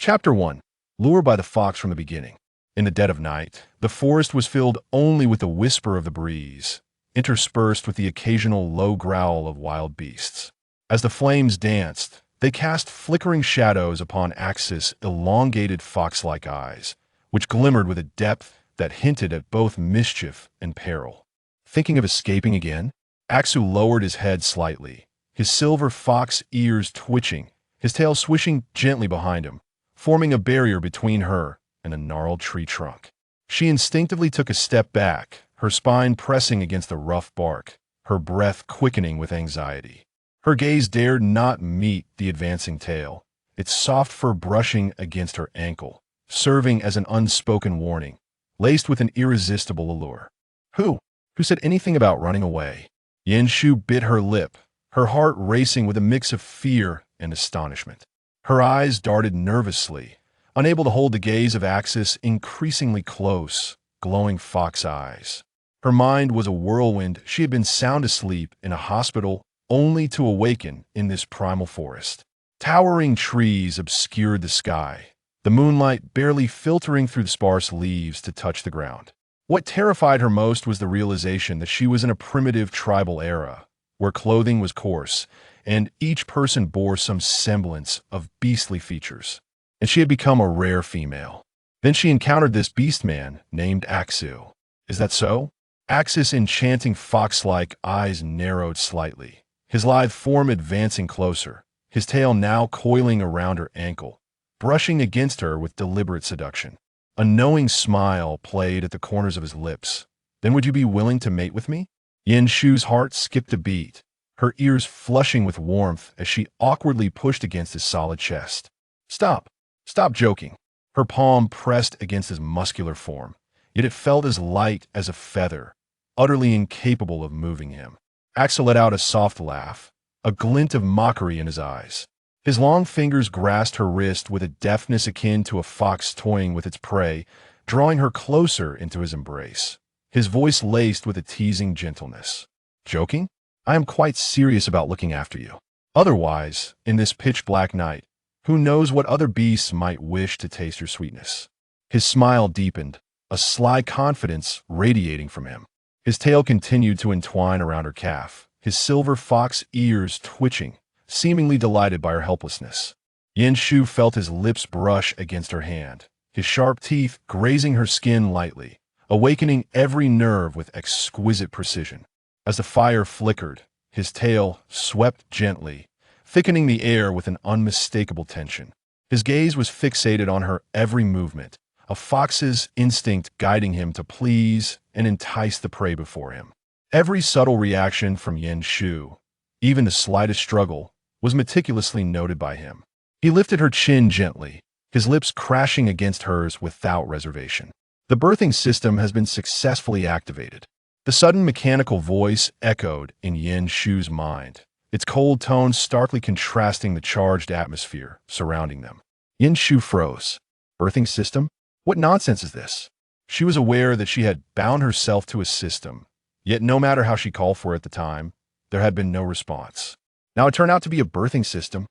Chapter 1. Lured by the fox from the beginning. In the dead of night, the forest was filled only with the whisper of the breeze, interspersed with the occasional low growl of wild beasts. As the flames danced, they cast flickering shadows upon Axis' elongated fox-like eyes, which glimmered with a depth that hinted at both mischief and peril. Thinking of escaping again, Axu lowered his head slightly, his silver fox ears twitching, his tail swishing gently behind him, forming a barrier between her and a gnarled tree trunk. She instinctively took a step back, her spine pressing against the rough bark, her breath quickening with anxiety. Her gaze dared not meet the advancing tail, its soft fur brushing against her ankle, serving as an unspoken warning, laced with an irresistible allure. Who said anything about running away? Yin Shu bit her lip, her heart racing with a mix of fear and astonishment. Her eyes darted nervously, unable to hold the gaze of Axis increasingly close, glowing fox eyes. Her mind was a whirlwind. She had been sound asleep in a hospital only to awaken in this primal forest. Towering trees obscured the sky, the moonlight barely filtering through the sparse leaves to touch the ground. What terrified her most was the realization that she was in a primitive tribal era, where clothing was coarse, and each person bore some semblance of beastly features. And she had become a rare female. Then she encountered this beast man named Axu. Is that so? Axis' enchanting fox-like eyes narrowed slightly, his lithe form advancing closer, his tail now coiling around her ankle, brushing against her with deliberate seduction. A knowing smile played at the corners of his lips. Then would you be willing to mate with me? Yin Shu's heart skipped a beat, her ears flushing with warmth as she awkwardly pushed against his solid chest. Stop joking. Her palm pressed against his muscular form, yet it felt as light as a feather, utterly incapable of moving him. Axel let out a soft laugh, a glint of mockery in his eyes. His long fingers grasped her wrist with a deftness akin to a fox toying with its prey, drawing her closer into his embrace, his voice laced with a teasing gentleness. Joking? I am quite serious about looking after you. Otherwise, in this pitch-black night, who knows what other beasts might wish to taste your sweetness? His smile deepened, a sly confidence radiating from him. His tail continued to entwine around her calf, his silver fox ears twitching, seemingly delighted by her helplessness. Yin Shu felt his lips brush against her hand, his sharp teeth grazing her skin lightly, awakening every nerve with exquisite precision. As the fire flickered, his tail swept gently, thickening the air with an unmistakable tension. His gaze was fixated on her every movement, a fox's instinct guiding him to please and entice the prey before him. Every subtle reaction from Yin Shu, even the slightest struggle, was meticulously noted by him. He lifted her chin gently, his lips crashing against hers without reservation. The birthing system has been successfully activated. The sudden mechanical voice echoed in Yin Shu's mind, its cold tones starkly contrasting the charged atmosphere surrounding them. Yin Shu froze. Birthing system? What nonsense is this? She was aware that she had bound herself to a system, yet no matter how she called for it at the time, there had been no response. Now it turned out to be a birthing system.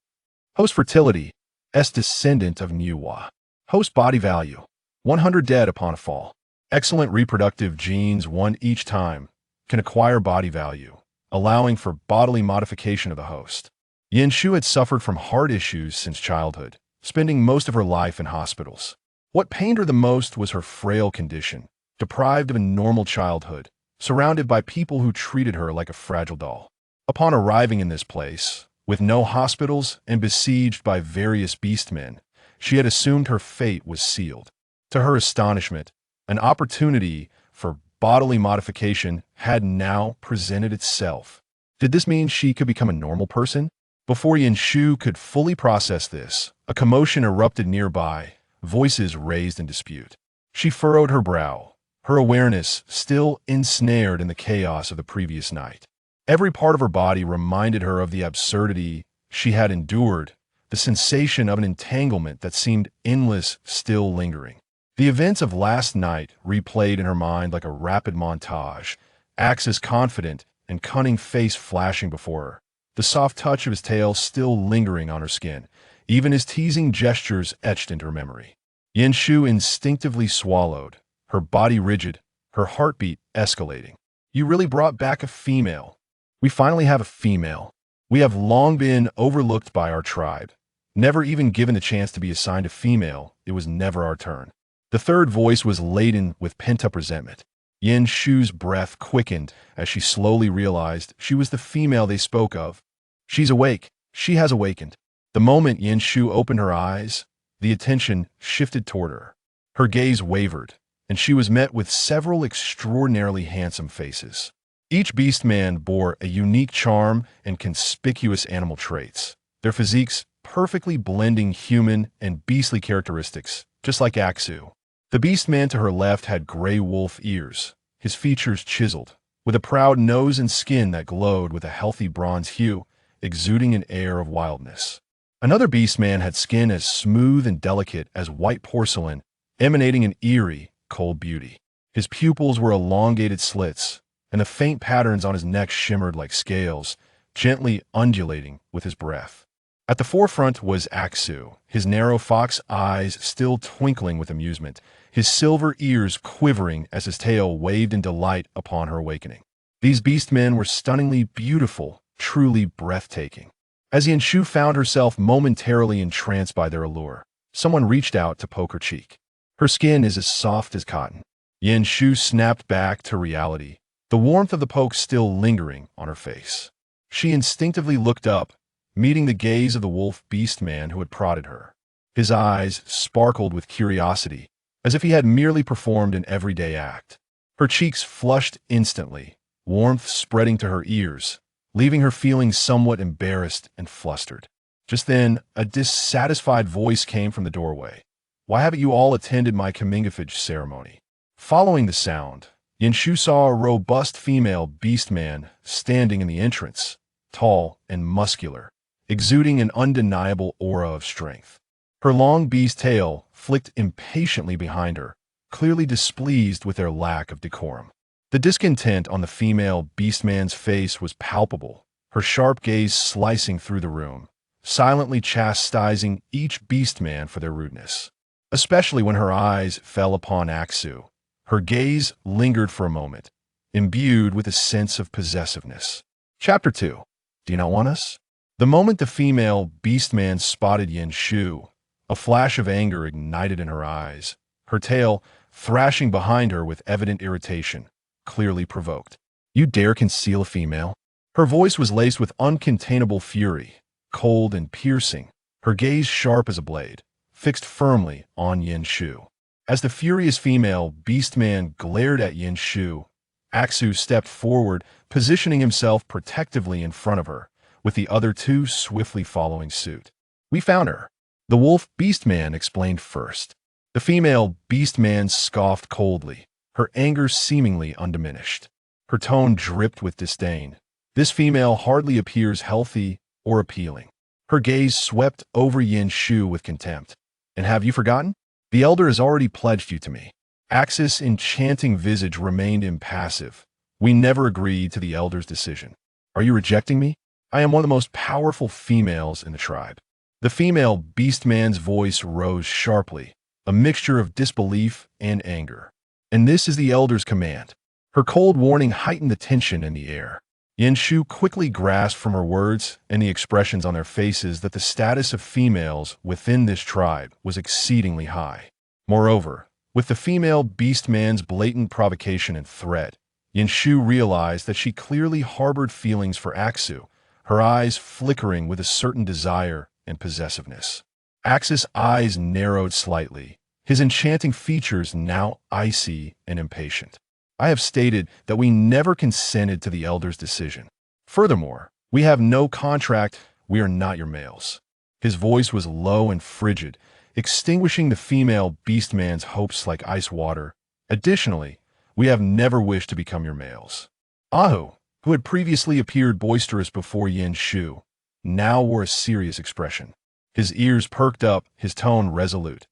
Host fertility, S descendant of Niwa. Host body value, 100 dead upon a fall. Excellent reproductive genes, one each time, can acquire body value, allowing for bodily modification of the host. Yin Shu had suffered from heart issues since childhood, spending most of her life in hospitals. What pained her the most was her frail condition, deprived of a normal childhood, surrounded by people who treated her like a fragile doll. Upon arriving in this place, with no hospitals and besieged by various beastmen, she had assumed her fate was sealed. To her astonishment, an opportunity for bodily modification had now presented itself. Did this mean she could become a normal person? Before Yin Shu could fully process this, a commotion erupted nearby, voices raised in dispute. She furrowed her brow, her awareness still ensnared in the chaos of the previous night. Every part of her body reminded her of the absurdity she had endured, the sensation of an entanglement that seemed endless still lingering. The events of last night replayed in her mind like a rapid montage, Axis confident and cunning face flashing before her, the soft touch of his tail still lingering on her skin, even his teasing gestures etched into her memory. Yin Shu instinctively swallowed, her body rigid, her heartbeat escalating. You really brought back a female. We finally have a female. We have long been overlooked by our tribe. Never even given the chance to be assigned a female, it was never our turn. The third voice was laden with pent-up resentment. Yin Shu's breath quickened as she slowly realized she was the female they spoke of. She's awake. She has awakened. The moment Yin Shu opened her eyes, the attention shifted toward her. Her gaze wavered, and she was met with several extraordinarily handsome faces. Each beastman bore a unique charm and conspicuous animal traits, their physiques perfectly blending human and beastly characteristics, just like Aksu. The beastman to her left had gray wolf ears, his features chiseled, with a proud nose and skin that glowed with a healthy bronze hue, exuding an air of wildness. Another beastman had skin as smooth and delicate as white porcelain, emanating an eerie, cold beauty. His pupils were elongated slits, and the faint patterns on his neck shimmered like scales, gently undulating with his breath. At the forefront was Aksu, his narrow fox eyes still twinkling with amusement, his silver ears quivering as his tail waved in delight upon her awakening. These beastmen were stunningly beautiful, truly breathtaking. As Yin Shu found herself momentarily entranced by their allure, someone reached out to poke her cheek. Her skin is as soft as cotton. Yin Shu snapped back to reality, the warmth of the poke still lingering on her face. She instinctively looked up, meeting the gaze of the wolf beastman who had prodded her. His eyes sparkled with curiosity, as if he had merely performed an everyday act. Her cheeks flushed instantly, warmth spreading to her ears, leaving her feeling somewhat embarrassed and flustered. Just then, a dissatisfied voice came from the doorway. "Why haven't you all attended my comingafage ceremony?" Following the sound, Yin Shu saw a robust female beastman standing in the entrance, tall and muscular, exuding an undeniable aura of strength. Her long beast tail flicked impatiently behind her, clearly displeased with their lack of decorum. The discontent on the female beastman's face was palpable, her sharp gaze slicing through the room, silently chastising each beastman for their rudeness. Especially when her eyes fell upon Aksu, her gaze lingered for a moment, imbued with a sense of possessiveness. Chapter 2. Do you not want us? The moment the female beastman spotted Yin Shu, a flash of anger ignited in her eyes, her tail thrashing behind her with evident irritation, clearly provoked. "You dare conceal a female?" Her voice was laced with uncontainable fury, cold and piercing, her gaze sharp as a blade, fixed firmly on Yin Shu. As the furious female beastman glared at Yin Shu, Aksu stepped forward, positioning himself protectively in front of her, with the other two swiftly following suit. "We found her," the wolf beastman explained first. The female beastman scoffed coldly, her anger seemingly undiminished. Her tone dripped with disdain. "This female hardly appears healthy or appealing." Her gaze swept over Yin Shu with contempt. "And have you forgotten? The elder has already pledged you to me." Axis' enchanting visage remained impassive. "We never agreed to the elder's decision. Are you rejecting me? I am one of the most powerful females in the tribe." The female beastman's voice rose sharply, a mixture of disbelief and anger. "And this is the elder's command." Her cold warning heightened the tension in the air. Yin Shu quickly grasped from her words and the expressions on their faces that the status of females within this tribe was exceedingly high. Moreover, with the female beastman's blatant provocation and threat, Yin Shu realized that she clearly harbored feelings for Aksu, her eyes flickering with a certain desire and possessiveness. Axis' eyes narrowed slightly, his enchanting features now icy and impatient. "I have stated that we never consented to the elder's decision. Furthermore, we have no contract. We are not your males." His voice was low and frigid, extinguishing the female beastman's hopes like ice water. "Additionally, we have never wished to become your males." Ahu, who had previously appeared boisterous before Yin Shu, now wore a serious expression. His ears perked up, his tone resolute.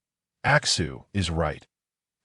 "Aksu is right."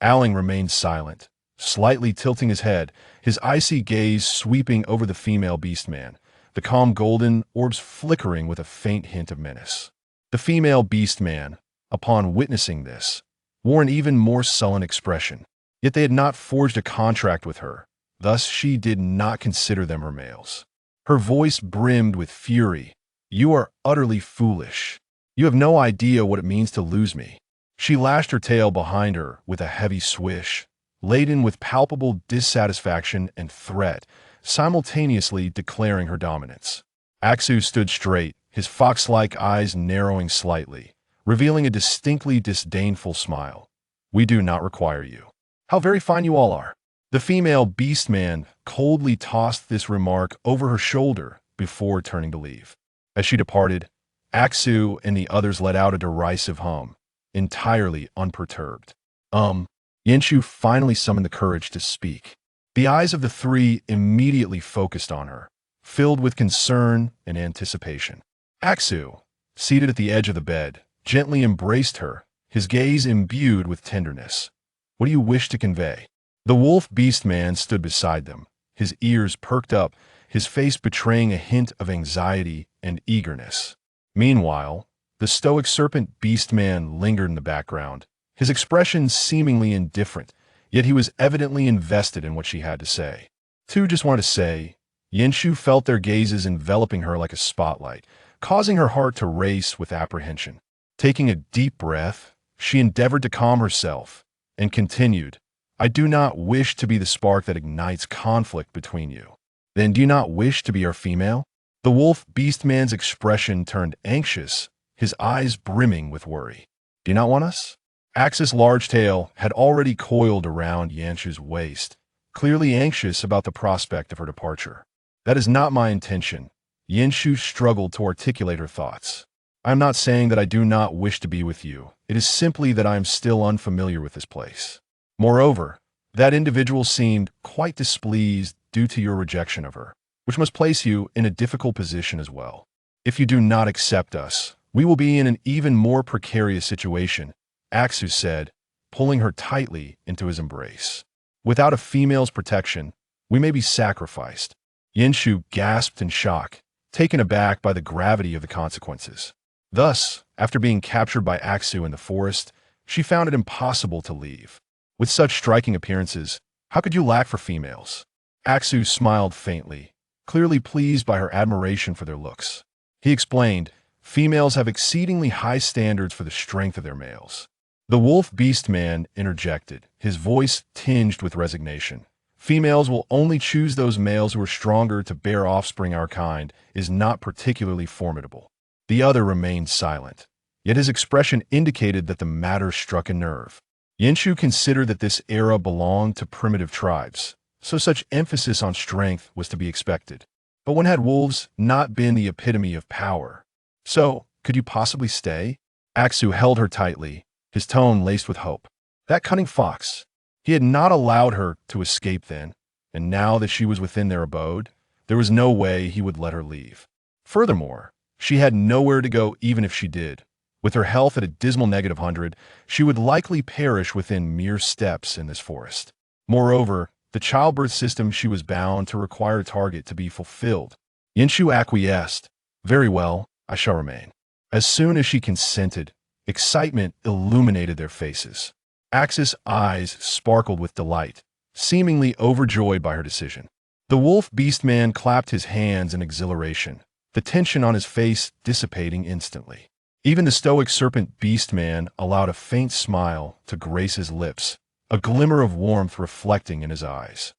Aling remained silent, slightly tilting his head, his icy gaze sweeping over the female beastman, the calm golden orbs flickering with a faint hint of menace. The female beast man, upon witnessing this, wore an even more sullen expression. Yet they had not forged a contract with her, thus she did not consider them her males. Her voice brimmed with fury. "You are utterly foolish. You have no idea what it means to lose me." She lashed her tail behind her with a heavy swish, laden with palpable dissatisfaction and threat, simultaneously declaring her dominance. Aksu stood straight, his fox-like eyes narrowing slightly, revealing a distinctly disdainful smile. "We do not require you. How very fine you all are." The female beast man coldly tossed this remark over her shoulder before turning to leave. As she departed, Aksu and the others let out a derisive hum, entirely unperturbed. Yenshu finally summoned the courage to speak. The eyes of the three immediately focused on her, filled with concern and anticipation. Aksu, seated at the edge of the bed, gently embraced her, his gaze imbued with tenderness. "What do you wish to convey?" The wolf beast man stood beside them, his ears perked up, his face betraying a hint of anxiety and eagerness. Meanwhile, the stoic serpent beast man lingered in the background, his expression seemingly indifferent, yet he was evidently invested in what she had to say. Two just wanted to say, Yenshu felt their gazes enveloping her like a spotlight, causing her heart to race with apprehension. Taking a deep breath, she endeavored to calm herself and continued, "I do not wish to be the spark that ignites conflict between you." "Then do you not wish to be our female?" The wolf beast man's expression turned anxious, his eyes brimming with worry. "Do you not want us?" Axis' large tail had already coiled around Yanshu's waist, clearly anxious about the prospect of her departure. "That is not my intention." Yanshu struggled to articulate her thoughts. "I am not saying that I do not wish to be with you. It is simply that I am still unfamiliar with this place. Moreover, that individual seemed quite displeased due to your rejection of her, which must place you in a difficult position as well. If you do not accept us, we will be in an even more precarious situation," Aksu said, pulling her tightly into his embrace. "Without a female's protection, we may be sacrificed." Yenshu gasped in shock, taken aback by the gravity of the consequences. Thus, after being captured by Aksu in the forest, she found it impossible to leave. With such striking appearances, how could you lack for females? Aksu smiled faintly, clearly pleased by her admiration for their looks. He explained, "Females have exceedingly high standards for the strength of their males." The wolf beast man interjected, his voice tinged with resignation. "Females will only choose those males who are stronger to bear offspring. Our kind is not particularly formidable." The other remained silent, yet his expression indicated that the matter struck a nerve. Yenshu considered that this era belonged to primitive tribes, so such emphasis on strength was to be expected. But when had wolves not been the epitome of power? "So, could you possibly stay?" Aksu held her tightly, his tone laced with hope. That cunning fox. He had not allowed her to escape then, and now that she was within their abode, there was no way he would let her leave. Furthermore, she had nowhere to go even if she did. With her health at a dismal -100, she would likely perish within mere steps in this forest. Moreover, the childbirth system she was bound to require a target to be fulfilled. Yenshu acquiesced. "Very well, I shall remain." As soon as she consented, excitement illuminated their faces. Axis' eyes sparkled with delight, seemingly overjoyed by her decision. The wolf beast man clapped his hands in exhilaration, the tension on his face dissipating instantly. Even the stoic serpent beast man allowed a faint smile to grace his lips, a glimmer of warmth reflecting in his eyes.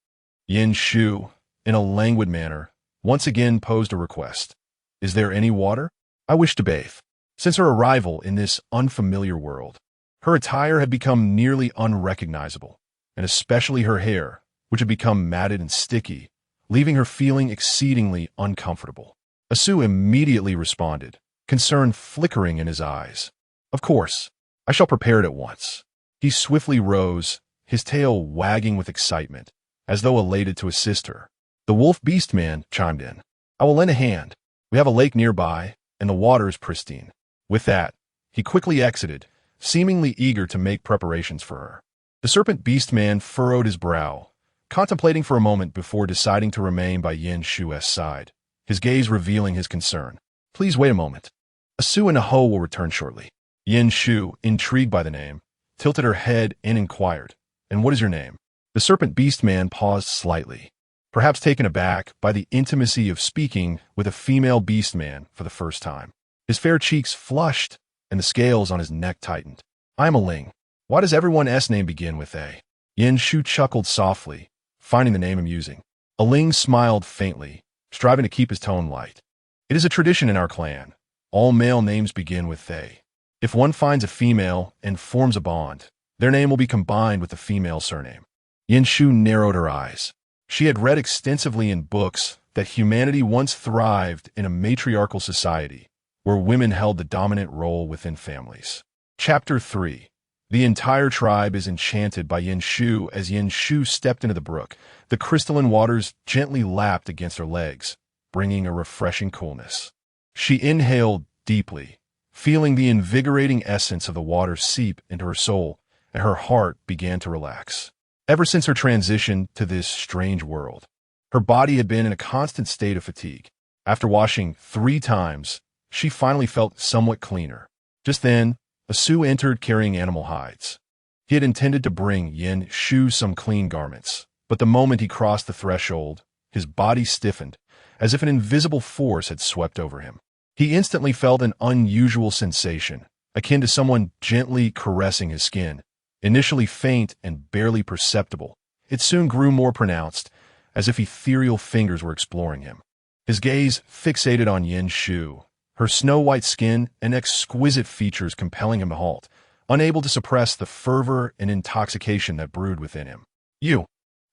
Yenshu, in a languid manner, once again posed a request. "Is there any water? I wish to bathe." Since her arrival in this unfamiliar world, her attire had become nearly unrecognizable, and especially her hair, which had become matted and sticky, leaving her feeling exceedingly uncomfortable. Asu immediately responded, concern flickering in his eyes. "Of course, I shall prepare it at once." He swiftly rose, his tail wagging with excitement, as though elated to assist her. The wolf beast man chimed in. "I will lend a hand. We have a lake nearby, and the water is pristine." With that, he quickly exited, seemingly eager to make preparations for her. The serpent beast man furrowed his brow, contemplating for a moment before deciding to remain by Yin Shu's side, his gaze revealing his concern. "Please wait a moment." Asu and Aho will return shortly. Yin Shu, intrigued by the name, tilted her head and inquired, "And what is your name?" The serpent beast man paused slightly, perhaps taken aback by the intimacy of speaking with a female beast man for the first time. His fair cheeks flushed, and the scales on his neck tightened. "I am Aling. Why does everyone's name begin with A?" Yin Shu chuckled softly, finding the name amusing. Aling smiled faintly, striving to keep his tone light. "It is a tradition in our clan. All male names begin with they. If one finds a female and forms a bond, their name will be combined with the female surname." Yin Shu narrowed her eyes. She had read extensively in books that humanity once thrived in a matriarchal society, where women held the dominant role within families. Chapter 3. The entire tribe is enchanted by Yin Shu. As Yin Shu stepped into the brook, the crystalline waters gently lapped against her legs, bringing a refreshing coolness. She inhaled deeply, feeling the invigorating essence of the water seep into her soul, and her heart began to relax. Ever since her transition to this strange world, her body had been in a constant state of fatigue. After washing 3 times, she finally felt somewhat cleaner. Just then, Asu entered carrying animal hides. He had intended to bring Yin Shu some clean garments, but the moment he crossed the threshold, his body stiffened, as if an invisible force had swept over him. He instantly felt an unusual sensation, akin to someone gently caressing his skin. Initially faint and barely perceptible, it soon grew more pronounced, as if ethereal fingers were exploring him. His gaze fixated on Yin Shu, her snow-white skin and exquisite features compelling him to halt, unable to suppress the fervor and intoxication that brewed within him. "You."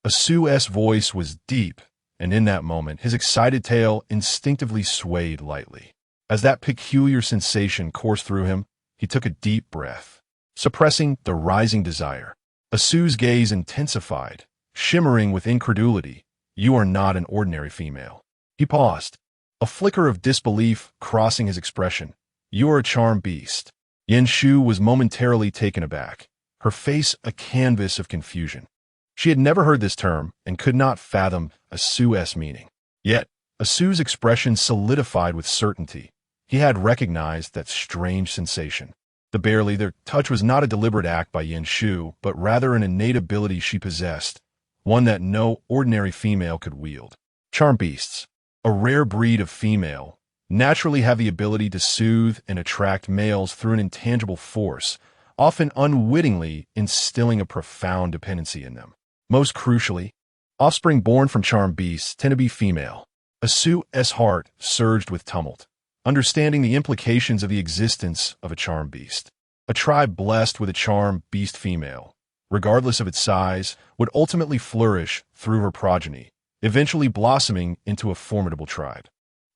Asu's voice was deep, and in that moment, his excited tail instinctively swayed lightly. As that peculiar sensation coursed through him, he took a deep breath, suppressing the rising desire. Asu's gaze intensified, shimmering with incredulity. "You are not an ordinary female." He paused, a flicker of disbelief crossing his expression. "You are a charmed beast." Yin Shu was momentarily taken aback, her face a canvas of confusion. She had never heard this term and could not fathom Asu's meaning. Yet, Asu's expression solidified with certainty. He had recognized that strange sensation. Their touch was not a deliberate act by Yin Shu, but rather an innate ability she possessed, one that no ordinary female could wield. Charm beasts, a rare breed of female, naturally have the ability to soothe and attract males through an intangible force, often unwittingly instilling a profound dependency in them. Most crucially, offspring born from charm beasts tend to be female. Asu's heart surged with tumult, understanding the implications of the existence of a charm beast. A tribe blessed with a charm beast female, regardless of its size, would ultimately flourish through her progeny, eventually blossoming into a formidable tribe.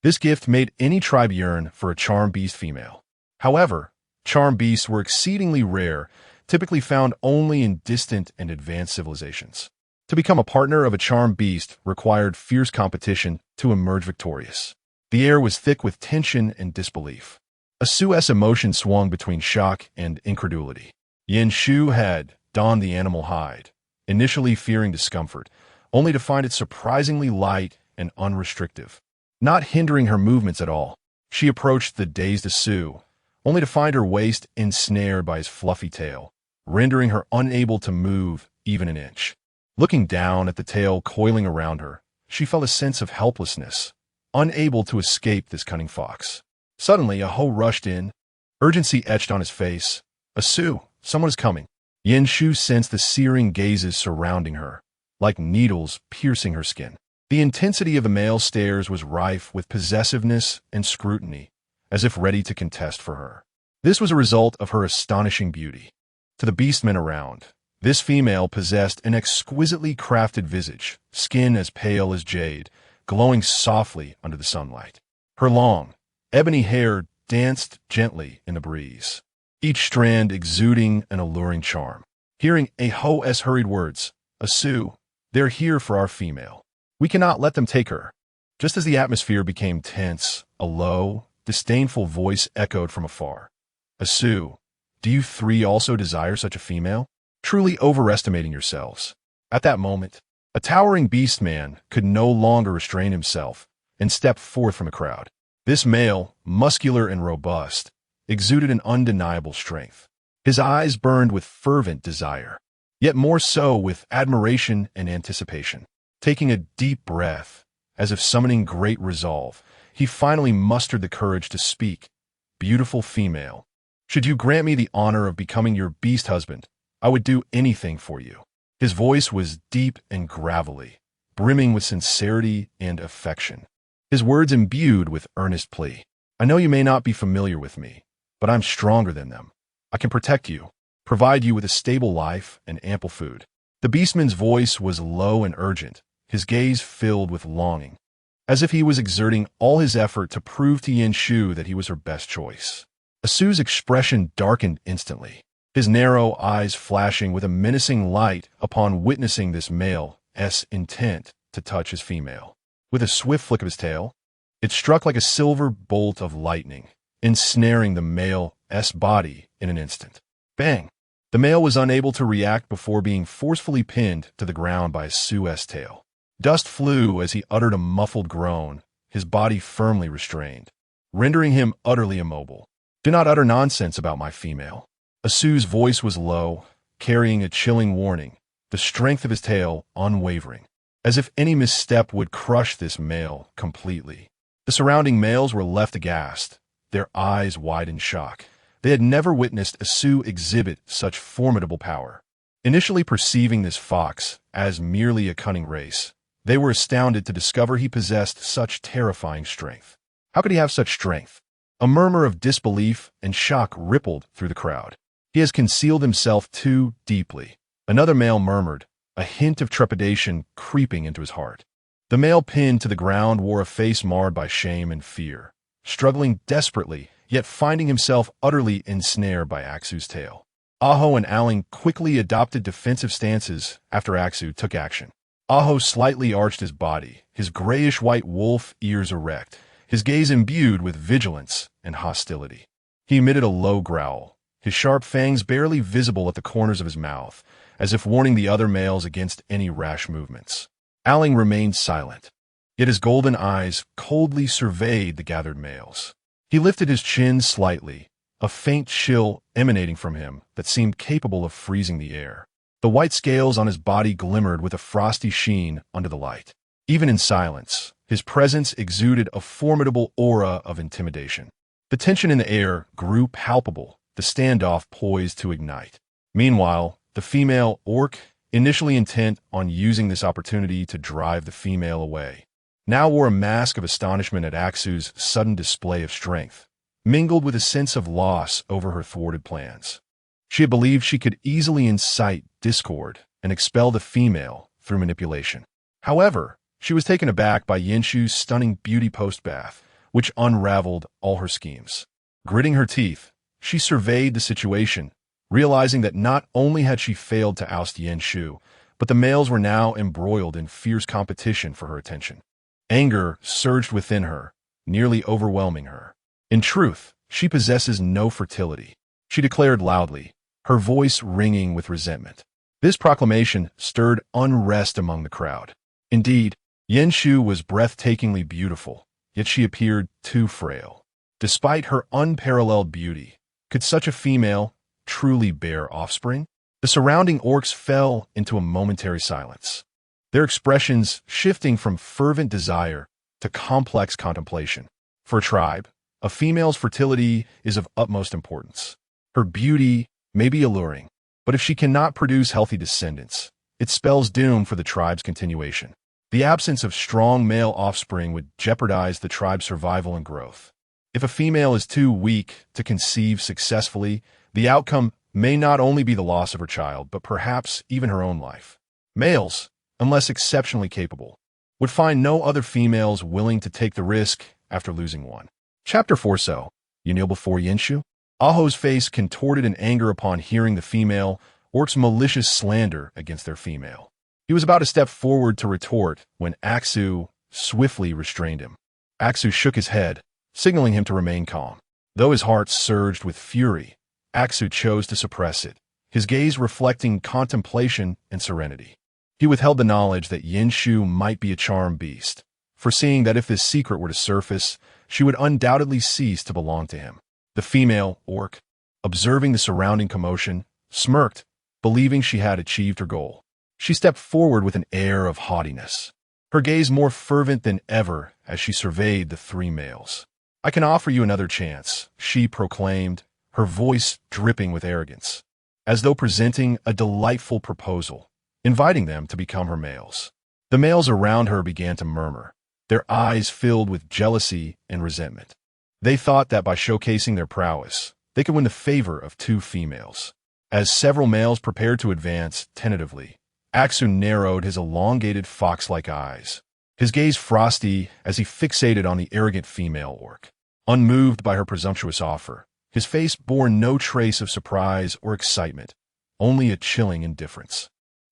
This gift made any tribe yearn for a charm beast female. However, charm beasts were exceedingly rare, typically found only in distant and advanced civilizations. To become a partner of a charm beast required fierce competition to emerge victorious. The air was thick with tension and disbelief. Asu's emotion swung between shock and incredulity. Yin Shu had donned the animal hide, initially fearing discomfort, only to find it surprisingly light and unrestrictive, not hindering her movements at all. She approached the dazed Asu, only to find her waist ensnared by his fluffy tail, rendering her unable to move even an inch. Looking down at the tail coiling around her, she felt a sense of helplessness, unable to escape this cunning fox. Suddenly, Aho rushed in, urgency etched on his face. "Asu, someone is coming." Yin Shu sensed the searing gazes surrounding her, like needles piercing her skin. The intensity of the male stares was rife with possessiveness and scrutiny, as if ready to contest for her. This was a result of her astonishing beauty. To the beastmen around, this female possessed an exquisitely crafted visage, skin as pale as jade, glowing softly under the sunlight. Her long, ebony hair danced gently in the breeze, each strand exuding an alluring charm. Hearing Aho's hurried words, "Asu, they're here for our female. We cannot let them take her." Just as the atmosphere became tense, a low, disdainful voice echoed from afar. "Asu, do you 3 also desire such a female? Truly overestimating yourselves." At that moment, a towering beast man could no longer restrain himself and stepped forth from the crowd. This male, muscular and robust, exuded an undeniable strength. His eyes burned with fervent desire, yet more so with admiration and anticipation. Taking a deep breath, as if summoning great resolve, he finally mustered the courage to speak. "Beautiful female, should you grant me the honor of becoming your beast husband, I would do anything for you." His voice was deep and gravelly, brimming with sincerity and affection. His words imbued with earnest plea. "I know you may not be familiar with me, but I'm stronger than them. I can protect you, provide you with a stable life and ample food." The beastman's voice was low and urgent, his gaze filled with longing, as if he was exerting all his effort to prove to Yin Shu that he was her best choice. Asu's expression darkened instantly, his narrow eyes flashing with a menacing light upon witnessing this male's intent to touch his female. With a swift flick of his tail, it struck like a silver bolt of lightning, ensnaring the male's body in an instant. Bang! The male was unable to react before being forcefully pinned to the ground by Asu's tail. Dust flew as he uttered a muffled groan, his body firmly restrained, rendering him utterly immobile. "Do not utter nonsense about my female." Asu's voice was low, carrying a chilling warning, the strength of his tail unwavering, as if any misstep would crush this male completely. The surrounding males were left aghast, their eyes wide in shock. They had never witnessed Asu exhibit such formidable power. Initially perceiving this fox as merely a cunning race, they were astounded to discover he possessed such terrifying strength. How could he have such strength? A murmur of disbelief and shock rippled through the crowd. "He has concealed himself too deeply," another male murmured, a hint of trepidation creeping into his heart. The male pinned to the ground wore a face marred by shame and fear, struggling desperately, yet finding himself utterly ensnared by Aksu's tail. Aho and Aling quickly adopted defensive stances after Aksu took action. Aho slightly arched his body, his grayish-white wolf ears erect, his gaze imbued with vigilance and hostility. He emitted a low growl, his sharp fangs barely visible at the corners of his mouth, as if warning the other males against any rash movements. Aling remained silent, yet his golden eyes coldly surveyed the gathered males. He lifted his chin slightly, a faint chill emanating from him that seemed capable of freezing the air. The white scales on his body glimmered with a frosty sheen under the light. Even in silence, his presence exuded a formidable aura of intimidation. The tension in the air grew palpable, the standoff poised to ignite. Meanwhile, the female orc, initially intent on using this opportunity to drive the female away, now wore a mask of astonishment at Aksu's sudden display of strength, mingled with a sense of loss over her thwarted plans. She had believed she could easily incite discord and expel the female through manipulation. However, she was taken aback by Yinshu's stunning beauty post-bath, which unraveled all her schemes. Gritting her teeth, she surveyed the situation, realizing that not only had she failed to oust Yinshu, but the males were now embroiled in fierce competition for her attention. Anger surged within her, nearly overwhelming her. In truth, she possesses no fertility, she declared loudly, her voice ringing with resentment. This proclamation stirred unrest among the crowd. Indeed, Yinshu was breathtakingly beautiful, yet she appeared too frail. Despite her unparalleled beauty, could such a female truly bear offspring? The surrounding orcs fell into a momentary silence, their expressions shifting from fervent desire to complex contemplation. For a tribe, a female's fertility is of utmost importance. Her beauty may be alluring, but if she cannot produce healthy descendants, it spells doom for the tribe's continuation. The absence of strong male offspring would jeopardize the tribe's survival and growth. If a female is too weak to conceive successfully, the outcome may not only be the loss of her child, but perhaps even her own life. Males, unless exceptionally capable, would find no other females willing to take the risk after losing one. Chapter 4. So, you kneel before Yinshu? Aho's face contorted in anger upon hearing the female orc's malicious slander against their female. He was about to step forward to retort when Aksu swiftly restrained him. Aksu shook his head, signaling him to remain calm. Though his heart surged with fury, Aksu chose to suppress it, his gaze reflecting contemplation and serenity. He withheld the knowledge that Yinshu might be a charmed beast, foreseeing that if this secret were to surface, she would undoubtedly cease to belong to him. The female orc, observing the surrounding commotion, smirked, believing she had achieved her goal. She stepped forward with an air of haughtiness, her gaze more fervent than ever as she surveyed the three males. "I can offer you another chance," she proclaimed, her voice dripping with arrogance, as though presenting a delightful proposal, inviting them to become her males. The males around her began to murmur, their eyes filled with jealousy and resentment. They thought that by showcasing their prowess, they could win the favor of two females. As several males prepared to advance tentatively, Axu narrowed his elongated fox-like eyes, his gaze frosty as he fixated on the arrogant female orc. Unmoved by her presumptuous offer, his face bore no trace of surprise or excitement, only a chilling indifference.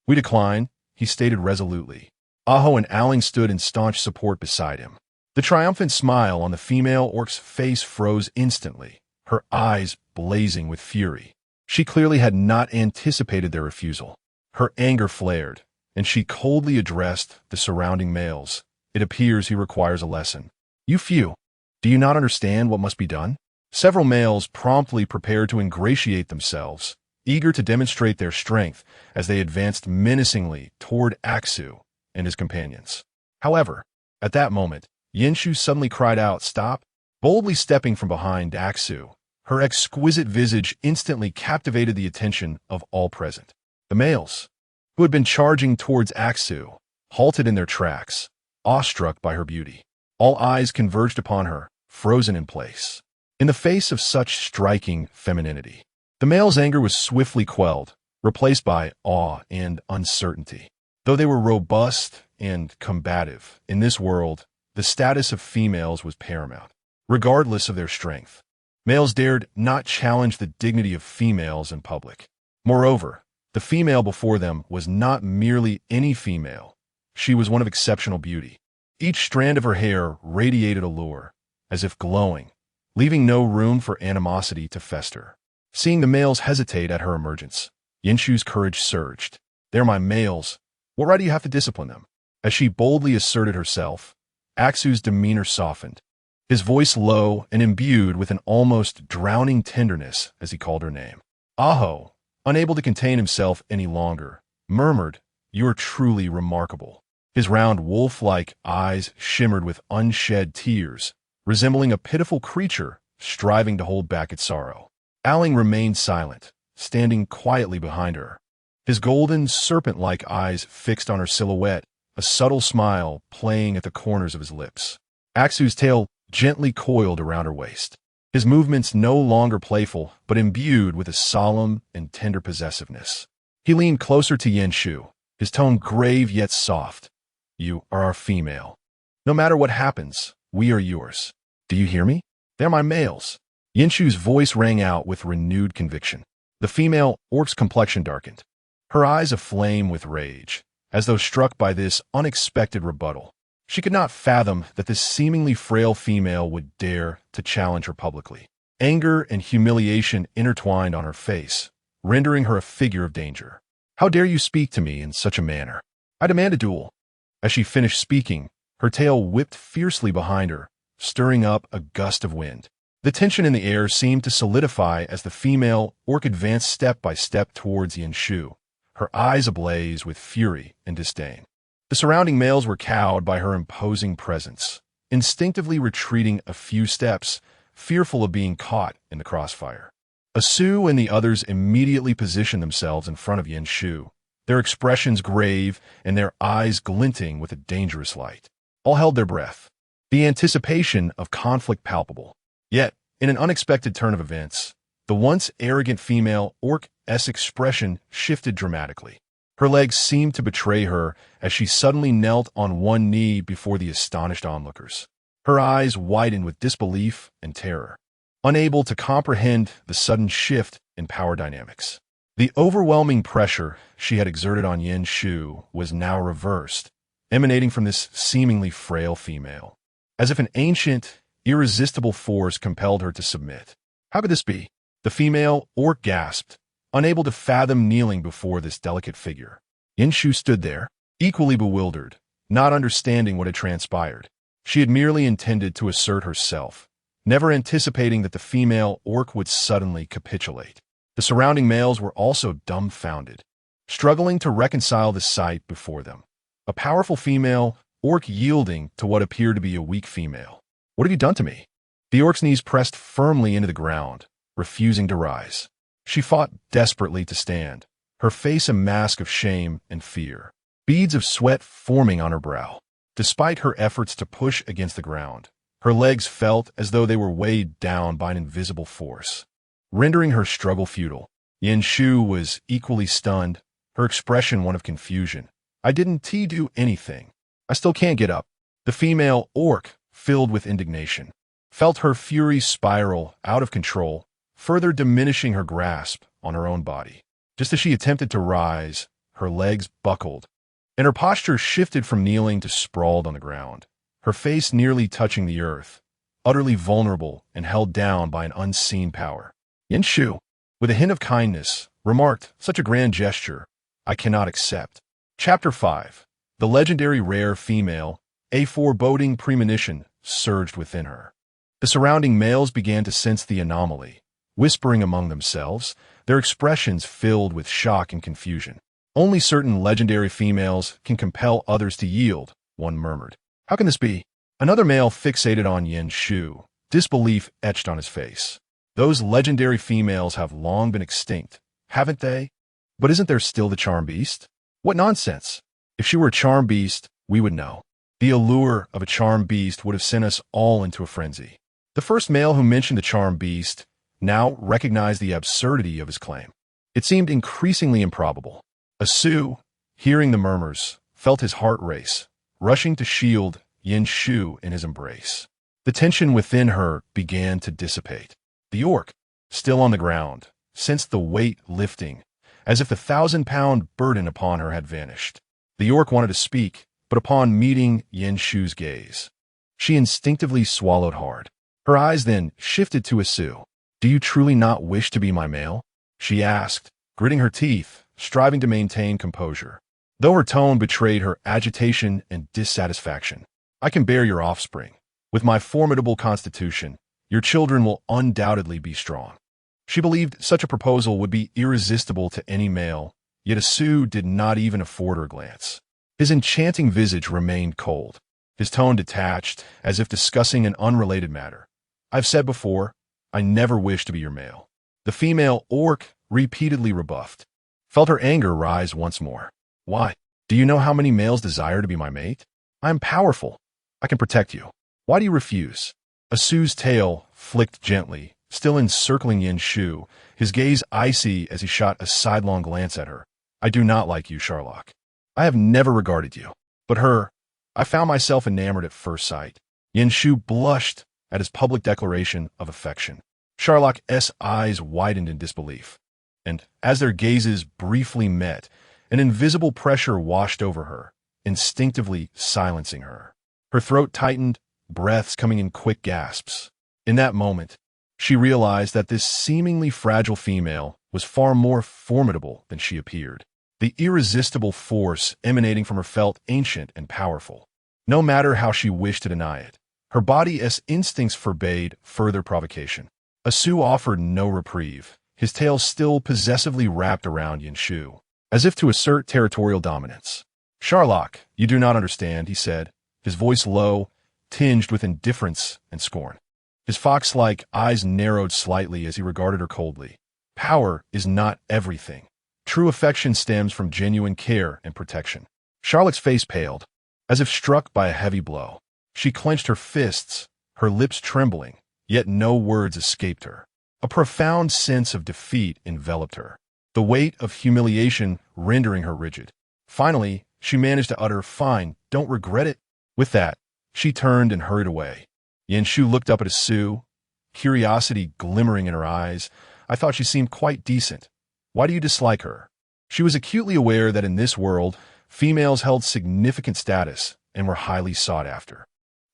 "We decline," he stated resolutely. Aho and Aling stood in staunch support beside him. The triumphant smile on the female orc's face froze instantly, her eyes blazing with fury. She clearly had not anticipated their refusal. Her anger flared, and she coldly addressed the surrounding males. "It appears he requires a lesson. You few, do you not understand what must be done?" Several males promptly prepared to ingratiate themselves, eager to demonstrate their strength as they advanced menacingly toward Axu and his companions. However, at that moment, Yinshu suddenly cried out, "Stop!" Boldly stepping from behind Axu, her exquisite visage instantly captivated the attention of all present. The males, who had been charging towards Axu, halted in their tracks, awestruck by her beauty. All eyes converged upon her, frozen in place. In the face of such striking femininity, the male's anger was swiftly quelled, replaced by awe and uncertainty. Though they were robust and combative, in this world, the status of females was paramount. Regardless of their strength, males dared not challenge the dignity of females in public. Moreover, the female before them was not merely any female. She was one of exceptional beauty. Each strand of her hair radiated allure, as if glowing, leaving no room for animosity to fester. Seeing the males hesitate at her emergence, Yinshu's courage surged. "They're my males. What right do you have to discipline them?" As she boldly asserted herself, Axu's demeanor softened, his voice low and imbued with an almost drowning tenderness as he called her name. Aho, unable to contain himself any longer, murmured, "You are truly remarkable." His round wolf-like eyes shimmered with unshed tears, resembling a pitiful creature striving to hold back its sorrow. Aling remained silent, standing quietly behind her, his golden serpent-like eyes fixed on her silhouette, a subtle smile playing at the corners of his lips. Axu's tail gently coiled around her waist, his movements no longer playful but imbued with a solemn and tender possessiveness. He leaned closer to Yinshu, his tone grave yet soft. "You are our female. No matter what happens, we are yours. Do you hear me? They're my males." Yinshu's voice rang out with renewed conviction. The female orc's complexion darkened, her eyes aflame with rage, as though struck by this unexpected rebuttal. She could not fathom that this seemingly frail female would dare to challenge her publicly. Anger and humiliation intertwined on her face, rendering her a figure of danger. "How dare you speak to me in such a manner? I demand a duel." As she finished speaking, her tail whipped fiercely behind her, stirring up a gust of wind. The tension in the air seemed to solidify as the female orc advanced step by step towards Yinshu, her eyes ablaze with fury and disdain. The surrounding males were cowed by her imposing presence, instinctively retreating a few steps, fearful of being caught in the crossfire. Asu and the others immediately positioned themselves in front of Yinshu, their expressions grave and their eyes glinting with a dangerous light. All held their breath, the anticipation of conflict palpable. Yet, in an unexpected turn of events, the once arrogant female orc's expression shifted dramatically. Her legs seemed to betray her as she suddenly knelt on one knee before the astonished onlookers. Her eyes widened with disbelief and terror, unable to comprehend the sudden shift in power dynamics. The overwhelming pressure she had exerted on Yinshu was now reversed, emanating from this seemingly frail female, as if an ancient, irresistible force compelled her to submit. How could this be? The female orc gasped, unable to fathom kneeling before this delicate figure. Yinshu stood there, equally bewildered, not understanding what had transpired. She had merely intended to assert herself, never anticipating that the female orc would suddenly capitulate. The surrounding males were also dumbfounded, struggling to reconcile the sight before them. A powerful female orc yielding to what appeared to be a weak female. "What have you done to me?" The orc's knees pressed firmly into the ground, refusing to rise. She fought desperately to stand, her face a mask of shame and fear, beads of sweat forming on her brow. Despite her efforts to push against the ground, her legs felt as though they were weighed down by an invisible force, rendering her struggle futile. Yin Shu was equally stunned, her expression one of confusion. "I didn't do anything. I still can't get up." The female orc, filled with indignation, felt her fury spiral out of control, further diminishing her grasp on her own body. Just as she attempted to rise, her legs buckled, and her posture shifted from kneeling to sprawled on the ground, her face nearly touching the earth, utterly vulnerable and held down by an unseen power. Yin Shu, with a hint of kindness, remarked, "Such a grand gesture, I cannot accept." Chapter 5. The legendary rare female, a foreboding premonition, surged within her. The surrounding males began to sense the anomaly, whispering among themselves, their expressions filled with shock and confusion. "Only certain legendary females can compel others to yield," one murmured. "How can this be?" Another male fixated on Yin Shu, disbelief etched on his face. "Those legendary females have long been extinct, haven't they? But isn't there still the charm beast?" "What nonsense! If she were a charm beast, we would know. The allure of a charm beast would have sent us all into a frenzy." The first male who mentioned the charm beast now recognized the absurdity of his claim. It seemed increasingly improbable. Asu, hearing the murmurs, felt his heart race, rushing to shield Yin Shu in his embrace. The tension within her began to dissipate. The orc, still on the ground, sensed the weight lifting, as if the 1,000-pound burden upon her had vanished. The orc wanted to speak, but upon meeting Yin Shu's gaze, she instinctively swallowed hard. Her eyes then shifted to Asu. "Do you truly not wish to be my male?" she asked, gritting her teeth, striving to maintain composure, though her tone betrayed her agitation and dissatisfaction. "I can bear your offspring. With my formidable constitution, your children will undoubtedly be strong." She believed such a proposal would be irresistible to any male, yet Asu did not even afford her a glance. His enchanting visage remained cold, his tone detached, as if discussing an unrelated matter. "I've said before, I never wish to be your male." The female orc, repeatedly rebuffed, felt her anger rise once more. "Why? Do you know how many males desire to be my mate? I am powerful. I can protect you. Why do you refuse?" Asu's tail flicked gently, still encircling Yin Shu, his gaze icy as he shot a sidelong glance at her. "I do not like you, Sherlock. I have never regarded you. But her, I found myself enamored at first sight." Yin Shu blushed at his public declaration of affection. Sherlock's eyes widened in disbelief, and as their gazes briefly met, an invisible pressure washed over her, instinctively silencing her. Her throat tightened, breaths coming in quick gasps. In that moment, she realized that this seemingly fragile female was far more formidable than she appeared. The irresistible force emanating from her felt ancient and powerful, no matter how she wished to deny it. Her body's instincts forbade further provocation. Asu offered no reprieve, his tail still possessively wrapped around Yin Shu, as if to assert territorial dominance. "Sherlock, you do not understand," he said, his voice low, tinged with indifference and scorn. His fox-like eyes narrowed slightly as he regarded her coldly. "Power is not everything. True affection stems from genuine care and protection." Charlotte's face paled, as if struck by a heavy blow. She clenched her fists, her lips trembling, yet no words escaped her. A profound sense of defeat enveloped her, the weight of humiliation rendering her rigid. Finally, she managed to utter, "Fine, don't regret it." With that, she turned and hurried away. Yin Shu looked up at Asu, curiosity glimmering in her eyes. "I thought she seemed quite decent. Why do you dislike her?" She was acutely aware that in this world, females held significant status and were highly sought after.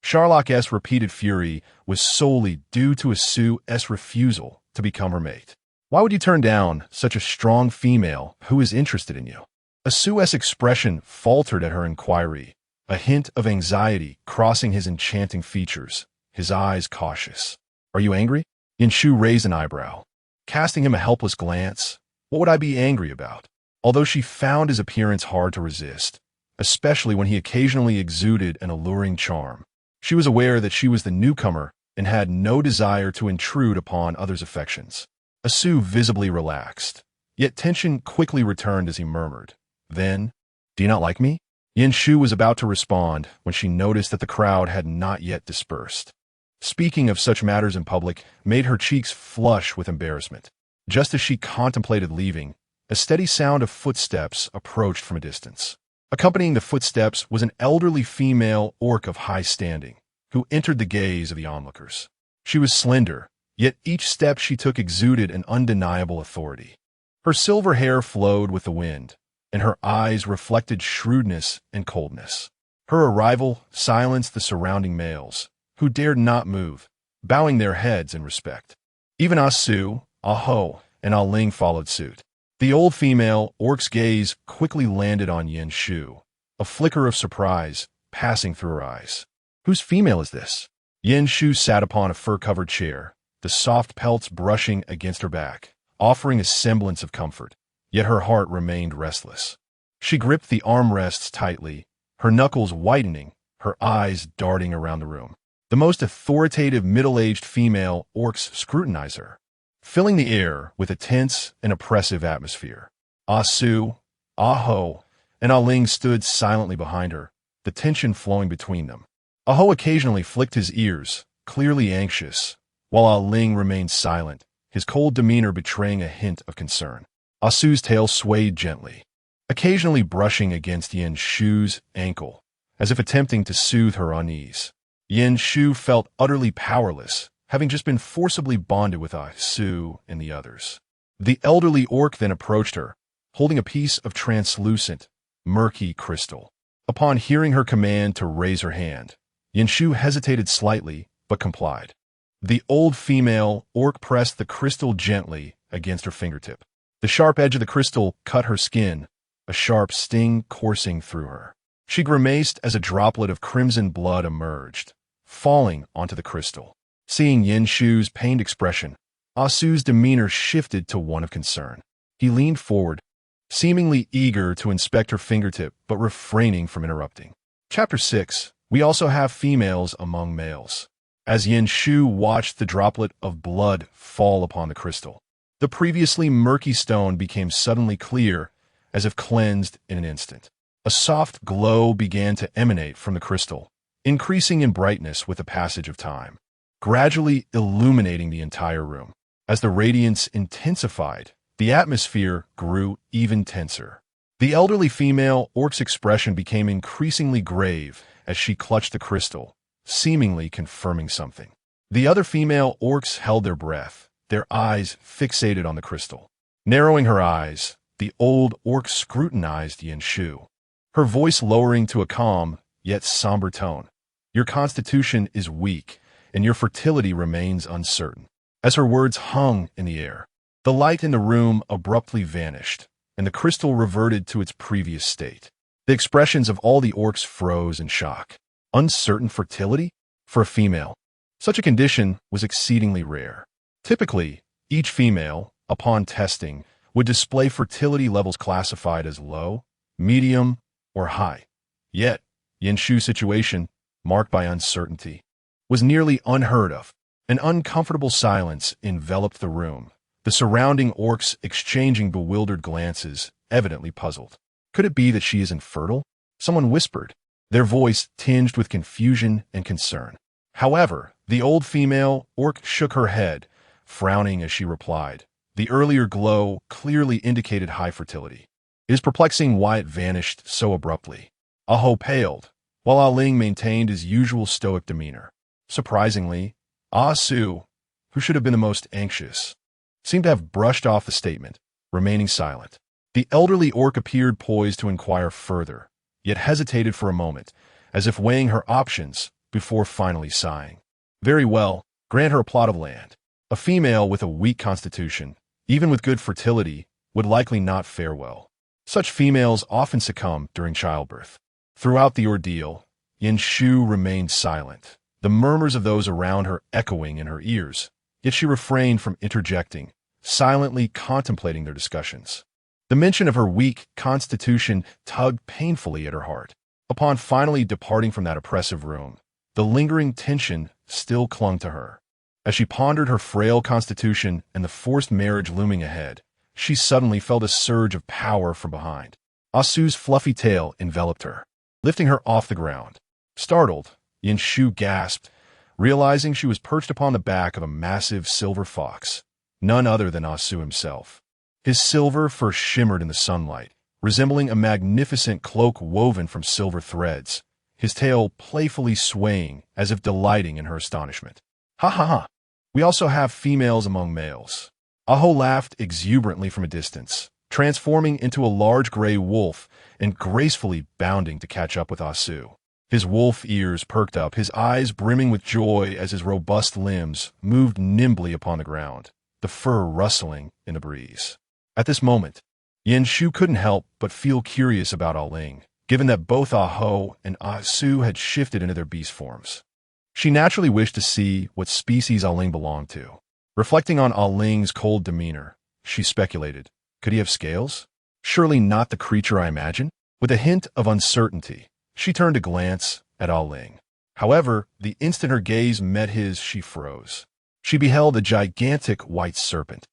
Sherlock's repeated fury was solely due to Asu's refusal to become her mate. "Why would you turn down such a strong female who is interested in you?" Asu's expression faltered at her inquiry, a hint of anxiety crossing his enchanting features, his eyes cautious. "Are you angry?" Yanshu raised an eyebrow, casting him a helpless glance. What would I be angry about? Although she found his appearance hard to resist, especially when he occasionally exuded an alluring charm, she was aware that she was the newcomer and had no desire to intrude upon others' affections. Asu visibly relaxed, yet tension quickly returned as he murmured, "Then, do you not like me?" Yanshu was about to respond when she noticed that the crowd had not yet dispersed. Speaking of such matters in public made her cheeks flush with embarrassment. Just as she contemplated leaving, a steady sound of footsteps approached from a distance. Accompanying the footsteps was an elderly female orc of high standing, who entered the gaze of the onlookers. She was slender, yet each step she took exuded an undeniable authority. Her silver hair flowed with the wind, and her eyes reflected shrewdness and coldness. Her arrival silenced the surrounding males, who dared not move, bowing their heads in respect. Even Asu, Aho, and Aling followed suit. The old female orc's gaze quickly landed on Yanshu, a flicker of surprise passing through her eyes. "Whose female is this?" Yanshu sat upon a fur-covered chair, the soft pelts brushing against her back, offering a semblance of comfort, yet her heart remained restless. She gripped the armrests tightly, her knuckles whitening, her eyes darting around the room. The most authoritative middle-aged female orcs scrutinized her, filling the air with a tense and oppressive atmosphere. Asu, Aho, and Aling stood silently behind her, the tension flowing between them. Aho occasionally flicked his ears, clearly anxious, while Aling remained silent, his cold demeanor betraying a hint of concern. Asu's tail swayed gently, occasionally brushing against Yanshu's ankle, as if attempting to soothe her unease. Yanshu felt utterly powerless, having just been forcibly bonded with Asu and the others. The elderly orc then approached her, holding a piece of translucent, murky crystal. Upon hearing her command to raise her hand, Yanshu hesitated slightly, but complied. The old female orc pressed the crystal gently against her fingertip. The sharp edge of the crystal cut her skin, a sharp sting coursing through her. She grimaced as a droplet of crimson blood emerged, falling onto the crystal. Seeing Yanshu's pained expression, Asu's demeanor shifted to one of concern. He leaned forward, seemingly eager to inspect her fingertip but refraining from interrupting. Chapter 6. We also have females among males. As Yanshu watched the droplet of blood fall upon the crystal, the previously murky stone became suddenly clear, as if cleansed in an instant. A soft glow began to emanate from the crystal, increasing in brightness with the passage of time, gradually illuminating the entire room. As the radiance intensified, the atmosphere grew even tenser. The elderly female orc's expression became increasingly grave as she clutched the crystal, seemingly confirming something. The other female orcs held their breath, their eyes fixated on the crystal. Narrowing her eyes, the old orc scrutinized Yanshu, her voice lowering to a calm, yet somber tone. "Your constitution is weak, and your fertility remains uncertain." As her words hung in the air, the light in the room abruptly vanished, and the crystal reverted to its previous state. The expressions of all the orcs froze in shock. Uncertain fertility? For a female, such a condition was exceedingly rare. Typically, each female, upon testing, would display fertility levels classified as low, medium, or high. Yet, Yanshu's situation, marked by uncertainty, was nearly unheard of. An uncomfortable silence enveloped the room, the surrounding orcs exchanging bewildered glances, evidently puzzled. Could it be that she is infertile? Someone whispered, their voice tinged with confusion and concern. However, the old female orc shook her head, frowning as she replied. The earlier glow clearly indicated high fertility. It is perplexing why it vanished so abruptly. Aho paled, while Aling maintained his usual stoic demeanor. Surprisingly, Asu, who should have been the most anxious, seemed to have brushed off the statement, remaining silent. The elderly orc appeared poised to inquire further, yet hesitated for a moment, as if weighing her options before finally sighing. "Very well, grant her a plot of land." A female with a weak constitution, even with good fertility, would likely not fare well. Such females often succumb during childbirth. Throughout the ordeal, Yin Shu remained silent, the murmurs of those around her echoing in her ears, yet she refrained from interjecting, silently contemplating their discussions. The mention of her weak constitution tugged painfully at her heart. Upon finally departing from that oppressive room, the lingering tension still clung to her. As she pondered her frail constitution and the forced marriage looming ahead, she suddenly felt a surge of power from behind. Asu's fluffy tail enveloped her, lifting her off the ground. Startled, Yin Shu gasped, realizing she was perched upon the back of a massive silver fox, none other than Asu himself. His silver fur shimmered in the sunlight, resembling a magnificent cloak woven from silver threads, his tail playfully swaying as if delighting in her astonishment. Ha ha ha! We also have females among males. Aho laughed exuberantly from a distance, transforming into a large gray wolf and gracefully bounding to catch up with Asu. His wolf ears perked up, his eyes brimming with joy as his robust limbs moved nimbly upon the ground, the fur rustling in the breeze. At this moment, Yin Shu couldn't help but feel curious about Aling, given that both Aho and Asu had shifted into their beast forms. She naturally wished to see what species Aling belonged to. Reflecting on Aling's cold demeanor, she speculated, could he have scales? Surely not the creature I imagine? With a hint of uncertainty, she turned to glance at Aling. However, the instant her gaze met his, she froze. She beheld a gigantic white serpent,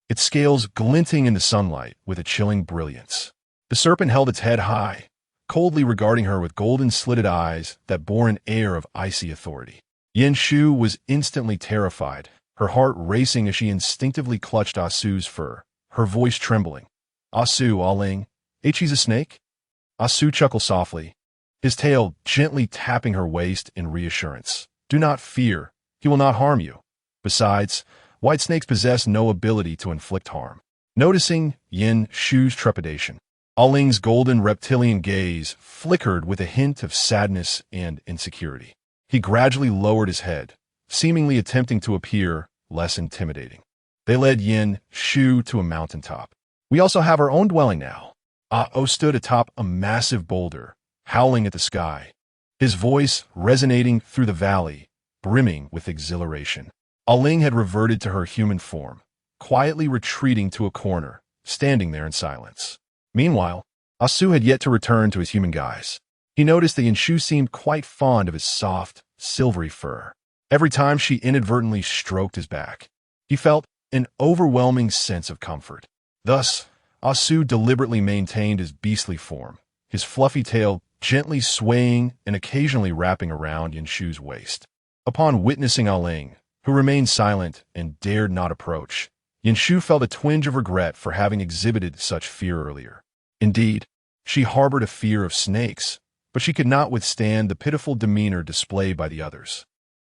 its scales glinting in the sunlight with a chilling brilliance. The serpent held its head high, coldly regarding her with golden slitted eyes that bore an air of icy authority. Yin Shu was instantly terrified, her heart racing as she instinctively clutched Asu's fur, her voice trembling. Asu, Aling, she's a snake? Asu chuckled softly, his tail gently tapping her waist in reassurance. Do not fear, he will not harm you. Besides, white snakes possess no ability to inflict harm. Noticing Yin Shu's trepidation, Aling's golden reptilian gaze flickered with a hint of sadness and insecurity. He gradually lowered his head, seemingly attempting to appear less intimidating. They led Yin Shu to a mountaintop. We also have our own dwelling now. Ah-Oh stood atop a massive boulder, howling at the sky, his voice resonating through the valley, brimming with exhilaration. Aling had reverted to her human form, quietly retreating to a corner, standing there in silence. Meanwhile, Asu had yet to return to his human guise. He noticed that Yin Shu seemed quite fond of his soft, silvery fur. Every time she inadvertently stroked his back, he felt an overwhelming sense of comfort. Thus, Asu deliberately maintained his beastly form, his fluffy tail gently swaying and occasionally wrapping around Yin Shu's waist. Upon witnessing Aling, who remained silent and dared not approach, Yin Shu felt a twinge of regret for having exhibited such fear earlier. Indeed, she harbored a fear of snakes, but she could not withstand the pitiful demeanor displayed by the others.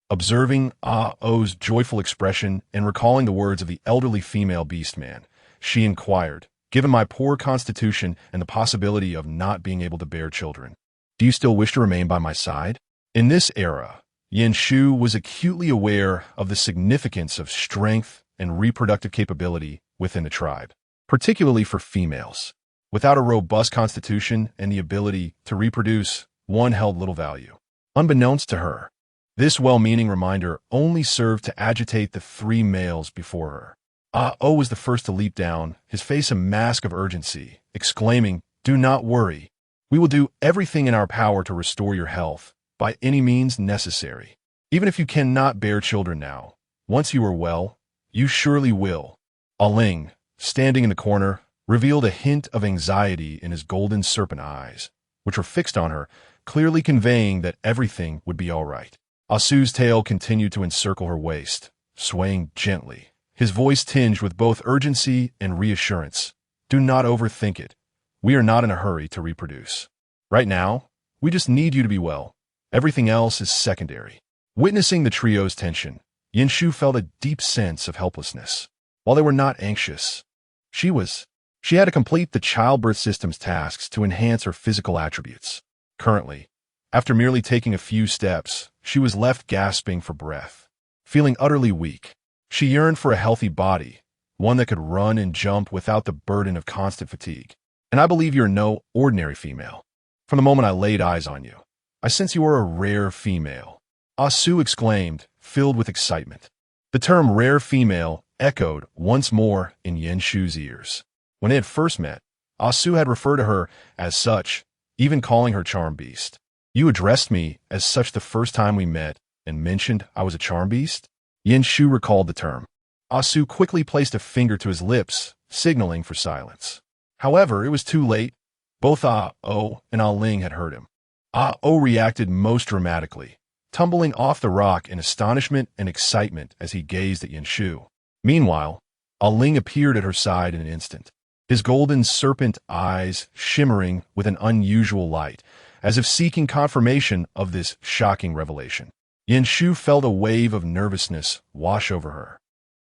Observing Ah-Oh's joyful expression and recalling the words of the elderly female beastman, she inquired, given my poor constitution and the possibility of not being able to bear children, do you still wish to remain by my side? In this era, Yin Shu was acutely aware of the significance of strength and reproductive capability within the tribe, particularly for females. Without a robust constitution and the ability to reproduce, one held little value. Unbeknownst to her, this well-meaning reminder only served to agitate the three males before her. Ah-Oh was the first to leap down, his face a mask of urgency, exclaiming, "Do not worry. We will do everything in our power to restore your health, by any means necessary. Even if you cannot bear children now, once you are well, you surely will." Aling, standing in the corner, revealed a hint of anxiety in his golden serpent eyes, which were fixed on her, clearly conveying that everything would be all right. Asu's tail continued to encircle her waist, swaying gently, his voice tinged with both urgency and reassurance. Do not overthink it. We are not in a hurry to reproduce. Right now, we just need you to be well. Everything else is secondary. Witnessing the trio's tension, Yin Shu felt a deep sense of helplessness. While they were not anxious, she had to complete the childbirth system's tasks to enhance her physical attributes. Currently, after merely taking a few steps, she was left gasping for breath. Feeling utterly weak, she yearned for a healthy body, one that could run and jump without the burden of constant fatigue. And I believe you're no ordinary female. From the moment I laid eyes on you, I sense you are a rare female. Asu exclaimed, filled with excitement. The term rare female echoed once more in Yenshu's ears. When they had first met, Asu had referred to her as such, even calling her charm beast. You addressed me as such the first time we met and mentioned I was a charm beast? Yenshu recalled the term. Asu quickly placed a finger to his lips, signaling for silence. However, it was too late. Both Ah-Oh and Aling had heard him. Ah-Oh reacted most dramatically, tumbling off the rock in astonishment and excitement as he gazed at Yenshu. Meanwhile, Aling appeared at her side in an instant, his golden serpent eyes shimmering with an unusual light, as if seeking confirmation of this shocking revelation. Yenshu felt a wave of nervousness wash over her.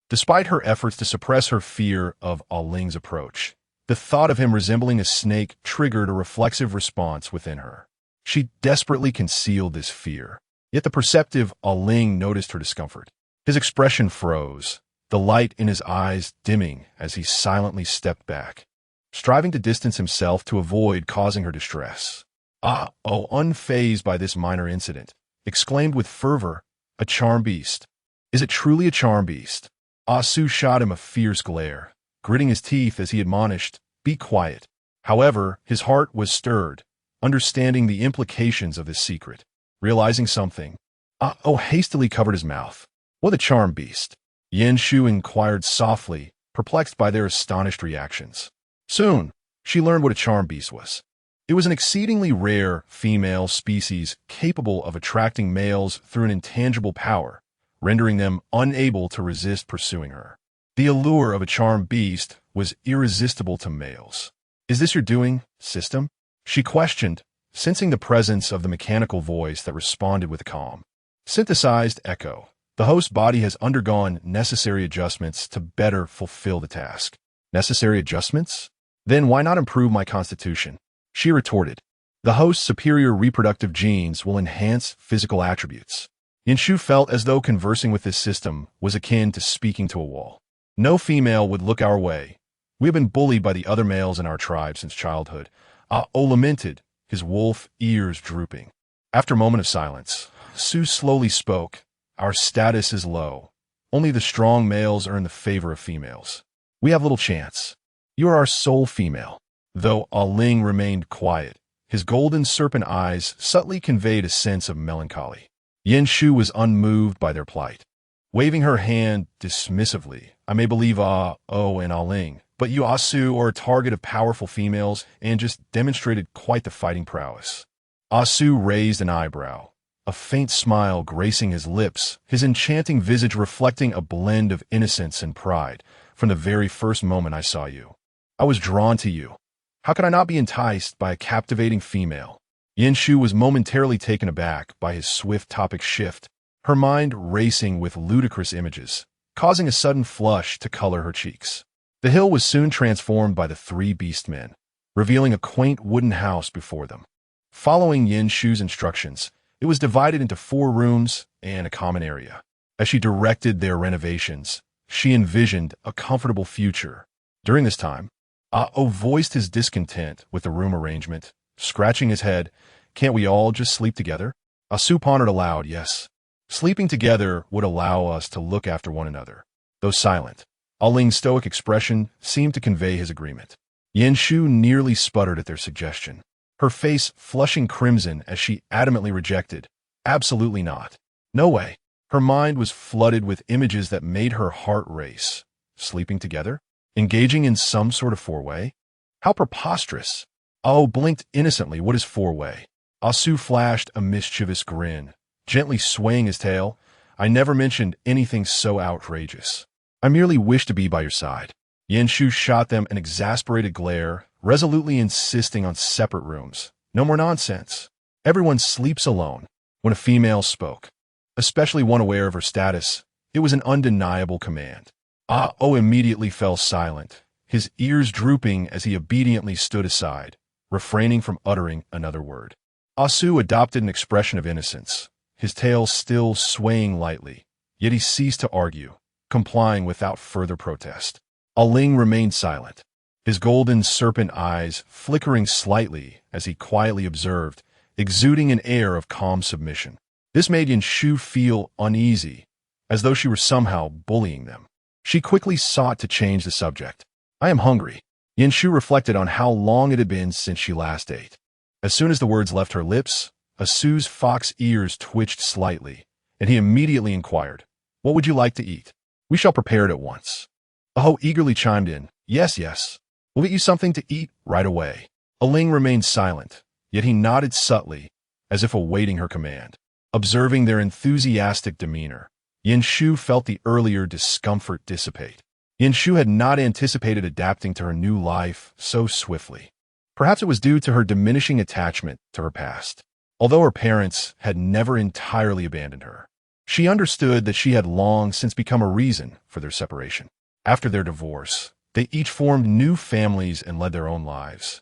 Despite her efforts to suppress her fear of Aling's approach, the thought of him resembling a snake triggered a reflexive response within her. She desperately concealed this fear, yet the perceptive Aling noticed her discomfort. His expression froze, the light in his eyes dimming as he silently stepped back, striving to distance himself to avoid causing her distress. Ah-Oh, unfazed by this minor incident, exclaimed with fervor, "A charm beast. Is it truly a charm beast?" Asu shot him a fierce glare, gritting his teeth as he admonished, "Be quiet." However, his heart was stirred, understanding the implications of this secret. Realizing something, Ah-Oh hastily covered his mouth. "What a charm beast?" Yenshu inquired softly, perplexed by their astonished reactions. Soon, she learned what a charm beast was. It was an exceedingly rare female species capable of attracting males through an intangible power, rendering them unable to resist pursuing her. The allure of a charmed beast was irresistible to males. "Is this your doing, system?" she questioned, sensing the presence of the mechanical voice that responded with a calm, synthesized echo. "The host's body has undergone necessary adjustments to better fulfill the task." "Necessary adjustments? Then why not improve my constitution?" she retorted. "The host's superior reproductive genes will enhance physical attributes." Yenshu felt as though conversing with this system was akin to speaking to a wall. "No female would look our way. We have been bullied by the other males in our tribe since childhood." Ah-Oh lamented, his wolf ears drooping. After a moment of silence, Su slowly spoke. "Our status is low. Only the strong males earn the favor of females. We have little chance. You are our sole female." Though Aling remained quiet, his golden serpent eyes subtly conveyed a sense of melancholy. Yenshu was unmoved by their plight. Waving her hand dismissively, "I may believe Ah-Oh and Aling, but you Asu are a target of powerful females and just demonstrated quite the fighting prowess." Asu raised an eyebrow, a faint smile gracing his lips, his enchanting visage reflecting a blend of innocence and pride. "From the very first moment I saw you, I was drawn to you. How could I not be enticed by a captivating female?" Yenshu was momentarily taken aback by his swift topic shift, her mind racing with ludicrous images, causing a sudden flush to color her cheeks. The hill was soon transformed by the three beast men, revealing a quaint wooden house before them. Following Yenshu's instructions, it was divided into 4 rooms and a common area. As she directed their renovations, she envisioned a comfortable future. During this time, Ah-Oh voiced his discontent with the room arrangement, scratching his head. "Can't we all just sleep together?" Asu pondered aloud. "Yes. Sleeping together would allow us to look after one another." Though silent, Aling's stoic expression seemed to convey his agreement. Yenshu nearly sputtered at their suggestion, her face flushing crimson as she adamantly rejected. "Absolutely not. No way." Her mind was flooded with images that made her heart race. Sleeping together? Engaging in some sort of four-way? How preposterous! Ah-Oh blinked innocently. "What is four-way?" Asu flashed a mischievous grin, gently swaying his tail. "I never mentioned anything so outrageous. I merely wish to be by your side." Yenshu shot them an exasperated glare, resolutely insisting on separate rooms. "No more nonsense. Everyone sleeps alone." When a female spoke, especially one aware of her status, it was an undeniable command. Ah-Oh immediately fell silent, his ears drooping as he obediently stood aside, refraining from uttering another word. Asu adopted an expression of innocence, his tail still swaying lightly, yet he ceased to argue, complying without further protest. Aling remained silent, his golden serpent eyes flickering slightly as he quietly observed, exuding an air of calm submission. This made Yanshu feel uneasy, as though she were somehow bullying them. She quickly sought to change the subject. "I am hungry." Yanshu reflected on how long it had been since she last ate. As soon as the words left her lips, Asu's fox ears twitched slightly, and he immediately inquired, "What would you like to eat?" "We shall prepare it at once." Aho eagerly chimed in, "Yes, yes. We'll get you something to eat right away." Aling remained silent, yet he nodded subtly, as if awaiting her command. Observing their enthusiastic demeanor, Yanshu felt the earlier discomfort dissipate. Yanshu had not anticipated adapting to her new life so swiftly. Perhaps it was due to her diminishing attachment to her past. Although her parents had never entirely abandoned her, she understood that she had long since become a reason for their separation. After their divorce, they each formed new families and led their own lives.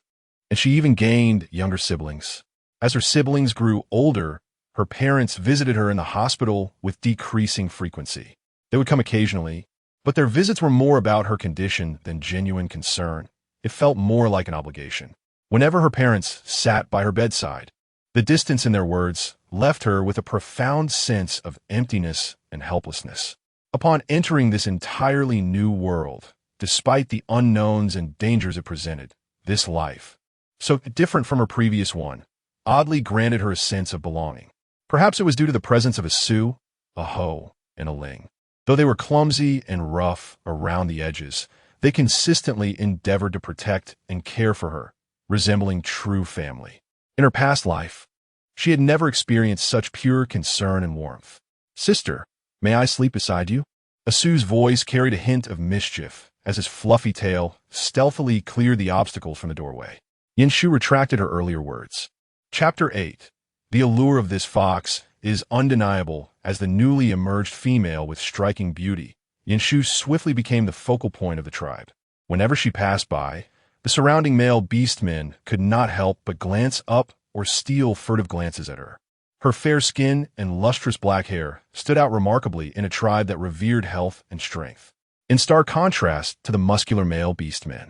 And she even gained younger siblings. As her siblings grew older, her parents visited her in the hospital with decreasing frequency. They would come occasionally, but their visits were more about her condition than genuine concern. It felt more like an obligation. Whenever her parents sat by her bedside, the distance in their words left her with a profound sense of emptiness and helplessness. Upon entering this entirely new world, despite the unknowns and dangers it presented, this life, so different from her previous one, oddly granted her a sense of belonging. Perhaps it was due to the presence of Asu, Aho, and Ling. Though they were clumsy and rough around the edges, they consistently endeavored to protect and care for her, resembling true family. In her past life, she had never experienced such pure concern and warmth. "Sister, may I sleep beside you?" Asu's voice carried a hint of mischief as his fluffy tail stealthily cleared the obstacles from the doorway. Yanshu retracted her earlier words. Chapter 8. The allure of this fox is undeniable. As the newly emerged female with striking beauty, Yanshu swiftly became the focal point of the tribe. Whenever she passed by, the surrounding male beastmen could not help but glance up or steal furtive glances at her. Her fair skin and lustrous black hair stood out remarkably in a tribe that revered health and strength. In stark contrast to the muscular male beastmen,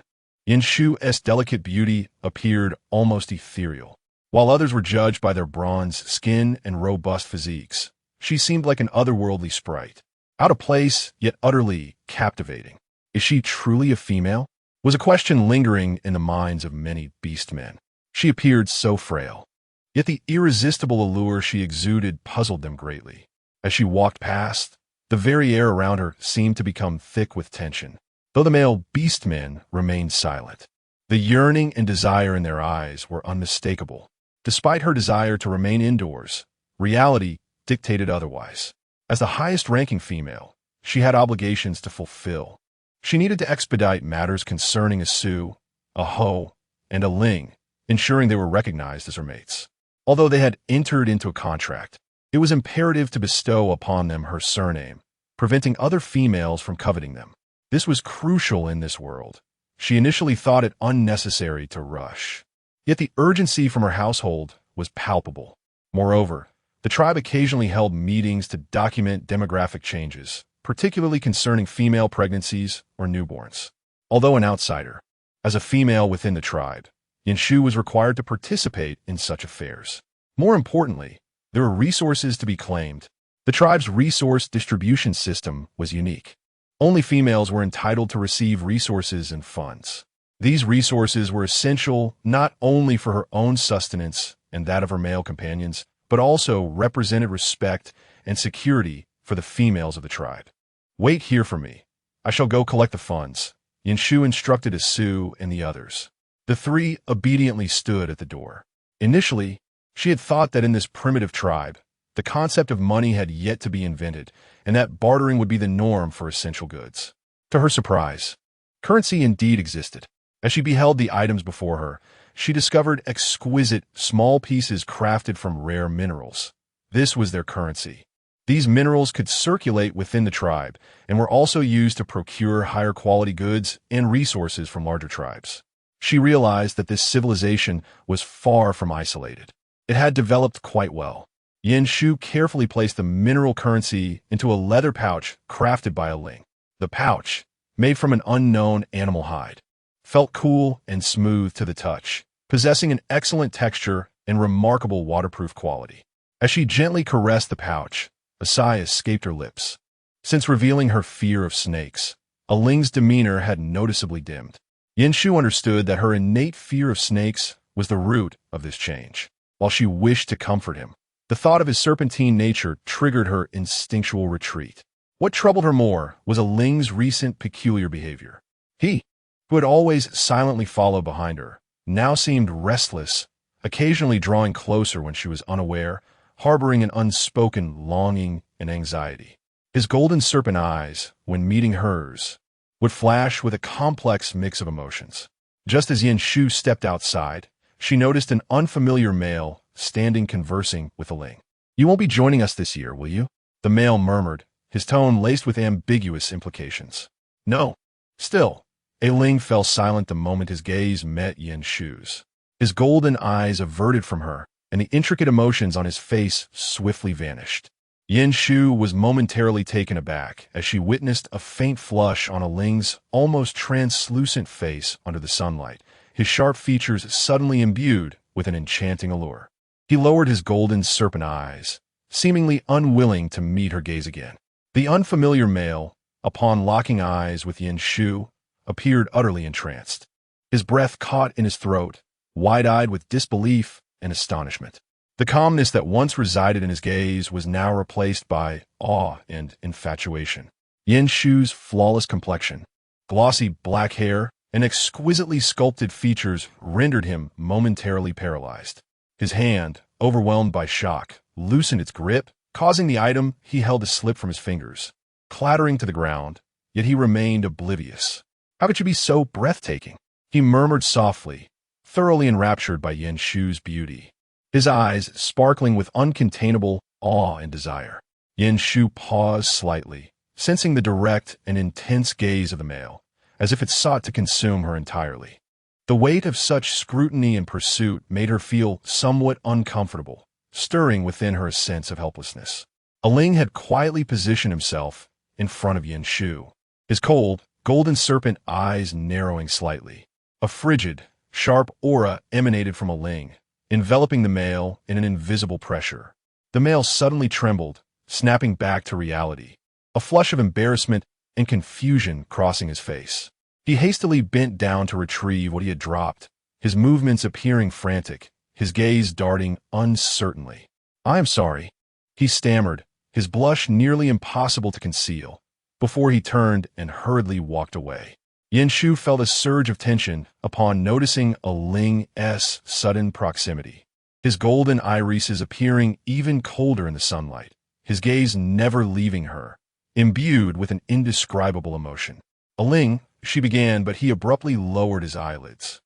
Yanshu's delicate beauty appeared almost ethereal. While others were judged by their bronze skin and robust physiques, she seemed like an otherworldly sprite, out of place yet utterly captivating. Is she truly a female? Was a question lingering in the minds of many beastmen. She appeared so frail, yet the irresistible allure she exuded puzzled them greatly. As she walked past, the very air around her seemed to become thick with tension, though the male beastmen remained silent. The yearning and desire in their eyes were unmistakable. Despite her desire to remain indoors, reality dictated otherwise. As the highest-ranking female, she had obligations to fulfill. She needed to expedite matters concerning Asu, Aho, and Ling, ensuring they were recognized as her mates. Although they had entered into a contract, it was imperative to bestow upon them her surname, preventing other females from coveting them. This was crucial in this world. She initially thought it unnecessary to rush. Yet the urgency from her household was palpable. Moreover, the tribe occasionally held meetings to document demographic changes, particularly concerning female pregnancies or newborns. Although an outsider, as a female within the tribe, Yanshu was required to participate in such affairs. More importantly, there were resources to be claimed. The tribe's resource distribution system was unique. Only females were entitled to receive resources and funds. These resources were essential not only for her own sustenance and that of her male companions, but also represented respect and security for the females of the tribe. "Wait here for me. I shall go collect the funds," Yanshu instructed Asu and the others. The three obediently stood at the door. Initially, she had thought that in this primitive tribe, the concept of money had yet to be invented, and that bartering would be the norm for essential goods. To her surprise, currency indeed existed. As she beheld the items before her, she discovered exquisite, small pieces crafted from rare minerals. This was their currency. These minerals could circulate within the tribe and were also used to procure higher quality goods and resources from larger tribes. She realized that this civilization was far from isolated. It had developed quite well. Yanshu carefully placed the mineral currency into a leather pouch crafted by Aling. The pouch, made from an unknown animal hide, felt cool and smooth to the touch, possessing an excellent texture and remarkable waterproof quality. As she gently caressed the pouch, a sigh escaped her lips. Since revealing her fear of snakes, Aling's demeanor had noticeably dimmed. Yanshu understood that her innate fear of snakes was the root of this change. While she wished to comfort him, the thought of his serpentine nature triggered her instinctual retreat. What troubled her more was Aling's recent peculiar behavior. He, who had always silently followed behind her, now seemed restless, occasionally drawing closer when she was unaware, harboring an unspoken longing and anxiety. His golden serpent eyes, when meeting hers, would flash with a complex mix of emotions. Just as Yanshu stepped outside, she noticed an unfamiliar male standing conversing with Aling. "You won't be joining us this year, will you?" The male murmured, his tone laced with ambiguous implications. "No." Still, Aling fell silent the moment his gaze met Yanshu's. His golden eyes averted from her, and the intricate emotions on his face swiftly vanished. Yanshu was momentarily taken aback as she witnessed a faint flush on Aling's almost translucent face under the sunlight, his sharp features suddenly imbued with an enchanting allure. He lowered his golden serpent eyes, seemingly unwilling to meet her gaze again. The unfamiliar male, upon locking eyes with Yanshu, appeared utterly entranced. His breath caught in his throat, wide-eyed with disbelief and astonishment. The calmness that once resided in his gaze was now replaced by awe and infatuation. Yanshu's flawless complexion, glossy black hair, and exquisitely sculpted features rendered him momentarily paralyzed. His hand, overwhelmed by shock, loosened its grip, causing the item he held to slip from his fingers, clattering to the ground, yet he remained oblivious. "How could you be so breathtaking?" he murmured softly, thoroughly enraptured by Yanshu's beauty, his eyes sparkling with uncontainable awe and desire. Yanshu paused slightly, sensing the direct and intense gaze of the male, as if it sought to consume her entirely. The weight of such scrutiny and pursuit made her feel somewhat uncomfortable, stirring within her a sense of helplessness. Aling had quietly positioned himself in front of Yanshu, his cold, golden serpent eyes narrowing slightly. A frigid, sharp aura emanated from Aling, enveloping the male in an invisible pressure. The male suddenly trembled, snapping back to reality, a flush of embarrassment and confusion crossing his face. He hastily bent down to retrieve what he had dropped, his movements appearing frantic, his gaze darting uncertainly. "I am sorry," he stammered, his blush nearly impossible to conceal, before he turned and hurriedly walked away. Yanshu felt a surge of tension upon noticing Aling's sudden proximity, his golden irises appearing even colder in the sunlight, his gaze never leaving her, imbued with an indescribable emotion. "Aling," she began, but he abruptly lowered his eyelids.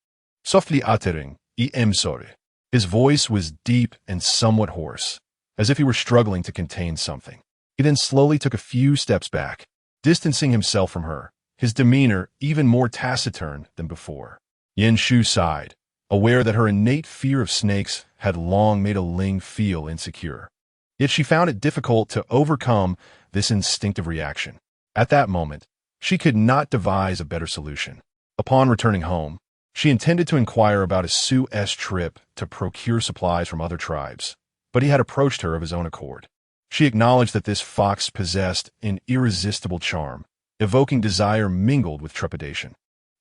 "Softly uttering, I am sorry." His voice was deep and somewhat hoarse, as if he were struggling to contain something. He then slowly took a few steps back, distancing himself from her, his demeanor even more taciturn than before. Yanshu sighed, aware that her innate fear of snakes had long made Ling feel insecure. Yet she found it difficult to overcome this instinctive reaction. At that moment, she could not devise a better solution. Upon returning home, she intended to inquire about Asu's trip to procure supplies from other tribes, but he had approached her of his own accord. She acknowledged that this fox possessed an irresistible charm, evoking desire mingled with trepidation.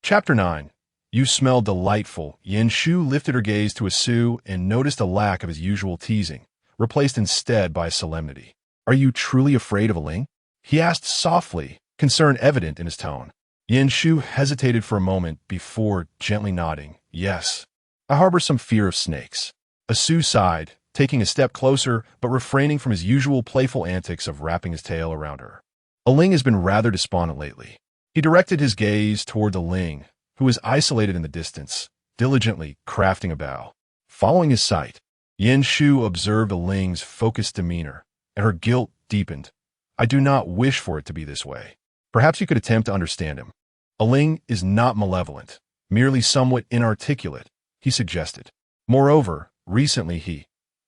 Chapter 9. You smell delightful. Yanshu lifted her gaze to Asu and noticed a lack of his usual teasing, replaced instead by solemnity. "Are you truly afraid of Aling?" he asked softly, concern evident in his tone. Yanshu hesitated for a moment before gently nodding. "Yes, I harbor some fear of snakes." Asu sighed, taking a step closer but refraining from his usual playful antics of wrapping his tail around her. Aling has been rather despondent lately. He directed his gaze toward Ling, who was isolated in the distance, diligently crafting a bow. Following his sight, Yanshu observed Ling's focused demeanor, and her guilt deepened. "I do not wish for it to be this way. Perhaps you could attempt to understand him. Aling is not malevolent, merely somewhat inarticulate," he suggested. "Moreover, recently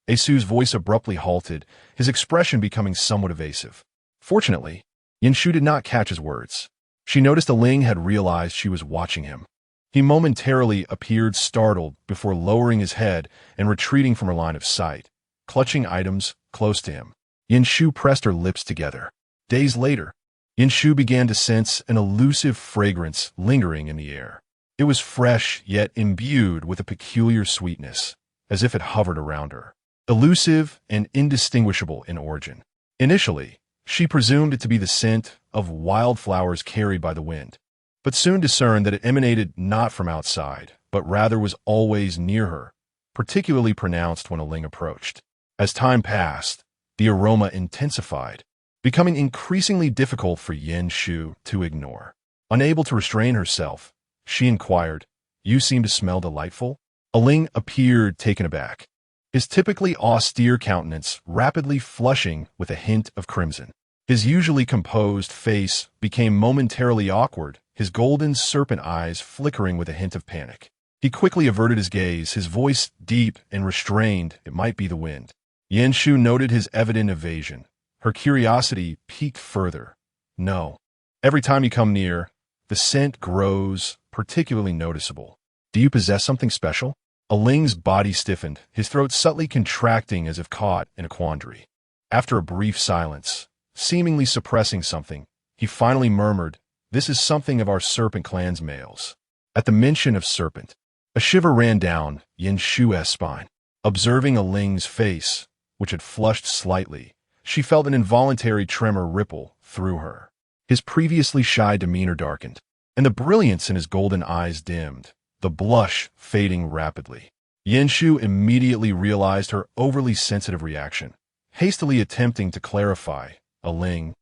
Asu's voice abruptly halted, his expression becoming somewhat evasive. Fortunately, Yanshu did not catch his words. She noticed Ling had realized she was watching him. He momentarily appeared startled before lowering his head and retreating from her line of sight, clutching items close to him. Yinshu pressed her lips together. Days later, Yinshu began to sense an elusive fragrance lingering in the air. It was fresh, yet imbued with a peculiar sweetness, as if it hovered around her. Elusive and indistinguishable in origin. Initially, she presumed it to be the scent of wildflowers carried by the wind, but soon discerned that it emanated not from outside, but rather was always near her, particularly pronounced when Ling approached. As time passed, the aroma intensified, becoming increasingly difficult for Yinshu to ignore. Unable to restrain herself, she inquired, "You seem to smell delightful?" Aling appeared taken aback, his typically austere countenance rapidly flushing with a hint of crimson. His usually composed face became momentarily awkward, his golden serpent eyes flickering with a hint of panic. He quickly averted his gaze, his voice deep and restrained. It might be the wind. Yinshu noted his evident evasion. Her curiosity piqued further. "No. Every time you come near, the scent grows particularly noticeable. Do you possess something special?" Aling's body stiffened, his throat subtly contracting as if caught in a quandary. After a brief silence, seemingly suppressing something, he finally murmured, "This is something of our serpent clan's males." At the mention of serpent, a shiver ran down Yinshu's spine. Observing Aling's face, which had flushed slightly, she felt an involuntary tremor ripple through her. His previously shy demeanor darkened, and the brilliance in his golden eyes dimmed, the blush fading rapidly. Yinshu immediately realized her overly sensitive reaction, hastily attempting to clarify, "Aling,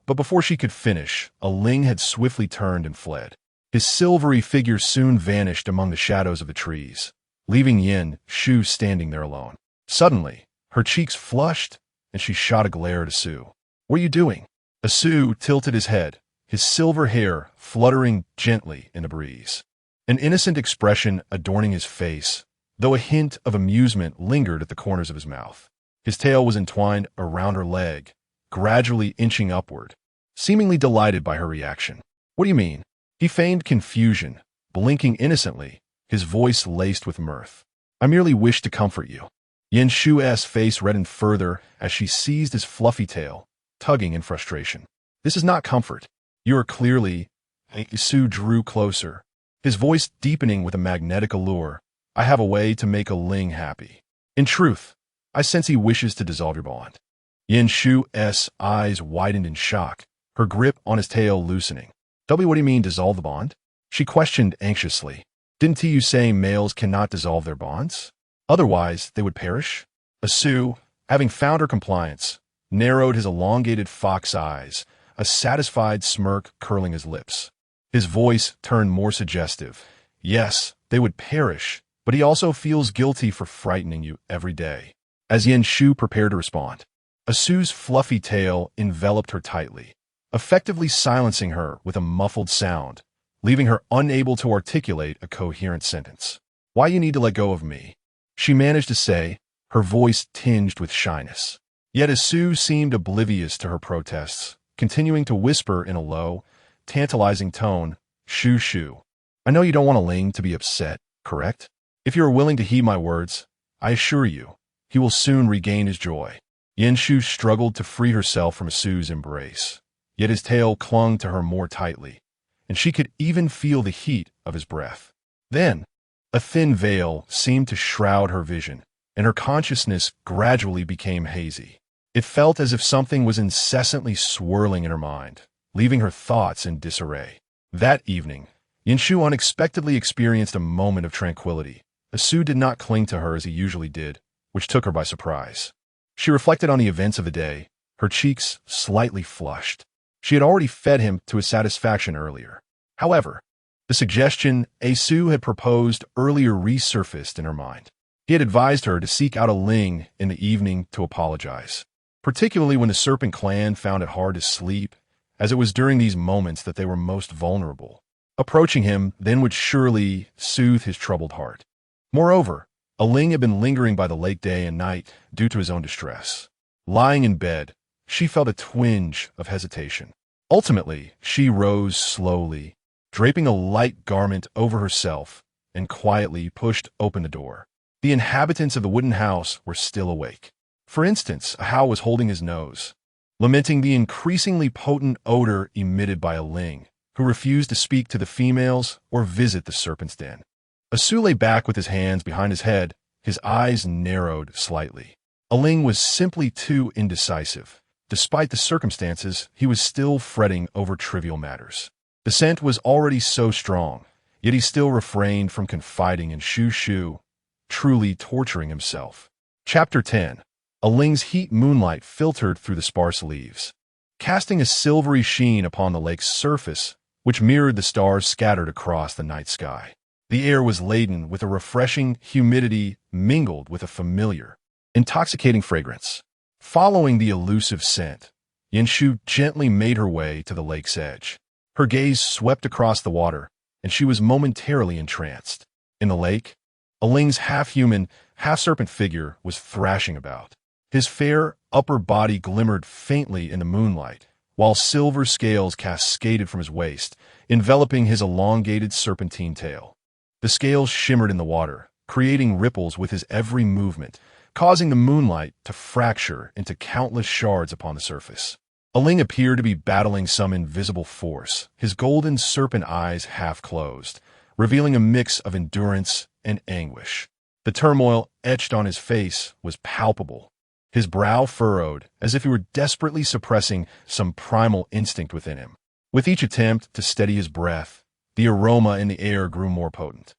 But before she could finish, Aling had swiftly turned and fled. His silvery figure soon vanished among the shadows of the trees, leaving Yinshu standing there alone. Suddenly, her cheeks flushed, and she shot a glare at Asu. "What are you doing?" Asu tilted his head, his silver hair fluttering gently in the breeze. An innocent expression adorning his face, though a hint of amusement lingered at the corners of his mouth. His tail was entwined around her leg, gradually inching upward, seemingly delighted by her reaction. "What do you mean?" He feigned confusion, blinking innocently, his voice laced with mirth. "I merely wish to comfort you." Yinshu's face reddened further as she seized his fluffy tail, tugging in frustration. "This is not comfort. You are clearly—" Asu drew closer, his voice deepening with a magnetic allure. "I have a way to make a Ling happy. In truth, I sense he wishes to dissolve your bond." Yinshu's eyes widened in shock, her grip on his tail loosening. "What do you mean, dissolve the bond?" She questioned anxiously. "Didn't you say males cannot dissolve their bonds? Otherwise, they would perish?" Asu, having found her compliance, narrowed his elongated fox eyes, a satisfied smirk curling his lips. His voice turned more suggestive. "Yes, they would perish, but he also feels guilty for frightening you every day." As Yinshu prepared to respond, Asu's fluffy tail enveloped her tightly, effectively silencing her with a muffled sound, leaving her unable to articulate a coherent sentence. "Why you need to let go of me?" she managed to say, her voice tinged with shyness. Yet Asu seemed oblivious to her protests, continuing to whisper in a low, tantalizing tone, "Shoo. I know you don't want Ling to be upset, correct? If you are willing to heed my words, I assure you, he will soon regain his joy." Yinshu struggled to free herself from Asu's embrace, yet his tail clung to her more tightly, and she could even feel the heat of his breath. Then, a thin veil seemed to shroud her vision, and her consciousness gradually became hazy. It felt as if something was incessantly swirling in her mind, leaving her thoughts in disarray. That evening, Yinshu unexpectedly experienced a moment of tranquility. Asu did not cling to her as he usually did, which took her by surprise. She reflected on the events of the day, her cheeks slightly flushed. She had already fed him to his satisfaction earlier. However, the suggestion Asu had proposed earlier resurfaced in her mind. He had advised her to seek out a Ling in the evening to apologize, particularly when the Serpent clan found it hard to sleep, as it was during these moments that they were most vulnerable. Approaching him then would surely soothe his troubled heart. Moreover, Aling had been lingering by the lake day and night due to his own distress. Lying in bed, she felt a twinge of hesitation. Ultimately, she rose slowly, draping a light garment over herself, and quietly pushed open the door. The inhabitants of the wooden house were still awake. For instance, a How was holding his nose, lamenting the increasingly potent odor emitted by a Ling, who refused to speak to the females or visit the serpent's den. Asu lay back with his hands behind his head, his eyes narrowed slightly. Aling was simply too indecisive. Despite the circumstances, he was still fretting over trivial matters. The scent was already so strong, yet he still refrained from confiding in Shu, truly torturing himself. Chapter 10. Aling's heat moonlight filtered through the sparse leaves, casting a silvery sheen upon the lake's surface, which mirrored the stars scattered across the night sky. The air was laden with a refreshing humidity mingled with a familiar, intoxicating fragrance. Following the elusive scent, Yanshu gently made her way to the lake's edge. Her gaze swept across the water, and she was momentarily entranced. In the lake, Aling's half-human, half-serpent figure was thrashing about. His fair upper body glimmered faintly in the moonlight, while silver scales cascaded from his waist, enveloping his elongated serpentine tail. The scales shimmered in the water, creating ripples with his every movement, causing the moonlight to fracture into countless shards upon the surface. Aling appeared to be battling some invisible force, his golden serpent eyes half closed, revealing a mix of endurance and anguish. The turmoil etched on his face was palpable, his brow furrowed as if he were desperately suppressing some primal instinct within him. With each attempt to steady his breath, the aroma in the air grew more potent.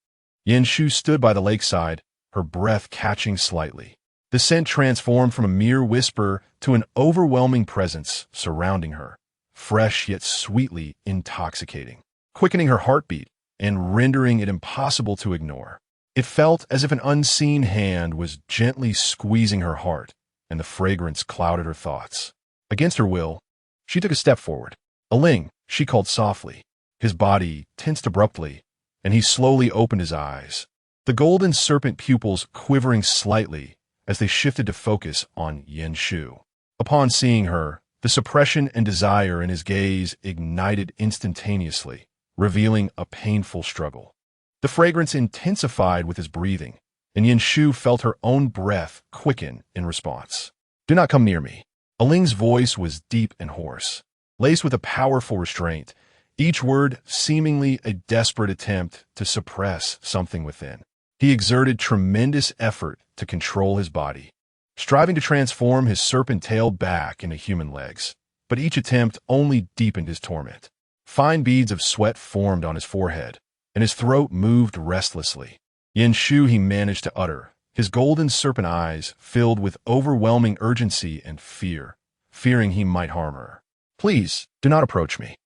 Yanshu stood by the lakeside, her breath catching slightly. The scent transformed from a mere whisper to an overwhelming presence surrounding her, fresh yet sweetly intoxicating, quickening her heartbeat and rendering it impossible to ignore. It felt as if an unseen hand was gently squeezing her heart, and the fragrance clouded her thoughts. Against her will, she took a step forward. "Aling," she called softly. His body tensed abruptly, and he slowly opened his eyes, the golden serpent pupils quivering slightly as they shifted to focus on Yanshu. Upon seeing her, the suppression and desire in his gaze ignited instantaneously, revealing a painful struggle. The fragrance intensified with his breathing, and Yanshu felt her own breath quicken in response. "Do not come near me." Aling's voice was deep and hoarse, laced with a powerful restraint, each word seemingly a desperate attempt to suppress something within. He exerted tremendous effort to control his body, striving to transform his serpent tail back into human legs, but each attempt only deepened his torment. Fine beads of sweat formed on his forehead, and his throat moved restlessly. Yanshu he managed to utter, his golden serpent eyes filled with overwhelming urgency and fear, fearing he might harm her. "Please, do not approach me."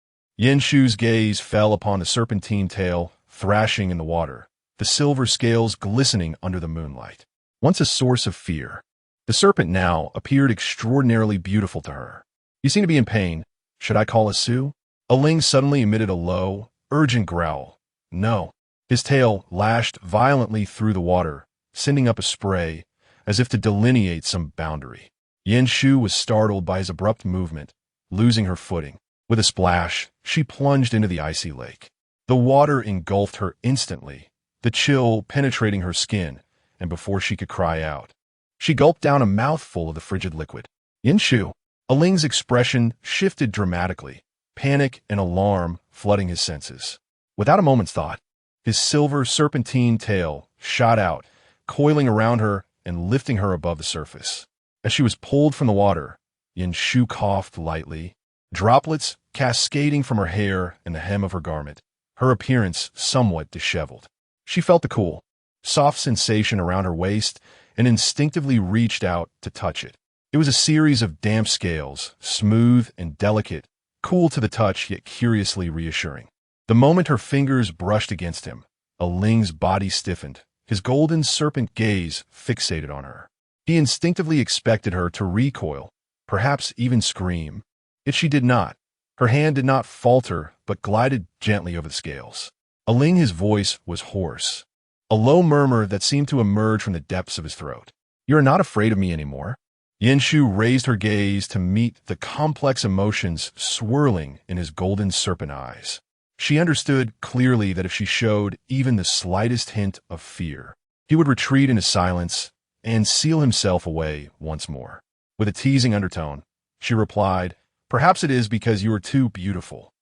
Yanshu's gaze fell upon the serpentine tail thrashing in the water, the silver scales glistening under the moonlight. Once a source of fear, the serpent now appeared extraordinarily beautiful to her. "You seem to be in pain. Should I call Asu?" Aling suddenly emitted a low, urgent growl. "No." His tail lashed violently through the water, sending up a spray, as if to delineate some boundary. Yanshu was startled by his abrupt movement, losing her footing. With a splash, she plunged into the icy lake. The water engulfed her instantly, the chill penetrating her skin, and before she could cry out, she gulped down a mouthful of the frigid liquid. "Yanshu!" Aling's expression shifted dramatically, panic and alarm flooding his senses. Without a moment's thought, his silver serpentine tail shot out, coiling around her and lifting her above the surface. As she was pulled from the water, Yanshu coughed lightly, droplets cascading from her hair and the hem of her garment, her appearance somewhat disheveled. She felt the cool, soft sensation around her waist and instinctively reached out to touch it. It was a series of damp scales, smooth and delicate, cool to the touch yet curiously reassuring. The moment her fingers brushed against him, Aling's body stiffened, his golden serpent gaze fixated on her. He instinctively expected her to recoil, perhaps even scream. Yet she did not. Her hand did not falter, but glided gently over the scales. Aling, his voice was hoarse, a low murmur that seemed to emerge from the depths of his throat. "You are not afraid of me anymore?" Yanshu raised her gaze to meet the complex emotions swirling in his golden serpent eyes. She understood clearly that if she showed even the slightest hint of fear, he would retreat into silence and seal himself away once more. With a teasing undertone, she replied, "Perhaps it is because you are too beautiful.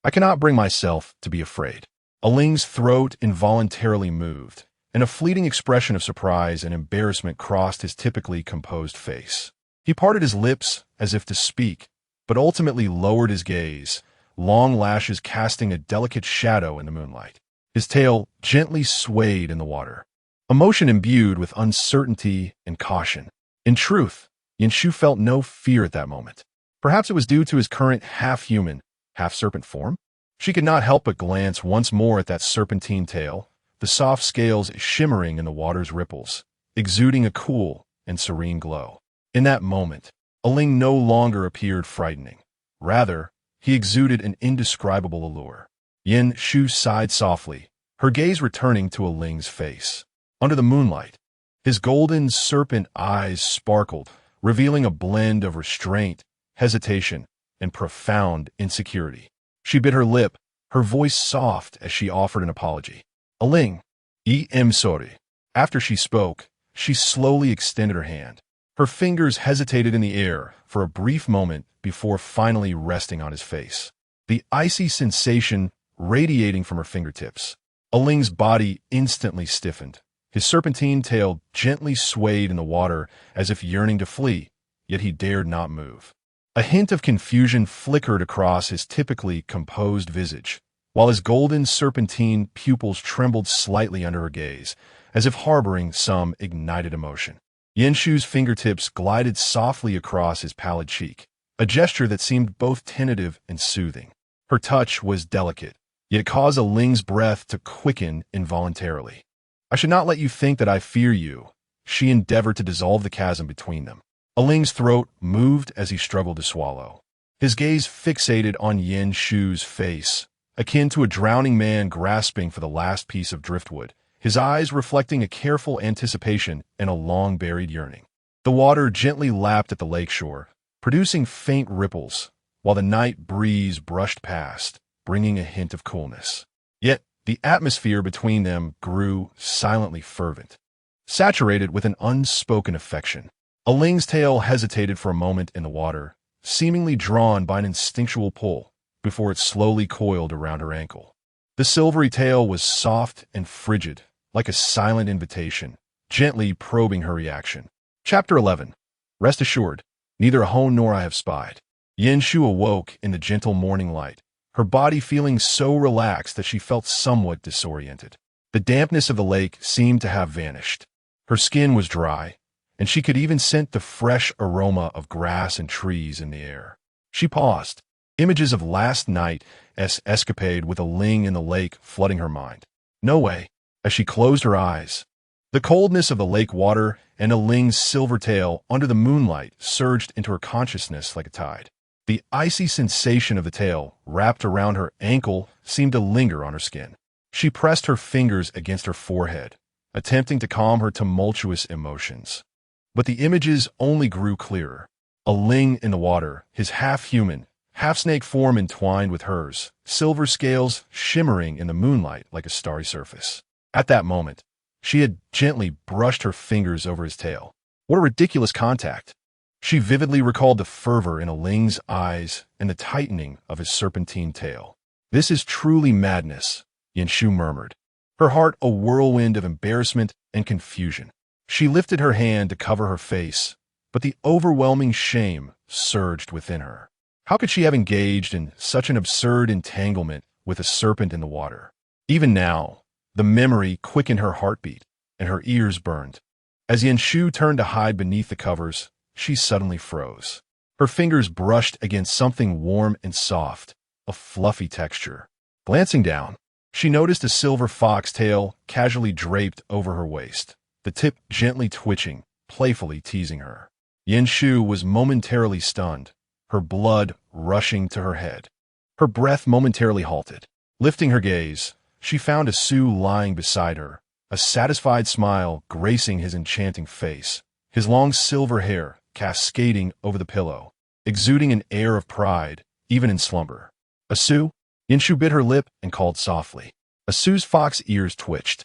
I cannot bring myself to be afraid." Aling's throat involuntarily moved, and a fleeting expression of surprise and embarrassment crossed his typically composed face. He parted his lips as if to speak, but ultimately lowered his gaze, long lashes casting a delicate shadow in the moonlight. His tail gently swayed in the water, emotion imbued with uncertainty and caution. In truth, Yanshu felt no fear at that moment. Perhaps it was due to his current half-human, half-serpent form? She could not help but glance once more at that serpentine tail, the soft scales shimmering in the water's ripples, exuding a cool and serene glow. In that moment, Aling no longer appeared frightening. Rather, he exuded an indescribable allure. Yanshu sighed softly, her gaze returning to Aling's face. Under the moonlight, his golden serpent eyes sparkled, revealing a blend of restraint, hesitation, and profound insecurity. She bit her lip, her voice soft as she offered an apology. "Aling, I'm sorry." After she spoke, she slowly extended her hand. Her fingers hesitated in the air for a brief moment before finally resting on his face. The icy sensation radiating from her fingertips. Aling's body instantly stiffened. His serpentine tail gently swayed in the water as if yearning to flee, yet he dared not move. A hint of confusion flickered across his typically composed visage, while his golden serpentine pupils trembled slightly under her gaze, as if harboring some ignited emotion. Yanshu's fingertips glided softly across his pallid cheek, a gesture that seemed both tentative and soothing. Her touch was delicate, yet it caused Aling's breath to quicken involuntarily. "I should not let you think that I fear you." She endeavored to dissolve the chasm between them. Aling's throat moved as he struggled to swallow. His gaze fixated on Yanshu's face, akin to a drowning man grasping for the last piece of driftwood, his eyes reflecting a careful anticipation and a long-buried yearning. The water gently lapped at the lakeshore, producing faint ripples, while the night breeze brushed past, bringing a hint of coolness. Yet, the atmosphere between them grew silently fervent, saturated with an unspoken affection. Aling's tail hesitated for a moment in the water, seemingly drawn by an instinctual pull, before it slowly coiled around her ankle. The silvery tail was soft and frigid, like a silent invitation, gently probing her reaction. Chapter 11. Rest assured, neither a hone nor I have spied. Yanshu awoke in the gentle morning light, her body feeling so relaxed that she felt somewhat disoriented. The dampness of the lake seemed to have vanished. Her skin was dry, and she could even scent the fresh aroma of grass and trees in the air. She paused, images of last night's escapade with a Ling in the lake flooding her mind. No way, as she closed her eyes. The coldness of the lake water and a Ling's silver tail under the moonlight surged into her consciousness like a tide. The icy sensation of the tail wrapped around her ankle seemed to linger on her skin. She pressed her fingers against her forehead, attempting to calm her tumultuous emotions. But the images only grew clearer. A Ling in the water, his half-human, half-snake form entwined with hers, silver scales shimmering in the moonlight like a starry surface. At that moment, she had gently brushed her fingers over his tail. What a ridiculous contact! She vividly recalled the fervor in a Ling's eyes and the tightening of his serpentine tail. "This is truly madness," Yanshu murmured, her heart a whirlwind of embarrassment and confusion. She lifted her hand to cover her face, but the overwhelming shame surged within her. How could she have engaged in such an absurd entanglement with a serpent in the water? Even now, the memory quickened her heartbeat, and her ears burned. As Yanshu turned to hide beneath the covers, she suddenly froze. Her fingers brushed against something warm and soft, a fluffy texture. Glancing down, she noticed a silver fox tail casually draped over her waist, the tip gently twitching, playfully teasing her. Yanshu was momentarily stunned, her blood rushing to her head. Her breath momentarily halted. Lifting her gaze, she found Asu lying beside her, a satisfied smile gracing his enchanting face, his long silver hair cascading over the pillow, exuding an air of pride, even in slumber. "Asu?" Yinshu bit her lip and called softly. Asu's fox ears twitched,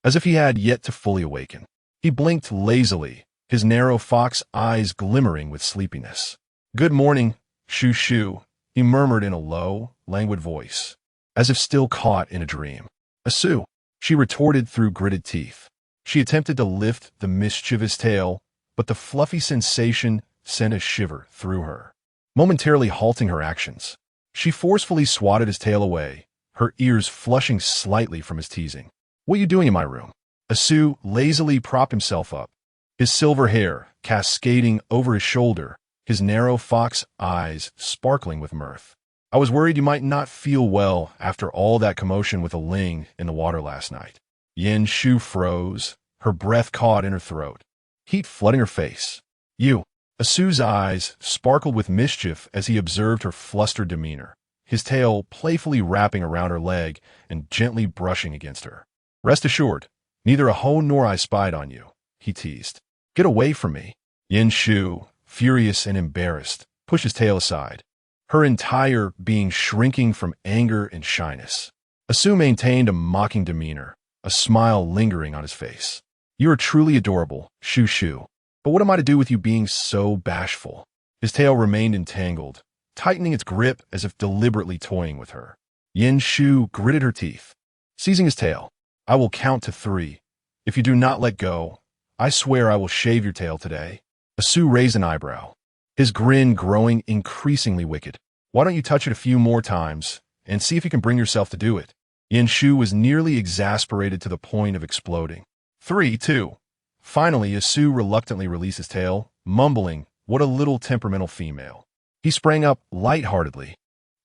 as if he had yet to fully awaken. He blinked lazily, his narrow fox eyes glimmering with sleepiness. "Good morning, Shu Shu," he murmured in a low, languid voice, as if still caught in a dream. "Asu," she retorted through gritted teeth. She attempted to lift the mischievous tail, but the fluffy sensation sent a shiver through her, momentarily halting her actions. She forcefully swatted his tail away, her ears flushing slightly from his teasing. "What are you doing in my room?" Asu lazily propped himself up, his silver hair cascading over his shoulder, his narrow fox eyes sparkling with mirth. "I was worried you might not feel well after all that commotion with a Ling in the water last night." Yinshu froze, her breath caught in her throat, heat flooding her face. "You." Asu's eyes sparkled with mischief as he observed her flustered demeanor, his tail playfully wrapping around her leg and gently brushing against her. "Rest assured, neither a hoe nor I spied on you," he teased. "Get away from me." Yinshu, furious and embarrassed, pushed his tail aside, her entire being shrinking from anger and shyness. Asu maintained a mocking demeanor, a smile lingering on his face. "You are truly adorable, Shu Shu. But what am I to do with you being so bashful?" His tail remained entangled, tightening its grip as if deliberately toying with her. Yinshu gritted her teeth. Seizing his tail, "I will count to 3. If you do not let go, I swear I will shave your tail today." Asu raised an eyebrow, his grin growing increasingly wicked. "Why don't you touch it a few more times and see if you can bring yourself to do it?" Yinshu was nearly exasperated to the point of exploding. 3, 2. Finally, Asu reluctantly released his tail, mumbling, "What a little temperamental female." He sprang up lightheartedly,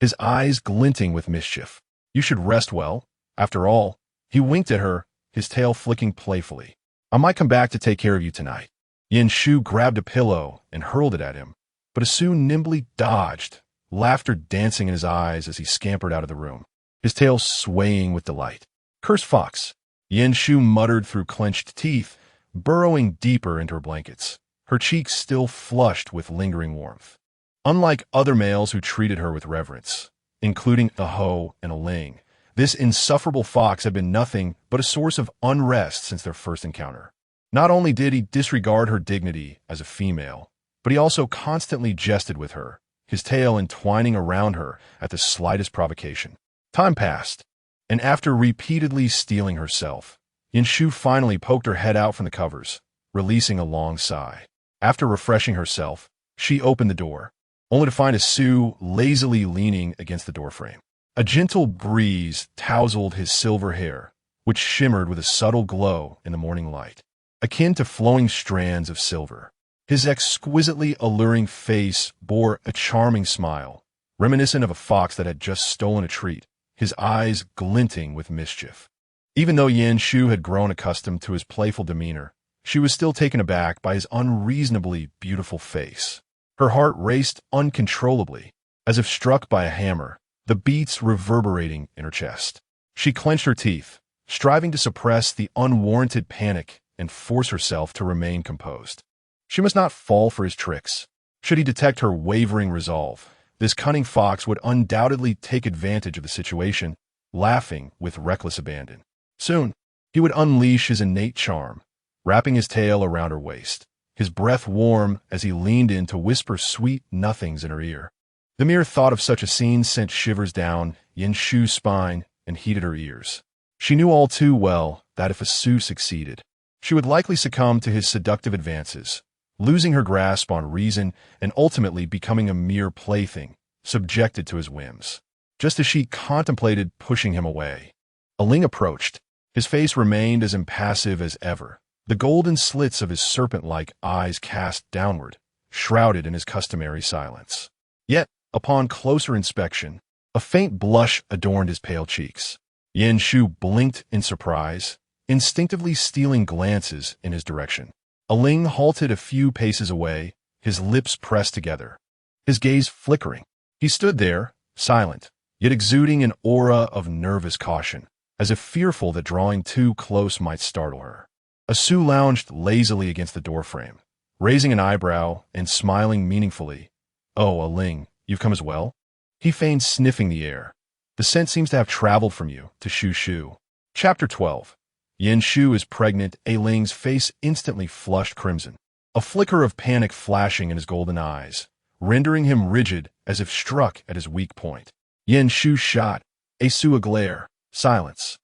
his eyes glinting with mischief. "You should rest well. After all," he winked at her, his tail flicking playfully. "I might come back to take care of you tonight." Yinshu grabbed a pillow and hurled it at him, but Asu nimbly dodged, laughter dancing in his eyes as he scampered out of the room, his tail swaying with delight. "Cursed fox," Yinshu muttered through clenched teeth, burrowing deeper into her blankets, her cheeks still flushed with lingering warmth. Unlike other males who treated her with reverence, including a hoe and a Ling, this insufferable fox had been nothing but a source of unrest since their first encounter. Not only did he disregard her dignity as a female, but he also constantly jested with her, his tail entwining around her at the slightest provocation. Time passed, and after repeatedly steeling herself, Yinshu finally poked her head out from the covers, releasing a long sigh. After refreshing herself, she opened the door, only to find Asu lazily leaning against the doorframe. A gentle breeze tousled his silver hair, which shimmered with a subtle glow in the morning light, akin to flowing strands of silver. His exquisitely alluring face bore a charming smile, reminiscent of a fox that had just stolen a treat, his eyes glinting with mischief. Even though Yinshu had grown accustomed to his playful demeanor, she was still taken aback by his unreasonably beautiful face. Her heart raced uncontrollably, as if struck by a hammer, the beats reverberating in her chest. She clenched her teeth, striving to suppress the unwarranted panic and force herself to remain composed. She must not fall for his tricks. Should he detect her wavering resolve, this cunning fox would undoubtedly take advantage of the situation, laughing with reckless abandon. Soon, he would unleash his innate charm, wrapping his tail around her waist, his breath warm as he leaned in to whisper sweet nothings in her ear. The mere thought of such a scene sent shivers down Yinshu's spine and heated her ears. She knew all too well that if Asu succeeded, she would likely succumb to his seductive advances, losing her grasp on reason and ultimately becoming a mere plaything, subjected to his whims. Just as she contemplated pushing him away, Aling approached. His face remained as impassive as ever, the golden slits of his serpent-like eyes cast downward, shrouded in his customary silence. Yet, upon closer inspection, a faint blush adorned his pale cheeks. Yinshu blinked in surprise, instinctively stealing glances in his direction. Aling halted a few paces away, his lips pressed together, his gaze flickering. He stood there, silent, yet exuding an aura of nervous caution, as if fearful that drawing too close might startle her. Asu lounged lazily against the doorframe, raising an eyebrow and smiling meaningfully. "Oh, Aling, you've come as well?" He feigned sniffing the air, the The scent seems to have traveled from you to Shu Shu. Chapter 12. Yin Shu is pregnant. Aling's face instantly flushed crimson, a flicker of panic flashing in his golden eyes, rendering him rigid as if struck at his weak point. Yin Shu shot, a glare, silence.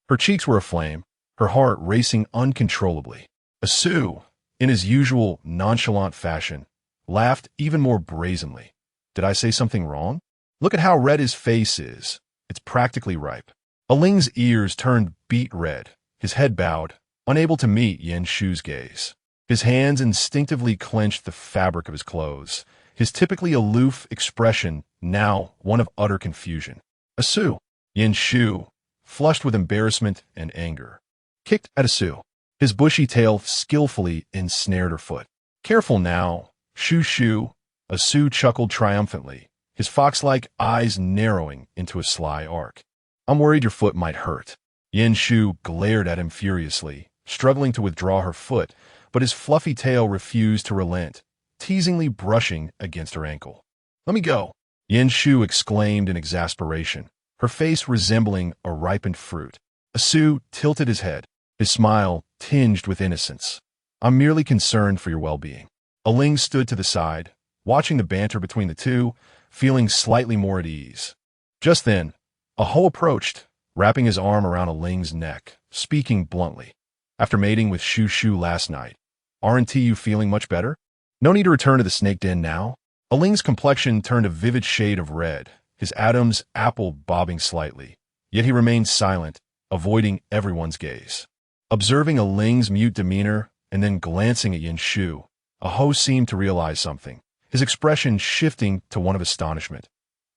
Her cheeks were aflame, her heart racing uncontrollably. Asu, in his usual nonchalant fashion, laughed even more brazenly. Did I say something wrong? Look at how red his face is. It's practically ripe. Aling's ears turned beet red, his head bowed, unable to meet Yin Shu's gaze. His hands instinctively clenched the fabric of his clothes, his typically aloof expression now one of utter confusion. Asu. Yin Shu, flushed with embarrassment and anger, kicked at Asu. His bushy tail skillfully ensnared her foot. Careful now, Shu Shu. Asu chuckled triumphantly, his fox-like eyes narrowing into a sly arc. I'm worried your foot might hurt. Yin Shu glared at him furiously, struggling to withdraw her foot, but his fluffy tail refused to relent, teasingly brushing against her ankle. Let me go, Yin Shu exclaimed in exasperation, her face resembling a ripened fruit. Asu tilted his head, his smile tinged with innocence. I'm merely concerned for your well-being. Aling stood to the side, watching the banter between the two, feeling slightly more at ease. Just then, Aho approached, wrapping his arm around Aling's neck, speaking bluntly. After mating with Shu Shu last night, aren't you feeling much better? No need to return to the snake den now. Aling's complexion turned a vivid shade of red, his Adam's apple bobbing slightly, yet he remained silent, avoiding everyone's gaze. Observing Aling's mute demeanor and then glancing at Yin Shu, Aho seemed to realize something, his expression shifting to one of astonishment.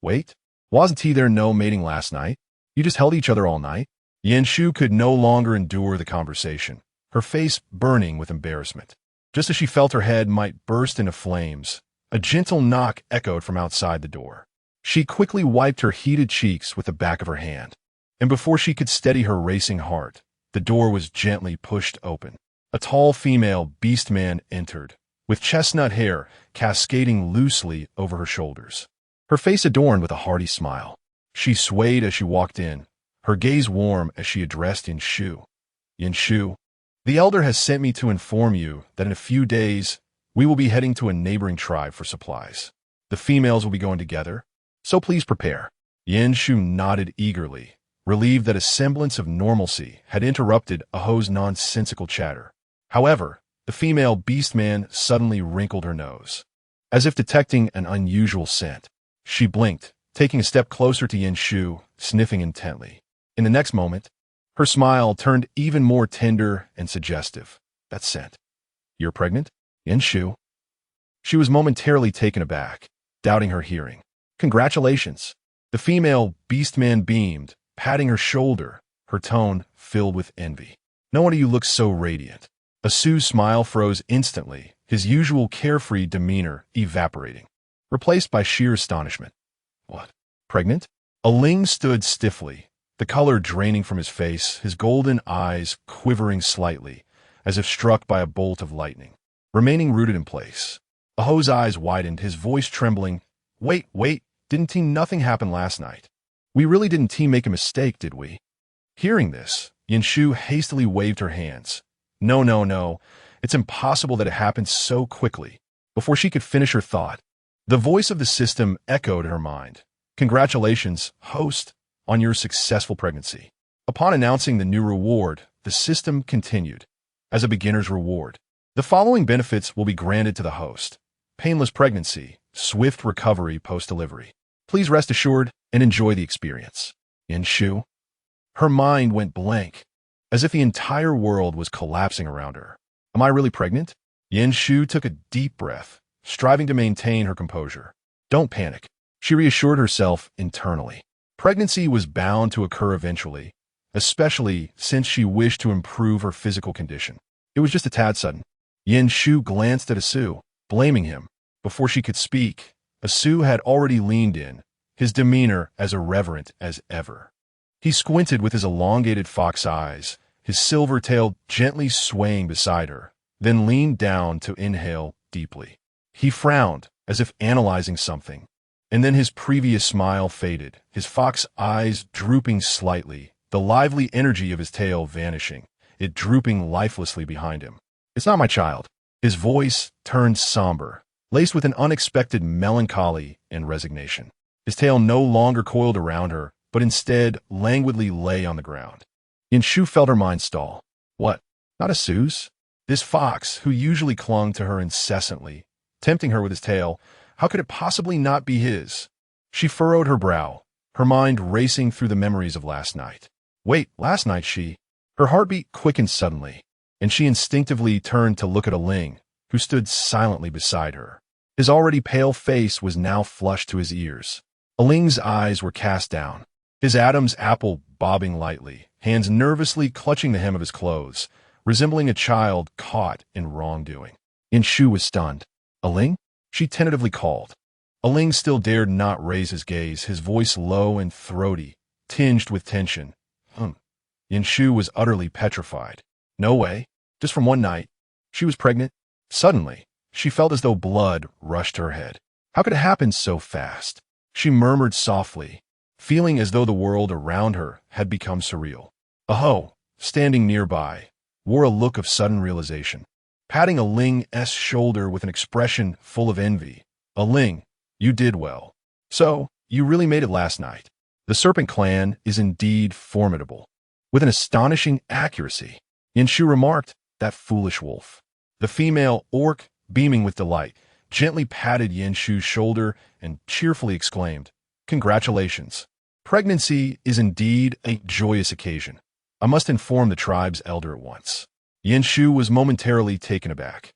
Wait, wasn't he there no mating last night? You just held each other all night? Yin Shu could no longer endure the conversation, her face burning with embarrassment. Just as she felt her head might burst into flames, a gentle knock echoed from outside the door. She quickly wiped her heated cheeks with the back of her hand, and before she could steady her racing heart, the door was gently pushed open. A tall female beastman entered, with chestnut hair cascading loosely over her shoulders, her face adorned with a hearty smile. She swayed as she walked in, her gaze warm as she addressed Yin Shu. Yin Shu, the elder has sent me to inform you that in a few days we will be heading to a neighboring tribe for supplies. The females will be going together, so please prepare. Yin Shu nodded eagerly, relieved that a semblance of normalcy had interrupted Aho's nonsensical chatter. However, the female beastman suddenly wrinkled her nose, as if detecting an unusual scent. She blinked, taking a step closer to Yin Shu, sniffing intently. In the next moment, her smile turned even more tender and suggestive. That scent. You're pregnant? Yin Shu. She was momentarily taken aback, doubting her hearing. Congratulations. The female beastman beamed, patting her shoulder, her tone filled with envy. No wonder you look so radiant. Asu's smile froze instantly, his usual carefree demeanor evaporating, replaced by sheer astonishment. What? Pregnant? Aling stood stiffly, the color draining from his face, his golden eyes quivering slightly, as if struck by a bolt of lightning, remaining rooted in place. Aho's eyes widened, his voice trembling. Wait, didn't nothing happen last night? We really didn't make a mistake, did we? Hearing this, Yin Shu hastily waved her hands. No. It's impossible that it happened so quickly. Before she could finish her thought, the voice of the system echoed in her mind. Congratulations, host, on your successful pregnancy. Upon announcing the new reward, the system continued. As a beginner's reward, the following benefits will be granted to the host. Painless pregnancy, swift recovery post-delivery. Please rest assured and enjoy the experience. Yin Shu. Her mind went blank, as if the entire world was collapsing around her. Am I really pregnant? Yin Shu took a deep breath, striving to maintain her composure. Don't panic, she reassured herself internally. Pregnancy was bound to occur eventually, especially since she wished to improve her physical condition. It was just a tad sudden. Yin Shu glanced at Asu, blaming him. Before she could speak, Asu had already leaned in, his demeanor as irreverent as ever. He squinted with his elongated fox eyes, his silver tail gently swaying beside her, then leaned down to inhale deeply. He frowned, as if analyzing something, And then his previous smile faded, his fox eyes drooping slightly, the lively energy of his tail vanishing, it drooping lifelessly behind him. "It's not my child." His voice turned somber, laced with an unexpected melancholy and resignation. His tail no longer coiled around her, but instead languidly lay on the ground. Yanshu felt her mind stall. What? Not a Sue's? This fox, who usually clung to her incessantly, tempting her with his tail, how could it possibly not be his? She furrowed her brow, her mind racing through the memories of last night. Wait, last night she... Her heartbeat quickened suddenly, and she instinctively turned to look at Aling, who stood silently beside her. His already pale face was now flushed to his ears. Aling's eyes were cast down, his Adam's apple bobbing lightly, hands nervously clutching the hem of his clothes, resembling a child caught in wrongdoing. Yanshu was stunned. "Aling?" she tentatively called. Aling still dared not raise his gaze, his voice low and throaty, tinged with tension. Yanshu was utterly petrified. No way. Just from one night. She was pregnant. Suddenly, she felt as though blood rushed to her head. How could it happen so fast? She murmured softly, feeling as though the world around her had become surreal. Aho, standing nearby, wore a look of sudden realization, patting Aling's shoulder with an expression full of envy. "Aling, you did well. So, you really made it last night. The Serpent clan is indeed formidable." With an astonishing accuracy, Yanshu remarked, "That foolish wolf." The female orc, beaming with delight, gently patted Yanshu's shoulder and cheerfully exclaimed, "Congratulations. Pregnancy is indeed a joyous occasion. I must inform the tribe's elder at once." Yanshu was momentarily taken aback,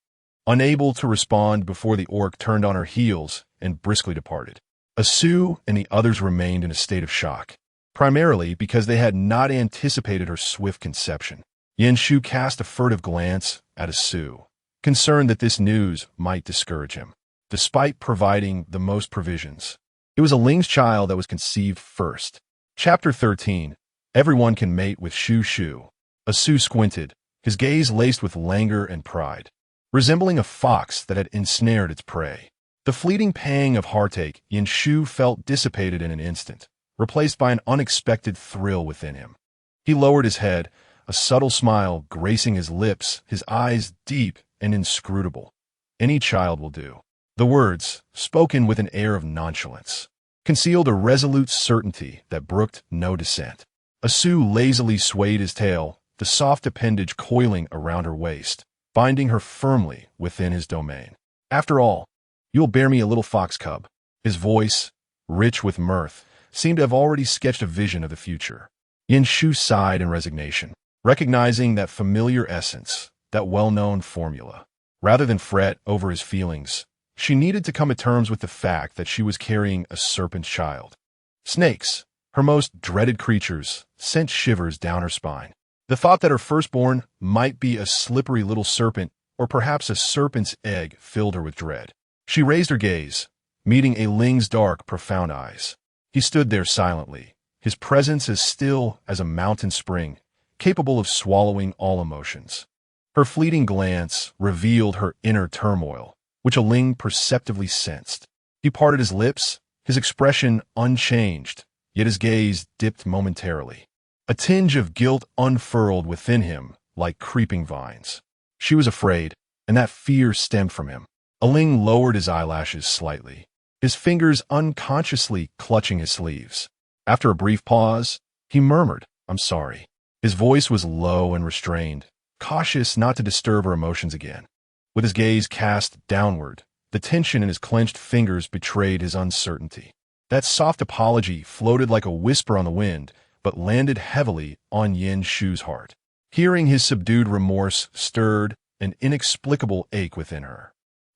unable to respond before the orc turned on her heels and briskly departed. Asu and the others remained in a state of shock, primarily because they had not anticipated her swift conception. Yanshu cast a furtive glance at Asu, concerned that this news might discourage him, despite providing the most provisions. It was Aling's child that was conceived first. Chapter 13. Everyone can mate with Shu Shu. Asu squinted, his gaze laced with languor and pride, resembling a fox that had ensnared its prey. The fleeting pang of heartache Yanshu felt dissipated in an instant, replaced by an unexpected thrill within him. He lowered his head, a subtle smile gracing his lips, his eyes deep and inscrutable. "Any child will do." The words, spoken with an air of nonchalance, concealed a resolute certainty that brooked no dissent. Asu lazily swayed his tail, the soft appendage coiling around her waist, binding her firmly within his domain. "After all, you'll bear me a little fox cub." His voice, rich with mirth, seemed to have already sketched a vision of the future. Yanshu sighed in resignation, recognizing that familiar essence, that well-known formula. Rather than fret over his feelings, she needed to come to terms with the fact that she was carrying a serpent child. Snakes, her most dreaded creatures, sent shivers down her spine. The thought that her firstborn might be a slippery little serpent, or perhaps a serpent's egg, filled her with dread. She raised her gaze, meeting Aling's dark, profound eyes. He stood there silently, his presence as still as a mountain spring, capable of swallowing all emotions. Her fleeting glance revealed her inner turmoil, which Aling perceptively sensed. He parted his lips, his expression unchanged, yet his gaze dipped momentarily. A tinge of guilt unfurled within him like creeping vines. She was afraid, and that fear stemmed from him. Aling lowered his eyelashes slightly, his fingers unconsciously clutching his sleeves. After a brief pause, he murmured, "I'm sorry." His voice was low and restrained, cautious not to disturb her emotions again. With his gaze cast downward, the tension in his clenched fingers betrayed his uncertainty. That soft apology floated like a whisper on the wind, but landed heavily on Yanshu's heart. Hearing his subdued remorse stirred an inexplicable ache within her.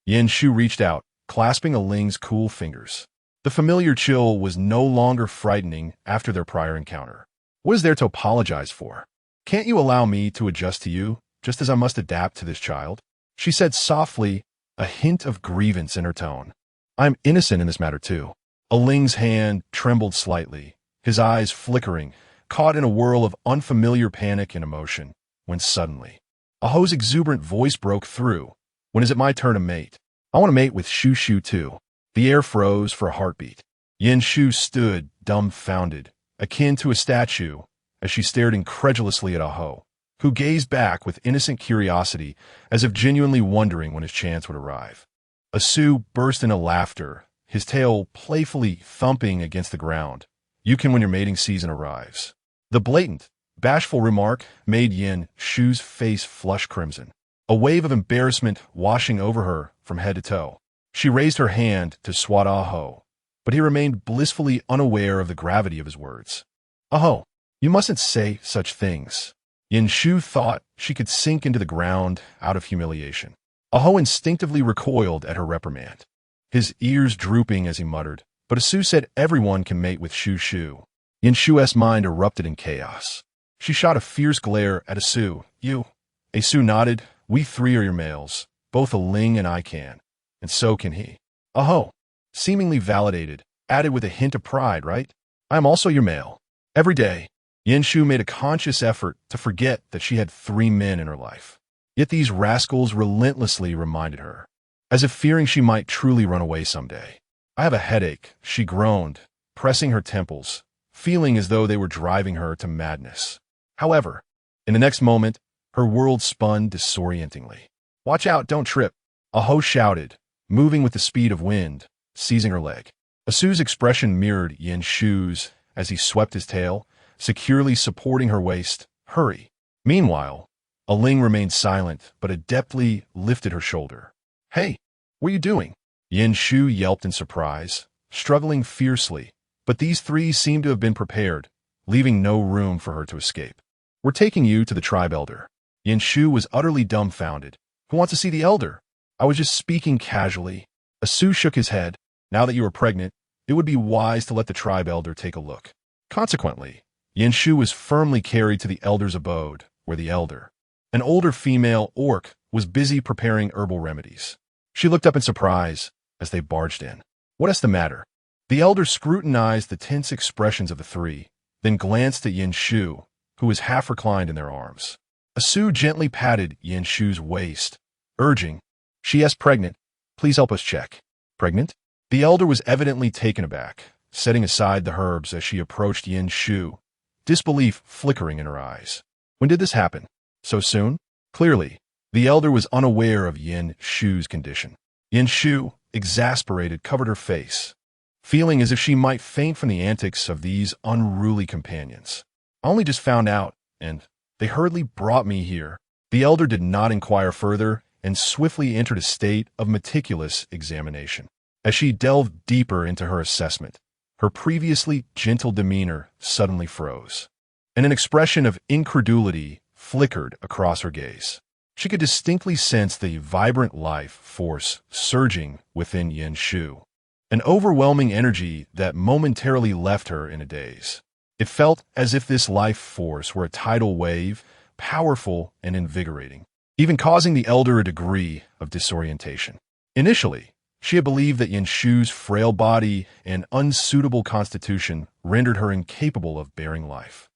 Yanshu reached out, clasping Aling's cool fingers. The familiar chill was no longer frightening after their prior encounter. "What is there to apologize for? Can't you allow me to adjust to you, just as I must adapt to this child?" She said softly, a hint of grievance in her tone. "I'm innocent in this matter too." Aling's hand trembled slightly, his eyes flickering, caught in a whirl of unfamiliar panic and emotion, when suddenly, Aho's exuberant voice broke through. "When is it my turn to mate? I want to mate with Shu Shu too." The air froze for a heartbeat. Yin Shu stood, dumbfounded, akin to a statue, as she stared incredulously at Aho, who gazed back with innocent curiosity, as if genuinely wondering when his chance would arrive. Asu burst into laughter, his tail playfully thumping against the ground. You can when your mating season arrives. The blatant, bashful remark made Yin Shu's face flush crimson, a wave of embarrassment washing over her from head to toe. She raised her hand to swat Aho, but he remained blissfully unaware of the gravity of his words. Aho, you mustn't say such things. Yin Shu thought she could sink into the ground out of humiliation. Aho instinctively recoiled at her reprimand, his ears drooping as he muttered, but Asu said everyone can mate with Shu Shu. Yin Shu's mind erupted in chaos. She shot a fierce glare at Asu. You. Asu nodded. We three are your males. Both Ling and I can. And so can he. Aho, seemingly validated, added with a hint of pride, right? I am also your male. Every day, Yin Shu made a conscious effort to forget that she had 3 men in her life. Yet these rascals relentlessly reminded her, as if fearing she might truly run away someday. I have a headache, she groaned, pressing her temples, feeling as though they were driving her to madness. However, in the next moment, her world spun disorientingly. Watch out, don't trip, Aho shouted, moving with the speed of wind, seizing her leg. Asu's expression mirrored Yin Shu's as he swept his tail, securely supporting her waist. Hurry. Meanwhile, Aling remained silent, but adeptly lifted her shoulder. Hey, what are you doing? Yin Shu yelped in surprise, struggling fiercely, but these 3 seemed to have been prepared, leaving no room for her to escape. We're taking you to the tribe elder. Yin Shu was utterly dumbfounded. Who wants to see the elder? I was just speaking casually. Asu shook his head. Now that you are pregnant, it would be wise to let the tribe elder take a look. Consequently, Yin Shu was firmly carried to the elder's abode, where the elder, an older female orc, was busy preparing herbal remedies. She looked up in surprise as they barged in. What is the matter? The elder scrutinized the tense expressions of the 3, then glanced at Yin Shu, who was half reclined in their arms. Asu gently patted Yin Shu's waist, urging, She is pregnant. Please help us check. Pregnant? The elder was evidently taken aback, setting aside the herbs as she approached Yin Shu, disbelief flickering in her eyes. When did this happen? So soon? Clearly, the elder was unaware of Yin Shu's condition. Yin Shu, exasperated, covered her face, feeling as if she might faint from the antics of these unruly companions. I only just found out, and they hurriedly brought me here. The elder did not inquire further and swiftly entered a state of meticulous examination. As she delved deeper into her assessment, her previously gentle demeanor suddenly froze, and an expression of incredulity flickered across her gaze. She could distinctly sense the vibrant life force surging within Yin Shu, an overwhelming energy that momentarily left her in a daze. It felt as if this life force were a tidal wave, powerful and invigorating, even causing the elder a degree of disorientation. Initially, she had believed that Yin Shu's frail body and unsuitable constitution rendered her incapable of bearing life.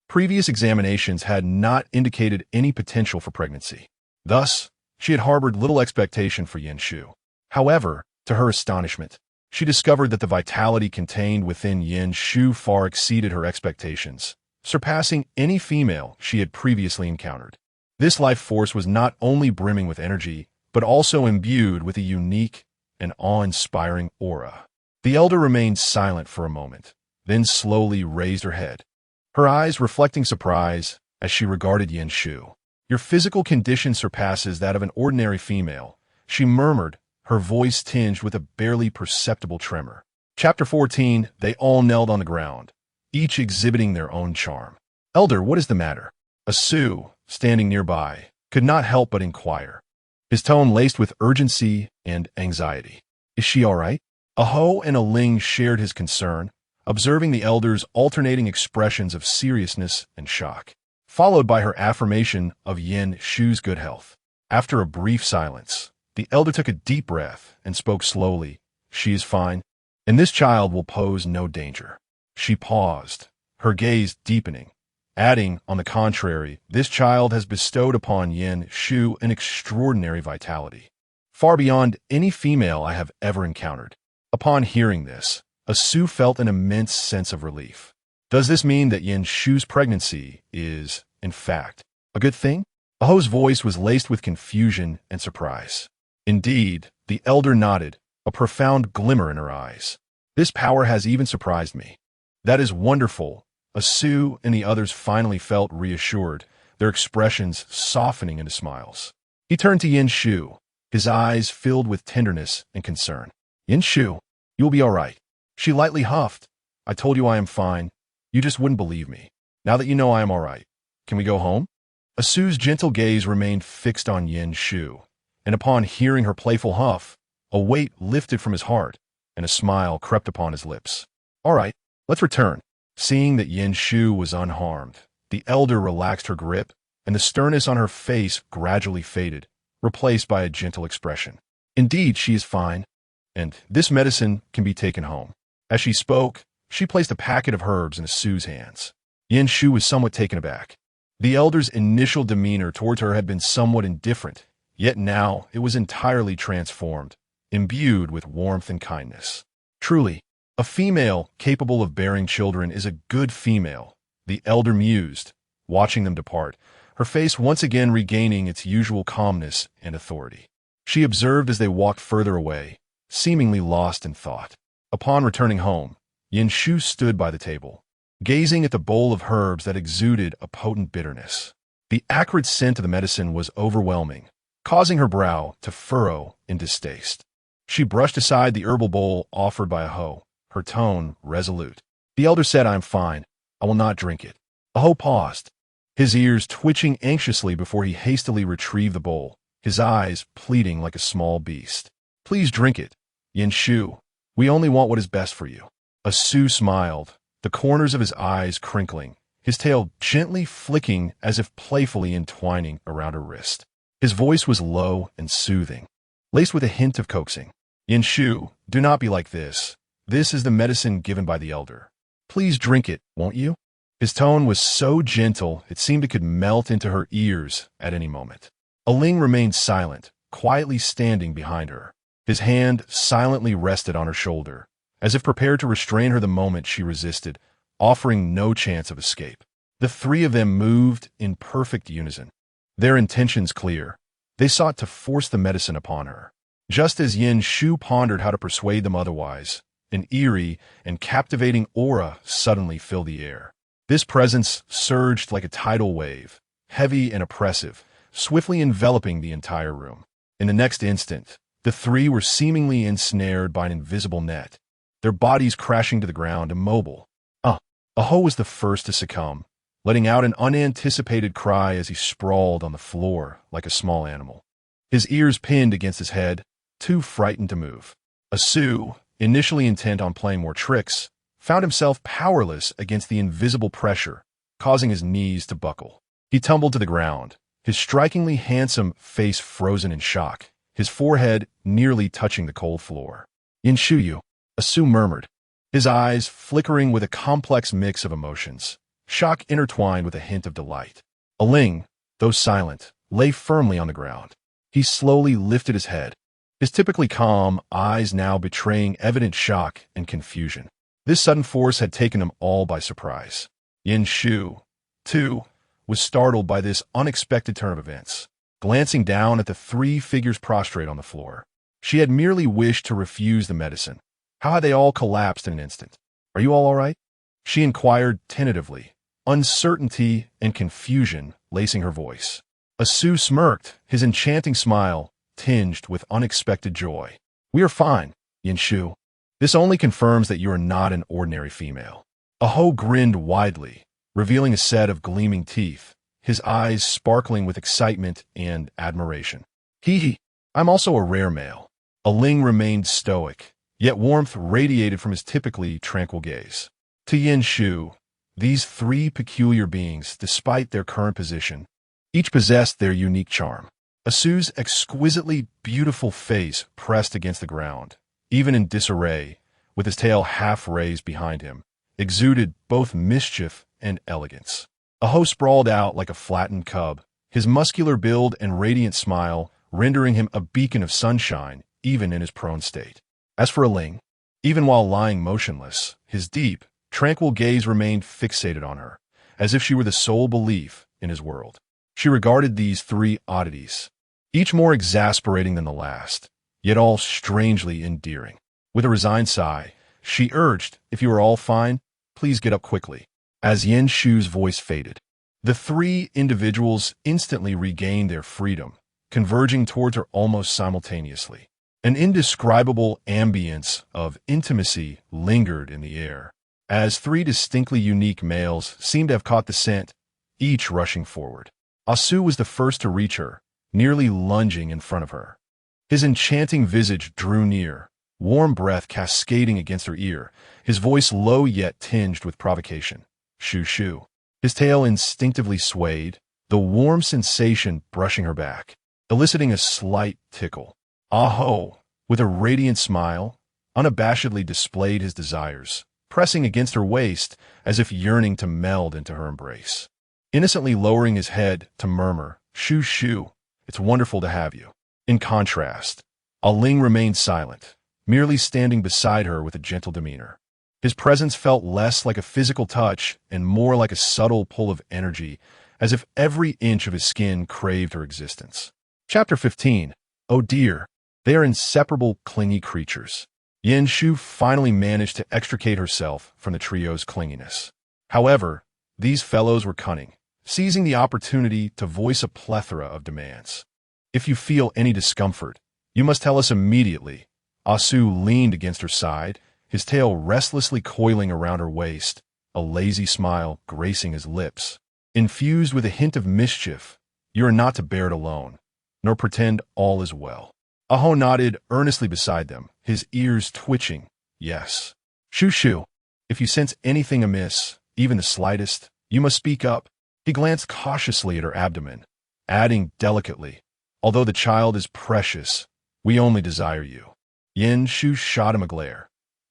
Previous examinations had not indicated any potential for pregnancy. Thus, she had harbored little expectation for Yin Shu. However, to her astonishment, she discovered that the vitality contained within Yin Shu far exceeded her expectations, surpassing any female she had previously encountered. This life force was not only brimming with energy, but also imbued with a unique and awe-inspiring aura. The elder remained silent for a moment, then slowly raised her head, her eyes reflecting surprise as she regarded Yin Shu. Your physical condition surpasses that of an ordinary female, she murmured, her voice tinged with a barely perceptible tremor. Chapter 14, they all knelt on the ground, each exhibiting their own charm. Elder, what is the matter? Asu, standing nearby, could not help but inquire, his tone laced with urgency and anxiety. Is she all right? Aho and Aling shared his concern, observing the elder's alternating expressions of seriousness and shock, followed by her affirmation of Yin Shu's good health. After a brief silence, the elder took a deep breath and spoke slowly. She is fine, and this child will pose no danger. She paused, her gaze deepening, adding, on the contrary, this child has bestowed upon Yin Shu an extraordinary vitality, far beyond any female I have ever encountered. Upon hearing this, Asu felt an immense sense of relief. Does this mean that Yin Shu's pregnancy is, in fact, a good thing? Aho's voice was laced with confusion and surprise. Indeed, the elder nodded, a profound glimmer in her eyes. This power has even surprised me. That is wonderful. Asu and the others finally felt reassured, their expressions softening into smiles. He turned to Yin Shu, his eyes filled with tenderness and concern. Yin Shu, you will be all right. She lightly huffed. I told you I am fine. You just wouldn't believe me. Now that you know I am all right, can we go home? Asu's gentle gaze remained fixed on Yin Shu, and upon hearing her playful huff, a weight lifted from his heart, and a smile crept upon his lips. All right, let's return. Seeing that Yin Shu was unharmed, the elder relaxed her grip, and the sternness on her face gradually faded, replaced by a gentle expression. Indeed, she is fine, and this medicine can be taken home. As she spoke, she placed a packet of herbs in Asu's hands. Yin Shu was somewhat taken aback. The elder's initial demeanor towards her had been somewhat indifferent, yet now it was entirely transformed, imbued with warmth and kindness. Truly, a female capable of bearing children is a good female, the elder mused, watching them depart, her face once again regaining its usual calmness and authority. She observed as they walked further away, seemingly lost in thought. Upon returning home, Yin Shu stood by the table, gazing at the bowl of herbs that exuded a potent bitterness. The acrid scent of the medicine was overwhelming, causing her brow to furrow in distaste. She brushed aside the herbal bowl offered by Aho, her tone resolute. The elder said, I am fine. I will not drink it. Aho paused, his ears twitching anxiously before he hastily retrieved the bowl, his eyes pleading like a small beast. Please drink it, Yin Shu. We only want what is best for you. Asu smiled, the corners of his eyes crinkling, his tail gently flicking as if playfully entwining around her wrist. His voice was low and soothing, laced with a hint of coaxing. Yin Shu, do not be like this. This is the medicine given by the elder. Please drink it, won't you? His tone was so gentle it seemed it could melt into her ears at any moment. Aling remained silent, quietly standing behind her. His hand silently rested on her shoulder, as if prepared to restrain her the moment she resisted, offering no chance of escape. The three of them moved in perfect unison, their intentions clear. They sought to force the medicine upon her. Just as Yin Shu pondered how to persuade them otherwise, an eerie and captivating aura suddenly filled the air. This presence surged like a tidal wave, heavy and oppressive, swiftly enveloping the entire room. In the next instant, the three were seemingly ensnared by an invisible net, their bodies crashing to the ground immobile. Aho was the first to succumb, letting out an unanticipated cry as he sprawled on the floor like a small animal, his ears pinned against his head, too frightened to move. Asu, initially intent on playing more tricks, found himself powerless against the invisible pressure, causing his knees to buckle. He tumbled to the ground, his strikingly handsome face frozen in shock, his forehead nearly touching the cold floor. Yin Shu, Asu murmured, his eyes flickering with a complex mix of emotions, shock intertwined with a hint of delight. Aling, though silent, lay firmly on the ground. He slowly lifted his head, his typically calm eyes now betraying evident shock and confusion. This sudden force had taken him all by surprise. Yin Shu, too, was startled by this unexpected turn of events, glancing down at the three figures prostrate on the floor. She had merely wished to refuse the medicine. How had they all collapsed in an instant? Are you all right? She inquired tentatively, uncertainty and confusion lacing her voice. Asu smirked, his enchanting smile tinged with unexpected joy. We are fine, Yin Shu. This only confirms that you are not an ordinary female. Aho grinned widely, revealing a set of gleaming teeth, his eyes sparkling with excitement and admiration. I'm also a rare male. Aling remained stoic, yet warmth radiated from his typically tranquil gaze. To Yin Shu, these three peculiar beings, despite their current position, each possessed their unique charm. Asu's exquisitely beautiful face pressed against the ground, even in disarray, with his tail half raised behind him, exuded both mischief and elegance. Aho sprawled out like a flattened cub, his muscular build and radiant smile rendering him a beacon of sunshine even in his prone state. As for Aling, Even while lying motionless, his deep, tranquil gaze remained fixated on her, as if she were the sole belief in his world. She regarded these three oddities, each more exasperating than the last, yet all strangely endearing. With a resigned sigh, she urged, "If you are all fine, please get up quickly." As Yin Shu's voice faded, the three individuals instantly regained their freedom, converging towards her almost simultaneously. An indescribable ambience of intimacy lingered in the air, as three distinctly unique males seemed to have caught the scent, each rushing forward. Asu was the first to reach her, nearly lunging in front of her. His enchanting visage drew near, warm breath cascading against her ear, his voice low yet tinged with provocation. "Shoo shoo." His tail instinctively swayed, the warm sensation brushing her back, eliciting a slight tickle. Aho, with a radiant smile, unabashedly displayed his desires, pressing against her waist as if yearning to meld into her embrace. Innocently lowering his head to murmur, "Shoo shoo, it's wonderful to have you." In contrast, Aling remained silent, merely standing beside her with a gentle demeanor. His presence felt less like a physical touch and more like a subtle pull of energy, as if every inch of his skin craved her existence. Chapter 15. Oh dear, they are inseparable, clingy creatures. Yin Shu finally managed to extricate herself from the trio's clinginess. However, these fellows were cunning, seizing the opportunity to voice a plethora of demands. "If you feel any discomfort, you must tell us immediately." Asu leaned against her side, his tail restlessly coiling around her waist, a lazy smile gracing his lips. Infused with a hint of mischief, "You are not to bear it alone, nor pretend all is well." Aho nodded earnestly beside them, his ears twitching. "Yes. Shoo shoo. If you sense anything amiss, even the slightest, you must speak up." He glanced cautiously at her abdomen, adding delicately, "Although the child is precious, we only desire you." Yin Shu shot him a glare.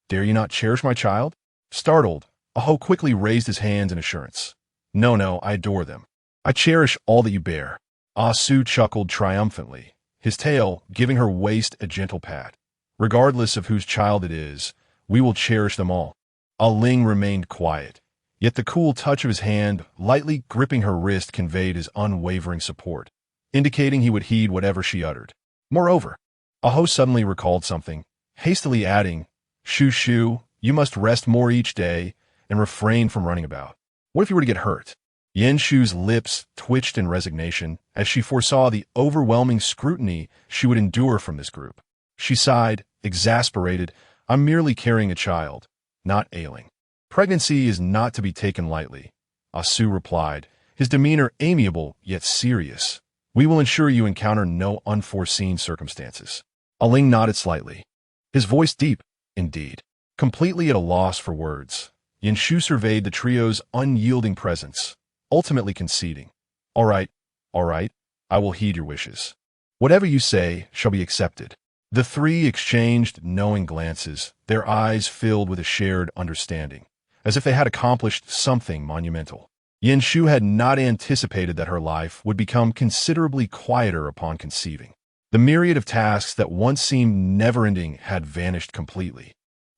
"Dare you not cherish my child?" Startled, Aho quickly raised his hands in assurance. No, I adore them. I cherish all that you bear." Asu chuckled triumphantly, his tail giving her waist a gentle pat. "Regardless of whose child it is, we will cherish them all." Aling remained quiet, yet the cool touch of his hand lightly gripping her wrist conveyed his unwavering support, indicating he would heed whatever she uttered. Moreover, Aho suddenly recalled something, hastily adding, "Shoo shoo, you must rest more each day and refrain from running about. What if you were to get hurt?" Yin Shu's lips twitched in resignation as she foresaw the overwhelming scrutiny she would endure from this group. She sighed, exasperated, "I'm merely carrying a child, not ailing. Pregnancy is not to be taken lightly." Asu replied, his demeanor amiable yet serious. "We will ensure you encounter no unforeseen circumstances." Aling nodded slightly, his voice deep, indeed. Completely at a loss for words, Yin Shu surveyed the trio's unyielding presence, ultimately conceding, All right, I will heed your wishes. Whatever you say shall be accepted." The three exchanged knowing glances, their eyes filled with a shared understanding, as if they had accomplished something monumental. Yin Shu had not anticipated that her life would become considerably quieter upon conceiving. The myriad of tasks that once seemed never-ending had vanished completely.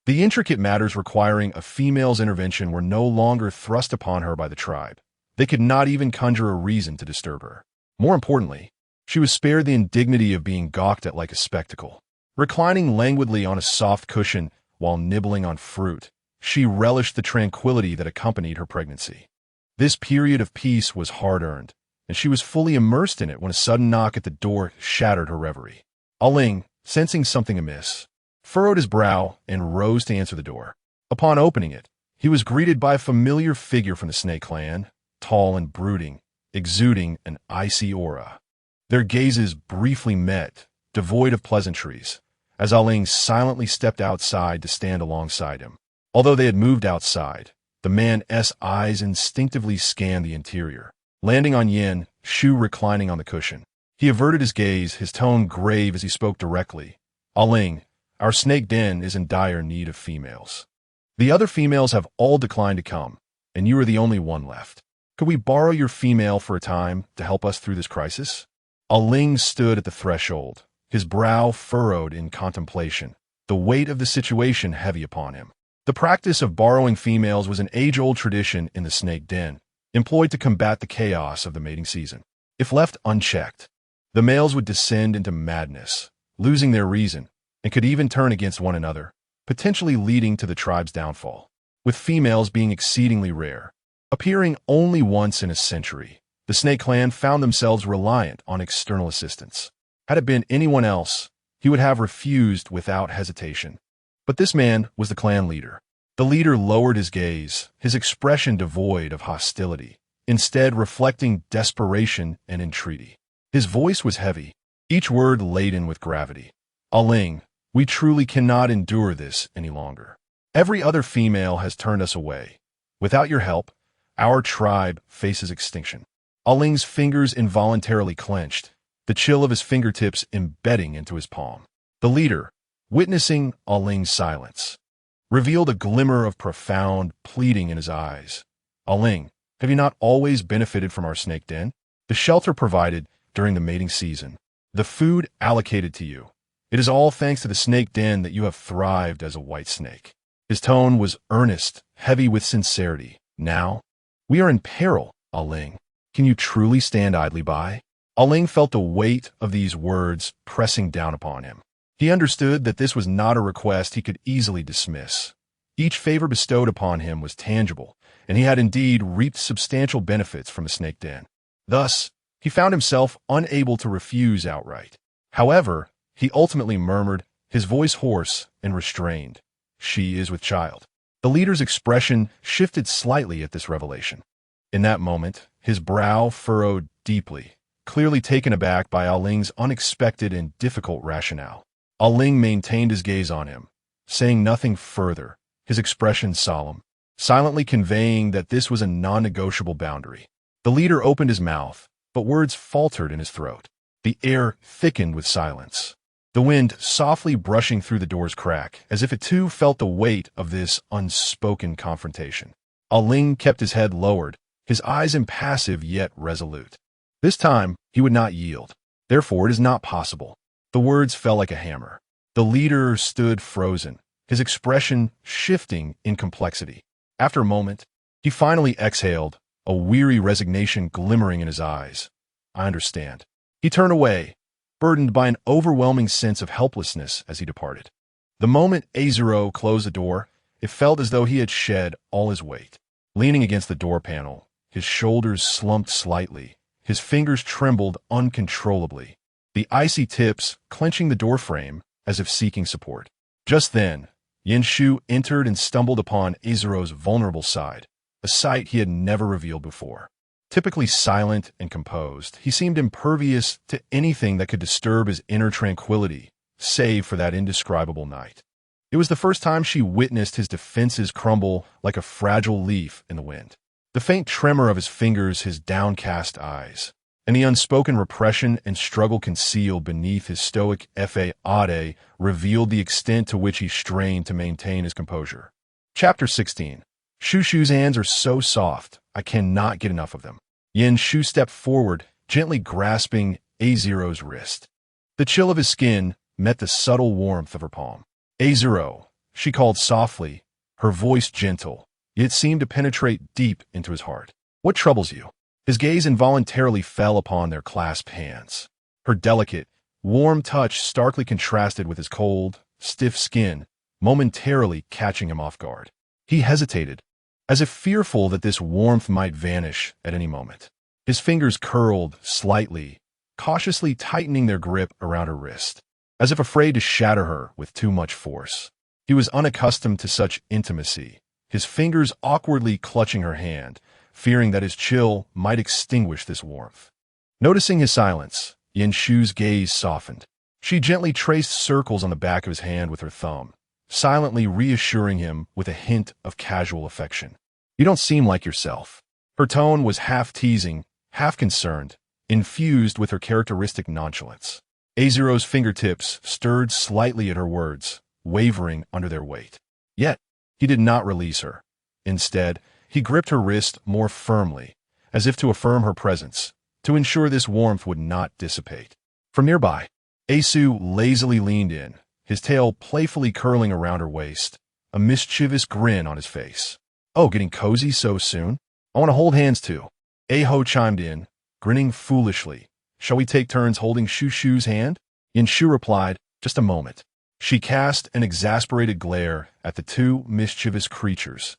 The intricate matters requiring a female's intervention were no longer thrust upon her by the tribe. They could not even conjure a reason to disturb her. More importantly, she was spared the indignity of being gawked at like a spectacle. Reclining languidly on a soft cushion while nibbling on fruit, she relished the tranquility that accompanied her pregnancy. This period of peace was hard-earned, and she was fully immersed in it when a sudden knock at the door shattered her reverie. Aling, sensing something amiss, furrowed his brow and rose to answer the door. Upon opening it, he was greeted by a familiar figure from the Snake clan, tall and brooding, exuding an icy aura. Their gazes briefly met, devoid of pleasantries, as Aling silently stepped outside to stand alongside him. Although they had moved outside, the man's eyes instinctively scanned the interior, landing on Yin Shu reclining on the cushion. He averted his gaze, his tone grave as he spoke directly. "Aling, our snake den is in dire need of females. The other females have all declined to come, and you are the only one left. Could we borrow your female for a time to help us through this crisis?" Aling stood at the threshold, his brow furrowed in contemplation, the weight of the situation heavy upon him. The practice of borrowing females was an age-old tradition in the snake den, employed to combat the chaos of the mating season. If left unchecked, the males would descend into madness, losing their reason, and could even turn against one another, potentially leading to the tribe's downfall. With females being exceedingly rare, appearing only once in a century, the snake clan found themselves reliant on external assistance. Had it been anyone else, he would have refused without hesitation. But this man was the clan leader. The leader lowered his gaze, his expression devoid of hostility, instead reflecting desperation and entreaty. His voice was heavy, each word laden with gravity. Aling, we truly cannot endure this any longer. Every other female has turned us away. Without your help, our tribe faces extinction. Aling's fingers involuntarily clenched, the chill of his fingertips embedding into his palm. The leader, witnessing Aling's silence, revealed a glimmer of profound pleading in his eyes. Aling, have you not always benefited from our snake den? The shelter provided during the mating season, the food allocated to you. It is all thanks to the snake den that you have thrived as a white snake. His tone was earnest, heavy with sincerity. Now, we are in peril, Aling. Can you truly stand idly by? Aling felt the weight of these words pressing down upon him. He understood that this was not a request he could easily dismiss. Each favor bestowed upon him was tangible, and he had indeed reaped substantial benefits from the snake den. Thus, he found himself unable to refuse outright. However, he ultimately murmured, his voice hoarse and restrained, "She is with child." The leader's expression shifted slightly at this revelation. In that moment, his brow furrowed deeply, clearly taken aback by Aling's unexpected and difficult rationale. Aling maintained his gaze on him, saying nothing further, his expression solemn, silently conveying that this was a non-negotiable boundary. The leader opened his mouth, but words faltered in his throat. The air thickened with silence, the wind softly brushing through the door's crack, as if it too felt the weight of this unspoken confrontation. Aling kept his head lowered, his eyes impassive yet resolute. This time, he would not yield. Therefore, it is not possible. The words fell like a hammer. The leader stood frozen, his expression shifting in complexity. After a moment, he finally exhaled, a weary resignation glimmering in his eyes. I understand. He turned away, burdened by an overwhelming sense of helplessness as he departed. The moment Azuro closed the door, it felt as though he had shed all his weight. Leaning against the door panel, his shoulders slumped slightly, his fingers trembled uncontrollably, the icy tips clenching the doorframe as if seeking support. Just then, Yanshu entered and stumbled upon Azuro's vulnerable side, a sight he had never revealed before. Typically silent and composed, he seemed impervious to anything that could disturb his inner tranquility, save for that indescribable night. It was the first time she witnessed his defenses crumble like a fragile leaf in the wind. The faint tremor of his fingers, his downcast eyes, and the unspoken repression and struggle concealed beneath his stoic fa-ade revealed the extent to which he strained to maintain his composure. Chapter 16. Shushu's hands are so soft, I cannot get enough of them. Yanshu stepped forward, gently grasping Azuro's wrist. The chill of his skin met the subtle warmth of her palm. Azuro, she called softly, her voice gentle, yet seemed to penetrate deep into his heart. What troubles you? His gaze involuntarily fell upon their clasped hands. Her delicate, warm touch starkly contrasted with his cold, stiff skin, momentarily catching him off guard. He hesitated, as if fearful that this warmth might vanish at any moment. His fingers curled slightly, cautiously tightening their grip around her wrist, as if afraid to shatter her with too much force. He was unaccustomed to such intimacy, his fingers awkwardly clutching her hand, fearing that his chill might extinguish this warmth. Noticing his silence, Yanshu's gaze softened. She gently traced circles on the back of his hand with her thumb, silently reassuring him with a hint of casual affection. You don't seem like yourself. Her tone was half teasing, half concerned, infused with her characteristic nonchalance. Azuro's fingertips stirred slightly at her words, wavering under their weight. Yet, he did not release her. Instead, he gripped her wrist more firmly, as if to affirm her presence, to ensure this warmth would not dissipate. From nearby, Asu lazily leaned in, his tail playfully curling around her waist, a mischievous grin on his face. "Oh, getting cozy so soon? I want to hold hands too." Aho chimed in, grinning foolishly. "Shall we take turns holding Shu-Shu's hand?" Yin-Shu replied, "Just a moment." She cast an exasperated glare at the two mischievous creatures,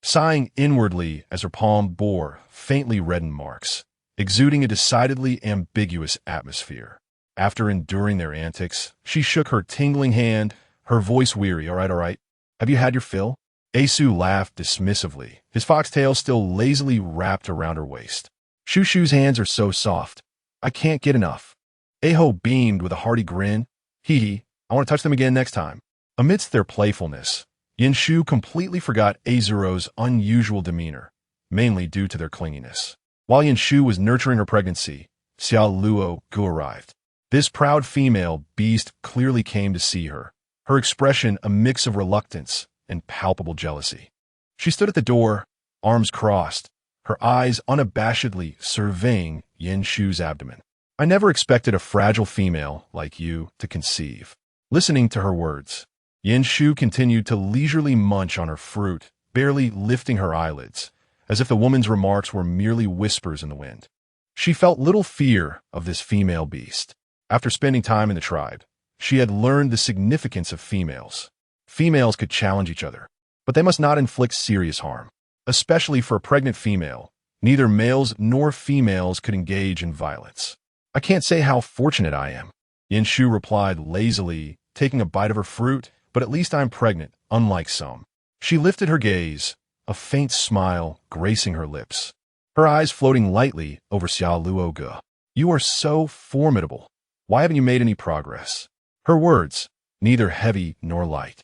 sighing inwardly as her palm bore faintly reddened marks, exuding a decidedly ambiguous atmosphere. After enduring their antics, she shook her tingling hand, her voice weary. All right. Have you had your fill?" Asu laughed dismissively, his foxtail still lazily wrapped around her waist. "Shu-Shu's hands are so soft. I can't get enough." Aho beamed with a hearty grin. "Hee, I want to touch them again next time." Amidst their playfulness, Yin-Shu completely forgot Azuro's unusual demeanor, mainly due to their clinginess. While Yin-Shu was nurturing her pregnancy, Xiao Luo Gu arrived. This proud female beast clearly came to see her, her expression a mix of reluctance and palpable jealousy. She stood at the door, arms crossed, her eyes unabashedly surveying Yin-Shu's abdomen. "I never expected a fragile female like you to conceive." Listening to her words, Yin-Shu continued to leisurely munch on her fruit, barely lifting her eyelids, as if the woman's remarks were merely whispers in the wind. She felt little fear of this female beast. After spending time in the tribe, she had learned the significance of females. Females could challenge each other, but they must not inflict serious harm. Especially for a pregnant female, neither males nor females could engage in violence. "I can't say how fortunate I am," Yin-Shu replied lazily, taking a bite of her fruit, "but at least I'm pregnant, unlike some." She lifted her gaze, a faint smile gracing her lips, her eyes floating lightly over Xiao Luoge. "You are so formidable. Why haven't you made any progress?" Her words, neither heavy nor light,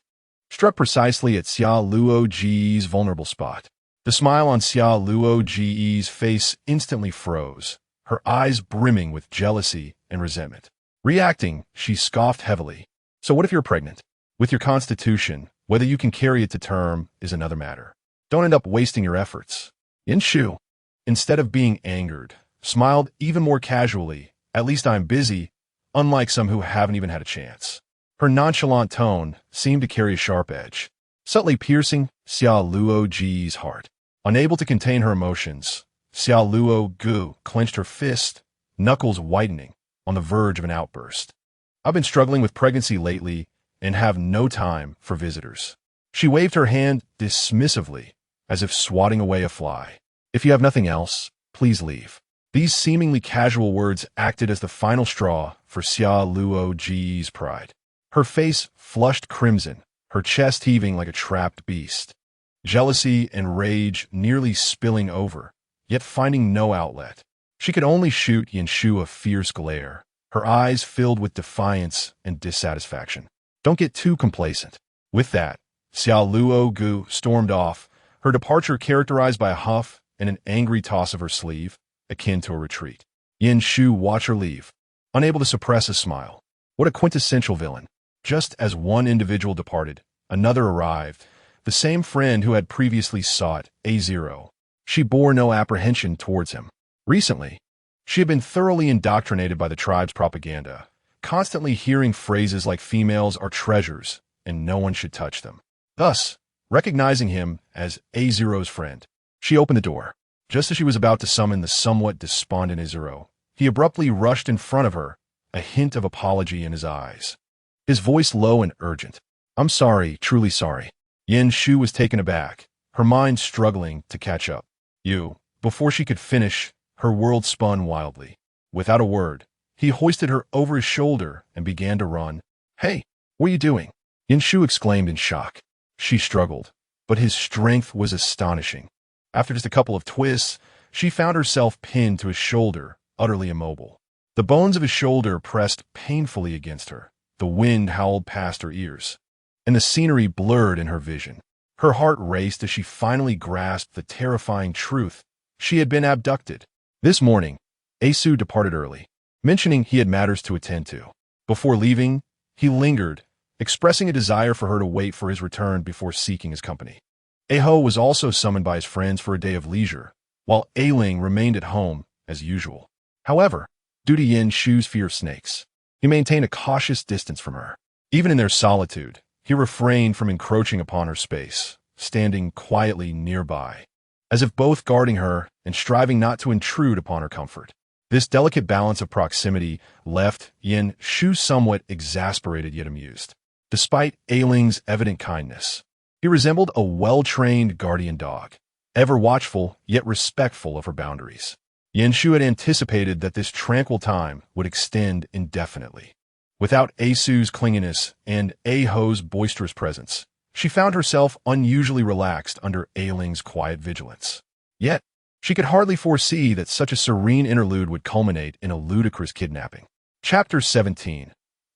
struck precisely at Xiao Luoge's vulnerable spot. The smile on Xiao Luoge's face instantly froze, her eyes brimming with jealousy and resentment. Reacting, she scoffed heavily. "So what if you're pregnant? With your constitution, whether you can carry it to term is another matter. Don't end up wasting your efforts." Yin-Shu, instead of being angered, smiled even more casually. "At least I'm busy, unlike some who haven't even had a chance." Her nonchalant tone seemed to carry a sharp edge, subtly piercing Xiao Luoge's heart. Unable to contain her emotions, Xiao Luoge clenched her fist, knuckles whitening, on the verge of an outburst. "I've been struggling with pregnancy lately and have no time for visitors." She waved her hand dismissively, as if swatting away a fly. "If you have nothing else, please leave." These seemingly casual words acted as the final straw for Xiao Luoge's pride. Her face flushed crimson, her chest heaving like a trapped beast. Jealousy and rage nearly spilling over, yet finding no outlet. She could only shoot Yin-Shu a fierce glare, her eyes filled with defiance and dissatisfaction. "Don't get too complacent." With that, Xiao Luoge stormed off, her departure characterized by a huff and an angry toss of her sleeve, akin to a retreat. Yin-Shu watched her leave, unable to suppress a smile. What a quintessential villain. Just as one individual departed, another arrived, the same friend who had previously sought A0. She bore no apprehension towards him. Recently, she had been thoroughly indoctrinated by the tribe's propaganda, constantly hearing phrases like "females are treasures and no one should touch them." Thus, recognizing him as A0's friend, she opened the door. Just as she was about to summon the somewhat despondent A0, he abruptly rushed in front of her, a hint of apology in his eyes. His voice low and urgent. "I'm sorry, truly sorry." Yin-Shu was taken aback, her mind struggling to catch up. Before she could finish, her world spun wildly. Without a word, he hoisted her over his shoulder and began to run. "Hey, what are you doing?" Yin-Shu exclaimed in shock. She struggled, but his strength was astonishing. After just a couple of twists, she found herself pinned to his shoulder, utterly immobile. The bones of his shoulder pressed painfully against her. The wind howled past her ears, and the scenery blurred in her vision. Her heart raced as she finally grasped the terrifying truth. She had been abducted. This morning, Asu departed early, mentioning he had matters to attend to. Before leaving, he lingered, expressing a desire for her to wait for his return before seeking his company. Aho was also summoned by his friends for a day of leisure, while Aling remained at home as usual. However, due to Yin-Shu's fear of snakes, he maintained a cautious distance from her. Even in their solitude, he refrained from encroaching upon her space, standing quietly nearby, as if both guarding her and striving not to intrude upon her comfort. This delicate balance of proximity left Yin Shu somewhat exasperated yet amused. Despite Aling's evident kindness, he resembled a well-trained guardian dog, ever watchful yet respectful of her boundaries. Yin Shu had anticipated that this tranquil time would extend indefinitely. Without Asu's clinginess and Aho's boisterous presence, she found herself unusually relaxed under Aling's quiet vigilance. Yet, she could hardly foresee that such a serene interlude would culminate in a ludicrous kidnapping. Chapter 17.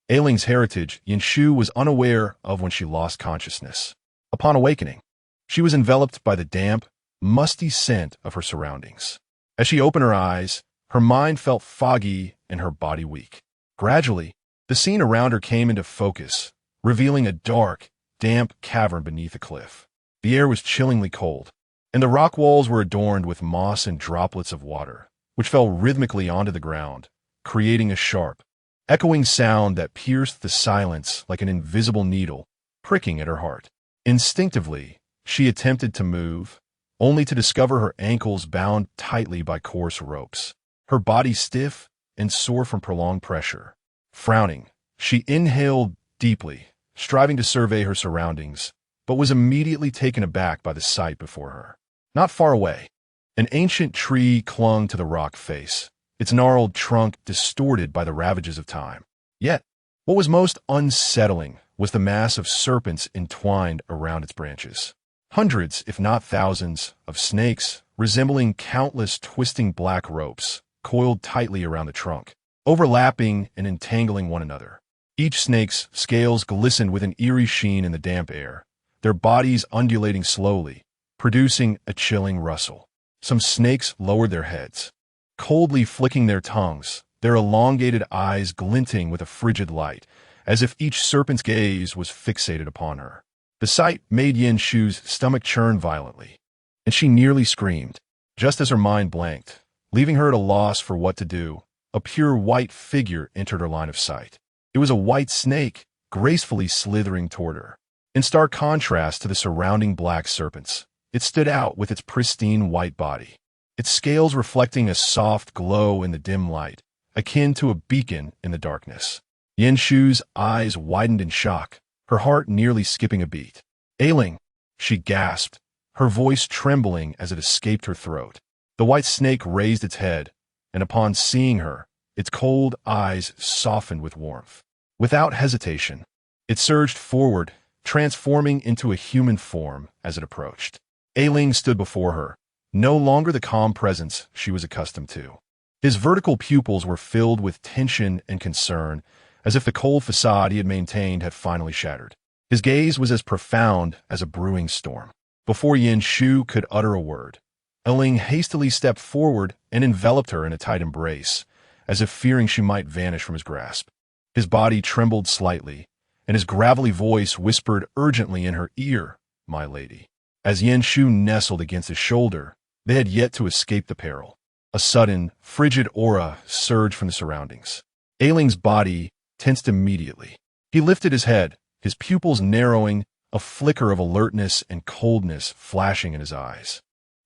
Aling's heritage Yin Shu was unaware of when she lost consciousness. Upon awakening, she was enveloped by the damp, musty scent of her surroundings. As she opened her eyes, her mind felt foggy and her body weak. Gradually, the scene around her came into focus, revealing a dark, damp cavern beneath a cliff. The air was chillingly cold, and the rock walls were adorned with moss and droplets of water, which fell rhythmically onto the ground, creating a sharp, echoing sound that pierced the silence like an invisible needle, pricking at her heart. Instinctively, she attempted to move, only to discover her ankles bound tightly by coarse ropes, her body stiff and sore from prolonged pressure. Frowning, she inhaled deeply, striving to survey her surroundings, but was immediately taken aback by the sight before her. Not far away, an ancient tree clung to the rock face, its gnarled trunk distorted by the ravages of time. Yet, what was most unsettling was the mass of serpents entwined around its branches. Hundreds, if not thousands, of snakes, resembling countless twisting black ropes, coiled tightly around the trunk, overlapping and entangling one another. Each snake's scales glistened with an eerie sheen in the damp air, their bodies undulating slowly, producing a chilling rustle. Some snakes lowered their heads, coldly flicking their tongues, their elongated eyes glinting with a frigid light, as if each serpent's gaze was fixated upon her. The sight made Yin Shu's stomach churn violently, and she nearly screamed. Just as her mind blanked, leaving her at a loss for what to do, a pure white figure entered her line of sight. It was a white snake, gracefully slithering toward her. In stark contrast to the surrounding black serpents, it stood out with its pristine white body, its scales reflecting a soft glow in the dim light, akin to a beacon in the darkness. Yin Shu's eyes widened in shock, her heart nearly skipping a beat. "Aling," she gasped, her voice trembling as it escaped her throat. The white snake raised its head, and upon seeing her, its cold eyes softened with warmth. Without hesitation, it surged forward, transforming into a human form as it approached. Aling stood before her, no longer the calm presence she was accustomed to. His vertical pupils were filled with tension and concern, as if the cold facade he had maintained had finally shattered. His gaze was as profound as a brewing storm. Before Yin Shu could utter a word, Aling hastily stepped forward and enveloped her in a tight embrace, as if fearing she might vanish from his grasp. His body trembled slightly, and his gravelly voice whispered urgently in her ear, "My lady." As Yin Shu nestled against his shoulder, they had yet to escape the peril. A sudden, frigid aura surged from the surroundings. Aling's body tensed immediately. He lifted his head, his pupils narrowing, a flicker of alertness and coldness flashing in his eyes.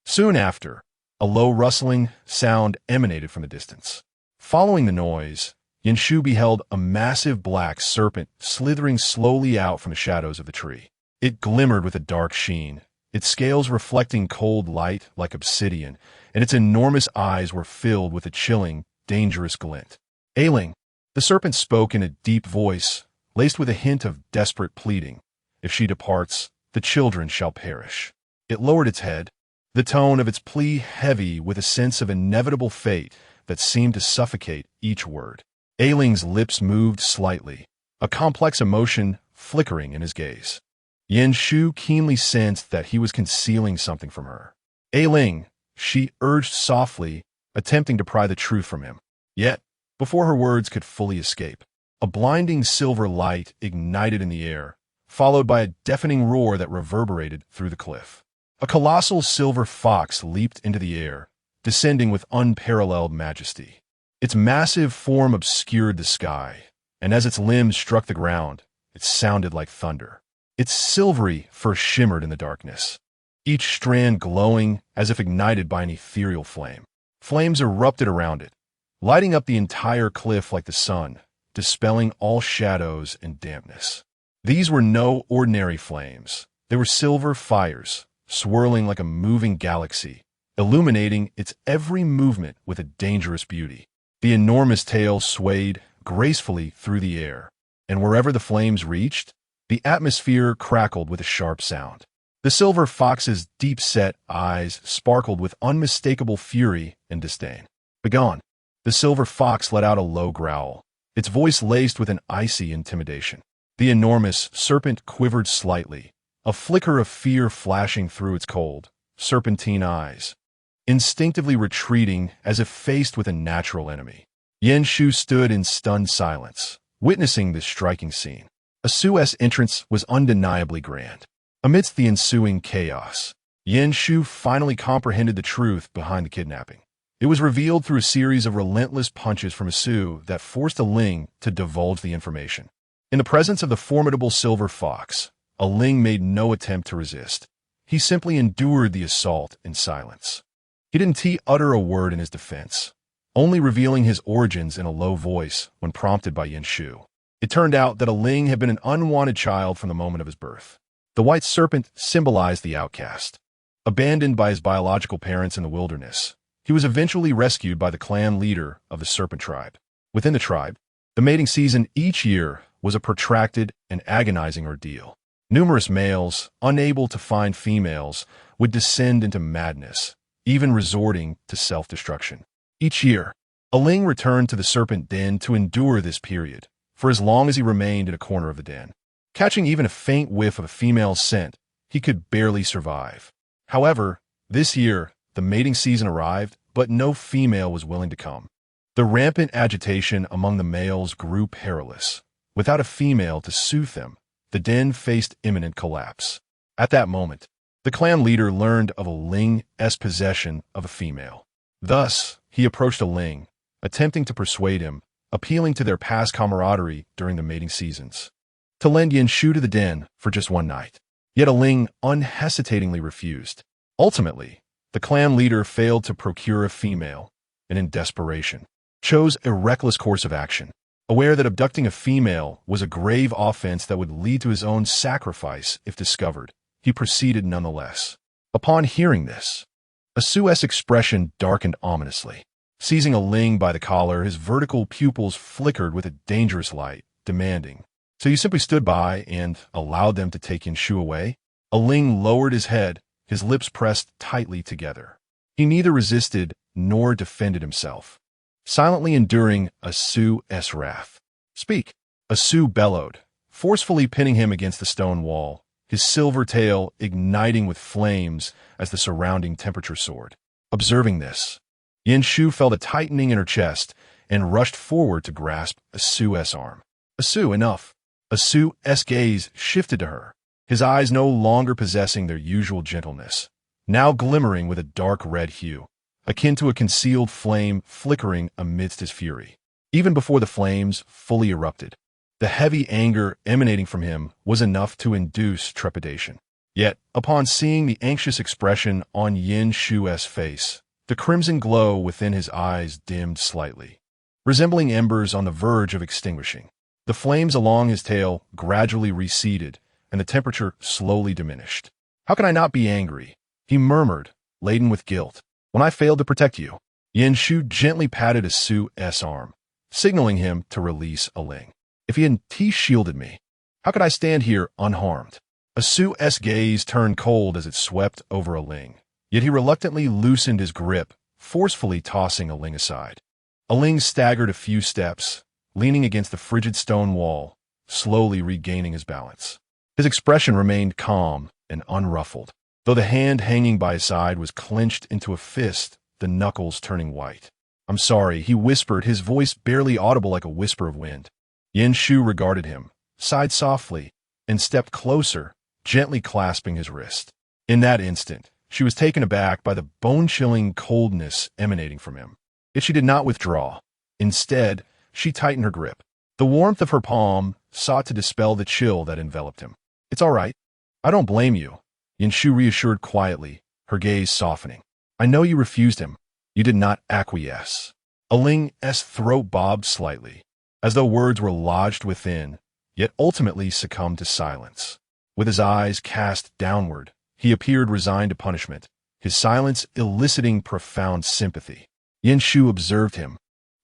Soon after, a low rustling sound emanated from the distance. Following the noise, Yin Shu beheld a massive black serpent slithering slowly out from the shadows of the tree. It glimmered with a dark sheen, its scales reflecting cold light like obsidian, and its enormous eyes were filled with a chilling, dangerous glint. "Aling," the serpent spoke in a deep voice, laced with a hint of desperate pleading. "If she departs, the children shall perish." It lowered its head, the tone of its plea heavy with a sense of inevitable fate that seemed to suffocate each word. Aling's lips moved slightly, a complex emotion flickering in his gaze. Yin Shu keenly sensed that he was concealing something from her. "Aling," she urged softly, attempting to pry the truth from him. Yet, before her words could fully escape, a blinding silver light ignited in the air, followed by a deafening roar that reverberated through the cliff. A colossal silver fox leaped into the air, descending with unparalleled majesty. Its massive form obscured the sky, and as its limbs struck the ground, It sounded like thunder. Its silvery first shimmered in the darkness, each strand glowing as if ignited by an ethereal flame. Flames erupted around it, lighting up the entire cliff like the sun, dispelling all shadows and dampness. These were no ordinary flames. They were silver fires, swirling like a moving galaxy, illuminating its every movement with a dangerous beauty. The enormous tail swayed gracefully through the air, and wherever the flames reached, the atmosphere crackled with a sharp sound. The silver fox's deep-set eyes sparkled with unmistakable fury and disdain. "Begone!" The silver fox let out a low growl, its voice laced with an icy intimidation. The enormous serpent quivered slightly, a flicker of fear flashing through its cold, serpentine eyes, instinctively retreating as if faced with a natural enemy. Yen Shu stood in stunned silence, witnessing this striking scene. Asu's entrance was undeniably grand. Amidst the ensuing chaos, Yen Shu finally comprehended the truth behind the kidnapping. It was revealed through a series of relentless punches from Asu that forced Ling to divulge the information. In the presence of the formidable silver fox, Ling made no attempt to resist. He simply endured the assault in silence. He didn't utter a word in his defense, only revealing his origins in a low voice when prompted by Yen Shu. It turned out that Ling had been an unwanted child from the moment of his birth. The white serpent symbolized the outcast. Abandoned by his biological parents in the wilderness, he was eventually rescued by the clan leader of the serpent tribe. Within the tribe, the mating season each year was a protracted and agonizing ordeal. Numerous males, unable to find females, would descend into madness, even resorting to self-destruction. Each year, Aling returned to the serpent den to endure this period, for as long as he remained in a corner of the den. Catching even a faint whiff of a female's scent, he could barely survive. However, this year, the mating season arrived, but no female was willing to come. The rampant agitation among the males grew perilous. Without a female to soothe them, the den faced imminent collapse. At that moment, the clan leader learned of Ling's possession of a female. Thus, he approached Ling, attempting to persuade him, appealing to their past camaraderie during the mating seasons, to lend Yen Shu to the den for just one night. Yet Ling unhesitatingly refused. Ultimately, the clan leader failed to procure a female, and in desperation, chose a reckless course of action. Aware that abducting a female was a grave offense that would lead to his own sacrifice if discovered, he proceeded nonetheless. Upon hearing this, Asu's expression darkened ominously. Seizing Ling by the collar, his vertical pupils flickered with a dangerous light, demanding, "So you simply stood by and allowed them to take Yen Shu away?" Ling lowered his head, his lips pressed tightly together. He neither resisted nor defended himself, silently enduring Asu's wrath. "Speak!" Asu bellowed, forcefully pinning him against the stone wall, his silver tail igniting with flames as the surrounding temperature soared. Observing this, Yen Shu felt a tightening in her chest and rushed forward to grasp Asu's arm. "Asu, enough!" Asu's gaze shifted to her, his eyes no longer possessing their usual gentleness, now glimmering with a dark red hue, akin to a concealed flame flickering amidst his fury. Even before the flames fully erupted, the heavy anger emanating from him was enough to induce trepidation. Yet, upon seeing the anxious expression on Yen Shu's face, the crimson glow within his eyes dimmed slightly, resembling embers on the verge of extinguishing. The flames along his tail gradually receded, and the temperature slowly diminished. "How can I not be angry?" he murmured, laden with guilt. "When I failed to protect you." Yen Shu gently patted Asu's arm, signaling him to release Ling. "If he hadn't shielded me, how could I stand here unharmed?" Asu's gaze turned cold as it swept over Ling, yet he reluctantly loosened his grip, forcefully tossing Ling aside. Ling staggered a few steps, leaning against the frigid stone wall, slowly regaining his balance. His expression remained calm and unruffled, though the hand hanging by his side was clenched into a fist, the knuckles turning white. "I'm sorry," he whispered, his voice barely audible like a whisper of wind. Yen Shu regarded him, sighed softly, and stepped closer, gently clasping his wrist. In that instant, she was taken aback by the bone-chilling coldness emanating from him. Yet she did not withdraw. Instead, she tightened her grip. The warmth of her palm, sought to dispel the chill that enveloped him. "It's all right. I don't blame you," Yinshu reassured quietly, her gaze softening. "I know you refused him. You did not acquiesce." Aling's throat bobbed slightly, as though words were lodged within, yet ultimately succumbed to silence. With his eyes cast downward, he appeared resigned to punishment, his silence eliciting profound sympathy. Yinshu observed him,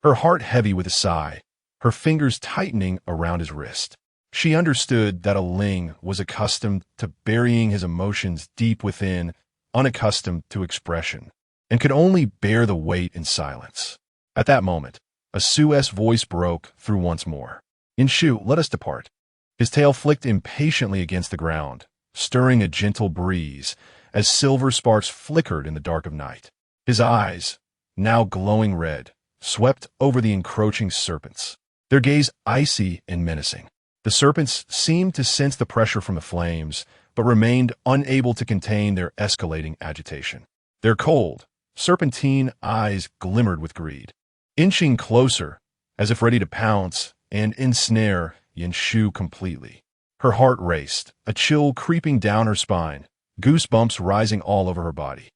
her heart heavy with a sigh, her fingers tightening around his wrist. She understood that Ling was accustomed to burying his emotions deep within, unaccustomed to expression, and could only bear the weight in silence. At that moment, Asu's voice broke through once more. "Yinshu, let us depart." His tail flicked impatiently against the ground, stirring a gentle breeze as silver sparks flickered in the dark of night. His eyes, now glowing red, swept over the encroaching serpents, their gaze icy and menacing. The serpents seemed to sense the pressure from the flames, but remained unable to contain their escalating agitation. Their cold, serpentine eyes glimmered with greed, inching closer, as if ready to pounce and ensnare Yinshu completely. Her heart raced, a chill creeping down her spine, goosebumps rising all over her body.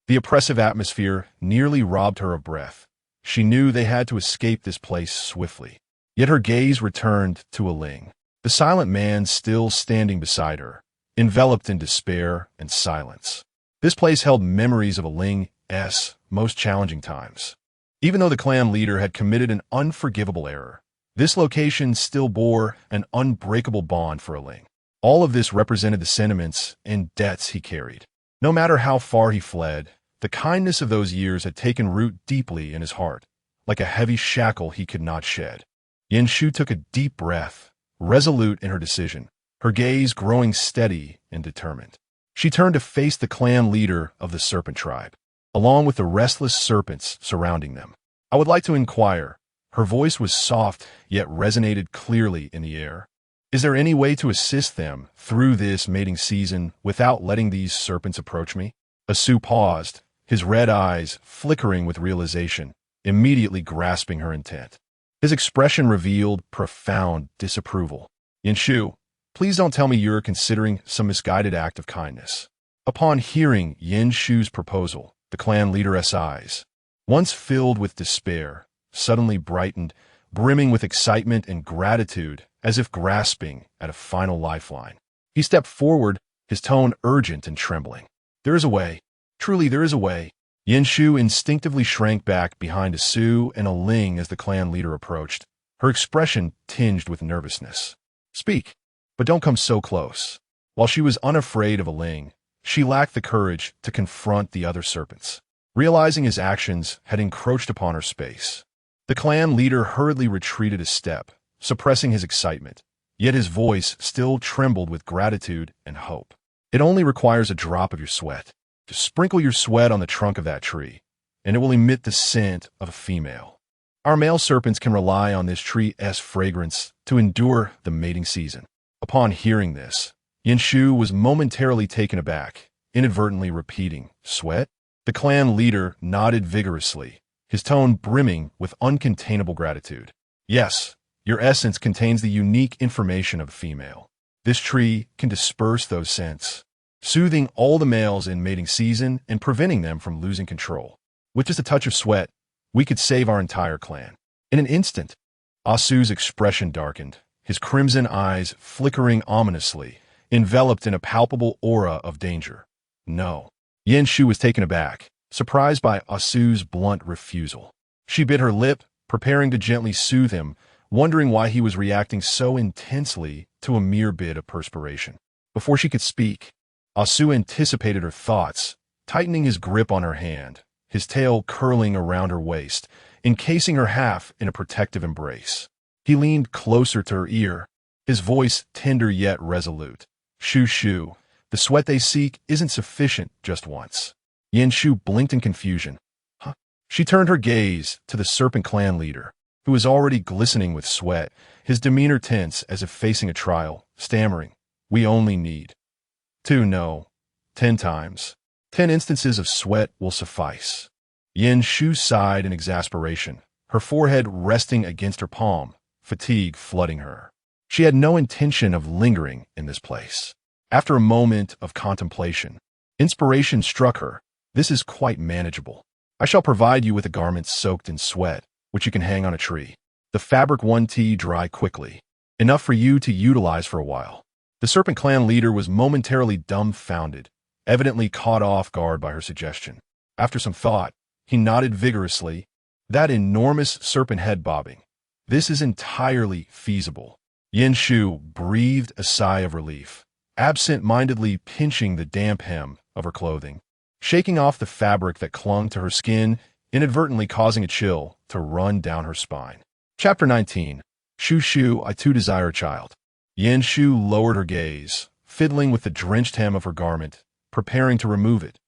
The oppressive atmosphere nearly robbed her of breath. She knew they had to escape this place swiftly. Yet her gaze returned to Aling, the silent man still standing beside her, enveloped in despair and silence. This place held memories of Aling's most challenging times. Even though the clan leader had committed an unforgivable error, this location still bore an unbreakable bond for Aling. All of this represented the sentiments and debts he carried. No matter how far he fled, the kindness of those years had taken root deeply in his heart, like a heavy shackle he could not shed. Yinshu took a deep breath, resolute in her decision, her gaze growing steady and determined. She turned to face the clan leader of the serpent tribe, along with the restless serpents surrounding them. "I would like to inquire." Her voice was soft, yet resonated clearly in the air. "Is there any way to assist them through this mating season without letting these serpents approach me?" Asu paused, his red eyes flickering with realization, immediately grasping her intent. His expression revealed profound disapproval. "Yinshu, please don't tell me you're considering some misguided act of kindness." Upon hearing Yinshu's proposal, the clan leader's eyes, once filled with despair, suddenly brightened, brimming with excitement and gratitude, as if grasping at a final lifeline. He stepped forward, his tone urgent and trembling. "There is a way. Truly, there is a way." Yinshu instinctively shrank back behind Asu and Ling as the clan leader approached, her expression tinged with nervousness. "Speak, but don't come so close." While she was unafraid of Ling, she lacked the courage to confront the other serpents, realizing his actions had encroached upon her space. The clan leader hurriedly retreated a step, suppressing his excitement, yet his voice still trembled with gratitude and hope. "It only requires a drop of your sweat. Just sprinkle your sweat on the trunk of that tree, and it will emit the scent of a female. Our male serpents can rely on this tree's fragrance to endure the mating season." Upon hearing this, Yinshu was momentarily taken aback, inadvertently repeating, "Sweat?" The clan leader nodded vigorously, his tone brimming with uncontainable gratitude. "Yes, your essence contains the unique information of a female. This tree can disperse those scents, soothing all the males in mating season and preventing them from losing control. With just a touch of sweat, we could save our entire clan." In an instant, Asu's expression darkened, his crimson eyes flickering ominously, enveloped in a palpable aura of danger. "No." Yinshu was taken aback, surprised by Asu's blunt refusal. She bit her lip, preparing to gently soothe him, wondering why he was reacting so intensely to a mere bit of perspiration. Before she could speak, Asu anticipated her thoughts, tightening his grip on her hand, his tail curling around her waist, encasing her half in a protective embrace. He leaned closer to her ear, his voice tender yet resolute. "Shoo shoo, the sweat they seek isn't sufficient just once." Yinshu blinked in confusion. "Huh?" She turned her gaze to the serpent clan leader, who was already glistening with sweat, his demeanor tense as if facing a trial, stammering, "We only need 2, no, 10 times. 10 instances of sweat will suffice." Yinshu sighed in exasperation, her forehead resting against her palm, fatigue flooding her. She had no intention of lingering in this place. After a moment of contemplation, inspiration struck her. This is quite manageable. I shall provide you with a garment soaked in sweat, which you can hang on a tree. The fabric won't dry quickly, enough for you to utilize for a while. The Serpent clan leader was momentarily dumbfounded, evidently caught off guard by her suggestion. After some thought, he nodded vigorously. That enormous serpent head bobbing. This is entirely feasible. Yin Shu breathed a sigh of relief, absent-mindedly pinching the damp hem of her clothing, shaking off the fabric that clung to her skin, inadvertently causing a chill to run down her spine. Chapter 19. Shu, I too desire a child. Yin Shu lowered her gaze, fiddling with the drenched hem of her garment, preparing to remove it.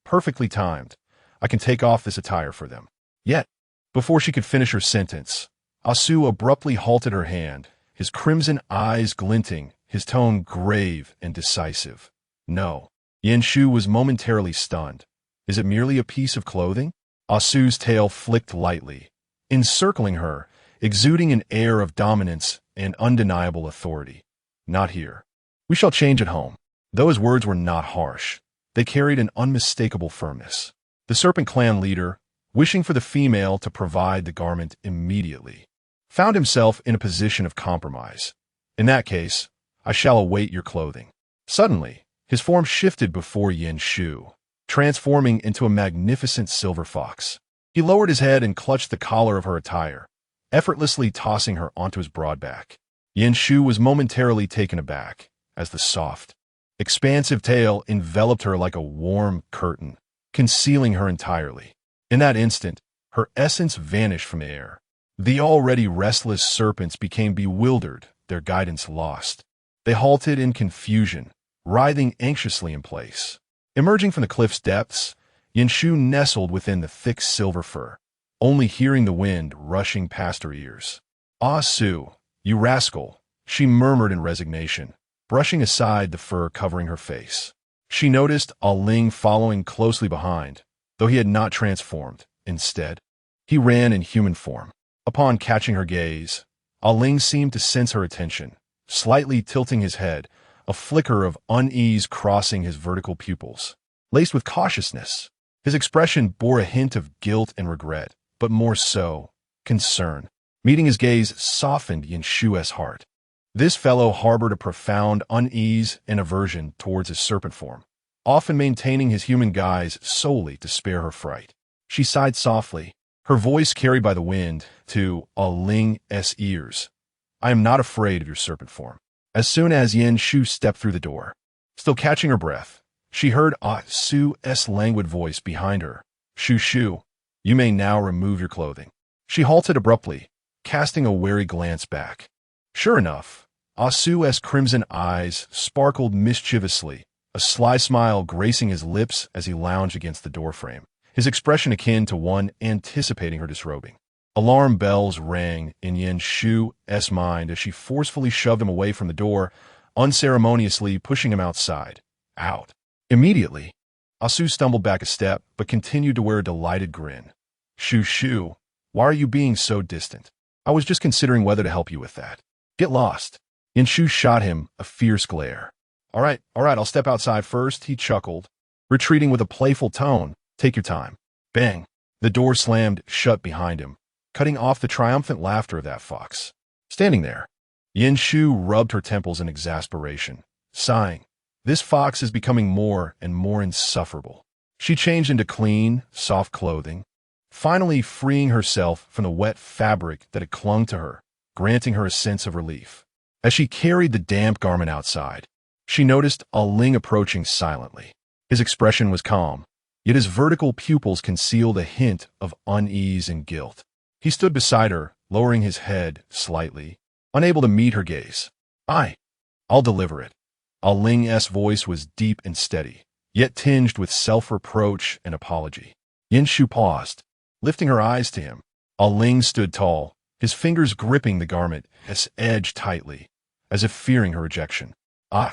Perfectly timed. I can take off this attire for them. Yet, before she could finish her sentence, Asu abruptly halted her hand, his crimson eyes glinting, his tone grave and decisive. No. Yin Shu was momentarily stunned. Is it merely a piece of clothing? Asu's tail flicked lightly, encircling her, exuding an air of dominance and undeniable authority. Not here. We shall change at home. Though his words were not harsh, they carried an unmistakable firmness. The Serpent clan leader, wishing for the female to provide the garment immediately, found himself in a position of compromise. In that case, I shall await your clothing. Suddenly, his form shifted before Yin Shu, transforming into a magnificent silver fox. He lowered his head and clutched the collar of her attire, effortlessly tossing her onto his broad back. Yin Shu was momentarily taken aback, as the soft, expansive tail enveloped her like a warm curtain, concealing her entirely. In that instant, her essence vanished from the air. The already restless serpents became bewildered, their guidance lost. They halted in confusion, writhing anxiously in place. Emerging from the cliff's depths, Yin Shu nestled within the thick silver fur, only hearing the wind rushing past her ears. Ah, Su, you rascal, she murmured in resignation, brushing aside the fur covering her face. She noticed Aling following closely behind, though he had not transformed. Instead, he ran in human form. Upon catching her gaze, Aling seemed to sense her attention, slightly tilting his head, a flicker of unease crossing his vertical pupils. Laced with cautiousness, his expression bore a hint of guilt and regret, but more so, concern. Meeting his gaze softened Yin Shu's heart. This fellow harbored a profound unease and aversion towards his serpent form, often maintaining his human guise solely to spare her fright. She sighed softly, her voice carried by the wind, to Aling's ears. I am not afraid of your serpent form. As soon as Yin Shu stepped through the door, still catching her breath, she heard Su's languid voice behind her. Shu, you may now remove your clothing. She halted abruptly, casting a wary glance back. Sure enough, Asu's crimson eyes sparkled mischievously, a sly smile gracing his lips as he lounged against the doorframe, his expression akin to one anticipating her disrobing. Alarm bells rang in Yin Shu's mind as she forcefully shoved him away from the door, unceremoniously pushing him outside. Out. Immediately, Asu stumbled back a step, but continued to wear a delighted grin. Shu, why are you being so distant? I was just considering whether to help you with that. Get lost. Yin Shu shot him a fierce glare. All right, I'll step outside first, he chuckled, retreating with a playful tone. Take your time. Bang. The door slammed shut behind him, cutting off the triumphant laughter of that fox. Standing there, Yin Shu rubbed her temples in exasperation, sighing. This fox is becoming more and more insufferable. She changed into clean, soft clothing, finally freeing herself from the wet fabric that had clung to her, granting her a sense of relief. As she carried the damp garment outside, she noticed Ling approaching silently. His expression was calm, yet his vertical pupils concealed a hint of unease and guilt. He stood beside her, lowering his head slightly, unable to meet her gaze. I'll deliver it. Ling's voice was deep and steady, yet tinged with self-reproach and apology. Yin Shu paused, lifting her eyes to him. Ling stood tall, his fingers gripping the garment's edge tightly, as if fearing her rejection.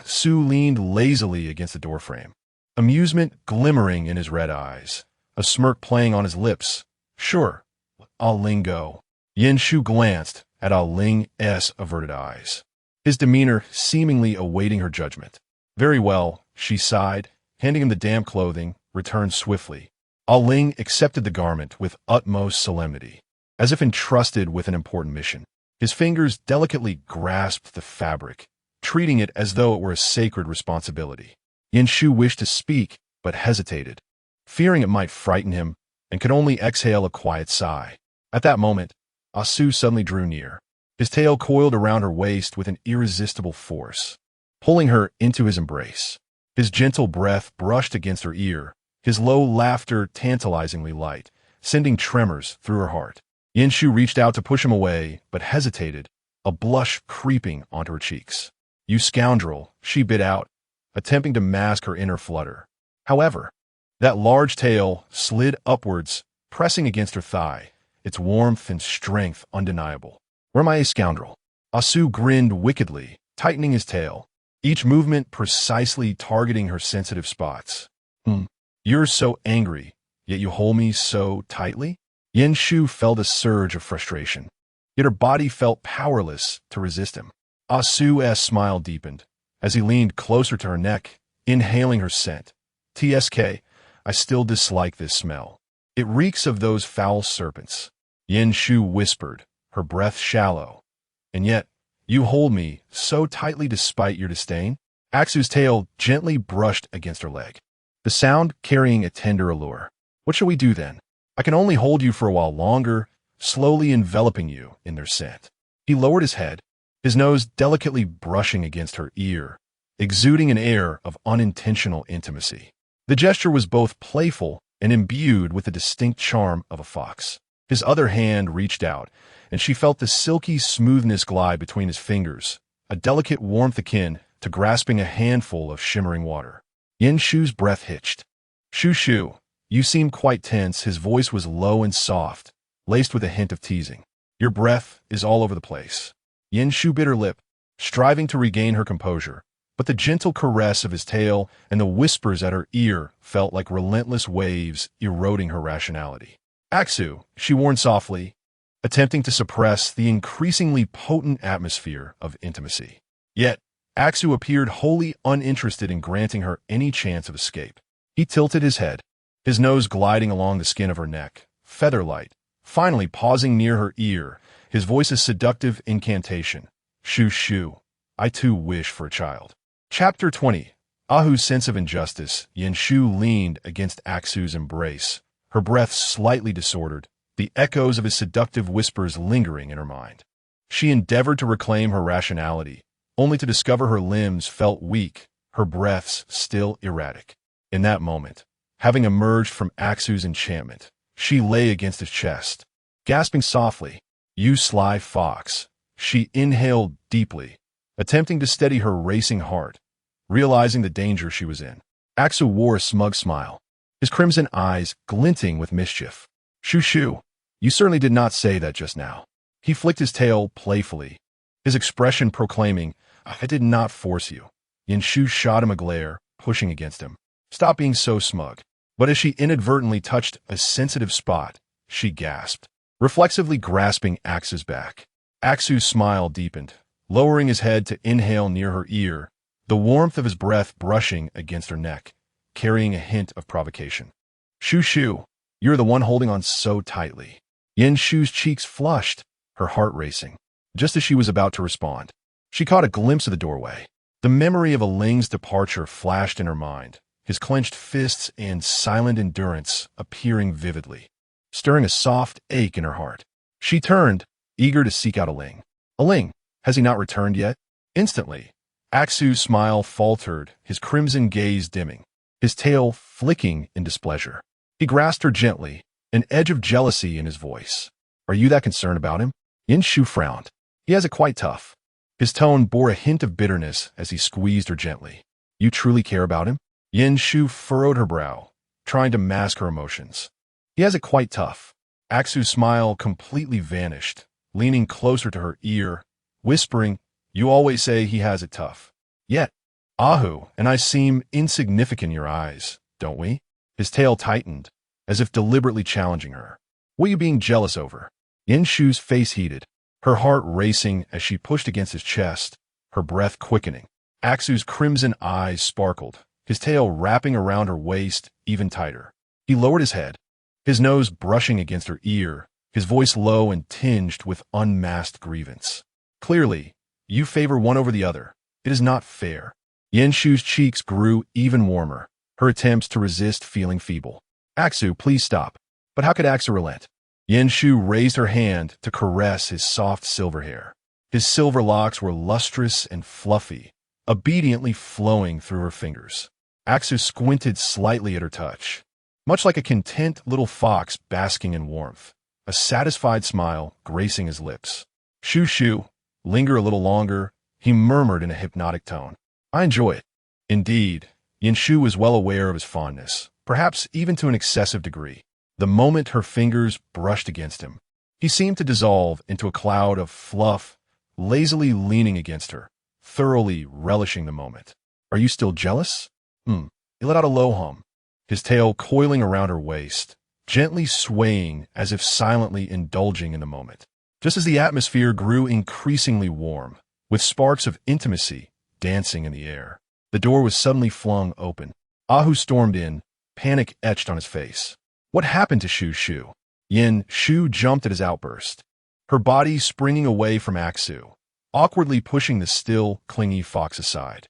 Su leaned lazily against the doorframe, amusement glimmering in his red eyes, a smirk playing on his lips. Sure, let Ling go. Yin Shu glanced at Ling's averted eyes. his demeanor seemingly awaiting her judgment. Very well, she sighed, handing him the damp clothing, returned swiftly. Aling accepted the garment with utmost solemnity, as if entrusted with an important mission. His fingers delicately grasped the fabric, treating it as though it were a sacred responsibility. Yanshu wished to speak, but hesitated, fearing it might frighten him, and could only exhale a quiet sigh. At that moment, Asu suddenly drew near. His tail coiled around her waist with an irresistible force, pulling her into his embrace. His gentle breath brushed against her ear, his low laughter tantalizingly light, sending tremors through her heart. Yanshu reached out to push him away, but hesitated, a blush creeping onto her cheeks. "You scoundrel," she bit out, attempting to mask her inner flutter. However, that large tail slid upwards, pressing against her thigh, its warmth and strength undeniable. "Where am I a scoundrel?" Asu grinned wickedly, tightening his tail, each movement precisely targeting her sensitive spots. You're so angry, yet you hold me so tightly?" Yanshu felt a surge of frustration, yet her body felt powerless to resist him. Asu's smile deepened as he leaned closer to her neck, inhaling her scent. "TSK, I still dislike this smell. It reeks of those foul serpents," Yanshu whispered, her breath shallow. "And yet, you hold me so tightly despite your disdain." Aksu's tail gently brushed against her leg, the sound carrying a tender allure. "What shall we do then? I can only hold you for a while longer," slowly enveloping you in their scent. He lowered his head, his nose delicately brushing against her ear, exuding an air of unintentional intimacy. The gesture was both playful and imbued with the distinct charm of a fox. His other hand reached out, and she felt the silky smoothness glide between his fingers, a delicate warmth akin to grasping a handful of shimmering water. Yanshu's breath hitched. "Shoo, you seem quite tense." His voice was low and soft, laced with a hint of teasing. "Your breath is all over the place." Yanshu bit her lip, striving to regain her composure, but the gentle caress of his tail and the whispers at her ear felt like relentless waves eroding her rationality. "Aksu," she warned softly, attempting to suppress the increasingly potent atmosphere of intimacy. Yet, Aksu appeared wholly uninterested in granting her any chance of escape. He tilted his head, his nose gliding along the skin of her neck, feather-light, finally pausing near her ear, his voice a seductive incantation. "Shoo, I too wish for a child." Chapter 20. Ahu's sense of injustice. Yanshu leaned against Aksu's embrace, her breath slightly disordered, the echoes of his seductive whispers lingering in her mind. She endeavored to reclaim her rationality, only to discover her limbs felt weak, her breaths still erratic. In that moment, having emerged from Aksu's enchantment, she lay against his chest, gasping softly. "You sly fox." She inhaled deeply, attempting to steady her racing heart, realizing the danger she was in. Aksu wore a smug smile, his crimson eyes glinting with mischief. Shoo, you certainly did not say that just now." He flicked his tail playfully, his expression proclaiming, "I did not force you." Yanshu shot him a glare, pushing against him. "Stop being so smug." But as she inadvertently touched a sensitive spot, she gasped, reflexively grasping Aksu's back. Aksu's smile deepened, lowering his head to inhale near her ear, the warmth of his breath brushing against her neck, carrying a hint of provocation. Shoo, you're the one holding on so tightly." Yanshu's cheeks flushed, her heart racing. Just as she was about to respond, she caught a glimpse of the doorway. The memory of Aling's departure flashed in her mind, his clenched fists and silent endurance appearing vividly, stirring a soft ache in her heart. She turned, eager to seek out Aling. "Aling, has he not returned yet?" Instantly, Aksu's smile faltered, his crimson gaze dimming, his tail flicking in displeasure. He grasped her gently, an edge of jealousy in his voice. "Are you that concerned about him?" Yanshu frowned. "He has it quite tough." His tone bore a hint of bitterness as he squeezed her gently. "You truly care about him?" Yanshu furrowed her brow, trying to mask her emotions. "He has it quite tough." Aksu's smile completely vanished, leaning closer to her ear, whispering, "You always say he has it tough. Yet, Ahu and I seem insignificant in your eyes, don't we?" His tail tightened, as if deliberately challenging her. "What are you being jealous over?" Yanshu's face heated, her heart racing as she pushed against his chest, her breath quickening. Aksu's crimson eyes sparkled, his tail wrapping around her waist even tighter. He lowered his head, his nose brushing against her ear, his voice low and tinged with unmasked grievance. Clearly, you favor one over the other. It is not fair. Yenshu's cheeks grew even warmer, her attempts to resist feeling feeble. Aksu, please stop. But how could Aksu relent? Yenshu raised her hand to caress his soft silver hair. His silver locks were lustrous and fluffy, obediently flowing through her fingers. Aksu squinted slightly at her touch, much like a content little fox basking in warmth, a satisfied smile gracing his lips. Shu, linger a little longer, he murmured in a hypnotic tone. I enjoy it. Indeed, Yenshu was well aware of his fondness, perhaps even to an excessive degree. The moment her fingers brushed against him, he seemed to dissolve into a cloud of fluff, lazily leaning against her, thoroughly relishing the moment. Are you still jealous? He let out a low hum, his tail coiling around her waist, gently swaying as if silently indulging in the moment. Just as the atmosphere grew increasingly warm, with sparks of intimacy dancing in the air, the door was suddenly flung open. Ahu stormed in, panic etched on his face. What happened to Shu? Yenshu jumped at his outburst, her body springing away from Aksu, awkwardly pushing the still, clingy fox aside.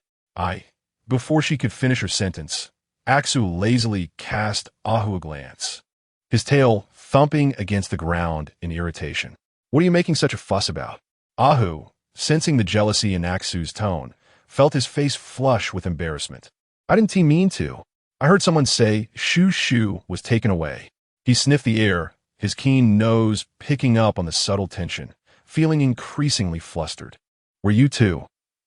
Before she could finish her sentence, Aksu lazily cast Ahu a glance, his tail thumping against the ground in irritation. What are you making such a fuss about? Ahu, sensing the jealousy in Aksu's tone, felt his face flush with embarrassment. I didn't mean to. I heard someone say Shu was taken away. He sniffed the air, his keen nose picking up on the subtle tension, feeling increasingly flustered. Were you two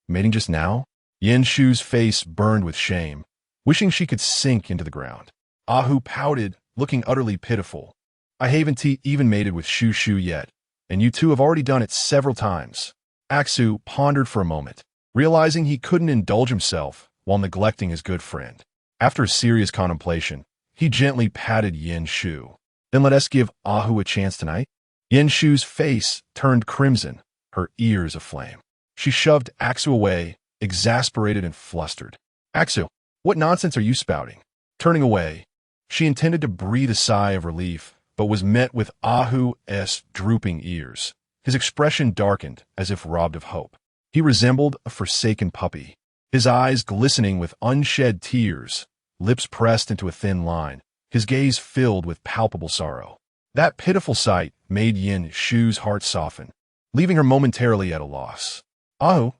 mating just now? Yenshu's face burned with shame, wishing she could sink into the ground. Ahu pouted, looking utterly pitiful. I haven't even mated with Shu yet, and you two have already done it several times. Aksu pondered for a moment, realizing he couldn't indulge himself while neglecting his good friend. After a serious contemplation, he gently patted Yenshu. Then let us give Ahu a chance tonight. Yenshu's face turned crimson, her ears aflame. She shoved Aksu away, exasperated and flustered. Aksu, what nonsense are you spouting? Turning away, she intended to breathe a sigh of relief, but was met with Ahu's drooping ears. His expression darkened as if robbed of hope. He resembled a forsaken puppy, his eyes glistening with unshed tears, lips pressed into a thin line, his gaze filled with palpable sorrow. That pitiful sight made Yenshu's heart soften, leaving her momentarily at a loss. Ahu,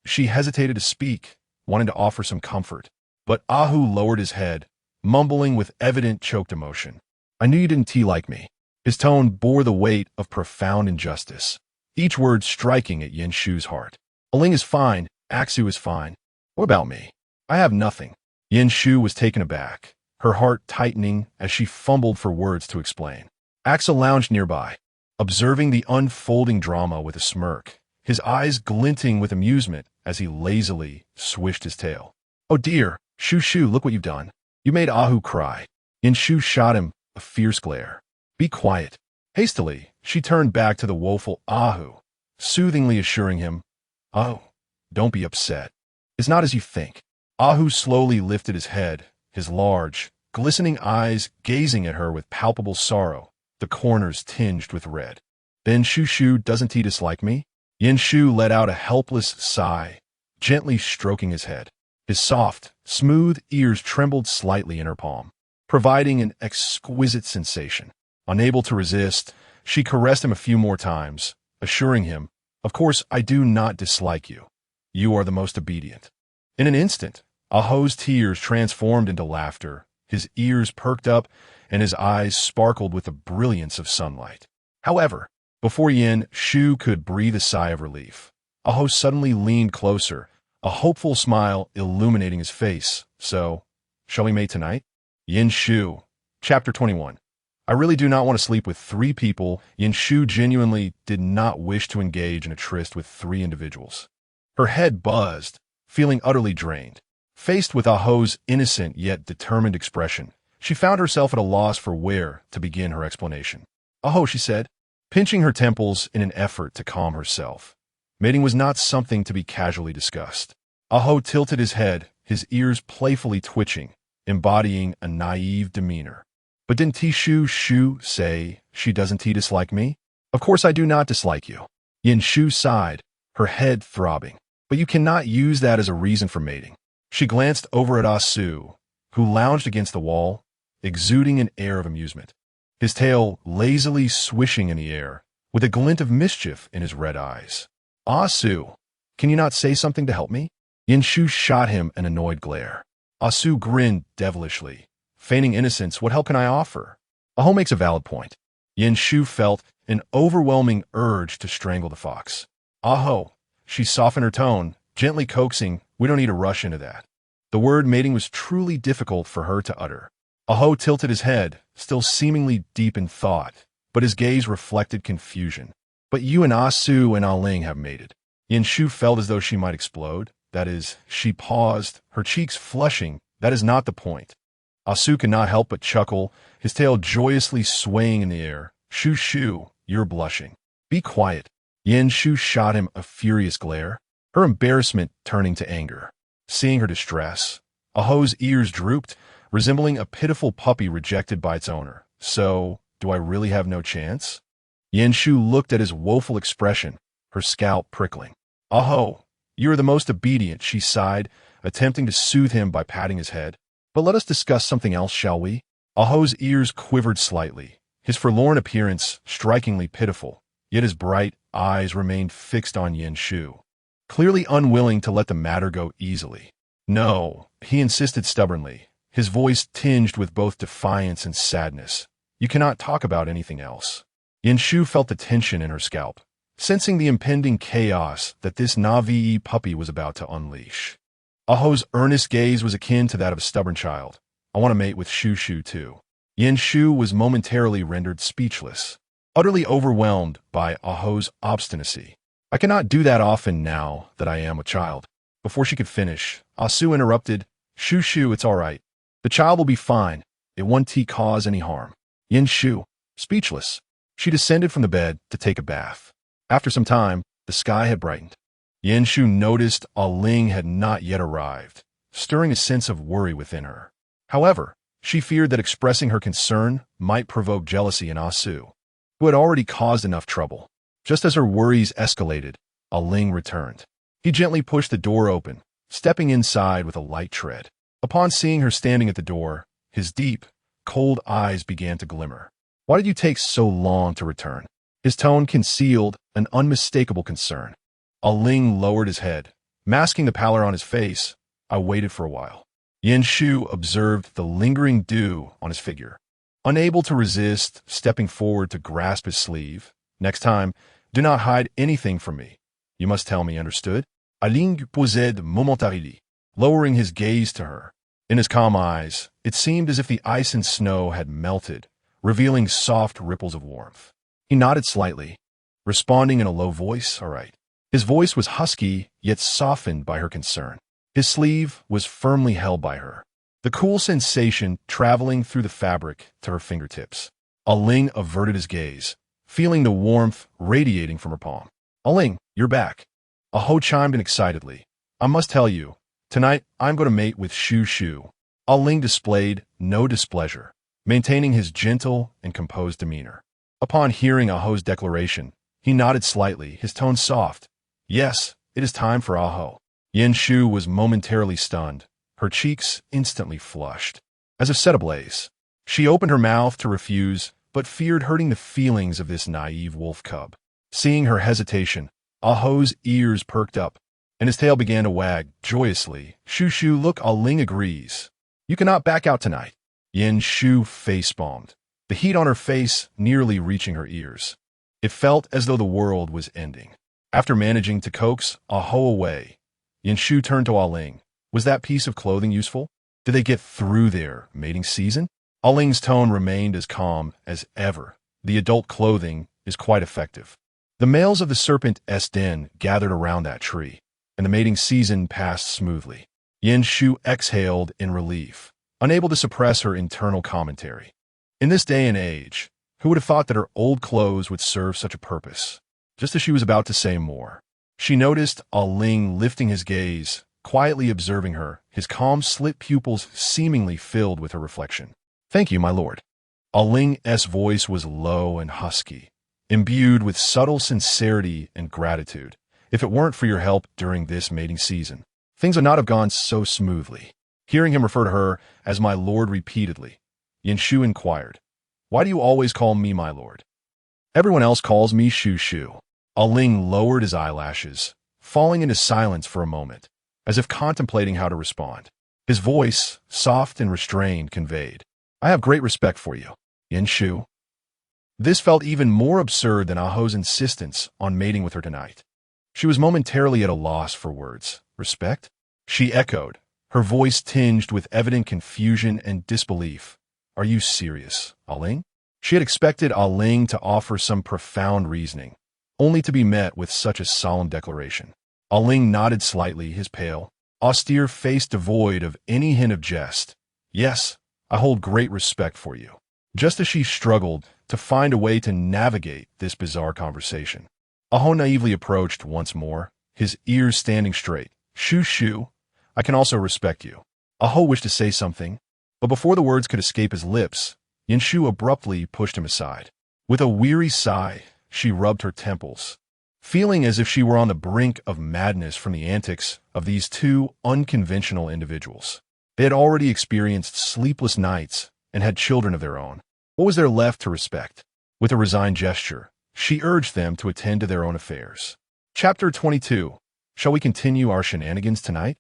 she hesitated to speak, wanting to offer some comfort, but Ahu lowered his head, mumbling with evident choked emotion. I knew you didn't like me. His tone bore the weight of profound injustice, each word striking at Yenshu's heart. Aling is fine, Aksu is fine. What about me? I have nothing. Yenshu was taken aback, her heart tightening as she fumbled for words to explain. Aksu lounged nearby, observing the unfolding drama with a smirk, his eyes glinting with amusement as he lazily swished his tail. Oh dear, Shu, look what you've done. You made Ahu cry. Yenshu shot him a fierce glare. Be quiet. Hastily, she turned back to the woeful Ahu, soothingly assuring him, Oh, don't be upset. It's not as you think. Ahu slowly lifted his head, his large, glistening eyes gazing at her with palpable sorrow, the corners tinged with red. Then Shu doesn't he dislike me? Yenshu let out a helpless sigh, gently stroking his head. His soft, smooth ears trembled slightly in her palm, providing an exquisite sensation. Unable to resist, she caressed him a few more times, assuring him, Of course, I do not dislike you. You are the most obedient. In an instant, Ahu's tears transformed into laughter, his ears perked up, and his eyes sparkled with the brilliance of sunlight. However, before Yenshu could breathe a sigh of relief, Ahu suddenly leaned closer, a hopeful smile illuminating his face. So, shall we mate tonight? Yenshu, Chapter 21. I really do not want to sleep with 3 people. Yenshu genuinely did not wish to engage in a tryst with 3 individuals. Her head buzzed, feeling utterly drained. Faced with Ahu's innocent yet determined expression, she found herself at a loss for where to begin her explanation. Ahu, she said, pinching her temples in an effort to calm herself. Mating was not something to be casually discussed. Aho tilted his head, his ears playfully twitching, embodying a naive demeanor. But didn't Shu say she doesn't dislike me? Of course I do not dislike you. Yin Shu sighed, her head throbbing. But you cannot use that as a reason for mating. She glanced over at Asu, who lounged against the wall, exuding an air of amusement, his tail lazily swishing in the air, with a glint of mischief in his red eyes. Asu, can you not say something to help me? Yin Shu shot him an annoyed glare. Asu grinned devilishly, feigning innocence. What help can I offer? Aho makes a valid point. Yin Shu felt an overwhelming urge to strangle the fox. Aho, she softened her tone, gently coaxing, we don't need to rush into that. The word mating was truly difficult for her to utter. Aho tilted his head, still seemingly deep in thought, but his gaze reflected confusion. But you and Asu and Aling have mated. Yin Shu felt as though she might explode. That is, she paused, her cheeks flushing. That is not the point. Asu could not help but chuckle, his tail joyously swaying in the air. Shu, you're blushing. Be quiet. Yin Shu shot him a furious glare, her embarrassment turning to anger. Seeing her distress, Aho's ears drooped, resembling a pitiful puppy rejected by its owner. So, do I really have no chance? Yin Shu looked at his woeful expression, her scalp prickling. Aho, you are the most obedient, she sighed, attempting to soothe him by patting his head. But let us discuss something else, shall we? Aho's ears quivered slightly, his forlorn appearance strikingly pitiful, yet his bright eyes remained fixed on Yin Shu, clearly unwilling to let the matter go easily. No, he insisted stubbornly, his voice tinged with both defiance and sadness. You cannot talk about anything else. Yin Shu felt the tension in her scalp, sensing the impending chaos that this Navi puppy was about to unleash. Aho's earnest gaze was akin to that of a stubborn child. I want to mate with Shu too. Yin Shu was momentarily rendered speechless, utterly overwhelmed by Aho's obstinacy. I cannot do that often now that I am a child. Before she could finish, Asu interrupted. Shu, it's all right. The child will be fine. It won't cause any harm. Yin Shu, speechless. She descended from the bed to take a bath. After some time, the sky had brightened. Yin Shu noticed Aling had not yet arrived, stirring a sense of worry within her. However, she feared that expressing her concern might provoke jealousy in Asu, who had already caused enough trouble. Just as her worries escalated, Aling returned. He gently pushed the door open, stepping inside with a light tread. Upon seeing her standing at the door, his deep, cold eyes began to glimmer. Why did you take so long to return? His tone concealed an unmistakable concern. Aling lowered his head, masking the pallor on his face. I waited for a while. Yin Shu observed the lingering dew on his figure, unable to resist stepping forward to grasp his sleeve. Next time, do not hide anything from me. You must tell me, understood? Aling posed momentarily, lowering his gaze to her. In his calm eyes, it seemed as if the ice and snow had melted, revealing soft ripples of warmth. He nodded slightly, responding in a low voice, all right. His voice was husky, yet softened by her concern. His sleeve was firmly held by her, the cool sensation traveling through the fabric to her fingertips. Aling averted his gaze, feeling the warmth radiating from her palm. Aling, you're back. Aho chimed in excitedly. I must tell you, tonight I'm going to mate with Shu. Aling displayed no displeasure, maintaining his gentle and composed demeanor. Upon hearing Aho's declaration, he nodded slightly, his tone soft. Yes, it is time for Aho. Yin Shu was momentarily stunned, her cheeks instantly flushed, as if set ablaze. She opened her mouth to refuse, but feared hurting the feelings of this naive wolf cub. Seeing her hesitation, Aho's ears perked up, and his tail began to wag joyously. Shu, look, Aling agrees. You cannot back out tonight. Yin Shu facepalmed, the heat on her face nearly reaching her ears. It felt as though the world was ending. After managing to coax Aho away, Yin Shu turned to Aling. Was that piece of clothing useful? Did they get through their mating season? Aling's tone remained as calm as ever. The adult clothing is quite effective. The males of the serpent's den gathered around that tree, and the mating season passed smoothly. Yin Shu exhaled in relief, unable to suppress her internal commentary. In this day and age, who would have thought that her old clothes would serve such a purpose? Just as she was about to say more, She noticed Aling lifting his gaze, quietly observing her, his calm slit pupils seemingly filled with her reflection. "Thank you, my lord." Aling's voice was low and husky, imbued with subtle sincerity and gratitude. "If it weren't for your help during this mating season, things would not have gone so smoothly." Hearing him refer to her as my lord repeatedly, Yanshu inquired, "Why do you always call me my lord?" "Everyone else calls me Shu Shu." Aling lowered his eyelashes, falling into silence for a moment, as if contemplating how to respond. His voice, soft and restrained, conveyed, "I have great respect for you, Yanshu." This felt even more absurd than Aho's insistence on mating with her tonight. She was momentarily at a loss for words. "Respect?" She echoed, her voice tinged with evident confusion and disbelief. "Are you serious, Aling?" She had expected Aling to offer some profound reasoning, only to be met with such a solemn declaration. Aling nodded slightly, his pale, austere face devoid of any hint of jest. "Yes, I hold great respect for you." Just as she struggled to find a way to navigate this bizarre conversation, Aho naively approached once more, his ears standing straight. "Shu Shu, I can also respect you." Aho wished to say something, but before the words could escape his lips, Yanshu abruptly pushed him aside. With a weary sigh, she rubbed her temples, feeling as if she were on the brink of madness from the antics of these two unconventional individuals. They had already experienced sleepless nights and had children of their own. What was there left to respect? With a resigned gesture, she urged them to attend to their own affairs. Chapter 22. Shall we continue our shenanigans tonight?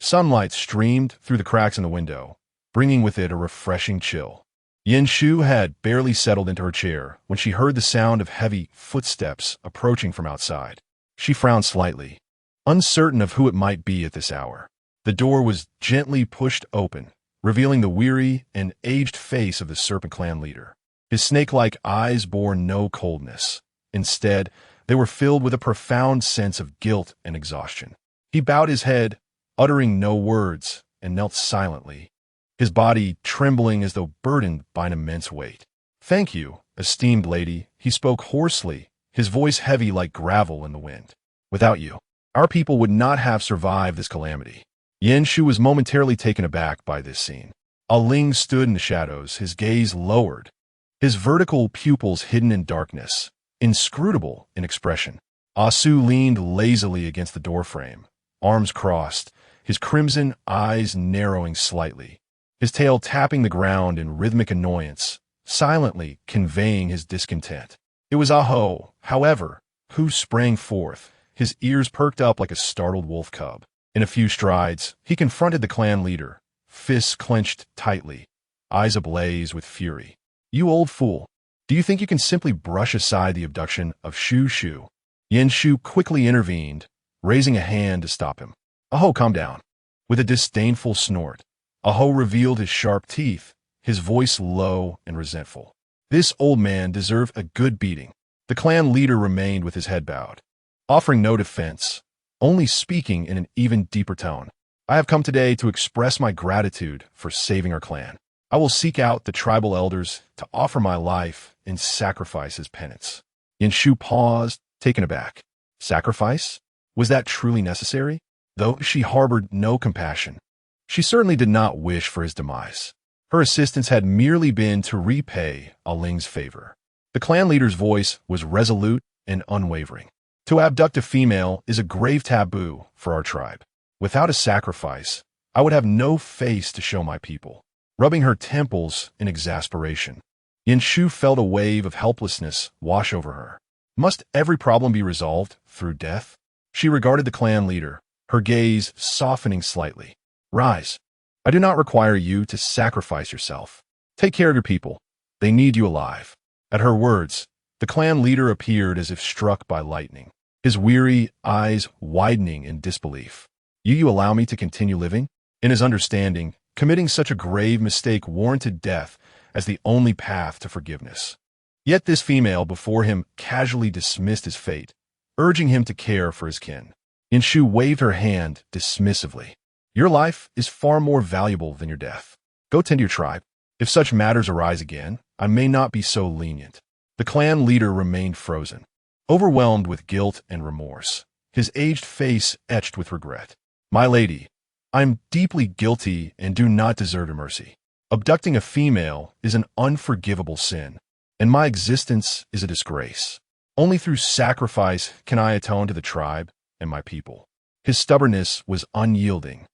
Sunlight streamed through the cracks in the window, bringing with it a refreshing chill. Yanshu had barely settled into her chair when she heard the sound of heavy footsteps approaching from outside. She frowned slightly, uncertain of who it might be at this hour. The door was gently pushed open, revealing the weary and aged face of the Serpent clan leader. His snake-like eyes bore no coldness. Instead, they were filled with a profound sense of guilt and exhaustion. He bowed his head, uttering no words, and knelt silently, his body trembling as though burdened by an immense weight. "Thank you, esteemed lady," he spoke hoarsely, his voice heavy like gravel in the wind. "Without you, our people would not have survived this calamity." Yanshu was momentarily taken aback by this scene. Aling stood in the shadows, his gaze lowered, his vertical pupils hidden in darkness, inscrutable in expression. Asu leaned lazily against the doorframe, arms crossed, his crimson eyes narrowing slightly, his tail tapping the ground in rhythmic annoyance, silently conveying his discontent. It was Aho, however, who sprang forth, his ears perked up like a startled wolf cub. In a few strides, he confronted the clan leader, fists clenched tightly, eyes ablaze with fury. "You old fool, do you think you can simply brush aside the abduction of Shu Shu?" Yanshu quickly intervened, raising a hand to stop him. "Aho, calm down." With a disdainful snort, Aho revealed his sharp teeth, his voice low and resentful. This old man deserved a good beating. The clan leader remained with his head bowed, offering no defense, only speaking in an even deeper tone. "I have come today to express my gratitude for saving our clan. I will seek out the tribal elders to offer my life in sacrifice as penance." Yanshu paused, taken aback. Sacrifice? Was that truly necessary? Though she harbored no compassion, she certainly did not wish for his demise. Her assistance had merely been to repay Aling's favor. The clan leader's voice was resolute and unwavering. "To abduct a female is a grave taboo for our tribe. Without a sacrifice, I would have no face to show my people." Rubbing her temples in exasperation, Yanshu felt a wave of helplessness wash over her. Must every problem be resolved through death? She regarded the clan leader, her gaze softening slightly. "Rise. I do not require you to sacrifice yourself. Take care of your people. They need you alive." At her words, the clan leader appeared as if struck by lightning, his weary eyes widening in disbelief. You allow me to continue living?" In his understanding, committing such a grave mistake warranted death as the only path to forgiveness. Yet this female before him casually dismissed his fate, urging him to care for his kin. Yanshu waved her hand dismissively. "Your life is far more valuable than your death. Go tend to your tribe. If such matters arise again, I may not be so lenient." The clan leader remained frozen, overwhelmed with guilt and remorse, his aged face etched with regret. "My lady, I am deeply guilty and do not deserve mercy. Abducting a female is an unforgivable sin, and my existence is a disgrace. Only through sacrifice can I atone to the tribe and my people." His stubbornness was unyielding,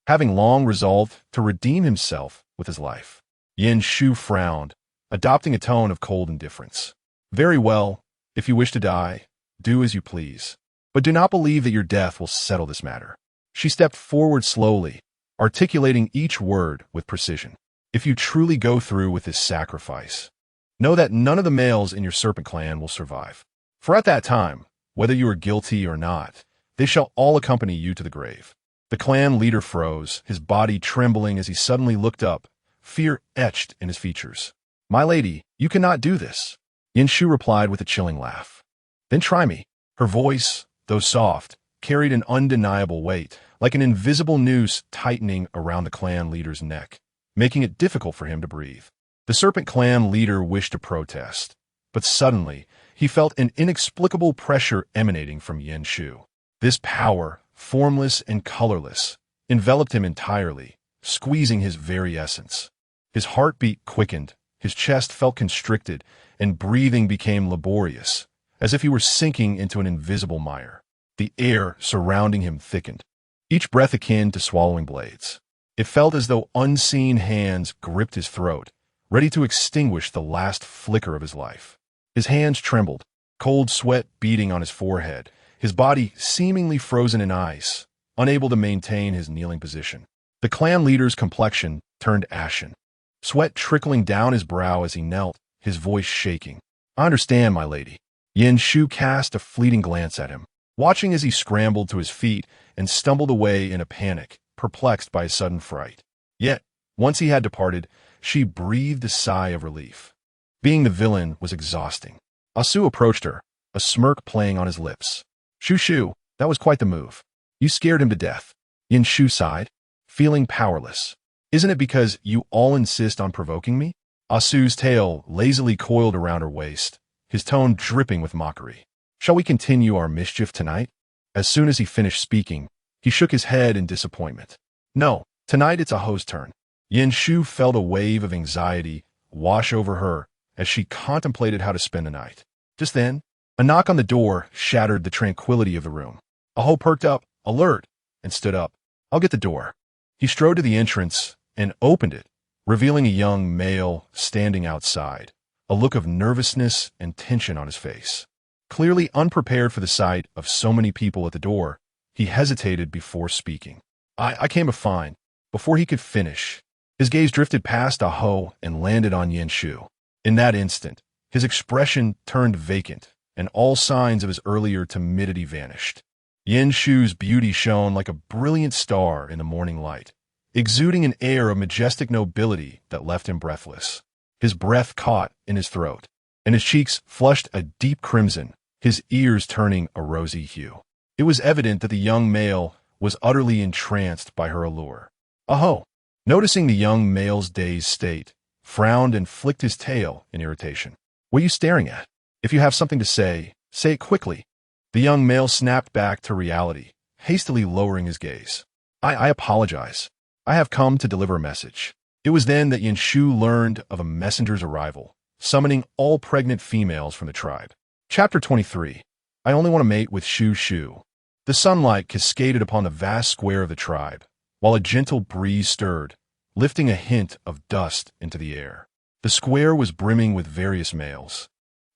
having long resolved to redeem himself with his life. Yin Shu frowned, adopting a tone of cold indifference. "Very well, if you wish to die, do as you please. But do not believe that your death will settle this matter." She stepped forward slowly, articulating each word with precision. "If you truly go through with this sacrifice, know that none of the males in your serpent clan will survive. For at that time, whether you are guilty or not, they shall all accompany you to the grave." The clan leader froze, his body trembling as he suddenly looked up, fear etched in his features. "My lady, you cannot do this." Yin Shu replied with a chilling laugh. "Then try me." Her voice, though soft, carried an undeniable weight, like an invisible noose tightening around the clan leader's neck, making it difficult for him to breathe. The serpent clan leader wished to protest, but suddenly he felt an inexplicable pressure emanating from Yin Shu. This power, formless and colorless, enveloped him entirely, squeezing his very essence. His heartbeat quickened, his chest felt constricted, and breathing became laborious, as if he were sinking into an invisible mire. The air surrounding him thickened, each breath akin to swallowing blades. It felt as though unseen hands gripped his throat, ready to extinguish the last flicker of his life. His hands trembled, cold sweat beading on his forehead, his body seemingly frozen in ice, unable to maintain his kneeling position. The clan leader's complexion turned ashen, sweat trickling down his brow as he knelt, his voice shaking. "I understand, my lady." Yin Shu cast a fleeting glance at him, watching as he scrambled to his feet and stumbled away in a panic, perplexed by his sudden fright. Yet, once he had departed, she breathed a sigh of relief. Being the villain was exhausting. Asu approached her, a smirk playing on his lips. "Shu, that was quite the move. You scared him to death." Yin Shu sighed, feeling powerless. "Isn't it because you all insist on provoking me?" Asu's tail lazily coiled around her waist, his tone dripping with mockery. "Shall we continue our mischief tonight?" As soon as he finished speaking, he shook his head in disappointment. "No, tonight it's a ho's turn." Yin Shu felt a wave of anxiety wash over her as she contemplated how to spend the night. Just then, a knock on the door shattered the tranquility of the room. A ho perked up, alert, and stood up. "I'll get the door." He strode to the entrance and opened it, revealing a young male standing outside, a look of nervousness and tension on his face. Clearly unprepared for the sight of so many people at the door, he hesitated before speaking. I came to find." Before he could finish, his gaze drifted past a ho and landed on Yin Shu. In that instant, his expression turned vacant, and all signs of his earlier timidity vanished. Yin Shu's beauty shone like a brilliant star in the morning light, exuding an air of majestic nobility that left him breathless. His breath caught in his throat, and his cheeks flushed a deep crimson, his ears turning a rosy hue. It was evident that the young male was utterly entranced by her allure. Aho, noticing the young male's dazed state, frowned and flicked his tail in irritation. "What are you staring at? If you have something to say it quickly." The young male snapped back to reality, hastily lowering his gaze. I apologize. I have come to deliver a message." It was then that Yin Shu learned of a messenger's arrival, summoning all pregnant females from the tribe. Chapter 23. I only want to mate with Shu. The sunlight cascaded upon the vast square of the tribe, while a gentle breeze stirred, lifting a hint of dust into the air. The square was brimming with various males,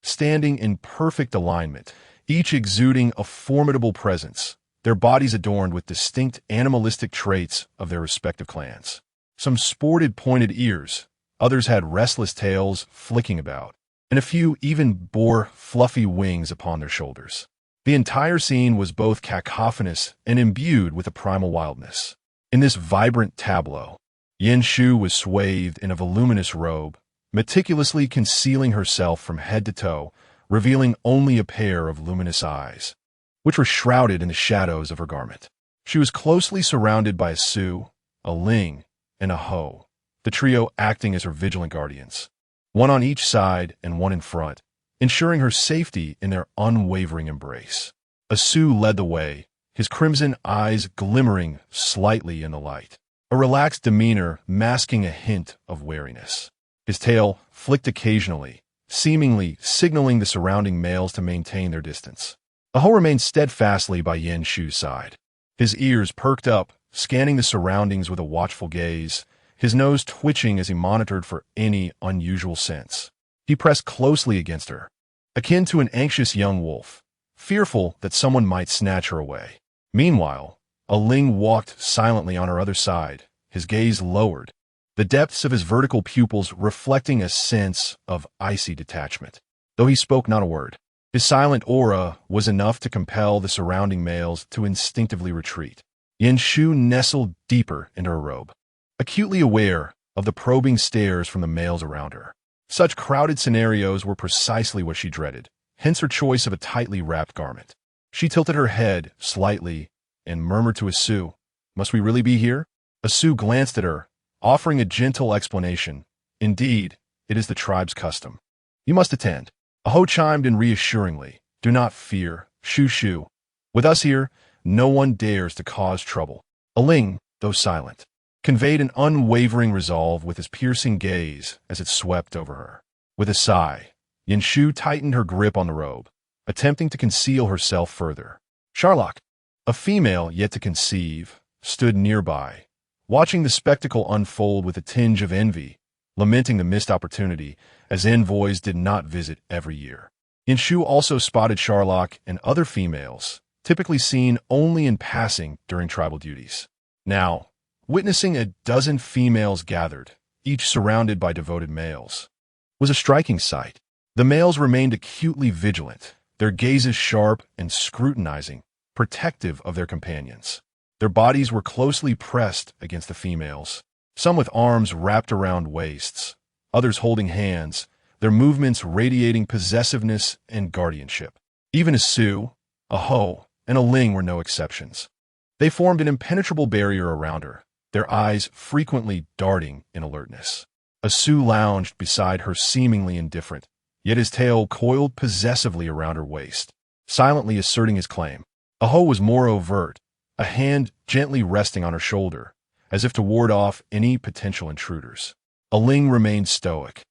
standing in perfect alignment, each exuding a formidable presence, their bodies adorned with distinct animalistic traits of their respective clans. Some sported pointed ears, others had restless tails flicking about, and a few even bore fluffy wings upon their shoulders. The entire scene was both cacophonous and imbued with a primal wildness. In this vibrant tableau, Yin Shu was swathed in a voluminous robe, meticulously concealing herself from head to toe, revealing only a pair of luminous eyes, which were shrouded in the shadows of her garment. She was closely surrounded by a Su, a Ling, and a Ho, the trio acting as her vigilant guardians, one on each side and one in front, ensuring her safety in their unwavering embrace. Asu led the way, his crimson eyes glimmering slightly in the light, a relaxed demeanor masking a hint of wariness. His tail flicked occasionally, seemingly signaling the surrounding males to maintain their distance. Aho remained steadfastly by Yin Shu's side. His ears perked up, scanning the surroundings with a watchful gaze, his nose twitching as he monitored for any unusual scents. He pressed closely against her, akin to an anxious young wolf, fearful that someone might snatch her away. Meanwhile, Ling walked silently on her other side, his gaze lowered, the depths of his vertical pupils reflecting a sense of icy detachment. Though he spoke not a word, his silent aura was enough to compel the surrounding males to instinctively retreat. Yin Shu nestled deeper into her robe, acutely aware of the probing stares from the males around her. Such crowded scenarios were precisely what she dreaded, hence her choice of a tightly wrapped garment. She tilted her head slightly and murmured to Asu, "Must we really be here?" Asu glanced at her, offering a gentle explanation. "Indeed, it is the tribe's custom. You must attend." Aho chimed in reassuringly, "Do not fear, Shu. With us here, no one dares to cause trouble." Aling, though silent, conveyed an unwavering resolve with his piercing gaze as it swept over her. With a sigh, Yin Shu tightened her grip on the robe, attempting to conceal herself further. Charlock, a female yet to conceive, stood nearby, watching the spectacle unfold with a tinge of envy, lamenting the missed opportunity, as envoys did not visit every year. Yin Shu also spotted Charlock and other females, typically seen only in passing during tribal duties. Now, witnessing a dozen females gathered, each surrounded by devoted males, was a striking sight. The males remained acutely vigilant, their gazes sharp and scrutinizing, protective of their companions. Their bodies were closely pressed against the females, some with arms wrapped around waists, others holding hands, their movements radiating possessiveness and guardianship. Even Asu, Aho, and Ling were no exceptions. They formed an impenetrable barrier around her, their eyes frequently darting in alertness. Asu lounged beside her seemingly indifferent, yet his tail coiled possessively around her waist, silently asserting his claim. Aho was more overt, a hand gently resting on her shoulder, as if to ward off any potential intruders. Aling remained stoic,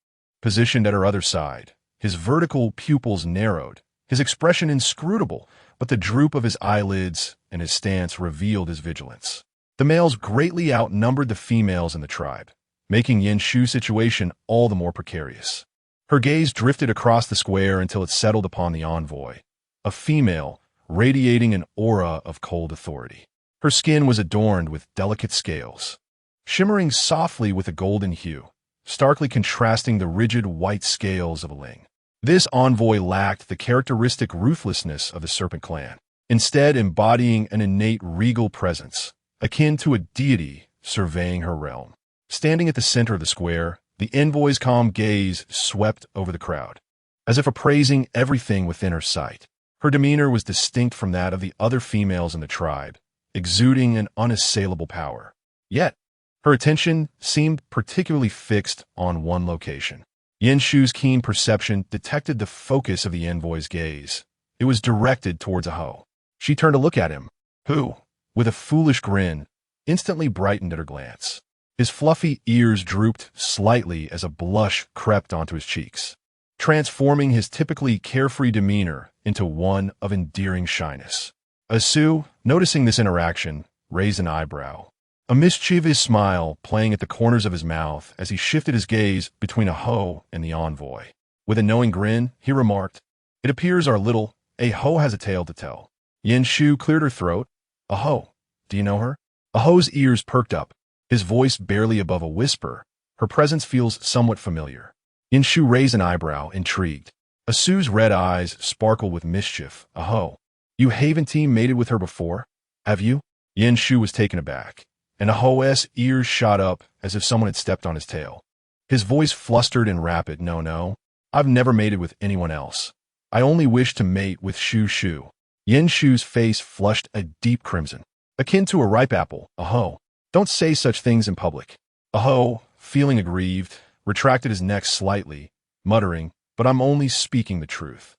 positioned at her other side, his vertical pupils narrowed, his expression inscrutable, but the droop of his eyelids and his stance revealed his vigilance. The males greatly outnumbered the females in the tribe, making Yin Shu's situation all the more precarious. Her gaze drifted across the square until it settled upon the envoy, a female radiating an aura of cold authority. Her skin was adorned with delicate scales, shimmering softly with a golden hue, starkly contrasting the rigid white scales of Aling. This envoy lacked the characteristic ruthlessness of the Serpent clan, instead embodying an innate regal presence, akin to a deity surveying her realm. Standing at the center of the square, the envoy's calm gaze swept over the crowd, as if appraising everything within her sight. Her demeanor was distinct from that of the other females in the tribe, exuding an unassailable power. Yet, her attention seemed particularly fixed on one location. Yin Shu's keen perception detected the focus of the envoy's gaze. It was directed towards Aho. She turned to look at him, who, with a foolish grin, instantly brightened at her glance. His fluffy ears drooped slightly as a blush crept onto his cheeks, transforming his typically carefree demeanor into one of endearing shyness. Asu, noticing this interaction, raised an eyebrow, a mischievous smile playing at the corners of his mouth as he shifted his gaze between Aho and the envoy. With a knowing grin, he remarked, "It appears our little Aho has a tale to tell." Yin Shu cleared her throat. "Aho, do you know her?" Aho's ears perked up, his voice barely above a whisper. "Her presence feels somewhat familiar." Yin Shu raised an eyebrow, intrigued. Asu's red eyes sparkled with mischief. "Aho, you Haven't mated with her before, have you?" Yin Shu was taken aback, and Aho's ears shot up as if someone had stepped on his tail. His voice flustered and rapid. No, I've never mated with anyone else. I only wish to mate with Shu. Yin Shu's face flushed a deep crimson, akin to a ripe apple. "Aho, don't say such things in public." Aho, feeling aggrieved, retracted his neck slightly, muttering, "But I'm only speaking the truth."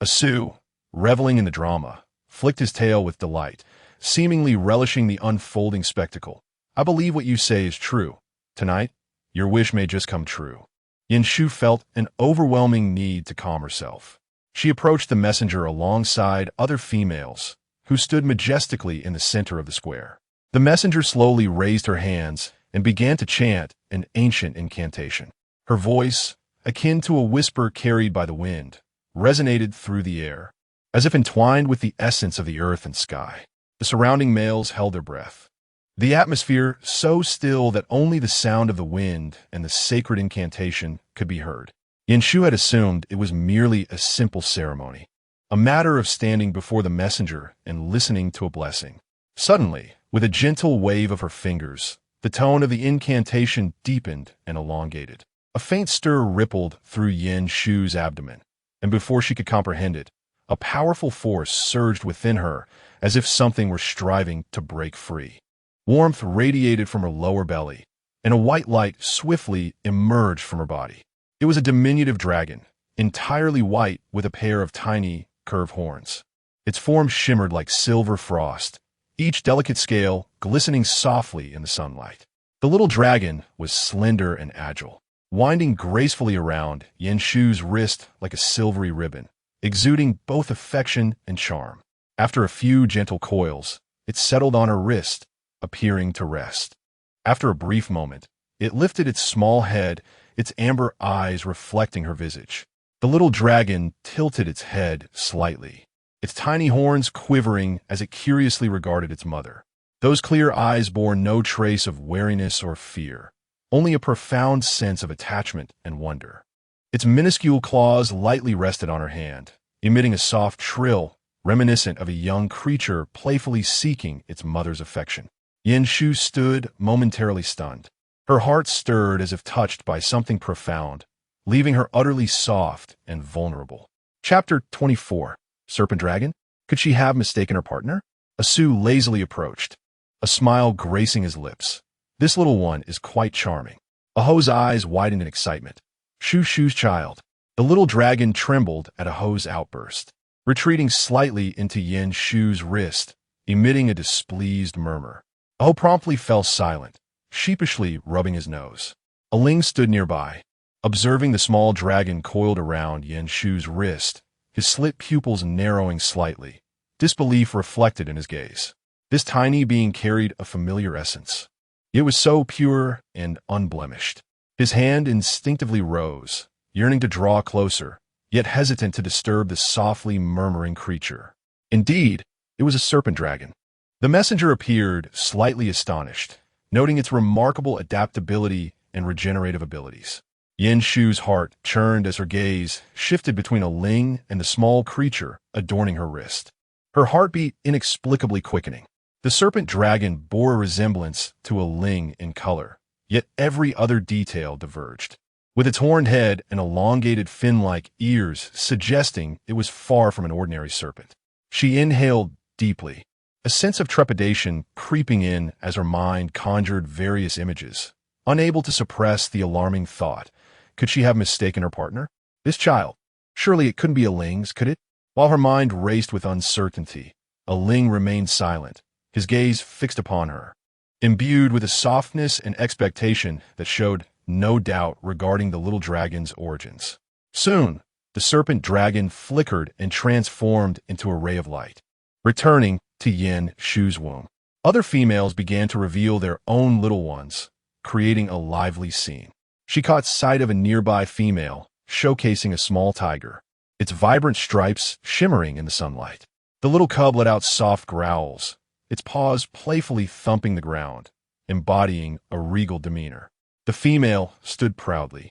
Asu, reveling in the drama, flicked his tail with delight, seemingly relishing the unfolding spectacle. I believe what you say is true. Tonight, your wish may just come true. Yanshu felt an overwhelming need to calm herself. She approached the messenger alongside other females, who stood majestically in the center of the square. The messenger slowly raised her hands and began to chant an ancient incantation. Her voice, akin to a whisper carried by the wind, resonated through the air, as if entwined with the essence of the earth and sky. The surrounding males held their breath. The atmosphere so still that only the sound of the wind and the sacred incantation could be heard. Yanshu had assumed it was merely a simple ceremony, a matter of standing before the messenger and listening to a blessing. Suddenly, with a gentle wave of her fingers, the tone of the incantation deepened and elongated. A faint stir rippled through Yanshu's abdomen, and before she could comprehend it, a powerful force surged within her as if something were striving to break free. Warmth radiated from her lower belly, and a white light swiftly emerged from her body. It was a diminutive dragon, entirely white with a pair of tiny, curved horns. Its form shimmered like silver frost, each delicate scale glistening softly in the sunlight. The little dragon was slender and agile, winding gracefully around Yanshu's wrist like a silvery ribbon, exuding both affection and charm. After a few gentle coils, it settled on her wrist, appearing to rest. After a brief moment, it lifted its small head, its amber eyes reflecting her visage. The little dragon tilted its head slightly, its tiny horns quivering as it curiously regarded its mother. Those clear eyes bore no trace of wariness or fear, only a profound sense of attachment and wonder. Its minuscule claws lightly rested on her hand, emitting a soft trill reminiscent of a young creature playfully seeking its mother's affection. Yanshu stood momentarily stunned. Her heart stirred as if touched by something profound, leaving her utterly soft and vulnerable. Chapter 24. Serpent Dragon? Could she have mistaken her partner? Asu lazily approached, a smile gracing his lips. This little one is quite charming. Aho's eyes widened in excitement. Shu's child. The little dragon trembled at Aho's outburst, retreating slightly into Yanshu's wrist, emitting a displeased murmur. Aho promptly fell silent, sheepishly rubbing his nose. Aling stood nearby, observing the small dragon coiled around Yanshu's wrist, his slit pupils narrowing slightly, disbelief reflected in his gaze. This tiny being carried a familiar essence. It was so pure and unblemished. His hand instinctively rose, yearning to draw closer, yet hesitant to disturb the softly murmuring creature. Indeed, it was a serpent dragon. The messenger appeared slightly astonished, noting its remarkable adaptability and regenerative abilities. Yanshu's heart churned as her gaze shifted between a Ling and the small creature adorning her wrist, her heartbeat inexplicably quickening. The serpent dragon bore a resemblance to a Ling in color, yet every other detail diverged, with its horned head and elongated fin-like ears suggesting it was far from an ordinary serpent. She inhaled deeply, a sense of trepidation creeping in as her mind conjured various images, unable to suppress the alarming thought. Could she have mistaken her partner? This child. Surely it couldn't be a Ling's, could it? While her mind raced with uncertainty, a Ling remained silent, his gaze fixed upon her, imbued with a softness and expectation that showed no doubt regarding the little dragon's origins. Soon, the serpent dragon flickered and transformed into a ray of light, returning to Yanshu's womb. Other females began to reveal their own little ones, creating a lively scene. She caught sight of a nearby female, showcasing a small tiger, its vibrant stripes shimmering in the sunlight. The little cub let out soft growls, its paws playfully thumping the ground, embodying a regal demeanor. The female stood proudly,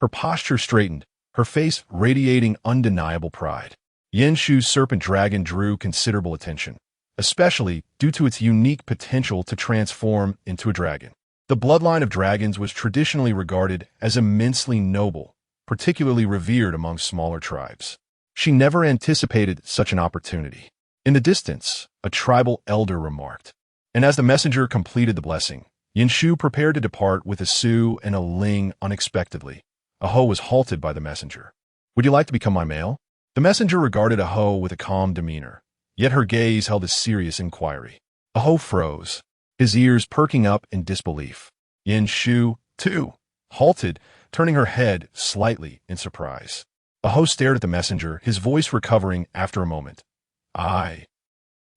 her posture straightened, her face radiating undeniable pride. Yanshu's serpent dragon drew considerable attention, especially due to its unique potential to transform into a dragon. The bloodline of dragons was traditionally regarded as immensely noble, particularly revered among smaller tribes. She never anticipated such an opportunity. In the distance, a tribal elder remarked, and as the messenger completed the blessing, Yanshu prepared to depart with a Su and a Ling unexpectedly. Aho was halted by the messenger. Would you like to become my male? The messenger regarded Aho with a calm demeanor, yet her gaze held a serious inquiry. Aho froze, his ears perking up in disbelief. Yin Shu, too, halted, turning her head slightly in surprise. Aho stared at the messenger, his voice recovering after a moment. I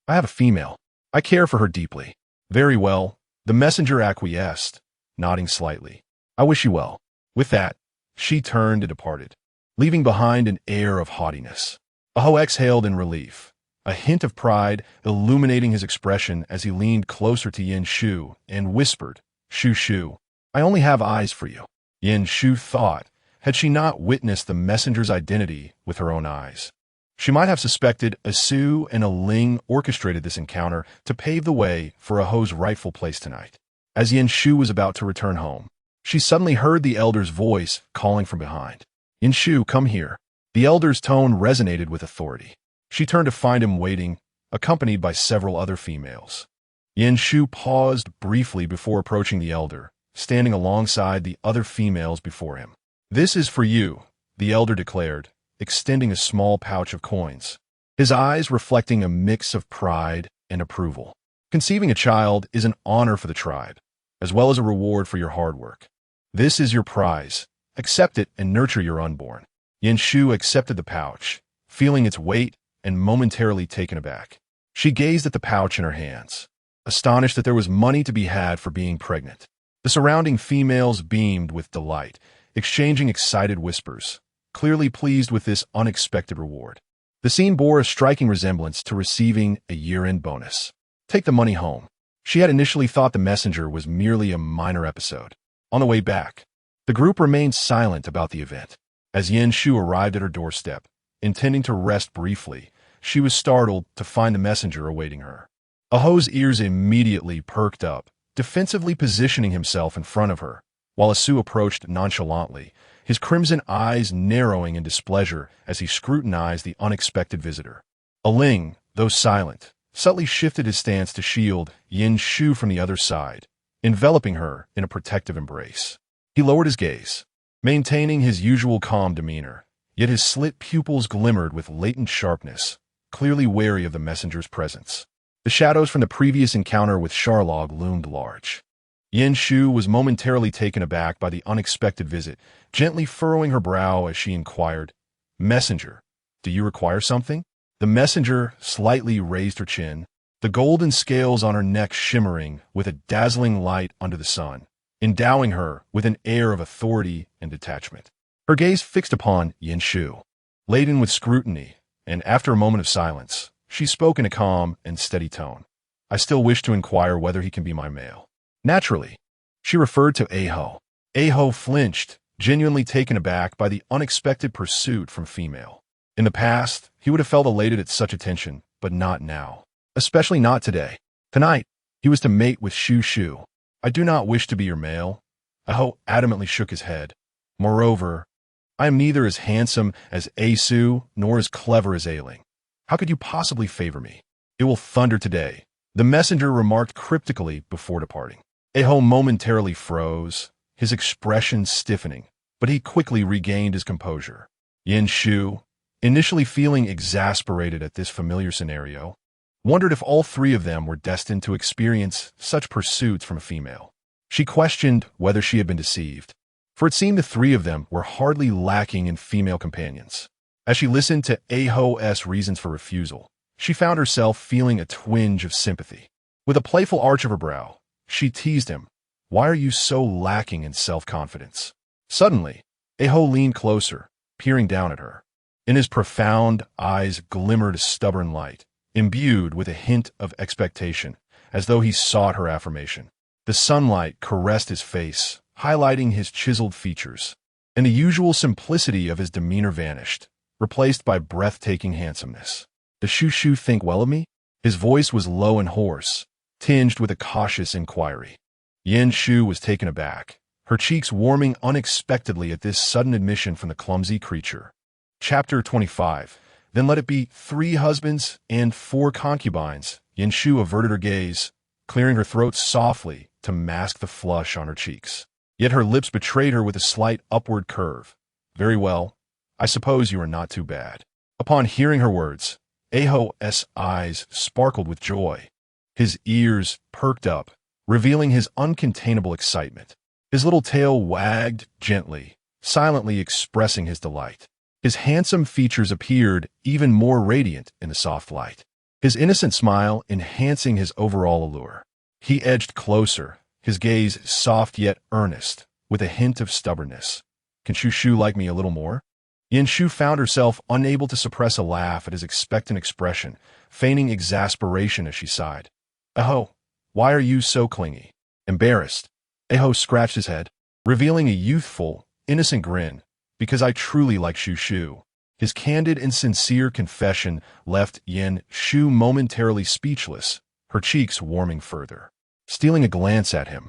have a female. I care for her deeply. Very well, the messenger acquiesced, nodding slightly. I wish you well. With that, she turned and departed, leaving behind an air of haughtiness. Aho exhaled in relief, a hint of pride illuminating his expression as he leaned closer to Yin Shu and whispered, Shu Shu, I only have eyes for you. Yin Shu thought, had she not witnessed the messenger's identity with her own eyes, she might have suspected a Su and a Ling orchestrated this encounter to pave the way for Aho's rightful place tonight. As Yin Shu was about to return home, she suddenly heard the elder's voice calling from behind. Yin Shu, come here. The elder's tone resonated with authority. She turned to find him waiting, accompanied by several other females. Yin Shu paused briefly before approaching the elder, standing alongside the other females before him. This is for you, the elder declared, extending a small pouch of coins, his eyes reflecting a mix of pride and approval. Conceiving a child is an honor for the tribe, as well as a reward for your hard work. This is your prize. Accept it and nurture your unborn. Yin Shu accepted the pouch, feeling its weight and momentarily taken aback. She gazed at the pouch in her hands, astonished that there was money to be had for being pregnant. The surrounding females beamed with delight, exchanging excited whispers, clearly pleased with this unexpected reward. The scene bore a striking resemblance to receiving a year-end bonus. Take the money home. She had initially thought the messenger was merely a minor episode. On the way back, the group remained silent about the event. As Yin Shu arrived at her doorstep, intending to rest briefly, she was startled to find the messenger awaiting her. Aho's ears immediately perked up, defensively positioning himself in front of her, while Asu approached nonchalantly, his crimson eyes narrowing in displeasure as he scrutinized the unexpected visitor. Aling, though silent, subtly shifted his stance to shield Yin Shu from the other side, enveloping her in a protective embrace. He lowered his gaze, maintaining his usual calm demeanor, yet his slit pupils glimmered with latent sharpness, clearly wary of the messenger's presence. The shadows from the previous encounter with Charlog loomed large. Yin Shu was momentarily taken aback by the unexpected visit, gently furrowing her brow as she inquired, Messenger, do you require something? The messenger slightly raised her chin, the golden scales on her neck shimmering with a dazzling light under the sun, endowing her with an air of authority and detachment. Her gaze fixed upon Yin Shu, laden with scrutiny, and after a moment of silence, she spoke in a calm and steady tone. I still wish to inquire whether he can be my male. Naturally, she referred to Aho. Aho flinched, genuinely taken aback by the unexpected pursuit from female. In the past, he would have felt elated at such attention, but not now. Especially not today. Tonight, he was to mate with Shu Shu. I do not wish to be your male. Aho adamantly shook his head. Moreover, I am neither as handsome as Asu nor as clever as Aling. How could you possibly favor me? It will thunder today, the messenger remarked cryptically before departing. Aho momentarily froze, his expression stiffening, but he quickly regained his composure. Yin Shu, initially feeling exasperated at this familiar scenario, wondered if all three of them were destined to experience such pursuits from a female. She questioned whether she had been deceived, for it seemed the three of them were hardly lacking in female companions. As she listened to Aho's reasons for refusal, she found herself feeling a twinge of sympathy. With a playful arch of her brow, she teased him, Why are you so lacking in self-confidence? Suddenly, Aho leaned closer, peering down at her. In his profound eyes glimmered a stubborn light, imbued with a hint of expectation, as though he sought her affirmation. The sunlight caressed his face, highlighting his chiseled features, and the usual simplicity of his demeanor vanished, replaced by breathtaking handsomeness. Does Shu Shu think well of me? His voice was low and hoarse, tinged with a cautious inquiry. Yin Shu was taken aback, her cheeks warming unexpectedly at this sudden admission from the clumsy creature. Chapter 25. Then let it be 3 husbands and 4 concubines. Yin Shu averted her gaze, clearing her throat softly to mask the flush on her cheeks. Yet her lips betrayed her with a slight upward curve. Very well. I suppose you are not too bad. Upon hearing her words, Aho's eyes sparkled with joy. His ears perked up, revealing his uncontainable excitement. His little tail wagged gently, silently expressing his delight. His handsome features appeared even more radiant in the soft light, his innocent smile enhancing his overall allure. He edged closer, his gaze soft yet earnest, with a hint of stubbornness. "Can Shushu like me a little more?" Yinshu found herself unable to suppress a laugh at his expectant expression, feigning exasperation as she sighed. "Aho, why are you so clingy?" Embarrassed, Aho scratched his head, revealing a youthful, innocent grin. "Because I truly like Shushu." His candid and sincere confession left Yinshu momentarily speechless, her cheeks warming further. Stealing a glance at him,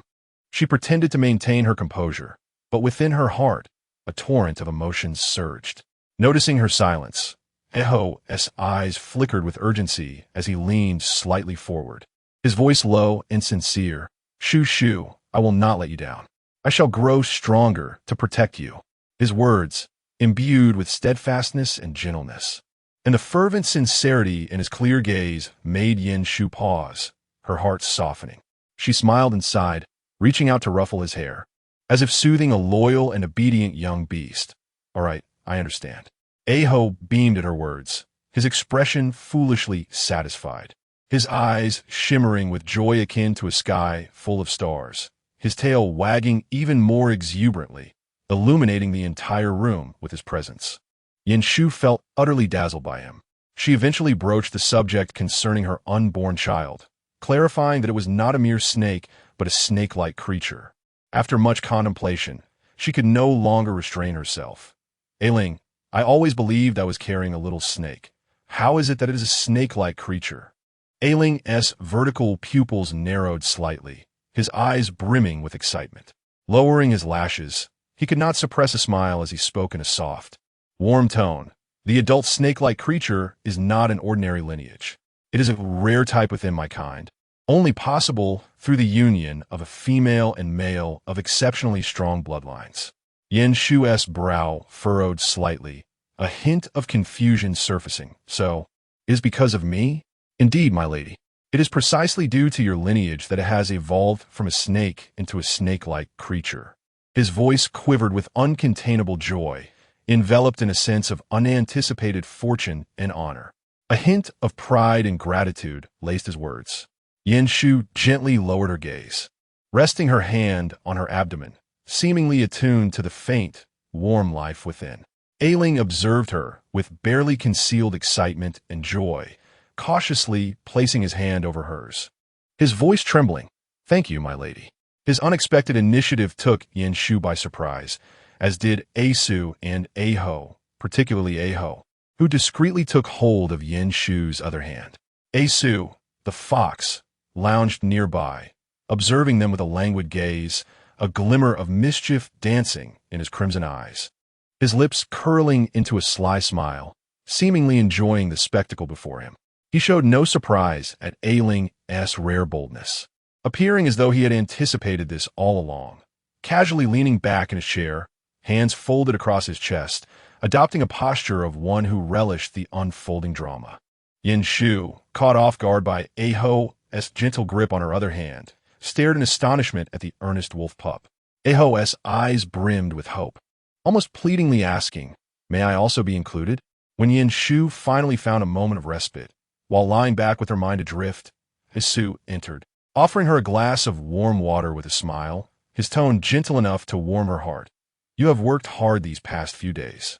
she pretended to maintain her composure, but within her heart, a torrent of emotions surged. Noticing her silence, Aho's eyes flickered with urgency as he leaned slightly forward. His voice low and sincere. "Shushu, I will not let you down. I shall grow stronger to protect you." His words, imbued with steadfastness and gentleness, and the fervent sincerity in his clear gaze made Yinshu pause, her heart softening. She smiled and sighed, reaching out to ruffle his hair, as if soothing a loyal and obedient young beast. "All right, I understand." Aho beamed at her words, his expression foolishly satisfied, his eyes shimmering with joy akin to a sky full of stars, his tail wagging even more exuberantly, illuminating the entire room with his presence. Yinshu felt utterly dazzled by him. She eventually broached the subject concerning her unborn child, clarifying that it was not a mere snake, but a snake-like creature. After much contemplation, she could no longer restrain herself. "Aling, I always believed I was carrying a little snake. How is it that it is a snake-like creature?" Aling's vertical pupils narrowed slightly, his eyes brimming with excitement. Lowering his lashes, he could not suppress a smile as he spoke in a soft, warm tone. "The adult snake-like creature is not an ordinary lineage. It is a rare type within my kind, only possible through the union of a female and male of exceptionally strong bloodlines." Yinshu's brow furrowed slightly, a hint of confusion surfacing. "So, it is because of me?" "Indeed, my lady. It is precisely due to your lineage that it has evolved from a snake into a snake-like creature." His voice quivered with uncontainable joy, enveloped in a sense of unanticipated fortune and honor. A hint of pride and gratitude laced his words. Yinshu gently lowered her gaze, resting her hand on her abdomen, seemingly attuned to the faint, warm life within. Aling observed her with barely concealed excitement and joy, cautiously placing his hand over hers, his voice trembling. "Thank you, my lady." His unexpected initiative took Yinshu by surprise, as did Asu and Aho, particularly Aho, who discreetly took hold of Yinshu's other hand. Asu, the fox, lounged nearby, observing them with a languid gaze, a glimmer of mischief dancing in his crimson eyes, his lips curling into a sly smile, seemingly enjoying the spectacle before him. He showed no surprise at Aling's rare boldness, appearing as though he had anticipated this all along, casually leaning back in his chair, hands folded across his chest, adopting a posture of one who relished the unfolding drama. Yinshu, caught off guard by Aho's gentle grip on her other hand, stared in astonishment at the earnest wolf pup. Aho's eyes brimmed with hope, almost pleadingly asking, "May I also be included?" When Yinshu finally found a moment of respite, while lying back with her mind adrift, Asu entered, offering her a glass of warm water with a smile, his tone gentle enough to warm her heart. "You have worked hard these past few days."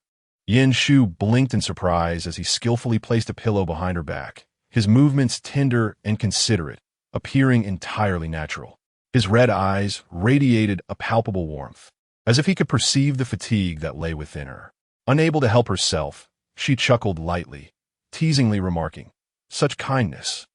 Yinshu blinked in surprise as he skillfully placed a pillow behind her back, his movements tender and considerate, appearing entirely natural. His red eyes radiated a palpable warmth, as if he could perceive the fatigue that lay within her. Unable to help herself, she chuckled lightly, teasingly remarking, "Such kindness.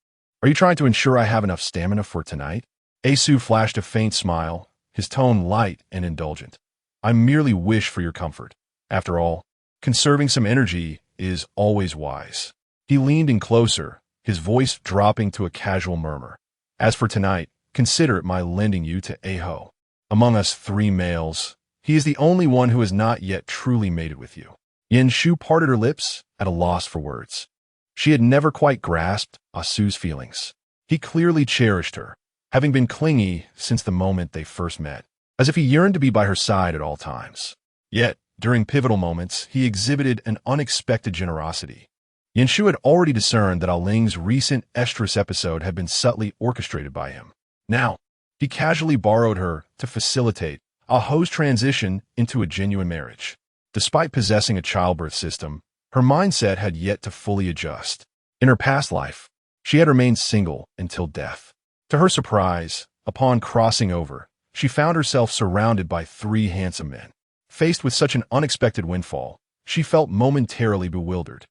Are you trying to ensure I have enough stamina for tonight?" Asu flashed a faint smile, his tone light and indulgent. "I merely wish for your comfort. After all, conserving some energy is always wise." He leaned in closer, his voice dropping to a casual murmur. "As for tonight, consider it my lending you to Aho. Among us 3 males, he is the only one who has not yet truly mated with you." Yinshu parted her lips, at a loss for words. She had never quite grasped Asu's feelings. He clearly cherished her, having been clingy since the moment they first met, as if he yearned to be by her side at all times. Yet, during pivotal moments, he exhibited an unexpected generosity. Yanshu had already discerned that Aling's recent estrus episode had been subtly orchestrated by him. Now, he casually borrowed her to facilitate Aho's transition into a genuine marriage. Despite possessing a childbirth system, her mindset had yet to fully adjust. In her past life, she had remained single until death. To her surprise, upon crossing over, she found herself surrounded by 3 handsome men. Faced with such an unexpected windfall, she felt momentarily bewildered.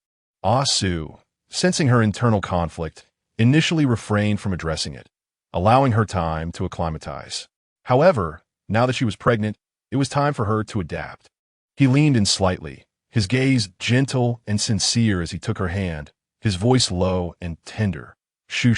Asu, sensing her internal conflict, initially refrained from addressing it, allowing her time to acclimatize. However, now that she was pregnant, it was time for her to adapt. He leaned in slightly, his gaze gentle and sincere as he took her hand, his voice low and tender. Shu,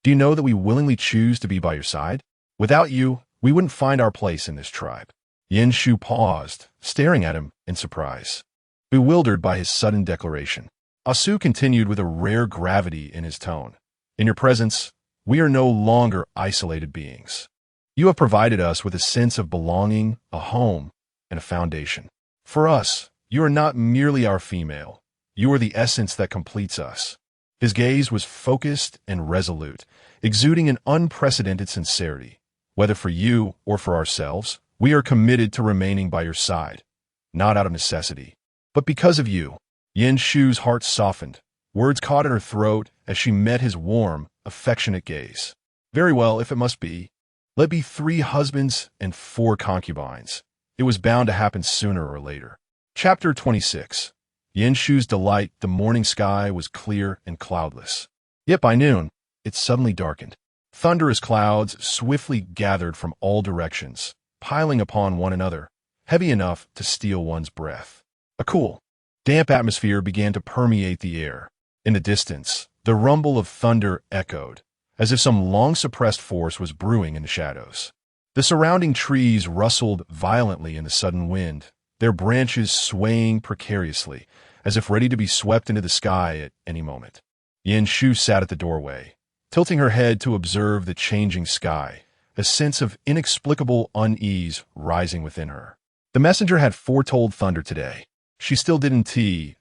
do you know that we willingly choose to be by your side? Without you, we wouldn't find our place in this tribe. Yanshu paused, staring at him in surprise, bewildered by his sudden declaration. Asu continued with a rare gravity in his tone. In your presence, we are no longer isolated beings. You have provided us with a sense of belonging, a home, and a foundation. For us, you are not merely our female. You are the essence that completes us. His gaze was focused and resolute, exuding an unprecedented sincerity. Whether for you or for ourselves, we are committed to remaining by your side, not out of necessity, but because of you. Yanshu's heart softened. Words caught in her throat as she met his warm, affectionate gaze. Very well, if it must be. Let be 3 husbands and 4 concubines. It was bound to happen sooner or later. Chapter 26. Yanshu's delight. The morning sky was clear and cloudless. Yet by noon, it suddenly darkened. Thunderous clouds swiftly gathered from all directions, piling upon one another, heavy enough to steal one's breath. A cool, damp atmosphere began to permeate the air. In the distance, the rumble of thunder echoed, as if some long-suppressed force was brewing in the shadows. The surrounding trees rustled violently in the sudden wind, their branches swaying precariously, as if ready to be swept into the sky at any moment. Yanshu sat at the doorway, tilting her head to observe the changing sky, a sense of inexplicable unease rising within her. The messenger had foretold thunder today. She still didn't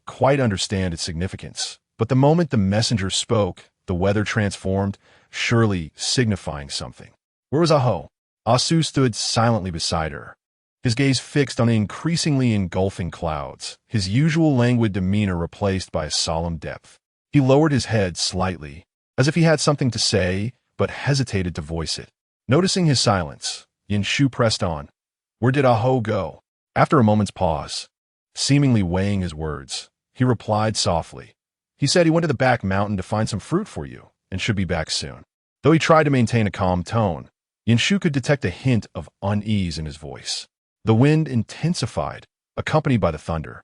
quite understand its significance, but the moment the messenger spoke, the weather transformed, surely signifying something. Where was Aho? Asu stood silently beside her, his gaze fixed on the increasingly engulfing clouds, his usual languid demeanor replaced by a solemn depth. He lowered his head slightly, as if he had something to say, but hesitated to voice it. Noticing his silence, Yanshu pressed on. Where did Aho go? After a moment's pause, seemingly weighing his words, he replied softly. He said he went to the back mountain to find some fruit for you, and should be back soon. Though he tried to maintain a calm tone, Yanshu could detect a hint of unease in his voice. The wind intensified, accompanied by the thunder,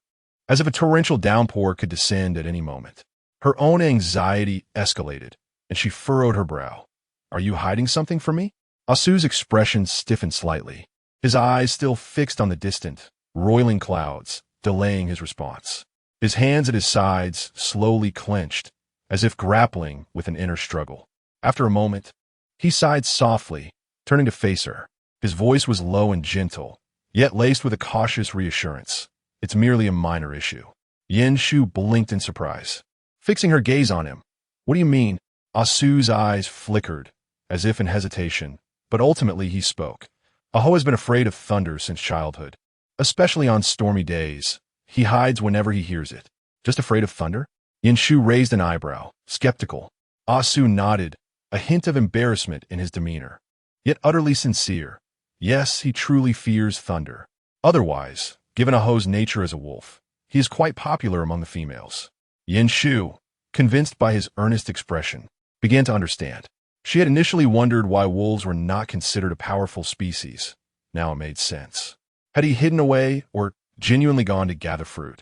as if a torrential downpour could descend at any moment. Her own anxiety escalated, and she furrowed her brow. Are you hiding something from me? Asu's expression stiffened slightly, his eyes still fixed on the distant, roiling clouds, delaying his response. His hands at his sides slowly clenched, as if grappling with an inner struggle. After a moment, he sighed softly, turning to face her. His voice was low and gentle, yet laced with a cautious reassurance. It's merely a minor issue. Yanshu blinked in surprise, fixing her gaze on him. What do you mean? Asu's eyes flickered, as if in hesitation, but ultimately he spoke. Aho has been afraid of thunder since childhood, especially on stormy days. He hides whenever he hears it. Just afraid of thunder? Yanshu raised an eyebrow, skeptical. Asu nodded, a hint of embarrassment in his demeanor, yet utterly sincere. Yes, he truly fears thunder. Otherwise, given Aho's nature as a wolf, he is quite popular among the females. Yanshu, convinced by his earnest expression, began to understand. She had initially wondered why wolves were not considered a powerful species. Now it made sense. Had he hidden away or genuinely gone to gather fruit?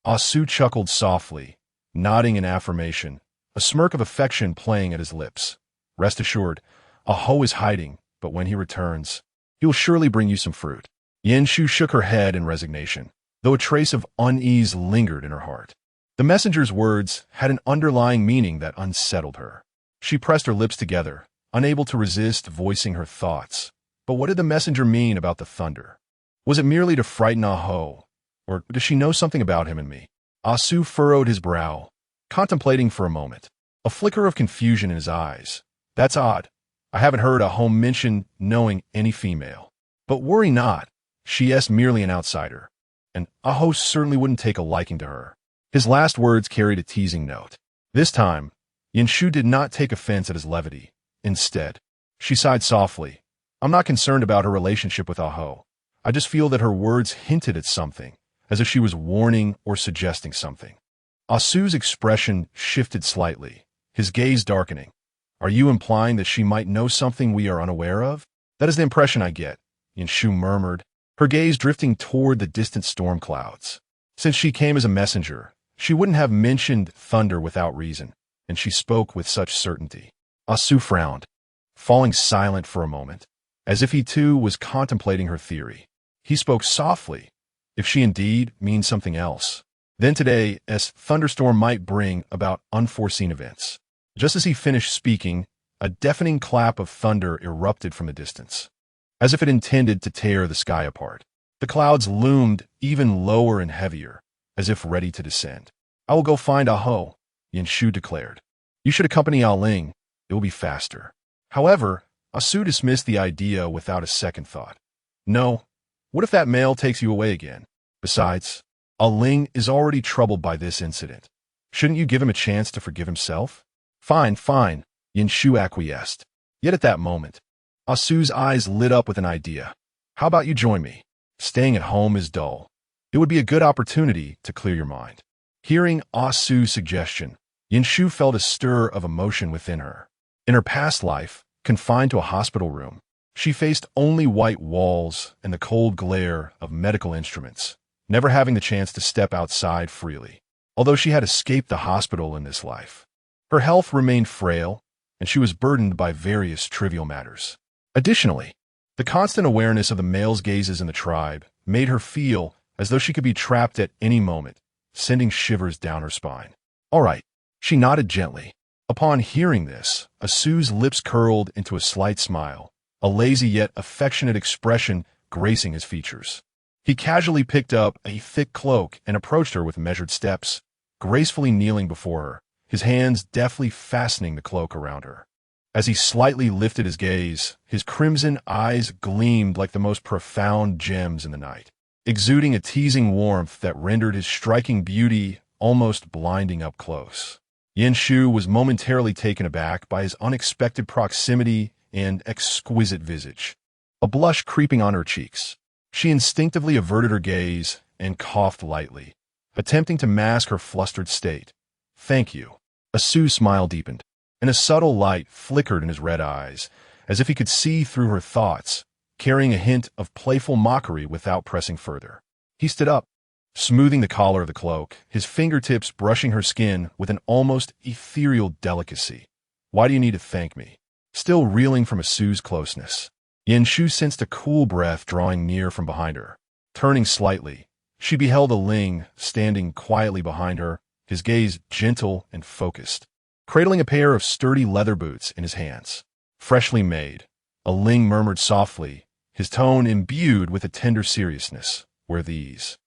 Asu chuckled softly, nodding in affirmation, a smirk of affection playing at his lips. Rest assured, Aho is hiding, but when he returns, he will surely bring you some fruit. Yanshu shook her head in resignation, though a trace of unease lingered in her heart. The messenger's words had an underlying meaning that unsettled her. She pressed her lips together, unable to resist voicing her thoughts. But what did the messenger mean about the thunder? Was it merely to frighten Aho? Or does she know something about him and me? Asu furrowed his brow, contemplating for a moment, a flicker of confusion in his eyes. That's odd. I haven't heard Aho mention knowing any female. But worry not, she is merely an outsider, and Aho certainly wouldn't take a liking to her. His last words carried a teasing note. This time, Yanshu did not take offense at his levity. Instead, she sighed softly. I'm not concerned about her relationship with Aho. I just feel that her words hinted at something, as if she was warning or suggesting something. Asu's expression shifted slightly, his gaze darkening. Are you implying that she might know something we are unaware of? That is the impression I get, Yanshu murmured, her gaze drifting toward the distant storm clouds. Since she came as a messenger, she wouldn't have mentioned thunder without reason, and she spoke with such certainty. Asu frowned, falling silent for a moment, as if he too was contemplating her theory. He spoke softly, if she indeed means something else. Then today, as thunderstorm might bring about unforeseen events. Just as he finished speaking, a deafening clap of thunder erupted from a distance, as if it intended to tear the sky apart. The clouds loomed even lower and heavier, as if ready to descend. I will go find Aho, Yanshu declared. You should accompany Aling. It will be faster. However, Asu dismissed the idea without a second thought. No, what if that male takes you away again? Besides, Aling is already troubled by this incident. Shouldn't you give him a chance to forgive himself? Fine, Yanshu acquiesced. Yet at that moment, Asu's eyes lit up with an idea. How about you join me? Staying at home is dull. It would be a good opportunity to clear your mind. Hearing Asu's suggestion, Yanshu felt a stir of emotion within her. In her past life, confined to a hospital room, she faced only white walls and the cold glare of medical instruments, never having the chance to step outside freely. Although she had escaped the hospital in this life, her health remained frail, and she was burdened by various trivial matters. Additionally, the constant awareness of the male's gazes in the tribe made her feel as though she could be trapped at any moment, sending shivers down her spine. All right, she nodded gently. Upon hearing this, Asu's lips curled into a slight smile, a lazy yet affectionate expression gracing his features. He casually picked up a thick cloak and approached her with measured steps, gracefully kneeling before her, his hands deftly fastening the cloak around her. As he slightly lifted his gaze, his crimson eyes gleamed like the most profound gems in the night, exuding a teasing warmth that rendered his striking beauty almost blinding up close. Yanshu was momentarily taken aback by his unexpected proximity and exquisite visage, a blush creeping on her cheeks. She instinctively averted her gaze and coughed lightly, attempting to mask her flustered state. Thank you. Asu's smile deepened, and a subtle light flickered in his red eyes, as if he could see through her thoughts, carrying a hint of playful mockery without pressing further. He stood up, smoothing the collar of the cloak, his fingertips brushing her skin with an almost ethereal delicacy. Why do you need to thank me? Still reeling from Asu's closeness, Yanshu sensed a cool breath drawing near from behind her. Turning slightly, she beheld Ling standing quietly behind her, his gaze gentle and focused, cradling a pair of sturdy leather boots in his hands. Freshly made, Aling murmured softly, his tone imbued with a tender seriousness. Wear these,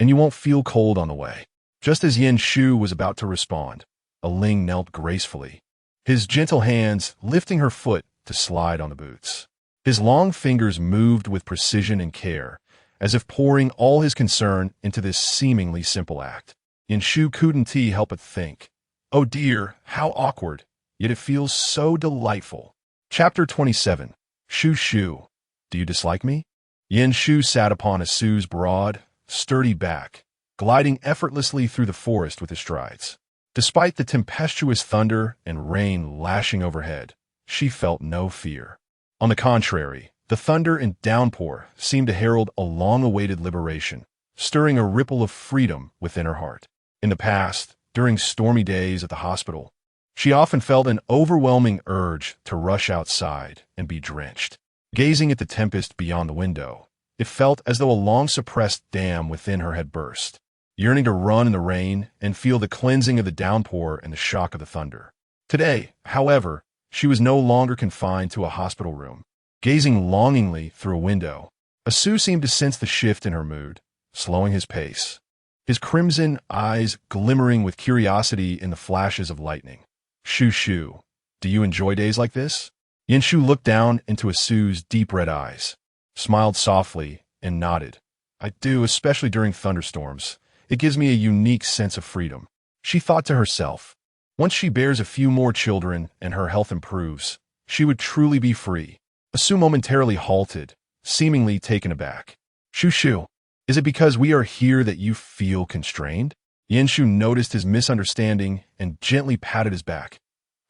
and you won't feel cold on the way. Just as Yanshu was about to respond, Aling knelt gracefully, his gentle hands lifting her foot to slide on the boots. His long fingers moved with precision and care, as if pouring all his concern into this seemingly simple act. Yanshu couldn't help but think, oh dear, how awkward, yet it feels so delightful. Chapter 27. Shu Shu. Do you dislike me? Yanshu sat upon Asu's broad, sturdy back, gliding effortlessly through the forest with his strides. Despite the tempestuous thunder and rain lashing overhead, she felt no fear. On the contrary, the thunder and downpour seemed to herald a long-awaited liberation, stirring a ripple of freedom within her heart. In the past, during stormy days at the hospital, she often felt an overwhelming urge to rush outside and be drenched. Gazing at the tempest beyond the window, it felt as though a long-suppressed dam within her had burst, yearning to run in the rain and feel the cleansing of the downpour and the shock of the thunder. Today, however, she was no longer confined to a hospital room. Gazing longingly through a window, Asu seemed to sense the shift in her mood, slowing his pace, his crimson eyes glimmering with curiosity in the flashes of lightning. Shu, do you enjoy days like this? Yinshu looked down into Asu's deep red eyes, smiled softly, and nodded. I do, especially during thunderstorms. It gives me a unique sense of freedom. She thought to herself. Once she bears a few more children and her health improves, she would truly be free. Asu momentarily halted, seemingly taken aback. Shu, is it because we are here that you feel constrained? Yinshu noticed his misunderstanding and gently patted his back.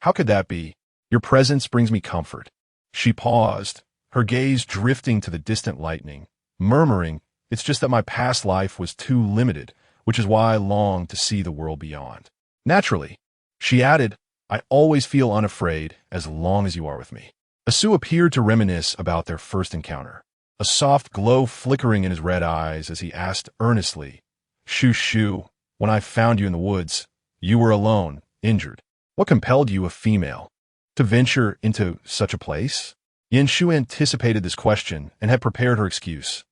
How could that be? Your presence brings me comfort. She paused, her gaze drifting to the distant lightning, murmuring, it's just that my past life was too limited, which is why I long to see the world beyond. Naturally, she added, I always feel unafraid as long as you are with me. Asu appeared to reminisce about their first encounter, a soft glow flickering in his red eyes as he asked earnestly, Shu, when I found you in the woods, you were alone, injured. What compelled you, a female, to venture into such a place? Yinshu anticipated this question and had prepared her excuse.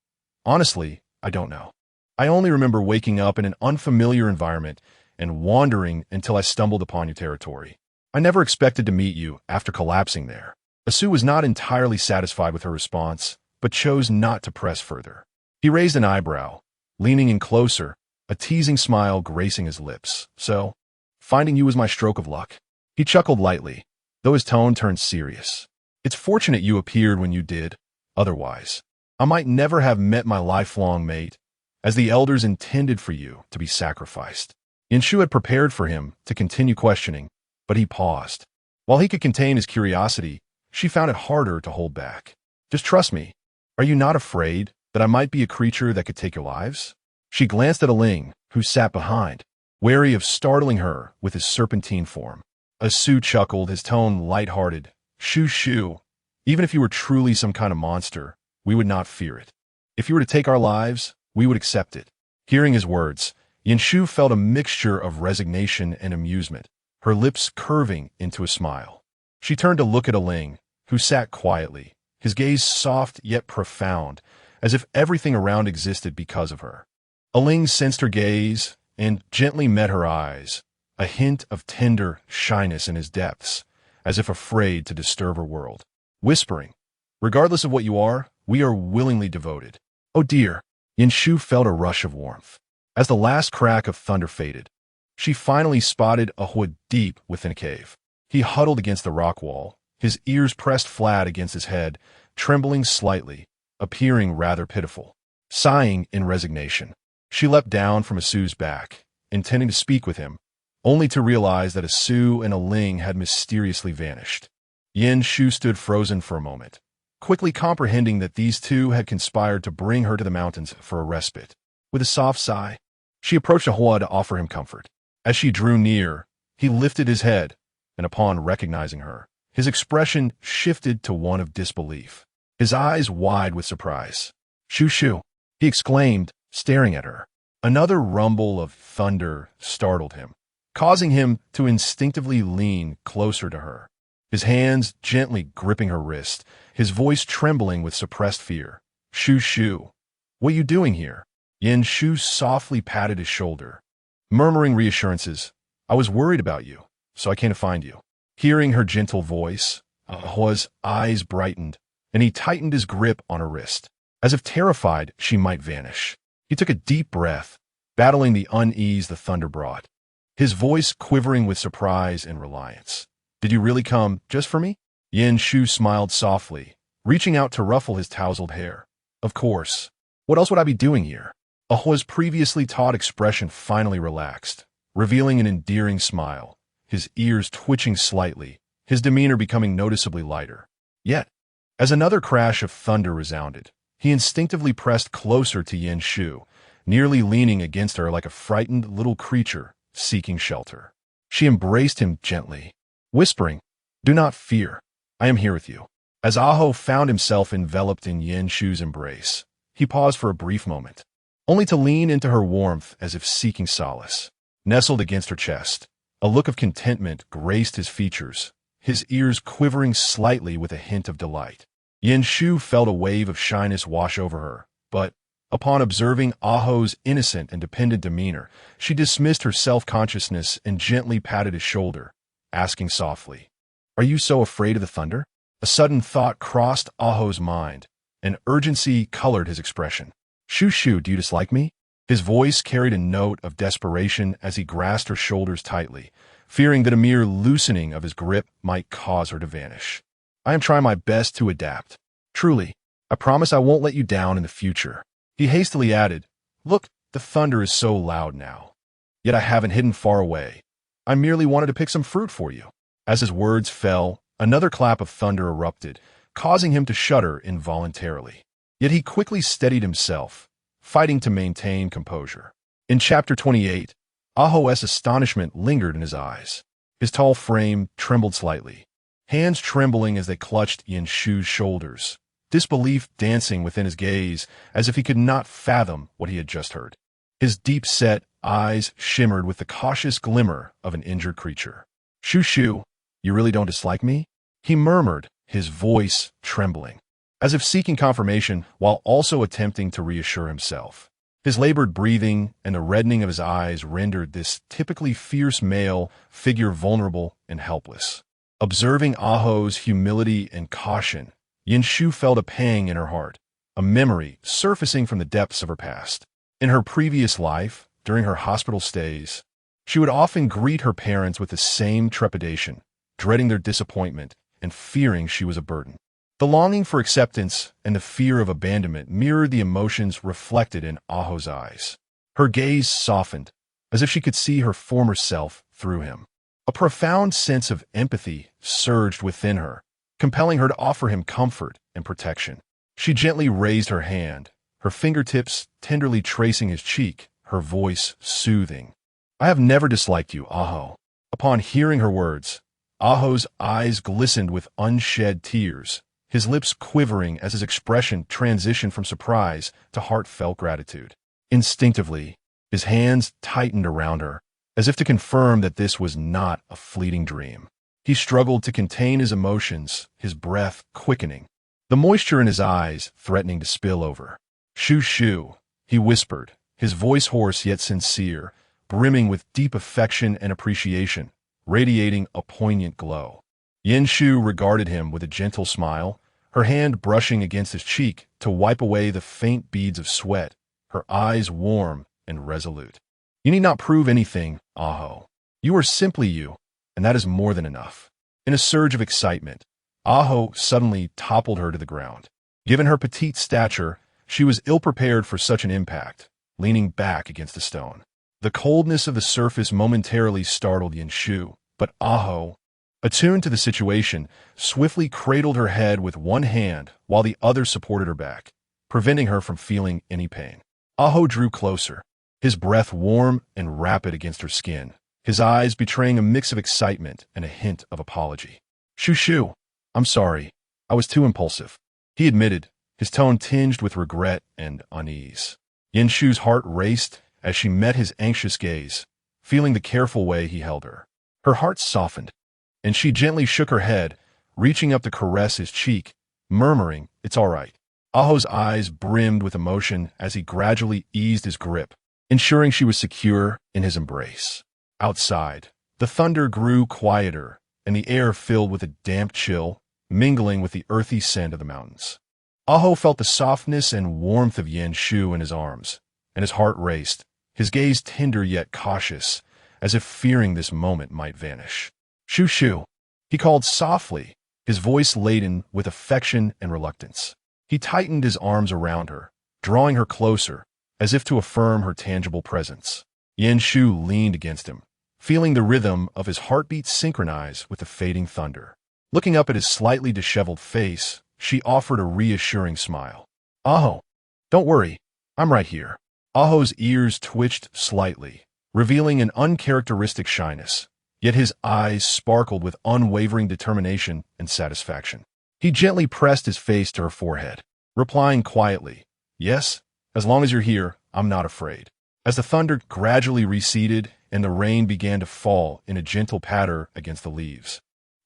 Honestly, I don't know. I only remember waking up in an unfamiliar environment and wandering until I stumbled upon your territory. I never expected to meet you after collapsing there. Asu was not entirely satisfied with her response, but chose not to press further. He raised an eyebrow, leaning in closer, a teasing smile gracing his lips. So, finding you was my stroke of luck. He chuckled lightly, though his tone turned serious. It's fortunate you appeared when you did. Otherwise, I might never have met my lifelong mate, as the elders intended for you to be sacrificed. Yinshu had prepared for him to continue questioning, but he paused. While he could contain his curiosity, she found it harder to hold back. Just trust me. Are you not afraid that I might be a creature that could take your lives? She glanced at Aling, who sat behind, wary of startling her with his serpentine form. Asu chuckled, his tone light-hearted. Shu, even if you were truly some kind of monster, we would not fear it. If you were to take our lives, we would accept it. Hearing his words, Yinshu felt a mixture of resignation and amusement, her lips curving into a smile. She turned to look at Aling, who sat quietly, his gaze soft yet profound, as if everything around existed because of her. Aling sensed her gaze and gently met her eyes, a hint of tender shyness in his depths, as if afraid to disturb her world. Whispering, regardless of what you are, we are willingly devoted. Oh dear, Yinshu felt a rush of warmth. As the last crack of thunder faded, she finally spotted a hood deep within a cave. He huddled against the rock wall, his ears pressed flat against his head, trembling slightly, appearing rather pitiful. Sighing in resignation, she leapt down from Asu's back, intending to speak with him, only to realize that Asu and Aling had mysteriously vanished. Yinshu stood frozen for a moment, quickly comprehending that these two had conspired to bring her to the mountains for a respite. With a soft sigh, she approached Ahua to offer him comfort. As she drew near, he lifted his head, and upon recognizing her, his expression shifted to one of disbelief, his eyes wide with surprise. Shu, he exclaimed, staring at her. Another rumble of thunder startled him, causing him to instinctively lean closer to her, his hands gently gripping her wrist, his voice trembling with suppressed fear. Shu, what are you doing here? Yinshu softly patted his shoulder, murmuring reassurances. I was worried about you, so I came to find you. Hearing her gentle voice, Ahua's eyes brightened, and he tightened his grip on her wrist, as if terrified she might vanish. He took a deep breath, battling the unease the thunder brought, his voice quivering with surprise and reliance. Did you really come just for me? Yinshu smiled softly, reaching out to ruffle his tousled hair. Of course. What else would I be doing here? Ahua's previously taut expression finally relaxed, revealing an endearing smile, his ears twitching slightly, his demeanor becoming noticeably lighter. Yet, as another crash of thunder resounded, he instinctively pressed closer to Yinshu, nearly leaning against her like a frightened little creature seeking shelter. She embraced him gently, whispering, Do not fear, I am here with you. As Aho found himself enveloped in Yinshu's embrace, he paused for a brief moment, only to lean into her warmth as if seeking solace. Nestled against her chest, a look of contentment graced his features, his ears quivering slightly with a hint of delight. Yin Shu felt a wave of shyness wash over her, but upon observing Aho's innocent and dependent demeanor, she dismissed her self-consciousness and gently patted his shoulder, asking softly, "Are you so afraid of the thunder?" A sudden thought crossed Aho's mind, and urgency colored his expression. "Shu, do you dislike me?" His voice carried a note of desperation as he grasped her shoulders tightly, fearing that a mere loosening of his grip might cause her to vanish. "I am trying my best to adapt. Truly, I promise I won't let you down in the future." He hastily added, "Look, the thunder is so loud now. Yet I haven't hidden far away. I merely wanted to pick some fruit for you." As his words fell, another clap of thunder erupted, causing him to shudder involuntarily. Yet he quickly steadied himself, fighting to maintain composure. In Chapter 28, Aho's astonishment lingered in his eyes. His tall frame trembled slightly, hands trembling as they clutched Yin Shu's shoulders, disbelief dancing within his gaze as if he could not fathom what he had just heard. His deep-set eyes shimmered with the cautious glimmer of an injured creature. Shu, you really don't dislike me?" he murmured, his voice trembling, as if seeking confirmation while also attempting to reassure himself. His labored breathing and the reddening of his eyes rendered this typically fierce male figure vulnerable and helpless. Observing Aho's humility and caution, Yin Shu felt a pang in her heart, a memory surfacing from the depths of her past. In her previous life, during her hospital stays, she would often greet her parents with the same trepidation, dreading their disappointment and fearing she was a burden. The longing for acceptance and the fear of abandonment mirrored the emotions reflected in Aho's eyes. Her gaze softened, as if she could see her former self through him. A profound sense of empathy surged within her, compelling her to offer him comfort and protection. She gently raised her hand, her fingertips tenderly tracing his cheek, her voice soothing. "I have never disliked you, Aho." Upon hearing her words, Aho's eyes glistened with unshed tears, his lips quivering as his expression transitioned from surprise to heartfelt gratitude. Instinctively, his hands tightened around her, as if to confirm that this was not a fleeting dream. He struggled to contain his emotions, his breath quickening, the moisture in his eyes threatening to spill over. Shu, he whispered, his voice hoarse yet sincere, brimming with deep affection and appreciation, radiating a poignant glow. Yin Shu regarded him with a gentle smile, her hand brushing against his cheek to wipe away the faint beads of sweat, her eyes warm and resolute. "You need not prove anything, Aho. You are simply you, and that is more than enough." In a surge of excitement, Aho suddenly toppled her to the ground. Given her petite stature, she was ill-prepared for such an impact, leaning back against the stone. The coldness of the surface momentarily startled Yin Shu, but Aho, attuned to the situation, swiftly cradled her head with one hand while the other supported her back, preventing her from feeling any pain. Aho drew closer, his breath warm and rapid against her skin, his eyes betraying a mix of excitement and a hint of apology. Shu, I'm sorry. I was too impulsive," he admitted, his tone tinged with regret and unease. Yin Shu's heart raced as she met his anxious gaze, feeling the careful way he held her. Her heart softened, and she gently shook her head, reaching up to caress his cheek, murmuring, "It's all right." Aho's eyes brimmed with emotion as he gradually eased his grip, ensuring she was secure in his embrace. Outside, the thunder grew quieter, and the air filled with a damp chill, mingling with the earthy scent of the mountains. Aho felt the softness and warmth of Yin Shu in his arms, and his heart raced, his gaze tender yet cautious, as if fearing this moment might vanish. Shu, he called softly, his voice laden with affection and reluctance. He tightened his arms around her, drawing her closer, as if to affirm her tangible presence. Yin Shu leaned against him, feeling the rhythm of his heartbeat synchronize with the fading thunder. Looking up at his slightly disheveled face, she offered a reassuring smile. "Aho, don't worry, I'm right here." Aho's ears twitched slightly, revealing an uncharacteristic shyness, yet his eyes sparkled with unwavering determination and satisfaction. He gently pressed his face to her forehead, replying quietly, "Yes, as long as you're here, I'm not afraid." As the thunder gradually receded and the rain began to fall in a gentle patter against the leaves,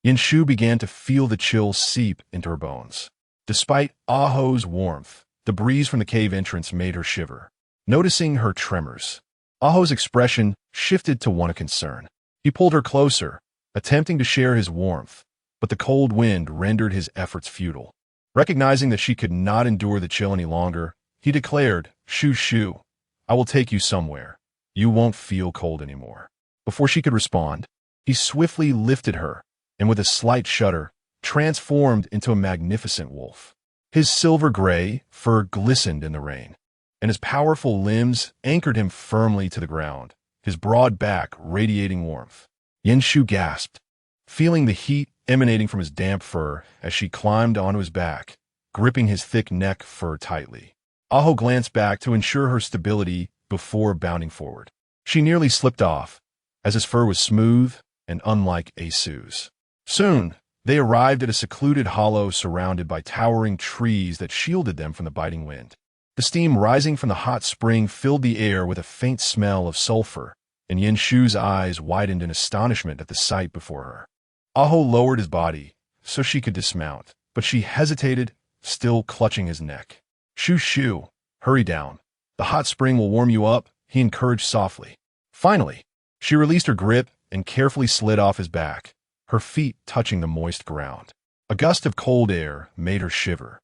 Yinshu began to feel the chill seep into her bones. Despite Aho's warmth, the breeze from the cave entrance made her shiver. Noticing her tremors, Aho's expression shifted to one of concern. He pulled her closer, attempting to share his warmth, but the cold wind rendered his efforts futile. Recognizing that she could not endure the chill any longer, he declared, "Shoo shoo, I will take you somewhere. You won't feel cold anymore." Before she could respond, he swiftly lifted her, and with a slight shudder, transformed into a magnificent wolf. His silver-gray fur glistened in the rain, and his powerful limbs anchored him firmly to the ground, his broad back radiating warmth. Yinshu gasped, feeling the heat emanating from his damp fur as she climbed onto his back, gripping his thick neck fur tightly. Aho glanced back to ensure her stability before bounding forward. She nearly slipped off, as his fur was smooth and unlike Asu's. Soon, they arrived at a secluded hollow surrounded by towering trees that shielded them from the biting wind. The steam rising from the hot spring filled the air with a faint smell of sulfur, and Yinshu's eyes widened in astonishment at the sight before her. Aho lowered his body so she could dismount, but she hesitated, still clutching his neck. "Shoo shoo, hurry down. The hot spring will warm you up," he encouraged softly. Finally, she released her grip and carefully slid off his back, her feet touching the moist ground. A gust of cold air made her shiver,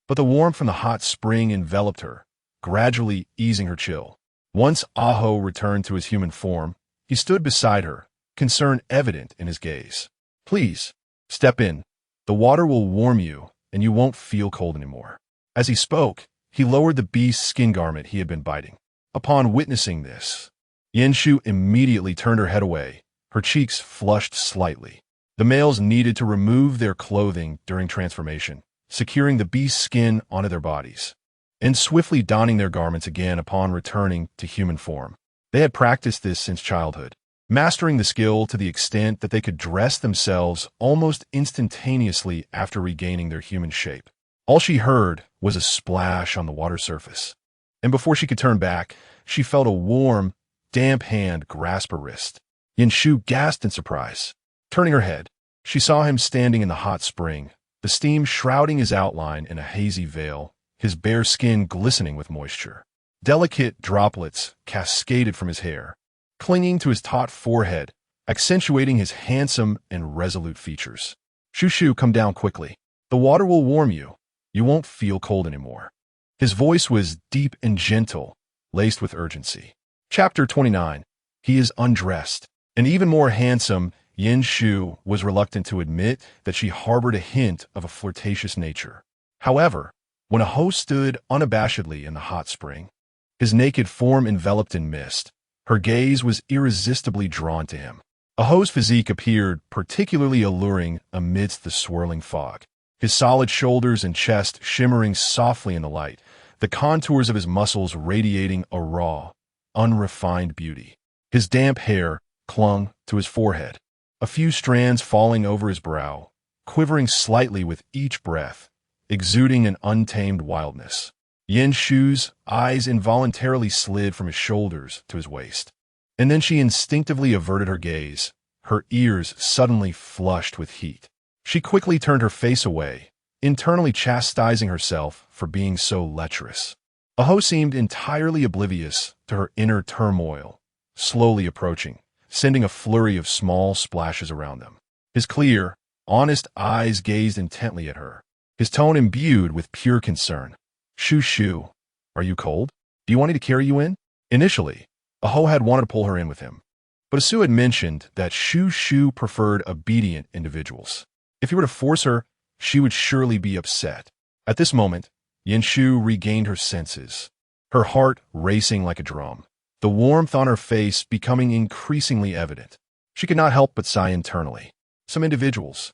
but the warmth from the hot spring enveloped her, gradually easing her chill. Once Aho returned to his human form, he stood beside her, concern evident in his gaze. "Please, step in. The water will warm you, and you won't feel cold anymore." As he spoke, he lowered the beast's skin garment he had been biting. Upon witnessing this, Yinshu immediately turned her head away, her cheeks flushed slightly. The males needed to remove their clothing during transformation, securing the beast's skin onto their bodies, and swiftly donning their garments again upon returning to human form. They had practiced this since childhood, mastering the skill to the extent that they could dress themselves almost instantaneously after regaining their human shape. All she heard was a splash on the water surface, and before she could turn back, she felt a warm, damp hand grasp her wrist. Yinshu gasped in surprise. Turning her head, she saw him standing in the hot spring, the steam shrouding his outline in a hazy veil, his bare skin glistening with moisture. Delicate droplets cascaded from his hair, clinging to his taut forehead, accentuating his handsome and resolute features. "Shoo shoo, come down quickly. The water will warm you. You won't feel cold anymore." His voice was deep and gentle, laced with urgency. Chapter 29. He is undressed. And even more handsome, Yinshu was reluctant to admit that she harbored a hint of a flirtatious nature. However, when Aho stood unabashedly in the hot spring, his naked form enveloped in mist, her gaze was irresistibly drawn to him. Aho's physique appeared particularly alluring amidst the swirling fog. His solid shoulders and chest shimmering softly in the light, the contours of his muscles radiating a raw, unrefined beauty. His damp hair clung to his forehead, a few strands falling over his brow, quivering slightly with each breath, exuding an untamed wildness. Yinshu's eyes involuntarily slid from his shoulders to his waist, and then she instinctively averted her gaze, her ears suddenly flushed with heat. She quickly turned her face away, internally chastising herself for being so lecherous. Aho seemed entirely oblivious to her inner turmoil, slowly approaching, sending a flurry of small splashes around them. His clear, honest eyes gazed intently at her, his tone imbued with pure concern. "Shoo shoo, are you cold? Do you want me to carry you in?" Initially, Aho had wanted to pull her in with him, but Asu had mentioned that Shoo shoo preferred obedient individuals. If he were to force her, she would surely be upset. At this moment, Yinshu regained her senses, her heart racing like a drum, the warmth on her face becoming increasingly evident. She could not help but sigh internally. Some individuals,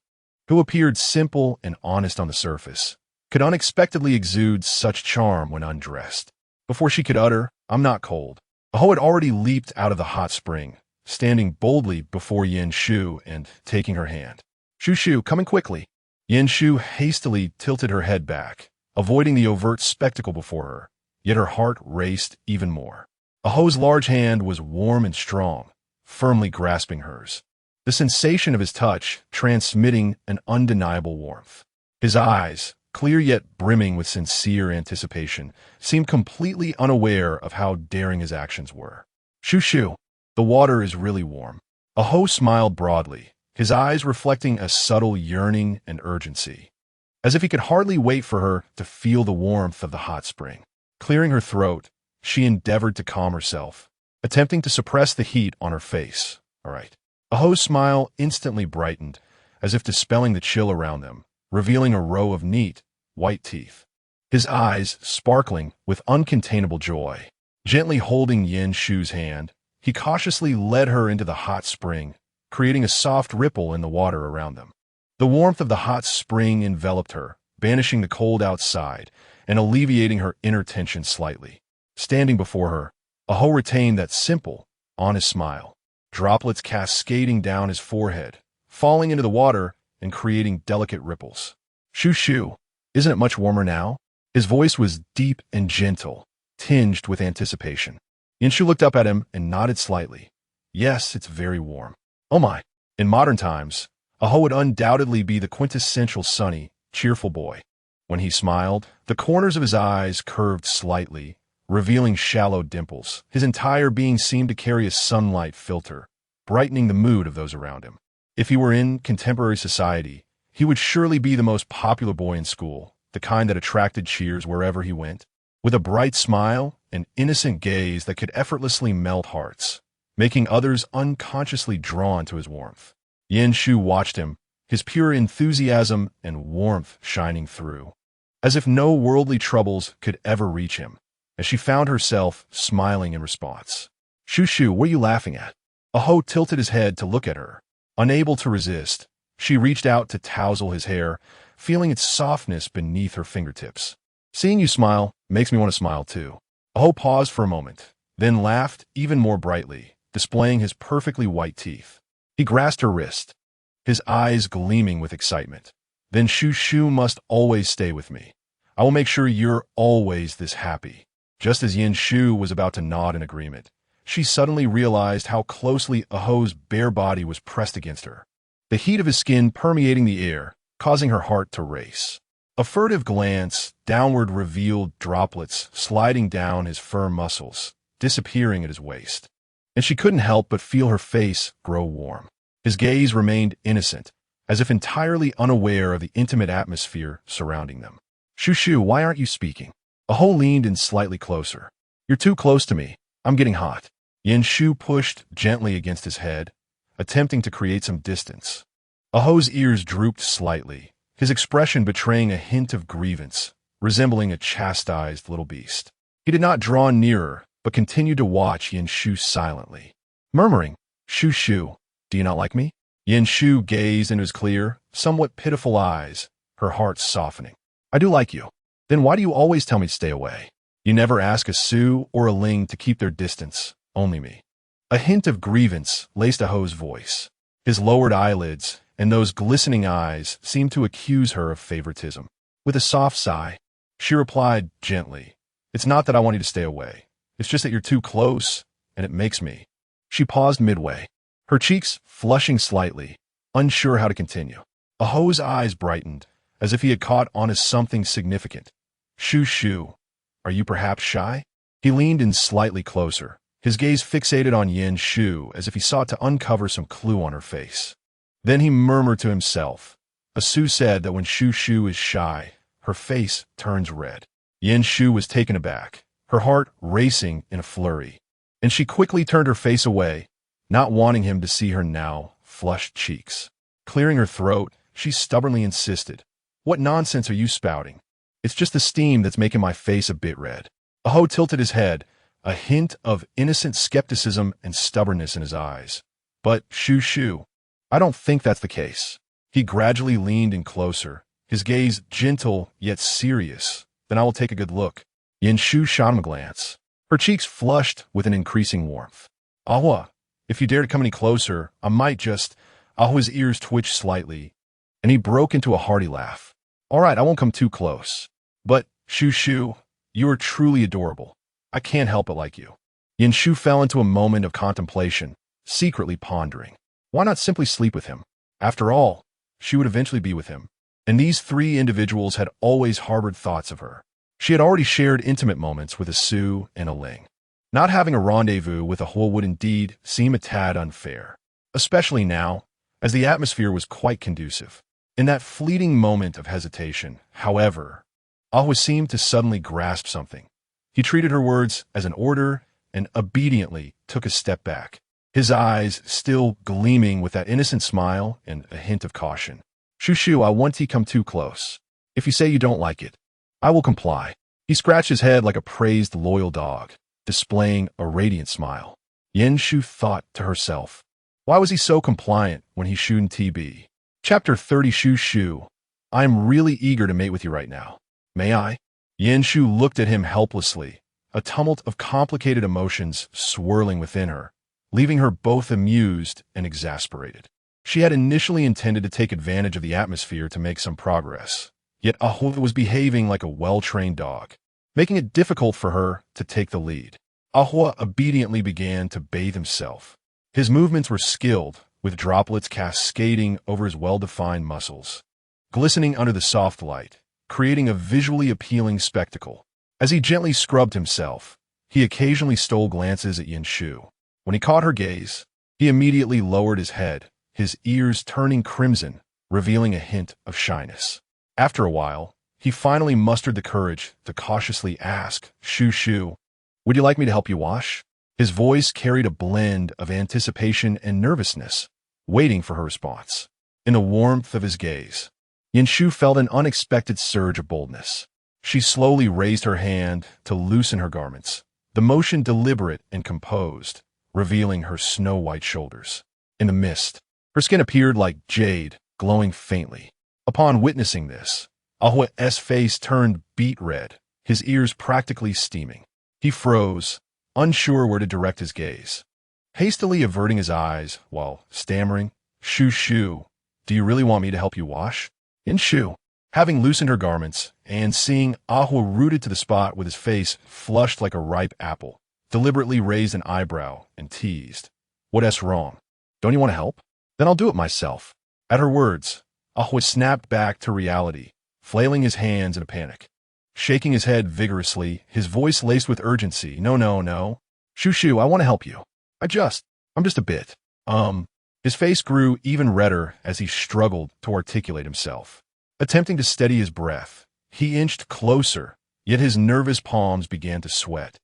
who appeared simple and honest on the surface, could unexpectedly exude such charm when undressed. Before she could utter, "I'm not cold," Aho had already leaped out of the hot spring, standing boldly before Yinshu and taking her hand. "Shoo shoo, coming quickly." Yinshu hastily tilted her head back, avoiding the overt spectacle before her, yet her heart raced even more. Aho's large hand was warm and strong, firmly grasping hers. The sensation of his touch transmitting an undeniable warmth. His eyes, clear yet brimming with sincere anticipation, seemed completely unaware of how daring his actions were. Shoo shoo, the water is really warm. Aho smiled broadly, his eyes reflecting a subtle yearning and urgency, as if he could hardly wait for her to feel the warmth of the hot spring. Clearing her throat, she endeavored to calm herself, attempting to suppress the heat on her face. All right. Aho's smile instantly brightened, as if dispelling the chill around them, revealing a row of neat, white teeth. His eyes sparkling with uncontainable joy. Gently holding Yin Shu's hand, he cautiously led her into the hot spring, creating a soft ripple in the water around them. The warmth of the hot spring enveloped her, banishing the cold outside and alleviating her inner tension slightly. Standing before her, Aho retained that simple, honest smile, droplets cascading down his forehead, falling into the water and creating delicate ripples. Shoo shoo, isn't it much warmer now? His voice was deep and gentle, tinged with anticipation. Yinshu looked up at him and nodded slightly. Yes, it's very warm. Oh my. In modern times, Aho would undoubtedly be the quintessential sunny, cheerful boy. When he smiled, the corners of his eyes curved slightly, revealing shallow dimples. His entire being seemed to carry a sunlight filter, brightening the mood of those around him. If he were in contemporary society, he would surely be the most popular boy in school, the kind that attracted cheers wherever he went. With a bright smile and innocent gaze that could effortlessly melt hearts, making others unconsciously drawn to his warmth. Yin Shu watched him, his pure enthusiasm and warmth shining through, as if no worldly troubles could ever reach him, as she found herself smiling in response. Shu Shu, what are you laughing at? Aho tilted his head to look at her. Unable to resist, she reached out to tousle his hair, feeling its softness beneath her fingertips. Seeing you smile makes me want to smile too. Aho paused for a moment, then laughed even more brightly, displaying his perfectly white teeth. He grasped her wrist, his eyes gleaming with excitement. Then Shu Shu must always stay with me. I will make sure you're always this happy. Just as Yin Shu was about to nod in agreement, she suddenly realized how closely Aho's bare body was pressed against her, the heat of his skin permeating the air, causing her heart to race. A furtive glance downward revealed droplets sliding down his firm muscles, disappearing at his waist. And she couldn't help but feel her face grow warm. His gaze remained innocent, as if entirely unaware of the intimate atmosphere surrounding them. Shu Shu, why aren't you speaking? Aho leaned in slightly closer. You're too close to me. I'm getting hot. Yin Shu pushed gently against his head, attempting to create some distance. Aho's ears drooped slightly, his expression betraying a hint of grievance, resembling a chastised little beast. He did not draw nearer, but continued to watch Yin Shu silently, murmuring, Shu Shu, do you not like me? Yin Shu gazed into his clear, somewhat pitiful eyes, her heart softening. I do like you. Then why do you always tell me to stay away? You never ask a Su or a Ling to keep their distance, only me. A hint of grievance laced Aho's voice. His lowered eyelids and those glistening eyes seemed to accuse her of favoritism. With a soft sigh, she replied gently, It's not that I want you to stay away. It's just that you're too close, and it makes me. She paused midway, her cheeks flushing slightly, unsure how to continue. Aho's eyes brightened, as if he had caught on to something significant. Shu Shu, are you perhaps shy? He leaned in slightly closer, his gaze fixated on Yin Shu as if he sought to uncover some clue on her face. Then he murmured to himself. A Su said that when Shu Shu is shy, her face turns red. Yin Shu was taken aback, her heart racing in a flurry, and she quickly turned her face away, not wanting him to see her now flushed cheeks. Clearing her throat, she stubbornly insisted, What nonsense are you spouting? It's just the steam that's making my face a bit red. Aho tilted his head, a hint of innocent skepticism and stubbornness in his eyes. But, Shu Shu, I don't think that's the case. He gradually leaned in closer, his gaze gentle yet serious. Then I will take a good look. Yin Shu shot him a glance. Her cheeks flushed with an increasing warmth. Ahwa, if you dare to come any closer, I might just... Ahwa's ears twitched slightly, and he broke into a hearty laugh. All right, I won't come too close. But, Shu Shu, You are truly adorable. I can't help but like you. Yin Shu fell into a moment of contemplation, secretly pondering. Why not simply sleep with him? After all, she would eventually be with him. And these three individuals had always harbored thoughts of her. She had already shared intimate moments with a Su and a Ling. Not having a rendezvous with Ahua would indeed seem a tad unfair, especially now, as the atmosphere was quite conducive. In that fleeting moment of hesitation, however, Ahua seemed to suddenly grasp something. He treated her words as an order and obediently took a step back, his eyes still gleaming with that innocent smile and a hint of caution. Shu, I want to come too close. If you say you don't like it, I will comply. He scratched his head like a praised loyal dog, displaying a radiant smile. Yin Shu thought to herself, why was he so compliant when he shouldn't be? Chapter 30 Shu, I am really eager to mate with you right now. May I? Yin Shu looked at him helplessly, a tumult of complicated emotions swirling within her, leaving her both amused and exasperated. She had initially intended to take advantage of the atmosphere to make some progress, yet Ahua was behaving like a well-trained dog, making it difficult for her to take the lead. Ahua obediently began to bathe himself. His movements were skilled, with droplets cascading over his well-defined muscles, glistening under the soft light, creating a visually appealing spectacle. As he gently scrubbed himself, he occasionally stole glances at Yin Shu. When he caught her gaze, he immediately lowered his head, his ears turning crimson, revealing a hint of shyness. After a while, he finally mustered the courage to cautiously ask, Shu, would you like me to help you wash? His voice carried a blend of anticipation and nervousness, waiting for her response. In the warmth of his gaze, Yin Shu felt an unexpected surge of boldness. She slowly raised her hand to loosen her garments, the motion deliberate and composed, revealing her snow-white shoulders. In the mist, her skin appeared like jade, glowing faintly. Upon witnessing this, Ahua's face turned beet red, his ears practically steaming. He froze, unsure where to direct his gaze, hastily averting his eyes while stammering, Shu, do you really want me to help you wash? Yin Shu, having loosened her garments and seeing Ahua rooted to the spot with his face flushed like a ripe apple, deliberately raised an eyebrow and teased, what's wrong? Don't you want to help? Then I'll do it myself. At her words, Ahua snapped back to reality, flailing his hands in a panic. Shaking his head vigorously, his voice laced with urgency. No. Shu, I want to help you. I'm just a bit. His face grew even redder as he struggled to articulate himself. Attempting to steady his breath, he inched closer, yet his nervous palms began to sweat,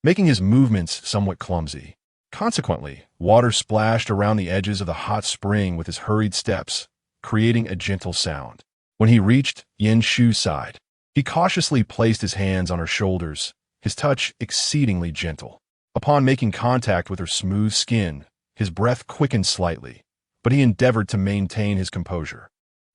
making his movements somewhat clumsy. Consequently, water splashed around the edges of the hot spring with his hurried steps, creating a gentle sound. When he reached Yin Shu's side, he cautiously placed his hands on her shoulders, his touch exceedingly gentle. Upon making contact with her smooth skin, his breath quickened slightly, but he endeavored to maintain his composure,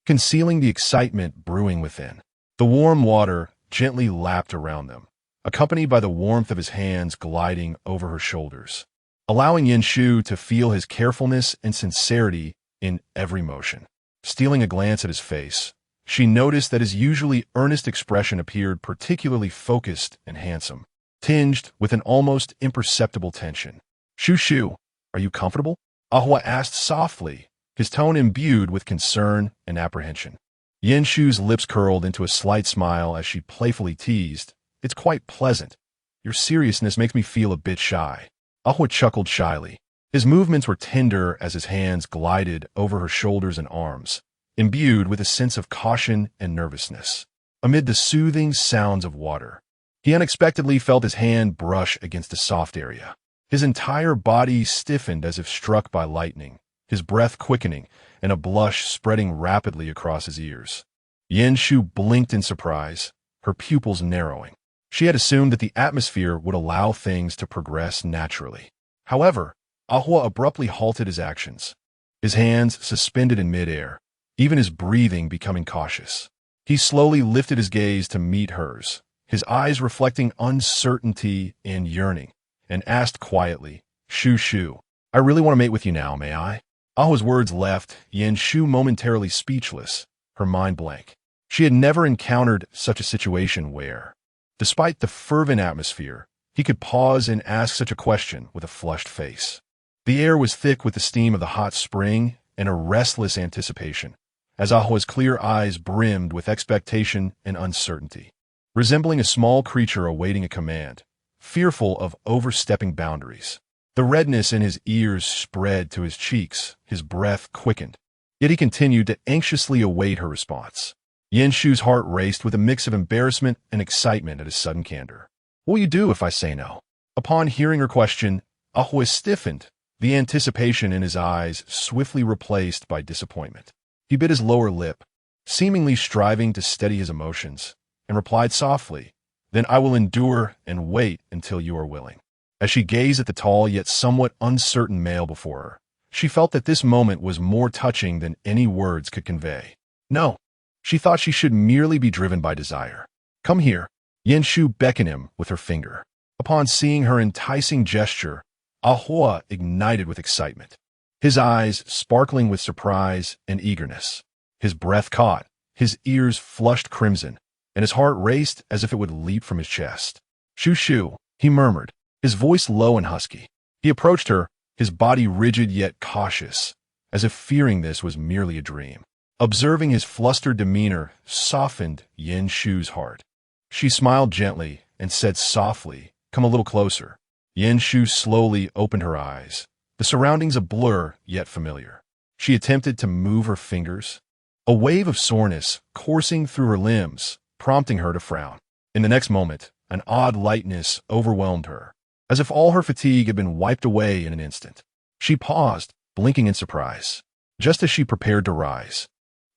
concealing the excitement brewing within. The warm water gently lapped around them, accompanied by the warmth of his hands gliding over her shoulders, allowing Yin Shu to feel his carefulness and sincerity in every motion. Stealing a glance at his face, she noticed that his usually earnest expression appeared particularly focused and handsome, tinged with an almost imperceptible tension. Shu, are you comfortable? Ahua asked softly, his tone imbued with concern and apprehension. Yin Shu's lips curled into a slight smile as she playfully teased, it's quite pleasant. Your seriousness makes me feel a bit shy. Ahua chuckled shyly. His movements were tender as his hands glided over her shoulders and arms, imbued with a sense of caution and nervousness. Amid the soothing sounds of water, he unexpectedly felt his hand brush against a soft area. His entire body stiffened as if struck by lightning, his breath quickening and a blush spreading rapidly across his ears. Yin Shu blinked in surprise, her pupils narrowing. She had assumed that the atmosphere would allow things to progress naturally. However, Ahua abruptly halted his actions, his hands suspended in midair, even his breathing becoming cautious. He slowly lifted his gaze to meet hers, his eyes reflecting uncertainty and yearning, and asked quietly, Shu, I really want to mate with you now, may I? Ahua's words left Yin Shu momentarily speechless, her mind blank. She had never encountered such a situation where, Despite the fervent atmosphere, he could pause and ask such a question with a flushed face. The air was thick with the steam of the hot spring and a restless anticipation, as Aho's clear eyes brimmed with expectation and uncertainty. Resembling a small creature awaiting a command, fearful of overstepping boundaries. The redness in his ears spread to his cheeks, his breath quickened. Yet he continued to anxiously await her response. Yanshu's heart raced with a mix of embarrassment and excitement at his sudden candor. "What will you do if I say no?" Upon hearing her question, Aho stiffened, the anticipation in his eyes swiftly replaced by disappointment. He bit his lower lip, seemingly striving to steady his emotions, and replied softly, "Then I will endure and wait until you are willing." As she gazed at the tall yet somewhat uncertain male before her, she felt that this moment was more touching than any words could convey. No, she thought she should merely be driven by desire. "Come here." Yanshu beckoned him with her finger. Upon seeing her enticing gesture, Ahoa ignited with excitement, his eyes sparkling with surprise and eagerness. His breath caught, his ears flushed crimson, and his heart raced as if it would leap from his chest. "Shoo shoo," he murmured, his voice low and husky. He approached her, his body rigid yet cautious, as if fearing this was merely a dream. Observing his flustered demeanor softened Yanshu's heart. She smiled gently and said softly, "Come a little closer." Yanshu slowly opened her eyes, the surroundings a blur yet familiar. She attempted to move her fingers, a wave of soreness coursing through her limbs, prompting her to frown. In the next moment, an odd lightness overwhelmed her, as if all her fatigue had been wiped away in an instant. She paused, blinking in surprise. Just as she prepared to rise,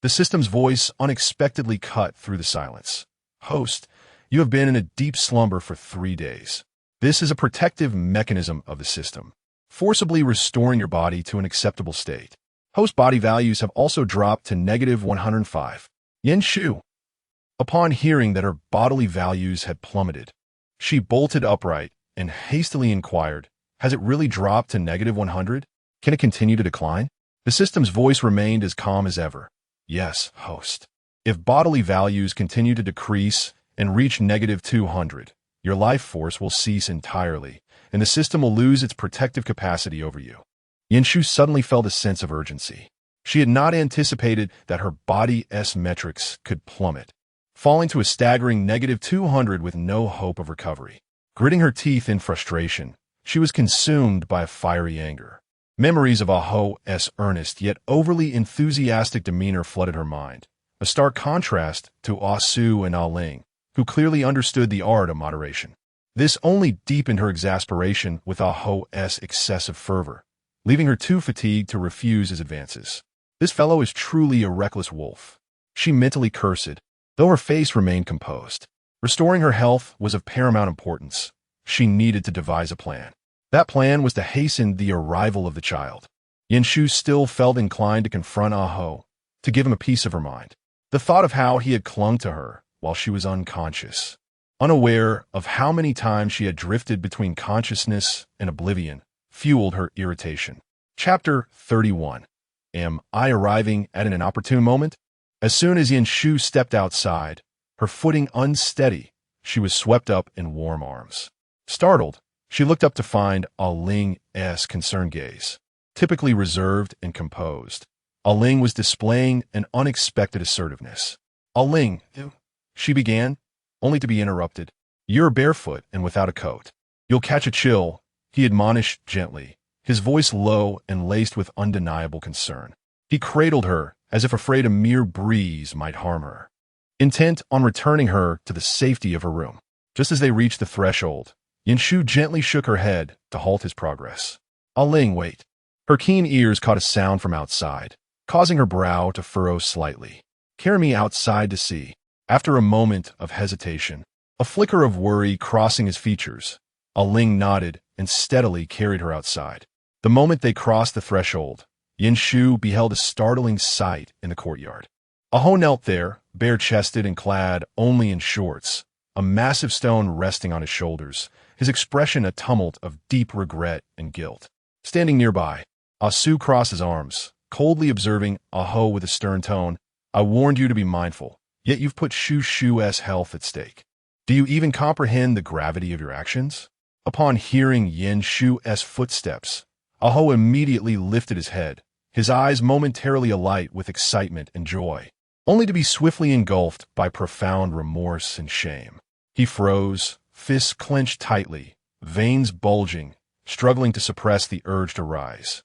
the system's voice unexpectedly cut through the silence. "Host, you have been in a deep slumber for 3 days. This is a protective mechanism of the system, forcibly restoring your body to an acceptable state. Host body values have also dropped to -105. Yanshu." Upon hearing that her bodily values had plummeted, she bolted upright and hastily inquired, "Has it really dropped to -100? Can it continue to decline?" The system's voice remained as calm as ever. "Yes, host. If bodily values continue to decrease and reach -200, your life force will cease entirely, and the system will lose its protective capacity over you." Yanshu suddenly felt a sense of urgency. She had not anticipated that her body's metrics could plummet, falling to a staggering -200 with no hope of recovery. Gritting her teeth in frustration, she was consumed by a fiery anger. Memories of Aho's earnest yet overly enthusiastic demeanor flooded her mind, a stark contrast to Asu and Aling, who clearly understood the art of moderation. This only deepened her exasperation with Aho's excessive fervor, leaving her too fatigued to refuse his advances. "This fellow is truly a reckless wolf," she mentally cursed, though her face remained composed. Restoring her health was of paramount importance. She needed to devise a plan. That plan was to hasten the arrival of the child. Yanshu still felt inclined to confront Aho, to give him a piece of her mind. The thought of how he had clung to her while she was unconscious, unaware of how many times she had drifted between consciousness and oblivion, fueled her irritation. Chapter 31. Am I arriving at an opportune moment? As soon as Yanshu stepped outside, her footing unsteady, she was swept up in warm arms. Startled, she looked up to find Aling's concerned gaze. Typically reserved and composed, Aling was displaying an unexpected assertiveness. "Aling," she began, only to be interrupted. "You're barefoot and without a coat. You'll catch a chill," he admonished gently, his voice low and laced with undeniable concern. He cradled her as if afraid a mere breeze might harm her, intent on returning her to the safety of her room. Just as they reached the threshold, Yanshu gently shook her head to halt his progress. "Aling, wait." Her keen ears caught a sound from outside, causing her brow to furrow slightly. "Carry me outside to see." After a moment of hesitation, a flicker of worry crossing his features, Aling nodded and steadily carried her outside. The moment they crossed the threshold, Yanshu beheld a startling sight in the courtyard. Aho knelt there, bare-chested and clad only in shorts, a massive stone resting on his shoulders, his expression a tumult of deep regret and guilt. Standing nearby, Asu crossed his arms, coldly observing Aho with a stern tone, "I warned you to be mindful, yet you've put Shu Shu's health at stake." Do you even comprehend the gravity of your actions? Upon hearing Yin Shu's footsteps, Aho immediately lifted his head, his eyes momentarily alight with excitement and joy, only to be swiftly engulfed by profound remorse and shame. He froze, fists clenched tightly, veins bulging, struggling to suppress the urge to rise.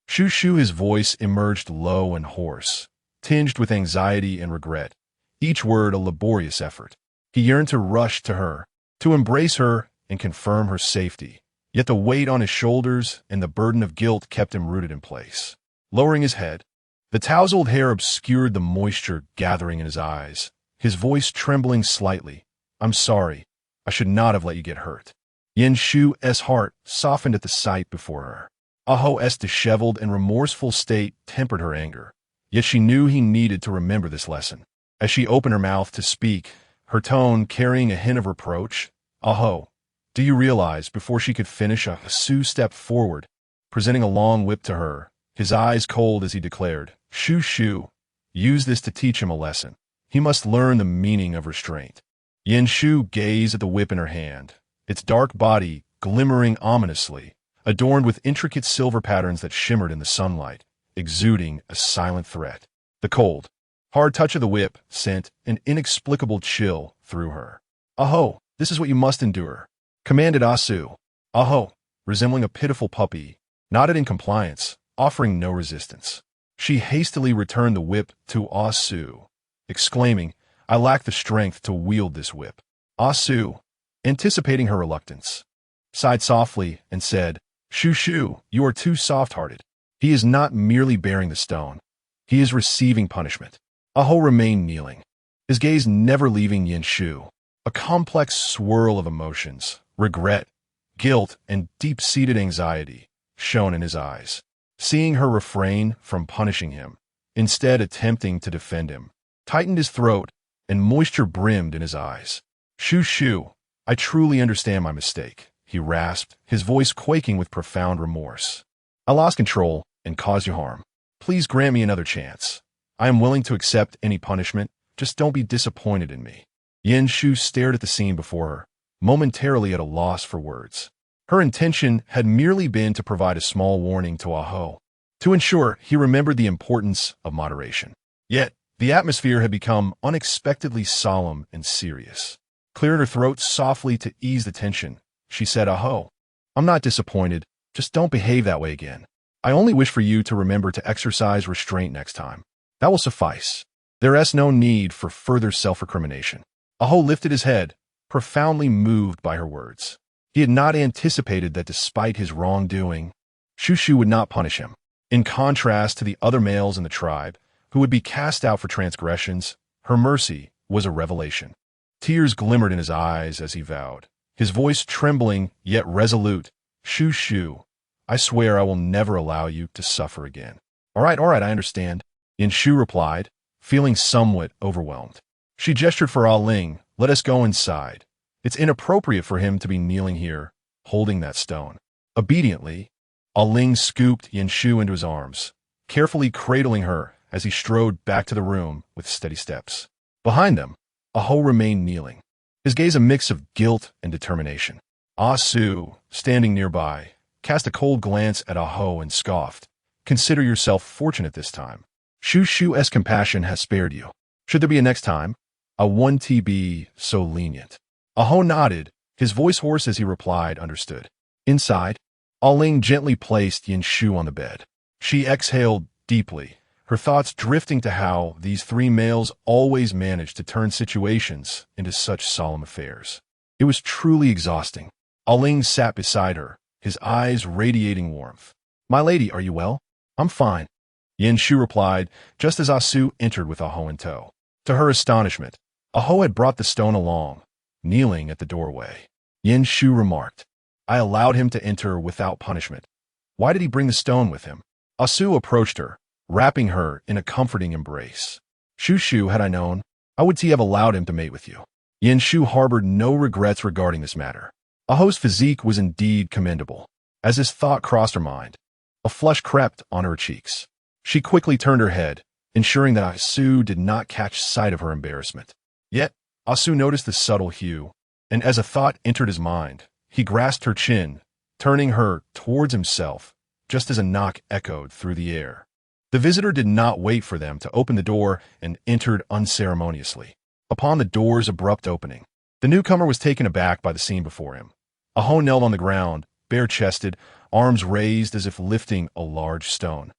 Shu, his voice emerged low and hoarse, tinged with anxiety and regret, each word a laborious effort. He yearned to rush to her, to embrace her and confirm her safety, yet the weight on his shoulders and the burden of guilt kept him rooted in place. Lowering his head, the tousled hair obscured the moisture gathering in his eyes, his voice trembling slightly. I'm sorry. I should not have let you get hurt. Yin Shu's heart softened at the sight before her. Aho's disheveled and remorseful state tempered her anger, yet she knew he needed to remember this lesson. As she opened her mouth to speak, her tone carrying a hint of reproach, Aho, do you realize? Before she could finish, Sue stepped forward, presenting a long whip to her, his eyes cold as he declared, Shu, use this to teach him a lesson. He must learn the meaning of restraint. Yin Shu gazed at the whip in her hand, its dark body glimmering ominously, adorned with intricate silver patterns that shimmered in the sunlight, exuding a silent threat. The cold, hard touch of the whip sent an inexplicable chill through her. Aho, this is what you must endure, commanded Asu. Aho, resembling a pitiful puppy, nodded in compliance, offering no resistance. She hastily returned the whip to Asu, exclaiming, I lack the strength to wield this whip. Asu, anticipating her reluctance, sighed softly and said, Shu, you are too soft-hearted. He is not merely bearing the stone. He is receiving punishment. Aho remained kneeling, his gaze never leaving Yin Shu. A complex swirl of emotions, regret, guilt, and deep-seated anxiety shone in his eyes. Seeing her refrain from punishing him, instead attempting to defend him, tightened his throat and moisture brimmed in his eyes. Shu, I truly understand my mistake, he rasped, his voice quaking with profound remorse. I lost control and caused you harm. Please grant me another chance. I am willing to accept any punishment, just don't be disappointed in me. Yin Shu stared at the scene before her, momentarily at a loss for words. Her intention had merely been to provide a small warning to Aho, to ensure he remembered the importance of moderation. Yet, the atmosphere had become unexpectedly solemn and serious. Clearing her throat softly to ease the tension, she said, Aho, I'm not disappointed, just don't behave that way again. I only wish for you to remember to exercise restraint next time. That will suffice. There is no need for further self-recrimination. Aho lifted his head, profoundly moved by her words. He had not anticipated that despite his wrongdoing, Shu would not punish him. In contrast to the other males in the tribe, who would be cast out for transgressions, her mercy was a revelation. Tears glimmered in his eyes as he vowed, his voice trembling yet resolute, Shu, I swear I will never allow you to suffer again. All right, I understand, Yin Shu replied, feeling somewhat overwhelmed. She gestured for Aling, let us go inside. It's inappropriate for him to be kneeling here, holding that stone. Obediently, Aling scooped Yin Shu into his arms, carefully cradling her as he strode back to the room with steady steps. Behind them, Aho remained kneeling, his gaze a mix of guilt and determination. Asu, standing nearby, cast a cold glance at Aho and scoffed, consider yourself fortunate this time. Shu's compassion has spared you. Should there be a next time, I won't be so lenient. Aho nodded, his voice hoarse as he replied, understood. Inside, Aling gently placed Yin Shu on the bed. She exhaled deeply, her thoughts drifting to how these three males always managed to turn situations into such solemn affairs. It was truly exhausting. Aling sat beside her, his eyes radiating warmth. My lady, are you well? I'm fine, Yin Shu replied, just as Asu entered with Aho in tow. To her astonishment, Aho had brought the stone along, kneeling at the doorway. Yin Shu remarked, I allowed him to enter without punishment. Why did he bring the stone with him? Asu approached her, wrapping her in a comforting embrace. Shu, had I known, I would have allowed him to mate with you. Yin Shu harbored no regrets regarding this matter. Aho's physique was indeed commendable. As this thought crossed her mind, a flush crept on her cheeks. She quickly turned her head, ensuring that Asu did not catch sight of her embarrassment. Yet, Asu noticed the subtle hue, And as a thought entered his mind, he grasped her chin, turning her towards himself, just as a knock echoed through the air. The visitor did not wait for them to open the door and entered unceremoniously. Upon the door's abrupt opening, the newcomer was taken aback by the scene before him. Aho knelt on the ground, bare-chested, arms raised as if lifting a large stone,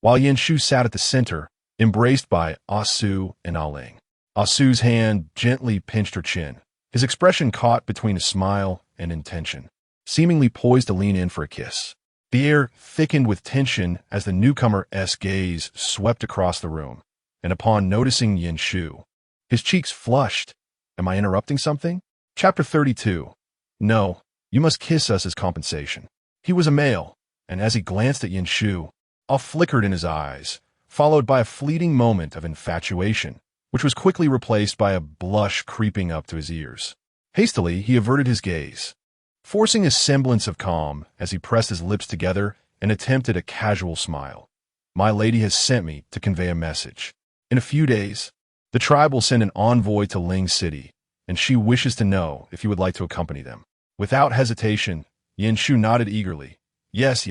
while Yanshu sat at the center, embraced by Asu and Aling. Asu's hand gently pinched her chin, his expression caught between a smile and intention, seemingly poised to lean in for a kiss. The air thickened with tension as the newcomer's gaze swept across the room, and upon noticing Yanshu, his cheeks flushed. Am I interrupting something? Chapter 32. No, you must kiss us as compensation. He was a male, and as he glanced at Yanshu, awe flickered in his eyes, followed by a fleeting moment of infatuation, which was quickly replaced by a blush creeping up to his ears. Hastily, he averted his gaze, forcing a semblance of calm as he pressed his lips together and attempted a casual smile. My lady has sent me to convey a message. In a few days, the tribe will send an envoy to Ling City, and she wishes to know if you would like to accompany them. Without hesitation, Yanshu nodded eagerly. Yes,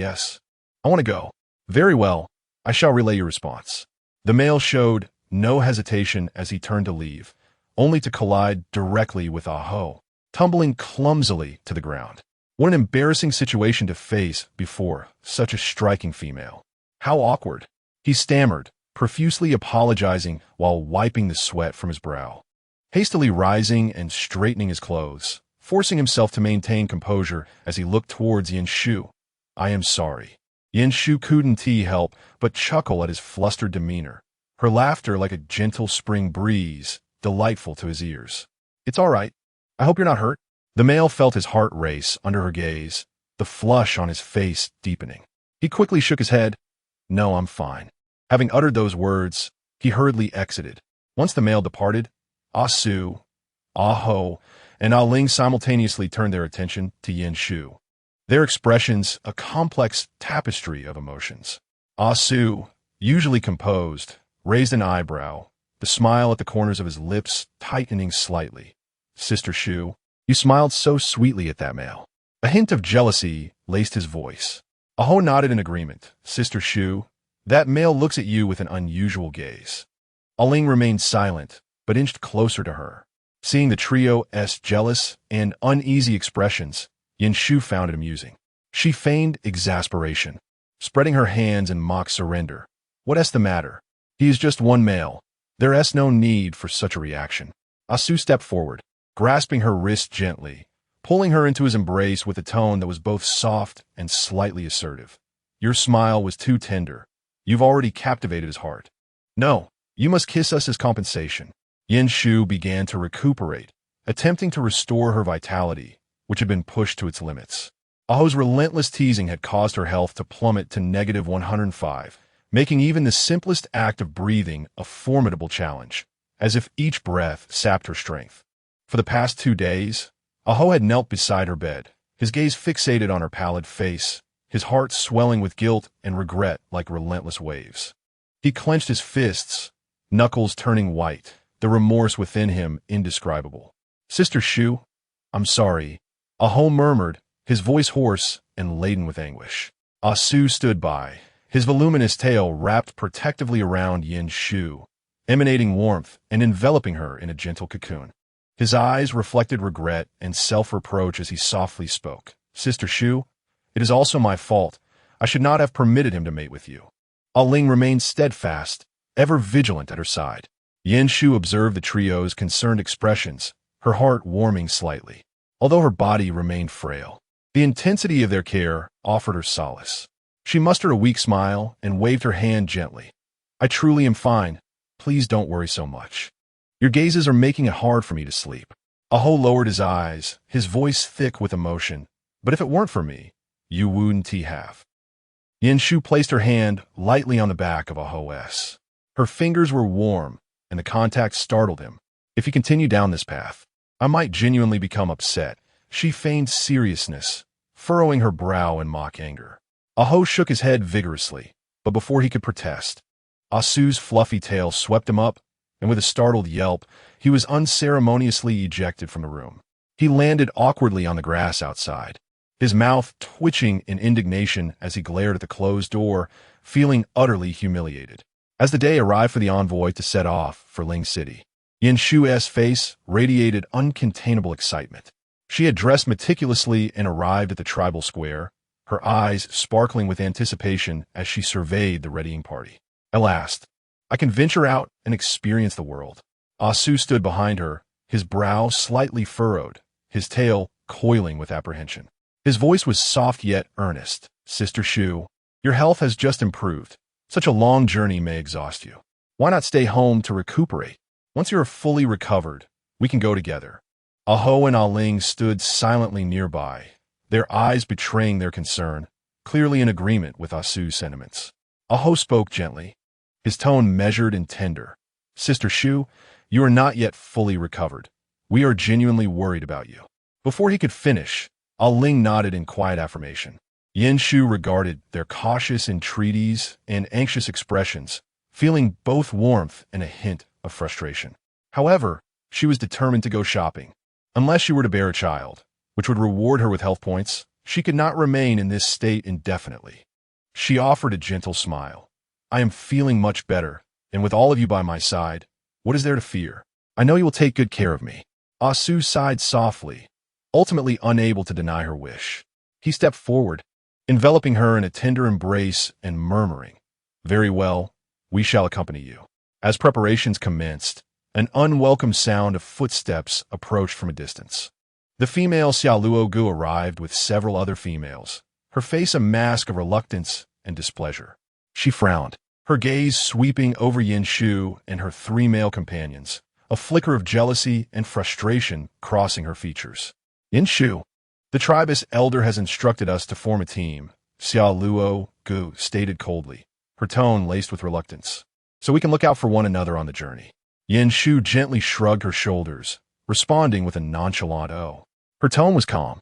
I want to go. Very well, I shall relay your response. The male showed no hesitation as he turned to leave, only to collide directly with Aho, tumbling clumsily to the ground. What an embarrassing situation to face before such a striking female. How awkward. He stammered, profusely apologizing while wiping the sweat from his brow. Hastily rising and straightening his clothes, forcing himself to maintain composure as he looked towards Yanshu. I am sorry. Yanshu couldn't help but chuckle at his flustered demeanor, her laughter like a gentle spring breeze, delightful to his ears. It's all right. I hope you're not hurt. The male felt his heart race under her gaze, the flush on his face deepening. He quickly shook his head. No, I'm fine. Having uttered those words, he hurriedly exited. Once the male departed, Asu, Aho, and Aling simultaneously turned their attention to Yanshu, their expressions a complex tapestry of emotions. Asu, usually composed, raised an eyebrow, the smile at the corners of his lips tightening slightly. Sister Shu, you smiled so sweetly at that male. A hint of jealousy laced his voice. Aho nodded in agreement. Sister Shu, that male looks at you with an unusual gaze. Aling remained silent, but inched closer to her. Seeing the trio's jealous and uneasy expressions, Yanshu found it amusing. She feigned exasperation, spreading her hands in mock surrender. What's the matter? He is just one male. There's no need for such a reaction. Asu stepped forward, grasping her wrist gently, pulling her into his embrace with a tone that was both soft and slightly assertive. Your smile was too tender. You've already captivated his heart. No, you must kiss us as compensation. Yanshu began to recuperate, attempting to restore her vitality, which had been pushed to its limits. Aho's relentless teasing had caused her health to plummet to -105, making even the simplest act of breathing a formidable challenge, as if each breath sapped her strength. For the past 2 days, Aho had knelt beside her bed, his gaze fixated on her pallid face, his heart swelling with guilt and regret like relentless waves. He clenched his fists, knuckles turning white, the remorse within him indescribable. Sister Shu, I'm sorry, Aho murmured, his voice hoarse and laden with anguish. Asu stood by, his voluminous tail wrapped protectively around Yanshu, emanating warmth and enveloping her in a gentle cocoon. His eyes reflected regret and self-reproach as he softly spoke. Sister Shu, it is also my fault. I should not have permitted him to mate with you. Aling remained steadfast, ever vigilant at her side. Yanshu observed the trio's concerned expressions, her heart warming slightly. Although her body remained frail, the intensity of their care offered her solace. She mustered a weak smile and waved her hand gently. I truly am fine. Please don't worry so much. Your gazes are making it hard for me to sleep. Aho lowered his eyes, his voice thick with emotion. But if it weren't for me, you wouldn't have. Yanshu placed her hand lightly on the back of Aho's. Her fingers were warm, and the contact startled him. If he continued down this path, I might genuinely become upset. She feigned seriousness, furrowing her brow in mock anger. Aho shook his head vigorously, but before he could protest, Asu's fluffy tail swept him up, and with a startled yelp, he was unceremoniously ejected from the room. He landed awkwardly on the grass outside, his mouth twitching in indignation as he glared at the closed door, feeling utterly humiliated. As the day arrived for the envoy to set off for Ling City, Yin Shu's face radiated uncontainable excitement. She had dressed meticulously and arrived at the tribal square, her eyes sparkling with anticipation as she surveyed the readying party. At last, I can venture out and experience the world. Asu stood behind her, his brow slightly furrowed, his tail coiling with apprehension. His voice was soft yet earnest. Sister Shu, your health has just improved. Such a long journey may exhaust you. Why not stay home to recuperate? Once you are fully recovered, we can go together. Aho and Aling stood silently nearby, their eyes betraying their concern, clearly in agreement with Asu's sentiments. Aho spoke gently, his tone measured and tender. Sister Shu, you are not yet fully recovered. We are genuinely worried about you. Before he could finish, Aling nodded in quiet affirmation. Yin Shu regarded their cautious entreaties and anxious expressions, feeling both warmth and a hint of frustration. However, she was determined to go shopping. Unless she were to bear a child, which would reward her with health points, she could not remain in this state indefinitely. She offered a gentle smile. I am feeling much better, and with all of you by my side, what is there to fear? I know you will take good care of me. Asu sighed softly, ultimately unable to deny her wish. He stepped forward, enveloping her in a tender embrace and murmuring, Very well, we shall accompany you. As preparations commenced, an unwelcome sound of footsteps approached from a distance. The female Xiaoluogu arrived with several other females, her face a mask of reluctance and displeasure. She frowned, her gaze sweeping over Yin Shu and her three male companions, a flicker of jealousy and frustration crossing her features. Yin Shu, the tribe's elder has instructed us to form a team, Xiaoluogu stated coldly, her tone laced with reluctance, so we can look out for one another on the journey. Yin Shu gently shrugged her shoulders, responding with a nonchalant "oh." Her tone was calm,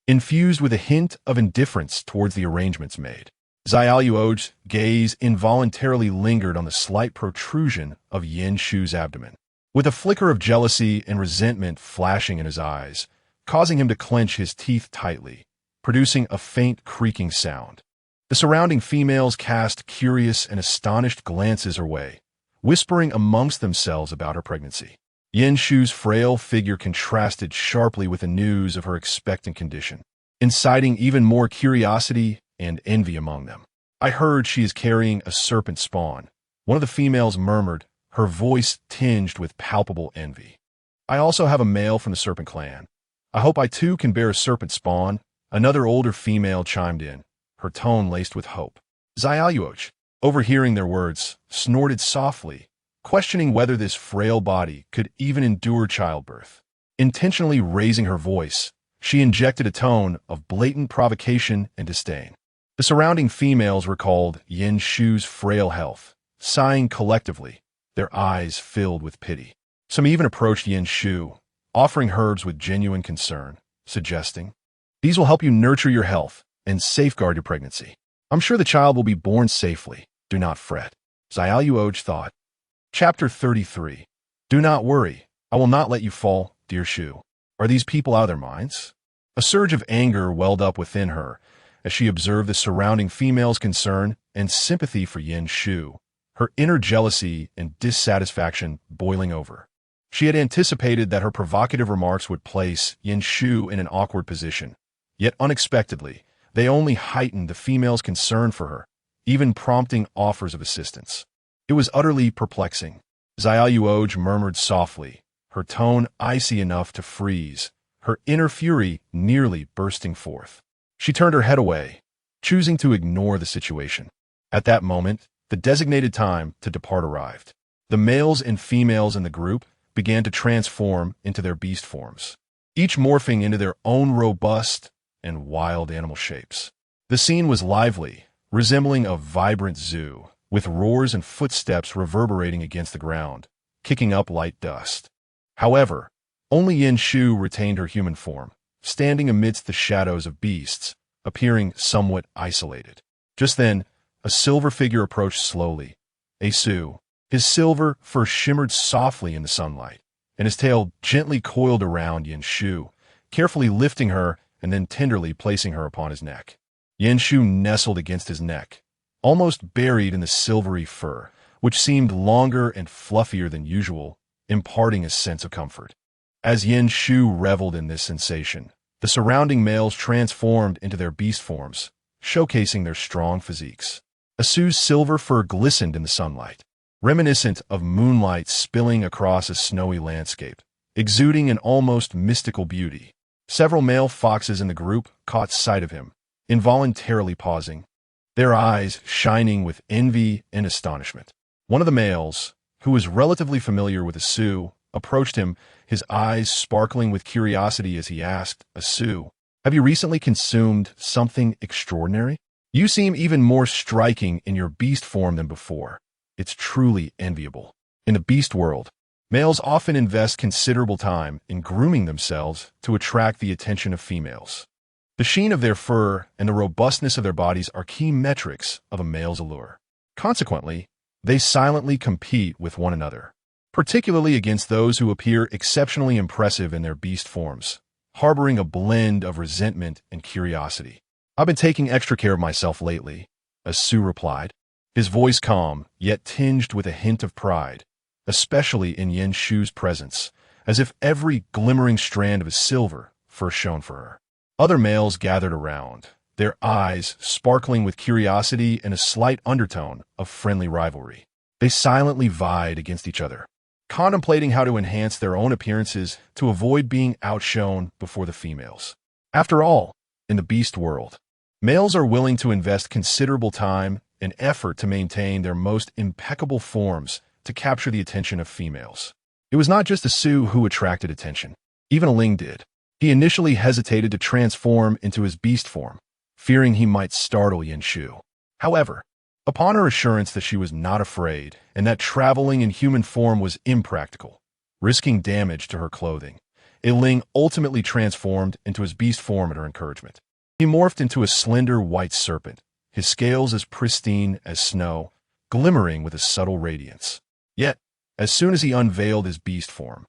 infused with a hint of indifference towards the arrangements made. Xiaoluogu's gaze involuntarily lingered on the slight protrusion of Yin Shu's abdomen, with a flicker of jealousy and resentment flashing in his eyes, causing him to clench his teeth tightly, producing a faint creaking sound. The surrounding females cast curious and astonished glances her way, whispering amongst themselves about her pregnancy. Yin Shu's frail figure contrasted sharply with the news of her expectant condition, inciting even more curiosity and envy among them. I heard she is carrying a serpent spawn, one of the females murmured, her voice tinged with palpable envy. I also have a male from the serpent clan. I hope I too can bear a serpent spawn, another older female chimed in, her tone laced with hope. Xiaoluogu, overhearing their words, snorted softly, questioning whether this frail body could even endure childbirth. Intentionally raising her voice, she injected a tone of blatant provocation and disdain. The surrounding females recalled Yin Shu's frail health, sighing collectively, their eyes filled with pity. Some even approached Yin Shu, offering herbs with genuine concern, suggesting, These will help you nurture your health and safeguard your pregnancy. I'm sure the child will be born safely. Do not fret. Xiaoluogu thought. Chapter 33. Do not worry. I will not let you fall, dear Shu. Are these people out of their minds? A surge of anger welled up within her as she observed the surrounding females' concern and sympathy for Yin Shu, her inner jealousy and dissatisfaction boiling over. She had anticipated that her provocative remarks would place Yin Shu in an awkward position, yet unexpectedly, they only heightened the female's concern for her, even prompting offers of assistance. It was utterly perplexing. Xiaoluogu murmured softly, her tone icy enough to freeze, her inner fury nearly bursting forth. She turned her head away, choosing to ignore the situation. At that moment, the designated time to depart arrived. The males and females in the group began to transform into their beast forms, each morphing into their own robust and wild animal shapes. The scene was lively, resembling a vibrant zoo, with roars and footsteps reverberating against the ground, kicking up light dust. However, only Yin Shu retained her human form, standing amidst the shadows of beasts, appearing somewhat isolated. Just then, a silver figure approached slowly. Asu, his silver fur shimmered softly in the sunlight, and his tail gently coiled around Yin Shu, carefully lifting her and then tenderly placing her upon his neck. Yin Shu nestled against his neck, almost buried in the silvery fur, which seemed longer and fluffier than usual, imparting a sense of comfort. As Yin Shu reveled in this sensation, the surrounding males transformed into their beast forms, showcasing their strong physiques. Asu's silver fur glistened in the sunlight, reminiscent of moonlight spilling across a snowy landscape, exuding an almost mystical beauty. Several male foxes in the group caught sight of him, involuntarily pausing, their eyes shining with envy and astonishment. One of the males, who was relatively familiar with Asu, approached him, his eyes sparkling with curiosity as he asked, "Asu, have you recently consumed something extraordinary? You seem even more striking in your beast form than before. It's truly enviable." In the beast world, males often invest considerable time in grooming themselves to attract the attention of females. The sheen of their fur and the robustness of their bodies are key metrics of a male's allure. Consequently, they silently compete with one another, particularly against those who appear exceptionally impressive in their beast forms, harboring a blend of resentment and curiosity. "I've been taking extra care of myself lately," Asu replied, his voice calm, yet tinged with a hint of pride, especially in Yin Shu's presence, as if every glimmering strand of his silver first shone for her. Other males gathered around, their eyes sparkling with curiosity and a slight undertone of friendly rivalry. They silently vied against each other, contemplating how to enhance their own appearances to avoid being outshone before the females. After all, in the beast world, males are willing to invest considerable time and effort to maintain their most impeccable forms to capture the attention of females. It was not just Asu who attracted attention. Even Aling did. He initially hesitated to transform into his beast form, fearing he might startle Yin Shu. However, upon her assurance that she was not afraid and that traveling in human form was impractical, risking damage to her clothing, Aling ultimately transformed into his beast form at her encouragement. He morphed into a slender white serpent, his scales as pristine as snow, glimmering with a subtle radiance. Yet, as soon as he unveiled his beast form,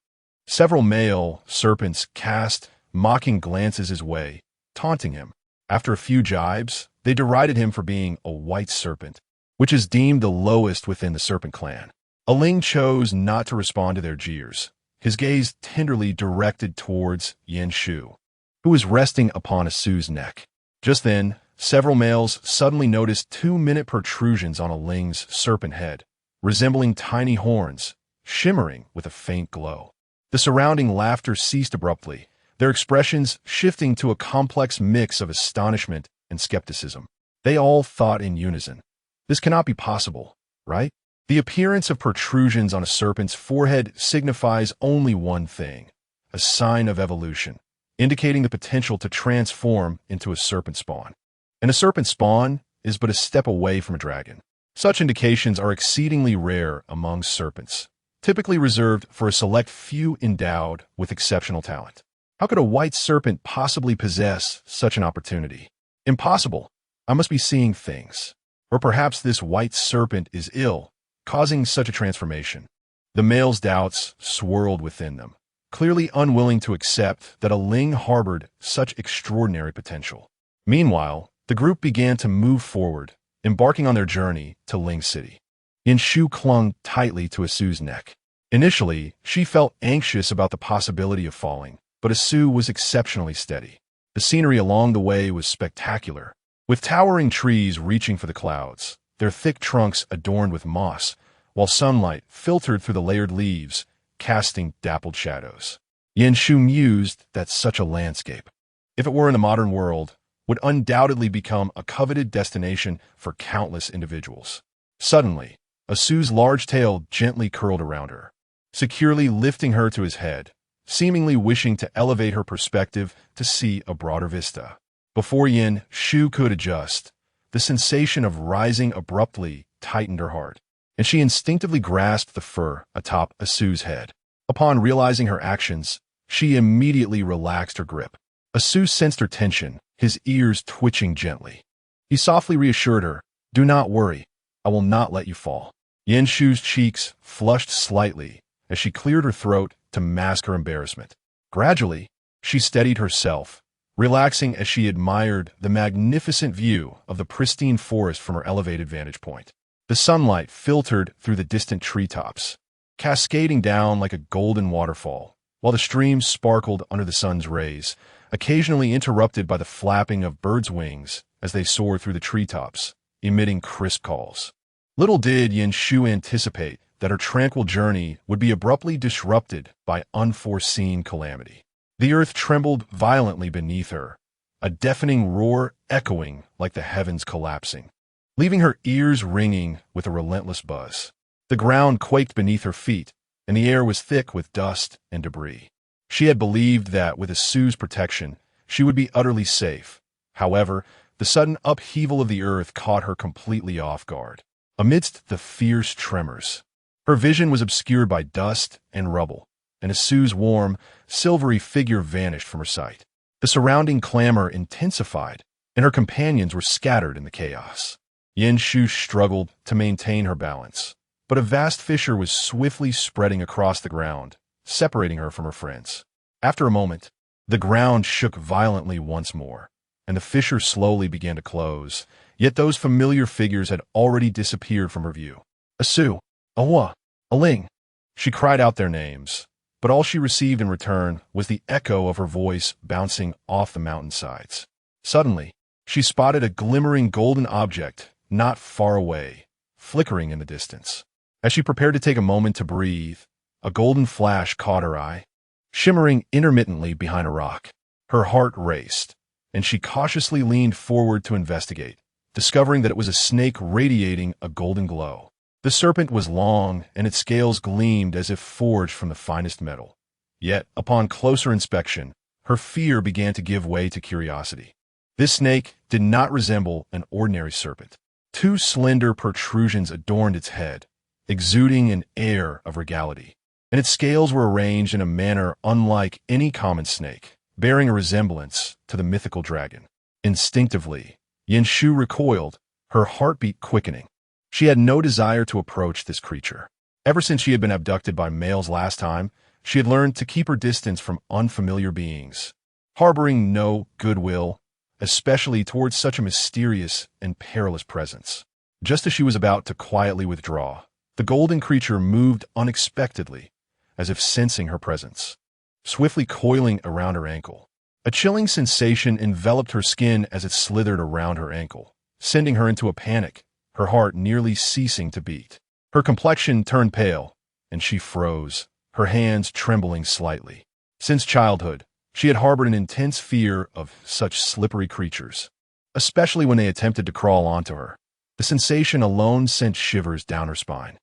several male serpents cast mocking glances his way, taunting him. After a few jibes, they derided him for being a white serpent, which is deemed the lowest within the serpent clan. Aling chose not to respond to their jeers, his gaze tenderly directed towards Yin Shu, who was resting upon Asu's neck. Just then, several males suddenly noticed 2-minute protrusions on Aling's serpent head, resembling tiny horns, shimmering with a faint glow. The surrounding laughter ceased abruptly, their expressions shifting to a complex mix of astonishment and skepticism. They all thought in unison, "This cannot be possible, right?" The appearance of protrusions on a serpent's forehead signifies only one thing, a sign of evolution, indicating the potential to transform into a serpent spawn. And a serpent spawn is but a step away from a dragon. Such indications are exceedingly rare among serpents, typically reserved for a select few endowed with exceptional talent. How could a white serpent possibly possess such an opportunity? Impossible. I must be seeing things. Or perhaps this white serpent is ill, causing such a transformation. The male's doubts swirled within them, clearly unwilling to accept that Ling harbored such extraordinary potential. Meanwhile, the group began to move forward, embarking on their journey to Ling City. Yin Shu clung tightly to Asu's neck. Initially, she felt anxious about the possibility of falling, but Asu was exceptionally steady. The scenery along the way was spectacular, with towering trees reaching for the clouds, their thick trunks adorned with moss, while sunlight filtered through the layered leaves, casting dappled shadows. Yin Shu mused that such a landscape, if it were in the modern world, would undoubtedly become a coveted destination for countless individuals. Suddenly, Asu's large tail gently curled around her, securely lifting her to his head, seemingly wishing to elevate her perspective to see a broader vista. Before Yin Shu could adjust, the sensation of rising abruptly tightened her heart, and she instinctively grasped the fur atop Asu's head. Upon realizing her actions, she immediately relaxed her grip. Asu sensed her tension, his ears twitching gently. He softly reassured her, "Do not worry, I will not let you fall." Yin Shu's cheeks flushed slightly as she cleared her throat to mask her embarrassment. Gradually, She steadied herself, relaxing as she admired the magnificent view of the pristine forest from her elevated vantage point. The sunlight filtered through the distant treetops, cascading down like a golden waterfall, while the streams sparkled under the sun's rays, occasionally interrupted by the flapping of birds' wings as they soared through the treetops, emitting crisp calls. Little did Yin Shu anticipate that her tranquil journey would be abruptly disrupted by unforeseen calamity. The earth trembled violently beneath her, a deafening roar echoing like the heavens collapsing, leaving her ears ringing with a relentless buzz. The ground quaked beneath her feet, and the air was thick with dust and debris. She had believed that with Asu's protection, she would be utterly safe. However, the sudden upheaval of the earth caught her completely off guard. Amidst the fierce tremors, her vision was obscured by dust and rubble, and Asu's warm, silvery figure vanished from her sight. The surrounding clamor intensified, and her companions were scattered in the chaos. Yin Shu struggled to maintain her balance, but a vast fissure was swiftly spreading across the ground, separating her from her friends. After a moment, the ground shook violently once more, and the fissure slowly began to close, yet those familiar figures had already disappeared from her view. Asu, Awa, Aling. She cried out their names, but all she received in return was the echo of her voice bouncing off the mountainsides. Suddenly, she spotted a glimmering golden object not far away, flickering in the distance. As she prepared to take a moment to breathe, a golden flash caught her eye, shimmering intermittently behind a rock. Her heart raced, and she cautiously leaned forward to investigate, discovering that it was a snake radiating a golden glow. The serpent was long, and its scales gleamed as if forged from the finest metal. Yet, upon closer inspection, her fear began to give way to curiosity. This snake did not resemble an ordinary serpent. Two slender protrusions adorned its head, exuding an air of regality, and its scales were arranged in a manner unlike any common snake, bearing a resemblance to the mythical dragon. Instinctively, Yin Shu recoiled, her heartbeat quickening. She had no desire to approach this creature. Ever since she had been abducted by males last time, she had learned to keep her distance from unfamiliar beings, harboring no goodwill, especially towards such a mysterious and perilous presence. Just as she was about to quietly withdraw, the golden creature moved unexpectedly, as if sensing her presence, swiftly coiling around her ankle. A chilling sensation enveloped her skin as it slithered around her ankle, sending her into a panic, her heart nearly ceasing to beat. Her complexion turned pale, and she froze, her hands trembling slightly. Since childhood, she had harbored an intense fear of such slippery creatures, especially when they attempted to crawl onto her. The sensation alone sent shivers down her spine.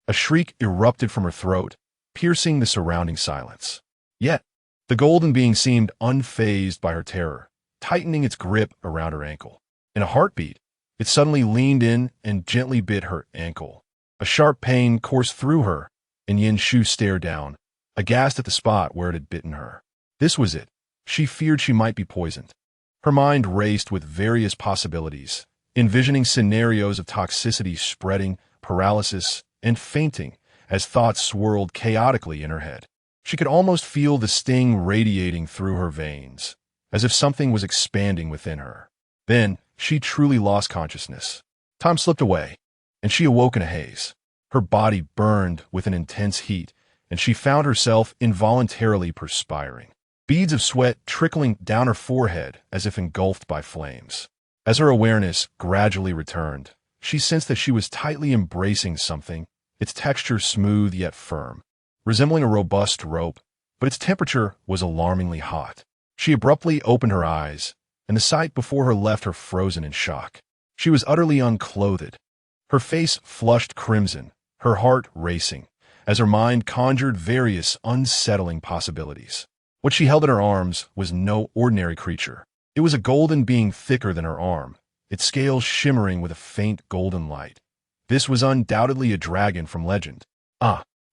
A shriek erupted from her throat, piercing the surrounding silence. Yet, the golden being seemed unfazed by her terror, tightening its grip around her ankle. In a heartbeat, it suddenly leaned in and gently bit her ankle. A sharp pain coursed through her, and Yin Shu stared down, aghast at the spot where it had bitten her. This was it. She feared she might be poisoned. Her mind raced with various possibilities, envisioning scenarios of toxicity spreading, paralysis, and fainting as thoughts swirled chaotically in her head. She could almost feel the sting radiating through her veins, as if something was expanding within her. Then, she truly lost consciousness. Time slipped away, and she awoke in a haze. Her body burned with an intense heat, and she found herself involuntarily perspiring, beads of sweat trickling down her forehead as if engulfed by flames. As her awareness gradually returned, she sensed that she was tightly embracing something, its texture smooth yet firm, resembling a robust rope, but its temperature was alarmingly hot. She abruptly opened her eyes, and the sight before her left her frozen in shock. She was utterly unclothed, her face flushed crimson, her heart racing, as her mind conjured various unsettling possibilities. What she held in her arms was no ordinary creature. It was a golden being thicker than her arm, its scales shimmering with a faint golden light. This was undoubtedly a dragon from legend.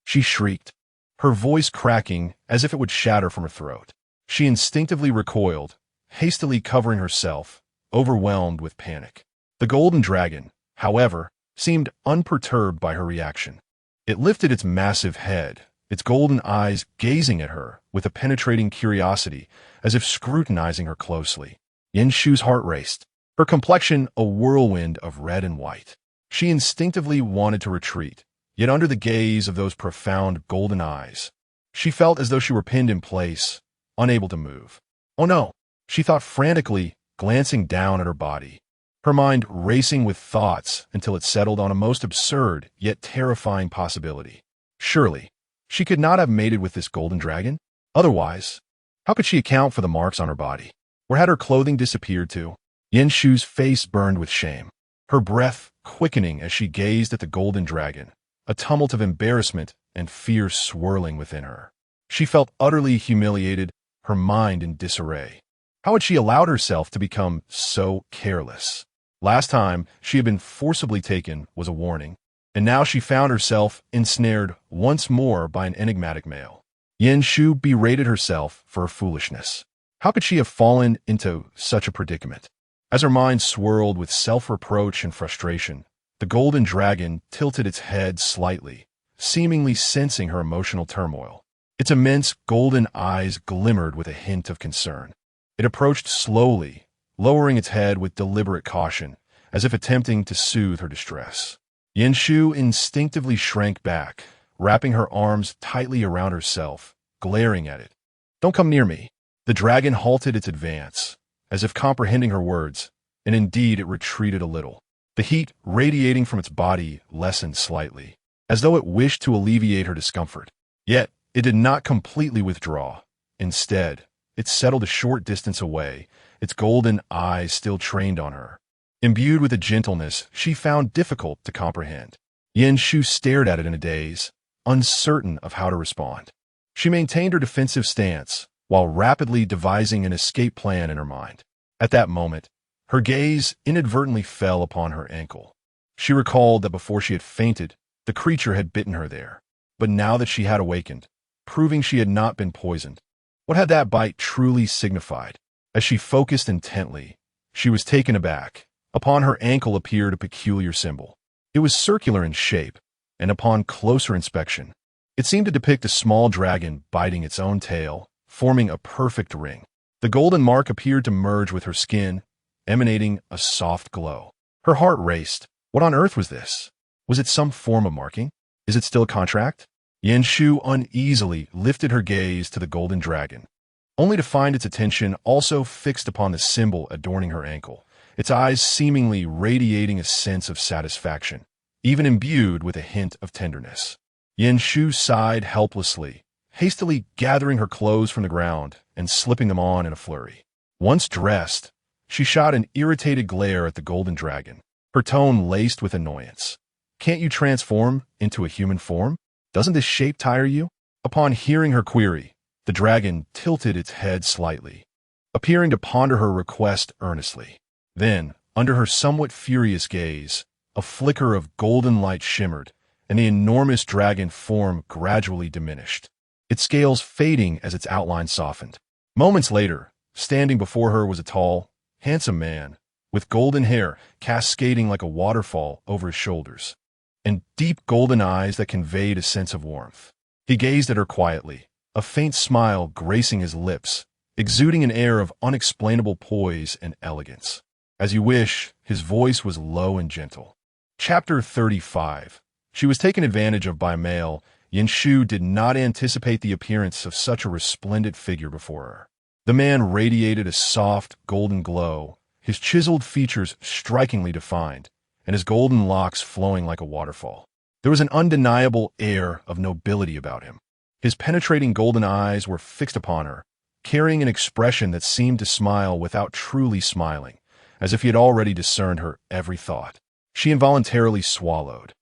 She shrieked, her voice cracking as if it would shatter from her throat. She instinctively recoiled, hastily covering herself, overwhelmed with panic. The golden dragon, however, seemed unperturbed by her reaction. It lifted its massive head, its golden eyes gazing at her with a penetrating curiosity, as if scrutinizing her closely. Yin Shu's heart raced, her complexion a whirlwind of red and white. She instinctively wanted to retreat, yet under the gaze of those profound golden eyes, she felt as though she were pinned in place, unable to move. Oh no, she thought frantically, glancing down at her body, her mind racing with thoughts until it settled on a most absurd yet terrifying possibility. Surely, she could not have mated with this golden dragon? Otherwise, how could she account for the marks on her body? Where had her clothing disappeared to? Yin Shu's face burned with shame, her breath quickening as she gazed at the golden dragon, a tumult of embarrassment and fear swirling within her. She felt utterly humiliated, her mind in disarray. How had she allowed herself to become so careless? Last time she had been forcibly taken was a warning, and now she found herself ensnared once more by an enigmatic male. Yin Shu berated herself for her foolishness. How could she have fallen into such a predicament? As her mind swirled with self-reproach and frustration, the golden dragon tilted its head slightly, seemingly sensing her emotional turmoil. Its immense golden eyes glimmered with a hint of concern. It approached slowly, lowering its head with deliberate caution, as if attempting to soothe her distress. Yin Shu instinctively shrank back, wrapping her arms tightly around herself, glaring at it. "Don't come near me." The dragon halted its advance, as if comprehending her words, and indeed it retreated a little. The heat radiating from its body lessened slightly, as though it wished to alleviate her discomfort. Yet, it did not completely withdraw. Instead, it settled a short distance away, its golden eyes still trained on her. Imbued with a gentleness she found difficult to comprehend. Yin Shu stared at it in a daze, uncertain of how to respond. She maintained her defensive stance, while rapidly devising an escape plan in her mind. At that moment, her gaze inadvertently fell upon her ankle. She recalled that before she had fainted, the creature had bitten her there. But now that she had awakened, proving she had not been poisoned, what had that bite truly signified? As she focused intently, she was taken aback. Upon her ankle appeared a peculiar symbol. It was circular in shape, and upon closer inspection, it seemed to depict a small dragon biting its own tail, forming a perfect ring. The golden mark appeared to merge with her skin, emanating a soft glow. Her heart raced. What on earth was this? Was it some form of marking? Is it still a contract? Yin Shu uneasily lifted her gaze to the golden dragon, only to find its attention also fixed upon the symbol adorning her ankle, its eyes seemingly radiating a sense of satisfaction, even imbued with a hint of tenderness. Yin Shu sighed helplessly, hastily gathering her clothes from the ground and slipping them on in a flurry. Once dressed, she shot an irritated glare at the golden dragon, her tone laced with annoyance. "Can't you transform into a human form? Doesn't this shape tire you?" Upon hearing her query, the dragon tilted its head slightly, appearing to ponder her request earnestly. Then, under her somewhat furious gaze, a flicker of golden light shimmered, and the enormous dragon form gradually diminished, its scales fading as its outline softened. Moments later, standing before her was a tall, handsome man, with golden hair cascading like a waterfall over his shoulders, and deep golden eyes that conveyed a sense of warmth. He gazed at her quietly, a faint smile gracing his lips, exuding an air of unexplainable poise and elegance. "As you wish," his voice was low and gentle. Chapter 35. She was taken advantage of by a male. Yin Shu did not anticipate the appearance of such a resplendent figure before her. The man radiated a soft, golden glow, his chiseled features strikingly defined, and his golden locks flowing like a waterfall. There was an undeniable air of nobility about him. His penetrating golden eyes were fixed upon her, carrying an expression that seemed to smile without truly smiling, as if he had already discerned her every thought. She involuntarily swallowed,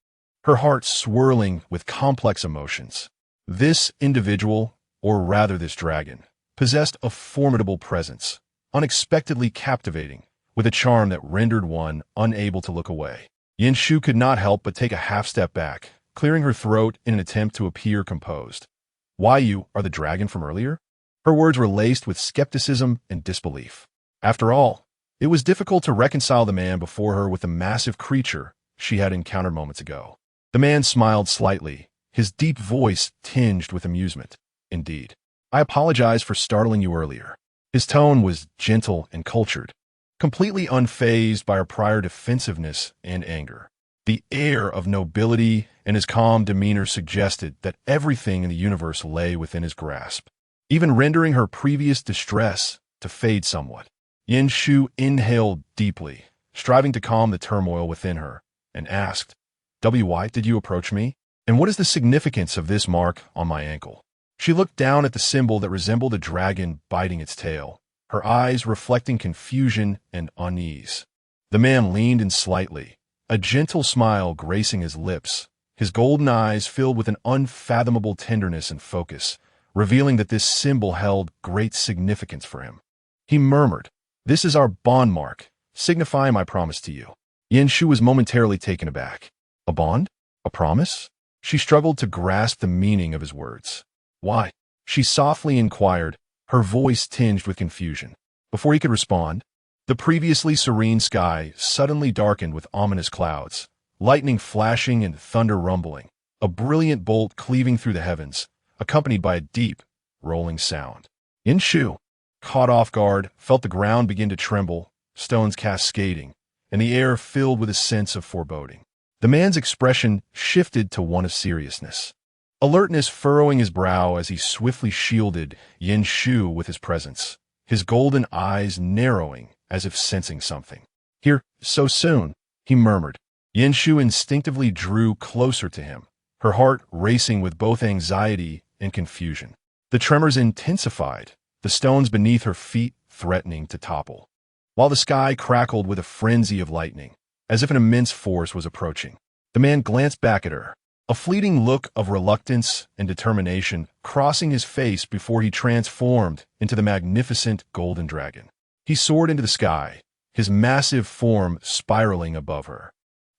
her heart swirling with complex emotions. This individual, or rather this dragon, possessed a formidable presence, unexpectedly captivating, with a charm that rendered one unable to look away. Yin Shu could not help but take a half-step back, clearing her throat in an attempt to appear composed. "Why, you are the dragon from earlier?" Her words were laced with skepticism and disbelief. After all, it was difficult to reconcile the man before her with the massive creature she had encountered moments ago. The man smiled slightly, his deep voice tinged with amusement. Indeed. I apologize for startling you earlier. His tone was gentle and cultured, completely unfazed by her prior defensiveness and anger. The air of nobility and his calm demeanor suggested that everything in the universe lay within his grasp, even rendering her previous distress to fade somewhat. Yin Shu inhaled deeply, striving to calm the turmoil within her, and asked, "Why did you approach me? And what is the significance of this mark on my ankle?" She looked down at the symbol that resembled a dragon biting its tail, her eyes reflecting confusion and unease. The man leaned in slightly, a gentle smile gracing his lips, his golden eyes filled with an unfathomable tenderness and focus, revealing that this symbol held great significance for him. He murmured, "This is our bond mark, signifying my promise to you." Yin Shu was momentarily taken aback. A bond? A promise? She struggled to grasp the meaning of his words. "Why?" she softly inquired, her voice tinged with confusion. Before he could respond, the previously serene sky suddenly darkened with ominous clouds, lightning flashing and thunder rumbling, a brilliant bolt cleaving through the heavens, accompanied by a deep, rolling sound. Yin Shu, caught off guard, felt the ground begin to tremble, stones cascading, and the air filled with a sense of foreboding. The man's expression shifted to one of seriousness, alertness furrowing his brow as he swiftly shielded Yin Shu with his presence, his golden eyes narrowing as if sensing something. "Here, so soon," he murmured. Yin Shu instinctively drew closer to him, her heart racing with both anxiety and confusion. The tremors intensified, the stones beneath her feet threatening to topple, while the sky crackled with a frenzy of lightning, as if an immense force was approaching. The man glanced back at her, a fleeting look of reluctance and determination crossing his face before he transformed into the magnificent golden dragon. He soared into the sky, his massive form spiraling above her,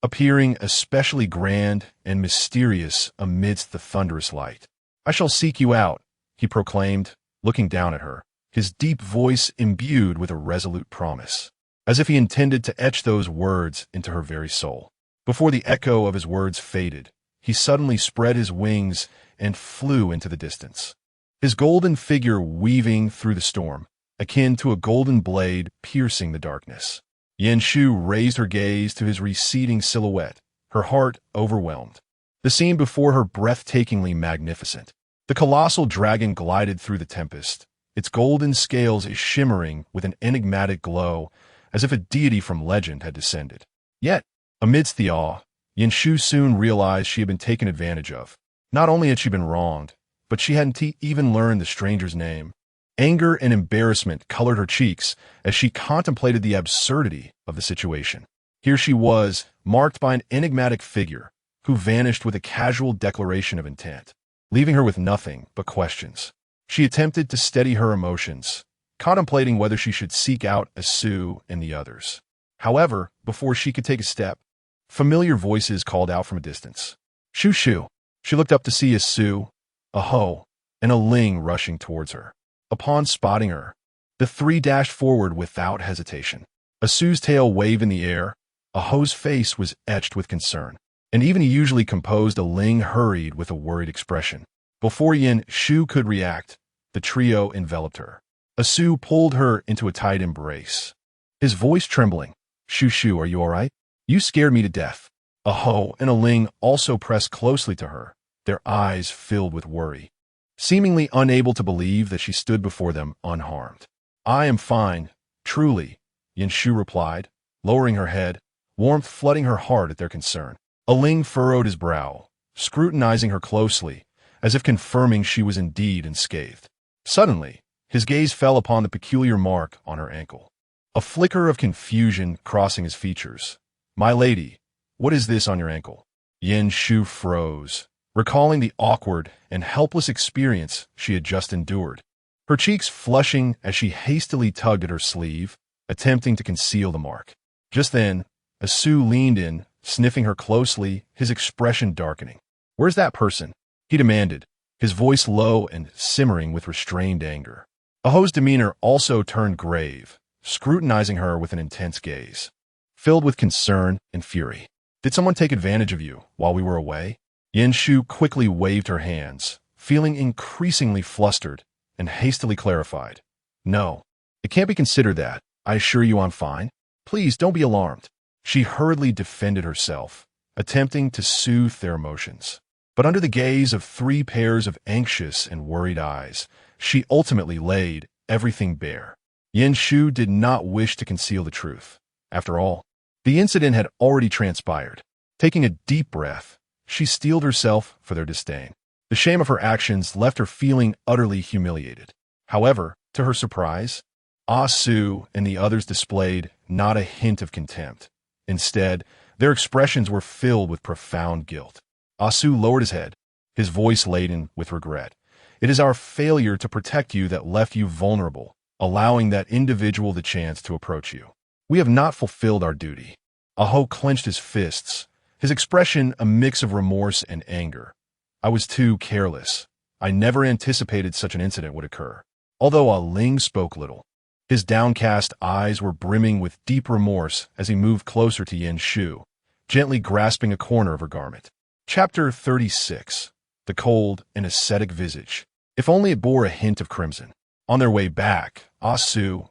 appearing especially grand and mysterious amidst the thunderous light. "I shall seek you out," he proclaimed, looking down at her, his deep voice imbued with a resolute promise, as if he intended to etch those words into her very soul. Before the echo of his words faded, he suddenly spread his wings and flew into the distance, his golden figure weaving through the storm, akin to a golden blade piercing the darkness. Yin Shu raised her gaze to his receding silhouette, her heart overwhelmed. The scene before her breathtakingly magnificent. The colossal dragon glided through the tempest, its golden scales shimmering with an enigmatic glow, as if a deity from legend had descended. Yet, amidst the awe, Yin Shu soon realized she had been taken advantage of. Not only had she been wronged, but she hadn't even learned the stranger's name. Anger and embarrassment colored her cheeks as she contemplated the absurdity of the situation. Here she was, marked by an enigmatic figure, who vanished with a casual declaration of intent, leaving her with nothing but questions. She attempted to steady her emotions, contemplating whether she should seek out Asu and the others. However, before she could take a step, familiar voices called out from a distance. "Shu Shu." She looked up to see Asu, a Ho, and a Ling rushing towards her. Upon spotting her, the three dashed forward without hesitation. Asu's tail waved in the air, a Ho's face was etched with concern, and even a usually composed Ling hurried with a worried expression. Before Yin Shu could react, the trio enveloped her. Asu pulled her into a tight embrace, his voice trembling. "Shu Shu, are you all right? You scared me to death." A Ho and a Ling also pressed closely to her, their eyes filled with worry, seemingly unable to believe that she stood before them unharmed. "I am fine, truly," Yin Shu replied, lowering her head, warmth flooding her heart at their concern. A Ling furrowed his brow, scrutinizing her closely, as if confirming she was indeed unscathed. Suddenly, his gaze fell upon the peculiar mark on her ankle, a flicker of confusion crossing his features. "My lady, what is this on your ankle?" Yin Shu froze, recalling the awkward and helpless experience she had just endured, her cheeks flushing as she hastily tugged at her sleeve, attempting to conceal the mark. Just then, Asu leaned in, sniffing her closely, his expression darkening. "Where's that person?" he demanded, his voice low and simmering with restrained anger. Aho's demeanor also turned grave, scrutinizing her with an intense gaze, filled with concern and fury. "Did someone take advantage of you while we were away?" Yin Shu quickly waved her hands, feeling increasingly flustered, and hastily clarified. No, it can't be considered that. I assure you I'm fine. Please don't be alarmed. She hurriedly defended herself, attempting to soothe their emotions. But under the gaze of 3 pairs of anxious and worried eyes, she ultimately laid everything bare. Yin Shu did not wish to conceal the truth. After all, the incident had already transpired. Taking a deep breath, she steeled herself for their disdain. The shame of her actions left her feeling utterly humiliated. However, to her surprise, Ah Su and the others displayed not a hint of contempt. Instead, their expressions were filled with profound guilt. Ah Su lowered his head, his voice laden with regret. It is our failure to protect you that left you vulnerable, allowing that individual the chance to approach you. We have not fulfilled our duty. Ah Ho clenched his fists, his expression a mix of remorse and anger. I was too careless. I never anticipated such an incident would occur. Although Ling spoke little, his downcast eyes were brimming with deep remorse as he moved closer to Yin Shu, gently grasping a corner of her garment. Chapter 36. The Cold and Ascetic Visage. If only it bore a hint of crimson. On their way back, Ah Su,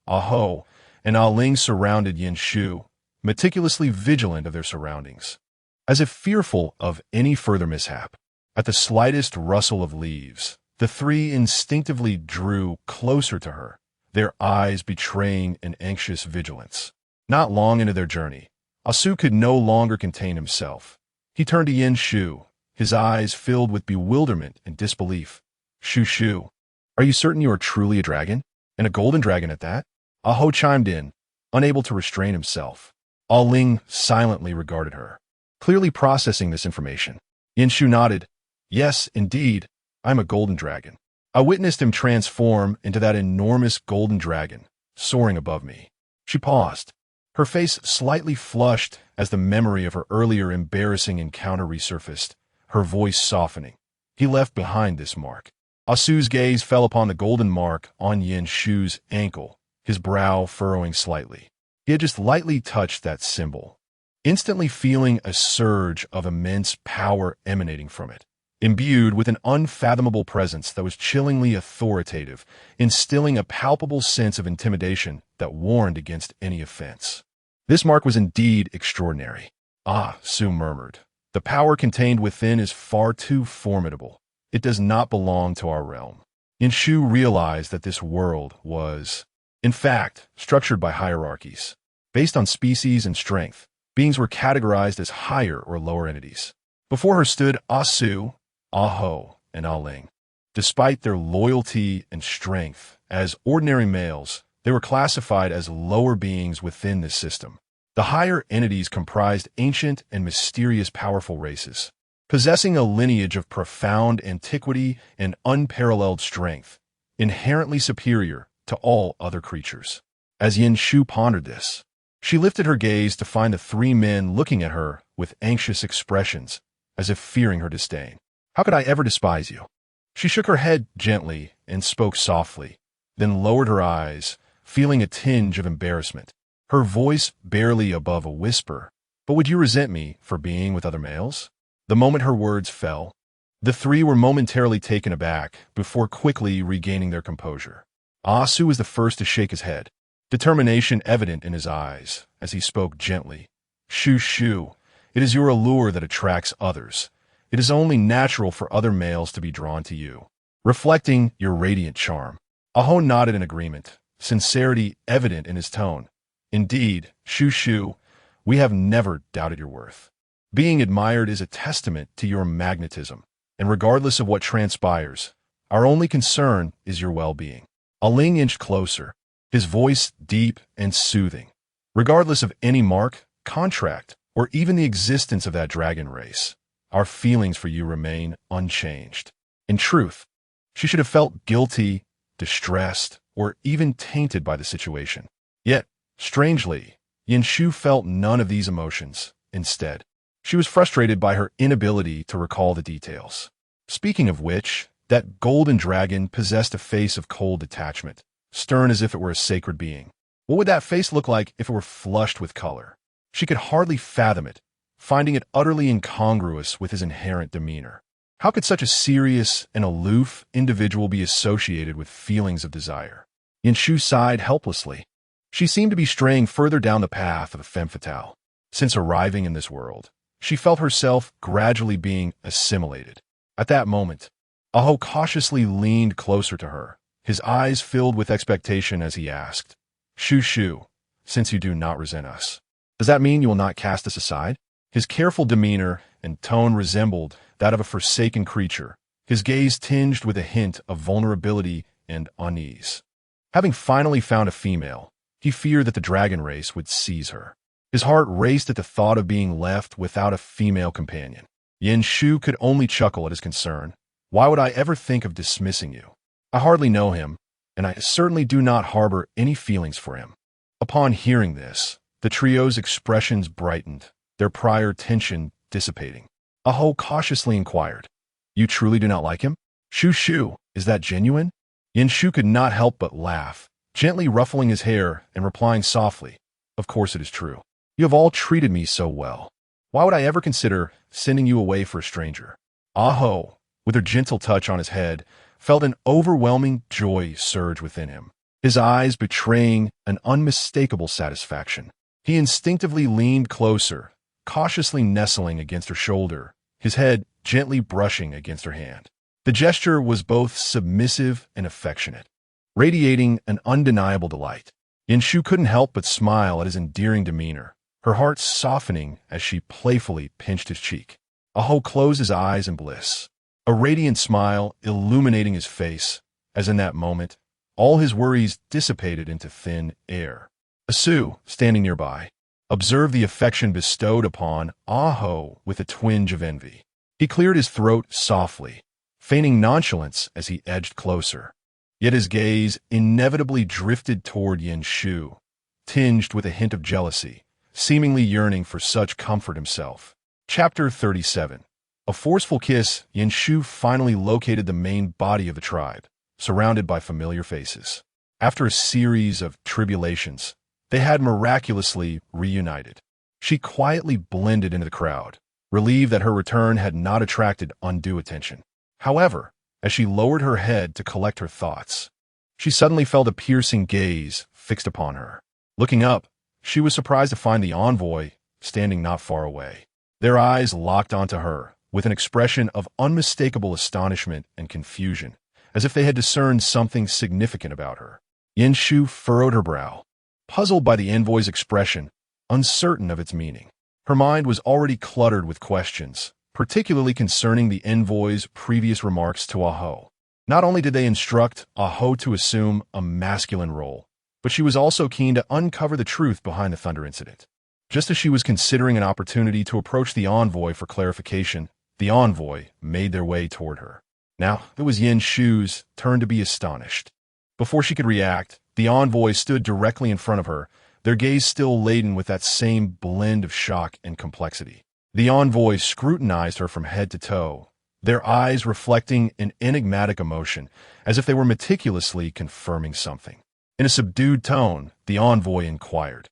Ah Ho, and Ling surrounded Yin Shu, meticulously vigilant of their surroundings, as if fearful of any further mishap. At the slightest rustle of leaves, the 3 instinctively drew closer to her, their eyes betraying an anxious vigilance. Not long into their journey, Ah Su could no longer contain himself. He turned to Yin Shu, his eyes filled with bewilderment and disbelief. Shu, are you certain you are truly a dragon? And a golden dragon at that? Ah Ho chimed in, unable to restrain himself. Ling silently regarded her, clearly processing this information. Yin Shu nodded. Yes, indeed, I'm a golden dragon. I witnessed him transform into that enormous golden dragon, soaring above me. She paused, her face slightly flushed as the memory of her earlier embarrassing encounter resurfaced, her voice softening. He left behind this mark. Ah Su's gaze fell upon the golden mark on Yin Shu's ankle, his brow furrowing slightly. He had just lightly touched that symbol, instantly feeling a surge of immense power emanating from it, imbued with an unfathomable presence that was chillingly authoritative, instilling a palpable sense of intimidation that warned against any offense. This mark was indeed extraordinary. Ah, Su murmured. The power contained within is far too formidable. It does not belong to our realm. Yin Shu realized that this world was, in fact, structured by hierarchies. Based on species and strength, beings were categorized as higher or lower entities. Before her stood Ah Su, Ah Ho, and Ling. Despite their loyalty and strength, as ordinary males, they were classified as lower beings within this system. The higher entities comprised ancient and mysterious powerful races, possessing a lineage of profound antiquity and unparalleled strength, inherently superior to all other creatures. As Yin Shu pondered this, she lifted her gaze to find the 3 men looking at her with anxious expressions, as if fearing her disdain. How could I ever despise you? She shook her head gently and spoke softly, then lowered her eyes, feeling a tinge of embarrassment. Her voice barely above a whisper. But would you resent me for being with other males? The moment her words fell, the 3 were momentarily taken aback before quickly regaining their composure. Ah Su was the first to shake his head, determination evident in his eyes as he spoke gently. Shu, it is your allure that attracts others. It is only natural for other males to be drawn to you, reflecting your radiant charm. Ah Ho nodded in agreement, sincerity evident in his tone. Indeed, Shu, we have never doubted your worth. Being admired is a testament to your magnetism, and regardless of what transpires, our only concern is your well-being. Aling inched closer, his voice deep and soothing. Regardless of any mark, contract, or even the existence of that dragon race, our feelings for you remain unchanged. In truth, she should have felt guilty, distressed, or even tainted by the situation. Yet, strangely, Yin Shu felt none of these emotions. Instead, she was frustrated by her inability to recall the details. Speaking of which, that golden dragon possessed a face of cold detachment, stern as if it were a sacred being. What would that face look like if it were flushed with color? She could hardly fathom it, finding it utterly incongruous with his inherent demeanor. How could such a serious and aloof individual be associated with feelings of desire? Yanshu sighed helplessly. She seemed to be straying further down the path of a femme fatale. Since arriving in this world, she felt herself gradually being assimilated. At that moment, Aho cautiously leaned closer to her, his eyes filled with expectation as he asked, Shu, since you do not resent us, does that mean you will not cast us aside? His careful demeanor and tone resembled that of a forsaken creature, his gaze tinged with a hint of vulnerability and unease. Having finally found a female, he feared that the dragon race would seize her. His heart raced at the thought of being left without a female companion. Yanshu could only chuckle at his concern. Why would I ever think of dismissing you? I hardly know him, and I certainly do not harbor any feelings for him. Upon hearing this, the trio's expressions brightened, their prior tension dissipating. Aho cautiously inquired, You truly do not like him? Shu, is that genuine? Yanshu could not help but laugh, gently ruffling his hair and replying softly, Of course it is true. You have all treated me so well. Why would I ever consider sending you away for a stranger? Aho, with her gentle touch on his head, felt an overwhelming joy surge within him, his eyes betraying an unmistakable satisfaction. He instinctively leaned closer, cautiously nestling against her shoulder, his head gently brushing against her hand. The gesture was both submissive and affectionate, radiating an undeniable delight. Yanshu couldn't help but smile at his endearing demeanor, her heart softening as she playfully pinched his cheek. Aho closed his eyes in bliss, a radiant smile illuminating his face, as in that moment, all his worries dissipated into thin air. Asu, standing nearby, observed the affection bestowed upon Aho with a twinge of envy. He cleared his throat softly, feigning nonchalance as he edged closer. Yet his gaze inevitably drifted toward Yanshu, tinged with a hint of jealousy, seemingly yearning for such comfort himself. Chapter 37. A forceful kiss, Yanshu finally located the main body of the tribe, surrounded by familiar faces. After a series of tribulations, they had miraculously reunited. She quietly blended into the crowd, relieved that her return had not attracted undue attention. However, as she lowered her head to collect her thoughts, she suddenly felt a piercing gaze fixed upon her. Looking up, she was surprised to find the envoy standing not far away. Their eyes locked onto her, with an expression of unmistakable astonishment and confusion, as if they had discerned something significant about her. Yanshu furrowed her brow, puzzled by the envoy's expression, uncertain of its meaning. Her mind was already cluttered with questions, particularly concerning the envoy's previous remarks to Aho. Not only did they instruct Aho to assume a masculine role, but she was also keen to uncover the truth behind the thunder incident. Just as she was considering an opportunity to approach the envoy for clarification, the envoy made their way toward her. Now, it was Yanshu's turn to be astonished. Before she could react, the envoy stood directly in front of her, their gaze still laden with that same blend of shock and complexity. The envoy scrutinized her from head to toe, their eyes reflecting an enigmatic emotion, as if they were meticulously confirming something. In a subdued tone, the envoy inquired,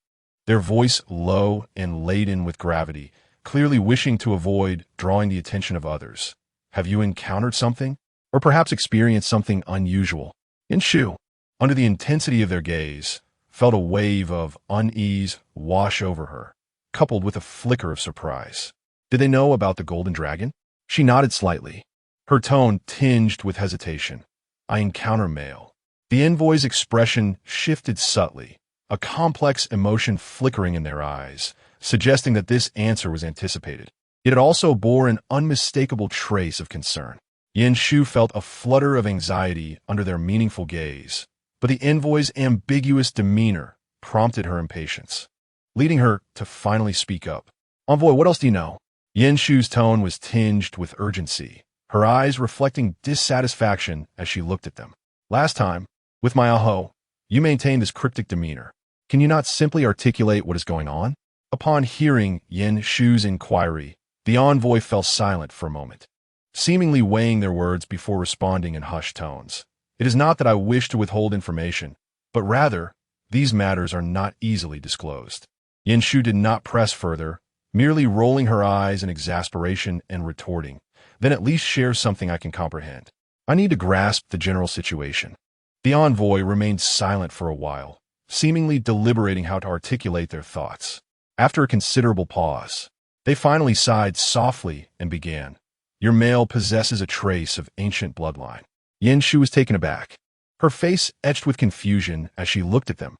their voice low and laden with gravity, clearly wishing to avoid drawing the attention of others. Have you encountered something? Or perhaps experienced something unusual? Yanshu, under the intensity of their gaze, felt a wave of unease wash over her, coupled with a flicker of surprise. Did they know about the golden dragon? She nodded slightly, her tone tinged with hesitation. I encounter male. The envoy's expression shifted subtly, a complex emotion flickering in their eyes, suggesting that this answer was anticipated. Yet it also bore an unmistakable trace of concern. Yanshu felt a flutter of anxiety under their meaningful gaze, but the envoy's ambiguous demeanor prompted her impatience, leading her to finally speak up. Envoy, what else do you know? Yanshu's tone was tinged with urgency, her eyes reflecting dissatisfaction as she looked at them. Last time, with my Aho, you maintained this cryptic demeanor. Can you not simply articulate what is going on? Upon hearing Yanshu's inquiry, the envoy fell silent for a moment, seemingly weighing their words before responding in hushed tones. It is not that I wish to withhold information, but rather, these matters are not easily disclosed. Yanshu did not press further, merely rolling her eyes in exasperation and retorting, "Then at least share something I can comprehend. I need to grasp the general situation." The envoy remained silent for a while, seemingly deliberating how to articulate their thoughts. After a considerable pause, they finally sighed softly and began. "Your male possesses a trace of ancient bloodline." Yin Shu was taken aback, her face etched with confusion as she looked at them.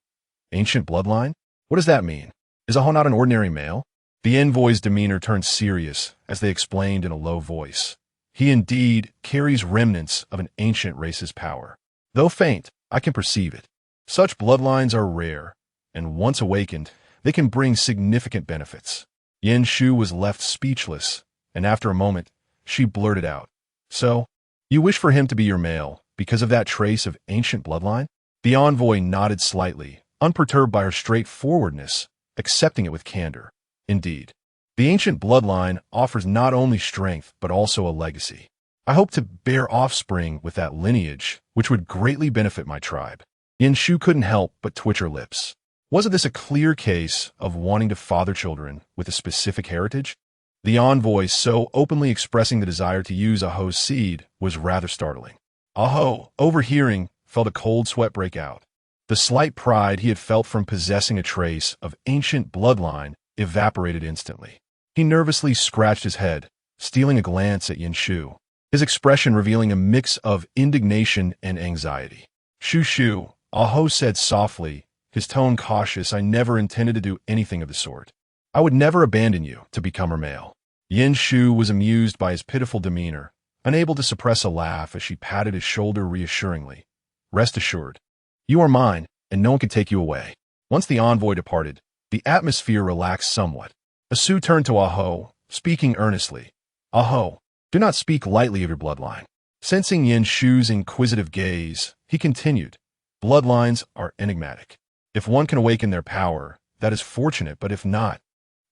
"Ancient bloodline? What does that mean? Is Aho not an ordinary male?" The envoy's demeanor turned serious as they explained in a low voice. "He indeed carries remnants of an ancient race's power. Though faint, I can perceive it. Such bloodlines are rare, and once awakened, they can bring significant benefits." Yin Shu was left speechless, and after a moment, she blurted out, "So, you wish for him to be your male because of that trace of ancient bloodline?" The envoy nodded slightly, unperturbed by her straightforwardness, accepting it with candor. "Indeed, the ancient bloodline offers not only strength but also a legacy. I hope to bear offspring with that lineage, which would greatly benefit my tribe." Yin Shu couldn't help but twitch her lips. Wasn't this a clear case of wanting to father children with a specific heritage? The envoy so openly expressing the desire to use Aho's seed was rather startling. Aho, overhearing, felt a cold sweat break out. The slight pride he had felt from possessing a trace of ancient bloodline evaporated instantly. He nervously scratched his head, stealing a glance at Yin Shu, his expression revealing a mix of indignation and anxiety. "Shu, Aho said softly, his tone cautious, "I never intended to do anything of the sort. I would never abandon you to become her male." Yin Shu was amused by his pitiful demeanor, unable to suppress a laugh as she patted his shoulder reassuringly. "Rest assured, you are mine, and no one can take you away." Once the envoy departed, the atmosphere relaxed somewhat. Asu turned to Aho, speaking earnestly. "Aho, do not speak lightly of your bloodline." Sensing Yin Shu's inquisitive gaze, he continued, "Bloodlines are enigmatic. If one can awaken their power, that is fortunate, but if not,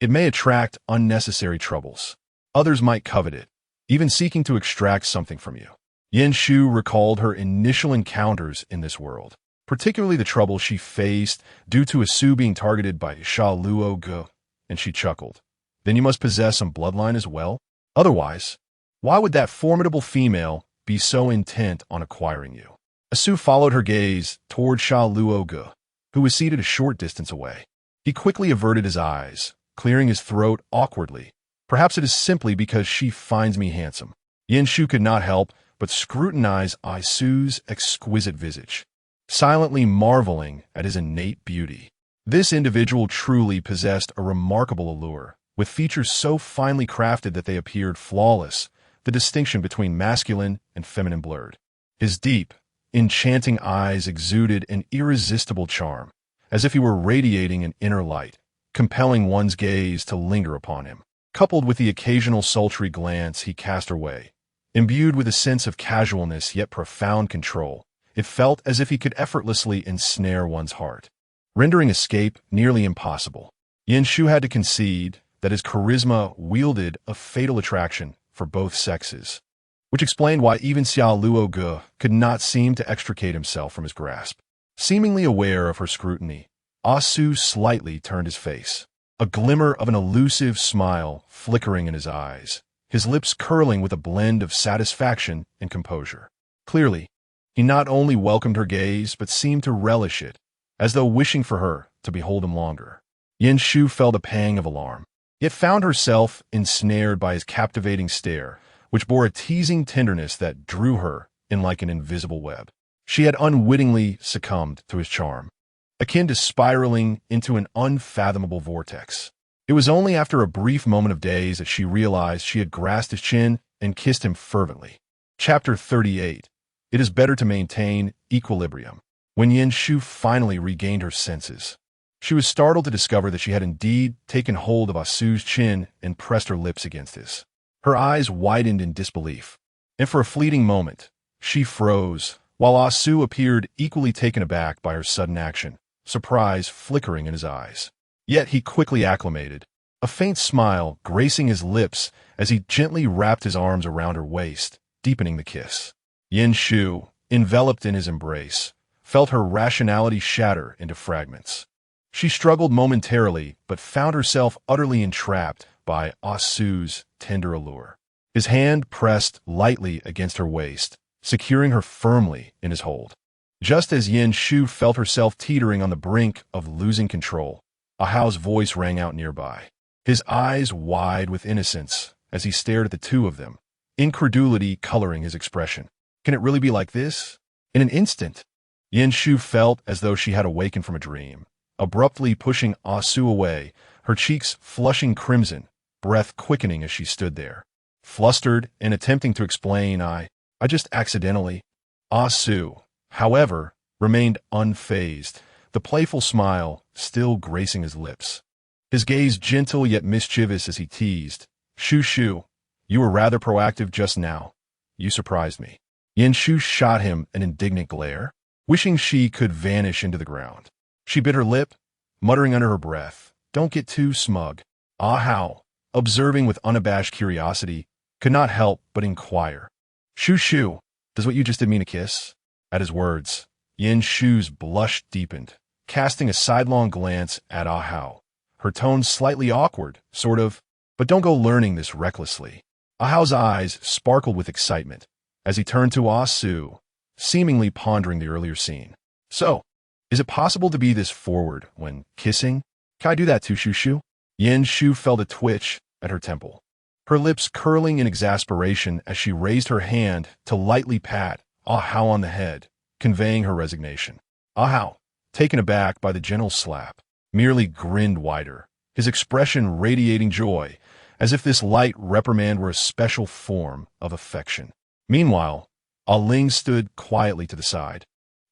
it may attract unnecessary troubles. Others might covet it, even seeking to extract something from you." Yin Shu recalled her initial encounters in this world, particularly the trouble she faced due to Asu being targeted by Sha Luo Ge, and she chuckled. "Then you must possess some bloodline as well? Otherwise, why would that formidable female be so intent on acquiring you?" Asu followed her gaze toward Sha Luo Ge, who was seated a short distance away. He quickly averted his eyes, clearing his throat awkwardly. "Perhaps it is simply because she finds me handsome." Yin Shu could not help but scrutinize Asu's exquisite visage, silently marveling at his innate beauty. This individual truly possessed a remarkable allure, with features so finely crafted that they appeared flawless, the distinction between masculine and feminine blurred. His deep, enchanting eyes exuded an irresistible charm, as if he were radiating an inner light, compelling one's gaze to linger upon him. Coupled with the occasional sultry glance he cast her way, imbued with a sense of casualness yet profound control, it felt as if he could effortlessly ensnare one's heart, rendering escape nearly impossible. Yin Shu had to concede that his charisma wielded a fatal attraction for both sexes, which explained why even Xia Luo Ge could not seem to extricate himself from his grasp. Seemingly aware of her scrutiny, Asu slightly turned his face, a glimmer of an elusive smile flickering in his eyes, his lips curling with a blend of satisfaction and composure. Clearly, he not only welcomed her gaze but seemed to relish it, as though wishing for her to behold him longer. Yin Shu felt a pang of alarm, yet found herself ensnared by his captivating stare, which bore a teasing tenderness that drew her in like an invisible web. She had unwittingly succumbed to his charm, akin to spiraling into an unfathomable vortex. It was only after a brief moment of daze that she realized she had grasped his chin and kissed him fervently. Chapter 38. It is better to maintain equilibrium. When Yin Shu finally regained her senses, she was startled to discover that she had indeed taken hold of Asu's chin and pressed her lips against his. Her eyes widened in disbelief, and for a fleeting moment, she froze, while Asu appeared equally taken aback by her sudden action, surprise flickering in his eyes. Yet he quickly acclimated, a faint smile gracing his lips as he gently wrapped his arms around her waist, deepening the kiss. Yin Shu, enveloped in his embrace, felt her rationality shatter into fragments. She struggled momentarily, but found herself utterly entrapped by Ah Su's tender allure. His hand pressed lightly against her waist, securing her firmly in his hold. Just as Yin Shu felt herself teetering on the brink of losing control, Ah Hao's voice rang out nearby, his eyes wide with innocence as he stared at the two of them, incredulity coloring his expression. Can it really be like this? In an instant, Yin Shu felt as though she had awakened from a dream, abruptly pushing Ah Su away, her cheeks flushing crimson, breath quickening as she stood there. Flustered and attempting to explain, I just accidentally. Ah Su, however, remained unfazed, the playful smile still gracing his lips. His gaze gentle yet mischievous as he teased, Shu, you were rather proactive just now. You surprised me. Yin Shu shot him an indignant glare, wishing she could vanish into the ground. She bit her lip, muttering under her breath, don't get too smug. Ah Hao, observing with unabashed curiosity, could not help but inquire. Shu, does what you just did mean a kiss? At his words, Yin Shu's blush deepened, casting a sidelong glance at Ah Hao. Her tone slightly awkward, sort of, but don't go learning this recklessly. Ah Hao's eyes sparkled with excitement as he turned to Ah Su, seemingly pondering the earlier scene. So, is it possible to be this forward when kissing? Can I do that too, Shu? Yin Shu felt a twitch at her temple, her lips curling in exasperation as she raised her hand to lightly pat Ah Hao on the head, conveying her resignation. Ah Hao, taken aback by the gentle slap, merely grinned wider, his expression radiating joy, as if this light reprimand were a special form of affection. Meanwhile, Aling stood quietly to the side,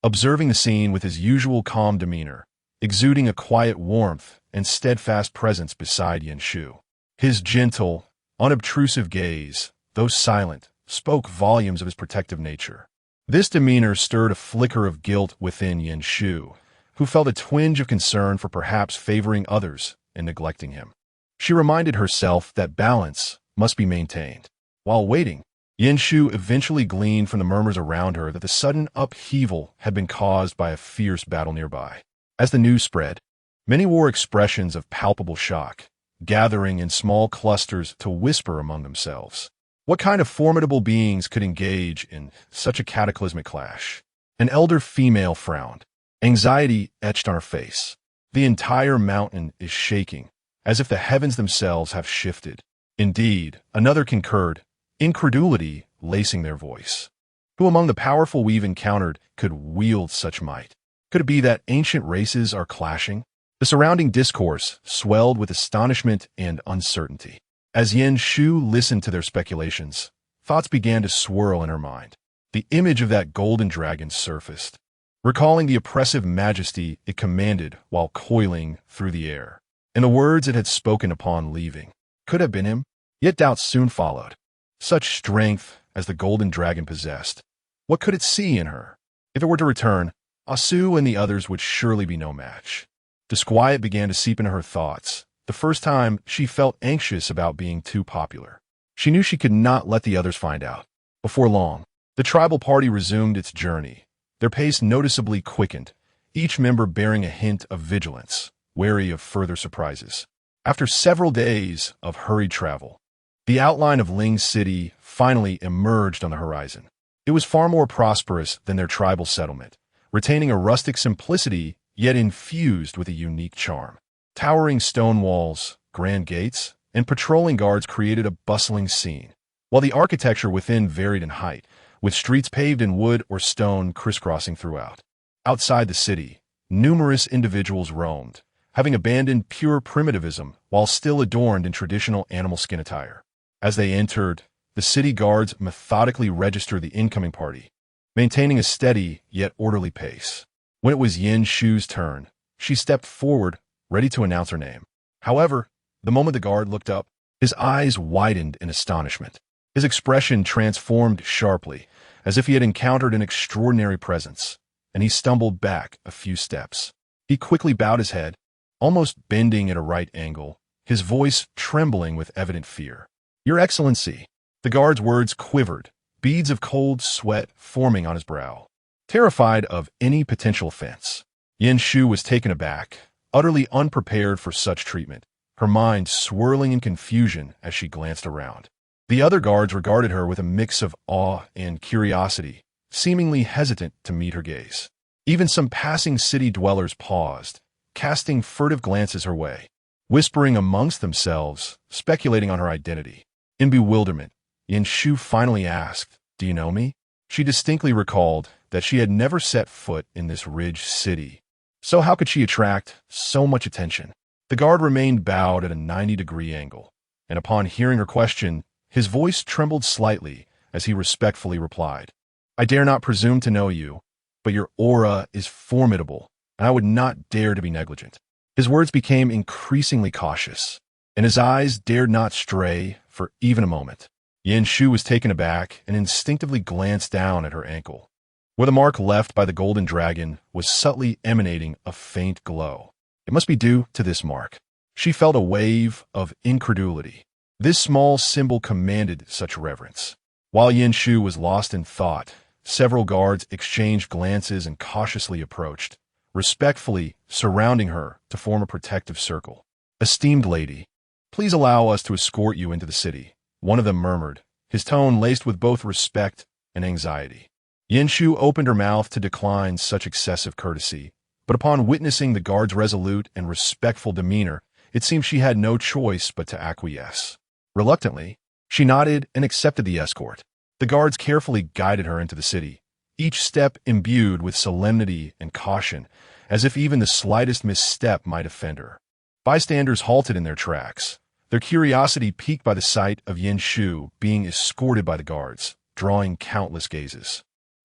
observing the scene with his usual calm demeanor, exuding a quiet warmth and steadfast presence beside Yin Shu. His gentle, unobtrusive gaze, though silent, spoke volumes of his protective nature. This demeanor stirred a flicker of guilt within Yin Shu, who felt a twinge of concern for perhaps favoring others and neglecting him. She reminded herself that balance must be maintained. While waiting, Yin Shu eventually gleaned from the murmurs around her that the sudden upheaval had been caused by a fierce battle nearby. As the news spread, many wore expressions of palpable shock, gathering in small clusters to whisper among themselves. What kind of formidable beings could engage in such a cataclysmic clash? An elder female frowned, anxiety etched on her face. The entire mountain is shaking, as if the heavens themselves have shifted. Indeed, another concurred, incredulity lacing their voice. Who among the powerful we've encountered could wield such might? Could it be that ancient races are clashing? The surrounding discourse swelled with astonishment and uncertainty. As Yin Shu listened to their speculations, thoughts began to swirl in her mind. The image of that golden dragon surfaced, recalling the oppressive majesty it commanded while coiling through the air, and the words it had spoken upon leaving. Could have been him, yet doubts soon followed. Such strength as the golden dragon possessed, what could it see in her? If it were to return, Ah Su and the others would surely be no match. Disquiet began to seep into her thoughts. The first time, she felt anxious about being too popular. She knew she could not let the others find out. Before long, the tribal party resumed its journey. Their pace noticeably quickened, each member bearing a hint of vigilance, wary of further surprises. After several days of hurried travel, the outline of Ling City finally emerged on the horizon. It was far more prosperous than their tribal settlement, retaining a rustic simplicity yet infused with a unique charm. Towering stone walls, grand gates, and patrolling guards created a bustling scene, while the architecture within varied in height, with streets paved in wood or stone crisscrossing throughout. Outside the city, numerous individuals roamed, having abandoned pure primitivism while still adorned in traditional animal skin attire. As they entered, the city guards methodically registered the incoming party, maintaining a steady yet orderly pace. When it was Yin Shu's turn, she stepped forward, ready to announce her name. However, the moment the guard looked up, his eyes widened in astonishment. His expression transformed sharply, as if he had encountered an extraordinary presence, and he stumbled back a few steps. He quickly bowed his head, almost bending at a right angle, his voice trembling with evident fear. Your Excellency. The guard's words quivered, beads of cold sweat forming on his brow. Terrified of any potential offense, Yin Shu was taken aback, utterly unprepared for such treatment. her mind swirling in confusion as she glanced around. The other guards regarded her with a mix of awe and curiosity, seemingly hesitant to meet her gaze. Even some passing city dwellers paused, casting furtive glances her way, whispering amongst themselves, speculating on her identity. In bewilderment, Yanshu finally asked, "Do you know me?" She distinctly recalled that she had never set foot in this ridge city. So how could she attract so much attention? The guard remained bowed at a 90-degree angle, and upon hearing her question, his voice trembled slightly as he respectfully replied, "I dare not presume to know you, but your aura is formidable, and I would not dare to be negligent." His words became increasingly cautious, and his eyes dared not stray for even a moment. Yanshu was taken aback and instinctively glanced down at her ankle, where the mark left by the golden dragon was subtly emanating a faint glow. It must be due to this mark. She felt a wave of incredulity. This small symbol commanded such reverence. While Yanshu was lost in thought, several guards exchanged glances and cautiously approached, respectfully surrounding her to form a protective circle. "Esteemed lady, please allow us to escort you into the city," one of them murmured, his tone laced with both respect and anxiety. Yanshu opened her mouth to decline such excessive courtesy, but upon witnessing the guard's resolute and respectful demeanor, it seemed she had no choice but to acquiesce. Reluctantly, she nodded and accepted the escort. The guards carefully guided her into the city, each step imbued with solemnity and caution, as if even the slightest misstep might offend her. Bystanders halted in their tracks, their curiosity piqued by the sight of Yanshu being escorted by the guards, drawing countless gazes.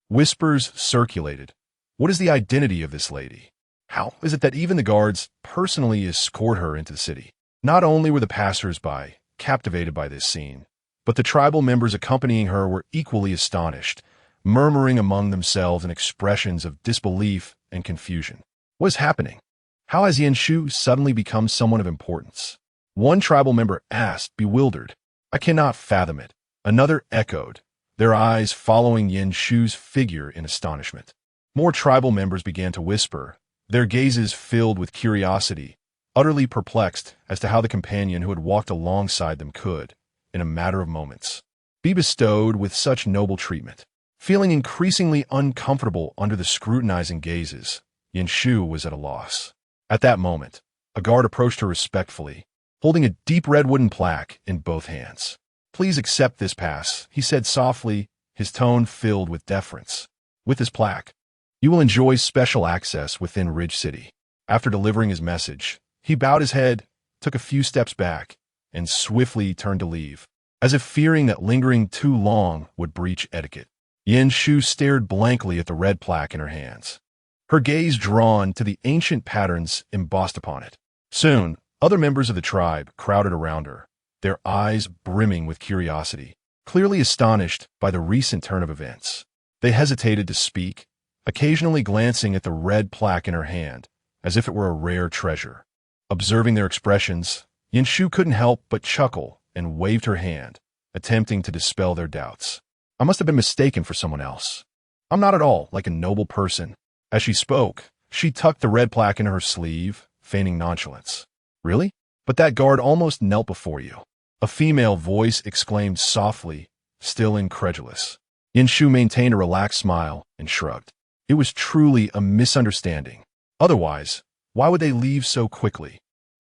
Whispers circulated. What is the identity of this lady? How is it that even the guards personally escort her into the city? Not only were the passers-by captivated by this scene, but the tribal members accompanying her were equally astonished, murmuring among themselves in expressions of disbelief and confusion. What is happening? How has Yanshu suddenly become someone of importance? One tribal member asked, bewildered. "I cannot fathom it." Another echoed, their eyes following Yanshu's figure in astonishment. More tribal members began to whisper, their gazes filled with curiosity, utterly perplexed as to how the companion who had walked alongside them could, in a matter of moments, be bestowed with such noble treatment. Feeling increasingly uncomfortable under the scrutinizing gazes, Yanshu was at a loss. At that moment, a guard approached her respectfully, holding a deep red wooden plaque in both hands. "Please accept this pass," he said softly, his tone filled with deference. "With this plaque, you will enjoy special access within Ridge City." After delivering his message, he bowed his head, took a few steps back, and swiftly turned to leave, as if fearing that lingering too long would breach etiquette. Yanshu stared blankly at the red plaque in her hands, her gaze drawn to the ancient patterns embossed upon it. Soon, other members of the tribe crowded around her, their eyes brimming with curiosity, clearly astonished by the recent turn of events. They hesitated to speak, occasionally glancing at the red plaque in her hand, as if it were a rare treasure. Observing their expressions, Yanshu couldn't help but chuckle and waved her hand, attempting to dispel their doubts. "I must have been mistaken for someone else. I'm not at all like a noble person." As she spoke, she tucked the red plaque into her sleeve, feigning nonchalance. "Really? But that guard almost knelt before you." A female voice exclaimed softly, still incredulous. Yanshu maintained a relaxed smile and shrugged. It was truly a misunderstanding. Otherwise, why would they leave so quickly?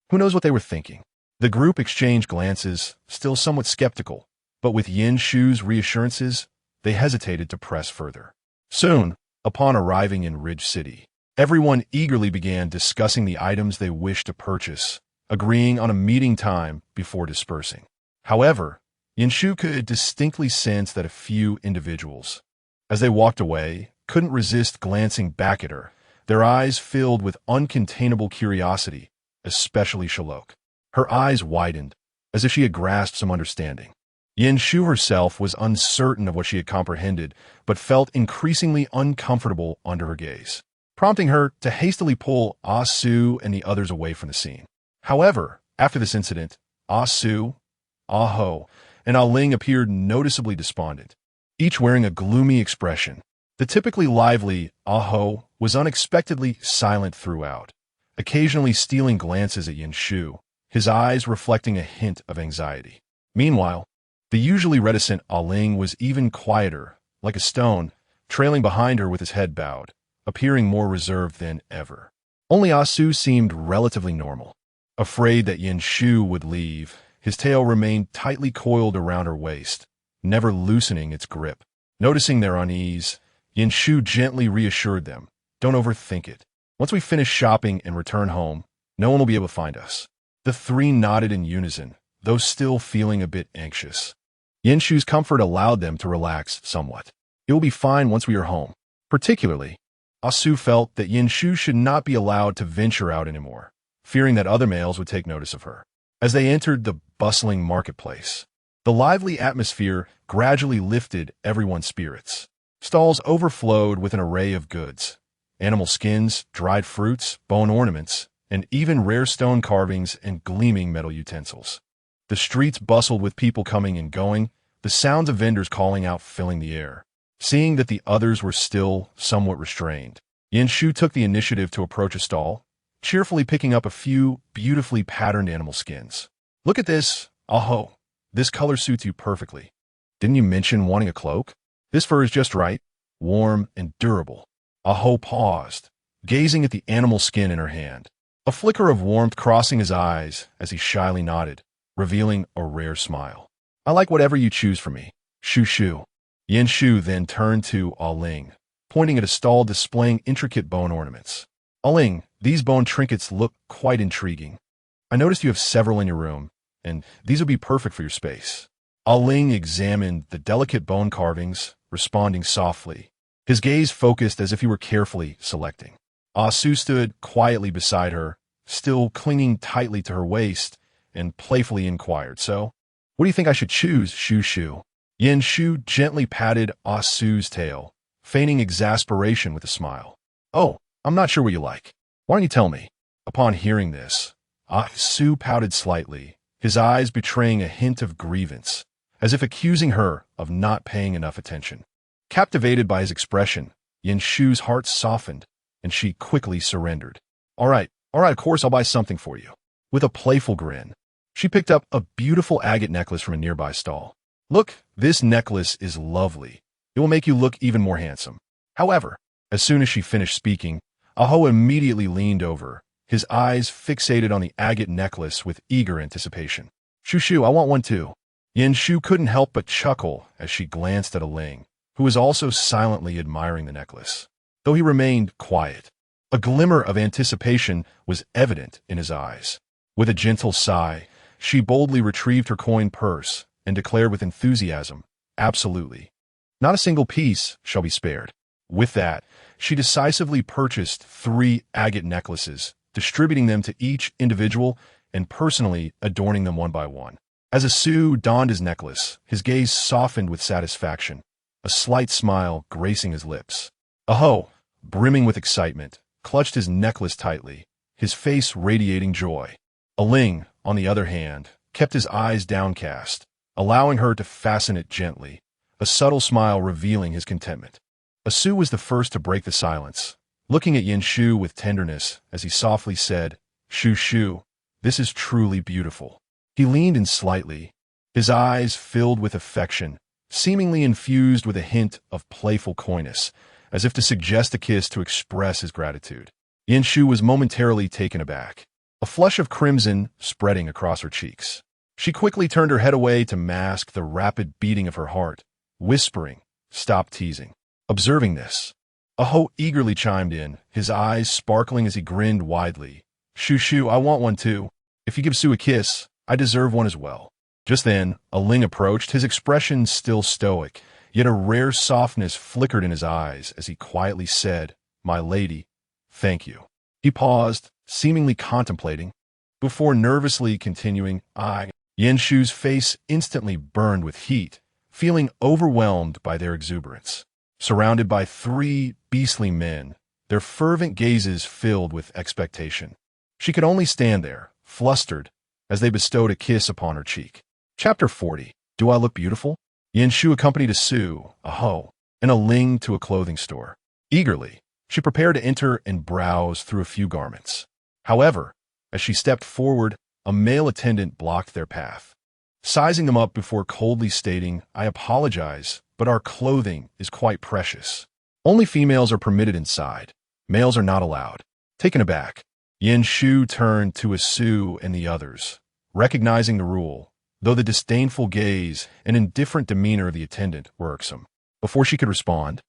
Who knows what they were thinking? The group exchanged glances, still somewhat skeptical, but with Yanshu's reassurances, they hesitated to press further. Soon, upon arriving in Ridge City, everyone eagerly began discussing the items they wished to purchase, agreeing on a meeting time before dispersing. However, Yanshu could distinctly sense that a few individuals, as they walked away, couldn't resist glancing back at her, their eyes filled with uncontainable curiosity, especially Shalok. Her eyes widened, as if she had grasped some understanding. Yanshu herself was uncertain of what she had comprehended, but felt increasingly uncomfortable under her gaze, prompting her to hastily pull Ah-Su and the others away from the scene. However, after this incident, Ah-Su, Ah-Ho, and Aling appeared noticeably despondent, each wearing a gloomy expression. The typically lively Ah-Ho was unexpectedly silent throughout, occasionally stealing glances at Yanshu, his eyes reflecting a hint of anxiety. Meanwhile, the usually reticent Aling was even quieter, like a stone, trailing behind her with his head bowed, appearing more reserved than ever. Only Asu seemed relatively normal. Afraid that Yin Shu would leave, his tail remained tightly coiled around her waist, never loosening its grip. Noticing their unease, Yin Shu gently reassured them, "Don't overthink it. Once we finish shopping and return home, no one will be able to find us." The three nodded in unison, though still feeling a bit anxious. Yin Shu's comfort allowed them to relax somewhat. "It will be fine once we are home." Particularly, Asu felt that Yin Shu should not be allowed to venture out anymore, fearing that other males would take notice of her. As they entered the bustling marketplace, the lively atmosphere gradually lifted everyone's spirits. Stalls overflowed with an array of goods: animal skins, dried fruits, bone ornaments, and even rare stone carvings and gleaming metal utensils. The streets bustled with people coming and going, the sounds of vendors calling out filling the air. Seeing that the others were still somewhat restrained, Yin Shu took the initiative to approach a stall, cheerfully picking up a few beautifully patterned animal skins. "Look at this. Aho, this color suits you perfectly. Didn't you mention wanting a cloak? This fur is just right, warm and durable." Aho paused, gazing at the animal skin in her hand, a flicker of warmth crossing his eyes as he shyly nodded, revealing a rare smile. "I like whatever you choose for me, Shu Shu." Yin Shu then turned to Aling, pointing at a stall displaying intricate bone ornaments. "Aling, these bone trinkets look quite intriguing. I noticed you have several in your room, and these would be perfect for your space." Aling examined the delicate bone carvings, responding softly, his gaze focused as if he were carefully selecting. Asu stood quietly beside her, still clinging tightly to her waist, and playfully inquired, "So, what do you think I should choose, Shu Shu?" Yin Shu gently patted Asu's tail, feigning exasperation with a smile. "Oh, I'm not sure what you like. Why don't you tell me?" Upon hearing this, Asu pouted slightly, his eyes betraying a hint of grievance, as if accusing her of not paying enough attention. Captivated by his expression, Yin Shu's heart softened, and she quickly surrendered. All right, of course I'll buy something for you." With a playful grin, she picked up a beautiful agate necklace from a nearby stall. "Look, this necklace is lovely. It will make you look even more handsome." However, as soon as she finished speaking, Aho immediately leaned over, his eyes fixated on the agate necklace with eager anticipation. "Shu Shu, I want one too." Yin Shu couldn't help but chuckle as she glanced at Aling, who was also silently admiring the necklace. Though he remained quiet, a glimmer of anticipation was evident in his eyes. With a gentle sigh, she boldly retrieved her coin purse and declared with enthusiasm, "Absolutely. Not a single piece shall be spared." With that, she decisively purchased 3 agate necklaces, distributing them to each individual and personally adorning them one by one. As Asu donned his necklace, his gaze softened with satisfaction, a slight smile gracing his lips. Aho, brimming with excitement, clutched his necklace tightly, his face radiating joy. Aling, on the other hand, kept his eyes downcast, allowing her to fasten it gently, a subtle smile revealing his contentment. Asu was the first to break the silence, looking at Yin Shu with tenderness as he softly said, "Shu Shu, this is truly beautiful." He leaned in slightly, his eyes filled with affection, seemingly infused with a hint of playful coyness, as if to suggest a kiss to express his gratitude. Yin Shu was momentarily taken aback, a flush of crimson spreading across her cheeks. She quickly turned her head away to mask the rapid beating of her heart, whispering, "Stop teasing." Observing this, Aho eagerly chimed in, his eyes sparkling as he grinned widely. "Shu Shu, I want one too. If you give Su a kiss, I deserve one as well." Just then, Aling approached, his expression still stoic, yet a rare softness flickered in his eyes as he quietly said, "My lady, thank you." He paused, seemingly contemplating, before nervously continuing, Yin Shu's face instantly burned with heat, feeling overwhelmed by their exuberance. Surrounded by 3 beastly men, their fervent gazes filled with expectation. She could only stand there, flustered, as they bestowed a kiss upon her cheek. Chapter 40. Do I look beautiful? Yin Shu accompanied Asu, Aho, and Ling to a clothing store. Eagerly, she prepared to enter and browse through a few garments. However, as she stepped forward, a male attendant blocked their path, sizing them up before coldly stating, "I apologize, but our clothing is quite precious. Only females are permitted inside. Males are not allowed." Taken aback, Yin Shu turned to Asu and the others, recognizing the rule, though the disdainful gaze and indifferent demeanor of the attendant were irksome. Before she could respond,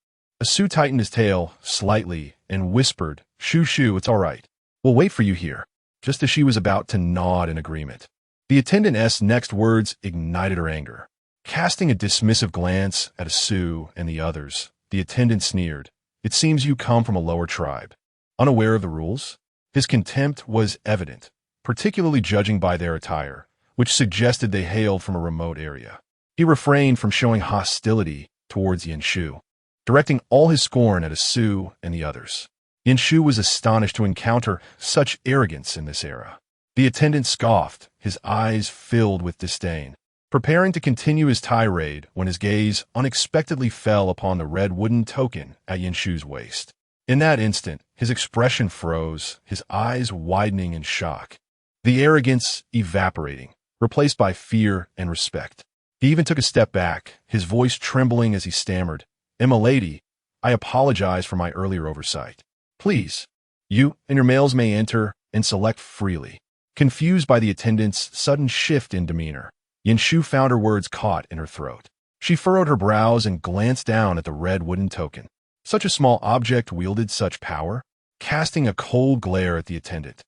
Asu tightened his tail slightly and whispered, "Shu Shu, it's all right. We'll wait for you here," just as she was about to nod in agreement. The attendant's next words ignited her anger. Casting a dismissive glance at Asu and the others, the attendant sneered, "It seems you come from a lower tribe." Unaware of the rules, his contempt was evident, particularly judging by their attire, which suggested they hailed from a remote area. He refrained from showing hostility towards Yin Shu, directing all his scorn at Asu and the others. Yin Shu was astonished to encounter such arrogance in this era. The attendant scoffed, his eyes filled with disdain, preparing to continue his tirade when his gaze unexpectedly fell upon the red wooden token at Yin Shu's waist. In that instant, his expression froze, his eyes widening in shock, the arrogance evaporating, replaced by fear and respect. He even took a step back, his voice trembling as he stammered, "Lady, I apologize for my earlier oversight. Please, you and your males may enter and select freely." Confused by the attendant's sudden shift in demeanor, Yin Shu found her words caught in her throat. She furrowed her brows and glanced down at the red wooden token. Such a small object wielded such power, casting a cold glare at the attendant.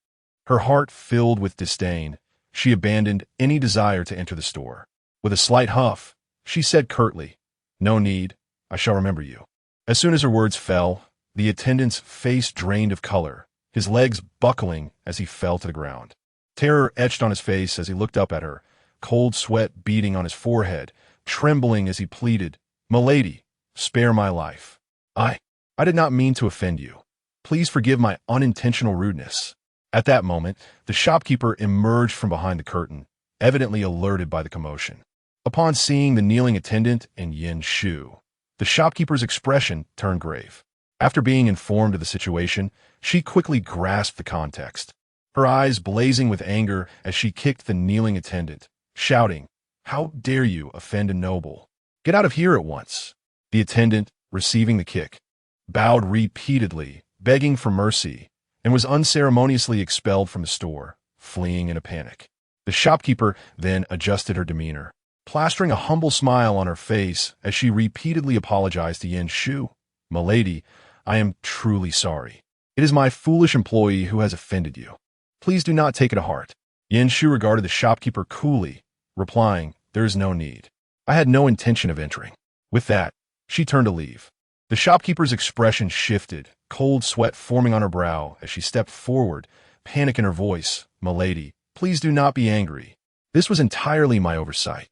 Her heart filled with disdain, she abandoned any desire to enter the store. With a slight huff, she said curtly, "No need, I shall remember you." As soon as her words fell, the attendant's face drained of color, his legs buckling as he fell to the ground. Terror etched on his face as he looked up at her, cold sweat beading on his forehead, trembling as he pleaded, "Milady, spare my life. I did not mean to offend you. Please forgive my unintentional rudeness." At that moment, the shopkeeper emerged from behind the curtain, evidently alerted by the commotion. Upon seeing the kneeling attendant and Yin Shu, the shopkeeper's expression turned grave. After being informed of the situation, she quickly grasped the context, her eyes blazing with anger as she kicked the kneeling attendant, shouting, "How dare you offend a noble? Get out of here at once." The attendant, receiving the kick, bowed repeatedly, begging for mercy, and was unceremoniously expelled from the store, fleeing in a panic. The shopkeeper then adjusted her demeanor, plastering a humble smile on her face as she repeatedly apologized to Yin Shu. "Milady, I am truly sorry. It is my foolish employee who has offended you. Please do not take it to heart." Yin Shu regarded the shopkeeper coolly, replying, "There is no need. I had no intention of entering." With that, she turned to leave. The shopkeeper's expression shifted, cold sweat forming on her brow as she stepped forward, panic in her voice. "Milady, please do not be angry. This was entirely my oversight.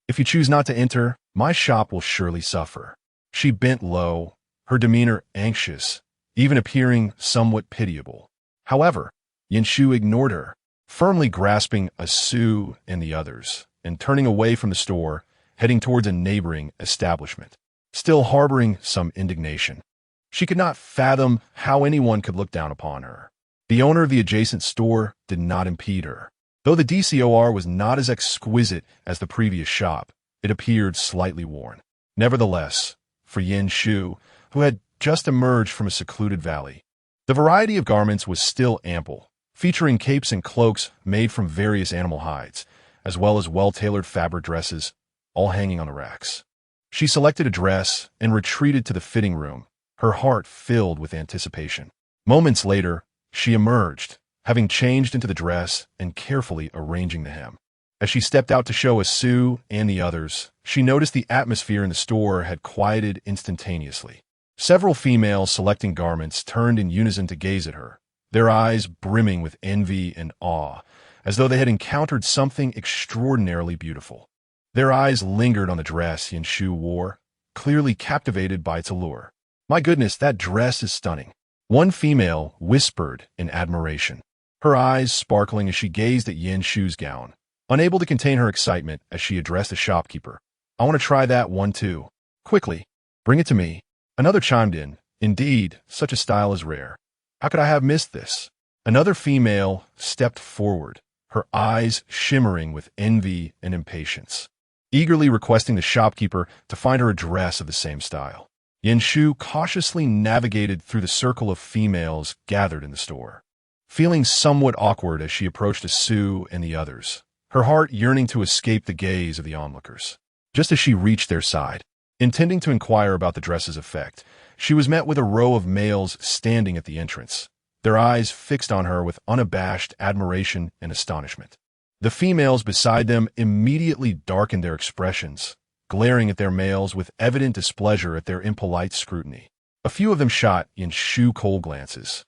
If you choose not to enter, my shop will surely suffer." She bent low, her demeanor anxious, even appearing somewhat pitiable. However, Yin Shu ignored her, firmly grasping Asu and the others, and turning away from the store, heading towards a neighboring establishment, still harboring some indignation. She could not fathom how anyone could look down upon her. The owner of the adjacent store did not impede her. Though the DCOR was not as exquisite as the previous shop, it appeared slightly worn. Nevertheless, for Yin Shu, who had just emerged from a secluded valley, the variety of garments was still ample, featuring capes and cloaks made from various animal hides, as well as well-tailored fabric dresses, all hanging on the racks. She selected a dress and retreated to the fitting room, her heart filled with anticipation. Moments later, she emerged, having changed into the dress and carefully arranging the hem. As she stepped out to show Asu and the others, she noticed the atmosphere in the store had quieted instantaneously. Several females selecting garments turned in unison to gaze at her, their eyes brimming with envy and awe, as though they had encountered something extraordinarily beautiful. Their eyes lingered on the dress Yin Shu wore, clearly captivated by its allure. "My goodness, that dress is stunning," one female whispered in admiration, her eyes sparkling as she gazed at Yin Shu's gown, unable to contain her excitement as she addressed the shopkeeper. "I want to try that one too. Quickly, bring it to me." Another chimed in, "Indeed, such a style is rare. How could I have missed this?" Another female stepped forward, her eyes shimmering with envy and impatience, eagerly requesting the shopkeeper to find her a dress of the same style. Yanshu cautiously navigated through the circle of females gathered in the store, feeling somewhat awkward as she approached Sue and the others, her heart yearning to escape the gaze of the onlookers. Just as she reached their side, intending to inquire about the dress's effect, she was met with a row of males standing at the entrance, their eyes fixed on her with unabashed admiration and astonishment. The females beside them immediately darkened their expressions, glaring at their males with evident displeasure at their impolite scrutiny. A few of them shot Yanshu cold glances,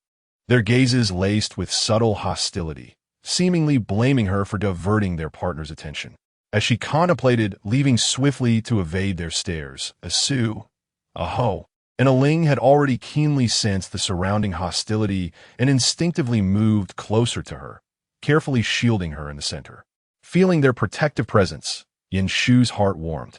their gazes laced with subtle hostility, seemingly blaming her for diverting their partner's attention. As she contemplated leaving swiftly to evade their stares, Sue, Aho, and Aling had already keenly sensed the surrounding hostility and instinctively moved closer to her, carefully shielding her in the center. Feeling their protective presence, Yanshu's heart warmed,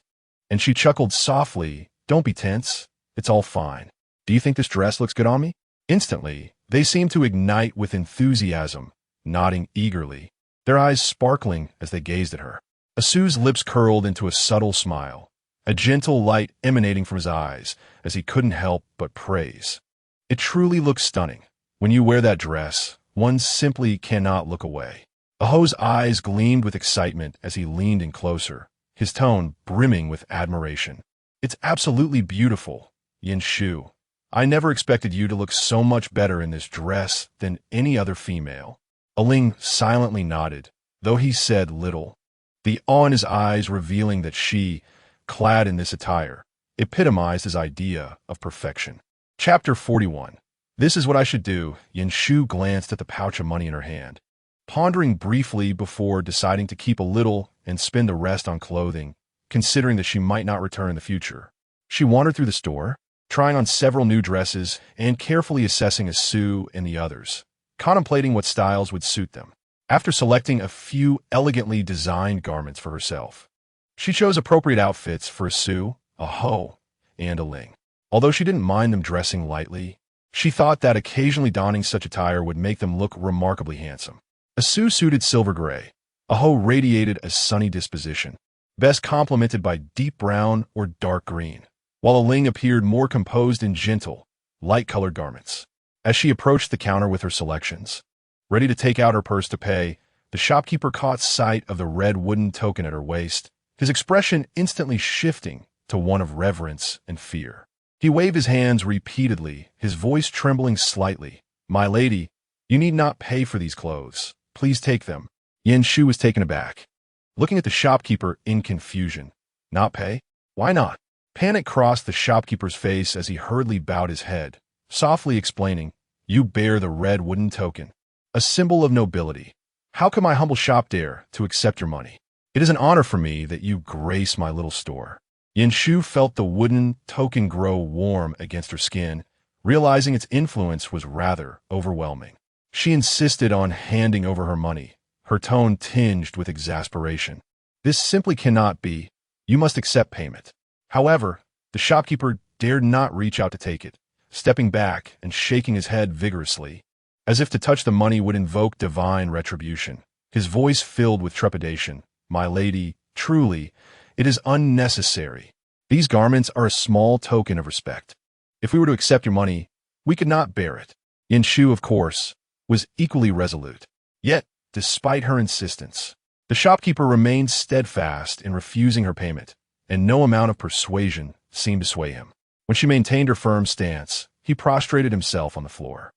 and she chuckled softly, "Don't be tense. It's all fine. Do you think this dress looks good on me?" Instantly, they seemed to ignite with enthusiasm, nodding eagerly, their eyes sparkling as they gazed at her. Asu's lips curled into a subtle smile, a gentle light emanating from his eyes as he couldn't help but praise. "It truly looks stunning. When you wear that dress, one simply cannot look away." Aho's eyes gleamed with excitement as he leaned in closer, his tone brimming with admiration. "It's absolutely beautiful, Yanshu. I never expected you to look so much better in this dress than any other female." Aling silently nodded, though he said little, the awe in his eyes revealing that she, clad in this attire, epitomized his idea of perfection. Chapter 41. This is what I should do. Yanshu glanced at the pouch of money in her hand, pondering briefly before deciding to keep a little and spend the rest on clothing, considering that she might not return in the future. She wandered through the store, trying on several new dresses and carefully assessing Sue and the others, contemplating what styles would suit them. After selecting a few elegantly designed garments for herself, she chose appropriate outfits for Sue, Aho, and Aling. Although she didn't mind them dressing lightly, she thought that occasionally donning such attire would make them look remarkably handsome. Sue suited silver gray. Aho radiated a sunny disposition, best complemented by deep brown or dark green, while Aling appeared more composed and gentle, light-colored garments. As she approached the counter with her selections, ready to take out her purse to pay, the shopkeeper caught sight of the red wooden token at her waist, his expression instantly shifting to one of reverence and fear. He waved his hands repeatedly, his voice trembling slightly. "My lady, you need not pay for these clothes. Please take them." Yanshu was taken aback, looking at the shopkeeper in confusion. "Not pay? Why not?" Panic crossed the shopkeeper's face as he hurriedly bowed his head, softly explaining, "You bear the red wooden token, a symbol of nobility. How can my humble shop dare to accept your money? It is an honor for me that you grace my little store." Yanshu felt the wooden token grow warm against her skin, realizing its influence was rather overwhelming. She insisted on handing over her money, her tone tinged with exasperation. "This simply cannot be. You must accept payment." However, the shopkeeper dared not reach out to take it, stepping back and shaking his head vigorously, as if to touch the money would invoke divine retribution. His voice filled with trepidation. "My lady, truly, it is unnecessary. These garments are a small token of respect. If we were to accept your money, we could not bear it." Yanshu, of course, was equally resolute. Yet, despite her insistence, the shopkeeper remained steadfast in refusing her payment, and no amount of persuasion seemed to sway him. When she maintained her firm stance, he prostrated himself on the floor.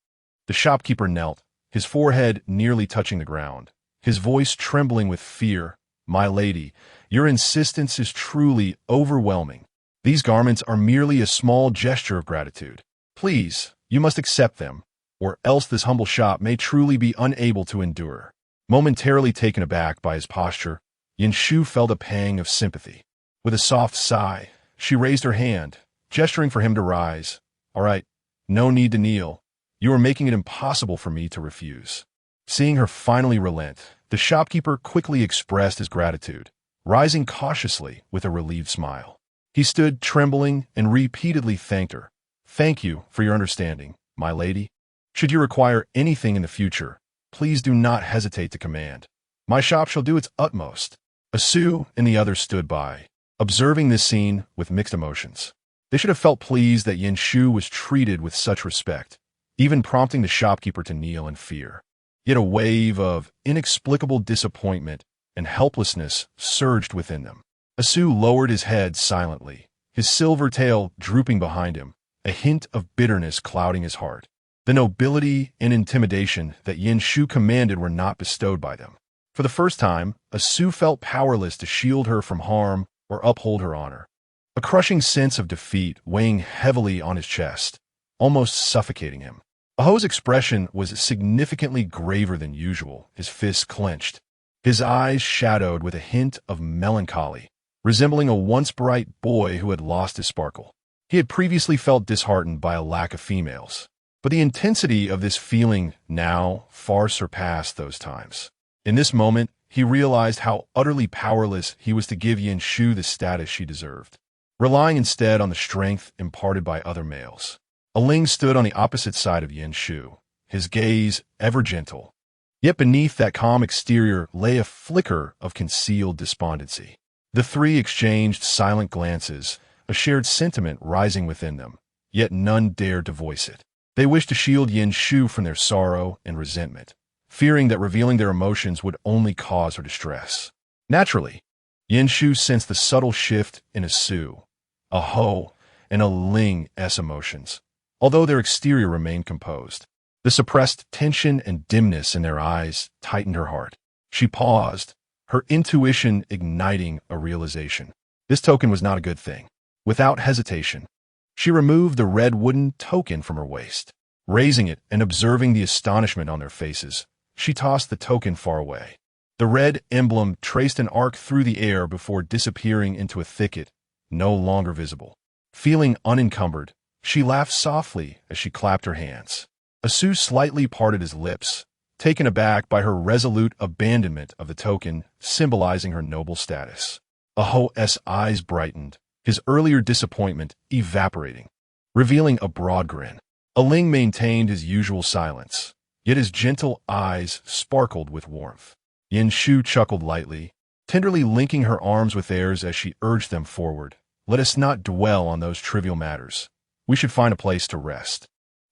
The shopkeeper knelt, his forehead nearly touching the ground, his voice trembling with fear. "My lady, your insistence is truly overwhelming. These garments are merely a small gesture of gratitude. Please, you must accept them, or else this humble shop may truly be unable to endure." Momentarily taken aback by his posture, Yanshu felt a pang of sympathy. With a soft sigh, she raised her hand, gesturing for him to rise. "All right, no need to kneel. You are making it impossible for me to refuse." Seeing her finally relent, the shopkeeper quickly expressed his gratitude, rising cautiously with a relieved smile. He stood trembling and repeatedly thanked her. "Thank you for your understanding, my lady. Should you require anything in the future, please do not hesitate to command." My shop shall do its utmost. Asu and the others stood by, observing this scene with mixed emotions. They should have felt pleased that Yin Shu was treated with such respect, even prompting the shopkeeper to kneel in fear. Yet a wave of inexplicable disappointment and helplessness surged within them. Asu lowered his head silently, his silver tail drooping behind him, a hint of bitterness clouding his heart. The nobility and intimidation that Yin Shu commanded were not bestowed by them. For the first time, Asu felt powerless to shield her from harm or uphold her honor. A crushing sense of defeat weighing heavily on his chest, almost suffocating him. Aho's expression was significantly graver than usual, his fists clenched, his eyes shadowed with a hint of melancholy, resembling a once bright boy who had lost his sparkle. He had previously felt disheartened by a lack of females, but the intensity of this feeling now far surpassed those times. In this moment, he realized how utterly powerless he was to give Yin Shu the status she deserved, relying instead on the strength imparted by other males. Aling stood on the opposite side of Yin Shu, his gaze ever gentle. Yet beneath that calm exterior lay a flicker of concealed despondency. The three exchanged silent glances, a shared sentiment rising within them, yet none dared to voice it. They wished to shield Yin Shu from their sorrow and resentment, fearing that revealing their emotions would only cause her distress. Naturally, Yin Shu sensed the subtle shift in Asu, Aho, and Aling's emotions, although their exterior remained composed. The suppressed tension and dimness in their eyes tightened her heart. She paused, her intuition igniting a realization. This token was not a good thing. Without hesitation, she removed the red wooden token from her waist. Raising it and observing the astonishment on their faces, she tossed the token far away. The red emblem traced an arc through the air before disappearing into a thicket, no longer visible. Feeling unencumbered, she laughed softly as she clapped her hands. Asu slightly parted his lips, taken aback by her resolute abandonment of the token, symbolizing her noble status. Aho's eyes brightened, his earlier disappointment evaporating, revealing a broad grin. Aling maintained his usual silence, yet his gentle eyes sparkled with warmth. Yin Shu chuckled lightly, tenderly linking her arms with theirs as she urged them forward. Let us not dwell on those trivial matters. We should find a place to rest.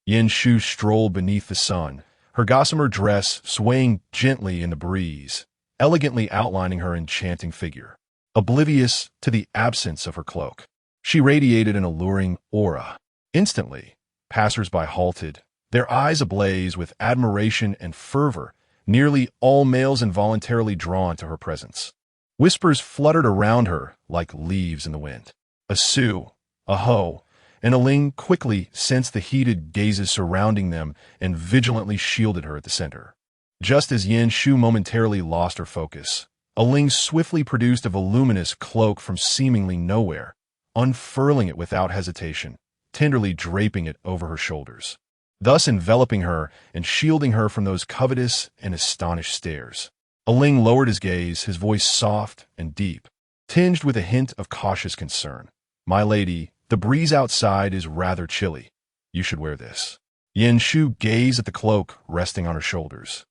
Yin Shu strolled beneath the sun, her gossamer dress swaying gently in the breeze, elegantly outlining her enchanting figure. Oblivious to the absence of her cloak, she radiated an alluring aura. Instantly, passers-by halted, their eyes ablaze with admiration and fervor, nearly all males involuntarily drawn to her presence. Whispers fluttered around her like leaves in the wind. Asu, Aho, and Aling quickly sensed the heated gazes surrounding them and vigilantly shielded her at the center. Just as Yin Shu momentarily lost her focus, Aling swiftly produced a voluminous cloak from seemingly nowhere, unfurling it without hesitation, tenderly draping it over her shoulders, thus enveloping her and shielding her from those covetous and astonished stares. Aling lowered his gaze, his voice soft and deep, tinged with a hint of cautious concern. My lady, the breeze outside is rather chilly. You should wear this. Yin Shu gazed at the cloak resting on her shoulders,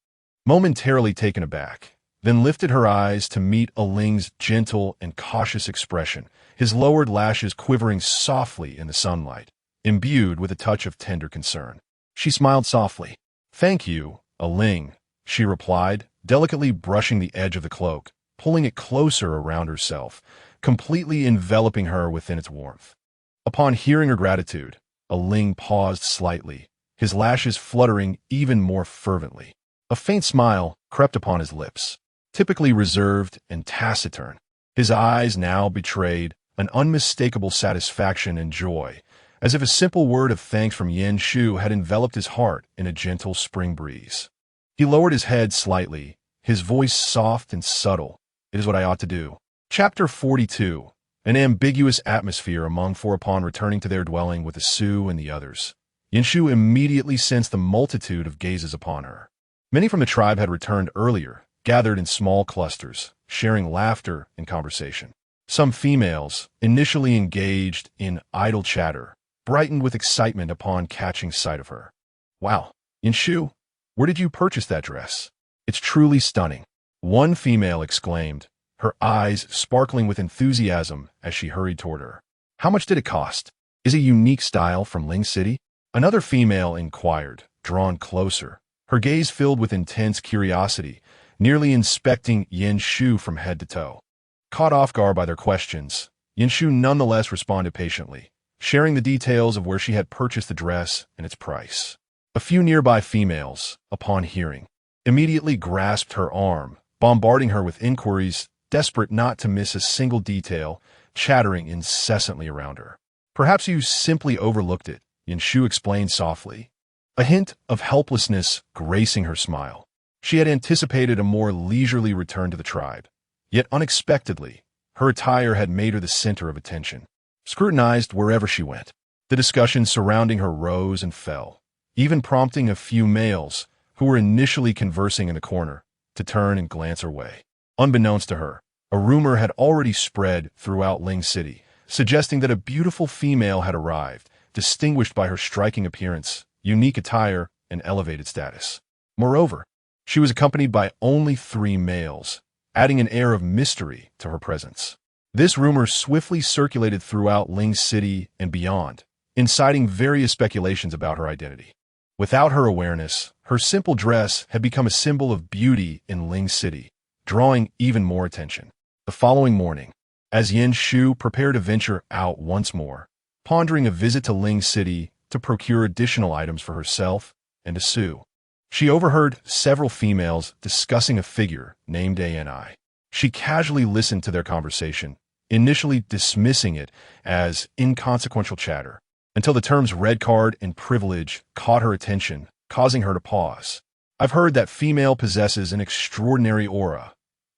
momentarily taken aback, then lifted her eyes to meet Aling's gentle and cautious expression, his lowered lashes quivering softly in the sunlight, imbued with a touch of tender concern. She smiled softly. Thank you, Aling, she replied, delicately brushing the edge of the cloak, pulling it closer around herself, completely enveloping her within its warmth. Upon hearing her gratitude, Aling paused slightly, his lashes fluttering even more fervently. A faint smile crept upon his lips, typically reserved and taciturn. His eyes now betrayed an unmistakable satisfaction and joy, as if a simple word of thanks from Yin Shu had enveloped his heart in a gentle spring breeze. He lowered his head slightly, his voice soft and subtle. It is what I ought to do. Chapter 42. An ambiguous atmosphere among four upon returning to their dwelling with the Sioux and the others. Yin Shu immediately sensed the multitude of gazes upon her. Many from the tribe had returned earlier, gathered in small clusters, sharing laughter and conversation. Some females, initially engaged in idle chatter, brightened with excitement upon catching sight of her. Wow, Yin Shu, where did you purchase that dress? It's truly stunning. one female exclaimed, her eyes sparkling with enthusiasm as she hurried toward her. How much did it cost? Is a unique style from Ling City? Another female inquired, drawn closer, her gaze filled with intense curiosity, nearly inspecting Yin Shu from head to toe. Caught off guard by their questions, Yin Shu nonetheless responded patiently, sharing the details of where she had purchased the dress and its price. A few nearby females, upon hearing, immediately grasped her arm, bombarding her with inquiries, desperate not to miss a single detail, chattering incessantly around her. Perhaps you simply overlooked it, Yin Shu explained softly, a hint of helplessness gracing her smile. She had anticipated a more leisurely return to the tribe, yet unexpectedly, her attire had made her the center of attention, scrutinized wherever she went. The discussion surrounding her rose and fell, even prompting a few males, who were initially conversing in the corner, to turn and glance her way. Unbeknownst to her, a rumor had already spread throughout Ling City, suggesting that a beautiful female had arrived, distinguished by her striking appearance, unique attire, and elevated status. Moreover, she was accompanied by only 3 males, adding an air of mystery to her presence. This rumor swiftly circulated throughout Ling City and beyond, inciting various speculations about her identity. Without her awareness, her simple dress had become a symbol of beauty in Ling City, drawing even more attention. The following morning, as Yin Shu prepared to venture out once more, pondering a visit to Ling City to procure additional items for herself and to Sue, she overheard several females discussing a figure named Ani. She casually listened to their conversation, initially dismissing it as inconsequential chatter, until the terms red card and privilege caught her attention, causing her to pause. I've heard that female possesses an extraordinary aura,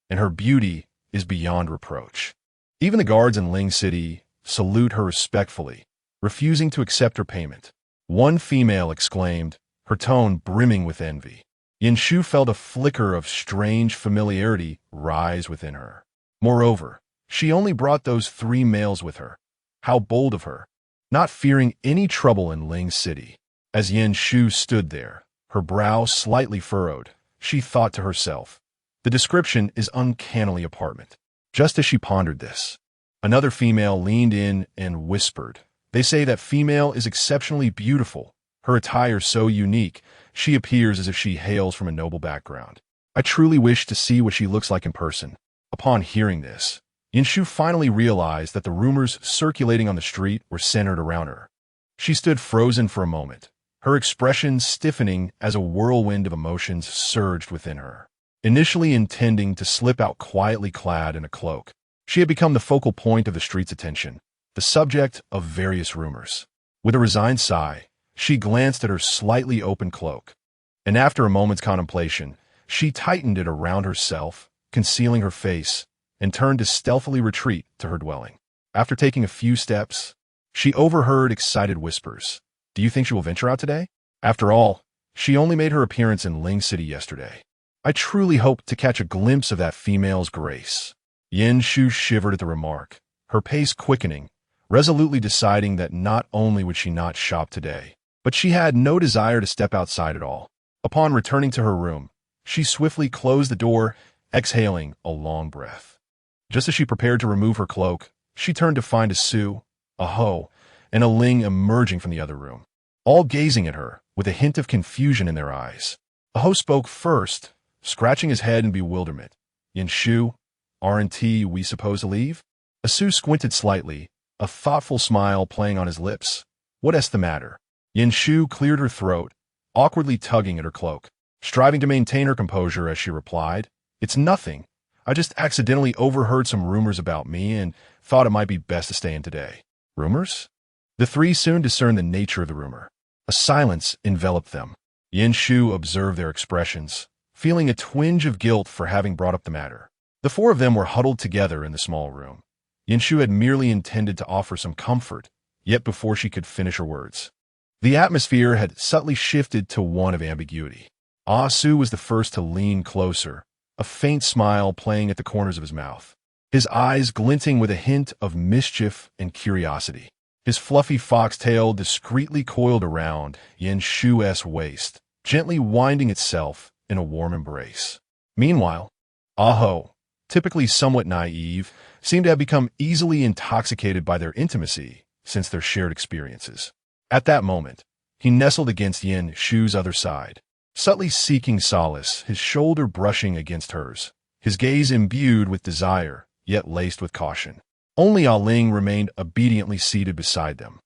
and her beauty is beyond reproach. Even the guards in Ling City salute her respectfully, refusing to accept her payment. One female exclaimed, her tone brimming with envy. Yin Shu felt a flicker of strange familiarity rise within her. Moreover, she only brought those 3 males with her. How bold of her, not fearing any trouble in Ling City. As Yin Shu stood there, her brow slightly furrowed, she thought to herself, the description is uncannily apartment. Just as she pondered this, another female leaned in and whispered, they say that female is exceptionally beautiful, her attire so unique, she appears as if she hails from a noble background. I truly wish to see what she looks like in person. Upon hearing this, Yin Shu finally realized that the rumors circulating on the street were centered around her. She stood frozen for a moment, her expression stiffening as a whirlwind of emotions surged within her. Initially intending to slip out quietly clad in a cloak, she had become the focal point of the street's attention, the subject of various rumors. With a resigned sigh, she glanced at her slightly open cloak, and after a moment's contemplation, she tightened it around herself, concealing her face, and turned to stealthily retreat to her dwelling. After taking a few steps, she overheard excited whispers. Do you think she will venture out today? After all, she only made her appearance in Ling City yesterday. I truly hope to catch a glimpse of that female's grace. Yin Shu shivered at the remark, her pace quickening, resolutely deciding that not only would she not shop today, but she had no desire to step outside at all. Upon returning to her room, she swiftly closed the door, exhaling a long breath. Just as she prepared to remove her cloak, she turned to find a Sue, a Ho, and a Ling emerging from the other room, all gazing at her with a hint of confusion in their eyes. A Ho spoke first, scratching his head in bewilderment. Yin Shu, aren't we supposed to leave? A Sue squinted slightly, a thoughtful smile playing on his lips. What's the matter? Yin Shu cleared her throat, awkwardly tugging at her cloak, striving to maintain her composure as she replied, It's nothing. I just accidentally overheard some rumors about me and thought it might be best to stay in today. Rumors? The 3 soon discerned the nature of the rumor. A silence enveloped them. Yin Shu observed their expressions, feeling a twinge of guilt for having brought up the matter. The 4 of them were huddled together in the small room. Yin Shu had merely intended to offer some comfort, yet before she could finish her words, the atmosphere had subtly shifted to one of ambiguity. Ah Su was the first to lean closer, a faint smile playing at the corners of his mouth, his eyes glinting with a hint of mischief and curiosity. His fluffy foxtail discreetly coiled around Yin Shu's waist, gently winding itself in a warm embrace. Meanwhile, Aho, typically somewhat naive, seemed to have become easily intoxicated by their intimacy since their shared experiences. At that moment, he nestled against Yin Shu's other side, subtly seeking solace, his shoulder brushing against hers, his gaze imbued with desire, yet laced with caution. Only Aling remained obediently seated beside them,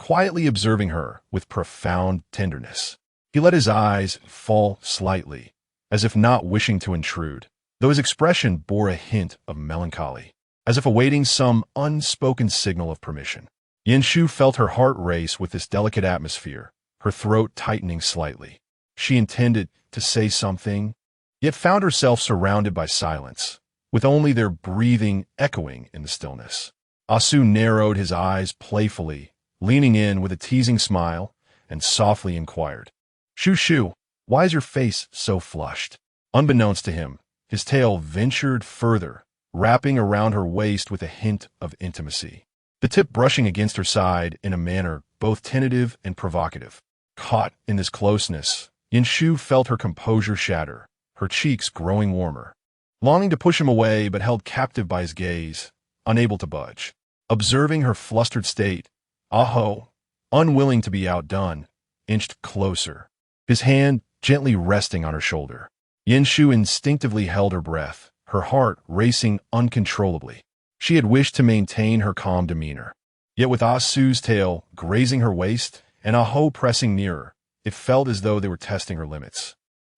quietly observing her with profound tenderness. He let his eyes fall slightly, as if not wishing to intrude, though his expression bore a hint of melancholy, as if awaiting some unspoken signal of permission. Yin Shu felt her heart race with this delicate atmosphere, her throat tightening slightly. She intended to say something, yet found herself surrounded by silence, with only their breathing echoing in the stillness. Asu narrowed his eyes playfully, leaning in with a teasing smile, and softly inquired, Shu, why is your face so flushed? Unbeknownst to him, his tail ventured further, wrapping around her waist with a hint of intimacy, the tip brushing against her side in a manner both tentative and provocative. Caught in this closeness, Yin Shu felt her composure shatter, her cheeks growing warmer. Longing to push him away but held captive by his gaze, unable to budge. Observing her flustered state, Aho, unwilling to be outdone, inched closer, his hand gently resting on her shoulder. Yin Shu instinctively held her breath, her heart racing uncontrollably. She had wished to maintain her calm demeanor. Yet with Asu's tail grazing her waist and Aho pressing nearer, it felt as though they were testing her limits,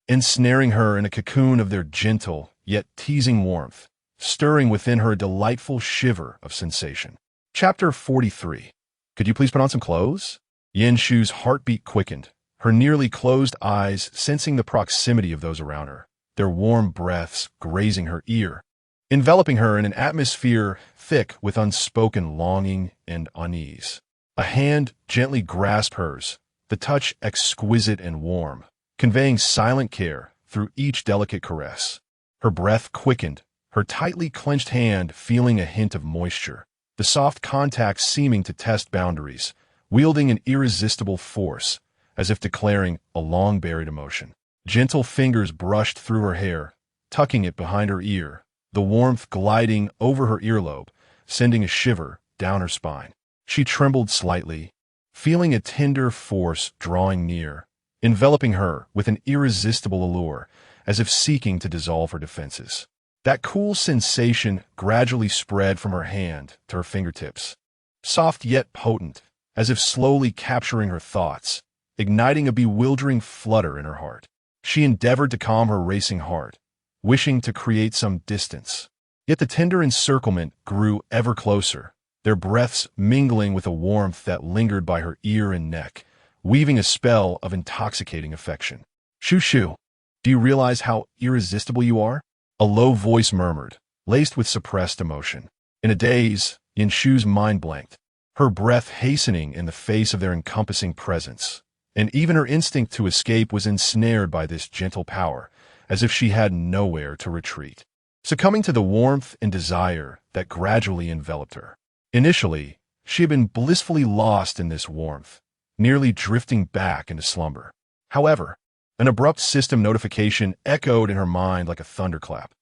ensnaring her in a cocoon of their gentle yet teasing warmth, stirring within her a delightful shiver of sensation. Chapter 43. Could you please put on some clothes? Yin Shu's heartbeat quickened, her nearly closed eyes sensing the proximity of those around her, their warm breaths grazing her ear, enveloping her in an atmosphere thick with unspoken longing and unease. A hand gently grasped hers, the touch exquisite and warm, conveying silent care through each delicate caress. Her breath quickened, her tightly clenched hand feeling a hint of moisture, the soft contact seeming to test boundaries, wielding an irresistible force, as if declaring a long-buried emotion. Gentle fingers brushed through her hair, tucking it behind her ear, the warmth gliding over her earlobe, sending a shiver down her spine. She trembled slightly, feeling a tender force drawing near, enveloping her with an irresistible allure, as if seeking to dissolve her defenses. That cool sensation gradually spread from her hand to her fingertips, soft yet potent, as if slowly capturing her thoughts, igniting a bewildering flutter in her heart. She endeavored to calm her racing heart, wishing to create some distance. Yet the tender encirclement grew ever closer, their breaths mingling with a warmth that lingered by her ear and neck, weaving a spell of intoxicating affection. Shu, do you realize how irresistible you are? A low voice murmured, laced with suppressed emotion. In a daze, Yin Shu's mind blanked, her breath hastening in the face of their encompassing presence, and even her instinct to escape was ensnared by this gentle power, as if she had nowhere to retreat, succumbing to the warmth and desire that gradually enveloped her. Initially, she had been blissfully lost in this warmth, nearly drifting back into slumber. However, an abrupt system notification echoed in her mind like a thunderclap.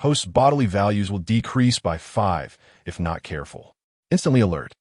Host's bodily values will decrease by 5 if not careful. Instantly alert,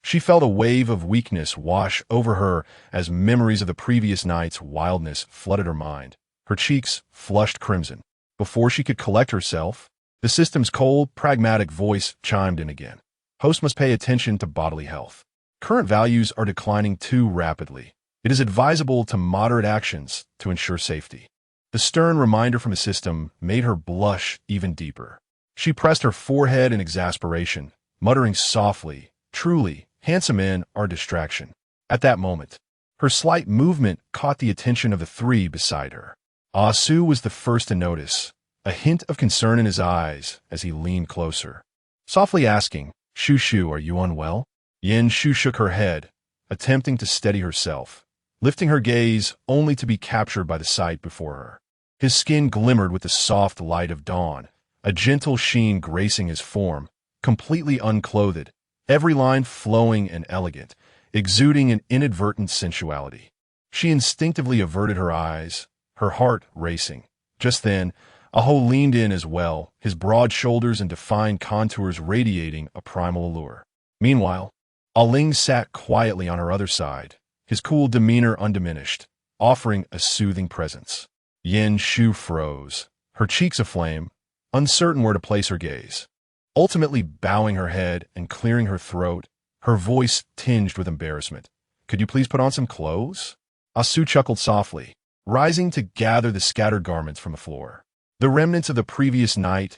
she felt a wave of weakness wash over her as memories of the previous night's wildness flooded her mind. Her cheeks flushed crimson. Before she could collect herself, the system's cold, pragmatic voice chimed in again. Host must pay attention to bodily health. Current values are declining too rapidly. It is advisable to moderate actions to ensure safety. The stern reminder from the system made her blush even deeper. She pressed her forehead in exasperation, muttering softly, truly, handsome men are a distraction. At that moment, her slight movement caught the attention of the three beside her. Asu was the first to notice, a hint of concern in his eyes as he leaned closer, softly asking, Shu, are you unwell? Yin Shu shook her head, attempting to steady herself, lifting her gaze only to be captured by the sight before her. His skin glimmered with the soft light of dawn, a gentle sheen gracing his form, completely unclothed, every line flowing and elegant, exuding an inadvertent sensuality. She instinctively averted her eyes, her heart racing. Just then, Aho leaned in as well, his broad shoulders and defined contours radiating a primal allure. Meanwhile, Aling sat quietly on her other side, his cool demeanor undiminished, offering a soothing presence. Yin Shu froze, her cheeks aflame, uncertain where to place her gaze. Ultimately bowing her head and clearing her throat, her voice tinged with embarrassment. "Could you please put on some clothes?" Asu chuckled softly, rising to gather the scattered garments from the floor. The remnants of the previous night's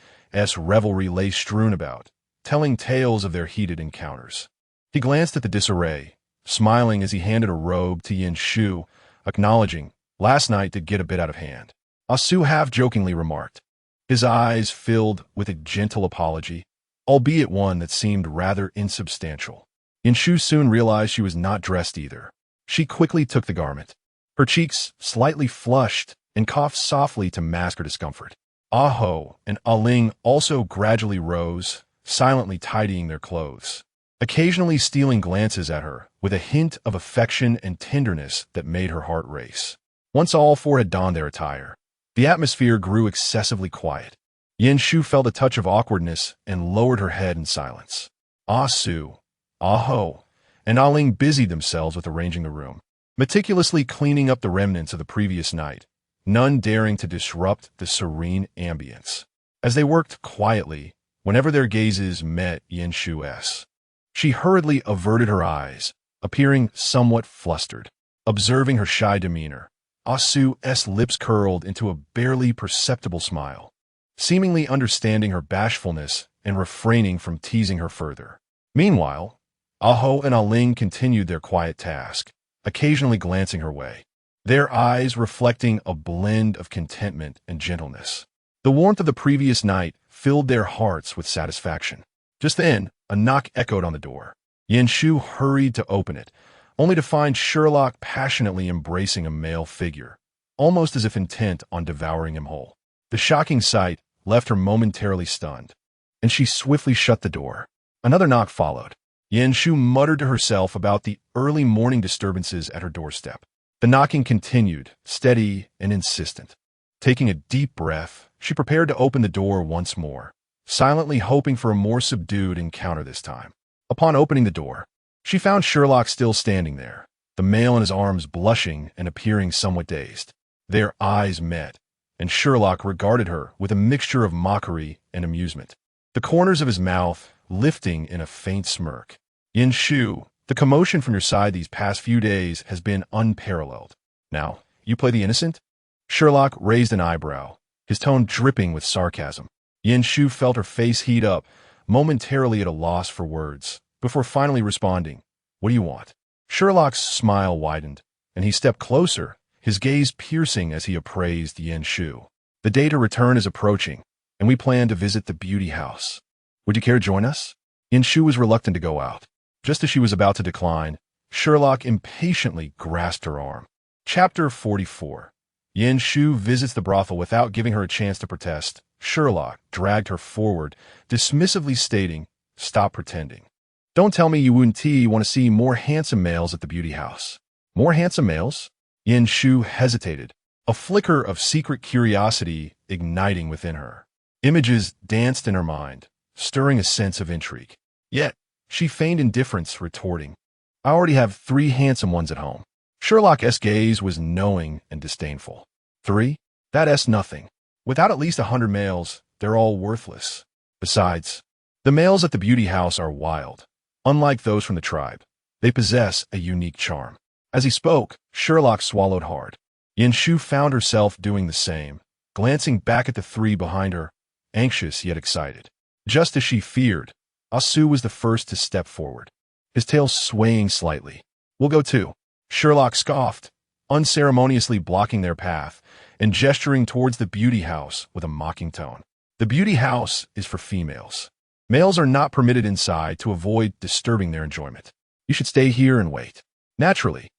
revelry lay strewn about, telling tales of their heated encounters. He glanced at the disarray, smiling as he handed a robe to Yin Shu, acknowledging, "Last night did get a bit out of hand," Asu half-jokingly remarked. His eyes filled with a gentle apology, albeit one that seemed rather insubstantial. Yin Shu soon realized she was not dressed either. She quickly took the garment. Her cheeks slightly flushed and coughed softly to mask her discomfort. Aho and Aling also gradually rose, silently tidying their clothes, occasionally stealing glances at her with a hint of affection and tenderness that made her heart race. Once all four had donned their attire, the atmosphere grew excessively quiet. Yin Shu felt a touch of awkwardness and lowered her head in silence. Asu, Aho, and Aling busied themselves with arranging the room, meticulously cleaning up the remnants of the previous night, none daring to disrupt the serene ambience. As they worked quietly, whenever their gazes met Yin Shu's, she hurriedly averted her eyes, appearing somewhat flustered. Observing her shy demeanor, Asu's lips curled into a barely perceptible smile, seemingly understanding her bashfulness and refraining from teasing her further. Meanwhile, Aho and Aling continued their quiet task, occasionally glancing her way, their eyes reflecting a blend of contentment and gentleness. The warmth of the previous night filled their hearts with satisfaction. Just then, a knock echoed on the door. Yin Shu hurried to open it, only to find Sherlock passionately embracing a male figure, almost as if intent on devouring him whole. The shocking sight left her momentarily stunned, and she swiftly shut the door. Another knock followed. Yin Shu muttered to herself about the early morning disturbances at her doorstep. The knocking continued, steady and insistent. Taking a deep breath, she prepared to open the door once more, silently hoping for a more subdued encounter this time. Upon opening the door, she found Sherlock still standing there, the male in his arms blushing and appearing somewhat dazed. Their eyes met, and Sherlock regarded her with a mixture of mockery and amusement, the corners of his mouth lifting in a faint smirk. "Yin Shu, the commotion from your side these past few days has been unparalleled. Now, you play the innocent?" Sherlock raised an eyebrow, his tone dripping with sarcasm. Yin Shu felt her face heat up, momentarily at a loss for words, before finally responding, "What do you want?" Sherlock's smile widened, and he stepped closer, his gaze piercing as he appraised Yin Shu. "The day to return is approaching, and we plan to visit the beauty house. Would you care to join us?" Yin Shu was reluctant to go out. Just as she was about to decline, Sherlock impatiently grasped her arm. Chapter 44. Yin Shu visits the brothel without giving her a chance to protest. Sherlock dragged her forward, dismissively stating, "Stop pretending. Don't tell me you want to see more handsome males at the beauty house." "More handsome males?" Yin Shu hesitated, a flicker of secret curiosity igniting within her. Images danced in her mind, stirring a sense of intrigue. Yet, she feigned indifference, retorting, "I already have 3 handsome ones at home." Sherlock's gaze was knowing and disdainful. 3? That's nothing. Without at least 100 males, they're all worthless. Besides, the males at the beauty house are wild. Unlike those from the tribe, they possess a unique charm. As he spoke, Sherlock swallowed hard. Yin Shu found herself doing the same, glancing back at the 3 behind her, anxious yet excited. Just as she feared, Asu was the first to step forward, his tail swaying slightly. "We'll go too." Sherlock scoffed, unceremoniously blocking their path and gesturing towards the beauty house with a mocking tone. "The beauty house is for females. Males are not permitted inside to avoid disturbing their enjoyment. You should stay here and wait." Naturally,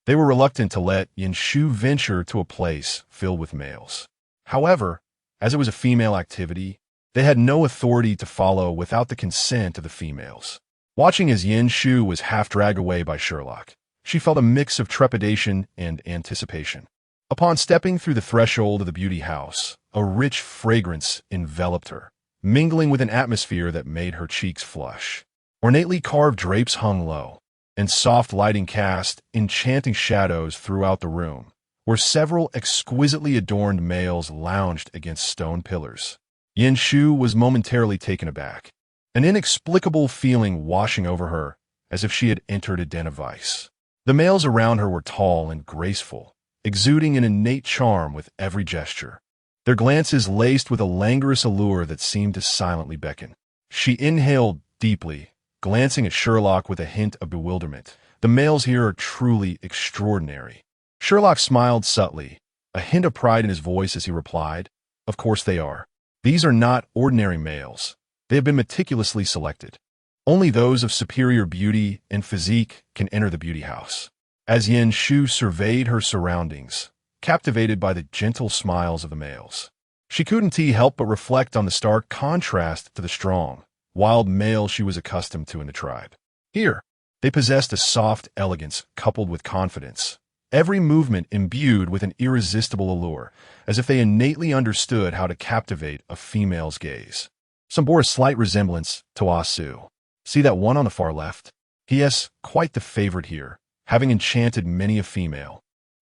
they were reluctant to let Yin Shu venture to a place filled with males. However, as it was a female activity, they had no authority to follow without the consent of the females. Watching as Yin Shu was half dragged away by Sherlock, she felt a mix of trepidation and anticipation. Upon stepping through the threshold of the beauty house, a rich fragrance enveloped her, mingling with an atmosphere that made her cheeks flush. Ornately carved drapes hung low, and soft lighting cast enchanting shadows throughout the room, where several exquisitely adorned males lounged against stone pillars. Yin Shu was momentarily taken aback, an inexplicable feeling washing over her as if she had entered a den of vice. The males around her were tall and graceful, exuding an innate charm with every gesture, their glances laced with a languorous allure that seemed to silently beckon. She inhaled deeply, glancing at Sherlock with a hint of bewilderment. The males here are truly extraordinary. Sherlock smiled subtly, a hint of pride in his voice as he replied, "Of course they are. These are not ordinary males. They have been meticulously selected. Only those of superior beauty and physique can enter the beauty house." As Yin Shu surveyed her surroundings, captivated by the gentle smiles of the males, she couldn't help but reflect on the stark contrast to the strong, wild male she was accustomed to in the tribe. Here, they possessed a soft elegance coupled with confidence, every movement imbued with an irresistible allure, as if they innately understood how to captivate a female's gaze. Some bore a slight resemblance to Asu. See that one on the far left? He is quite the favorite here, having enchanted many a female.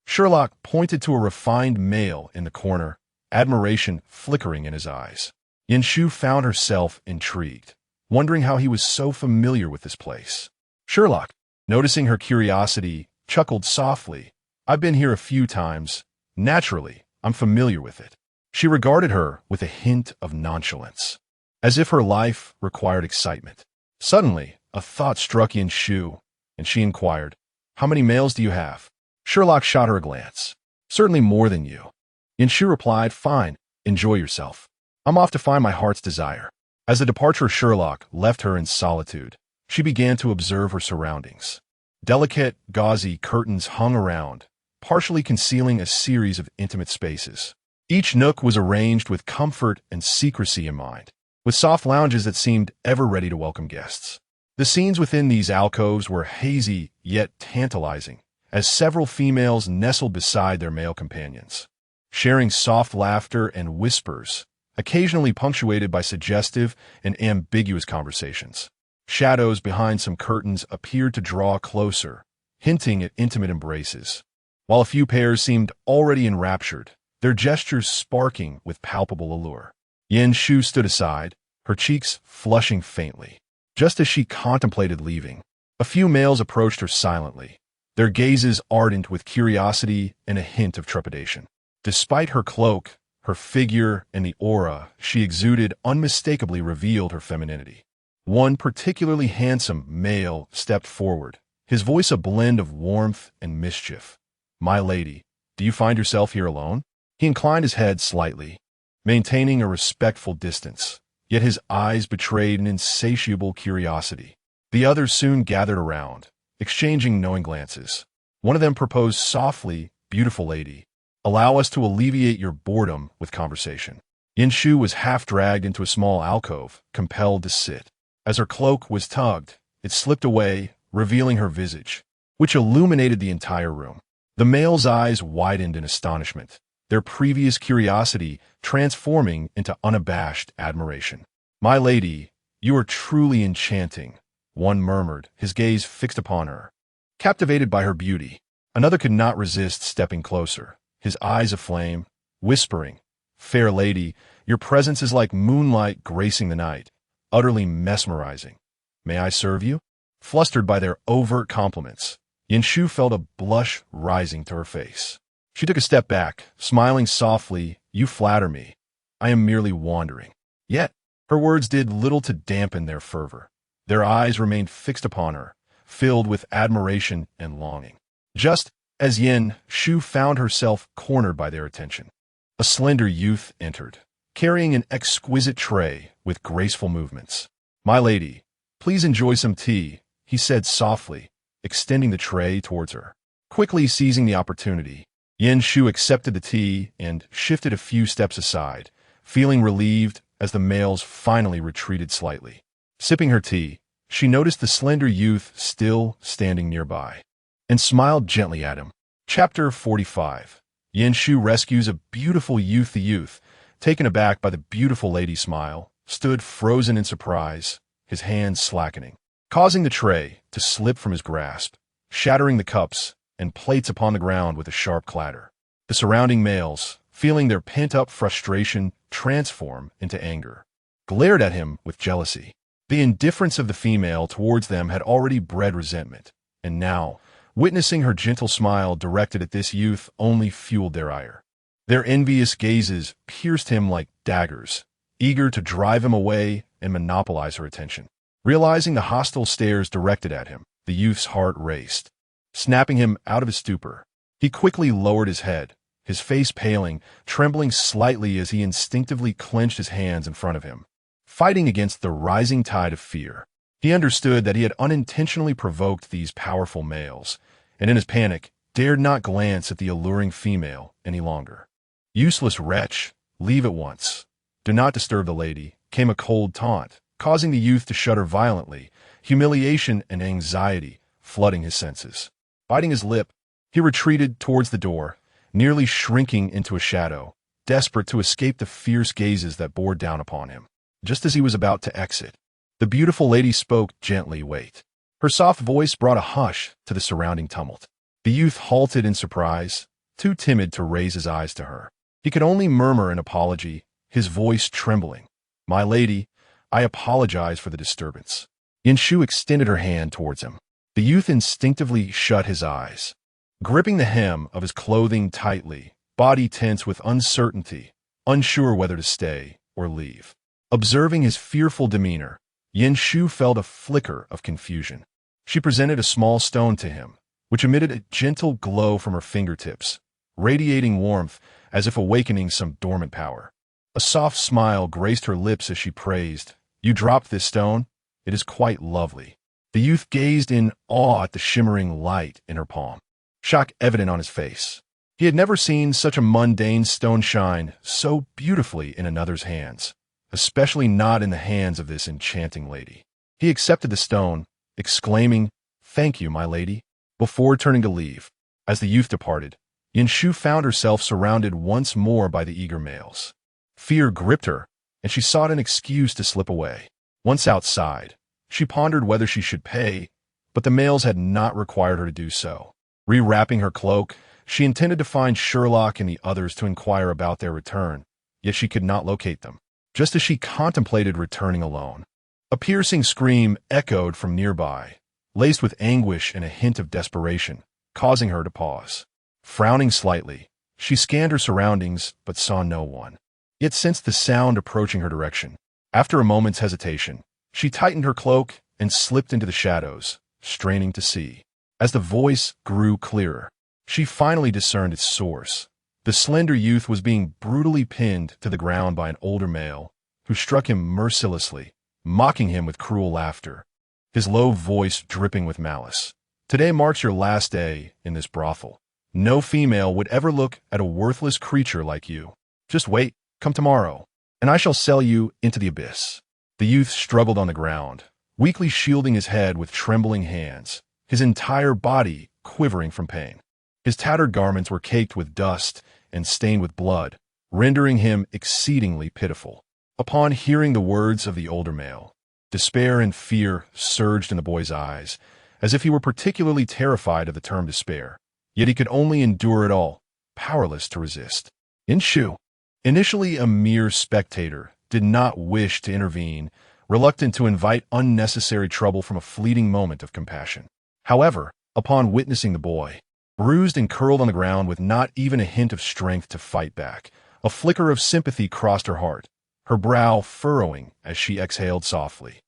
Sherlock pointed to a refined male in the corner, admiration flickering in his eyes. Yin Shu found herself intrigued, wondering how he was so familiar with this place. Sherlock, noticing her curiosity, chuckled softly. "I've been here a few times. Naturally, I'm familiar with it." She regarded her with a hint of nonchalance, as if her life required excitement. Suddenly, a thought struck Yin Shu, and she inquired, "How many males do you have?" Sherlock shot her a glance. "Certainly more than you." Yin Shu replied, "Fine, enjoy yourself. I'm off to find my heart's desire." As the departure of Sherlock left her in solitude, she began to observe her surroundings. Delicate, gauzy curtains hung around, partially concealing a series of intimate spaces. Each nook was arranged with comfort and secrecy in mind, with soft lounges that seemed ever ready to welcome guests. The scenes within these alcoves were hazy yet tantalizing, as several females nestled beside their male companions, sharing soft laughter and whispers, occasionally punctuated by suggestive and ambiguous conversations. Shadows behind some curtains appeared to draw closer, hinting at intimate embraces, while a few pairs seemed already enraptured, their gestures sparking with palpable allure. Yin Shu stood aside, her cheeks flushing faintly. Just as she contemplated leaving, a few males approached her silently, their gazes ardent with curiosity and a hint of trepidation. Despite her cloak, her figure, and the aura she exuded unmistakably revealed her femininity. One particularly handsome male stepped forward, his voice a blend of warmth and mischief. "My lady, do you find yourself here alone?" He inclined his head slightly, maintaining a respectful distance, yet his eyes betrayed an insatiable curiosity. The others soon gathered around, exchanging knowing glances. One of them proposed softly, "Beautiful lady, allow us to alleviate your boredom with conversation." Yin Shu was half dragged into a small alcove, compelled to sit. As her cloak was tugged, it slipped away, revealing her visage, which illuminated the entire room. The male's eyes widened in astonishment, their previous curiosity transforming into unabashed admiration. "My lady, you are truly enchanting," one murmured, his gaze fixed upon her. Captivated by her beauty, another could not resist stepping closer, his eyes aflame, whispering, "Fair lady, your presence is like moonlight gracing the night, utterly mesmerizing. May I serve you?" Flustered by their overt compliments, Yin Shu felt a blush rising to her face. She took a step back, smiling softly. "You flatter me. I am merely wandering." Yet, her words did little to dampen their fervor. Their eyes remained fixed upon her, filled with admiration and longing. Just as Yin Shu found herself cornered by their attention, a slender youth entered, carrying an exquisite tray with graceful movements. "My lady, please enjoy some tea," he said softly, extending the tray towards her. Quickly seizing the opportunity, Yin Shu accepted the tea and shifted a few steps aside, feeling relieved as the males finally retreated slightly. Sipping her tea, she noticed the slender youth still standing nearby, and smiled gently at him. Chapter 45. Yin Shu rescues a beautiful youth. The youth, taken aback by the beautiful lady's smile, stood frozen in surprise, his hands slackening, causing the tray to slip from his grasp, shattering the cups and plates upon the ground with a sharp clatter. The surrounding males, feeling their pent-up frustration transform into anger, glared at him with jealousy. The indifference of the female towards them had already bred resentment, and now, witnessing her gentle smile directed at this youth only fueled their ire. Their envious gazes pierced him like daggers, eager to drive him away and monopolize her attention. Realizing the hostile stares directed at him, the youth's heart raced. Snapping him out of his stupor, he quickly lowered his head, his face paling, trembling slightly as he instinctively clenched his hands in front of him, fighting against the rising tide of fear. He understood that he had unintentionally provoked these powerful males, and in his panic, dared not glance at the alluring female any longer. "Useless wretch, leave at once. Do not disturb the lady," came a cold taunt, causing the youth to shudder violently, humiliation and anxiety flooding his senses. Biting his lip, he retreated towards the door, nearly shrinking into a shadow, desperate to escape the fierce gazes that bore down upon him. Just as he was about to exit, the beautiful lady spoke gently. "Wait." Her soft voice brought a hush to the surrounding tumult. The youth halted in surprise, too timid to raise his eyes to her. He could only murmur an apology, his voice trembling. "My lady, I apologize for the disturbance." Yin Shu extended her hand towards him. The youth instinctively shut his eyes, gripping the hem of his clothing tightly, body tense with uncertainty, unsure whether to stay or leave. Observing his fearful demeanor, Yin Shu felt a flicker of confusion. She presented a small stone to him, which emitted a gentle glow from her fingertips, radiating warmth as if awakening some dormant power. A soft smile graced her lips as she praised, "You dropped this stone? It is quite lovely." The youth gazed in awe at the shimmering light in her palm, shock evident on his face. He had never seen such a mundane stone shine so beautifully in another's hands, especially not in the hands of this enchanting lady. He accepted the stone, exclaiming, "Thank you, my lady," before turning to leave. As the youth departed, Yin Shu found herself surrounded once more by the eager males. Fear gripped her, and she sought an excuse to slip away. Once outside, she pondered whether she should pay, but the males had not required her to do so. Rewrapping her cloak, she intended to find Sherlock and the others to inquire about their return, yet she could not locate them. Just as she contemplated returning alone, a piercing scream echoed from nearby, laced with anguish and a hint of desperation, causing her to pause. Frowning slightly, she scanned her surroundings but saw no one, yet sensed the sound approaching her direction. After a moment's hesitation, she tightened her cloak and slipped into the shadows, straining to see. As the voice grew clearer, she finally discerned its source. The slender youth was being brutally pinned to the ground by an older male, who struck him mercilessly, mocking him with cruel laughter, his low voice dripping with malice. "Today marks your last day in this brothel. No female would ever look at a worthless creature like you. Just wait, come tomorrow, and I shall sell you into the abyss." The youth struggled on the ground, weakly shielding his head with trembling hands, his entire body quivering from pain. His tattered garments were caked with dust and stained with blood, rendering him exceedingly pitiful. Upon hearing the words of the older male, despair and fear surged in the boy's eyes, as if he were particularly terrified of the term despair. Yet he could only endure it all, powerless to resist. Yin Shu, initially a mere spectator, did not wish to intervene, reluctant to invite unnecessary trouble from a fleeting moment of compassion. However, upon witnessing the boy, bruised and curled on the ground with not even a hint of strength to fight back, a flicker of sympathy crossed her heart, her brow furrowing as she exhaled softly.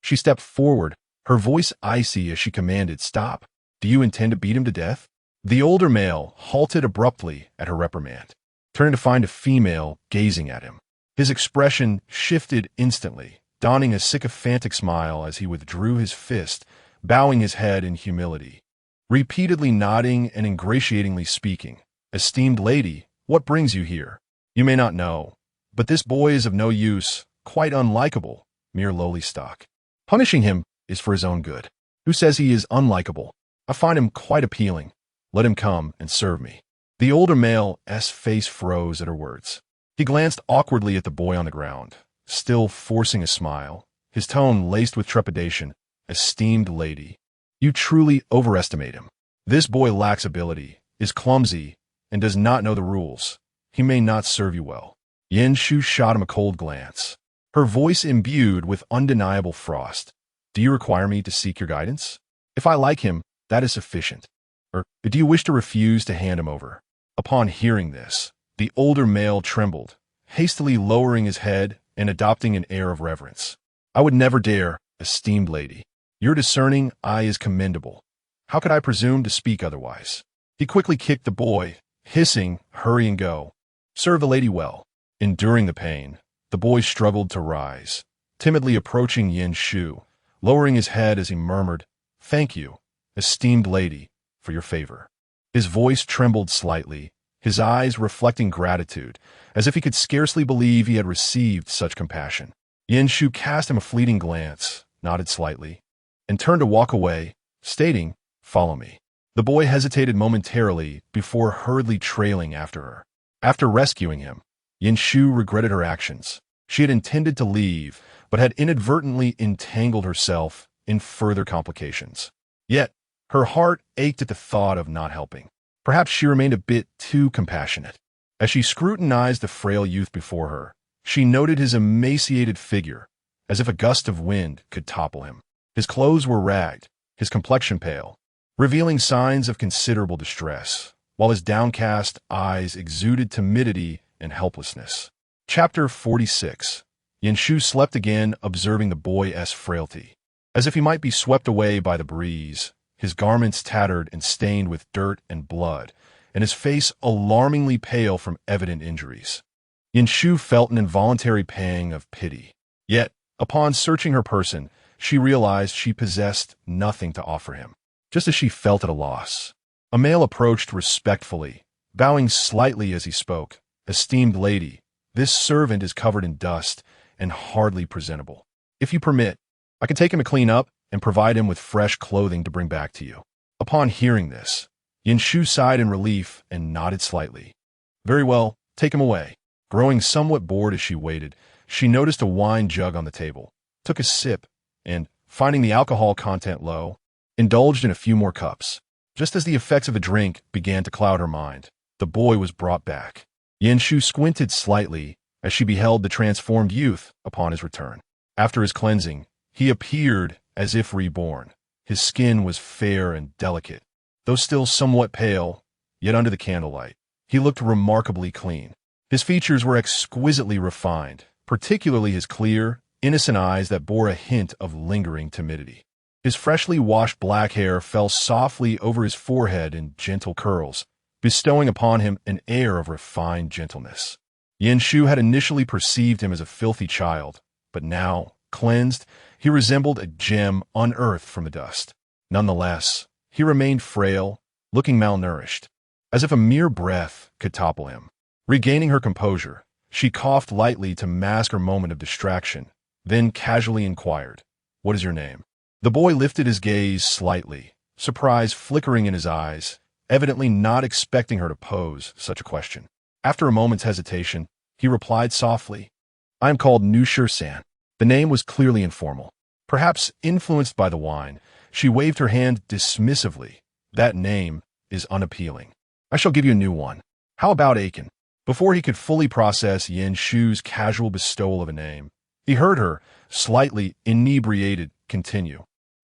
She stepped forward, her voice icy as she commanded, "Stop. Do you intend to beat him to death?" The older male halted abruptly at her reprimand, turning to find a female gazing at him. His expression shifted instantly, donning a sycophantic smile as he withdrew his fist, bowing his head in humility, repeatedly nodding and ingratiatingly speaking. "Esteemed lady, what brings you here? You may not know, but this boy is of no use, quite unlikable, mere lowly stock. Punishing him is for his own good. Who says he is unlikable? I find him quite appealing. Let him come and serve me." The older male's face froze at her words. He glanced awkwardly at the boy on the ground, still forcing a smile, his tone laced with trepidation. Esteemed lady, you truly overestimate him. This boy lacks ability, is clumsy, and does not know the rules. He may not serve you well. Yin Shu shot him a cold glance, her voice imbued with undeniable frost. Do you require me to seek your guidance? If I like him, that is sufficient. Or do you wish to refuse to hand him over? Upon hearing this, the older male trembled, hastily lowering his head and adopting an air of reverence. I would never dare, esteemed lady. Your discerning eye is commendable. How could I presume to speak otherwise? He quickly kicked the boy, hissing, hurry and go. Serve the lady well. Enduring the pain, the boy struggled to rise, timidly approaching Yin Shu, lowering his head as he murmured, Thank you, esteemed lady, for your favor. His voice trembled slightly, his eyes reflecting gratitude, as if he could scarcely believe he had received such compassion. Yin Shu cast him a fleeting glance, nodded slightly, and turned to walk away, stating, Follow me. The boy hesitated momentarily before hurriedly trailing after her. After rescuing him, Yin Shu regretted her actions. She had intended to leave, but had inadvertently entangled herself in further complications. Yet, her heart ached at the thought of not helping. Perhaps she remained a bit too compassionate. As she scrutinized the frail youth before her, she noted his emaciated figure, as if a gust of wind could topple him. His clothes were ragged, his complexion pale, revealing signs of considerable distress, while his downcast eyes exuded timidity and helplessness. Chapter 46. Yin Shu slept again, observing the boy's frailty. As if he might be swept away by the breeze, his garments tattered and stained with dirt and blood, and his face alarmingly pale from evident injuries. Yin Shu felt an involuntary pang of pity. Yet, upon searching her person, she realized she possessed nothing to offer him, just as she felt at a loss. A male approached respectfully, bowing slightly as he spoke. Esteemed lady, this servant is covered in dust and hardly presentable. If you permit, I can take him to clean up and provide him with fresh clothing to bring back to you. Upon hearing this, Yin Shu sighed in relief and nodded slightly. Very well, take him away. Growing somewhat bored as she waited, she noticed a wine jug on the table, took a sip, and, finding the alcohol content low, indulged in a few more cups. Just as the effects of the drink began to cloud her mind, the boy was brought back. Yin Shu squinted slightly as she beheld the transformed youth upon his return. After his cleansing, he appeared as if reborn. His skin was fair and delicate, though still somewhat pale, yet under the candlelight, he looked remarkably clean. His features were exquisitely refined, particularly his clear, innocent eyes that bore a hint of lingering timidity. His freshly washed black hair fell softly over his forehead in gentle curls, bestowing upon him an air of refined gentleness. Yin Shu had initially perceived him as a filthy child, but now, cleansed, he resembled a gem unearthed from the dust. Nonetheless, he remained frail, looking malnourished, as if a mere breath could topple him. Regaining her composure, she coughed lightly to mask her moment of distraction, then casually inquired, What is your name? The boy lifted his gaze slightly, surprise flickering in his eyes, evidently not expecting her to pose such a question. After a moment's hesitation, he replied softly, I am called Nushir-san. The name was clearly informal. Perhaps influenced by the wine, she waved her hand dismissively. That name is unappealing. I shall give you a new one. How about Aiken? Before he could fully process Yin Shu's casual bestowal of a name, he heard her, slightly inebriated, continue.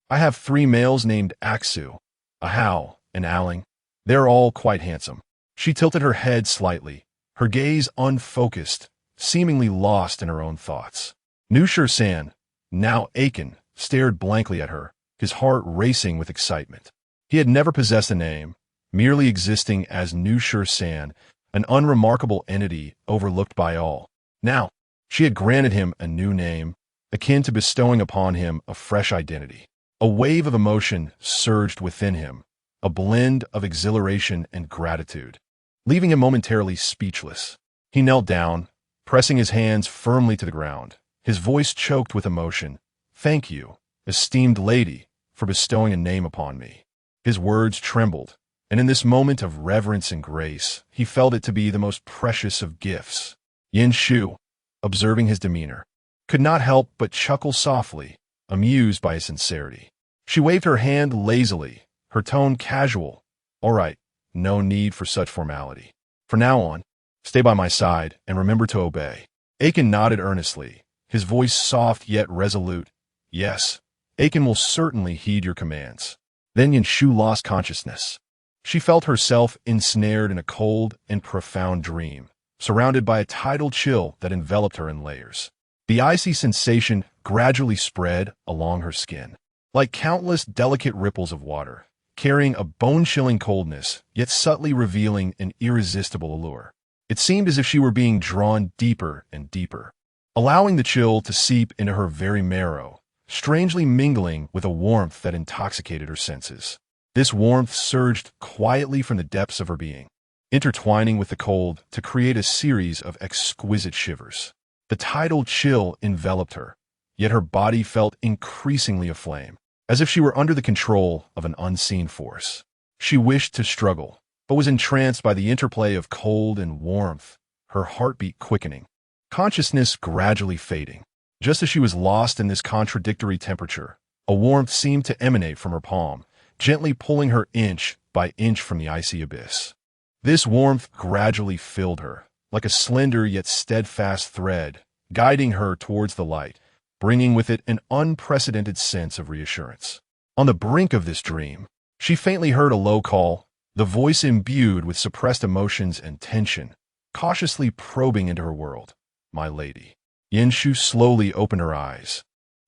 I have 3 males named Aksu, Ahau, and Aling. They're all quite handsome. She tilted her head slightly, her gaze unfocused, seemingly lost in her own thoughts. Nushir-san, now Aiken, stared blankly at her, his heart racing with excitement. He had never possessed a name, merely existing as Nushir-san, an unremarkable entity overlooked by all. Now, she had granted him a new name, akin to bestowing upon him a fresh identity. A wave of emotion surged within him, a blend of exhilaration and gratitude, leaving him momentarily speechless. He knelt down, pressing his hands firmly to the ground, his voice choked with emotion. Thank you, esteemed lady, for bestowing a name upon me. His words trembled, and in this moment of reverence and grace, he felt it to be the most precious of gifts. Yin Shu, observing his demeanor, could not help but chuckle softly, amused by his sincerity. She waved her hand lazily, her tone casual. "All right, no need for such formality. From now on, stay by my side and remember to obey." Aling nodded earnestly, his voice soft yet resolute. "Yes, Aling will certainly heed your commands." Then Yin Shu lost consciousness. She felt herself ensnared in a cold and profound dream, surrounded by a tidal chill that enveloped her in layers. The icy sensation gradually spread along her skin, like countless delicate ripples of water, carrying a bone-chilling coldness, yet subtly revealing an irresistible allure. It seemed as if she were being drawn deeper and deeper, allowing the chill to seep into her very marrow, strangely mingling with a warmth that intoxicated her senses. This warmth surged quietly from the depths of her being, intertwining with the cold to create a series of exquisite shivers. The tidal chill enveloped her, yet her body felt increasingly aflame, as if she were under the control of an unseen force. She wished to struggle, but was entranced by the interplay of cold and warmth, her heartbeat quickening, consciousness gradually fading. Just as she was lost in this contradictory temperature, a warmth seemed to emanate from her palm, gently pulling her inch by inch from the icy abyss. This warmth gradually filled her, like a slender yet steadfast thread, guiding her towards the light, bringing with it an unprecedented sense of reassurance. On the brink of this dream, she faintly heard a low call, the voice imbued with suppressed emotions and tension, cautiously probing into her world. "My lady." Yin Shu slowly opened her eyes,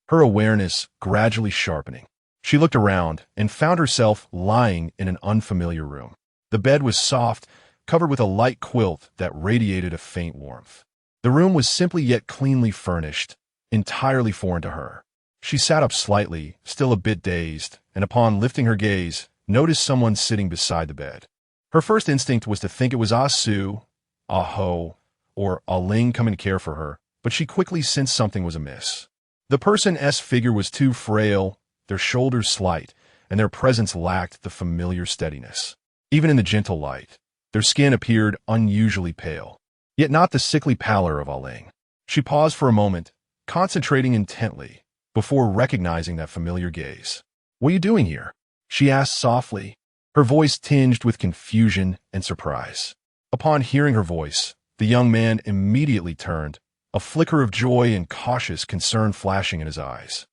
her awareness gradually sharpening. She looked around and found herself lying in an unfamiliar room. The bed was soft, covered with a light quilt that radiated a faint warmth. The room was simply yet cleanly furnished, entirely foreign to her. She sat up slightly, still a bit dazed, and upon lifting her gaze, noticed someone sitting beside the bed. Her first instinct was to think it was Ah Su, Ah Ho, or Aling coming to care for her, but she quickly sensed something was amiss. The person's figure was too frail, their shoulders slight, and their presence lacked the familiar steadiness. Even in the gentle light, their skin appeared unusually pale, yet not the sickly pallor of Aling. She paused for a moment, concentrating intently, before recognizing that familiar gaze. "What are you doing here?" she asked softly, her voice tinged with confusion and surprise. Upon hearing her voice, the young man immediately turned, a flicker of joy and cautious concern flashing in his eyes.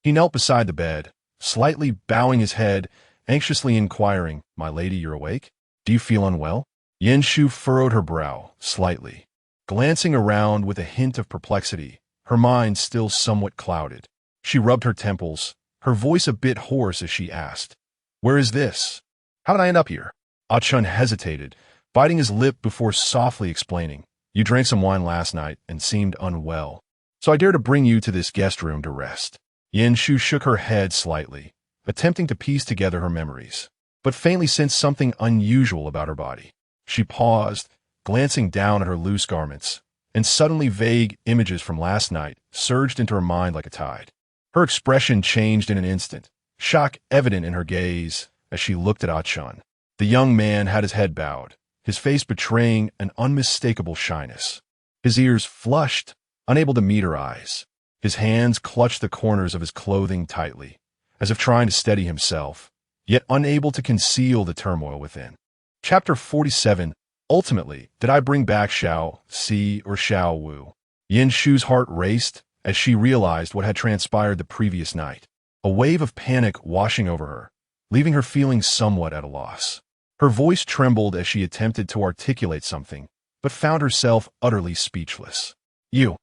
He knelt beside the bed, slightly bowing his head, anxiously inquiring, "My lady, you're awake? Do you feel unwell?" Yin Shu furrowed her brow slightly, glancing around with a hint of perplexity, her mind still somewhat clouded. She rubbed her temples, her voice a bit hoarse as she asked, "Where is this? How did I end up here?" Ah Chun hesitated, biting his lip before softly explaining, "You drank some wine last night and seemed unwell, so I dare to bring you to this guest room to rest." Yin Shu shook her head slightly, attempting to piece together her memories, but faintly sensed something unusual about her body. She paused, glancing down at her loose garments, and suddenly vague images from last night surged into her mind like a tide. Her expression changed in an instant, shock evident in her gaze as she looked at Ah Chun. The young man had his head bowed, his face betraying an unmistakable shyness. His ears flushed, unable to meet her eyes. His hands clutched the corners of his clothing tightly, as if trying to steady himself, yet unable to conceal the turmoil within. Chapter 47. Ultimately, did I bring back Xiao Si or Xiao Wu? Yin Shu's heart raced as she realized what had transpired the previous night, a wave of panic washing over her, leaving her feeling somewhat at a loss. Her voice trembled as she attempted to articulate something, but found herself utterly speechless. "You,"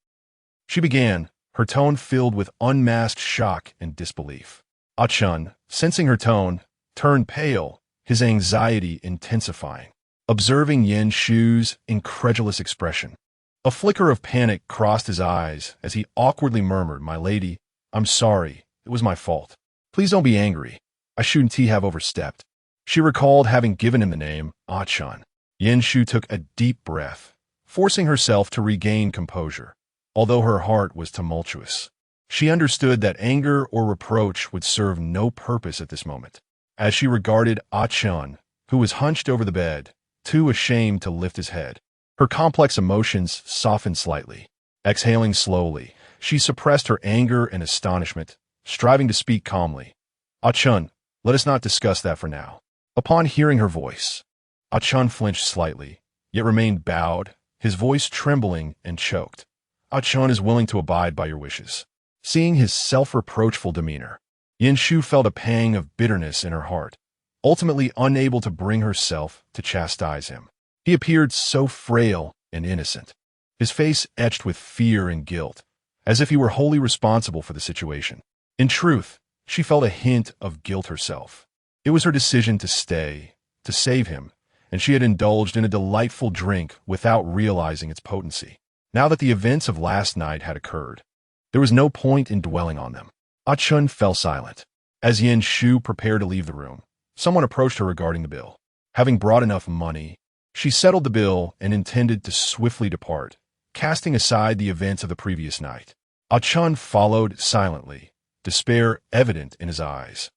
she began, her tone filled with unmasked shock and disbelief. Ah Chun, sensing her tone, turned pale, his anxiety intensifying, observing Yin Shu's incredulous expression. A flicker of panic crossed his eyes as he awkwardly murmured, "My lady, I'm sorry, it was my fault. Please don't be angry. I shouldn't have overstepped." She recalled having given him the name Ah Chun. Yin Shu took a deep breath, forcing herself to regain composure, although her heart was tumultuous. She understood that anger or reproach would serve no purpose at this moment. As she regarded Ah Chun, who was hunched over the bed, too ashamed to lift his head. Her complex emotions softened slightly. Exhaling slowly, she suppressed her anger and astonishment, striving to speak calmly. "Ah-chun, let us not discuss that for now." Upon hearing her voice, Ah-chun flinched slightly, yet remained bowed, his voice trembling and choked. "Ah-chun is willing to abide by your wishes." Seeing his self-reproachful demeanor, Yin-shu felt a pang of bitterness in her heart, ultimately unable to bring herself to chastise him. He appeared so frail and innocent, his face etched with fear and guilt, as if he were wholly responsible for the situation. In truth, she felt a hint of guilt herself. It was her decision to stay, to save him, and she had indulged in a delightful drink without realizing its potency. Now that the events of last night had occurred, there was no point in dwelling on them. Ah-chun fell silent. As Yin-shu prepared to leave the room, someone approached her regarding the bill. Having brought enough money, she settled the bill and intended to swiftly depart, casting aside the events of the previous night. Ah-chun followed silently, despair evident in his eyes,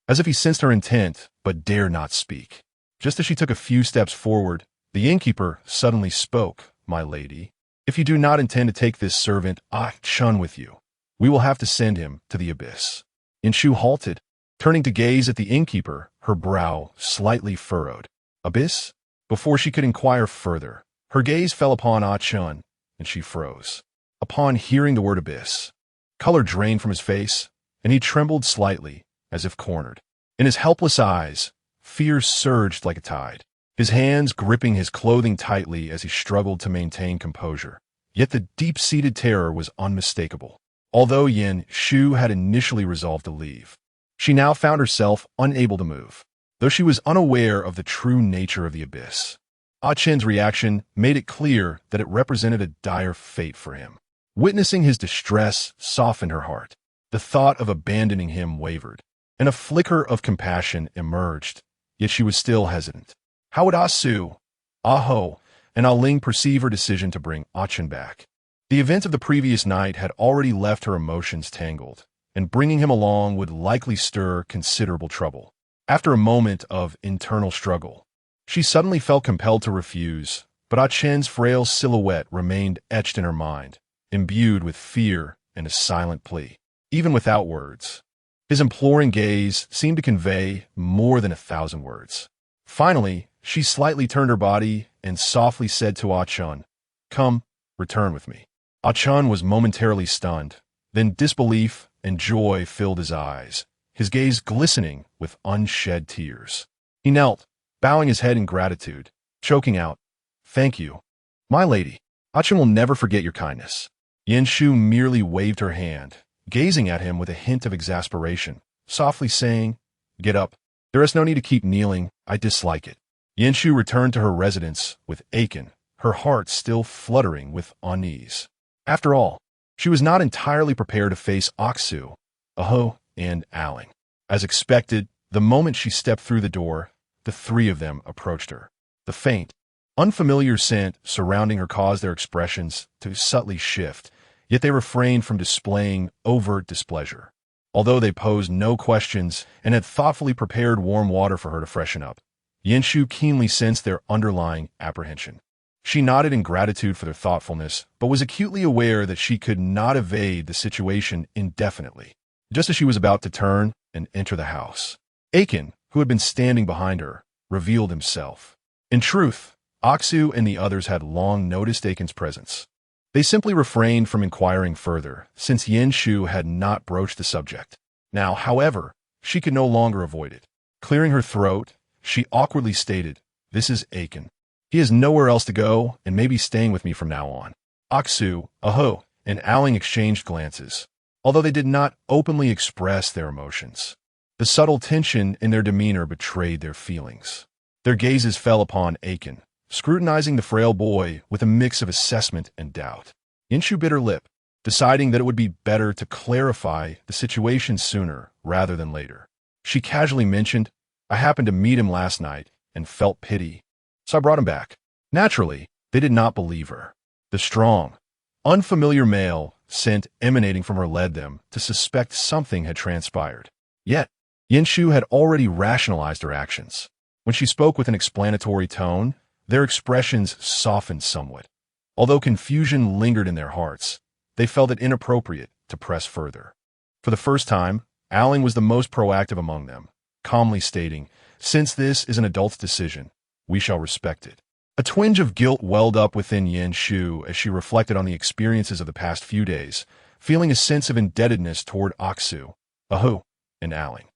as if he sensed her intent but dare not speak. Just as she took a few steps forward, the innkeeper suddenly spoke. "My lady, if you do not intend to take this servant Ah-chun with you, we will have to send him to the abyss." Yin-shu halted, turning to gaze at the innkeeper, her brow slightly furrowed. "Abyss?" Before she could inquire further, her gaze fell upon Ah-chun, and she froze. Upon hearing the word abyss, color drained from his face, and he trembled slightly, as if cornered. In his helpless eyes, fear surged like a tide, his hands gripping his clothing tightly as he struggled to maintain composure. Yet the deep-seated terror was unmistakable. Although Yin-shu had initially resolved to leave, she now found herself unable to move, though she was unaware of the true nature of the abyss. Ah-chun's reaction made it clear that it represented a dire fate for him. Witnessing his distress softened her heart. The thought of abandoning him wavered, and a flicker of compassion emerged, yet she was still hesitant. How would Ah-su, Ah-ho, and Aling perceive her decision to bring Ah-chun back? The events of the previous night had already left her emotions tangled, and bringing him along would likely stir considerable trouble. After a moment of internal struggle, she suddenly felt compelled to refuse, but Ah-chun's frail silhouette remained etched in her mind, imbued with fear and a silent plea. Even without words, his imploring gaze seemed to convey more than 1,000 words. Finally, she slightly turned her body and softly said to Ah-chun, "Come, return with me." Ah-chun was momentarily stunned, then disbelief and joy filled his eyes, his gaze glistening with unshed tears. He knelt, bowing his head in gratitude, choking out, "Thank you, my lady. Ah-chun will never forget your kindness." Yin-shu merely waved her hand, gazing at him with a hint of exasperation, softly saying, "Get up. There is no need to keep kneeling. I dislike it." Yin-shu returned to her residence with Aling, her heart still fluttering with unease. After all, she was not entirely prepared to face Ah-su, Ah-ho, and Aling. As expected, the moment she stepped through the door, the three of them approached her. The faint, unfamiliar scent surrounding her caused their expressions to subtly shift, yet they refrained from displaying overt displeasure. Although they posed no questions and had thoughtfully prepared warm water for her to freshen up, Yin-shu keenly sensed their underlying apprehension. She nodded in gratitude for their thoughtfulness, but was acutely aware that she could not evade the situation indefinitely. Just as she was about to turn and enter the house, Aling, who had been standing behind her, revealed himself. In truth, Ah-su and the others had long noticed Aling's presence. They simply refrained from inquiring further, since Yin-shu had not broached the subject. Now, however, she could no longer avoid it. Clearing her throat, she awkwardly stated, "This is Aling. He has nowhere else to go and may be staying with me from now on." Ah-su, Ah-ho, and Aling exchanged glances, although they did not openly express their emotions. The subtle tension in their demeanor betrayed their feelings. Their gazes fell upon Aling, scrutinizing the frail boy with a mix of assessment and doubt. Yin-shu bit her lip, deciding that it would be better to clarify the situation sooner rather than later. She casually mentioned, "I happened to meet him last night and felt pity, so I brought him back." Naturally, they did not believe her. The strong, unfamiliar male scent emanating from her led them to suspect something had transpired. Yet, Yin-shu had already rationalized her actions. When she spoke with an explanatory tone, their expressions softened somewhat. Although confusion lingered in their hearts, they felt it inappropriate to press further. For the first time, Aling was the most proactive among them, calmly stating, "Since this is an adult's decision, we shall respect it." A twinge of guilt welled up within Yen Shu as she reflected on the experiences of the past few days, feeling a sense of indebtedness toward Aksu, Ahu, and Aling.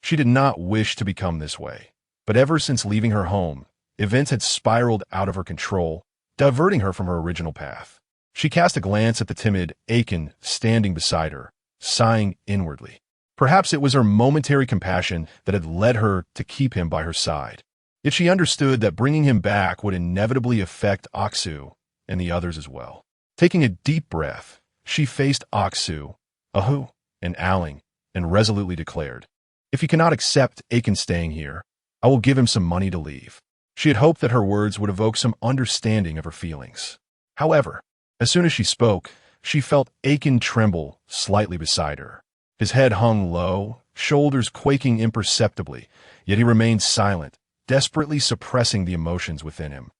She did not wish to become this way, but ever since leaving her home, events had spiraled out of her control, diverting her from her original path. She cast a glance at the timid Aiken standing beside her, sighing inwardly. Perhaps it was her momentary compassion that had led her to keep him by her side. Yet she understood that bringing him back would inevitably affect Aksu and the others as well. Taking a deep breath, she faced Aksu, Ahu, and Aling, and resolutely declared, "If you cannot accept Aiken staying here, I will give him some money to leave." She had hoped that her words would evoke some understanding of her feelings. However, as soon as she spoke, she felt Aiken tremble slightly beside her. His head hung low, shoulders quaking imperceptibly, yet he remained silent, desperately suppressing the emotions within him,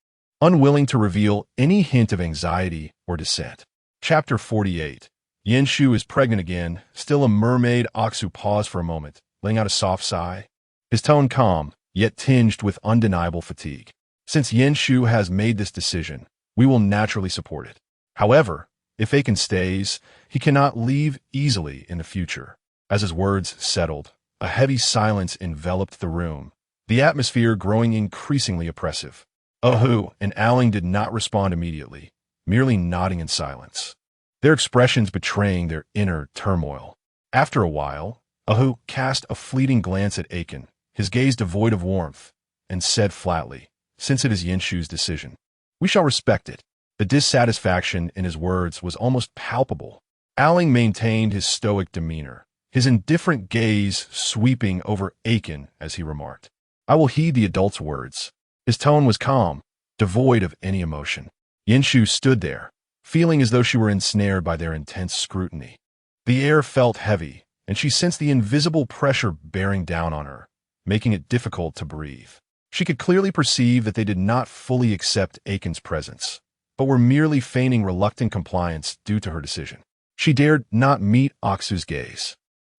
unwilling to reveal any hint of anxiety or dissent. Chapter 48. Yen Shu is pregnant again. Still a mermaid, Aksu paused for a moment, letting out a soft sigh. His tone calm, yet tinged with undeniable fatigue. "Since Yen Shu has made this decision, we will naturally support it. However, if Aiken stays, he cannot leave easily in the future." As his words settled, a heavy silence enveloped the room, the atmosphere growing increasingly oppressive. Ahu and Aling did not respond immediately, merely nodding in silence, their expressions betraying their inner turmoil. After a while, Ahu cast a fleeting glance at Aiken, his gaze devoid of warmth, and said flatly, "Since it is Yen Shu's decision, we shall respect it." The dissatisfaction in his words was almost palpable. Aling maintained his stoic demeanor, his indifferent gaze sweeping over Aiken as he remarked, "I will heed the adult's words." His tone was calm, devoid of any emotion. Yen Shu stood there, feeling as though she were ensnared by their intense scrutiny. The air felt heavy, and she sensed the invisible pressure bearing down on her, making it difficult to breathe. She could clearly perceive that they did not fully accept Aiken's presence, but were merely feigning reluctant compliance due to her decision. She dared not meet Aksu's gaze,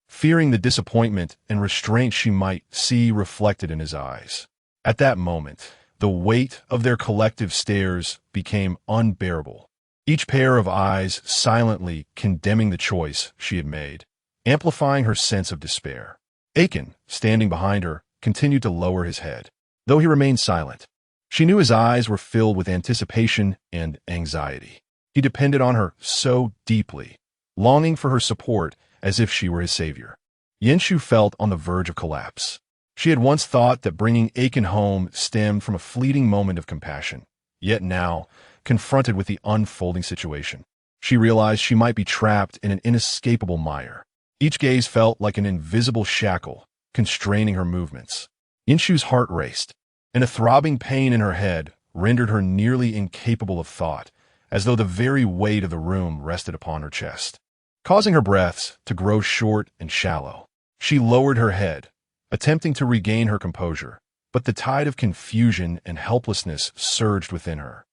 fearing the disappointment and restraint she might see reflected in his eyes. At that moment, the weight of their collective stares became unbearable, each pair of eyes silently condemning the choice she had made, amplifying her sense of despair. Aiken, standing behind her, continued to lower his head, though he remained silent. She knew his eyes were filled with anticipation and anxiety. He depended on her so deeply, longing for her support as if she were his savior. Yen Shu felt on the verge of collapse. She had once thought that bringing Aiken home stemmed from a fleeting moment of compassion, yet now, confronted with the unfolding situation, she realized she might be trapped in an inescapable mire. Each gaze felt like an invisible shackle, constraining her movements. Yen Shu's heart raced, and a throbbing pain in her head rendered her nearly incapable of thought, as though the very weight of the room rested upon her chest, causing her breaths to grow short and shallow. She lowered her head, attempting to regain her composure, but the tide of confusion and helplessness surged within her,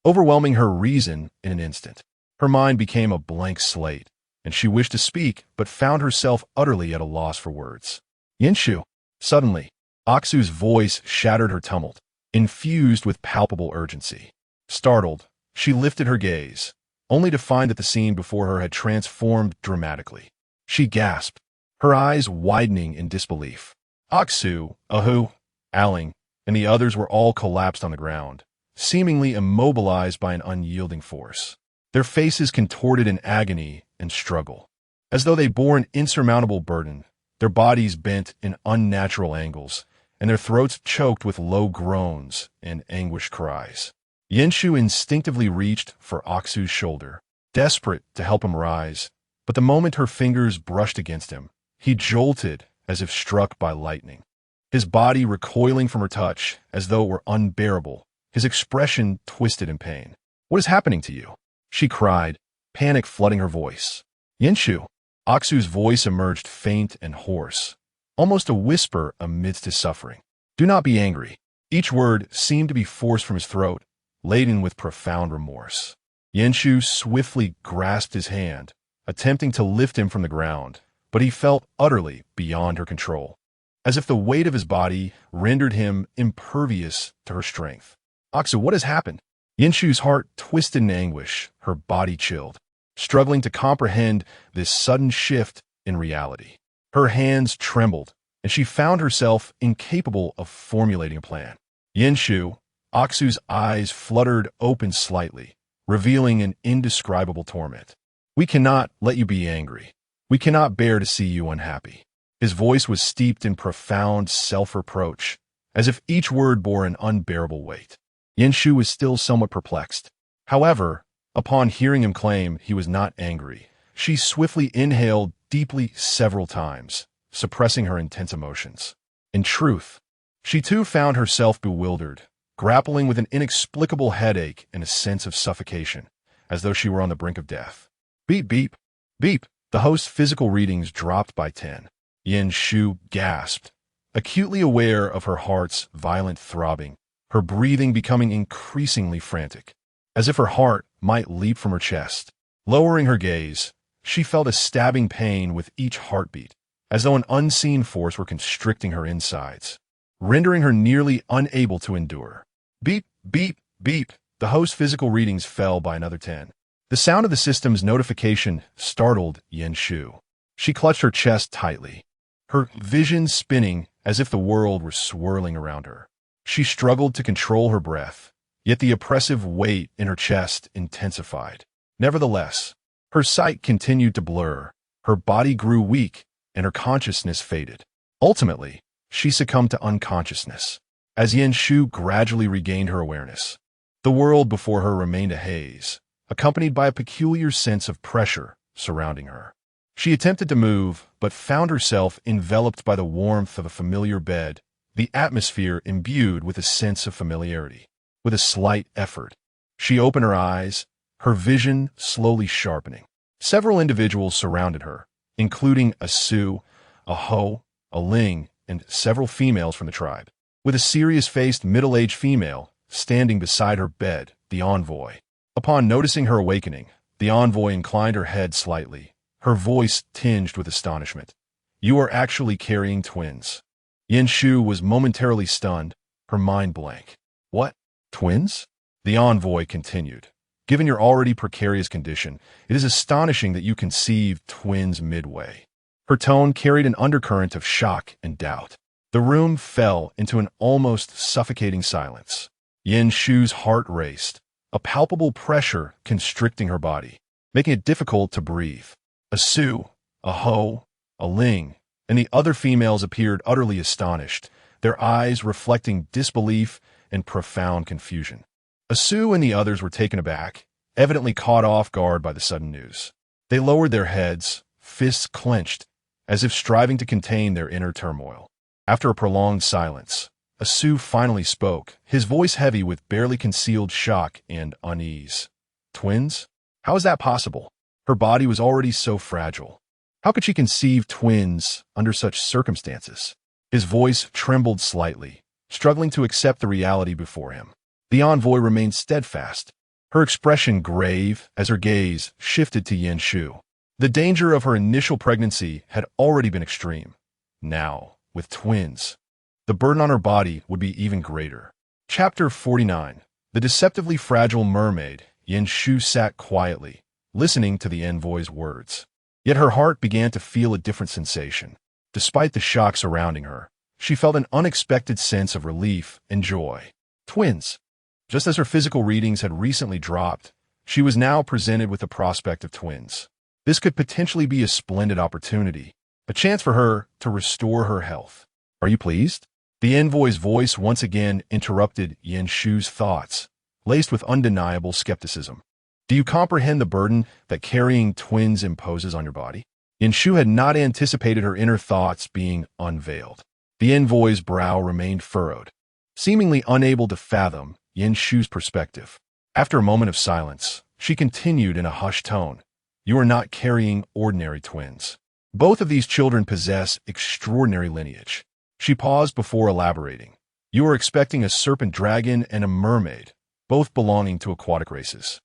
overwhelming her reason in an instant. Her mind became a blank slate, and she wished to speak, but found herself utterly at a loss for words. "Yen Shu." Suddenly, Aksu's voice shattered her tumult, infused with palpable urgency. Startled, she lifted her gaze, only to find that the scene before her had transformed dramatically. She gasped, her eyes widening in disbelief. Aksu, Ahu, Aling, and the others were all collapsed on the ground, seemingly immobilized by an unyielding force, their faces contorted in agony and struggle, as though they bore an insurmountable burden, their bodies bent in unnatural angles, and their throats choked with low groans and anguished cries. Yen Shu instinctively reached for Aksu's shoulder, desperate to help him rise, but the moment her fingers brushed against him, he jolted as if struck by lightning. His body recoiling from her touch as though it were unbearable, his expression twisted in pain. "What is happening to you?" she cried, panic flooding her voice. "Yen Shu." Aksu's voice emerged faint and hoarse, almost a whisper amidst his suffering. "Do not be angry. Each word seemed to be forced from his throat, laden with profound remorse. Yanshu swiftly grasped his hand, attempting to lift him from the ground, but he felt utterly beyond her control, as if the weight of his body rendered him impervious to her strength. Aksu, what has happened? Yanshu's heart twisted in anguish, her body chilled, struggling to comprehend this sudden shift in reality. Her hands trembled, and she found herself incapable of formulating a plan. Yanshu, Aksu's eyes fluttered open slightly, revealing an indescribable torment. We cannot let you be angry. We cannot bear to see you unhappy. His voice was steeped in profound self-reproach, as if each word bore an unbearable weight. Yanshu was still somewhat perplexed. However, upon hearing him claim he was not angry, she swiftly inhaled deeply several times, suppressing her intense emotions. In truth, she too found herself bewildered, grappling with an inexplicable headache and a sense of suffocation, as though she were on the brink of death. Beep, beep, beep. The host's physical readings dropped by 10. Yanshu gasped, acutely aware of her heart's violent throbbing, her breathing becoming increasingly frantic, as if her heart might leap from her chest. Lowering her gaze, she felt a stabbing pain with each heartbeat, as though an unseen force were constricting her insides, rendering her nearly unable to endure. Beep, beep, beep. The host's physical readings fell by another 10. The sound of the system's notification startled Yanshu. She clutched her chest tightly, her vision spinning as if the world were swirling around her. She struggled to control her breath, yet the oppressive weight in her chest intensified. Nevertheless, her sight continued to blur, her body grew weak, and her consciousness faded. Ultimately, she succumbed to unconsciousness, as Yanshu gradually regained her awareness. The world before her remained a haze, accompanied by a peculiar sense of pressure surrounding her. She attempted to move, but found herself enveloped by the warmth of a familiar bed, the atmosphere imbued with a sense of familiarity. With a slight effort, she opened her eyes, her vision slowly sharpening. Several individuals surrounded her, including a Sioux, a Ho, a Ling, and several females from the tribe. With a serious-faced middle-aged female standing beside her bed, the envoy. Upon noticing her awakening, the envoy inclined her head slightly, her voice tinged with astonishment. You are actually carrying twins. Yanshu was momentarily stunned, her mind blank. What? Twins? The envoy continued. Given your already precarious condition, it is astonishing that you conceived twins midway. Her tone carried an undercurrent of shock and doubt. The room fell into an almost suffocating silence. Yanshu's heart raced, a palpable pressure constricting her body, making it difficult to breathe. A Sioux, a Ho, a Ling, and the other females appeared utterly astonished, their eyes reflecting disbelief and profound confusion. A Sioux and the others were taken aback, evidently caught off guard by the sudden news. They lowered their heads, fists clenched, as if striving to contain their inner turmoil. After a prolonged silence, a Sioux finally spoke, his voice heavy with barely concealed shock and unease. Twins? How is that possible? Her body was already so fragile. How could she conceive twins under such circumstances? His voice trembled slightly, struggling to accept the reality before him. The envoy remained steadfast, her expression grave as her gaze shifted to Yanshu. The danger of her initial pregnancy had already been extreme. Now, with twins, the burden on her body would be even greater. Chapter 49. The deceptively fragile mermaid. Yanshu sat quietly, listening to the envoy's words. Yet her heart began to feel a different sensation. Despite the shock surrounding her, she felt an unexpected sense of relief and joy. Twins. Just as her physical readings had recently dropped, she was now presented with the prospect of twins. This could potentially be a splendid opportunity, a chance for her to restore her health. Are you pleased? The envoy's voice once again interrupted Yanshu's thoughts, laced with undeniable skepticism. Do you comprehend the burden that carrying twins imposes on your body? Yanshu had not anticipated her inner thoughts being unveiled. The envoy's brow remained furrowed, seemingly unable to fathom Yanshu's perspective. After a moment of silence, she continued in a hushed tone. You are not carrying ordinary twins. Both of these children possess extraordinary lineage. She paused before elaborating. You are expecting a serpent dragon and a mermaid, both belonging to aquatic races.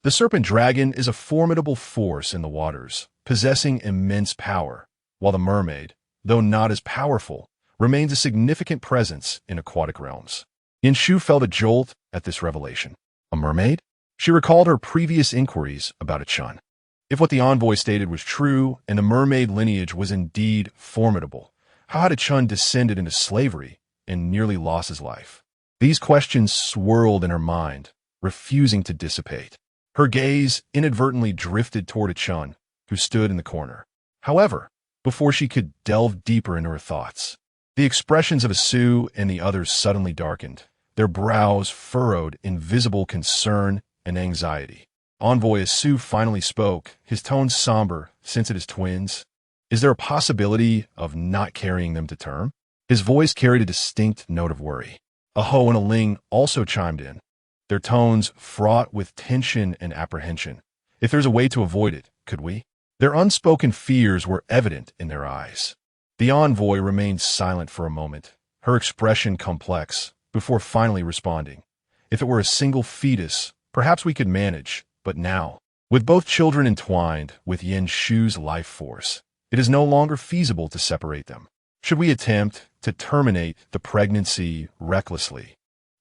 The serpent dragon is a formidable force in the waters, possessing immense power, while the mermaid, though not as powerful, remains a significant presence in aquatic realms. Yinshu felt a jolt at this revelation. A mermaid? She recalled her previous inquiries about a Chun. If what the envoy stated was true, and the mermaid lineage was indeed formidable, how had a Chun descended into slavery and nearly lost his life? These questions swirled in her mind, refusing to dissipate. Her gaze inadvertently drifted toward a Chun who stood in the corner. However, before she could delve deeper into her thoughts, the expressions of Asu and the others suddenly darkened, their brows furrowed in visible concern and anxiety. Envoy Asu finally spoke, his tone somber, since it is twins. Is there a possibility of not carrying them to term? His voice carried a distinct note of worry. Aho and Aling also chimed in, their tones fraught with tension and apprehension. If there's a way to avoid it, could we? Their unspoken fears were evident in their eyes. The envoy remained silent for a moment, her expression complex, before finally responding. If it were a single fetus, perhaps we could manage, but now, with both children entwined with Yinshu's life force, it is no longer feasible to separate them. Should we attempt to terminate the pregnancy recklessly,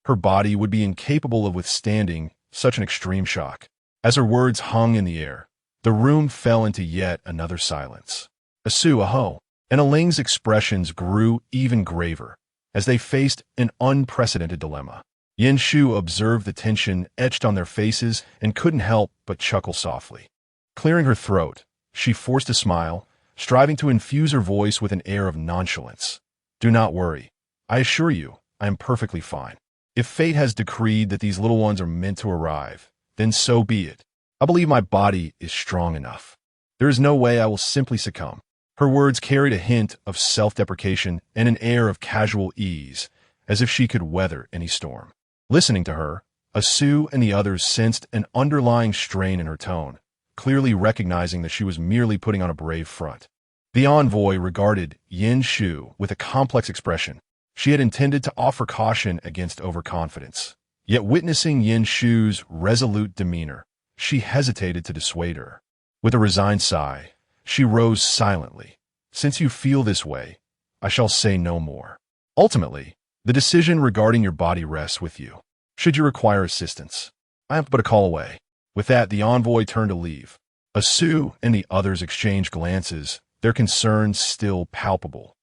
her body would be incapable of withstanding such an extreme shock. As her words hung in the air, the room fell into yet another silence. Asu, Aho, and Aling's expressions grew even graver as they faced an unprecedented dilemma. Yinshu observed the tension etched on their faces and couldn't help but chuckle softly. Clearing her throat, she forced a smile, striving to infuse her voice with an air of nonchalance. Do not worry. I assure you, I am perfectly fine. If fate has decreed that these little ones are meant to arrive, then so be it. I believe my body is strong enough. There is no way I will simply succumb. Her words carried a hint of self-deprecation and an air of casual ease, as if she could weather any storm. Listening to her, Asu and the others sensed an underlying strain in her tone, clearly recognizing that she was merely putting on a brave front. The envoy regarded Yinshu with a complex expression. She had intended to offer caution against overconfidence. Yet witnessing Yinshu's resolute demeanor, she hesitated to dissuade her. With a resigned sigh, she rose silently. Since you feel this way, I shall say no more. Ultimately, the decision regarding your body rests with you. Should you require assistance, I am but a call away. With that, the envoy turned to leave. Asu and the others exchanged glances, their concerns still palpable.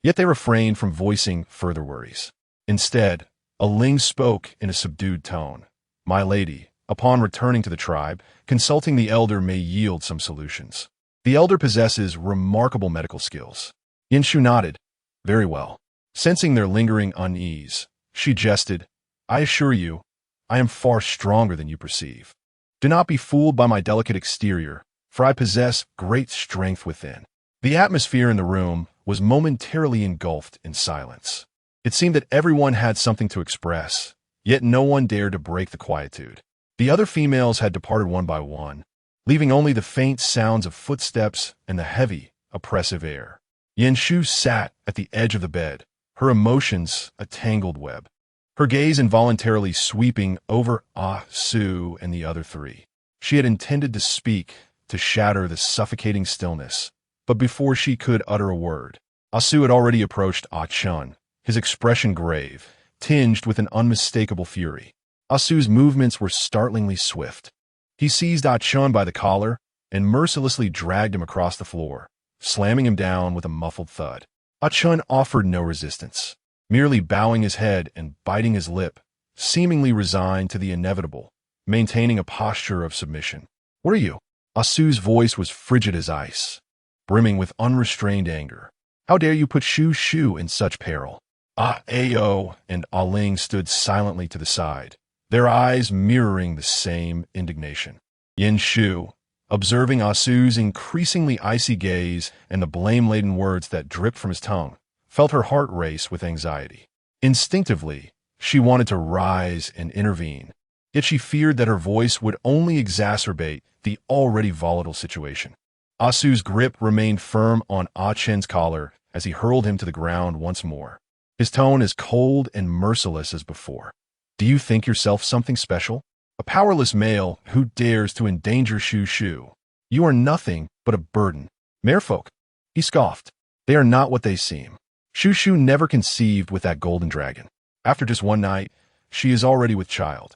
Yet they refrained from voicing further worries. Instead, Aling spoke in a subdued tone. My lady, upon returning to the tribe, consulting the elder may yield some solutions. The elder possesses remarkable medical skills. Yinshu nodded. Very well. Sensing their lingering unease, she jested, I assure you, I am far stronger than you perceive. Do not be fooled by my delicate exterior, for I possess great strength within. The atmosphere in the room was momentarily engulfed in silence. It seemed that everyone had something to express, yet no one dared to break the quietude. The other females had departed one by one, leaving only the faint sounds of footsteps and the heavy, oppressive air. Yinshu sat at the edge of the bed, her emotions a tangled web, her gaze involuntarily sweeping over Asu and the other three. She had intended to speak, to shatter the suffocating stillness, but before she could utter a word, Asu had already approached Ah-chun, his expression grave, tinged with an unmistakable fury. Asu's movements were startlingly swift. He seized Ah-chun by the collar and mercilessly dragged him across the floor, slamming him down with a muffled thud. Ah-chun offered no resistance, merely bowing his head and biting his lip, seemingly resigned to the inevitable, maintaining a posture of submission. What are you? Asu's voice was frigid as ice, brimming with unrestrained anger. How dare you put Shu in such peril? Ah-Ao and Aling stood silently to the side, their eyes mirroring the same indignation. Yinshu, observing Asu's increasingly icy gaze and the blame-laden words that dripped from his tongue, felt her heart race with anxiety. Instinctively, she wanted to rise and intervene, yet she feared that her voice would only exacerbate the already volatile situation. Asu's grip remained firm on Ah-chun's collar as he hurled him to the ground once more. his tone as cold and merciless as before. Do you think yourself something special? A powerless male who dares to endanger Shu Shu. You are nothing but a burden. Merfolk, he scoffed. They are not what they seem. Shu Shu never conceived with that golden dragon. After just one night, she is already with child.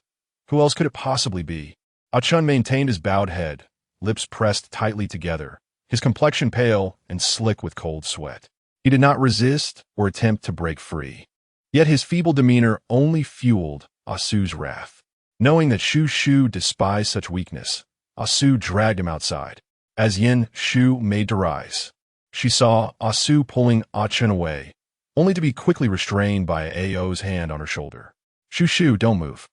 Who else could it possibly be? Chun maintained his bowed head, lips pressed tightly together, his complexion pale and slick with cold sweat. He did not resist or attempt to break free. Yet his feeble demeanor only fueled Asu's wrath. Knowing that Shu Shu despised such weakness, Asu dragged him outside. As Yin Shu made to rise, she saw Asu pulling Chun away, only to be quickly restrained by Ao's hand on her shoulder. Shu Shu, don't move.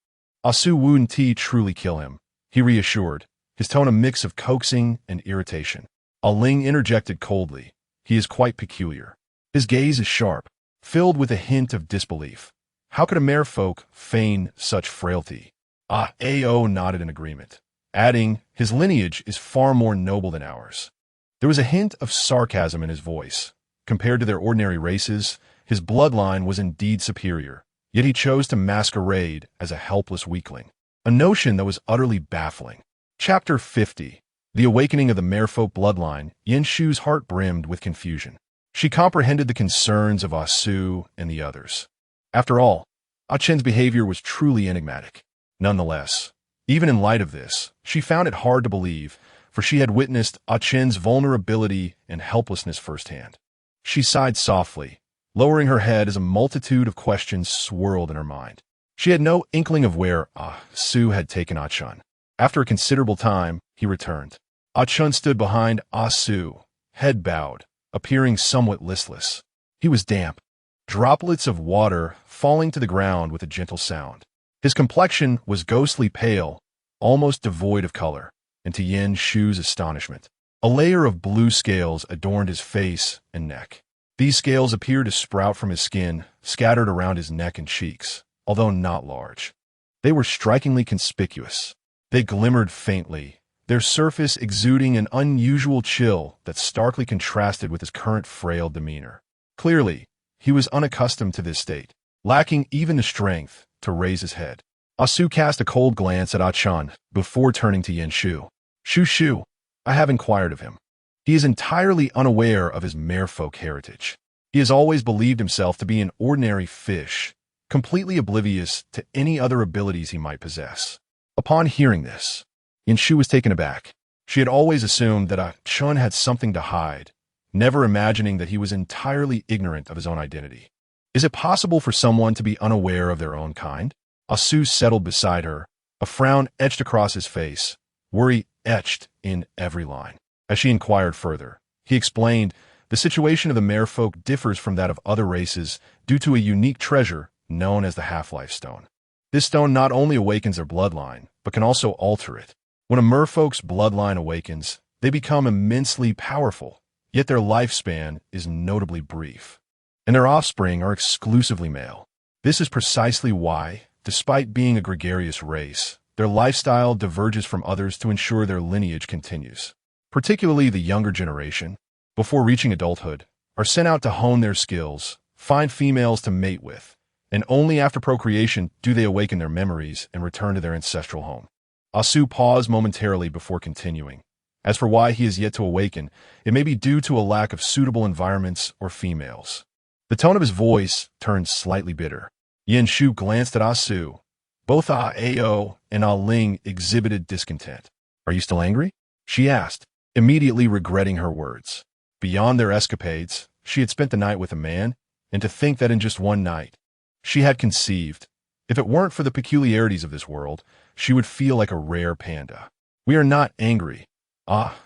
Asu wouldn't truly kill him, he reassured, his tone a mix of coaxing and irritation. Ling interjected coldly. He is quite peculiar. His gaze is sharp, filled with a hint of disbelief. How could a merfolk feign such frailty? Ao nodded in agreement, adding, his lineage is far more noble than ours. There was a hint of sarcasm in his voice. Compared to their ordinary races, his bloodline was indeed superior, yet he chose to masquerade as a helpless weakling, a notion that was utterly baffling. Chapter 50. The Awakening of the Merfolk Bloodline. Yin Shu's heart brimmed with confusion. She comprehended the concerns of Asu and the others. After all, Chun's behavior was truly enigmatic. Nonetheless, even in light of this, she found it hard to believe, for she had witnessed Chun's vulnerability and helplessness firsthand. She sighed softly, lowering her head as a multitude of questions swirled in her mind. She had no inkling of where Asu had taken Chun. After a considerable time, he returned. Chun stood behind Asu, head bowed, appearing somewhat listless. He was damp, droplets of water falling to the ground with a gentle sound. His complexion was ghostly pale, almost devoid of color, and to Yin Shu's astonishment, a layer of blue scales adorned his face and neck. These scales appeared to sprout from his skin, scattered around his neck and cheeks, although not large. They were strikingly conspicuous. They glimmered faintly, their surface exuding an unusual chill that starkly contrasted with his current frail demeanor. Clearly, he was unaccustomed to this state, lacking even the strength to raise his head. Asu cast a cold glance at Chun before turning to Yin Shu. Shu Shu, I have inquired of him. He is entirely unaware of his merfolk heritage. He has always believed himself to be an ordinary fish, completely oblivious to any other abilities he might possess. Upon hearing this, Yin Shu was taken aback. She had always assumed that Chun had something to hide, never imagining that he was entirely ignorant of his own identity. Is it possible for someone to be unaware of their own kind? Asu settled beside her, a frown etched across his face, worry etched in every line. As she inquired further, he explained, the situation of the merfolk differs from that of other races due to a unique treasure known as the Half-Life Stone. This stone not only awakens their bloodline, but can also alter it. When a merfolk's bloodline awakens, they become immensely powerful, yet their lifespan is notably brief, and their offspring are exclusively male. This is precisely why, despite being a gregarious race, their lifestyle diverges from others to ensure their lineage continues. Particularly the younger generation, before reaching adulthood, are sent out to hone their skills, find females to mate with, and only after procreation do they awaken their memories and return to their ancestral home. Asu paused momentarily before continuing. As for why he is yet to awaken, it may be due to a lack of suitable environments or females. The tone of his voice turned slightly bitter. Yin Shu glanced at Asu. Both Ao and Ling exhibited discontent. Are you still angry? She asked, immediately regretting her words. Beyond their escapades, she had spent the night with a man, and to think that in just one night, she had conceived. If it weren't for the peculiarities of this world, she would feel like a rare panda. We are not angry,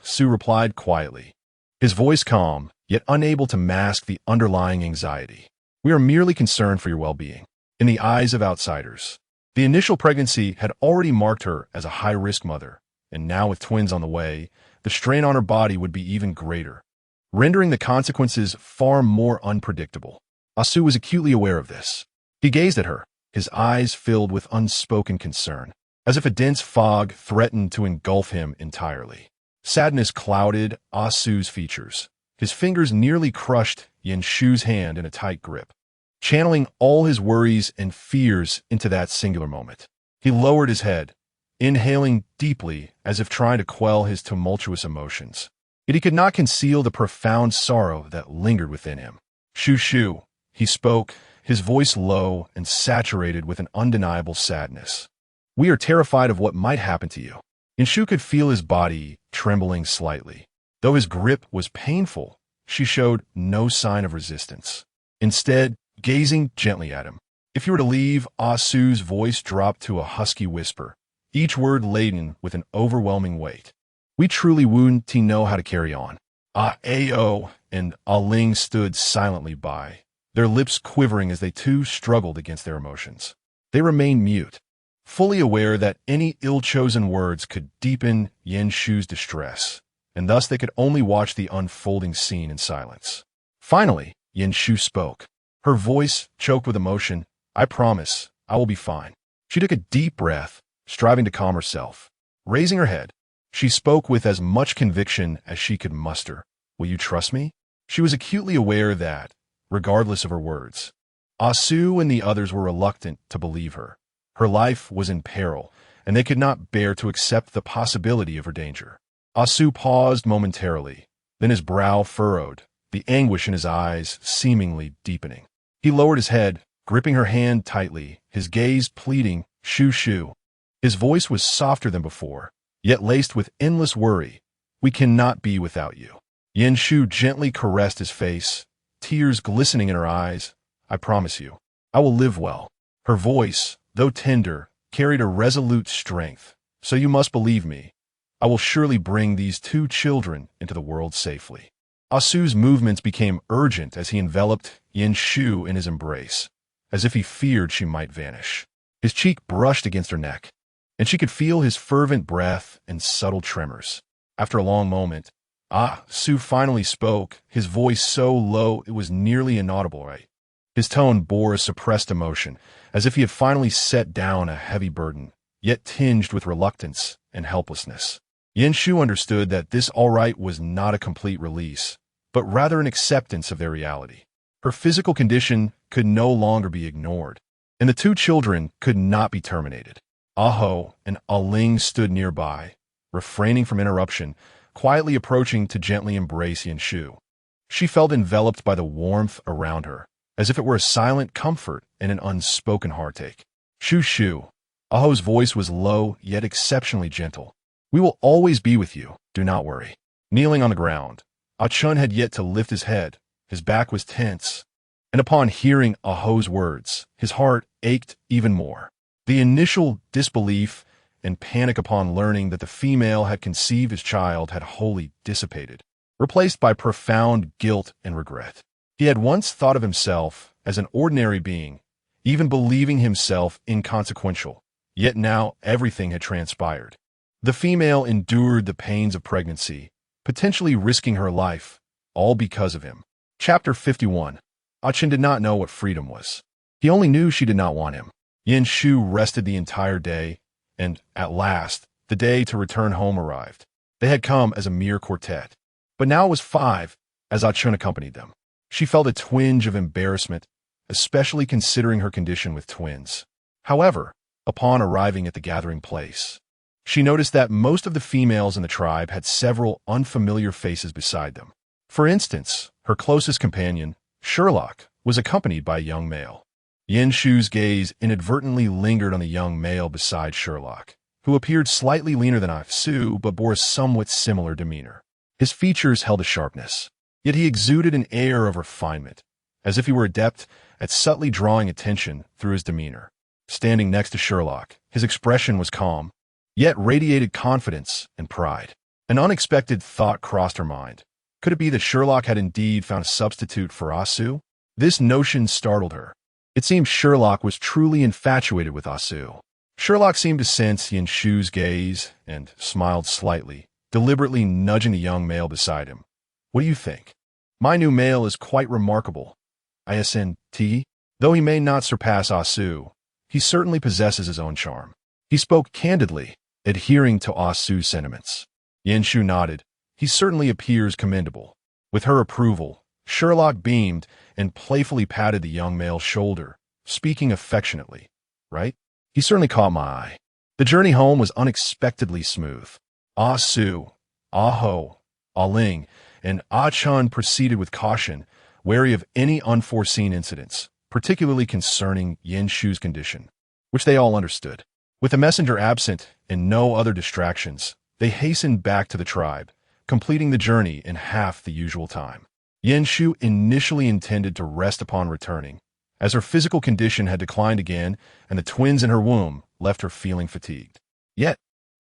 Su replied quietly, his voice calm, yet unable to mask the underlying anxiety. We are merely concerned for your well-being. In the eyes of outsiders, the initial pregnancy had already marked her as a high-risk mother, and now with twins on the way, the strain on her body would be even greater, rendering the consequences far more unpredictable. Asu was acutely aware of this. He gazed at her, his eyes filled with unspoken concern, as if a dense fog threatened to engulf him entirely. Sadness clouded Asu's features. His fingers nearly crushed Yin Shu's hand in a tight grip. channeling all his worries and fears into that singular moment. He lowered his head, inhaling deeply as if trying to quell his tumultuous emotions. Yet he could not conceal the profound sorrow that lingered within him. "Shu Shu," he spoke, his voice low and saturated with an undeniable sadness. "We are terrified of what might happen to you." Shu could feel his body trembling slightly. Though his grip was painful, she showed no sign of resistance. Instead, gazing gently at him. "If you were to leave," Su's voice dropped to a husky whisper, each word laden with an overwhelming weight. "We truly wouldn't know how to carry on." Ao and Aling stood silently by, their lips quivering as they too struggled against their emotions. They remained mute, fully aware that any ill-chosen words could deepen Shu's distress, and thus they could only watch the unfolding scene in silence. Finally, Shu spoke. Her voice choked with emotion. "I promise, I will be fine." She took a deep breath, striving to calm herself. Raising her head, she spoke with as much conviction as she could muster. "Will you trust me?" She was acutely aware that, regardless of her words, Su and the others were reluctant to believe her. Her life was in peril, and they could not bear to accept the possibility of her danger. Su paused momentarily, then his brow furrowed, the anguish in his eyes seemingly deepening. He lowered his head, gripping her hand tightly, his gaze pleading, "Shu Shu." His voice was softer than before, yet laced with endless worry. "We cannot be without you." Shu gently caressed his face, tears glistening in her eyes. "I promise you, I will live well." Her voice, though tender, carried a resolute strength. "So you must believe me. I will surely bring these two children into the world safely." Su's movements became urgent as he enveloped Shu in his embrace, as if he feared she might vanish. His cheek brushed against her neck, and she could feel his fervent breath and subtle tremors. After a long moment, Su finally spoke, his voice so low it was nearly inaudible. His tone bore a suppressed emotion, as if he had finally set down a heavy burden, yet tinged with reluctance and helplessness. Shu understood that this all right was not a complete release, but rather an acceptance of their reality. Her physical condition could no longer be ignored, and the two children could not be terminated. Aho and Aling stood nearby, refraining from interruption, quietly approaching to gently embrace Shu. She felt enveloped by the warmth around her, as if it were a silent comfort and an unspoken heartache. "Shu Shu." Aho's voice was low, yet exceptionally gentle. "We will always be with you, do not worry." Kneeling on the ground, Chun had yet to lift his head, his back was tense, and upon hearing Aho's words, his heart ached even more. The initial disbelief and panic upon learning that the female had conceived his child had wholly dissipated, replaced by profound guilt and regret. He had once thought of himself as an ordinary being, even believing himself inconsequential, yet now everything had transpired. The female endured the pains of pregnancy, potentially risking her life, all because of him. Chapter 51. Chun did not know what freedom was. He only knew she did not want him. Shu rested the entire day, and, at last, the day to return home arrived. They had come as a mere quartet, but now it was 5, as Chun accompanied them. She felt a twinge of embarrassment, especially considering her condition with twins. However, upon arriving at the gathering place, she noticed that most of the females in the tribe had several unfamiliar faces beside them. For instance, her closest companion, Sherlock, was accompanied by a young male. Shu's gaze inadvertently lingered on the young male beside Sherlock, who appeared slightly leaner than Su but bore a somewhat similar demeanor. His features held a sharpness, yet he exuded an air of refinement, as if he were adept at subtly drawing attention through his demeanor. Standing next to Sherlock, his expression was calm, yet radiated confidence and pride. An unexpected thought crossed her mind. Could it be that Sherlock had indeed found a substitute for Su? This notion startled her. It seemed Sherlock was truly infatuated with Su. Sherlock seemed to sense Shu's gaze and smiled slightly, deliberately nudging the young male beside him. "What do you think? My new male is quite remarkable. ISNT, though he may not surpass Su, he certainly possesses his own charm." He spoke candidly, adhering to Su's sentiments. Shu nodded. "He certainly appears commendable." With her approval, Sherlock beamed and playfully patted the young male's shoulder, speaking affectionately. Right? He certainly caught my eye. The journey home was unexpectedly smooth. Ah Su, Ah Ho, Ah Ling, and Ah Chun proceeded with caution, wary of any unforeseen incidents, particularly concerning Yin Shu's condition, which they all understood. With the messenger absent and no other distractions, they hastened back to the tribe, completing the journey in half the usual time. Yin Shu initially intended to rest upon returning, as her physical condition had declined again and the twins in her womb left her feeling fatigued. Yet,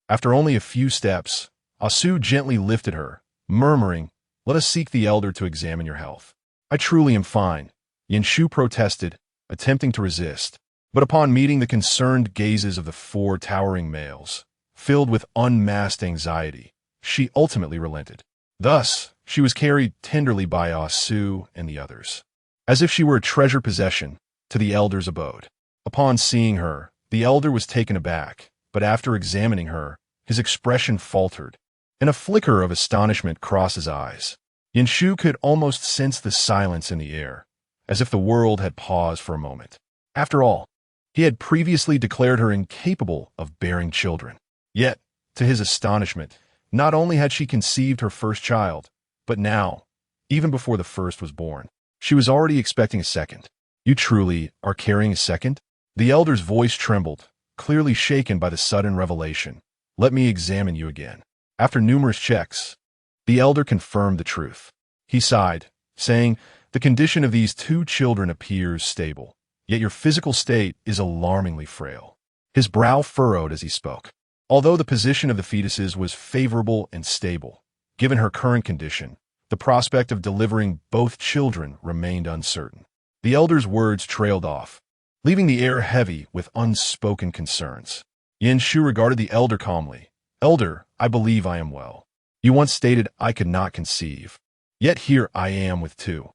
after only a few steps, Asu gently lifted her, murmuring, "Let us seek the elder to examine your health." "I truly am fine," Yin Shu protested, attempting to resist. But upon meeting the concerned gazes of the four towering males, filled with unmasked anxiety, she ultimately relented. Thus, she was carried tenderly by Asu and the others, as if she were a treasured possession, to the elder's abode. Upon seeing her, the elder was taken aback, but after examining her, his expression faltered, and a flicker of astonishment crossed his eyes. Yin Shu could almost sense the silence in the air, as if the world had paused for a moment. After all, he had previously declared her incapable of bearing children. Yet, to his astonishment, not only had she conceived her first child, but now, even before the first was born, she was already expecting a second. "You truly are carrying a second?" The elder's voice trembled, clearly shaken by the sudden revelation. "Let me examine you again." After numerous checks, the elder confirmed the truth. He sighed, saying, "The condition of these two children appears stable, yet your physical state is alarmingly frail." His brow furrowed as he spoke. Although the position of the fetuses was favorable and stable, given her current condition, the prospect of delivering both children remained uncertain. The elder's words trailed off, leaving the air heavy with unspoken concerns. Yin Shu regarded the elder calmly. "Elder, I believe I am well. You once stated I could not conceive. Yet here I am with two.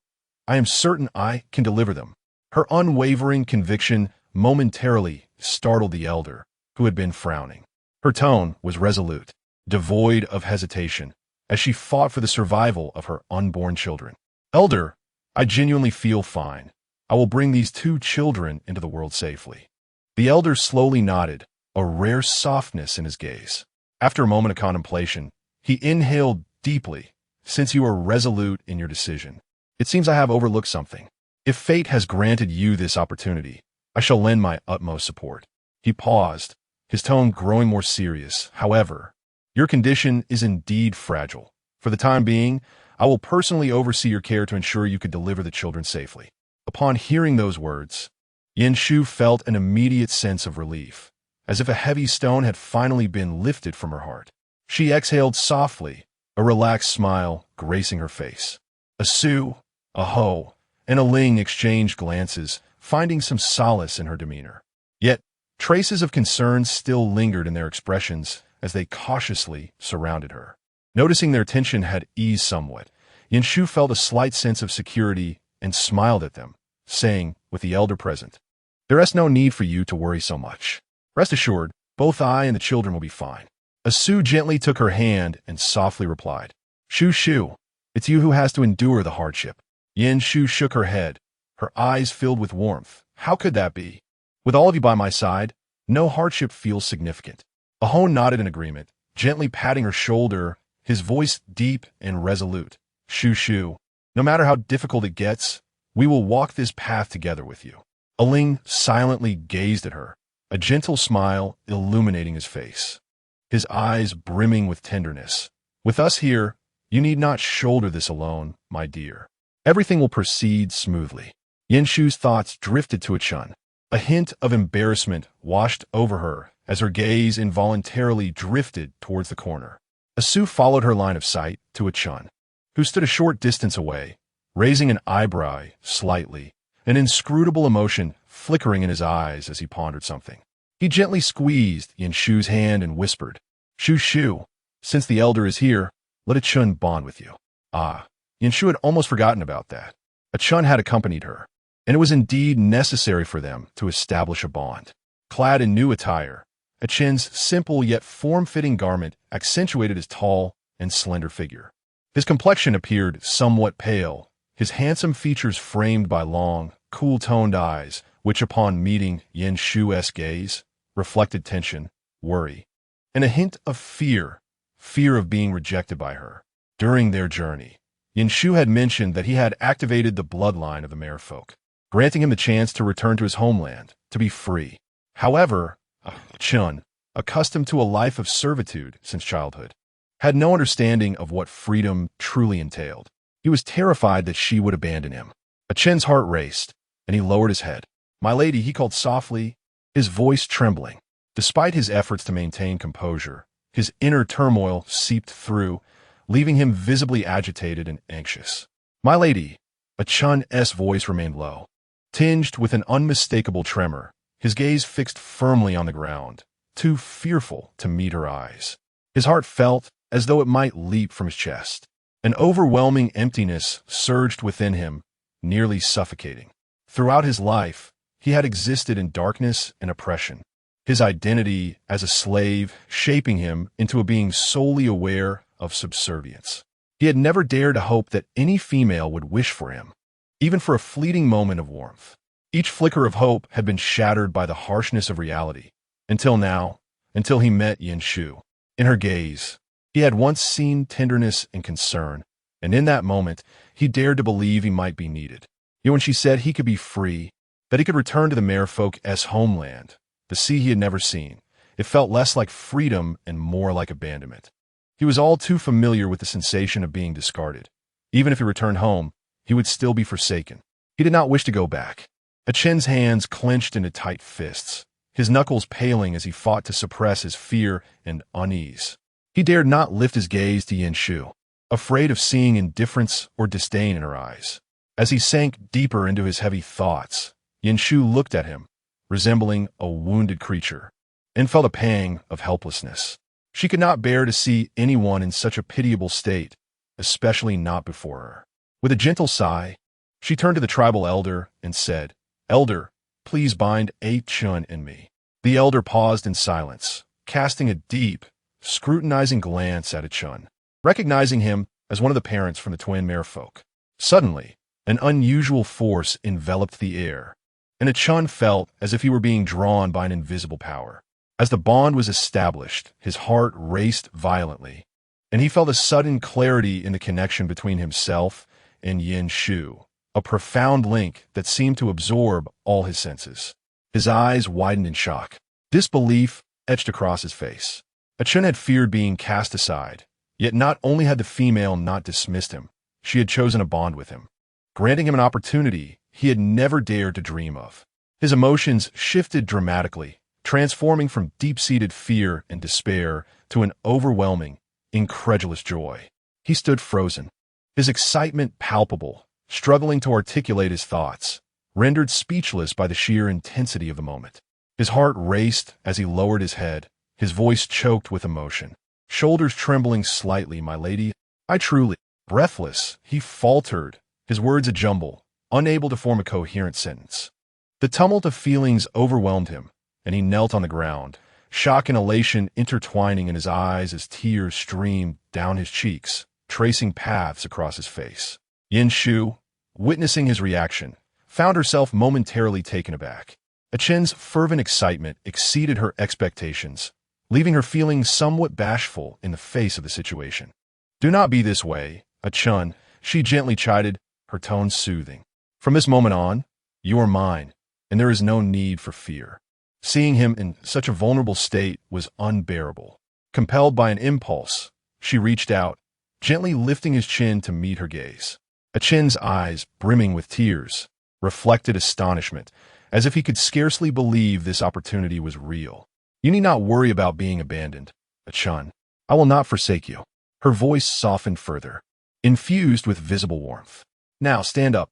I am certain I can deliver them." Her unwavering conviction momentarily startled the elder, who had been frowning. Her tone was resolute, devoid of hesitation, as she fought for the survival of her unborn children. "Elder, I genuinely feel fine. I will bring these two children into the world safely." The elder slowly nodded, a rare softness in his gaze. After a moment of contemplation, he inhaled deeply. "Since you are resolute in your decision, it seems I have overlooked something. If fate has granted you this opportunity, I shall lend my utmost support." He paused, his tone growing more serious. "However, your condition is indeed fragile. For the time being, I will personally oversee your care to ensure you could deliver the children safely." Upon hearing those words, Yin Shu felt an immediate sense of relief, as if a heavy stone had finally been lifted from her heart. She exhaled softly, a relaxed smile gracing her face. A Su, a Ho, and a Ling exchanged glances, finding some solace in her demeanor. Yet, traces of concern still lingered in their expressions as they cautiously surrounded her. Noticing their tension had eased somewhat, Yin Shu felt a slight sense of security and smiled at them, saying, with the elder present, "There is no need for you to worry so much. Rest assured, both I and the children will be fine." Asu gently took her hand and softly replied, "Shu Shu, it's you who has to endure the hardship." Yin Shu shook her head, her eyes filled with warmth. "How could that be? With all of you by my side, no hardship feels significant." Ahone nodded in agreement, gently patting her shoulder, his voice deep and resolute. "Shu Shu, no matter how difficult it gets, we will walk this path together with you." Aling silently gazed at her, a gentle smile illuminating his face, his eyes brimming with tenderness. "With us here, you need not shoulder this alone, my dear. Everything will proceed smoothly." Yin Shu's thoughts drifted to Achun. A hint of embarrassment washed over her as her gaze involuntarily drifted towards the corner. Asu followed her line of sight to Achun, who stood a short distance away, raising an eyebrow slightly, an inscrutable emotion flickering in his eyes as he pondered something. He gently squeezed Yin Shu's hand and whispered, "Shu Shu, since the elder is here, let Achun bond with you." Ah, Yin Shu had almost forgotten about that. Achun had accompanied her, and it was indeed necessary for them to establish a bond. Clad in new attire, Achun's simple yet form-fitting garment accentuated his tall and slender figure. His complexion appeared somewhat pale, his handsome features framed by long, cool-toned eyes, which upon meeting Yin Shu's gaze, reflected tension, worry, and a hint of fear of being rejected by her. During their journey, Yin Shu had mentioned that he had activated the bloodline of the merfolk, granting him the chance to return to his homeland, to be free. However, Chun, accustomed to a life of servitude since childhood, had no understanding of what freedom truly entailed. He was terrified that she would abandon him. Chen's heart raced, and he lowered his head. "My lady," he called softly, his voice trembling. Despite his efforts to maintain composure, his inner turmoil seeped through, leaving him visibly agitated and anxious. "My lady," Chun's voice remained low, tinged with an unmistakable tremor, his gaze fixed firmly on the ground, too fearful to meet her eyes. His heart felt as though it might leap from his chest. An overwhelming emptiness surged within him, nearly suffocating. Throughout his life, he had existed in darkness and oppression, his identity as a slave shaping him into a being solely aware of subservience. He had never dared to hope that any female would wish for him, even for a fleeting moment of warmth. Each flicker of hope had been shattered by the harshness of reality, until he met Yin Shu. In her gaze, he had once seen tenderness and concern, and in that moment, he dared to believe he might be needed. Yet when she said he could be free, that he could return to the merfolk's homeland, the sea he had never seen, it felt less like freedom and more like abandonment. He was all too familiar with the sensation of being discarded. Even if he returned home, he would still be forsaken. He did not wish to go back. Chen's hands clenched into tight fists, his knuckles paling as he fought to suppress his fear and unease. He dared not lift his gaze to Yin Shu, afraid of seeing indifference or disdain in her eyes. As he sank deeper into his heavy thoughts, Yin Shu looked at him, resembling a wounded creature, and felt a pang of helplessness. She could not bear to see anyone in such a pitiable state, especially not before her. With a gentle sigh, she turned to the tribal elder and said, "Elder, please bind Chun and me." The elder paused in silence, casting a deep, scrutinizing glance at Chun, recognizing him as one of the parents from the twin merfolk. Suddenly, an unusual force enveloped the air, and Chun felt as if he were being drawn by an invisible power. As the bond was established, his heart raced violently, and he felt a sudden clarity in the connection between himself and Yin Shu, a profound link that seemed to absorb all his senses. His eyes widened in shock. Disbelief etched across his face. Chun had feared being cast aside, yet not only had the female not dismissed him, she had chosen a bond with him, granting him an opportunity he had never dared to dream of. His emotions shifted dramatically, transforming from deep-seated fear and despair to an overwhelming, incredulous joy. He stood frozen, his excitement palpable, struggling to articulate his thoughts, rendered speechless by the sheer intensity of the moment. His heart raced as he lowered his head, his voice choked with emotion, shoulders trembling slightly. "My lady, I truly..." Breathless, he faltered, his words a jumble, unable to form a coherent sentence. The tumult of feelings overwhelmed him, and he knelt on the ground, shock and elation intertwining in his eyes as tears streamed down his cheeks, tracing paths across his face. Yin Shu, witnessing his reaction, found herself momentarily taken aback. Chen's fervent excitement exceeded her expectations, leaving her feeling somewhat bashful in the face of the situation. "Do not be this way, Chun," she gently chided, her tone soothing. "From this moment on, you are mine, and there is no need for fear." Seeing him in such a vulnerable state was unbearable. Compelled by an impulse, she reached out, gently lifting his chin to meet her gaze. Chen's eyes, brimming with tears, reflected astonishment, as if he could scarcely believe this opportunity was real. "You need not worry about being abandoned, Chun. I will not forsake you." Her voice softened further, infused with visible warmth. "Now stand up."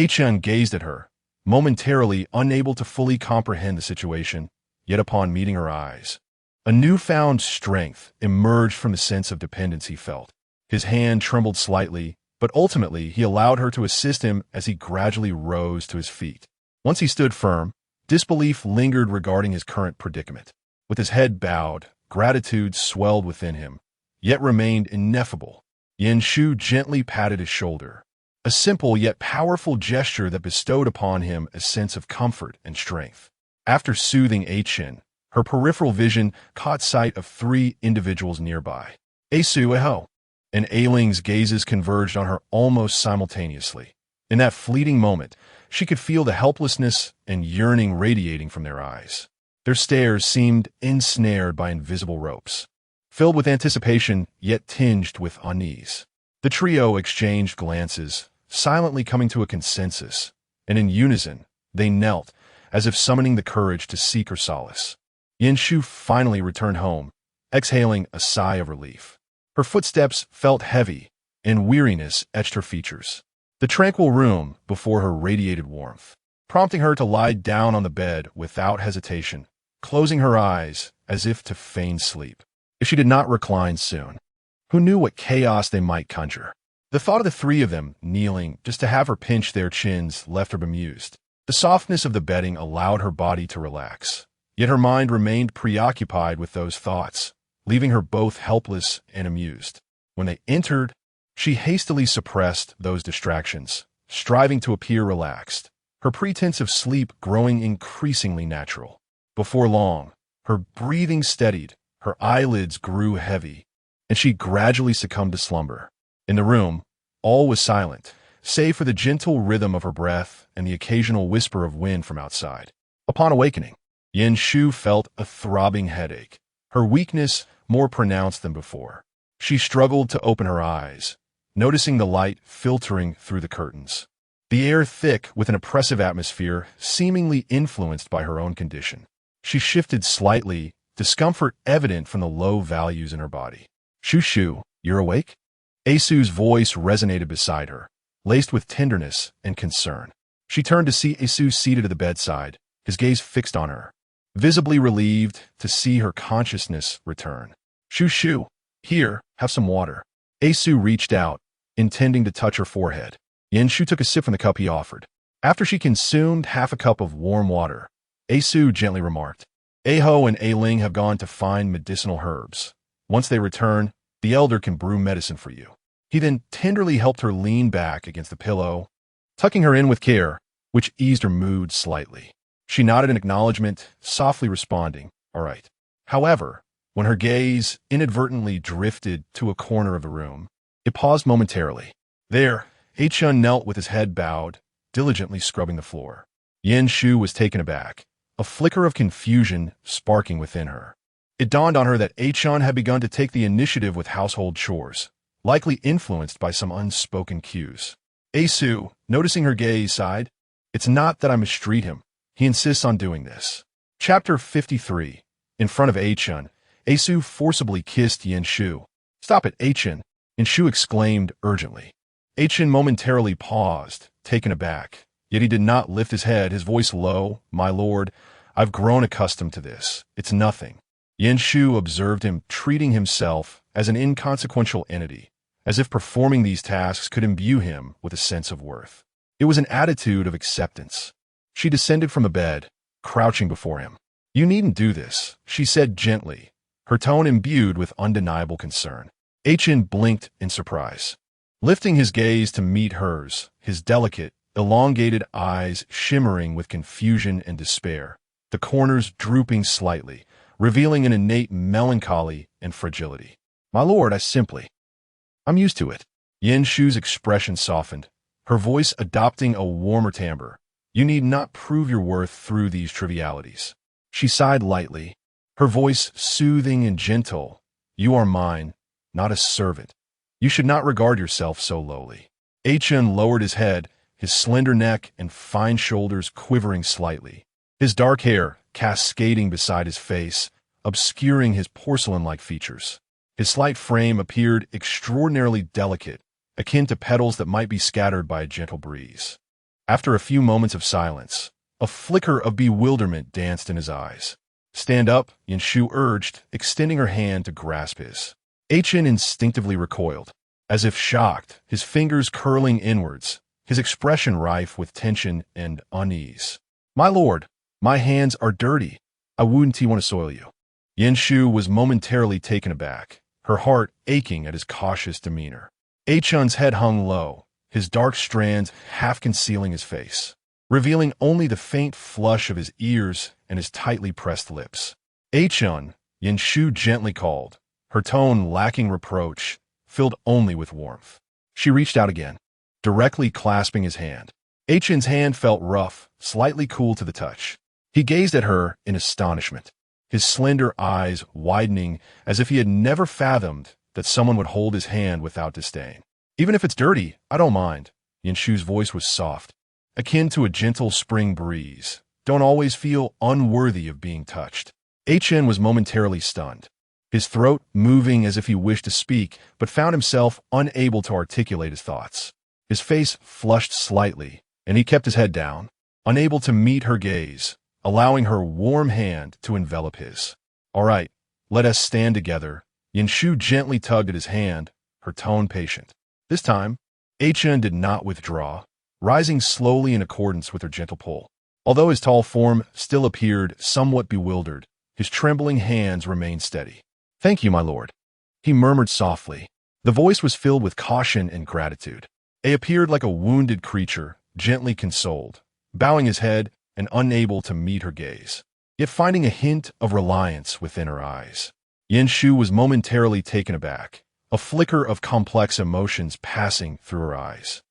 Chun gazed at her, momentarily unable to fully comprehend the situation, yet upon meeting her eyes, a newfound strength emerged from the sense of dependence he felt. His hand trembled slightly, but ultimately he allowed her to assist him as he gradually rose to his feet. Once he stood firm, disbelief lingered regarding his current predicament. With his head bowed, gratitude swelled within him, yet remained ineffable. Yin Shu gently patted his shoulder, a simple yet powerful gesture that bestowed upon him a sense of comfort and strength. After soothing Achin, her peripheral vision caught sight of three individuals nearby. Eho and Aling's gazes converged on her almost simultaneously. In that fleeting moment, she could feel the helplessness and yearning radiating from their eyes. Their stares seemed ensnared by invisible ropes, filled with anticipation yet tinged with unease. The trio exchanged glances, silently coming to a consensus, and in unison, they knelt, as if summoning the courage to seek her solace. Yanshu finally returned home, exhaling a sigh of relief. Her footsteps felt heavy, and weariness etched her features. The tranquil room before her radiated warmth, prompting her to lie down on the bed without hesitation, closing her eyes as if to feign sleep. If she did not recline soon, who knew what chaos they might conjure? The thought of the three of them kneeling just to have her pinch their chins left her bemused. The softness of the bedding allowed her body to relax, yet her mind remained preoccupied with those thoughts, leaving her both helpless and amused. When they entered, she hastily suppressed those distractions, striving to appear relaxed, her pretense of sleep growing increasingly natural. Before long, her breathing steadied, her eyelids grew heavy, and she gradually succumbed to slumber. In the room, all was silent, save for the gentle rhythm of her breath and the occasional whisper of wind from outside. Upon awakening, Yanshu felt a throbbing headache, her weakness more pronounced than before. She struggled to open her eyes, noticing the light filtering through the curtains. The air thick with an oppressive atmosphere, seemingly influenced by her own condition. She shifted slightly, discomfort evident from the low values in her body. Shushu, you're awake? Asu's voice resonated beside her, laced with tenderness and concern. She turned to see Asu seated at the bedside, his gaze fixed on her, visibly relieved to see her consciousness return. Shushu, here, have some water. Asu reached out, intending to touch her forehead. Yanshu took a sip from the cup he offered. After she consumed half a cup of warm water, Asu gently remarked, Aho and Aling have gone to find medicinal herbs. Once they return, the elder can brew medicine for you. He then tenderly helped her lean back against the pillow, tucking her in with care, which eased her mood slightly. She nodded in acknowledgement, softly responding, all right. However, when her gaze inadvertently drifted to a corner of the room, it paused momentarily. There, Achun knelt with his head bowed, diligently scrubbing the floor. Yanshu was taken aback, a flicker of confusion sparking within her. It dawned on her that Achun had begun to take the initiative with household chores, likely influenced by some unspoken cues. Asu, noticing her gaze, sighed, it's not that I mistreat him. He insists on doing this. Chapter 53. In front of Achun, Asu forcibly kissed Yanshu. Stop it, Achun, Yanshu exclaimed urgently. Achun momentarily paused, taken aback, yet he did not lift his head, his voice low. My lord, I've grown accustomed to this. It's nothing. Yanshu observed him treating himself as an inconsequential entity, as if performing these tasks could imbue him with a sense of worth. It was an attitude of acceptance. She descended from the bed, crouching before him. You needn't do this, she said gently, her tone imbued with undeniable concern. Achin blinked in surprise. Lifting his gaze to meet hers, his delicate, elongated eyes shimmering with confusion and despair, the corners drooping slightly, revealing an innate melancholy and fragility. My lord, I'm used to it. Yanshu's expression softened, her voice adopting a warmer timbre. You need not prove your worth through these trivialities. She sighed lightly, her voice soothing and gentle. You are mine, not a servant. You should not regard yourself so lowly. Achun lowered his head, his slender neck and fine shoulders quivering slightly, his dark hair cascading beside his face, obscuring his porcelain-like features. His slight frame appeared extraordinarily delicate, akin to petals that might be scattered by a gentle breeze. After a few moments of silence, a flicker of bewilderment danced in his eyes. Stand up, Yanshu urged, extending her hand to grasp his. Achin instinctively recoiled, as if shocked, his fingers curling inwards, his expression rife with tension and unease. My lord, my hands are dirty. I wouldn't want to soil you. Yanshu was momentarily taken aback, her heart aching at his cautious demeanor. Achun's head hung low, his dark strands half concealing his face, revealing only the faint flush of his ears and his tightly pressed lips. "Achun," Yin-Shu gently called, her tone lacking reproach, filled only with warmth. She reached out again, directly clasping his hand. Achun's hand felt rough, slightly cool to the touch. He gazed at her in astonishment, his slender eyes widening as if he had never fathomed that someone would hold his hand without disdain. "Even if it's dirty, I don't mind." Yin-Shu's voice was soft, akin to a gentle spring breeze. "Don't always feel unworthy of being touched." Achun was momentarily stunned, his throat moving as if he wished to speak, but found himself unable to articulate his thoughts. His face flushed slightly, and he kept his head down, unable to meet her gaze, allowing her warm hand to envelop his. "All right, let us stand together." Yin-Shu gently tugged at his hand, her tone patient. This time, Achun did not withdraw, rising slowly in accordance with her gentle pull. Although his tall form still appeared somewhat bewildered, his trembling hands remained steady. "Thank you, my lord," he murmured softly. The voice was filled with caution and gratitude. He appeared like a wounded creature, gently consoled, bowing his head and unable to meet her gaze, yet finding a hint of reliance within her eyes. Yin-Shu was momentarily taken aback, a flicker of complex emotions passing through her eyes.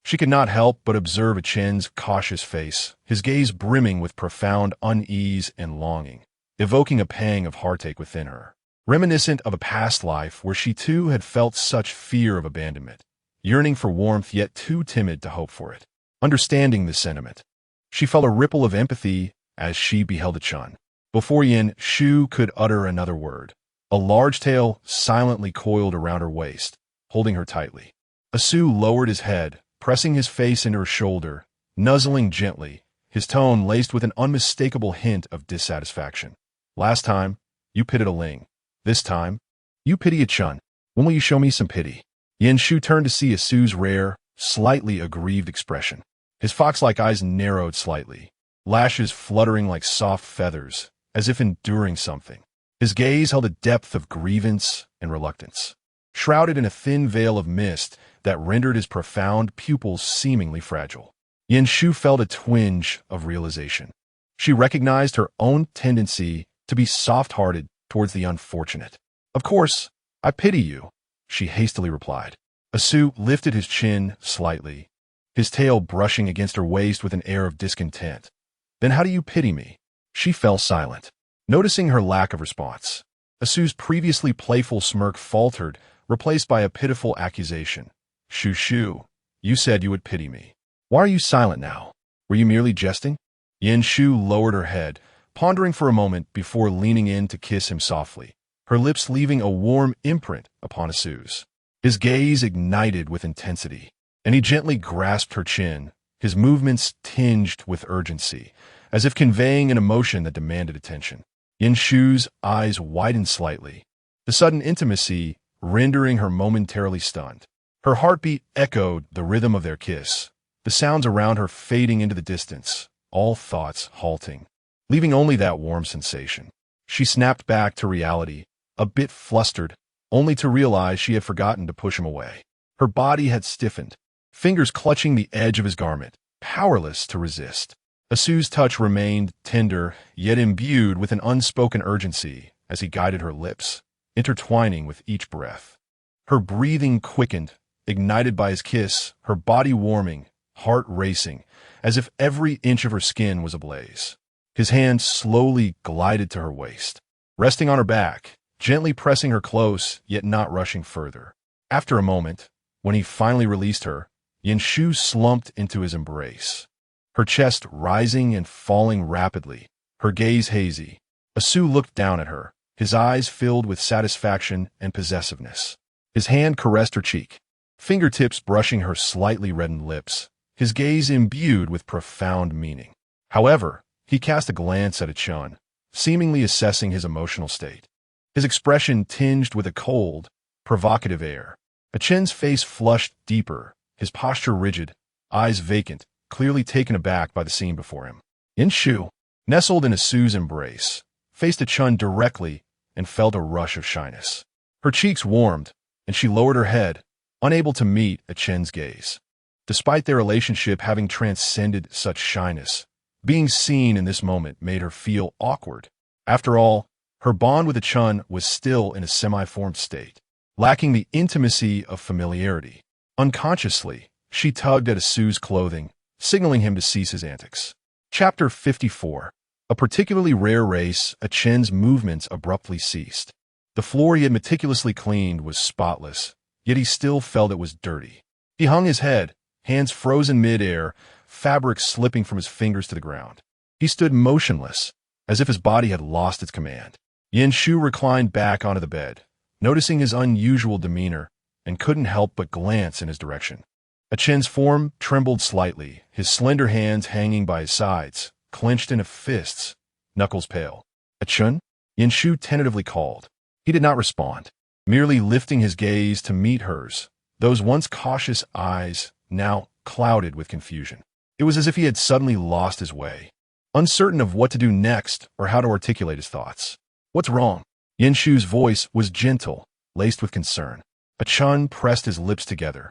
She could not help but observe Achen's cautious face, his gaze brimming with profound unease and longing, evoking a pang of heartache within her, reminiscent of a past life where she too had felt such fear of abandonment, yearning for warmth yet too timid to hope for it. Understanding this sentiment, she felt a ripple of empathy as she beheld Achun. Before Yin-Shu could utter another word, a large tail silently coiled around her waist, holding her tightly. Asu lowered his head, pressing his face into her shoulder, nuzzling gently, his tone laced with an unmistakable hint of dissatisfaction. "Last time, you pitied Ling. This time, you pity Achun. When will you show me some pity?" Yin-Shu turned to see Asu's rare, slightly aggrieved expression. His fox-like eyes narrowed slightly, lashes fluttering like soft feathers, as if enduring something. His gaze held a depth of grievance and reluctance, shrouded in a thin veil of mist that rendered his profound pupils seemingly fragile. Yin-Shu felt a twinge of realization. She recognized her own tendency to be soft-hearted towards the unfortunate. "Of course, I pity you," she hastily replied. Asu lifted his chin slightly, his tail brushing against her waist with an air of discontent. "Then how do you pity me?" She fell silent, noticing her lack of response. Asu's previously playful smirk faltered, replaced by a pitiful accusation. "Shu, you said you would pity me. Why are you silent now? Were you merely jesting?" Yin-Shu lowered her head, pondering for a moment before leaning in to kiss him softly, her lips leaving a warm imprint upon Asu's. His gaze ignited with intensity, and he gently grasped her chin, his movements tinged with urgency, as if conveying an emotion that demanded attention. Yin-Shu's eyes widened slightly, the sudden intimacy rendering her momentarily stunned. Her heartbeat echoed the rhythm of their kiss, the sounds around her fading into the distance, all thoughts halting, leaving only that warm sensation. She snapped back to reality, a bit flustered, only to realize she had forgotten to push him away. Her body had stiffened, fingers clutching the edge of his garment, powerless to resist. Asu's touch remained tender, yet imbued with an unspoken urgency as he guided her lips, intertwining with each breath. Her breathing quickened, ignited by his kiss, her body warming, heart racing, as if every inch of her skin was ablaze. His hand slowly glided to her waist, resting on her back, gently pressing her close, yet not rushing further. After a moment, when he finally released her, Yin-Shu slumped into his embrace, her chest rising and falling rapidly, her gaze hazy. Asu looked down at her, his eyes filled with satisfaction and possessiveness. His hand caressed her cheek, fingertips brushing her slightly reddened lips, his gaze imbued with profound meaning. However, he cast a glance at Achun, seemingly assessing his emotional state, his expression tinged with a cold, provocative air. Achun's face flushed deeper, his posture rigid, eyes vacant, clearly taken aback by the scene before him. Yin-Shu, nestled in Asu's embrace, faced Achun directly and felt a rush of shyness. Her cheeks warmed, and she lowered her head, unable to meet Achun's gaze. Despite their relationship having transcended such shyness, being seen in this moment made her feel awkward. After all, her bond with the Chun was still in a semi-formed state, lacking the intimacy of familiarity. Unconsciously, she tugged at Asu's clothing, signaling him to cease his antics. Chapter 54. A particularly rare race, Achen's movements abruptly ceased. The floor he had meticulously cleaned was spotless, yet he still felt it was dirty. He hung his head, hands frozen mid-air, fabric slipping from his fingers to the ground. He stood motionless, as if his body had lost its command. Yin Shu reclined back onto the bed, noticing his unusual demeanor, and couldn't help but glance in his direction. Achen's form trembled slightly, his slender hands hanging by his sides, clenched into fists, knuckles pale. "Achen?" Yin Shu tentatively called. He did not respond, merely lifting his gaze to meet hers, those once cautious eyes now clouded with confusion. It was as if he had suddenly lost his way, uncertain of what to do next or how to articulate his thoughts. "What's wrong?" Yin Shu's voice was gentle, laced with concern. Achen pressed his lips together,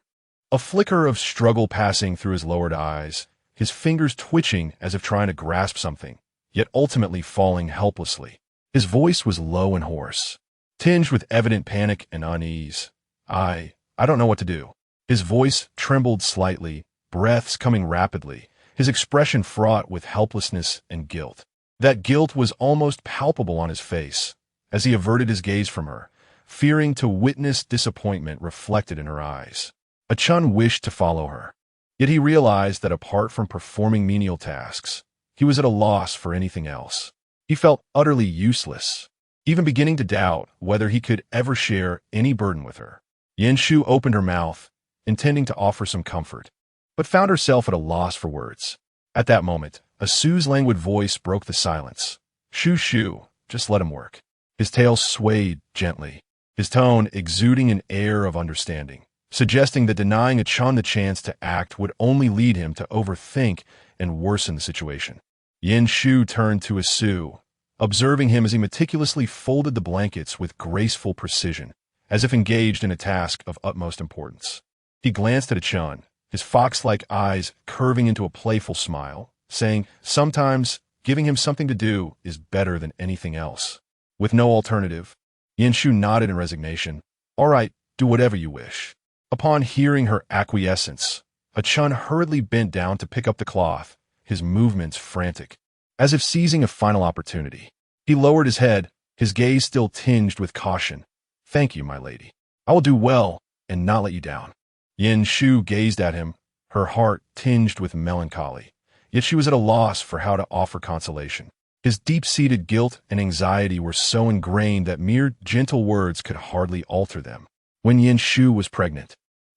a flicker of struggle passing through his lowered eyes, his fingers twitching as if trying to grasp something, yet ultimately falling helplessly. His voice was low and hoarse, tinged with evident panic and unease. I don't know what to do." His voice trembled slightly, breaths coming rapidly, his expression fraught with helplessness and guilt. That guilt was almost palpable on his face, as he averted his gaze from her, fearing to witness disappointment reflected in her eyes. Achen wished to follow her, yet he realized that apart from performing menial tasks, he was at a loss for anything else. He felt utterly useless, even beginning to doubt whether he could ever share any burden with her. Yin Shu opened her mouth, intending to offer some comfort, but found herself at a loss for words. At that moment, Asu's languid voice broke the silence. "Shu, just let him work." His tail swayed gently, his tone exuding an air of understanding, suggesting that denying Achen the chance to act would only lead him to overthink and worsen the situation. Yin Shu turned to Asu, observing him as he meticulously folded the blankets with graceful precision, as if engaged in a task of utmost importance. He glanced at Achen, his fox-like eyes curving into a playful smile, saying, "Sometimes giving him something to do is better than anything else." With no alternative, Yin Shu nodded in resignation. "All right, do whatever you wish." Upon hearing her acquiescence, Achen hurriedly bent down to pick up the cloth, his movements frantic, as if seizing a final opportunity. He lowered his head, his gaze still tinged with caution. "Thank you, my lady. I will do well and not let you down." Yin Shu gazed at him, her heart tinged with melancholy, yet she was at a loss for how to offer consolation. His deep-seated guilt and anxiety were so ingrained that mere gentle words could hardly alter them. When Yin Shu was pregnant,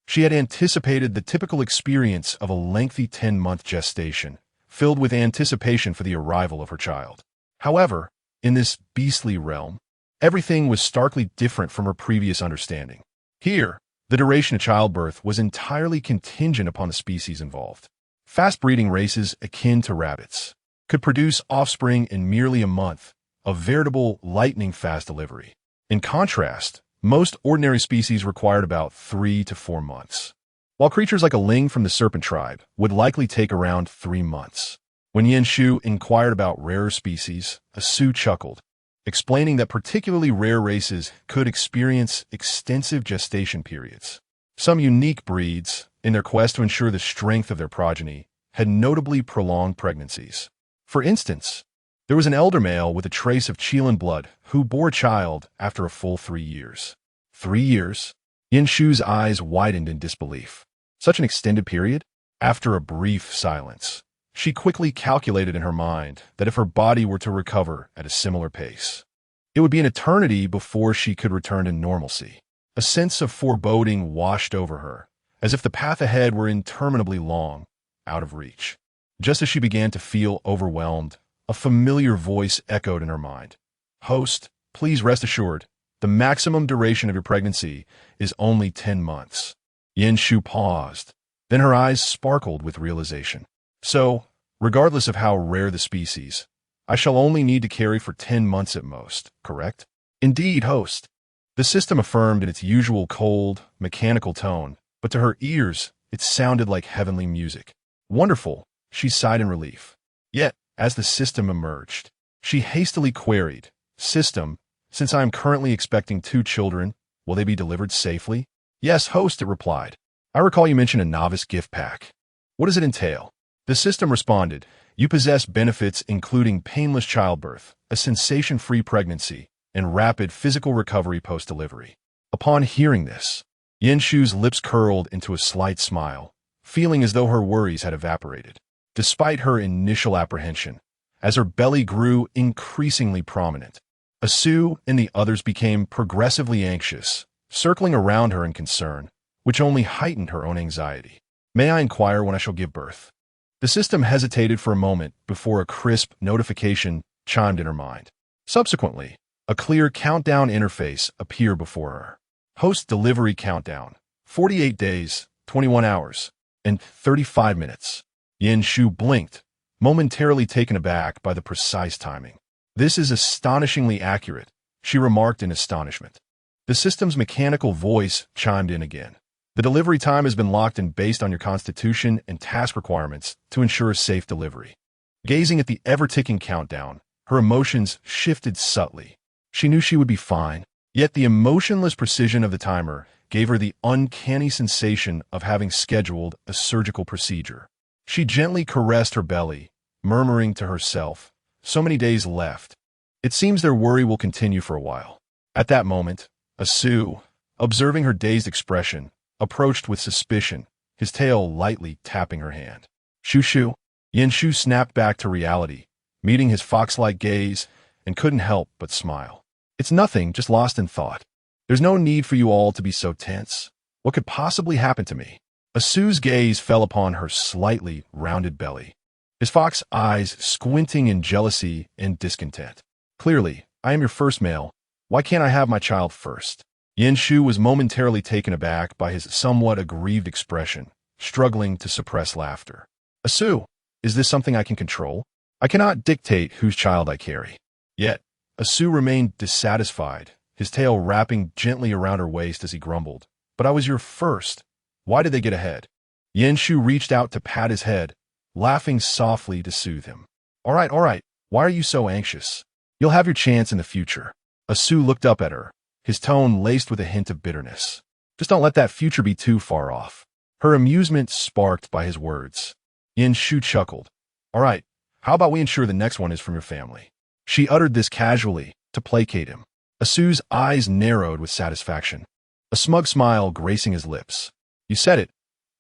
she had anticipated the typical experience of a lengthy 10-month gestation, filled with anticipation for the arrival of her child. However, in this beastly realm, everything was starkly different from her previous understanding. Here, the duration of childbirth was entirely contingent upon the species involved. Fast-breeding races akin to rabbits could produce offspring in merely a month, a veritable lightning-fast delivery. In contrast, most ordinary species required about 3 to 4 months, while creatures like a Ling from the serpent tribe would likely take around 3 months. When Yin Shu inquired about rarer species, Asu chuckled, explaining that particularly rare races could experience extensive gestation periods. Some unique breeds, in their quest to ensure the strength of their progeny, had notably prolonged pregnancies. For instance, there was an elder male with a trace of Qilin blood who bore a child after a full 3 years. 3 years? Yin Shu's eyes widened in disbelief. Such an extended period? After a brief silence, she quickly calculated in her mind that if her body were to recover at a similar pace, it would be an eternity before she could return to normalcy. A sense of foreboding washed over her, as if the path ahead were interminably long, out of reach. Just as she began to feel overwhelmed, a familiar voice echoed in her mind. "Host, please rest assured, the maximum duration of your pregnancy is only 10 months. Yin Shu paused, then her eyes sparkled with realization. "So, regardless of how rare the species, I shall only need to carry for 10 months at most, correct?" "Indeed, host." The system affirmed in its usual cold, mechanical tone, but to her ears, It sounded like heavenly music. Wonderful, she sighed in relief. Yet, as the system emerged, she hastily queried, System, since I am currently expecting 2 children, will they be delivered safely? Yes, host, it replied. I recall you mentioned a novice gift pack. What does it entail? The system responded, you possess benefits including painless childbirth, a sensation-free pregnancy, and rapid physical recovery post-delivery. Upon hearing this, Yanshu's lips curled into a slight smile, feeling as though her worries had evaporated. Despite her initial apprehension, as her belly grew increasingly prominent, Asu and the others became progressively anxious, circling around her in concern, which only heightened her own anxiety. May I inquire when I shall give birth? The system hesitated for a moment before a crisp notification chimed in her mind. Subsequently, a clear countdown interface appeared before her. Host delivery countdown, 48 days, 21 hours, and 35 minutes. Yanshu blinked, momentarily taken aback by the precise timing. This is astonishingly accurate, she remarked in astonishment. The system's mechanical voice chimed in again. The delivery time has been locked in based on your constitution and task requirements to ensure a safe delivery. Gazing at the ever-ticking countdown, her emotions shifted subtly. She knew she would be fine, yet the emotionless precision of the timer gave her the uncanny sensation of having scheduled a surgical procedure. She gently caressed her belly, murmuring to herself, so many days left. It seems their worry will continue for a while. At that moment, Asu, observing her dazed expression, approached with suspicion, his tail lightly tapping her hand. Shoo-shoo. Yanshu snapped back to reality, meeting his fox-like gaze, and couldn't help but smile. It's nothing, just lost in thought. There's no need for you all to be so tense. What could possibly happen to me? Asu's gaze fell upon her slightly rounded belly, his fox eyes squinting in jealousy and discontent. Clearly, I am your first male. Why can't I have my child first? Yanshu was momentarily taken aback by his somewhat aggrieved expression, struggling to suppress laughter. Asu, is this something I can control? I cannot dictate whose child I carry. Yet, Asu remained dissatisfied, his tail wrapping gently around her waist as he grumbled. But I was your first. Why did they get ahead? Yanshu reached out to pat his head, laughing softly to soothe him. All right. Why are you so anxious? You'll have your chance in the future. Asu looked up at her, his tone laced with a hint of bitterness. Just don't let that future be too far off. Her amusement sparked by his words. Yanshu chuckled. All right, how about we ensure the next one is from your family? She uttered this casually, to placate him. Asu's eyes narrowed with satisfaction, a smug smile gracing his lips. You said it.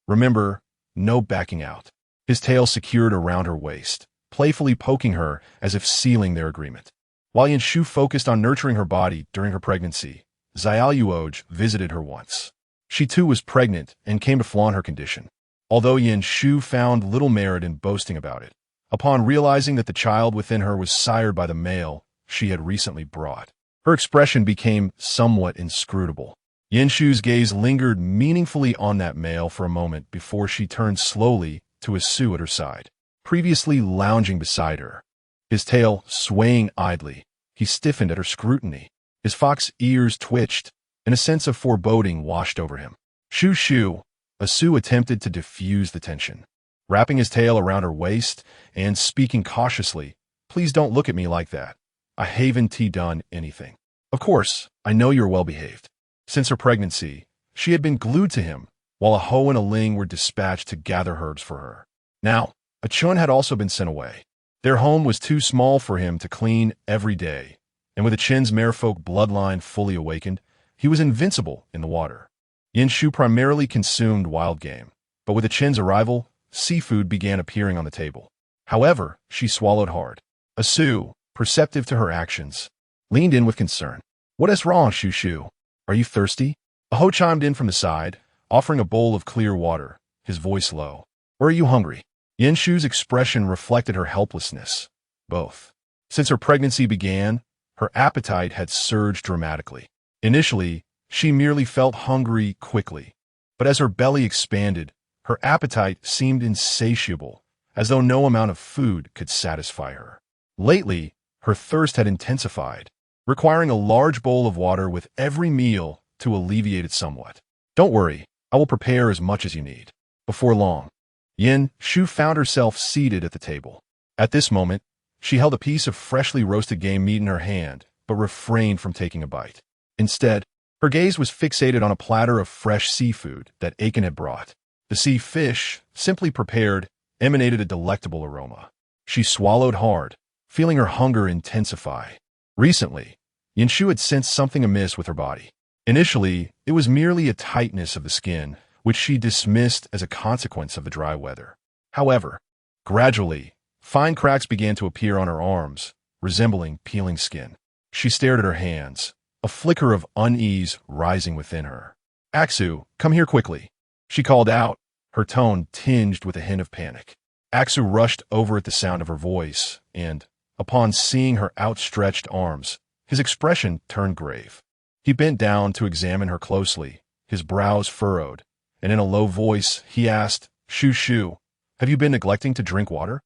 Remember, no backing out. His tail secured around her waist, playfully poking her as if sealing their agreement. While Yanshu focused on nurturing her body during her pregnancy, Xiaoyuoj visited her once. She too was pregnant and came to flaunt her condition. Although Yanshu found little merit in boasting about it, upon realizing that the child within her was sired by the male she had recently brought, her expression became somewhat inscrutable. Yanshu's gaze lingered meaningfully on that male for a moment before she turned slowly to Asu at her side, previously lounging beside her. His tail swaying idly, he stiffened at her scrutiny. His fox ears twitched, and a sense of foreboding washed over him. Shoo-shoo, Asu attempted to diffuse the tension, wrapping his tail around her waist and speaking cautiously. Please don't look at me like that. I haven't done anything. Of course, I know you're well-behaved. Since her pregnancy, she had been glued to him, while a hoe and a ling were dispatched to gather herbs for her. Now, a chun had also been sent away. Their home was too small for him to clean every day, and with the Chin's merfolk bloodline fully awakened, he was invincible in the water. Yanshu primarily consumed wild game, but with the Chin's arrival, seafood began appearing on the table. However, she swallowed hard. Asu, perceptive to her actions, leaned in with concern. What is wrong, Shoo-shoo? Are you thirsty? A hoe chimed in from the side, offering a bowl of clear water, his voice low. Or are you hungry? Yanshu's expression reflected her helplessness. Both. Since her pregnancy began, her appetite had surged dramatically. Initially, she merely felt hungry quickly, but as her belly expanded, her appetite seemed insatiable, as though no amount of food could satisfy her. Lately, her thirst had intensified, requiring a large bowl of water with every meal to alleviate it somewhat. Don't worry, I will prepare as much as you need. Before long, Yin Shu found herself seated at the table. At this moment, she held a piece of freshly roasted game meat in her hand, but refrained from taking a bite. Instead, her gaze was fixated on a platter of fresh seafood that Aling had brought. The sea fish, simply prepared, emanated a delectable aroma. She swallowed hard, feeling her hunger intensify. Recently, Yin Shu had sensed something amiss with her body. Initially, it was merely a tightness of the skin, which she dismissed as a consequence of the dry weather. However, gradually, fine cracks began to appear on her arms, resembling peeling skin. She stared at her hands, a flicker of unease rising within her. "Aksu, come here quickly," she called out, her tone tinged with a hint of panic. Aksu rushed over at the sound of her voice, and, upon seeing her outstretched arms, his expression turned grave. He bent down to examine her closely, his brows furrowed, and in a low voice he asked, Shu, have you been neglecting to drink water?"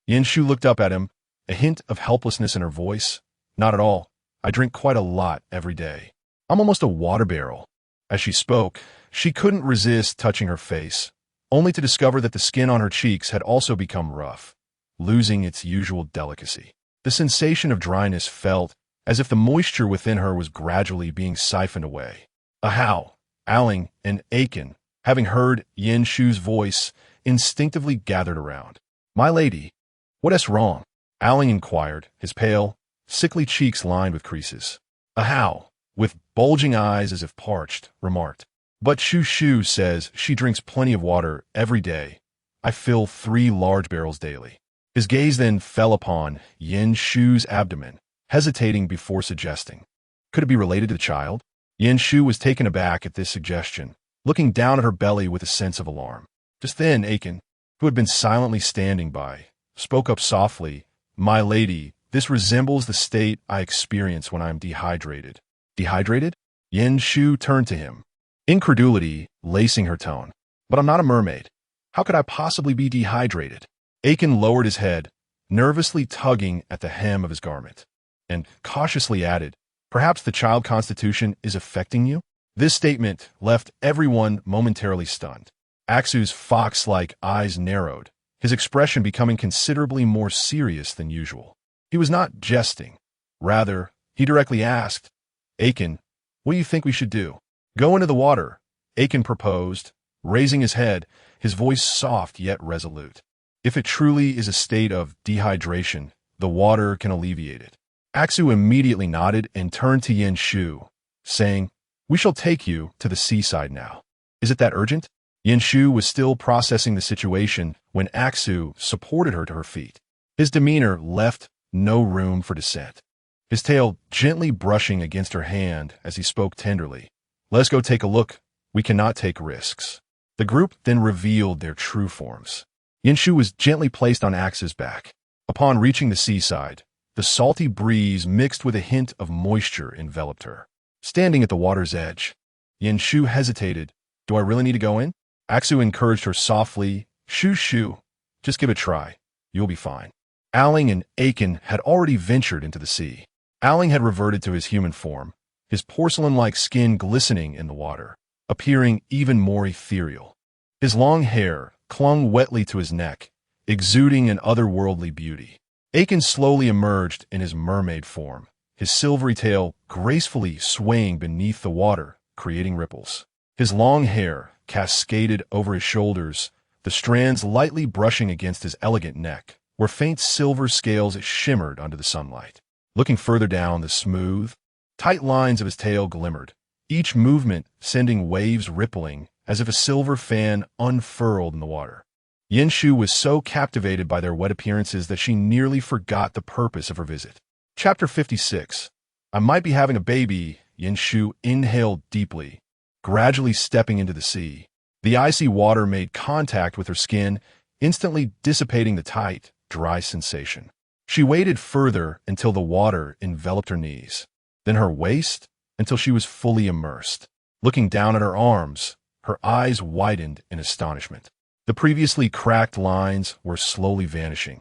Yin Shu looked up at him, a hint of helplessness in her voice. "Not at all. I drink quite a lot every day. I'm almost a water barrel." As she spoke, she couldn't resist touching her face, only to discover that the skin on her cheeks had also become rough, losing its usual delicacy. The sensation of dryness felt as if the moisture within her was gradually being siphoned away. Ahow, Aling and Aling, having heard Yin Shu's voice, instinctively gathered around. "My lady, what is wrong?" Aling inquired, his pale, sickly cheeks lined with creases. Ahow, with bulging eyes as if parched, remarked, "But Shu says she drinks plenty of water every day. I fill 3 large barrels daily." His gaze then fell upon Yin Shu's abdomen, hesitating before suggesting, "Could it be related to the child?" Yin Shu was taken aback at this suggestion, looking down at her belly with a sense of alarm. Just then Aling, who had been silently standing by, spoke up softly, "My lady, this resembles the state I experience when I am dehydrated." "Dehydrated?" Yin Shu turned to him, incredulity lacing her tone. "But I'm not a mermaid. How could I possibly be dehydrated?" Aling lowered his head, nervously tugging at the hem of his garment, and cautiously added, "Perhaps the child constitution is affecting you?" This statement left everyone momentarily stunned. Aksu's fox-like eyes narrowed, his expression becoming considerably more serious than usual. He was not jesting. Rather, he directly asked, "Aling, what do you think we should do?" "Go into the water," Aling proposed, raising his head, his voice soft yet resolute. "If it truly is a state of dehydration, the water can alleviate it." Aksu immediately nodded and turned to Yin Shu, saying, "We shall take you to the seaside now." "Is it that urgent?" Yin Shu was still processing the situation when Aksu supported her to her feet. His demeanor left no room for dissent, his tail gently brushing against her hand as he spoke tenderly. "Let's go take a look. We cannot take risks." The group then revealed their true forms. Yin Shu was gently placed on Aksu's back. Upon reaching the seaside, the salty breeze mixed with a hint of moisture enveloped her. Standing at the water's edge, Yin Shu hesitated. "Do I really need to go in?" Aksu encouraged her softly. Shu, just give it a try. You'll be fine." Aling and Aling had already ventured into the sea. Aling had reverted to his human form, his porcelain-like skin glistening in the water, appearing even more ethereal. His long hair clung wetly to his neck, exuding an otherworldly beauty. Aling slowly emerged in his mermaid form, his silvery tail gracefully swaying beneath the water, creating ripples. His long hair cascaded over his shoulders, the strands lightly brushing against his elegant neck, where faint silver scales shimmered under the sunlight. Looking further down, the smooth, tight lines of his tail glimmered, each movement sending waves rippling as if a silver fan unfurled in the water. Yin Shu was so captivated by their wet appearances that she nearly forgot the purpose of her visit. Chapter 56. I might be having a baby. Yin Shu inhaled deeply, gradually stepping into the sea. The icy water made contact with her skin, instantly dissipating the tight, dry sensation. She waded further until the water enveloped her knees, then her waist until she was fully immersed. Looking down at her arms, her eyes widened in astonishment. The previously cracked lines were slowly vanishing,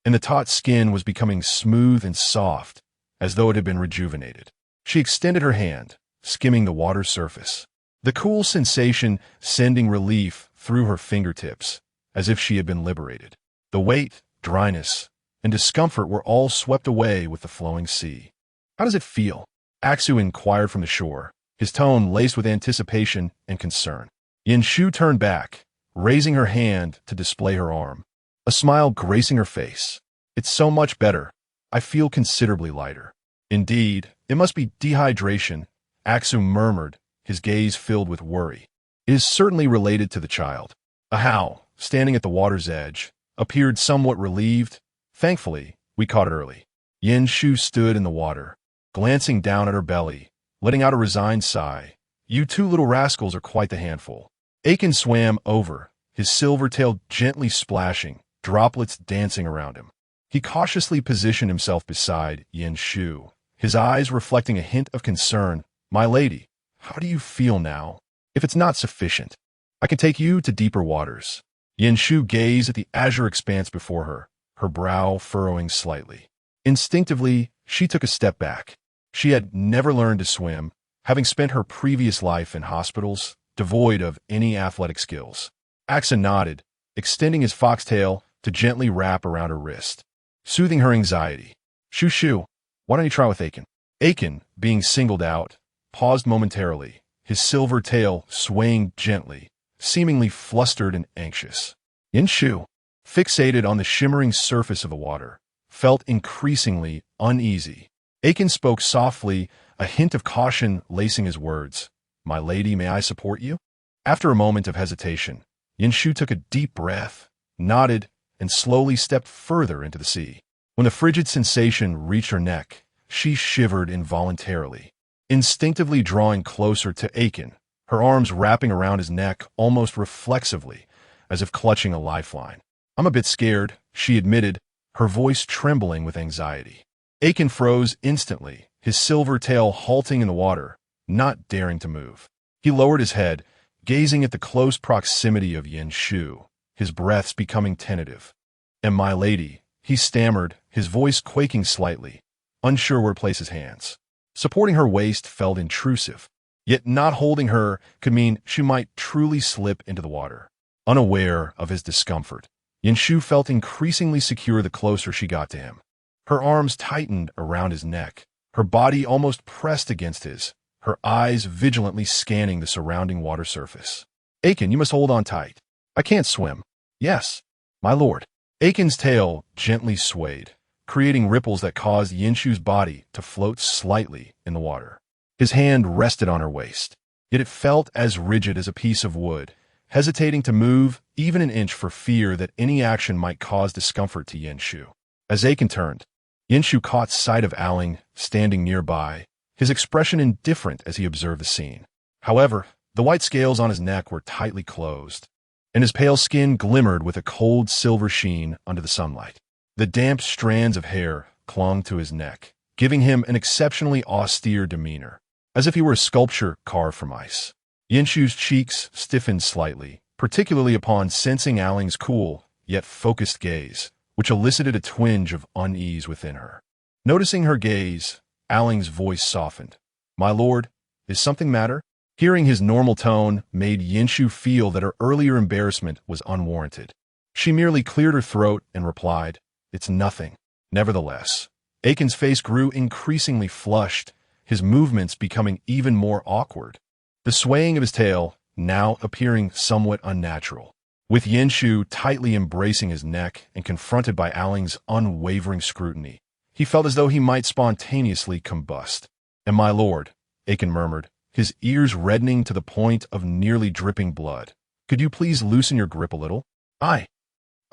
and the taut skin was becoming smooth and soft, as though it had been rejuvenated. She extended her hand, skimming the water's surface, the cool sensation sending relief through her fingertips, as if she had been liberated. The weight, dryness, and discomfort were all swept away with the flowing sea. "How does it feel?" Aksu inquired from the shore, his tone laced with anticipation and concern. Yinshu turned back, raising her hand to display her arm, a smile gracing her face. "It's so much better. I feel considerably lighter." "Indeed, it must be dehydration," Aksu murmured, his gaze filled with worry. "It is certainly related to the child." Ahau, standing at the water's edge, appeared somewhat relieved. "Thankfully, we caught it early." Yinshu stood in the water, glancing down at her belly, letting out a resigned sigh. "You two little rascals are quite the handful." Aiken swam over, his silver tail gently splashing, droplets dancing around him. He cautiously positioned himself beside Yinshu, his eyes reflecting a hint of concern. "My lady, how do you feel now? If it's not sufficient, I can take you to deeper waters." Yinshu gazed at the azure expanse before her, her brow furrowing slightly. Instinctively, she took a step back. She had never learned to swim, having spent her previous life in hospitals, devoid of any athletic skills. Axon nodded, extending his foxtail to gently wrap around her wrist, soothing her anxiety. "Shoo, why don't you try with Aiken?" Aiken, being singled out, paused momentarily, his silver tail swaying gently, seemingly flustered and anxious. Yinshu, fixated on the shimmering surface of the water, felt increasingly uneasy. Aiken spoke softly, a hint of caution lacing his words. "My lady, may I support you?" After a moment of hesitation, Yinshu took a deep breath, nodded, and slowly stepped further into the sea. When the frigid sensation reached her neck, she shivered involuntarily, instinctively drawing closer to Aiken, her arms wrapping around his neck almost reflexively, as if clutching a lifeline. "I'm a bit scared," she admitted, her voice trembling with anxiety. Aiken froze instantly, his silver tail halting in the water, not daring to move. He lowered his head, gazing at the close proximity of Yinshu, his breaths becoming tentative. "And my lady," he stammered, his voice quaking slightly, unsure where to place his hands. Supporting her waist felt intrusive, yet not holding her could mean she might truly slip into the water. Unaware of his discomfort, Yinshu felt increasingly secure the closer she got to him. Her arms tightened around his neck, her body almost pressed against his, her eyes vigilantly scanning the surrounding water surface. "Aiken, you must hold on tight. I can't swim." "Yes, my lord." Aiken's tail gently swayed, creating ripples that caused Yinshu's body to float slightly in the water. His hand rested on her waist, yet it felt as rigid as a piece of wood, hesitating to move even an inch for fear that any action might cause discomfort to Yinshu. As Aiken turned, Yinshu caught sight of Aling standing nearby, his expression indifferent as he observed the scene. However, the white scales on his neck were tightly closed, and his pale skin glimmered with a cold silver sheen under the sunlight. The damp strands of hair clung to his neck, giving him an exceptionally austere demeanor, as if he were a sculpture carved from ice. Yinshu's cheeks stiffened slightly, particularly upon sensing Aling's cool, yet focused gaze, which elicited a twinge of unease within her. Noticing her gaze, Aling's voice softened. "My lord, is something matter?" Hearing his normal tone made Yinshu feel that her earlier embarrassment was unwarranted. She merely cleared her throat and replied, "It's nothing." Nevertheless, Aiken's face grew increasingly flushed, his movements becoming even more awkward, the swaying of his tail now appearing somewhat unnatural. With Yinshu tightly embracing his neck and confronted by Aling's unwavering scrutiny, he felt as though he might spontaneously combust. "And my lord," Aiken murmured, his ears reddening to the point of nearly dripping blood, "could you please loosen your grip a little? I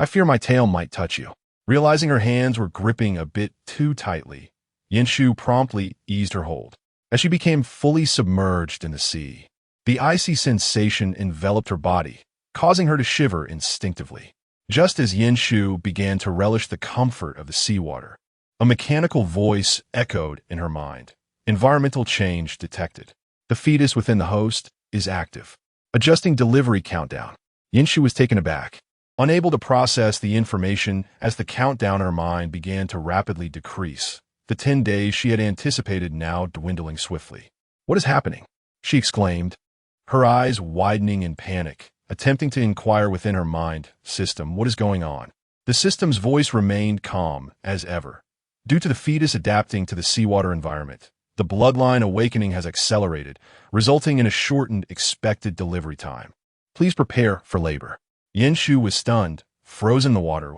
fear my tail might touch you." Realizing her hands were gripping a bit too tightly, Yinshu promptly eased her hold. As she became fully submerged in the sea, the icy sensation enveloped her body, causing her to shiver instinctively. Just as Yinshu began to relish the comfort of the seawater, a mechanical voice echoed in her mind. Environmental change detected. The fetus within the host is active. Adjusting delivery countdown. Yinshu was taken aback, unable to process the information as the countdown in her mind began to rapidly decrease, the 10 days she had anticipated now dwindling swiftly. "What is happening?" she exclaimed, her eyes widening in panic attempting to inquire within her mind, "System, what is going on?" The system's voice remained calm as ever. Due to the fetus adapting to the seawater environment, the bloodline awakening has accelerated, resulting in a shortened expected delivery time. Please prepare for labor. Yanshu was stunned, frozen in the water.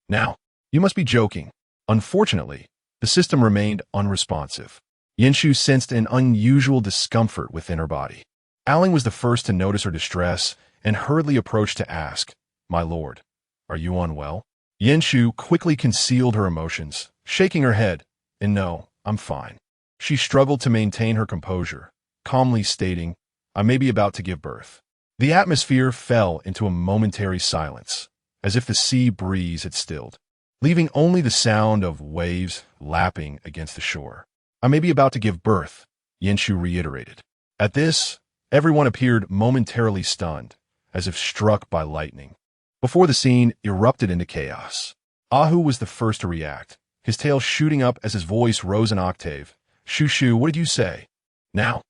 Now, you must be joking. Unfortunately, the system remained unresponsive. Yanshu sensed an unusual discomfort within her body. Aling was the first to notice her distress and hurriedly approached to ask, "My lord, are you unwell?" Yanshu quickly concealed her emotions, shaking her head, and "No, I'm fine." She struggled to maintain her composure, calmly stating, "I may be about to give birth." The atmosphere fell into a momentary silence, as if the sea breeze had stilled, leaving only the sound of waves lapping against the shore. "I may be about to give birth," Yanshu reiterated. At this, everyone appeared momentarily stunned, as if struck by lightning. Before the scene erupted into chaos. Ahu was the first to react, his tail shooting up as his voice rose an octave. "Shushu, what did you say?" "Now."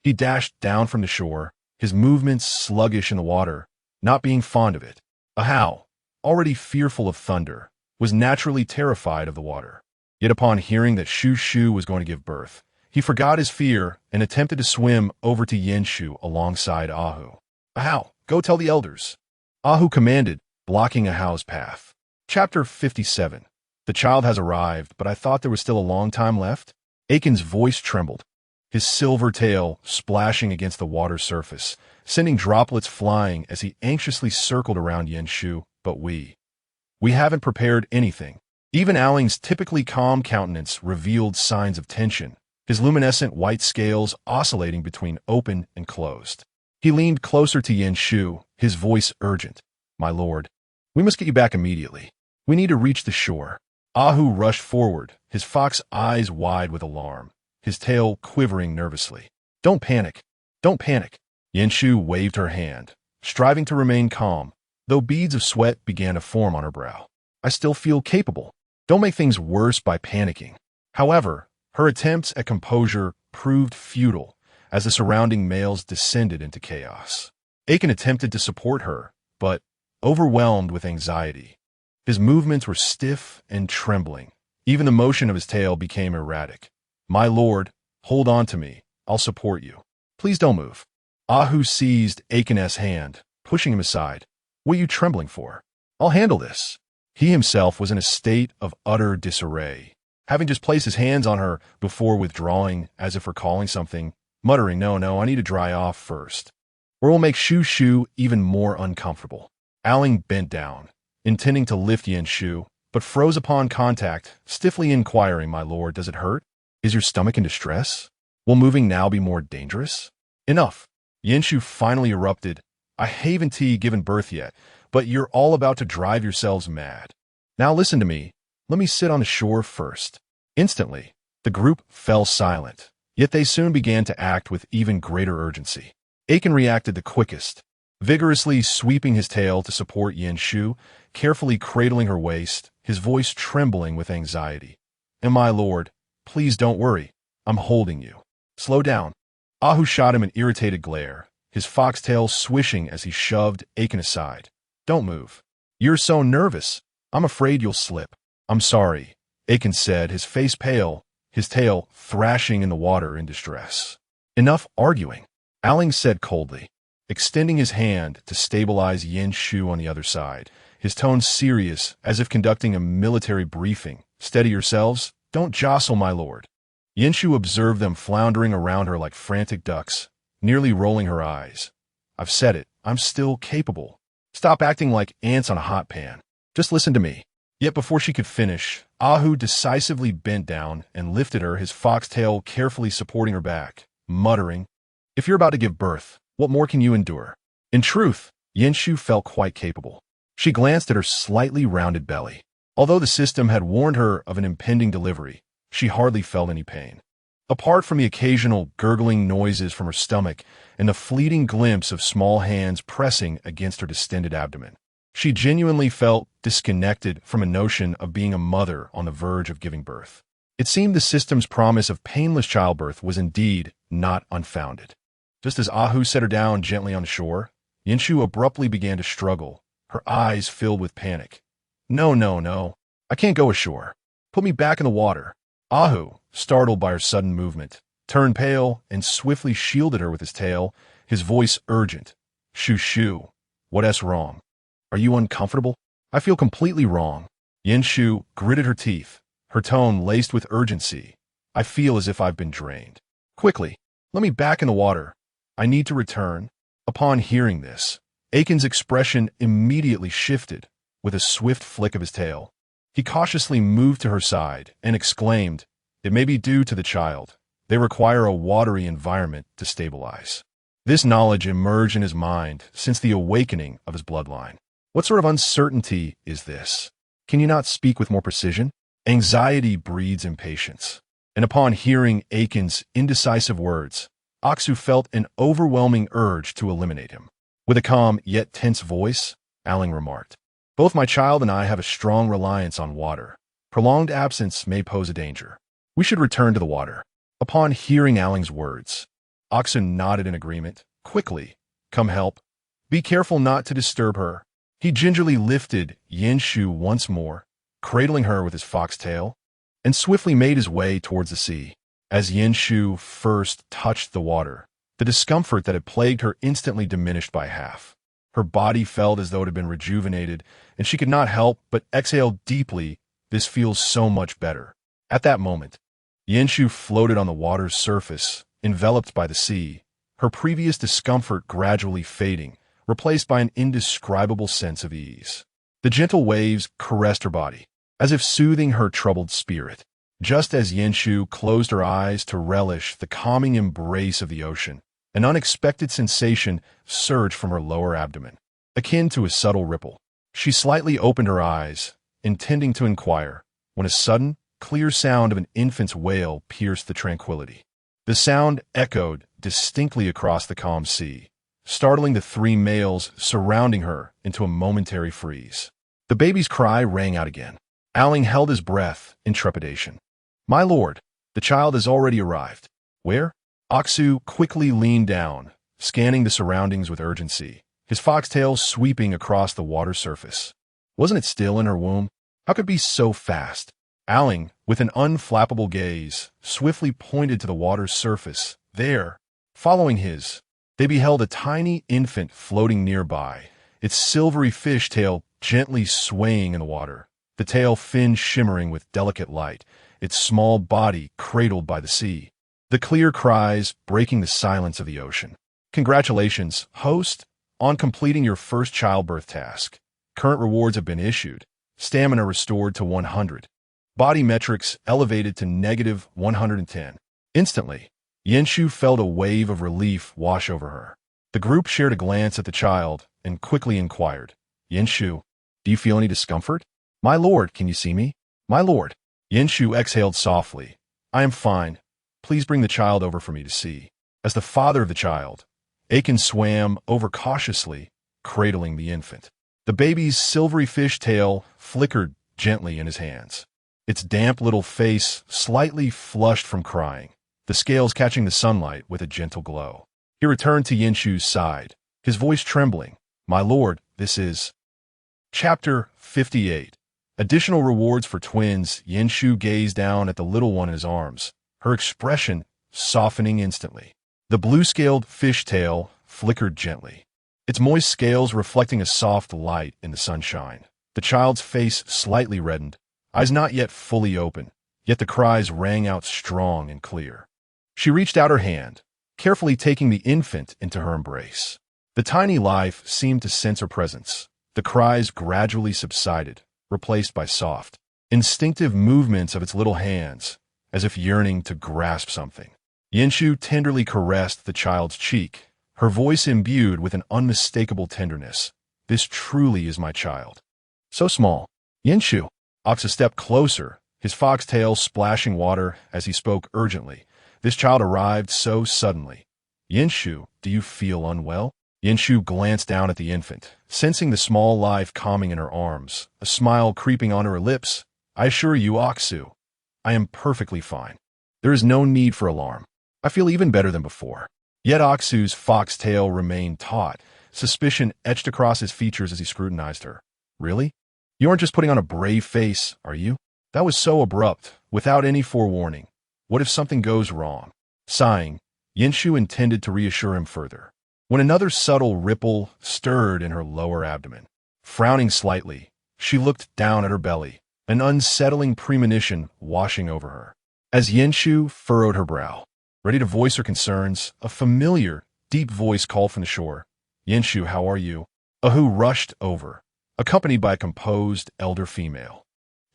He dashed down from the shore, his movements sluggish in the water, not being fond of it. Ahau, already fearful of thunder, was naturally terrified of the water. Yet upon hearing that Shushu was going to give birth, he forgot his fear and attempted to swim over to Yanshu alongside Ahu. "Ahau, go tell the elders." Ahu commanded, blocking Ahau's path. Chapter 57. The child has arrived, but I thought there was still a long time left. Aiken's voice trembled, his silver tail splashing against the water's surface, sending droplets flying as he anxiously circled around Yanshu. "But we haven't prepared anything." Even Aling's typically calm countenance revealed signs of tension, his luminescent white scales oscillating between open and closed. He leaned closer to Yanshu, his voice urgent. "My lord, we must get you back immediately. We need to reach the shore." Ahu rushed forward, his fox eyes wide with alarm, his tail quivering nervously. "Don't panic. Don't panic." Yanshu waved her hand, striving to remain calm, though beads of sweat began to form on her brow. "I still feel capable. Don't make things worse by panicking." However, her attempts at composure proved futile as the surrounding males descended into chaos. Aiken attempted to support her, but, overwhelmed with anxiety, his movements were stiff and trembling. Even the motion of his tail became erratic. "My lord, hold on to me. I'll support you. Please don't move." Ahu seized Aiken's hand, pushing him aside. "What are you trembling for? I'll handle this." He himself was in a state of utter disarray, having just placed his hands on her before withdrawing as if recalling something, muttering, No, I need to dry off first, or it will make Shushu even more uncomfortable." Aling bent down, intending to lift Yanshu, but froze upon contact, stiffly inquiring, "My lord, does it hurt? Is your stomach in distress? Will moving now be more dangerous?" "Enough." Yanshu finally erupted. "I haven't given birth yet, but you're all about to drive yourselves mad. Now listen to me. Let me sit on the shore first." Instantly, the group fell silent, yet they soon began to act with even greater urgency. Aiken reacted the quickest, vigorously sweeping his tail to support Yanshu, carefully cradling her waist, his voice trembling with anxiety. "And my lord, please don't worry. I'm holding you. Slow down." Ahu shot him an irritated glare, his foxtail swishing as he shoved Aiken aside. "Don't move. You're so nervous. I'm afraid you'll slip." "I'm sorry," Aiken said, his face pale, his tail thrashing in the water in distress. "Enough arguing," Aling said coldly, extending his hand to stabilize Yanshu on the other side, his tone serious as if conducting a military briefing. "Steady yourselves. Don't jostle, my lord." Yanshu observed them floundering around her like frantic ducks, nearly rolling her eyes. "I've said it. I'm still capable. Stop acting like ants on a hot pan. Just listen to me." Yet before she could finish, Ahu decisively bent down and lifted her, his foxtail carefully supporting her back, muttering, "If you're about to give birth, what more can you endure?" In truth, Yanshu felt quite capable. She glanced at her slightly rounded belly. Although the system had warned her of an impending delivery, she hardly felt any pain. Apart from the occasional gurgling noises from her stomach and the fleeting glimpse of small hands pressing against her distended abdomen, she genuinely felt disconnected from a notion of being a mother on the verge of giving birth. It seemed the system's promise of painless childbirth was indeed not unfounded. Just as Ahu set her down gently on the shore, Yinshu abruptly began to struggle, her eyes filled with panic. No, no, no. I can't go ashore. Put me back in the water. Ahu, startled by her sudden movement, turned pale and swiftly shielded her with his tail, his voice urgent. Shoo shoo. What's wrong? Are you uncomfortable? I feel completely wrong. Yinshu gritted her teeth, her tone laced with urgency. I feel as if I've been drained. Quickly, let me back in the water. I need to return. Upon hearing this, Akin's expression immediately shifted with a swift flick of his tail. He cautiously moved to her side and exclaimed, It may be due to the child. They require a watery environment to stabilize. This knowledge emerged in his mind since the awakening of his bloodline. What sort of uncertainty is this? Can you not speak with more precision? Anxiety breeds impatience. And upon hearing Akin's indecisive words, Aksu felt an overwhelming urge to eliminate him. With a calm yet tense voice, Aling remarked, Both my child and I have a strong reliance on water. Prolonged absence may pose a danger. We should return to the water. Upon hearing Aling's words, Aksu nodded in agreement. Quickly, come help. Be careful not to disturb her. He gingerly lifted Yinshu once more, cradling her with his foxtail, and swiftly made his way towards the sea. As Yinshu first touched the water, the discomfort that had plagued her instantly diminished by half. Her body felt as though it had been rejuvenated, and she could not help but exhale deeply. This feels so much better. At that moment, Yinshu floated on the water's surface, enveloped by the sea, her previous discomfort gradually fading, replaced by an indescribable sense of ease. The gentle waves caressed her body, as if soothing her troubled spirit. Just as Yinshu closed her eyes to relish the calming embrace of the ocean, an unexpected sensation surged from her lower abdomen, akin to a subtle ripple. She slightly opened her eyes, intending to inquire, when a sudden, clear sound of an infant's wail pierced the tranquility. The sound echoed distinctly across the calm sea, startling the three males surrounding her into a momentary freeze. The baby's cry rang out again. Aling held his breath in trepidation. My lord, the child has already arrived. Where? Aksu quickly leaned down, scanning the surroundings with urgency, his foxtail sweeping across the water surface. Wasn't it still in her womb? How could it be so fast? Aling, with an unflappable gaze, swiftly pointed to the water's surface. There, following his, they beheld a tiny infant floating nearby, its silvery fishtail gently swaying in the water, the tail fin shimmering with delicate light, its small body cradled by the sea. The clear cries breaking the silence of the ocean. Congratulations, host, on completing your first childbirth task. Current rewards have been issued. Stamina restored to 100. Body metrics elevated to negative 110. Instantly, Yinshu felt a wave of relief wash over her. The group shared a glance at the child and quickly inquired, Yinshu, do you feel any discomfort? My lord, can you see me? My lord. Yinshu exhaled softly. I am fine. Please bring the child over for me to see. As the father of the child, Akin swam over cautiously, cradling the infant. The baby's silvery fish tail flickered gently in his hands, its damp little face slightly flushed from crying, the scales catching the sunlight with a gentle glow. He returned to Yinshu's side, his voice trembling. My lord, this is... Chapter 58. Additional rewards for twins. Yinshu gazed down at the little one in his arms, her expression softening instantly. The blue-scaled fishtail flickered gently, its moist scales reflecting a soft light in the sunshine. The child's face slightly reddened, eyes not yet fully open, yet the cries rang out strong and clear. She reached out her hand, carefully taking the infant into her embrace. The tiny life seemed to sense her presence. The cries gradually subsided, replaced by soft, instinctive movements of its little hands, as if yearning to grasp something. Yinshu tenderly caressed the child's cheek, her voice imbued with an unmistakable tenderness. This truly is my child. So small. Yinshu. Aksa stepped closer, his foxtail splashing water as he spoke urgently. This child arrived so suddenly. Yinshu, do you feel unwell? Yinshu glanced down at the infant, sensing the small life calming in her arms, a smile creeping onto her lips. I assure you, Aksu, I am perfectly fine. There is no need for alarm. I feel even better than before. Yet Aksu's foxtail remained taut, Suspicion etched across his features as he scrutinized her. Really? You aren't just putting on a brave face, are you? That was so abrupt, without any forewarning. What if something goes wrong? Sighing, Yinshu intended to reassure him further, when another subtle ripple stirred in her lower abdomen. Frowning slightly, she looked down at her belly, an unsettling premonition washing over her. As Yinshu furrowed her brow, ready to voice her concerns, a familiar, deep voice called from the shore. Yinshu, how are you? Ahu rushed over, accompanied by a composed elder female.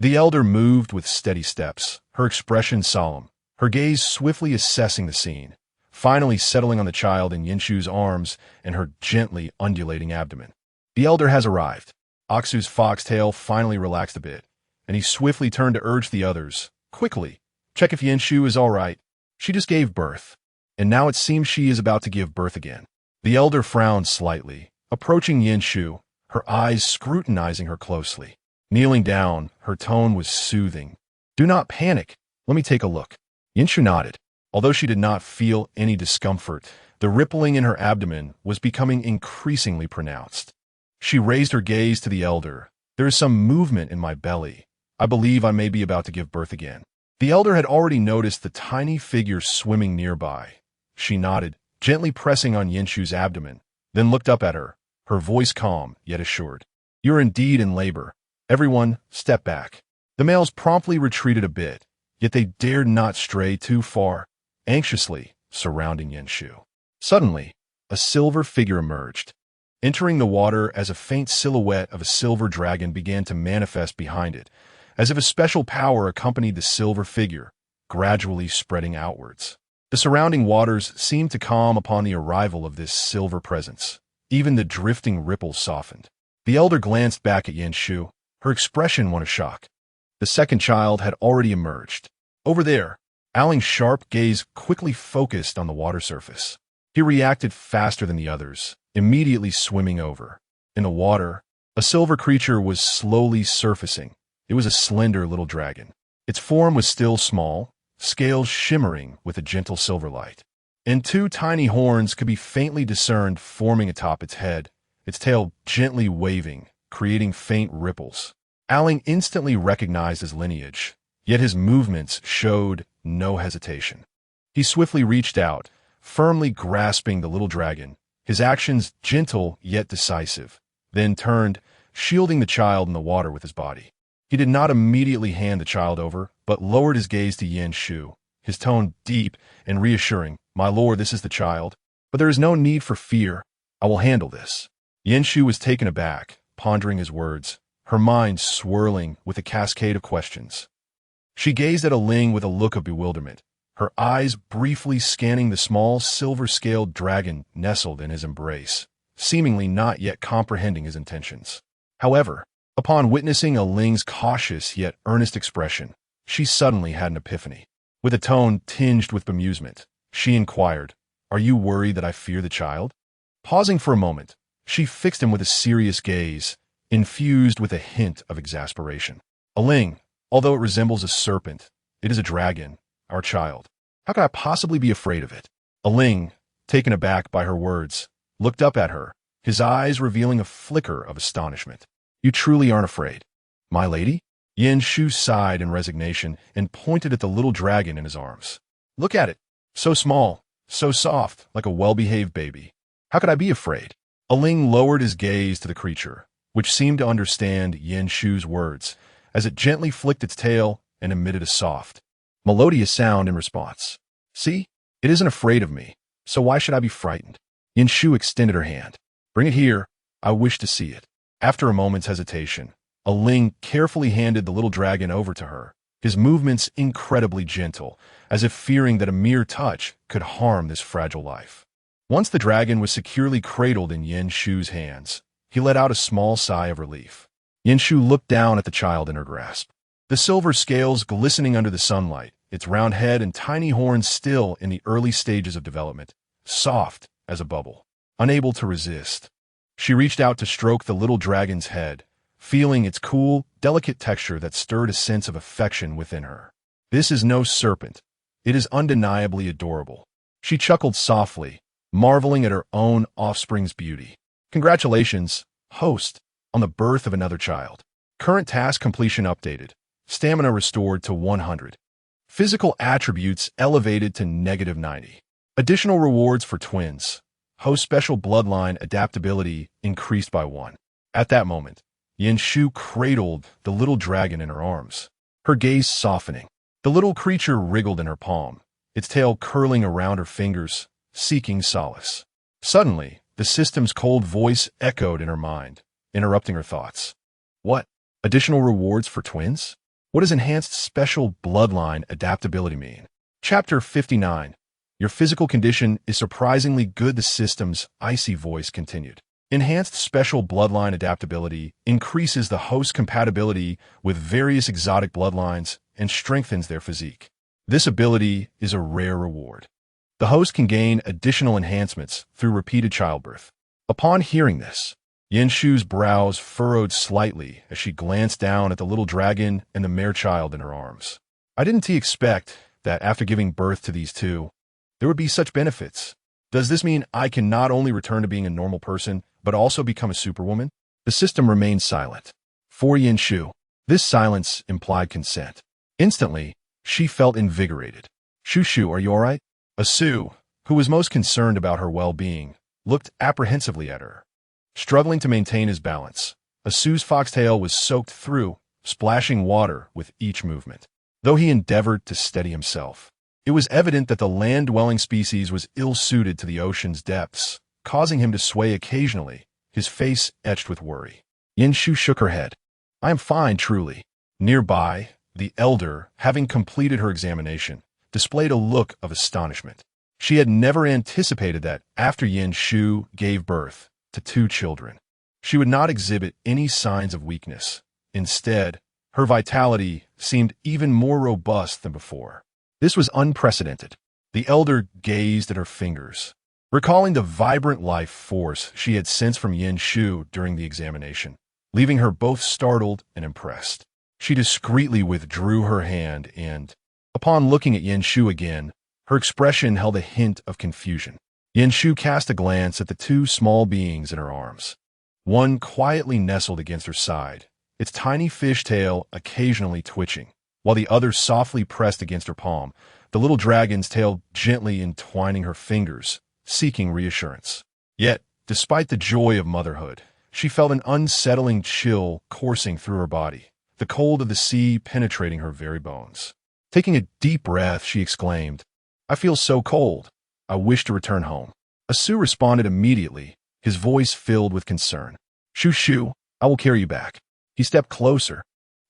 The elder moved with steady steps, her expression solemn, her gaze swiftly assessing the scene, finally settling on the child in Yinshu's arms and her gently undulating abdomen. The elder has arrived. Aksu's foxtail finally relaxed a bit, and he swiftly turned to urge the others. Quickly, check if Yinshu is all right. She just gave birth, and now it seems she is about to give birth again. The elder frowned slightly, approaching Yinshu, her eyes scrutinizing her closely. Kneeling down, her tone was soothing. Do not panic. Let me take a look. Yinshu nodded. Although she did not feel any discomfort, the rippling in her abdomen was becoming increasingly pronounced. She raised her gaze to the elder. There is some movement in my belly. I believe I may be about to give birth again. The elder had already noticed the tiny figure swimming nearby. She nodded, gently pressing on Yinshu's abdomen, then looked up at her, her voice calm yet assured. You are indeed in labor. Everyone, step back. The males promptly retreated a bit, yet they dared not stray too far, anxiously surrounding Yinshu. Suddenly, a silver figure emerged. Entering the water as a faint silhouette of a silver dragon began to manifest behind it, as if a special power accompanied the silver figure, gradually spreading outwards. The surrounding waters seemed to calm upon the arrival of this silver presence. Even the drifting ripples softened. The elder glanced back at Yinshu, her expression one of shock. The second child had already emerged. Over there, Aling's sharp gaze quickly focused on the water surface. He reacted faster than the others, immediately swimming over. In the water, a silver creature was slowly surfacing. It was a slender little dragon. Its form was still small, scales shimmering with a gentle silver light. And two tiny horns could be faintly discerned forming atop its head, its tail gently waving, creating faint ripples. Aling instantly recognized his lineage, yet his movements showed no hesitation. He swiftly reached out, firmly grasping the little dragon, his actions gentle yet decisive, then turned, shielding the child in the water with his body. He did not immediately hand the child over, but lowered his gaze to Yinshu, his tone deep and reassuring. My lord, this is the child, but there is no need for fear. I will handle this. Yinshu was taken aback, pondering his words, her mind swirling with a cascade of questions. She gazed at Ling with a look of bewilderment, her eyes briefly scanning the small silver-scaled dragon nestled in his embrace, seemingly not yet comprehending his intentions. However, upon witnessing Ling's cautious yet earnest expression, she suddenly had an epiphany. With a tone tinged with bemusement, she inquired, Are you worried that I fear the child? Pausing for a moment, she fixed him with a serious gaze, infused with a hint of exasperation. Ling, although it resembles a serpent, it is a dragon, our child. How could I possibly be afraid of it? Ling, taken aback by her words, looked up at her, his eyes revealing a flicker of astonishment. You truly aren't afraid, my lady? Yinshu sighed in resignation and pointed at the little dragon in his arms. Look at it. So small, so soft, like a well-behaved baby. How could I be afraid? Aling lowered his gaze to the creature, which seemed to understand Yinshu's words, as it gently flicked its tail and emitted a soft, melodious sound in response. See, it isn't afraid of me, so why should I be frightened? Yinshu extended her hand. Bring it here. I wish to see it. After a moment's hesitation, Ling carefully handed the little dragon over to her, his movements incredibly gentle, as if fearing that a mere touch could harm this fragile life. Once the dragon was securely cradled in Yinshu's hands, he let out a small sigh of relief. Yinshu looked down at the child in her grasp. The silver scales glistening under the sunlight, its round head and tiny horns still in the early stages of development, soft as a bubble, unable to resist. She reached out to stroke the little dragon's head, feeling its cool, delicate texture that stirred a sense of affection within her. This is no serpent. It is undeniably adorable. She chuckled softly, marveling at her own offspring's beauty. Congratulations, host, on the birth of another child. Current task completion updated. Stamina restored to 100. Physical attributes elevated to -90. Additional rewards for twins. Host special bloodline adaptability increased by 1. At that moment, Yanshu cradled the little dragon in her arms, her gaze softening. The little creature wriggled in her palm, its tail curling around her fingers, seeking solace. Suddenly, the system's cold voice echoed in her mind, interrupting her thoughts. What? Additional rewards for twins? What does enhanced special bloodline adaptability mean? Chapter 59. Your physical condition is surprisingly good, the system's icy voice continued. Enhanced special bloodline adaptability increases the host's compatibility with various exotic bloodlines and strengthens their physique. This ability is a rare reward. The host can gain additional enhancements through repeated childbirth. Upon hearing this, Yanshu's brows furrowed slightly as she glanced down at the little dragon and the mare child in her arms. I didn't expect that after giving birth to these two, there would be such benefits. Does this mean I can not only return to being a normal person, but also become a superwoman? The system remained silent. For Yanshu, this silence implied consent. Instantly, she felt invigorated. Shushu, are you all right? Asu, who was most concerned about her well-being, looked apprehensively at her. Struggling to maintain his balance, Asu's foxtail was soaked through, splashing water with each movement. Though he endeavored to steady himself, it was evident that the land-dwelling species was ill-suited to the ocean's depths, causing him to sway occasionally, his face etched with worry. Yanshu shook her head. I am fine, truly. Nearby, the elder, having completed her examination, displayed a look of astonishment. She had never anticipated that, after Yanshu gave birth to 2 children, she would not exhibit any signs of weakness. Instead, her vitality seemed even more robust than before. This was unprecedented. The elder gazed at her fingers, recalling the vibrant life force she had sensed from Yanshu during the examination, leaving her both startled and impressed. She discreetly withdrew her hand and, upon looking at Yanshu again, her expression held a hint of confusion. Yanshu cast a glance at the 2 small beings in her arms. One quietly nestled against her side, its tiny fishtail occasionally twitching, while the other softly pressed against her palm, the little dragon's tail gently entwining her fingers, seeking reassurance. Yet, despite the joy of motherhood, she felt an unsettling chill coursing through her body, the cold of the sea penetrating her very bones. Taking a deep breath, she exclaimed, I feel so cold. I wish to return home. Asu responded immediately, his voice filled with concern. Shushu, I will carry you back. He stepped closer,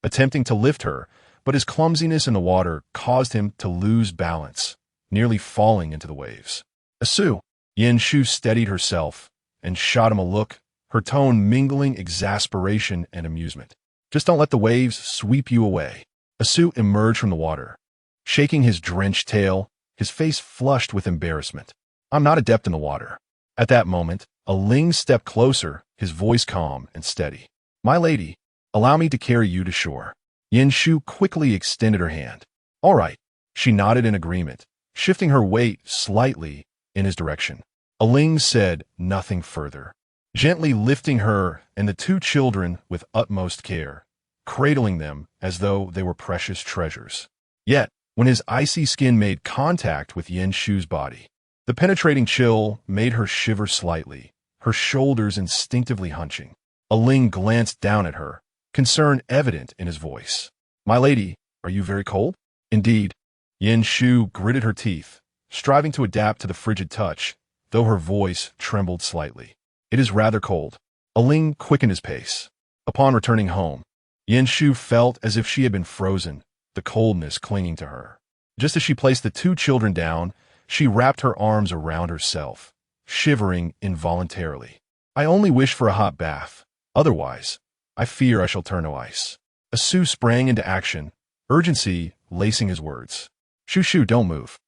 attempting to lift her, but his clumsiness in the water caused him to lose balance, nearly falling into the waves. Asu, Yanshu steadied herself and shot him a look, her tone mingling exasperation and amusement. Just don't let the waves sweep you away. Asu emerged from the water, shaking his drenched tail, his face flushed with embarrassment. I'm not adept in the water. At that moment, Ling stepped closer, his voice calm and steady. My lady, allow me to carry you to shore. Yanshu quickly extended her hand. All right. She nodded in agreement, shifting her weight slightly in his direction. Aling said nothing further, gently lifting her and the 2 children with utmost care, cradling them as though they were precious treasures. Yet, when his icy skin made contact with Yanshu's body, the penetrating chill made her shiver slightly, her shoulders instinctively hunching. Aling glanced down at her, concern evident in his voice. My lady, are you very cold? Indeed. Yanshu gritted her teeth, striving to adapt to the frigid touch, though her voice trembled slightly. It is rather cold. Aling quickened his pace. Upon returning home, Yanshu felt as if she had been frozen, the coldness clinging to her. Just as she placed the 2 children down, she wrapped her arms around herself, shivering involuntarily. I only wish for a hot bath. Otherwise, I fear I shall turn to ice. Asu sprang into action, urgency lacing his words. Shushu, don't move.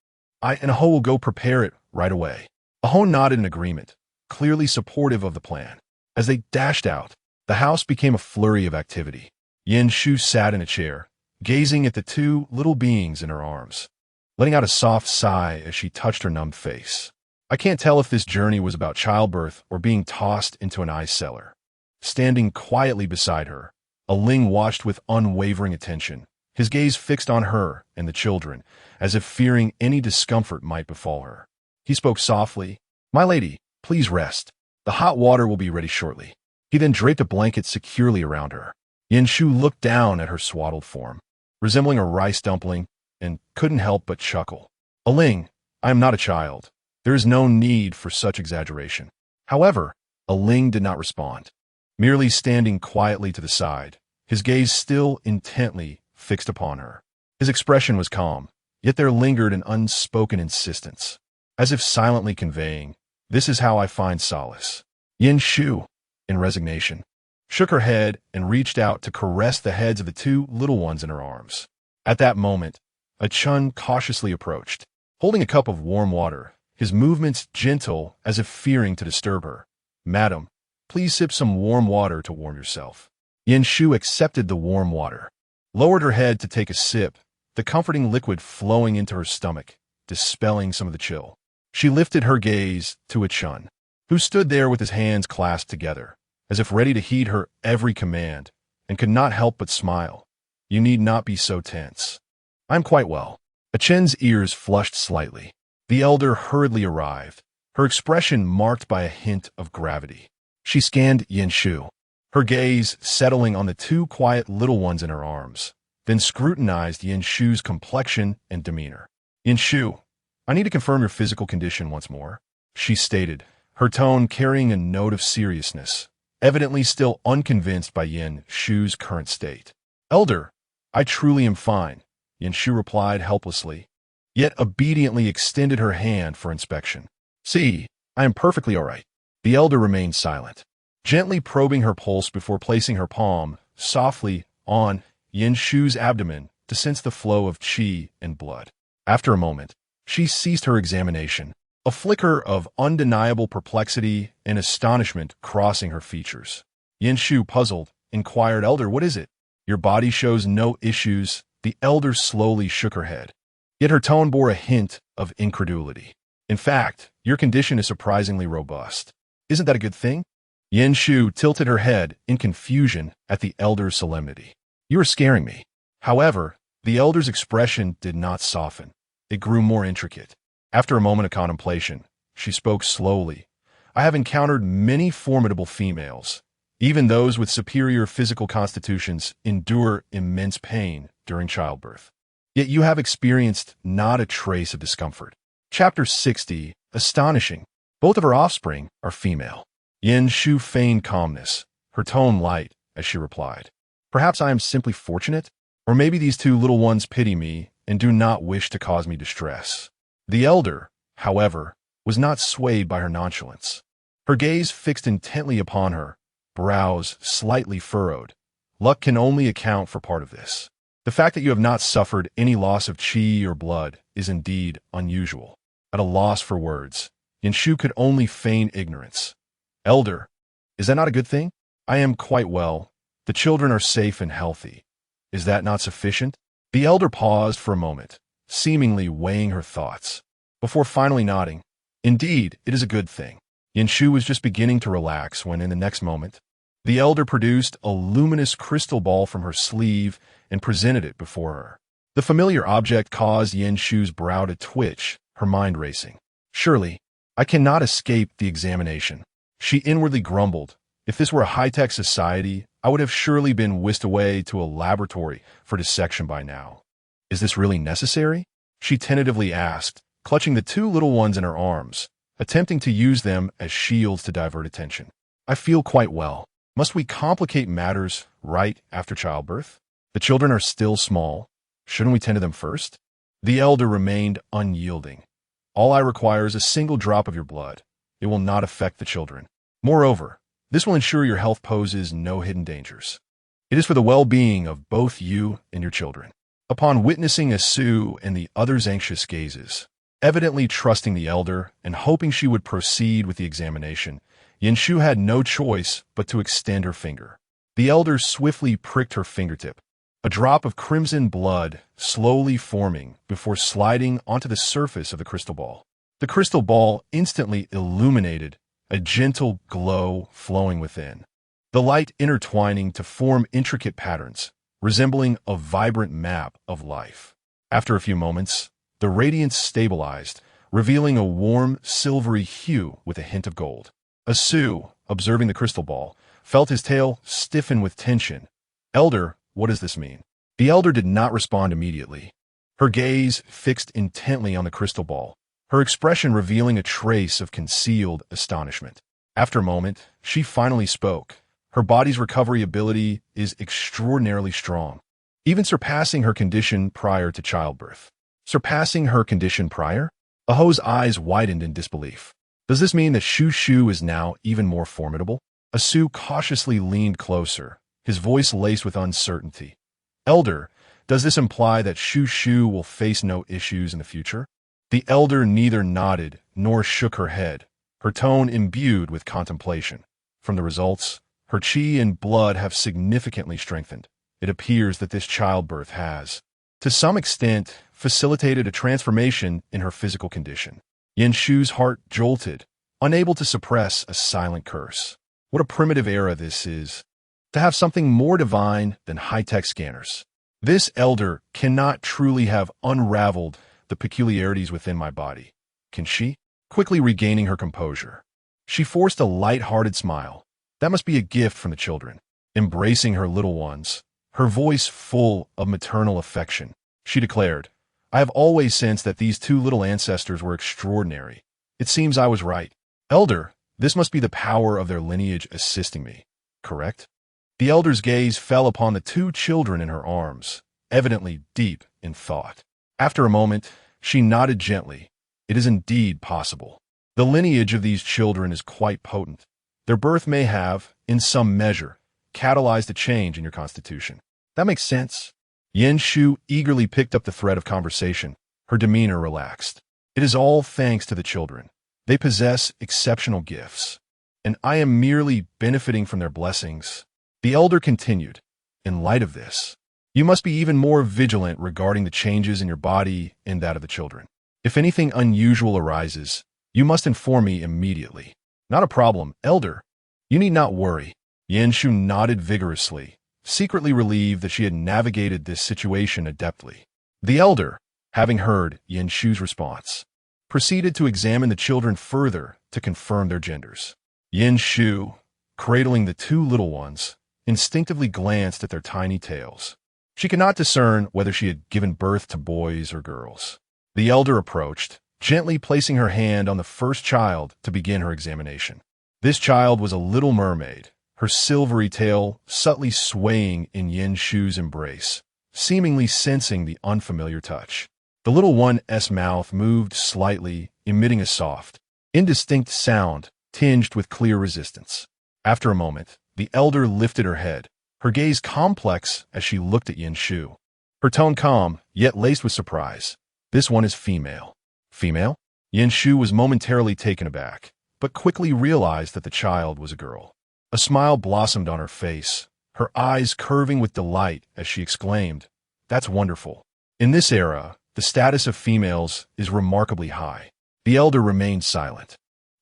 I and Aho will go prepare it right away. Aho nodded in agreement, clearly supportive of the plan. As they dashed out, the house became a flurry of activity. Yanshu sat in a chair, gazing at the 2 little beings in her arms, letting out a soft sigh as she touched her numbed face. I can't tell if this journey was about childbirth or being tossed into an ice cellar. Standing quietly beside her, Aling watched with unwavering attention, his gaze fixed on her and the children, as if fearing any discomfort might befall her. He spoke softly, "My lady, please rest. The hot water will be ready shortly." He then draped a blanket securely around her. Yanshu looked down at her swaddled form, resembling a rice dumpling, and couldn't help but chuckle. "Aling, I am not a child. There is no need for such exaggeration." However, Aling did not respond, merely standing quietly to the side, his gaze still intently fixed upon her. His expression was calm, yet there lingered an unspoken insistence, as if silently conveying, "This is how I find solace." Yin Shu, in resignation, shook her head and reached out to caress the heads of the two little ones in her arms. At that moment, a Chun cautiously approached, holding a cup of warm water, his movements gentle as if fearing to disturb her. "Madam, please sip some warm water to warm yourself." Yin Shu accepted the warm water, lowered her head to take a sip, the comforting liquid flowing into her stomach, dispelling some of the chill. She lifted her gaze to a Chun, who stood there with his hands clasped together, as if ready to heed her every command, and could not help but smile. "You need not be so tense. I'm quite well." A Chen's ears flushed slightly. The elder hurriedly arrived, her expression marked by a hint of gravity. She scanned Yin Shu, her gaze settling on the two quiet little ones in her arms, then scrutinized Yin Shu's complexion and demeanor. "Yin Shu, I need to confirm your physical condition once more," she stated, her tone carrying a note of seriousness, evidently still unconvinced by Yin Shu's current state. "Elder, I truly am fine," Yin Shu replied helplessly, yet obediently extended her hand for inspection. "See, I am perfectly all right." The elder remained silent, gently probing her pulse before placing her palm softly on Yin Shu's abdomen to sense the flow of qi and blood. After a moment, she ceased her examination, a flicker of undeniable perplexity and astonishment crossing her features. Yin Shu, puzzled, inquired, "Elder, what is it?" "Your body shows no issues." The elder slowly shook her head, yet her tone bore a hint of incredulity. "In fact, your condition is surprisingly robust. Isn't that a good thing?" Yin Shu tilted her head in confusion at the elder's solemnity. "You are scaring me." However, the elder's expression did not soften. It grew more intricate. After a moment of contemplation, she spoke slowly. "I have encountered many formidable females. Even those with superior physical constitutions endure immense pain during childbirth. Yet you have experienced not a trace of discomfort." Chapter 60, Astonishing. Both of her offspring are female. Yin Shu feigned calmness, her tone light, as she replied, "Perhaps I am simply fortunate, or maybe these two little ones pity me and do not wish to cause me distress." The elder, however, was not swayed by her nonchalance. Her gaze fixed intently upon her, brows slightly furrowed. "Luck can only account for part of this. The fact that you have not suffered any loss of qi or blood is indeed unusual." At a loss for words, Yin Shu could only feign ignorance. "Elder, is that not a good thing?" "I am quite well. The children are safe and healthy. Is that not sufficient?" The elder paused for a moment, seemingly weighing her thoughts, before finally nodding. "Indeed, it is a good thing." Yin Shu was just beginning to relax when, in the next moment, the elder produced a luminous crystal ball from her sleeve and presented it before her. The familiar object caused Yin Shu's brow to twitch, her mind racing. "Surely, I cannot escape the examination." She inwardly grumbled. If this were a high-tech society, I would have surely been whisked away to a laboratory for dissection by now. "Is this really necessary?" she tentatively asked, clutching the two little ones in her arms, attempting to use them as shields to divert attention. "I feel quite well. Must we complicate matters right after childbirth? The children are still small. Shouldn't we tend to them first?" The elder remained unyielding. "All I require is a single drop of your blood. It will not affect the children. Moreover, this will ensure your health poses no hidden dangers. It is for the well-being of both you and your children." Upon witnessing Asu and the others' anxious gazes, evidently trusting the elder and hoping she would proceed with the examination, Yin Shu had no choice but to extend her finger. The elder swiftly pricked her fingertip, a drop of crimson blood slowly forming before sliding onto the surface of the crystal ball. The crystal ball instantly illuminated, a gentle glow flowing within. The light intertwining to form intricate patterns, resembling a vibrant map of life. After a few moments, the radiance stabilized, revealing a warm, silvery hue with a hint of gold. Asu, observing the crystal ball, felt his tail stiffen with tension. Elder, what does this mean? The elder did not respond immediately. Her gaze fixed intently on the crystal ball, her expression revealing a trace of concealed astonishment. After a moment, she finally spoke. Her body's recovery ability is extraordinarily strong, even surpassing her condition prior to childbirth. Surpassing her condition prior? Aho's eyes widened in disbelief. Does this mean that Shu Shu is now even more formidable? Asu cautiously leaned closer, his voice laced with uncertainty. Elder, does this imply that Shu Shu will face no issues in the future? The elder neither nodded nor shook her head, her tone imbued with contemplation. From the results, her chi and blood have significantly strengthened. It appears that this childbirth has, to some extent, facilitated a transformation in her physical condition. Yen Shu's heart jolted, unable to suppress a silent curse. What a primitive era this is, to have something more divine than high-tech scanners. This elder cannot truly have unraveled the peculiarities within my body. Can she? Quickly regaining her composure, she forced a light-hearted smile. That must be a gift from the children. Embracing her little ones, her voice full of maternal affection, she declared, I have always sensed that these two little ancestors were extraordinary. It seems I was right. Elder, this must be the power of their lineage assisting me, correct? The elder's gaze fell upon the two children in her arms, evidently deep in thought. After a moment, she nodded gently. It is indeed possible. The lineage of these children is quite potent. Their birth may have, in some measure, catalyzed a change in your constitution. That makes sense. Yen Shu eagerly picked up the thread of conversation, her demeanor relaxed. It is all thanks to the children. They possess exceptional gifts, and I am merely benefiting from their blessings. The elder continued, in light of this, you must be even more vigilant regarding the changes in your body and that of the children. If anything unusual arises, you must inform me immediately. Not a problem, elder. You need not worry. Yen Shu nodded vigorously, secretly relieved that she had navigated this situation adeptly. The elder, having heard Yen Shu's response, proceeded to examine the children further to confirm their genders. Yen Shu, cradling the two little ones, instinctively glanced at their tiny tails. She could not discern whether she had given birth to boys or girls. The elder approached, gently placing her hand on the first child to begin her examination. This child was a little mermaid, her silvery tail subtly swaying in Yen Shu's embrace, seemingly sensing the unfamiliar touch. The little one's mouth moved slightly, emitting a soft, indistinct sound tinged with clear resistance. After a moment, the elder lifted her head, her gaze complex as she looked at Yen Shu. Her tone calm, yet laced with surprise. This one is female. Female? Yen Shu was momentarily taken aback, but quickly realized that the child was a girl. A smile blossomed on her face, her eyes curving with delight as she exclaimed, That's wonderful. In this era, the status of females is remarkably high. The elder remained silent,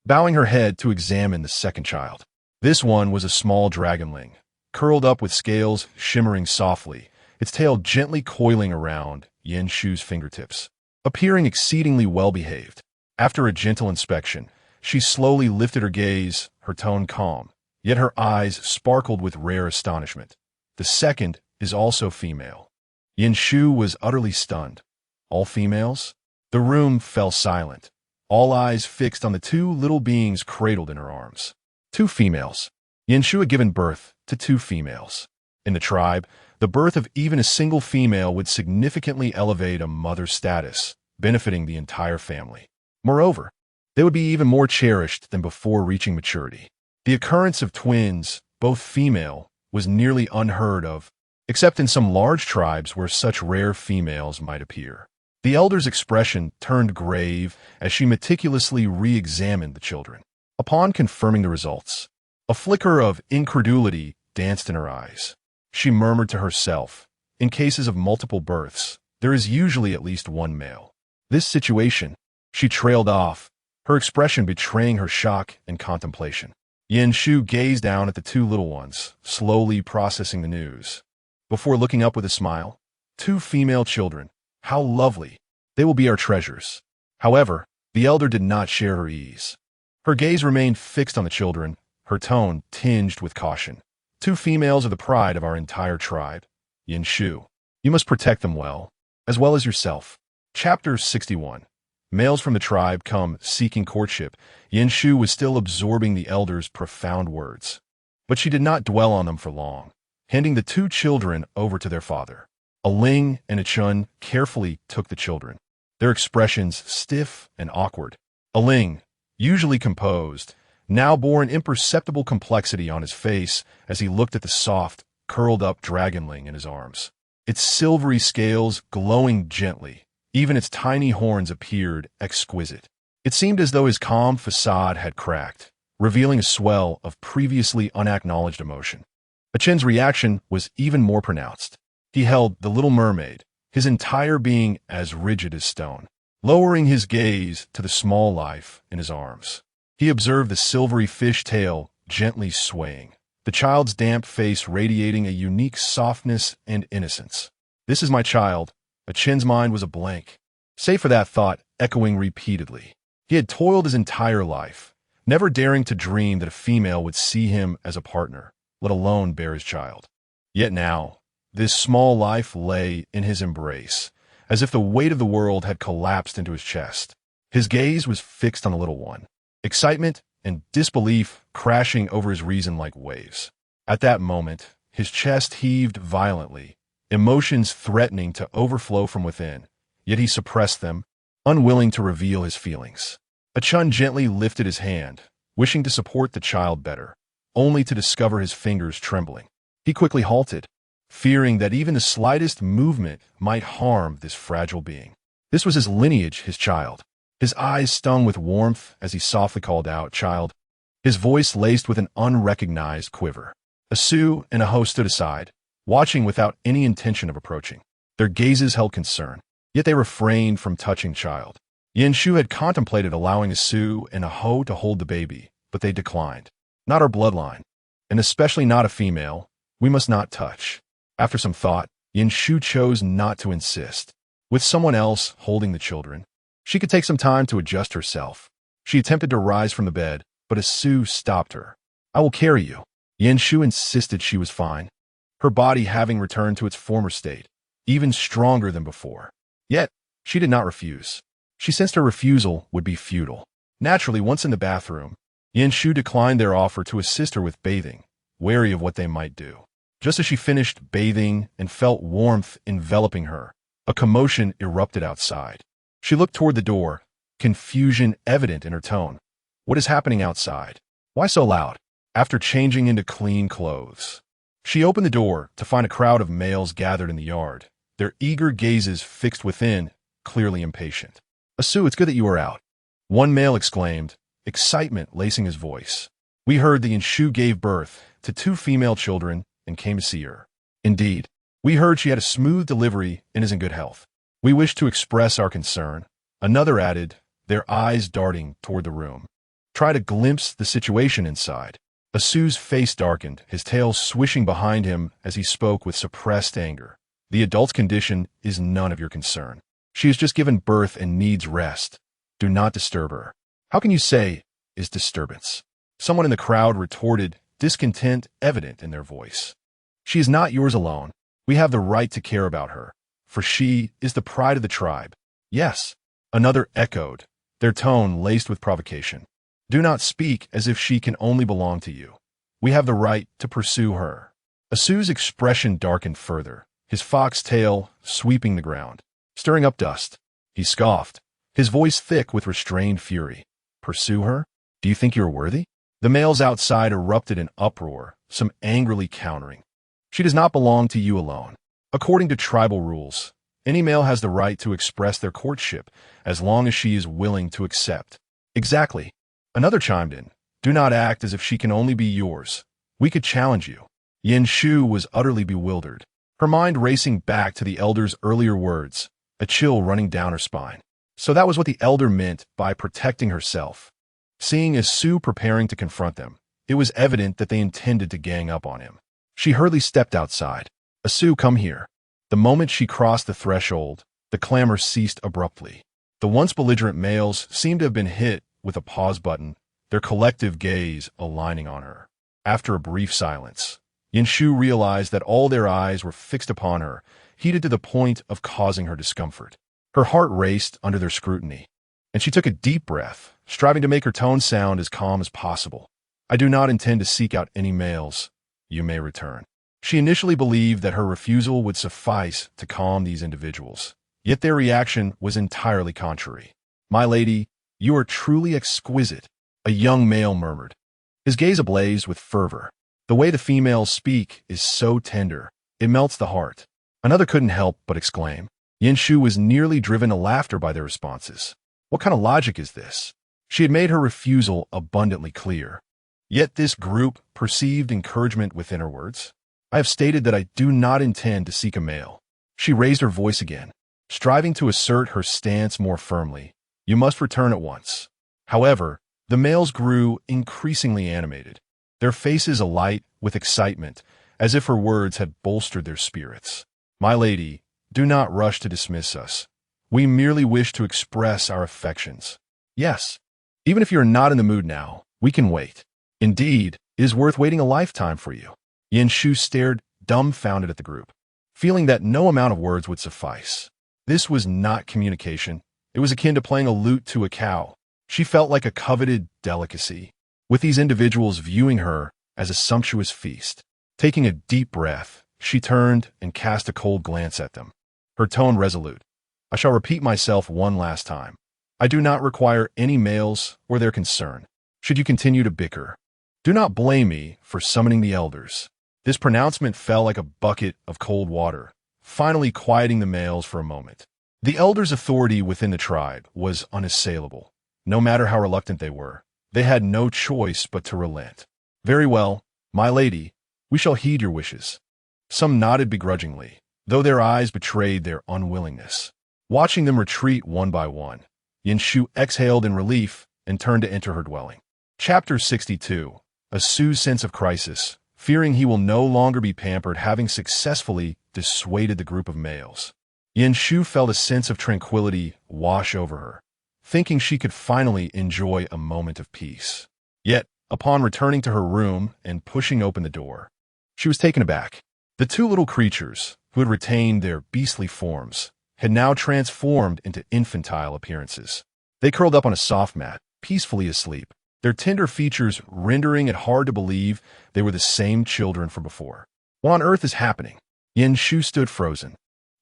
bowing her head to examine the second child. This one was a small dragonling, curled up with scales shimmering softly, its tail gently coiling around Yen Shu's fingertips, appearing exceedingly well-behaved. After a gentle inspection, she slowly lifted her gaze, her tone calm, yet her eyes sparkled with rare astonishment. The second is also female. Yen Shu was utterly stunned. All females? The room fell silent, all eyes fixed on the two little beings cradled in her arms. 2 females. Yen Shu had given birth to 2 females. In the tribe, the birth of even a single female would significantly elevate a mother's status, benefiting the entire family. Moreover, they would be even more cherished than before reaching maturity. The occurrence of twins, both female, was nearly unheard of, except in some large tribes where such rare females might appear. The elder's expression turned grave as she meticulously re-examined the children. Upon confirming the results, a flicker of incredulity danced in her eyes. She murmured to herself, in cases of multiple births, there is usually at least one male. This situation, She trailed off, her expression betraying her shock and contemplation. Yin Shu gazed down at the two little ones, slowly processing the news. Before looking up with a smile, 2 female children. How lovely. They will be our treasures. However, the elder did not share her ease. Her gaze remained fixed on the children, her tone tinged with caution. 2 females are the pride of our entire tribe. Yin Shu. You must protect them well as yourself. Chapter 61. Males from the tribe come seeking courtship. Yin Shu was still absorbing the elder's profound words. But she did not dwell on them for long, handing the 2 children over to their father. Aling and Achun carefully took the children, their expressions stiff and awkward. Aling, usually composed, now bore an imperceptible complexity on his face as he looked at the soft, curled-up dragonling in his arms. Its silvery scales glowing gently, even its tiny horns appeared exquisite. It seemed as though his calm facade had cracked, revealing a swell of previously unacknowledged emotion. Achun's reaction was even more pronounced. He held the little mermaid, his entire being as rigid as stone. Lowering his gaze to the small life in his arms, he observed the silvery fish tail gently swaying, the child's damp face radiating a unique softness and innocence. This is my child. Achun's mind was a blank, save for that thought echoing repeatedly. He had toiled his entire life, never daring to dream that a female would see him as a partner, let alone bear his child. Yet now, this small life lay in his embrace, as if the weight of the world had collapsed into his chest. His gaze was fixed on the little one, excitement and disbelief crashing over his reason like waves. At that moment, his chest heaved violently, emotions threatening to overflow from within, yet he suppressed them, unwilling to reveal his feelings. Achun gently lifted his hand, wishing to support the child better, only to discover his fingers trembling. He quickly halted, fearing that even the slightest movement might harm this fragile being. This was his lineage, his child. His eyes stung with warmth as he softly called out, "Child," his voice laced with an unrecognized quiver. Asu and Aho stood aside, watching without any intention of approaching. Their gazes held concern, yet they refrained from touching child. Yin Shu had contemplated allowing Asu and Aho to hold the baby, but they declined. Not our bloodline, and especially not a female. We must not touch. After some thought, Yin Shu chose not to insist. With someone else holding the children, she could take some time to adjust herself. She attempted to rise from the bed, but Asu stopped her. "I will carry you." Yin Shu insisted she was fine, her body having returned to its former state, even stronger than before. Yet, she did not refuse. She sensed her refusal would be futile. Naturally, once in the bathroom, Yin Shu declined their offer to assist her with bathing, wary of what they might do. Just as she finished bathing and felt warmth enveloping her, a commotion erupted outside. She looked toward the door, confusion evident in her tone. "What is happening outside? Why so loud?" After changing into clean clothes, she opened the door to find a crowd of males gathered in the yard, their eager gazes fixed within, clearly impatient. "Asu, it's good that you are out," one male exclaimed, excitement lacing his voice. "We heard that Yin Shu gave birth to 2 female children and came to see her. Indeed, we heard she had a smooth delivery and is in good health. We wish to express our concern," another added, their eyes darting toward the room. Try to glimpse the situation inside. Asu's face darkened, his tail swishing behind him as he spoke with suppressed anger. "The adult's condition is none of your concern. She has just given birth and needs rest. Do not disturb her." "How can you say is disturbance?" Someone in the crowd retorted, discontent evident in their voice. "She is not yours alone. We have the right to care about her, for she is the pride of the tribe." "Yes," another echoed, their tone laced with provocation. "Do not speak as if she can only belong to you. We have the right to pursue her." Asu's expression darkened further, his fox tail sweeping the ground, stirring up dust. He scoffed, his voice thick with restrained fury. "Pursue her? Do you think you are worthy?" The males outside erupted in uproar, some angrily countering. "She does not belong to you alone. According to tribal rules, any male has the right to express their courtship as long as she is willing to accept." "Exactly." Another chimed in. "Do not act as if she can only be yours. We could challenge you." Yin Shu was utterly bewildered, her mind racing back to the elder's earlier words, a chill running down her spine. So that was what the elder meant by protecting herself. Seeing as Sue preparing to confront them, it was evident that they intended to gang up on him. She hurriedly stepped outside. Sue, come here. The moment she crossed the threshold, the clamor ceased abruptly. The once belligerent males seemed to have been hit with a pause button, their collective gaze aligning on her. After a brief silence, Yinshu realized that all their eyes were fixed upon her, heated to the point of causing her discomfort. Her heart raced under their scrutiny, and she took a deep breath, striving to make her tone sound as calm as possible. I do not intend to seek out any males. You may return. She initially believed that her refusal would suffice to calm these individuals, yet their reaction was entirely contrary. My lady, you are truly exquisite, a young male murmured, his gaze ablaze with fervor. The way the females speak is so tender, it melts the heart. Another couldn't help but exclaim. Yinshu was nearly driven to laughter by their responses. What kind of logic is this? She had made her refusal abundantly clear. Yet this group perceived encouragement within her words. I have stated that I do not intend to seek a male. She raised her voice again, striving to assert her stance more firmly. You must return at once. However, the males grew increasingly animated, their faces alight with excitement, as if her words had bolstered their spirits. My lady, do not rush to dismiss us. We merely wish to express our affections. Yes, even if you're not in the mood now, we can wait. Indeed, it is worth waiting a lifetime for you. Yinshu stared dumbfounded at the group, feeling that no amount of words would suffice. This was not communication. It was akin to playing a lute to a cow. She felt like a coveted delicacy, with these individuals viewing her as a sumptuous feast. Taking a deep breath, she turned and cast a cold glance at them, her tone resolute. I shall repeat myself one last time. I do not require any males or their concern. Should you continue to bicker, do not blame me for summoning the elders. This pronouncement fell like a bucket of cold water, finally quieting the males for a moment. The elders' authority within the tribe was unassailable. No matter how reluctant they were, they had no choice but to relent. Very well, my lady, we shall heed your wishes. Some nodded begrudgingly, though their eyes betrayed their unwillingness. Watching them retreat one by one, Yinshu exhaled in relief and turned to enter her dwelling. Chapter 62. Sue's sense of crisis, fearing he will no longer be pampered, having successfully dissuaded the group of males. Yinshu felt a sense of tranquility wash over her, thinking she could finally enjoy a moment of peace. Yet, upon returning to her room and pushing open the door, she was taken aback. The two little creatures, who had retained their beastly forms, had now transformed into infantile appearances. They curled up on a soft mat, peacefully asleep, their tender features rendering it hard to believe they were the same children from before. What on earth is happening? Yinshu stood frozen,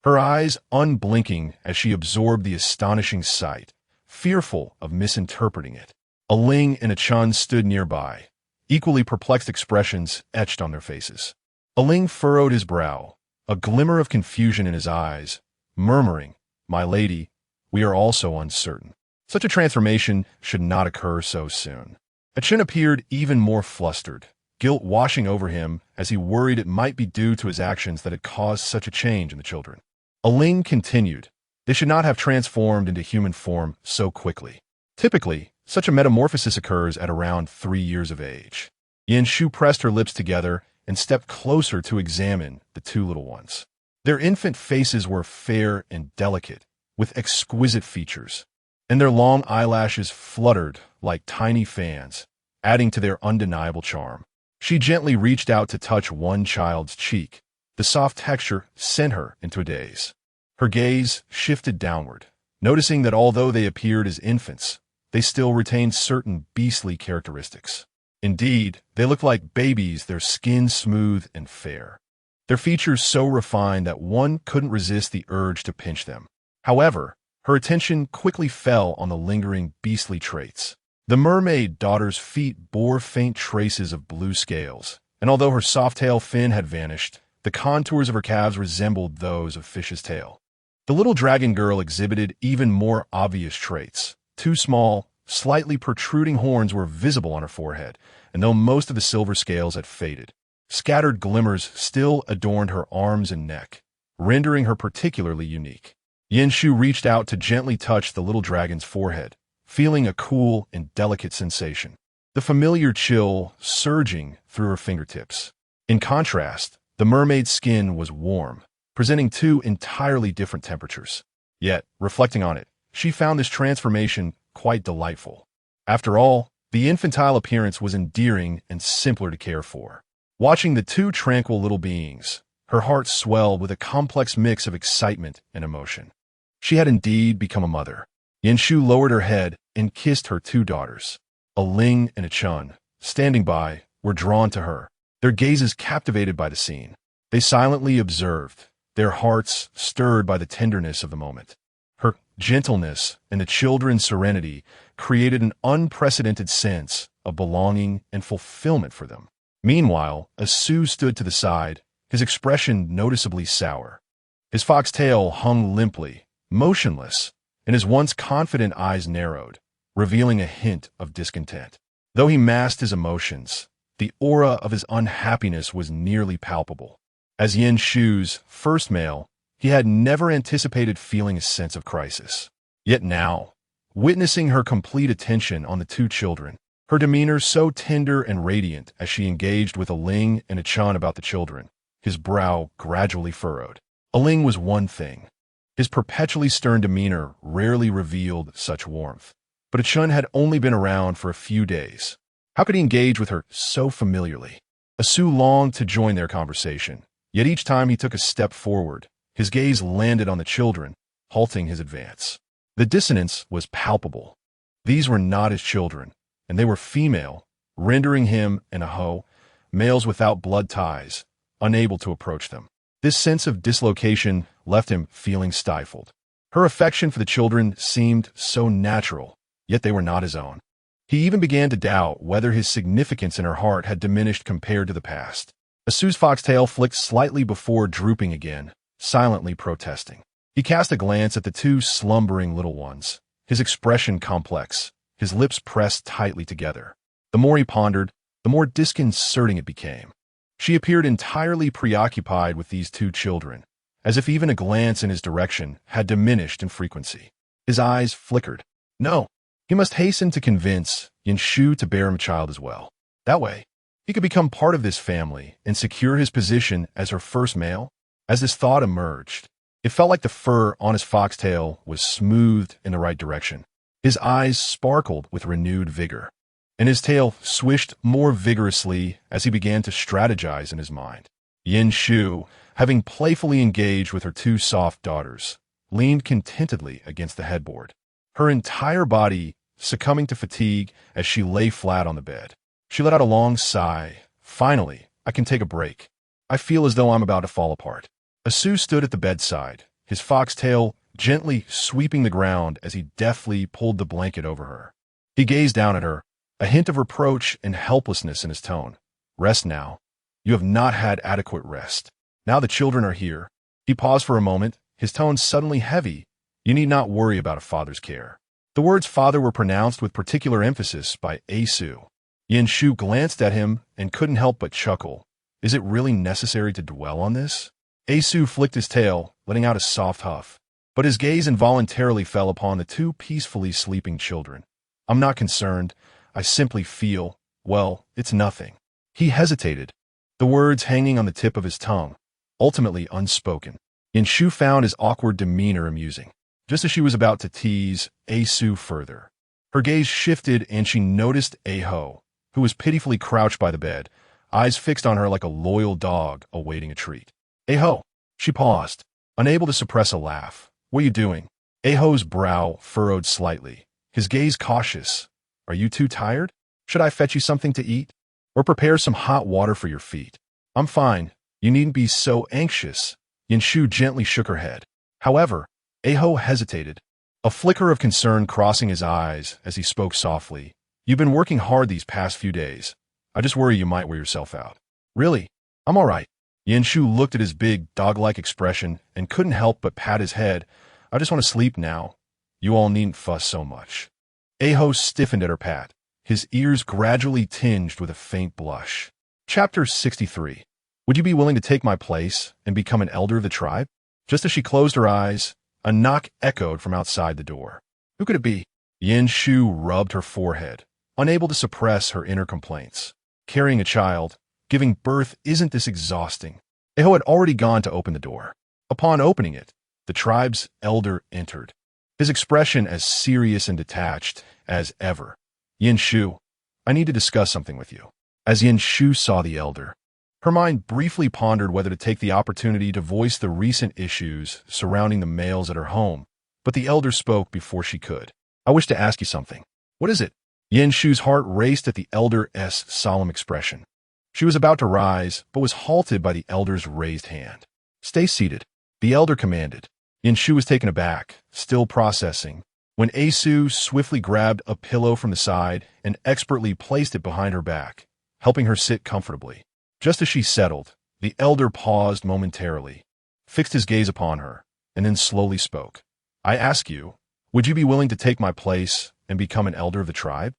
her eyes unblinking as she absorbed the astonishing sight, fearful of misinterpreting it. Aling and Chun stood nearby, equally perplexed expressions etched on their faces. Aling furrowed his brow, a glimmer of confusion in his eyes, murmuring, My lady, we are also uncertain. Such a transformation should not occur so soon. Chun appeared even more flustered, guilt washing over him as he worried it might be due to his actions that had caused such a change in the children. Aling continued, They should not have transformed into human form so quickly. Typically, such a metamorphosis occurs at around 3 years of age. Yinshu pressed her lips together and stepped closer to examine the two little ones. Their infant faces were fair and delicate, with exquisite features, and their long eyelashes fluttered like tiny fans, adding to their undeniable charm. She gently reached out to touch one child's cheek. The soft texture sent her into a daze. Her gaze shifted downward, noticing that although they appeared as infants, they still retained certain beastly characteristics. Indeed, they looked like babies, their skin smooth and fair, their features so refined that one couldn't resist the urge to pinch them. However, her attention quickly fell on the lingering beastly traits. The mermaid daughter's feet bore faint traces of blue scales, and although her soft tail fin had vanished, the contours of her calves resembled those of fish's tail. The little dragon girl exhibited even more obvious traits. Two small, slightly protruding horns were visible on her forehead, and though most of the silver scales had faded, scattered glimmers still adorned her arms and neck, rendering her particularly unique. Yin Shu reached out to gently touch the little dragon's forehead, feeling a cool and delicate sensation, the familiar chill surging through her fingertips. In contrast, the mermaid's skin was warm, presenting two entirely different temperatures. Yet, reflecting on it, she found this transformation quite delightful. After all, the infantile appearance was endearing and simpler to care for. Watching the two tranquil little beings, her heart swelled with a complex mix of excitement and emotion. She had indeed become a mother. Yin Shu lowered her head and kissed her two daughters. A Ling and a Chun, standing by, were drawn to her, their gazes captivated by the scene. They silently observed, their hearts stirred by the tenderness of the moment. Her gentleness and the children's serenity created an unprecedented sense of belonging and fulfillment for them. Meanwhile, as Su stood to the side, his expression noticeably sour. His foxtail hung limply, motionless, and his once confident eyes narrowed, revealing a hint of discontent. Though he masked his emotions, the aura of his unhappiness was nearly palpable. As Yin Shu's first male, he had never anticipated feeling a sense of crisis. Yet now, witnessing her complete attention on the two children, her demeanor so tender and radiant as she engaged with a Ling and a Chun about the children, his brow gradually furrowed. Aling was one thing. His perpetually stern demeanor rarely revealed such warmth. But a Chun had only been around for a few days. How could he engage with her so familiarly? Su longed to join their conversation, yet each time he took a step forward, his gaze landed on the children, halting his advance. The dissonance was palpable. These were not his children, and they were female, rendering him and Aho, males without blood ties, unable to approach them. This sense of dislocation left him feeling stifled. Her affection for the children seemed so natural, yet they were not his own. He even began to doubt whether his significance in her heart had diminished compared to the past. Su's foxtail flicked slightly before drooping again, silently protesting. He cast a glance at the two slumbering little ones, his expression complex, his lips pressed tightly together. The more he pondered, the more disconcerting it became. She appeared entirely preoccupied with these two children, as if even a glance in his direction had diminished in frequency. His eyes flickered. No, he must hasten to convince Yin Shu to bear him a child as well. That way, he could become part of this family and secure his position as her first male. As this thought emerged, it felt like the fur on his foxtail was smoothed in the right direction. His eyes sparkled with renewed vigor, and his tail swished more vigorously as he began to strategize in his mind. Yin Shu, having playfully engaged with her two soft daughters, leaned contentedly against the headboard, her entire body succumbing to fatigue as she lay flat on the bed. She let out a long sigh. Finally, I can take a break. I feel as though I'm about to fall apart. Su stood at the bedside, his foxtail gently sweeping the ground as he deftly pulled the blanket over her. He gazed down at her, a hint of reproach and helplessness in his tone. Rest now. You have not had adequate rest. Now the children are here. He paused for a moment, his tone suddenly heavy. You need not worry about a father's care. The words father were pronounced with particular emphasis by Su. Yin Shu glanced at him and couldn't help but chuckle. Is it really necessary to dwell on this? Su flicked his tail, letting out a soft huff. But his gaze involuntarily fell upon the two peacefully sleeping children. I'm not concerned. I simply feel, well, it's nothing. He hesitated, the words hanging on the tip of his tongue, ultimately unspoken. Yin Shu found his awkward demeanor amusing. Just as she was about to tease Su further, her gaze shifted and she noticed Aho, who was pitifully crouched by the bed, eyes fixed on her like a loyal dog awaiting a treat. Aho! She paused, unable to suppress a laugh. What are you doing? Aho's brow furrowed slightly, his gaze cautious. Are you too tired? Should I fetch you something to eat? Or prepare some hot water for your feet? I'm fine. You needn't be so anxious. Yin Shu gently shook her head. However, Aho hesitated, a flicker of concern crossing his eyes as he spoke softly. You've been working hard these past few days. I just worry you might wear yourself out. Really? I'm all right. Yin Shu looked at his big, dog-like expression and couldn't help but pat his head. I just want to sleep now. You all needn't fuss so much. Aho stiffened at her pat, his ears gradually tinged with a faint blush. Chapter 63. Would you be willing to take my place and become an elder of the tribe? Just as she closed her eyes, A knock echoed from outside the door. Who could it be? Yin Shu rubbed her forehead, unable to suppress her inner complaints. Carrying a child, giving birth, isn't this exhausting? Eho had already gone to open the door. Upon opening it, the tribe's elder entered, his expression as serious and detached as ever. Yin Shu, I need to discuss something with you. As Yin Shu saw the elder, her mind briefly pondered whether to take the opportunity to voice the recent issues surrounding the males at her home, but the elder spoke before she could. I wish to ask you something. What is it? Yin Shu's heart raced at the elder's solemn expression. She was about to rise, but was halted by the elder's raised hand. Stay seated, the elder commanded. Yin Shu was taken aback, still processing, when Asu swiftly grabbed a pillow from the side and expertly placed it behind her back, helping her sit comfortably. Just as she settled, the elder paused momentarily, fixed his gaze upon her, and then slowly spoke. I ask you, would you be willing to take my place and become an elder of the tribe?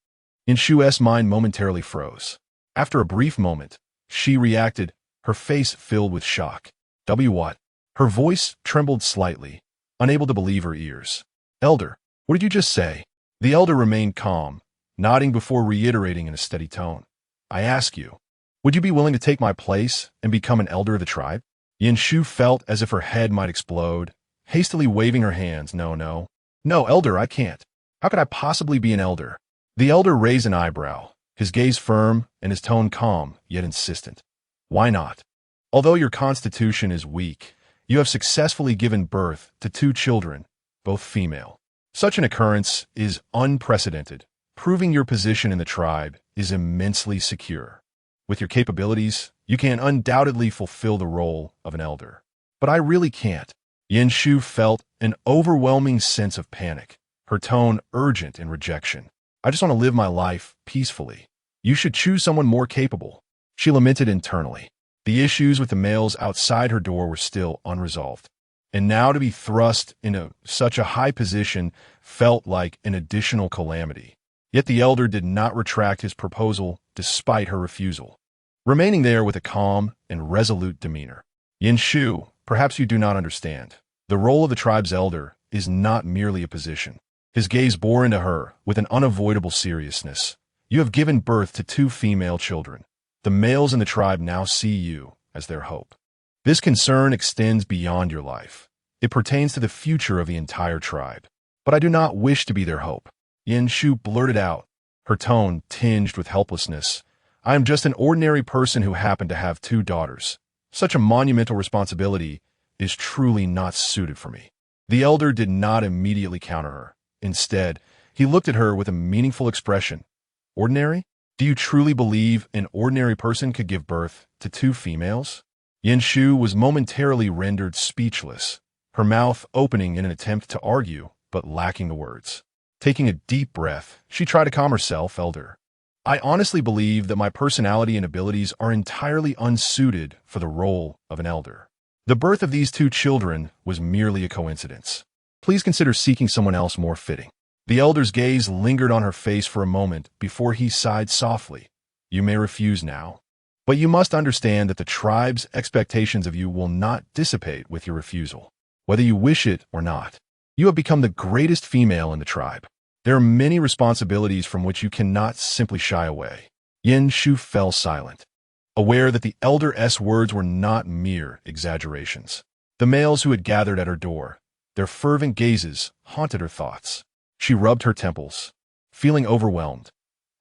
Yin Shu's mind momentarily froze. After a brief moment, she reacted, her face filled with shock. What? Her voice trembled slightly, unable to believe her ears. Elder, what did you just say? The elder remained calm, nodding before reiterating in a steady tone. I ask you, would you be willing to take my place and become an elder of the tribe? Yin Shu felt as if her head might explode, hastily waving her hands. No, elder, I can't. How could I possibly be an elder? The elder raised an eyebrow, his gaze firm and his tone calm, yet insistent. Why not? Although your constitution is weak, you have successfully given birth to 2 children, both female. Such an occurrence is unprecedented, proving your position in the tribe is immensely secure. With your capabilities, you can undoubtedly fulfill the role of an elder. But I really can't. Yin Shu felt an overwhelming sense of panic, her tone urgent in rejection. I just want to live my life peacefully. You should choose someone more capable. She lamented internally. The issues with the males outside her door were still unresolved. And now to be thrust into such a high position felt like an additional calamity. Yet the elder did not retract his proposal despite her refusal, remaining there with a calm and resolute demeanor. Yin Shu, perhaps you do not understand. The role of the tribe's elder is not merely a position. His gaze bore into her with an unavoidable seriousness. You have given birth to 2 female children. The males in the tribe now see you as their hope. This concern extends beyond your life. It pertains to the future of the entire tribe. But I do not wish to be their hope. Yin Shu blurted out, her tone tinged with helplessness. I am just an ordinary person who happened to have 2 daughters. Such a monumental responsibility is truly not suited for me. The elder did not immediately counter her. Instead, he looked at her with a meaningful expression. Ordinary? Do you truly believe an ordinary person could give birth to 2 females? Yin Shu was momentarily rendered speechless, her mouth opening in an attempt to argue, but lacking the words. Taking a deep breath, she tried to calm herself. Elder, I honestly believe that my personality and abilities are entirely unsuited for the role of an elder. The birth of these 2 children was merely a coincidence. Please consider seeking someone else more fitting. The elder's gaze lingered on her face for a moment before he sighed softly. You may refuse now, but you must understand that the tribe's expectations of you will not dissipate with your refusal, whether you wish it or not. You have become the greatest female in the tribe. There are many responsibilities from which you cannot simply shy away. Yin Shu fell silent, aware that the elder's words were not mere exaggerations. The males who had gathered at her door, their fervent gazes haunted her thoughts. She rubbed her temples, feeling overwhelmed.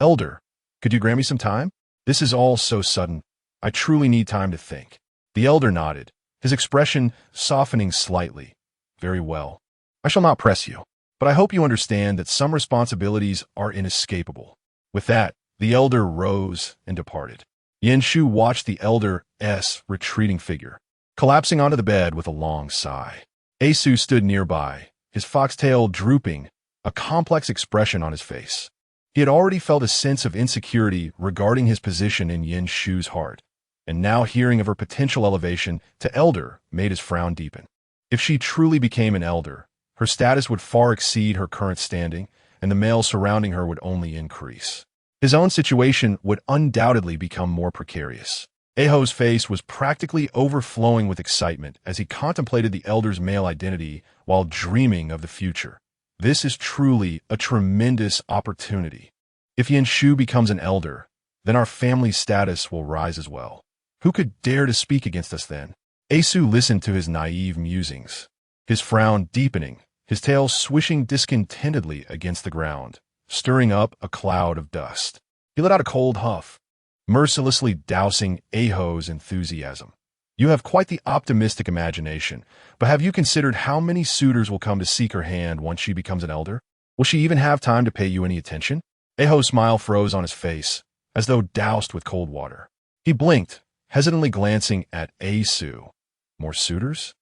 Elder, could you grant me some time? This is all so sudden. I truly need time to think. The elder nodded, his expression softening slightly. Very well. I shall not press you, but I hope you understand that some responsibilities are inescapable. With that, the elder rose and departed. Yin Shu watched the elder's retreating figure, collapsing onto the bed with a long sigh. Asu stood nearby, his foxtail drooping, a complex expression on his face. He had already felt a sense of insecurity regarding his position in Yin Shu's heart, and now hearing of her potential elevation to elder made his frown deepen. If she truly became an elder, her status would far exceed her current standing, and the males surrounding her would only increase. His own situation would undoubtedly become more precarious. Aho's face was practically overflowing with excitement as he contemplated the elder's male identity while dreaming of the future. This is truly a tremendous opportunity. If Yanshu becomes an elder, then our family's status will rise as well. Who could dare to speak against us then? Asu listened to his naive musings, his frown deepening, his tail swishing discontentedly against the ground, stirring up a cloud of dust. He let out a cold huff, mercilessly dousing Aho's enthusiasm. You have quite the optimistic imagination, but have you considered how many suitors will come to seek her hand once she becomes an elder? Will she even have time to pay you any attention? Aho's smile froze on his face, as though doused with cold water. He blinked, hesitantly glancing at Asu. More suitors?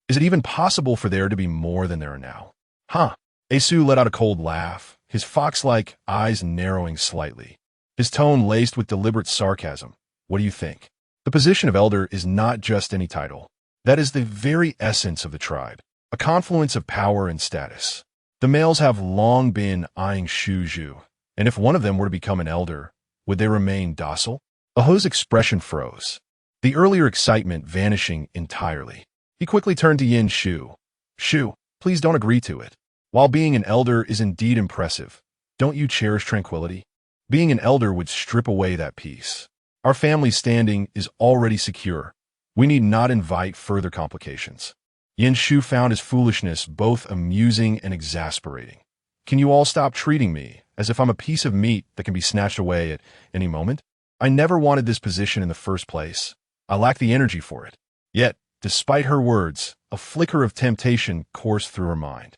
Is it even possible for there to be more than there are now? Huh. Asu let out a cold laugh, his fox-like eyes narrowing slightly, his tone laced with deliberate sarcasm. What do you think? The position of elder is not just any title. That is the very essence of the tribe, a confluence of power and status. The males have long been eyeing Shuju, and if one of them were to become an elder, would they remain docile? Aho's expression froze, the earlier excitement vanishing entirely. He quickly turned to Yin Shu. Shu, please don't agree to it. While being an elder is indeed impressive, don't you cherish tranquility? Being an elder would strip away that peace. Our family's standing is already secure. We need not invite further complications. Yin Shu found his foolishness both amusing and exasperating. Can you all stop treating me as if I'm a piece of meat that can be snatched away at any moment? I never wanted this position in the first place. I lack the energy for it. Yet, despite her words, a flicker of temptation coursed through her mind.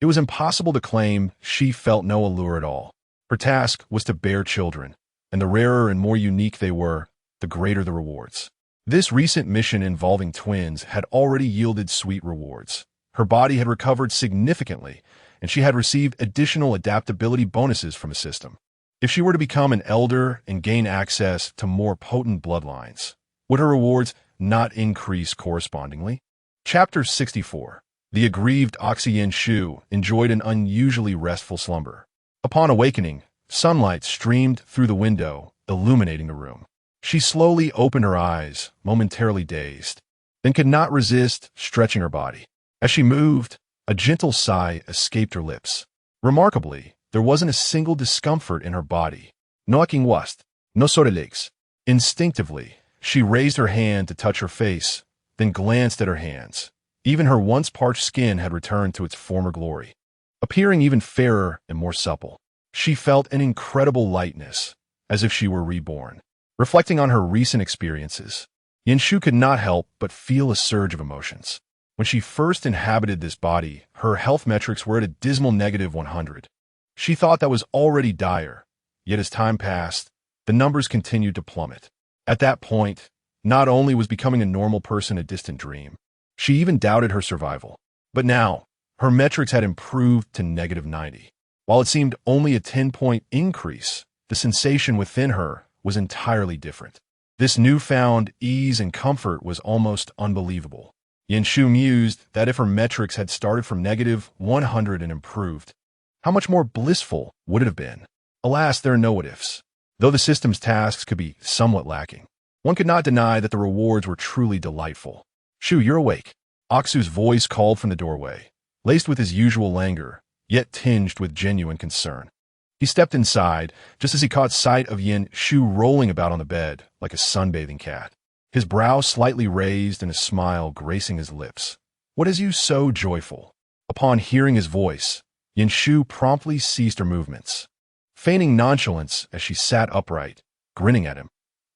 It was impossible to claim she felt no allure at all. Her task was to bear children, and the rarer and more unique they were, the greater the rewards. This recent mission involving twins had already yielded sweet rewards. Her body had recovered significantly, and she had received additional adaptability bonuses from the system. If she were to become an elder and gain access to more potent bloodlines, would her rewards not increase correspondingly? Chapter 64. The aggrieved Oxyen Shu enjoyed an unusually restful slumber. Upon awakening, sunlight streamed through the window, illuminating the room. She slowly opened her eyes, momentarily dazed, then could not resist stretching her body. As she moved, a gentle sigh escaped her lips. Remarkably, there wasn't a single discomfort in her body. No aching wast, no sore legs. Instinctively, she raised her hand to touch her face, then glanced at her hands. Even her once parched skin had returned to its former glory, appearing even fairer and more supple. She felt an incredible lightness, as if she were reborn. Reflecting on her recent experiences, Yanshu could not help but feel a surge of emotions. When she first inhabited this body, her health metrics were at a dismal -100. She thought that was already dire, yet as time passed, the numbers continued to plummet. At that point, not only was becoming a normal person a distant dream, she even doubted her survival. But now, her metrics had improved to -90. While it seemed only a 10-point increase, the sensation within her was entirely different. This newfound ease and comfort was almost unbelievable. Yanshu mused that if her metrics had started from -100 and improved, how much more blissful would it have been? Alas, there are no what-ifs. Though the system's tasks could be somewhat lacking, one could not deny that the rewards were truly delightful. Shu, you're awake. Aksu's voice called from the doorway, laced with his usual languor, yet tinged with genuine concern. He stepped inside, just as he caught sight of Yin Shu rolling about on the bed like a sunbathing cat, his brow slightly raised and a smile gracing his lips. What has you so joyful? Upon hearing his voice, Yin Shu promptly ceased her movements, feigning nonchalance as she sat upright, grinning at him.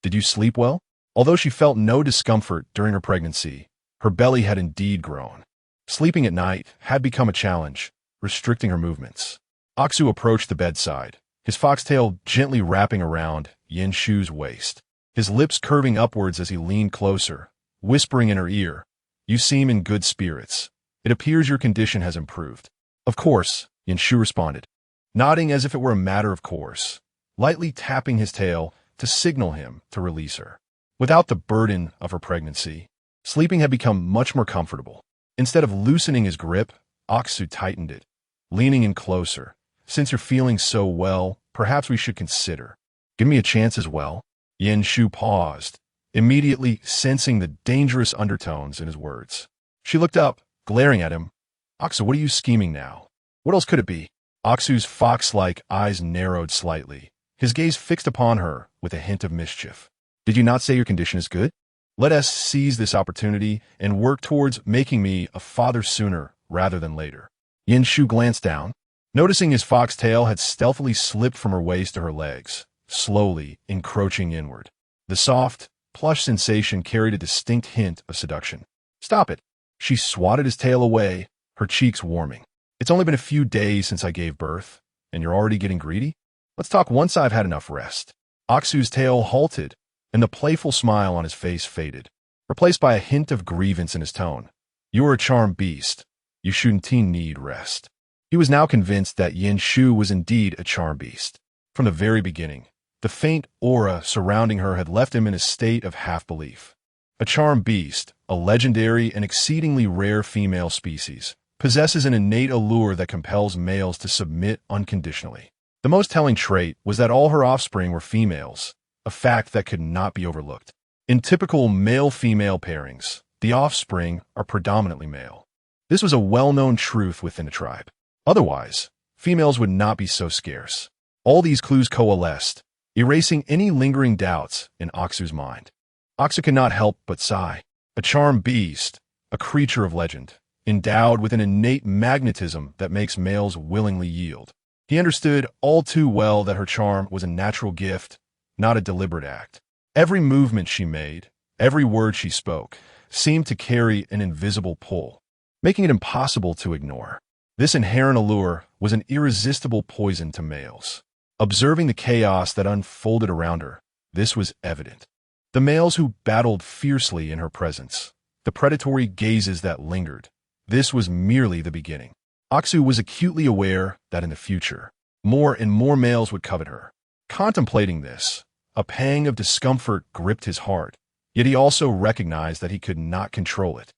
Did you sleep well? Although she felt no discomfort during her pregnancy, her belly had indeed grown. Sleeping at night had become a challenge, restricting her movements. Aksu approached the bedside, his foxtail gently wrapping around Yin Shu's waist, his lips curving upwards as he leaned closer, whispering in her ear, "You seem in good spirits. It appears your condition has improved." "Of course," Yin Shu responded, nodding as if it were a matter of course, lightly tapping his tail to signal him to release her. Without the burden of her pregnancy, sleeping had become much more comfortable. Instead of loosening his grip, Aksu tightened it, leaning in closer. "Since you're feeling so well, perhaps we should consider. Give me a chance as well." Yin Shu paused, immediately sensing the dangerous undertones in his words. She looked up, glaring at him. Aksu, what are you scheming now? What else could it be? Aksu's fox-like eyes narrowed slightly, his gaze fixed upon her with a hint of mischief. Did you not say your condition is good? Let us seize this opportunity and work towards making me a father sooner rather than later. Yin Shu glanced down, noticing his fox tail had stealthily slipped from her waist to her legs, slowly encroaching inward. The soft, plush sensation carried a distinct hint of seduction. Stop it. She swatted his tail away, her cheeks warming. It's only been a few days since I gave birth, and you're already getting greedy? Let's talk once I've had enough rest. Aksu's tail halted, and the playful smile on his face faded, replaced by a hint of grievance in his tone. You are a charmed beast. You shouldn't need rest. He was now convinced that Yin Shu was indeed a charmed beast. From the very beginning, the faint aura surrounding her had left him in a state of half-belief. A charmed beast, a legendary and exceedingly rare female species, possesses an innate allure that compels males to submit unconditionally. The most telling trait was that all her offspring were females, a fact that could not be overlooked. In typical male-female pairings, the offspring are predominantly male. This was a well-known truth within the tribe. Otherwise, females would not be so scarce. All these clues coalesced, erasing any lingering doubts in Aksu's mind. Aksu could not help but sigh. A charmed beast, a creature of legend, endowed with an innate magnetism that makes males willingly yield. He understood all too well that her charm was a natural gift, not a deliberate act. Every movement she made, every word she spoke, seemed to carry an invisible pull, making it impossible to ignore. This inherent allure was an irresistible poison to males. Observing the chaos that unfolded around her, this was evident. The males who battled fiercely in her presence, the predatory gazes that lingered, this was merely the beginning. Aksu was acutely aware that in the future, more and more males would covet her. Contemplating this, a pang of discomfort gripped his heart, yet he also recognized that he could not control it.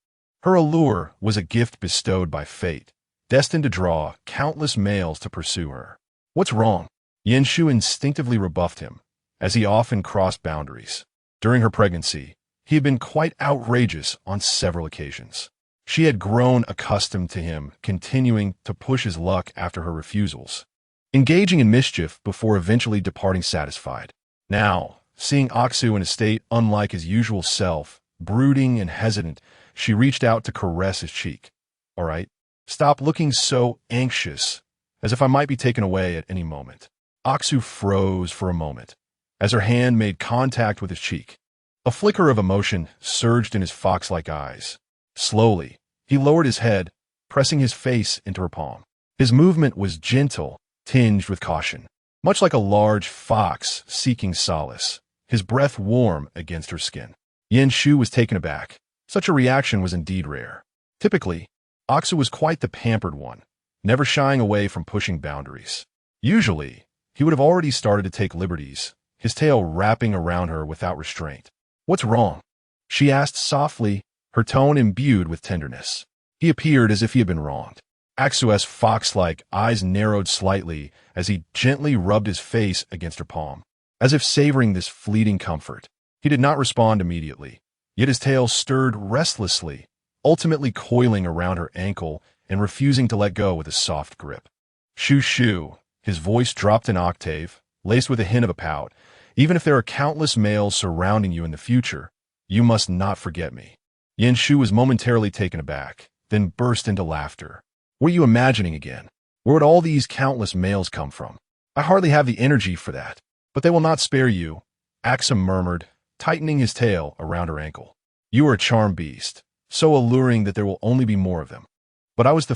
Her allure was a gift bestowed by fate, destined to draw countless males to pursue her. What's wrong? Yin Shu instinctively rebuffed him, as he often crossed boundaries. During her pregnancy, he had been quite outrageous on several occasions. She had grown accustomed to him continuing to push his luck after her refusals, engaging in mischief before eventually departing satisfied. Now, seeing Aksu in a state unlike his usual self, brooding and hesitant, she reached out to caress his cheek. All right, stop looking so anxious, as if I might be taken away at any moment. Aksu froze for a moment, as her hand made contact with his cheek. A flicker of emotion surged in his fox-like eyes. Slowly, he lowered his head, pressing his face into her palm. His movement was gentle, tinged with caution, much like a large fox seeking solace, his breath warm against her skin. Yin Shu was taken aback. Such a reaction was indeed rare. Typically, Aksu was quite the pampered one, never shying away from pushing boundaries. Usually, he would have already started to take liberties, his tail wrapping around her without restraint. What's wrong? She asked softly, her tone imbued with tenderness. He appeared as if he had been wronged. Aksu's fox-like eyes narrowed slightly as he gently rubbed his face against her palm, as if savoring this fleeting comfort. He did not respond immediately, yet his tail stirred restlessly, ultimately coiling around her ankle and refusing to let go with a soft grip. Shoo shoo, his voice dropped an octave, laced with a hint of a pout. Even if there are countless males surrounding you in the future, you must not forget me. Yin Shu was momentarily taken aback, then burst into laughter. What are you imagining again? Where would all these countless males come from? I hardly have the energy for that. But they will not spare you, Aksu murmured, tightening his tail around her ankle. You are a charmed beast, so alluring that there will only be more of them. But I was the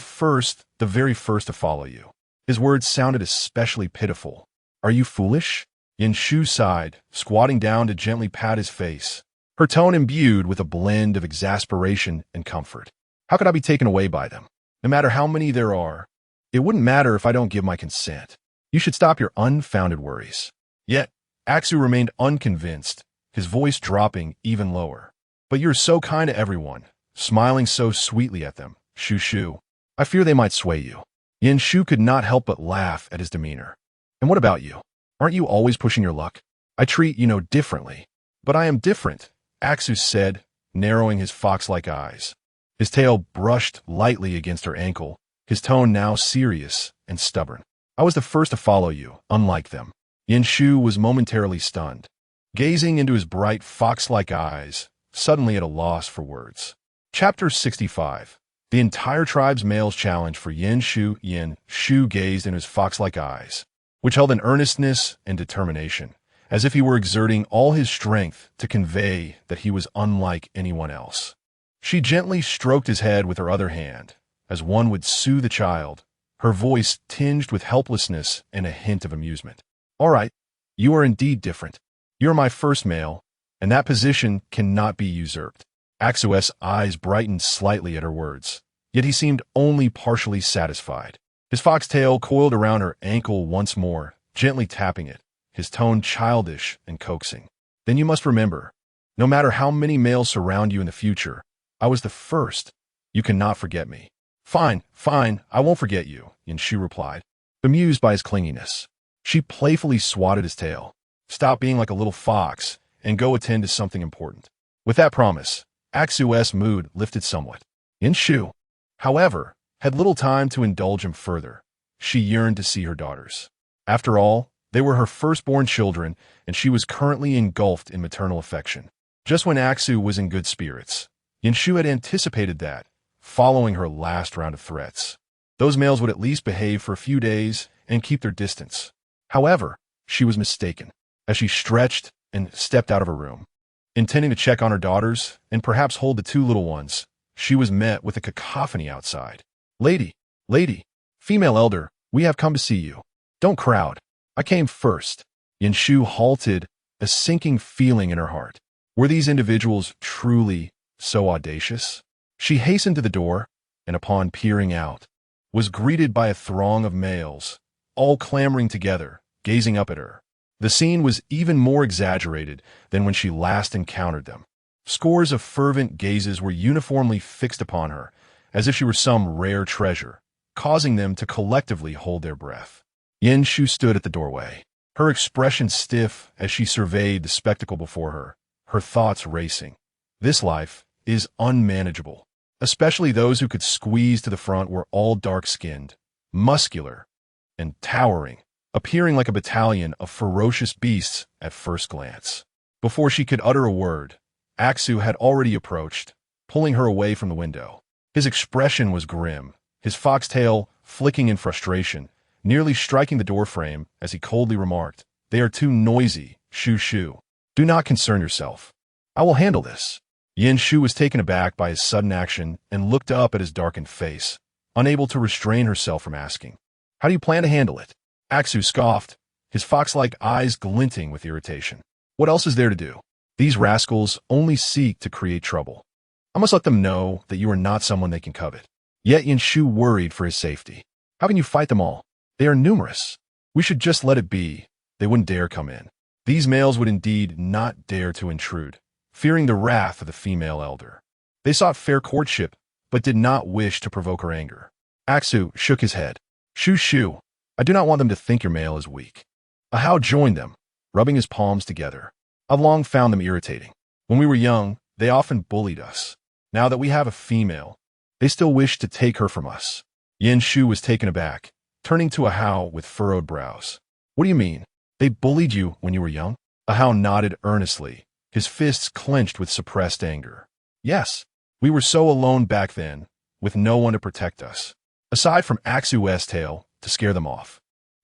very first to follow you. His words sounded especially pitiful. Are you foolish? Yin Shu sighed, squatting down to gently pat his face, her tone imbued with a blend of exasperation and comfort. How could I be taken away by them? No matter how many there are, it wouldn't matter if I don't give my consent. You should stop your unfounded worries. Yet, Aksu remained unconvinced, his voice dropping even lower. But you're so kind to everyone, smiling so sweetly at them, Shu Shu. I fear they might sway you. Yin Shu could not help but laugh at his demeanor. And what about you? Aren't you always pushing your luck? I treat you differently. But I am different, Axu said, narrowing his fox-like eyes. His tail brushed lightly against her ankle, his tone now serious and stubborn. I was the first to follow you, unlike them. Yin Shu was momentarily stunned, gazing into his bright fox-like eyes, suddenly at a loss for words. Chapter 65. The entire tribe's males challenge for Yin Shu. Yin Shu gazed into his fox-like eyes, which held an earnestness and determination, as if he were exerting all his strength to convey that he was unlike anyone else. She gently stroked his head with her other hand, as one would soothe a child, her voice tinged with helplessness and a hint of amusement. All right, you are indeed different. You're my first male, and that position cannot be usurped. Axu's eyes brightened slightly at her words, yet he seemed only partially satisfied. His foxtail coiled around her ankle once more, gently tapping it, his tone childish and coaxing. Then you must remember, no matter how many males surround you in the future, I was the first. You cannot forget me. Fine, I won't forget you, Yin Shu replied, bemused by his clinginess. She playfully swatted his tail. Stop being like a little fox and go attend to something important. With that promise, Axu's mood lifted somewhat. Yin Shu, however, had little time to indulge him further. She yearned to see her daughters. After all, they were her firstborn children, and she was currently engulfed in maternal affection. Just when Axu was in good spirits, Yin Shu had anticipated that, following her last round of threats, those males would at least behave for a few days and keep their distance. However, she was mistaken. As she stretched and stepped out of her room, intending to check on her daughters and perhaps hold the two little ones, she was met with a cacophony outside. Lady, female elder, we have come to see you. Don't crowd. I came first. Yin Shu halted, a sinking feeling in her heart. Were these individuals truly so audacious? She hastened to the door, and upon peering out, was greeted by a throng of males, all clamoring together, gazing up at her. The scene was even more exaggerated than when she last encountered them. Scores of fervent gazes were uniformly fixed upon her, as if she were some rare treasure, causing them to collectively hold their breath. Yin Shu stood at the doorway, her expression stiff as she surveyed the spectacle before her, her thoughts racing. This life is unmanageable. Especially those who could squeeze to the front were all dark-skinned, muscular, and towering, appearing like a battalion of ferocious beasts at first glance. Before she could utter a word, Axu had already approached, pulling her away from the window. His expression was grim, his foxtail flicking in frustration, nearly striking the doorframe as he coldly remarked, "They are too noisy, Shu. Do not concern yourself. I will handle this." Yin Shu was taken aback by his sudden action and looked up at his darkened face, unable to restrain herself from asking, "How do you plan to handle it?" Axu scoffed, his fox-like eyes glinting with irritation. "What else is there to do? These rascals only seek to create trouble. I must let them know that you are not someone they can covet." Yet Yin Shu worried for his safety. "How can you fight them all? They are numerous. We should just let it be. They wouldn't dare come in." These males would indeed not dare to intrude, fearing the wrath of the female elder. They sought fair courtship, but did not wish to provoke her anger. Axu shook his head. Shu, I do not want them to think your male is weak." Ahau joined them, rubbing his palms together. "I've long found them irritating. When we were young, they often bullied us. Now that we have a female, they still wish to take her from us." Yin Shu was taken aback, turning to Ahau with furrowed brows. "What do you mean? They bullied you when you were young?" Ahau nodded earnestly, his fists clenched with suppressed anger. "Yes, we were so alone back then, with no one to protect us. Aside from Axu's tail, to scare them off.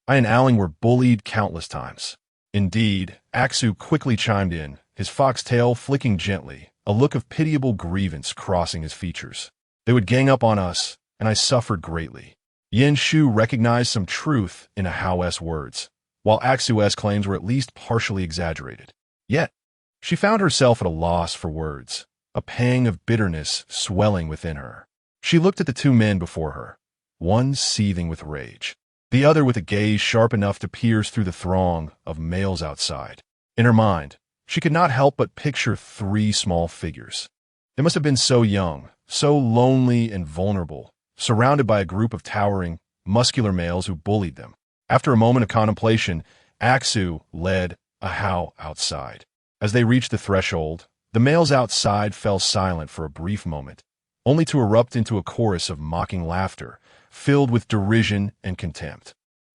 I and Aling were bullied countless times." Indeed, Axu quickly chimed in, his fox tail flicking gently, a look of pitiable grievance crossing his features. "They would gang up on us, and I suffered greatly." Yin Shu recognized some truth in Ahau's words, while Axu's claims were at least partially exaggerated. Yet, she found herself at a loss for words, a pang of bitterness swelling within her. She looked at the two men before her, one seething with rage, the other with a gaze sharp enough to pierce through the throng of males outside. In her mind, she could not help but picture three small figures. They must have been so young, so lonely and vulnerable, surrounded by a group of towering, muscular males who bullied them. After a moment of contemplation, Axu led Ahau outside. As they reached the threshold, The males outside fell silent for a brief moment, only to erupt into a chorus of mocking laughter, filled with derision and contempt.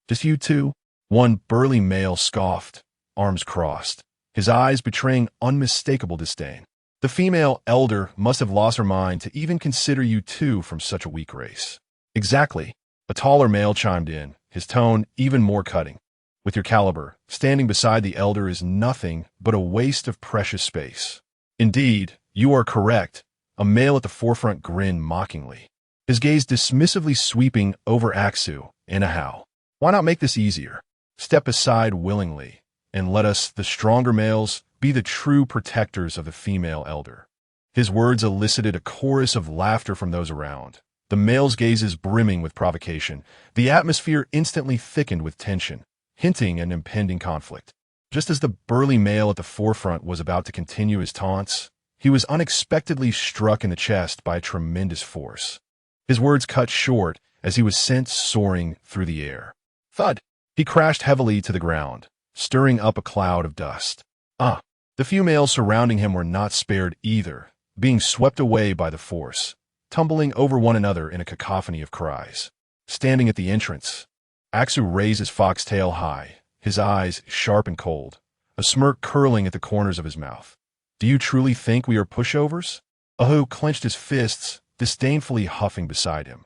"Just you two?" One burly male scoffed, arms crossed, his eyes betraying unmistakable disdain. "The female elder must have lost her mind to even consider you two from such a weak race." "Exactly," a taller male chimed in, his tone even more cutting. "With your caliber, standing beside the elder is nothing but a waste of precious space." "Indeed, you are correct," a male at the forefront grinned mockingly, his gaze dismissively sweeping over Aksu in a howl. "Why not make this easier? Step aside willingly, and let us, the stronger males, be the true protectors of the female elder." His words elicited a chorus of laughter from those around, the males' gazes brimming with provocation. The atmosphere instantly thickened with tension, hinting an impending conflict. Just as the burly male at the forefront was about to continue his taunts, he was unexpectedly struck in the chest by a tremendous force. His words cut short as he was sent soaring through the air. Thud! He crashed heavily to the ground, stirring up a cloud of dust. The few males surrounding him were not spared either, being swept away by the force, tumbling over one another in a cacophony of cries. Standing at the entrance, Aksu raised his foxtail high, his eyes sharp and cold, a smirk curling at the corners of his mouth. "Do you truly think we are pushovers?" Ahu clenched his fists, disdainfully huffing beside him.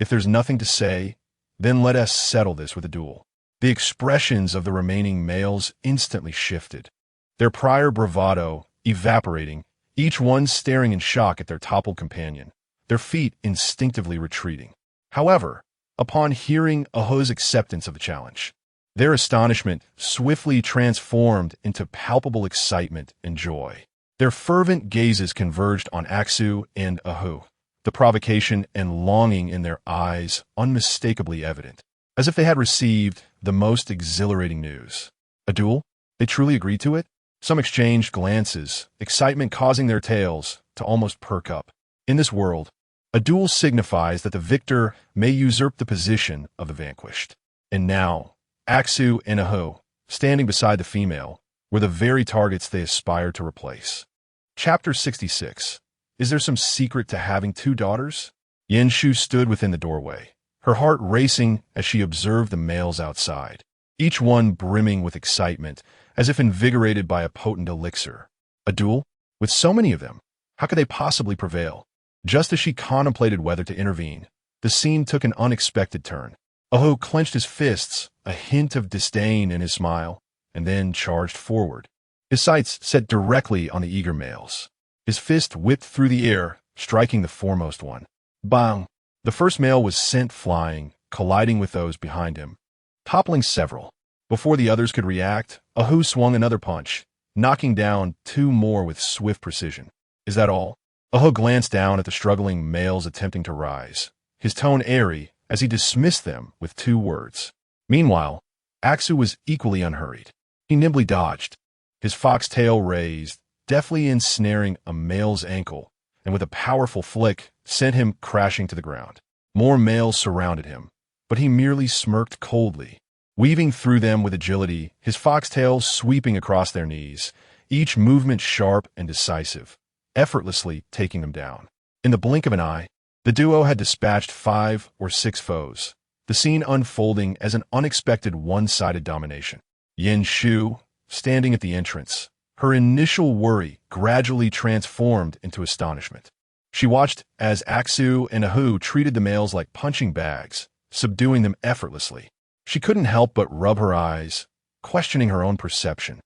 "If there's nothing to say, then let us settle this with a duel." The expressions of the remaining males instantly shifted, their prior bravado evaporating, each one staring in shock at their toppled companion, their feet instinctively retreating. However, upon hearing Ahu's acceptance of the challenge, their astonishment swiftly transformed into palpable excitement and joy. Their fervent gazes converged on Aksu and Ahu, the provocation and longing in their eyes unmistakably evident, as if they had received the most exhilarating news. A duel? They truly agreed to it? Some exchanged glances, excitement causing their tails to almost perk up. In this world, a duel signifies that the victor may usurp the position of the vanquished. And now, Aksu and Ahu, standing beside the female, were the very targets they aspired to replace. Chapter 66. Is there some secret to having two daughters? Yen Shu stood within the doorway, her heart racing as she observed the males outside, each one brimming with excitement, as if invigorated by a potent elixir. A duel? With so many of them, how could they possibly prevail? Just as she contemplated whether to intervene, the scene took an unexpected turn. Ahu clenched his fists, a hint of disdain in his smile, and then charged forward, his sights set directly on the eager males. His fist whipped through the air, striking the foremost one. Bang! The first male was sent flying, colliding with those behind him, toppling several. Before the others could react, Ahu swung another punch, knocking down two more with swift precision. "Is that all?" Ahu glanced down at the struggling males attempting to rise, his tone airy as he dismissed them with two words. Meanwhile, Aksu was equally unhurried. He nimbly dodged, his foxtail raised, deftly ensnaring a male's ankle, and with a powerful flick, sent him crashing to the ground. More males surrounded him, but he merely smirked coldly, weaving through them with agility, his foxtail sweeping across their knees, each movement sharp and decisive, effortlessly taking them down. In the blink of an eye, the duo had dispatched 5 or 6 foes, the scene unfolding as an unexpected one-sided domination. Yen Shu, standing at the entrance, her initial worry gradually transformed into astonishment. She watched as Aksu and Ahu treated the males like punching bags, subduing them effortlessly. She couldn't help but rub her eyes, questioning her own perception.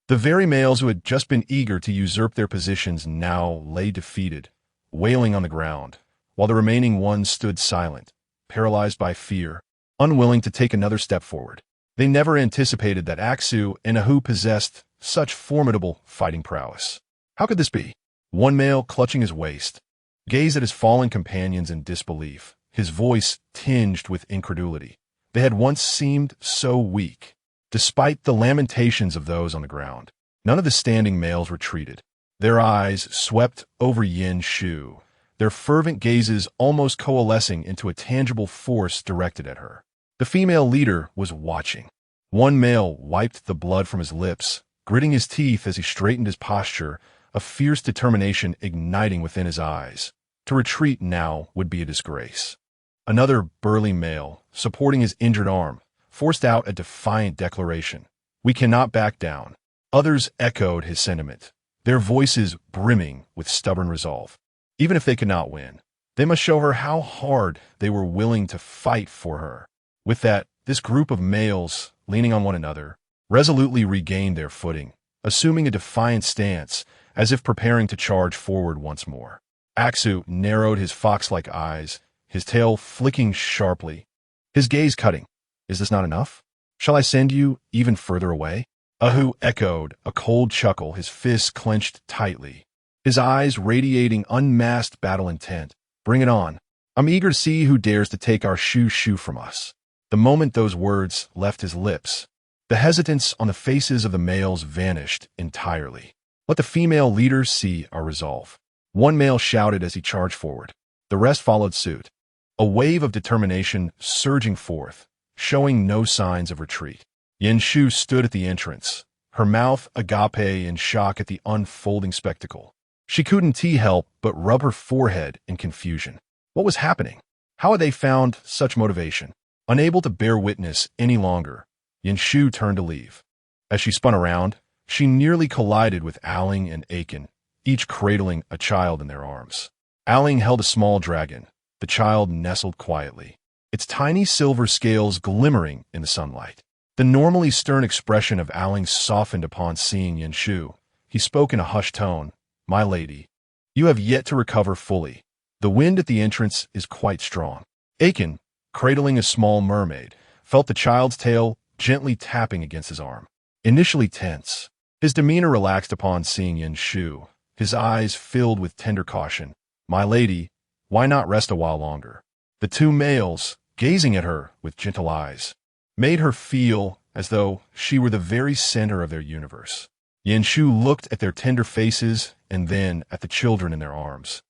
The very males who had just been eager to usurp their positions now lay defeated, wailing on the ground, while the remaining ones stood silent, paralyzed by fear, unwilling to take another step forward. They never anticipated that Aksu and Ahu possessed such formidable fighting prowess. How could this be? One male, clutching his waist, gazed at his fallen companions in disbelief, his voice tinged with incredulity. They had once seemed so weak. Despite the lamentations of those on the ground, none of the standing males retreated. Their eyes swept over Yen Shu, their fervent gazes almost coalescing into a tangible force directed at her. The female leader was watching. One male wiped the blood from his lips, gritting his teeth as he straightened his posture, a fierce determination igniting within his eyes. To retreat now would be a disgrace. Another burly male, supporting his injured arm, forced out a defiant declaration. "We cannot back down." Others echoed his sentiment, their voices brimming with stubborn resolve. Even if they could not win, they must show her how hard they were willing to fight for her. With that, this group of males, leaning on one another, resolutely regained their footing, assuming a defiant stance, as if preparing to charge forward once more. Aksu narrowed his fox-like eyes, his tail flicking sharply, his gaze cutting. "Is this not enough? Shall I send you even further away?" Ahu echoed, a cold chuckle, his fists clenched tightly, his eyes radiating unmasked battle intent. "Bring it on. I'm eager to see who dares to take our shoe from us." The moment those words left his lips, the hesitance on the faces of the males vanished entirely. "Let the female leaders see our resolve," one male shouted as he charged forward. The rest followed suit, a wave of determination surging forth, showing no signs of retreat. Yin Shu stood at the entrance, her mouth agape in shock at the unfolding spectacle. She couldn't help but rub her forehead in confusion. What was happening? How had they found such motivation? Unable to bear witness any longer, Yin Shu turned to leave. As she spun around, she nearly collided with Aling and Aling, each cradling a child in their arms. Aling held a small dragon. The child nestled quietly, its tiny silver scales glimmering in the sunlight. The normally stern expression of Aling softened upon seeing Yin Shu. He spoke in a hushed tone. "My lady, you have yet to recover fully. The wind at the entrance is quite strong." Aling, cradling a small mermaid, felt the child's tail gently tapping against his arm. Initially tense, his demeanor relaxed upon seeing Yin Shu, his eyes filled with tender caution. "My lady, why not rest a while longer?" The two males, gazing at her with gentle eyes, made her feel as though she were the very center of their universe. Yin Shu looked at their tender faces and then at the children in their arms,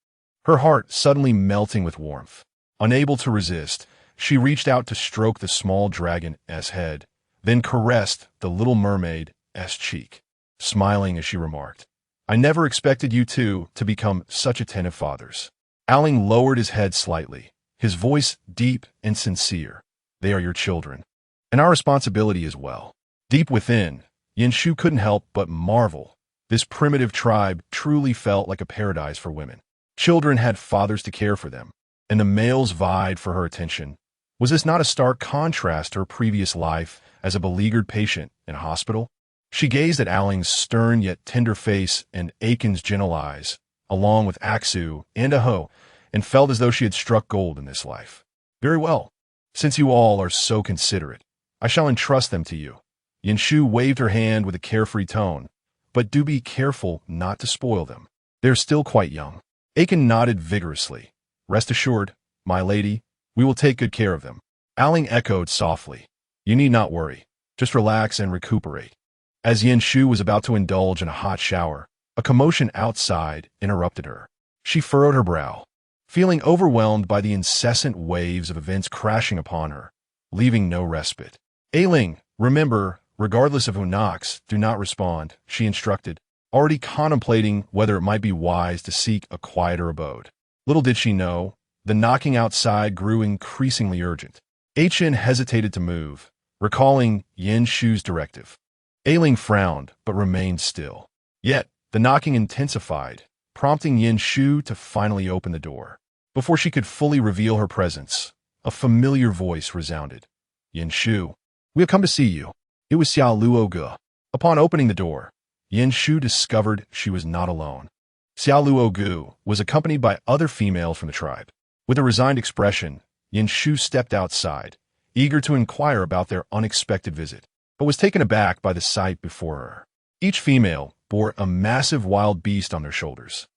her heart suddenly melting with warmth. Unable to resist, she reached out to stroke the small dragon's head, then caressed the little mermaid's cheek, smiling as she remarked, "I never expected you two to become such attentive fathers." Aling lowered his head slightly, his voice deep and sincere. "They are your children, and our responsibility as well." Deep within, Yin Shu couldn't help but marvel. This primitive tribe truly felt like a paradise for women. Children had fathers to care for them, and the males vied for her attention. Was this not a stark contrast to her previous life as a beleaguered patient in a hospital? She gazed at Aling's stern yet tender face and Aikens' gentle eyes, along with Aksu and Aho, and felt as though she had struck gold in this life. "Very well. Since you all are so considerate, I shall entrust them to you." Yin Shu waved her hand with a carefree tone. "But do be careful not to spoil them. They're still quite young." Aiken nodded vigorously. "Rest assured, my lady, we will take good care of them." Aling echoed softly. "You need not worry. Just relax and recuperate." As Yin Shu was about to indulge in a hot shower, a commotion outside interrupted her. She furrowed her brow, feeling overwhelmed by the incessant waves of events crashing upon her, leaving no respite. "Aling, remember, regardless of who knocks, do not respond," she instructed, already contemplating whether it might be wise to seek a quieter abode. Little did she know, the knocking outside grew increasingly urgent. Achen hesitated to move, recalling Yin Shu's directive. Aling frowned, but remained still. Yet, the knocking intensified, prompting Yin Shu to finally open the door. Before she could fully reveal her presence, a familiar voice resounded. "Yin Shu, we have come to see you." It was Xiao Luoge. Upon opening the door, Yin Shu discovered she was not alone. Xiao Luoge was accompanied by other females from the tribe. With a resigned expression, Yin Shu stepped outside, eager to inquire about their unexpected visit, but was taken aback by the sight before her. Each female bore a massive wild beast on their shoulders,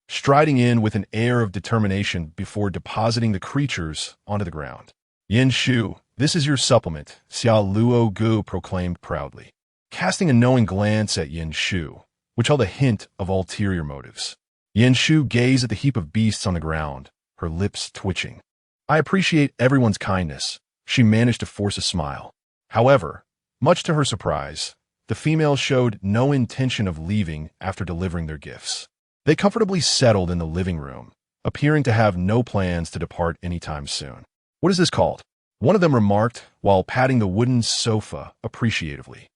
striding in with an air of determination before depositing the creatures onto the ground. "Yin Shu, this is your supplement," Xiao Luoge proclaimed proudly, casting a knowing glance at Yin Shu, which held a hint of ulterior motives. Yin Shu gazed at the heap of beasts on the ground, her lips twitching. "I appreciate everyone's kindness." She managed to force a smile. However, much to her surprise, The females showed no intention of leaving after delivering their gifts. They comfortably settled in the living room, appearing to have no plans to depart anytime soon. "What is this called?" one of them remarked while patting the wooden sofa appreciatively.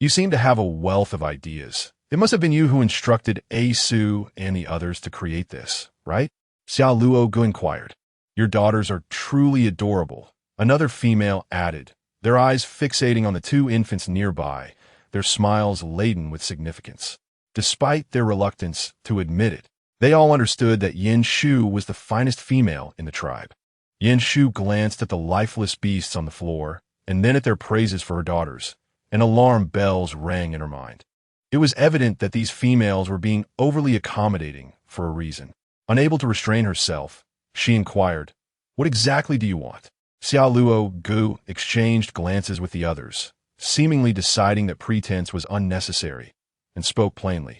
"You seem to have a wealth of ideas. It must have been you who instructed Su and the others to create this, right?" Xiao Luo inquired. "Your daughters are truly adorable," another female added, their eyes fixating on the two infants nearby, their smiles laden with significance. Despite their reluctance to admit it, they all understood that Yin Shu was the finest female in the tribe. Yin Shu glanced at the lifeless beasts on the floor, and then at their praises for her daughters, and alarm bells rang in her mind. It was evident that these females were being overly accommodating for a reason. Unable to restrain herself, she inquired, "What exactly do you want?" Xiao Luo exchanged glances with the others, seemingly deciding that pretense was unnecessary, and spoke plainly.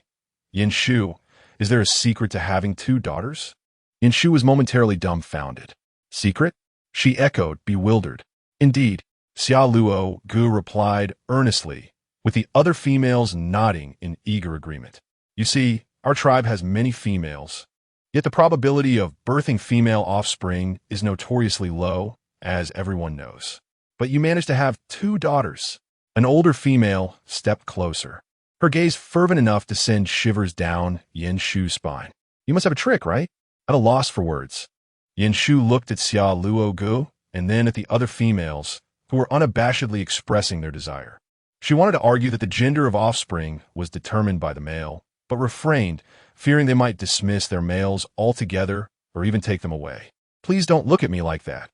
"Yin Shu, is there a secret to having 2 daughters?" Yin Shu was momentarily dumbfounded. "Secret?" she echoed, bewildered. "Indeed," Xiao Luo replied earnestly, with the other females nodding in eager agreement. "You see, our tribe has many females, yet the probability of birthing female offspring is notoriously low, as everyone knows. But you managed to have 2 daughters." An older female stepped closer, her gaze fervent enough to send shivers down Yin Shu's spine. "You must have a trick, right?" At a loss for words, Yin Shu looked at Xiao Luo and then at the other females, who were unabashedly expressing their desire. She wanted to argue that the gender of offspring was determined by the male, but refrained, fearing they might dismiss their males altogether or even take them away. "Please don't look at me like that.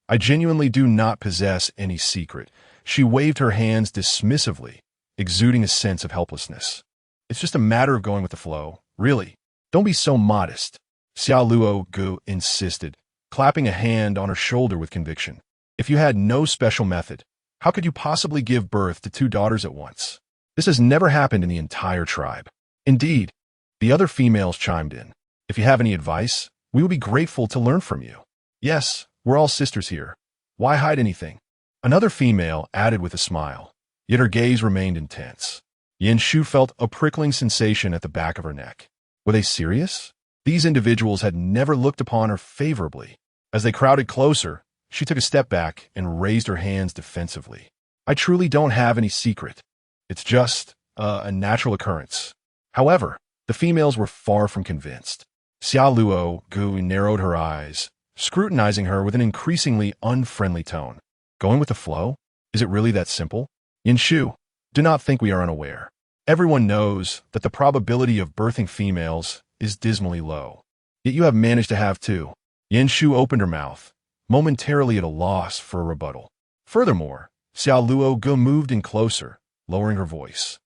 I genuinely do not possess any secret." She waved her hands dismissively, exuding a sense of helplessness. "It's just a matter of going with the flow. Really, don't be so modest," Xiao Luo insisted, clapping a hand on her shoulder with conviction. "If you had no special method, how could you possibly give birth to 2 daughters at once? This has never happened in the entire tribe." "Indeed," the other females chimed in. "If you have any advice, we would be grateful to learn from you." "Yes, we're all sisters here. Why hide anything?" Another female added with a smile, yet her gaze remained intense. Yin Shu felt a prickling sensation at the back of her neck. Were they serious? These individuals had never looked upon her favorably. As they crowded closer, she took a step back and raised her hands defensively. "I truly don't have any secret. It's just a natural occurrence." However, the females were far from convinced. Xiao Luo narrowed her eyes, scrutinizing her with an increasingly unfriendly tone. "Going with the flow? Is it really that simple?" "Yin Shu, do not think we are unaware. Everyone knows that the probability of birthing females is dismally low. Yet you have managed to have 2. Yin Shu opened her mouth, momentarily at a loss for a rebuttal. Furthermore, Xiao Luo moved in closer, lowering her voice,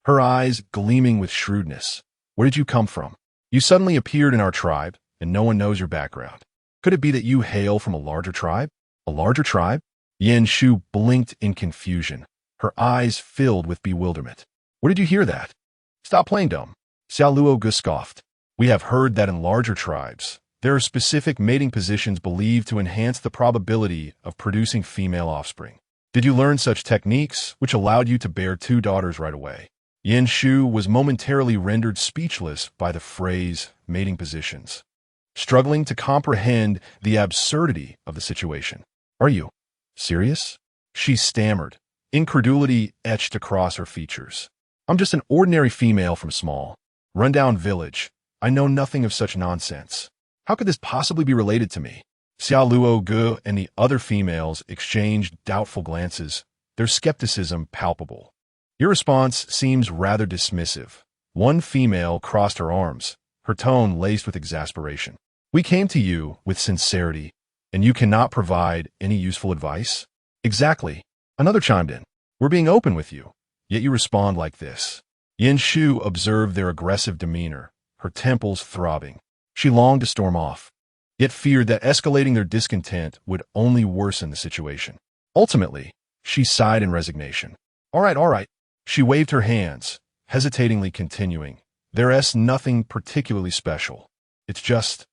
her eyes gleaming with shrewdness. "Where did you come from? You suddenly appeared in our tribe, and no one knows your background. Could it be that you hail from a larger tribe?" "A larger tribe?" Yin Shu blinked in confusion, her eyes filled with bewilderment. "Where did you hear that?" "Stop playing dumb," Xiao Luo scoffed. "We have heard that in larger tribes, there are specific mating positions believed to enhance the probability of producing female offspring. Did you learn such techniques which allowed you to bear 2 daughters right away?" Yin Shu was momentarily rendered speechless by the phrase mating positions, struggling to comprehend the absurdity of the situation. "Are you serious?" she stammered, incredulity etched across her features. "I'm just an ordinary female from a small, rundown village. I know nothing of such nonsense. How could this possibly be related to me?" Xiao Luo and the other females exchanged doubtful glances, their skepticism palpable. "Your response seems rather dismissive." One female crossed her arms, her tone laced with exasperation. "We came to you with sincerity, and you cannot provide any useful advice?" "Exactly," another chimed in. "We're being open with you, yet you respond like this." Yin Shu observed their aggressive demeanor, her temples throbbing. She longed to storm off, yet feared that escalating their discontent would only worsen the situation. Ultimately, she sighed in resignation. All right. She waved her hands, hesitatingly continuing. "There's nothing particularly special. It's just,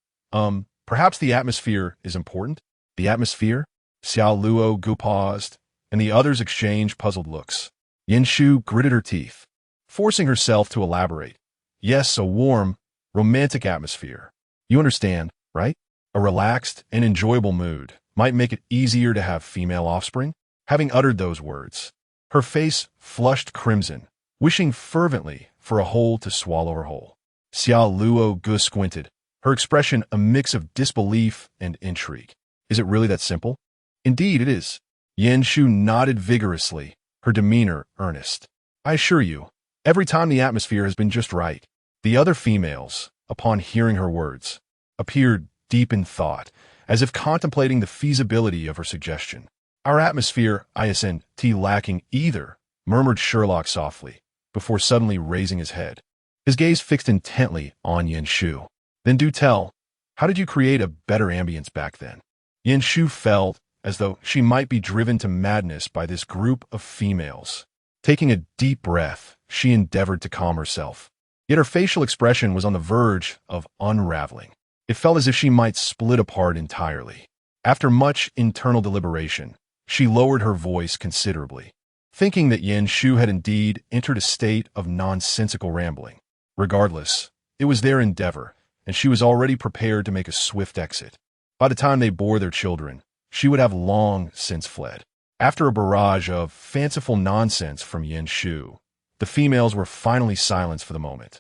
perhaps the atmosphere is important." "The atmosphere?" Xiao Luo paused, and the others exchanged puzzled looks. Yin Shu gritted her teeth, forcing herself to elaborate. Yes, a warm, romantic atmosphere. You understand, right? A relaxed and enjoyable mood might make it easier to have female offspring. Having uttered those words, her face flushed crimson, wishing fervently for a hole to swallow her whole. Xia Luo Gu squinted, her expression a mix of disbelief and intrigue. Is it really that simple? Indeed it is. Yin Shu nodded vigorously, her demeanor earnest. I assure you, every time the atmosphere has been just right. The other females, upon hearing her words, appeared deep in thought, as if contemplating the feasibility of her suggestion. Our atmosphere, isn't lacking either, murmured Sherlock softly, before suddenly raising his head. His gaze fixed intently on Yin Shu. Then do tell, how did you create a better ambience back then? Yin Shu felt as though she might be driven to madness by this group of females. Taking a deep breath, she endeavored to calm herself. Yet her facial expression was on the verge of unraveling. It felt as if she might split apart entirely. After much internal deliberation, she lowered her voice considerably, thinking that Yin Shu had indeed entered a state of nonsensical rambling. Regardless, it was their endeavor, and she was already prepared to make a swift exit. By the time they bore their children, she would have long since fled. After a barrage of fanciful nonsense from Yin Shu, the females were finally silenced for the moment.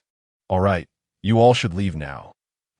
All right, you all should leave now.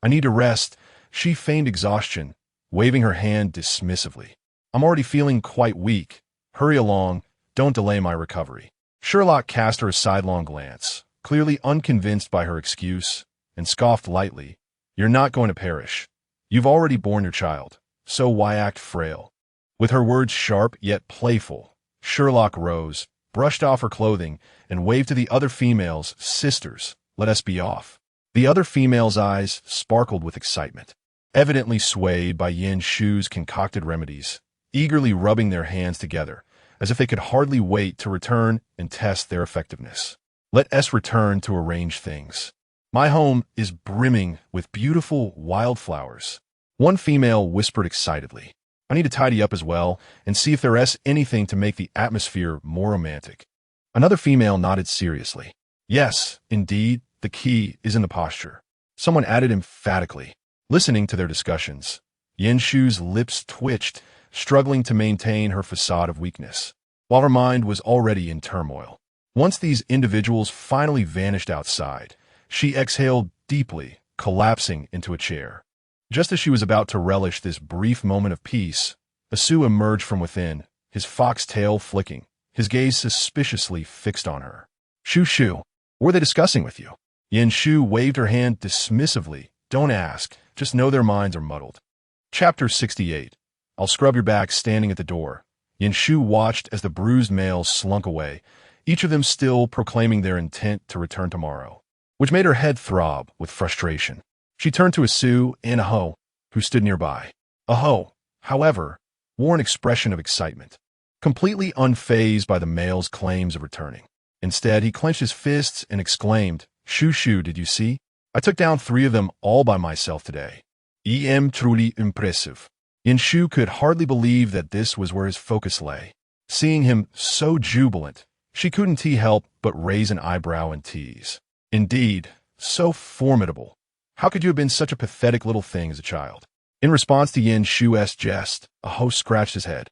I need to rest, she feigned exhaustion, waving her hand dismissively. I'm already feeling quite weak. Hurry along, don't delay my recovery. Sherlock cast her a sidelong glance, clearly unconvinced by her excuse, and scoffed lightly. You're not going to perish. You've already borne your child, so why act frail? With her words sharp yet playful, Sherlock rose, brushed off her clothing, and waved to the other females, sisters, let us be off. The other female's eyes sparkled with excitement, evidently swayed by Yin Shu's concocted remedies, eagerly rubbing their hands together, as if they could hardly wait to return and test their effectiveness. Let us return to arrange things. My home is brimming with beautiful wildflowers. One female whispered excitedly. I need to tidy up as well and see if there is anything to make the atmosphere more romantic. Another female nodded seriously. Yes, indeed, the key is in the posture. Someone added emphatically. Listening to their discussions, Yin Shu's lips twitched, struggling to maintain her facade of weakness, while her mind was already in turmoil. Once these individuals finally vanished outside, she exhaled deeply, collapsing into a chair. Just as she was about to relish this brief moment of peace, Asu emerged from within, his fox tail flicking, his gaze suspiciously fixed on her. Shu, what were they discussing with you? Yin Shu waved her hand dismissively. Don't ask, just know their minds are muddled. Chapter 68. I'll scrub your back standing at the door. Yin Shu watched as the bruised males slunk away, each of them still proclaiming their intent to return tomorrow, which made her head throb with frustration. She turned to Asu and Aho, who stood nearby. Aho, however, wore an expression of excitement, completely unfazed by the male's claims of returning. Instead, he clenched his fists and exclaimed, Shu, did you see? I took down 3 of them all by myself today. Truly impressive. Yin Shu could hardly believe that this was where his focus lay. Seeing him so jubilant, she couldn't help but raise an eyebrow and tease. Indeed, so formidable. How could you have been such a pathetic little thing as a child? In response to Yin Shu's jest, Aho scratched his head,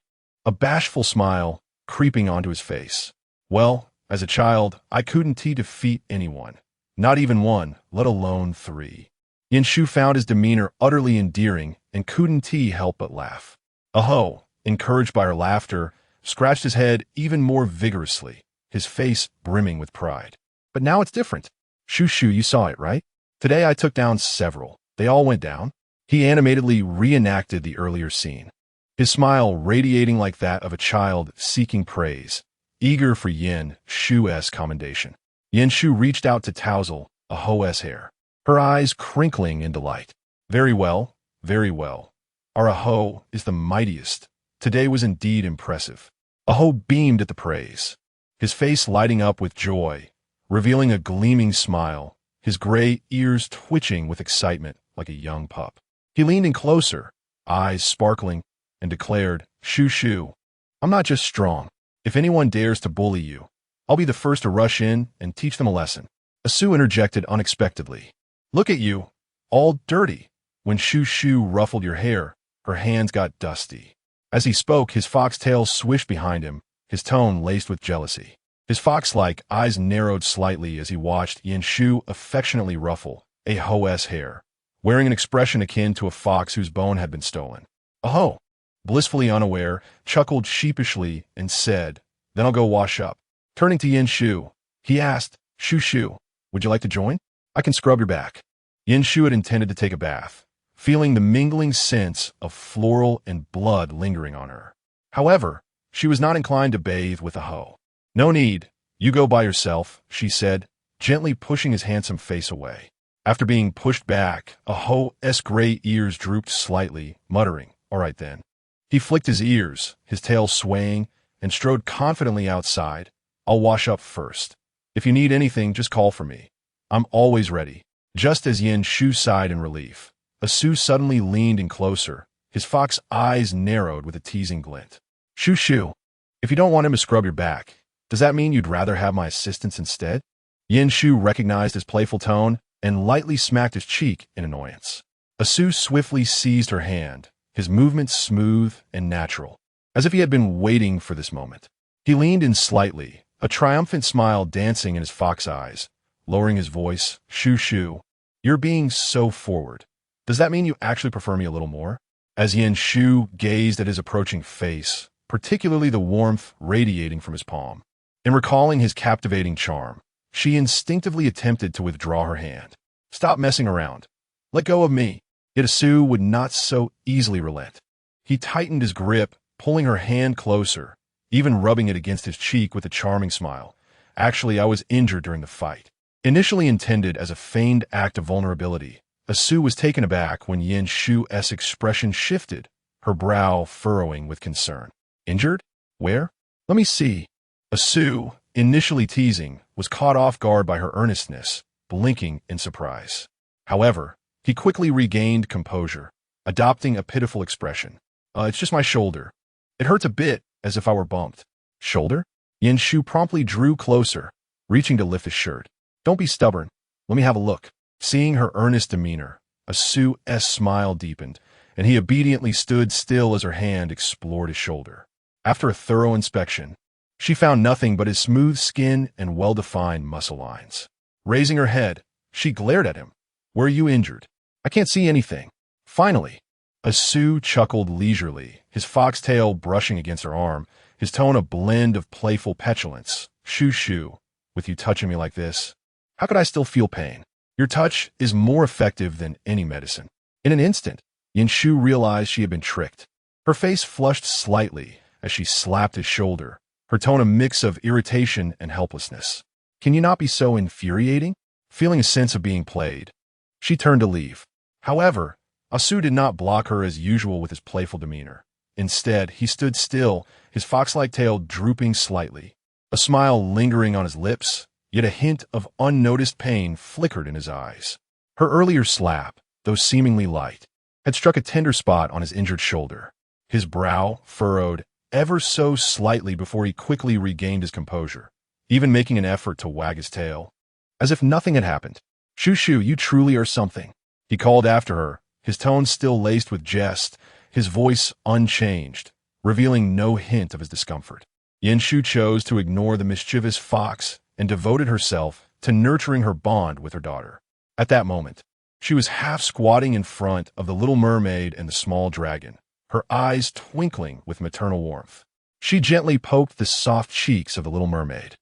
a bashful smile creeping onto his face. Well, as a child, I couldn't defeat anyone. Not even 1, let alone 3. Yin Shu found his demeanor utterly endearing and couldn't help but laugh. Aho, encouraged by her laughter, scratched his head even more vigorously, his face brimming with pride. But now it's different. Shu, you saw it, right? Today I took down several. They all went down. He animatedly reenacted the earlier scene, his smile radiating like that of a child seeking praise, eager for Yin Shu's commendation. Yin Shu reached out to tousle Aho's hair, her eyes crinkling in delight. Very well, very well. Our Aho is the mightiest. Today was indeed impressive. Aho beamed at the praise, his face lighting up with joy, revealing a gleaming smile, his gray ears twitching with excitement like a young pup. He leaned in closer, eyes sparkling, and declared, Shu, I'm not just strong. If anyone dares to bully you, I'll be the first to rush in and teach them a lesson. Asu interjected unexpectedly. Look at you, all dirty. When Shu ruffled your hair, her hands got dusty. As he spoke, his foxtail swished behind him, his tone laced with jealousy. His fox-like eyes narrowed slightly as he watched Shu affectionately ruffle a ho's hair, wearing an expression akin to a fox whose bone had been stolen. "Oh," blissfully unaware, chuckled sheepishly and said, "Then I'll go wash up." Turning to Shu, he asked, Shu, would you like to join? I can scrub your back." Shu had intended to take a bath, feeling the mingling sense of floral and blood lingering on her. However, she was not inclined to bathe with a hoe. "No need, you go by yourself," she said, gently pushing his handsome face away. After being pushed back, a ho's gray ears drooped slightly, muttering, "All right then." He flicked his ears, his tail swaying, and strode confidently outside. "I'll wash up first. If you need anything, just call for me. I'm always ready." Just as Shu sighed in relief, Asu suddenly leaned in closer, his fox eyes narrowed with a teasing glint. Shu, if you don't want him to scrub your back, does that mean you'd rather have my assistance instead?" Shu recognized his playful tone and lightly smacked his cheek in annoyance. Asu swiftly seized her hand, his movements smooth and natural, as if he had been waiting for this moment. He leaned in slightly, a triumphant smile dancing in his fox eyes, lowering his voice. Shu, you're being so forward. Does that mean you actually prefer me a little more?" As Shu gazed at his approaching face, particularly the warmth radiating from his palm, and recalling his captivating charm, she instinctively attempted to withdraw her hand. "Stop messing around. Let go of me." Yet Asu would not so easily relent. He tightened his grip, pulling her hand closer, even rubbing it against his cheek with a charming smile. "Actually, I was injured during the fight." Initially intended as a feigned act of vulnerability, Asu was taken aback when Shu's expression shifted, her brow furrowing with concern. "Injured? Where? Let me see." Asu, initially teasing, was caught off guard by her earnestness, blinking in surprise. However, he quickly regained composure, adopting a pitiful expression. It's just my shoulder. It hurts a bit, as if I were bumped." "Shoulder?" Shu promptly drew closer, reaching to lift his shirt. "Don't be stubborn. Let me have a look." Seeing her earnest demeanor, Asu's smile deepened, and he obediently stood still as her hand explored his shoulder. After a thorough inspection, she found nothing but his smooth skin and well-defined muscle lines. Raising her head, she glared at him. "Where are you injured?" "I can't see anything." Finally, Asu chuckled leisurely, his foxtail brushing against her arm, his tone a blend of playful petulance. Shu, with you touching me like this, how could I still feel pain? Your touch is more effective than any medicine." In an instant, Shu realized she had been tricked. Her face flushed slightly as she slapped his shoulder, her tone a mix of irritation and helplessness. "Can you not be so infuriating?" Feeling a sense of being played, she turned to leave. However, Asu did not block her as usual with his playful demeanor. Instead, he stood still, his fox-like tail drooping slightly, a smile lingering on his lips, yet a hint of unnoticed pain flickered in his eyes. Her earlier slap, though seemingly light, had struck a tender spot on his injured shoulder. His brow furrowed ever so slightly before he quickly regained his composure, even making an effort to wag his tail, as if nothing had happened. Shu, you truly are something," he called after her, his tone still laced with jest, his voice unchanged, revealing no hint of his discomfort. Shu chose to ignore the mischievous fox and devoted herself to nurturing her bond with her daughter. At that moment, she was half squatting in front of the little mermaid and the small dragon, her eyes twinkling with maternal warmth. She gently poked the soft cheeks of the little mermaid,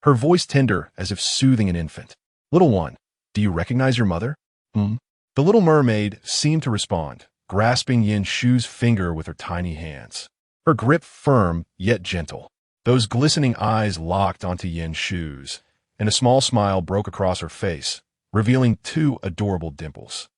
her voice tender as if soothing an infant. "Little one, do you recognize your mother?" The little mermaid seemed to respond, grasping Shu's finger with her tiny hands, her grip firm yet gentle. Those glistening eyes locked onto Shu's, and a small smile broke across her face, revealing two adorable dimples.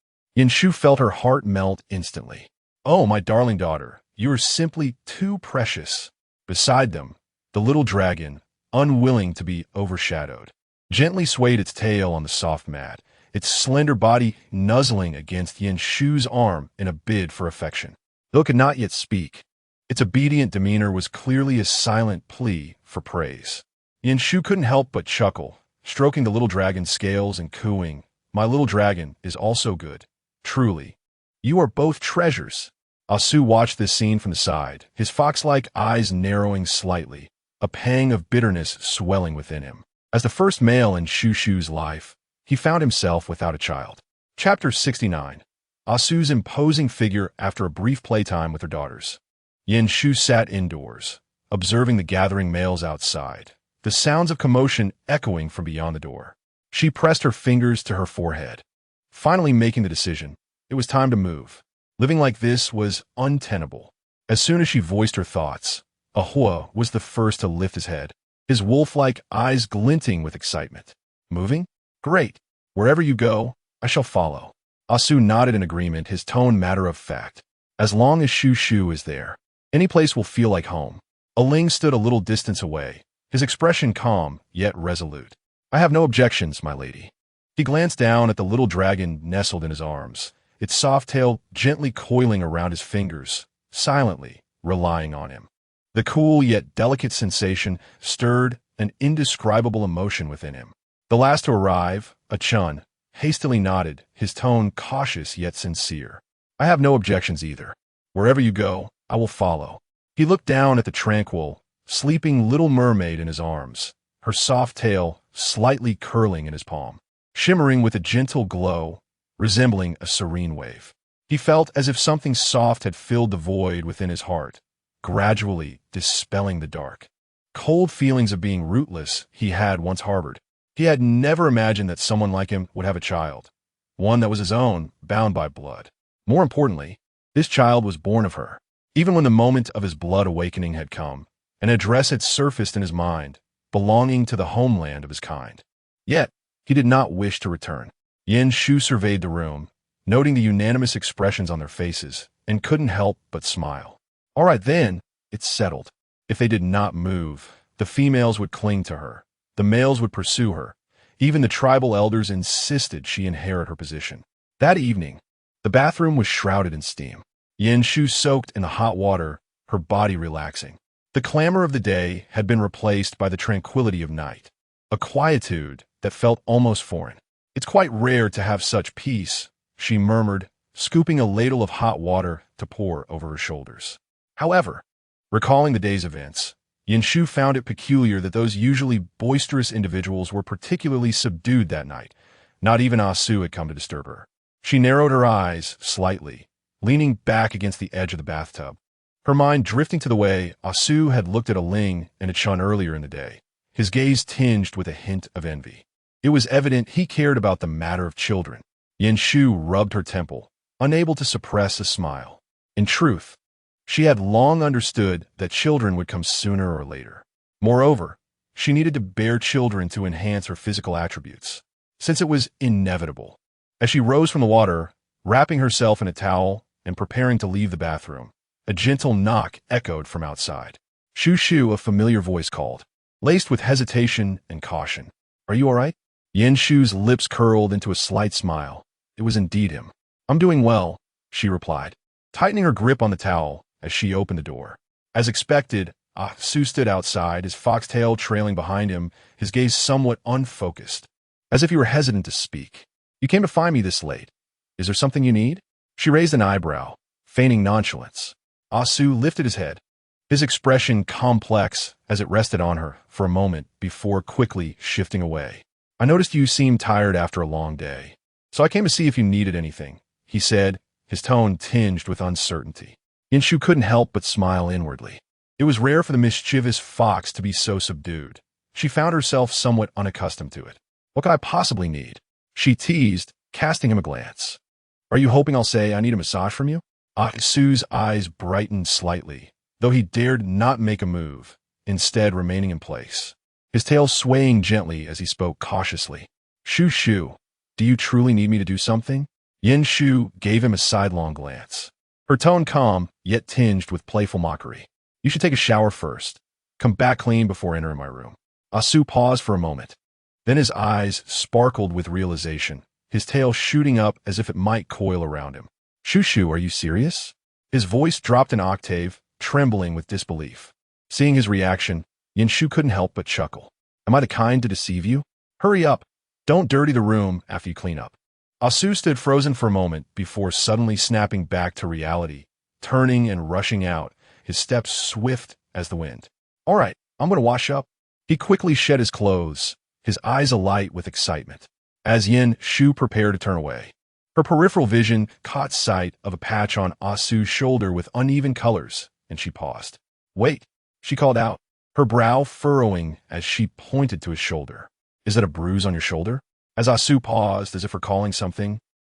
Shu felt her heart melt instantly. "Oh, my darling daughter, you are simply too precious." Beside them, the little dragon, unwilling to be overshadowed, gently swayed its tail on the soft mat, its slender body nuzzling against Shu's arm in a bid for affection. Though it could not yet speak, its obedient demeanor was clearly a silent plea for praise. Yin Shu couldn't help but chuckle, stroking the little dragon's scales and cooing, "My little dragon is also good. Truly. You are both treasures." Asu watched this scene from the side, his fox-like eyes narrowing slightly, a pang of bitterness swelling within him. As the first male in Shu Shu's life, he found himself without a child. Chapter 69. Asu's imposing figure after a brief playtime with her daughters. Yin Shu sat indoors, observing the gathering males outside, the sounds of commotion echoing from beyond the door. She pressed her fingers to her forehead, finally making the decision. It was time to move. Living like this was untenable. As soon as she voiced her thoughts, Ahua was the first to lift his head, his wolf-like eyes glinting with excitement. Moving? Great. Wherever you go, I shall follow. Asu nodded in agreement, his tone matter-of-fact. As long as Shu Shu is there, any place will feel like home. Aling stood a little distance away, his expression calm, yet resolute. I have no objections, my lady. He glanced down at the little dragon nestled in his arms, its soft tail gently coiling around his fingers, silently relying on him. The cool yet delicate sensation stirred an indescribable emotion within him. The last to arrive, a chun, hastily nodded, his tone cautious yet sincere. I have no objections either. Wherever you go, I will follow. He looked down at the tranquil, sleeping little mermaid in his arms, her soft tail slightly curling in his palm, shimmering with a gentle glow, resembling a serene wave. He felt as if something soft had filled the void within his heart, gradually dispelling the dark, cold feelings of being rootless he had once harbored. He had never imagined that someone like him would have a child, one that was his own, bound by blood. More importantly, this child was born of her. Even when the moment of his blood awakening had come, an address had surfaced in his mind, belonging to the homeland of his kind. Yet, he did not wish to return. Yin Shu surveyed the room, noting the unanimous expressions on their faces, and couldn't help but smile. All right then, it's settled. If they did not move, the females would cling to her. The males would pursue her. Even the tribal elders insisted she inherit her position. That evening, the bathroom was shrouded in steam. Yin Shu soaked in the hot water, her body relaxing. The clamor of the day had been replaced by the tranquility of night, a quietude that felt almost foreign. It's quite rare to have such peace, she murmured, scooping a ladle of hot water to pour over her shoulders. However, recalling the day's events, Yin Shu found it peculiar that those usually boisterous individuals were particularly subdued that night. Not even Asu had come to disturb her. She narrowed her eyes slightly, leaning back against the edge of the bathtub, her mind drifting to the way Asu had looked at a Ling and a chun earlier in the day, his gaze tinged with a hint of envy. It was evident he cared about the matter of children. Yin Shu rubbed her temple, unable to suppress a smile. In truth, she had long understood that children would come sooner or later. Moreover, she needed to bear children to enhance her physical attributes, since it was inevitable. As she rose from the water, wrapping herself in a towel and preparing to leave the bathroom, a gentle knock echoed from outside. Shu Shu, a familiar voice called, laced with hesitation and caution. Are you all right? Yin Shu's lips curled into a slight smile. It was indeed him. I'm doing well, she replied, tightening her grip on the towel as she opened the door. As expected, Asu stood outside, his foxtail trailing behind him, his gaze somewhat unfocused, as if he were hesitant to speak. You came to find me this late. Is there something you need? She raised an eyebrow, feigning nonchalance. Asu lifted his head, his expression complex as it rested on her for a moment before quickly shifting away. I noticed you seemed tired after a long day, so I came to see if you needed anything, he said, his tone tinged with uncertainty. Yin Shu couldn't help but smile inwardly. It was rare for the mischievous fox to be so subdued. She found herself somewhat unaccustomed to it. What could I possibly need? She teased, casting him a glance. Are you hoping I'll say I need a massage from you? Asu's eyes brightened slightly, though he dared not make a move, instead remaining in place, his tail swaying gently as he spoke cautiously. Shu Shu, do you truly need me to do something? Yin Shu gave him a sidelong glance, her tone calm, yet tinged with playful mockery. You should take a shower first. Come back clean before entering my room. Asu paused for a moment. Then his eyes sparkled with realization, his tail shooting up as if it might coil around him. Shu Shu, are you serious? His voice dropped an octave, trembling with disbelief. Seeing his reaction, Yin Shu couldn't help but chuckle. Am I the kind to deceive you? Hurry up. Don't dirty the room after you clean up. Asu stood frozen for a moment before suddenly snapping back to reality, turning and rushing out, his steps swift as the wind. All right, I'm going to wash up. He quickly shed his clothes, his eyes alight with excitement, as Yin Shu prepared to turn away. Her peripheral vision caught sight of a patch on Asu's shoulder with uneven colors, and she paused. Wait, she called out, her brow furrowing as she pointed to his shoulder. Is it a bruise on your shoulder? As Asu paused as if recalling something,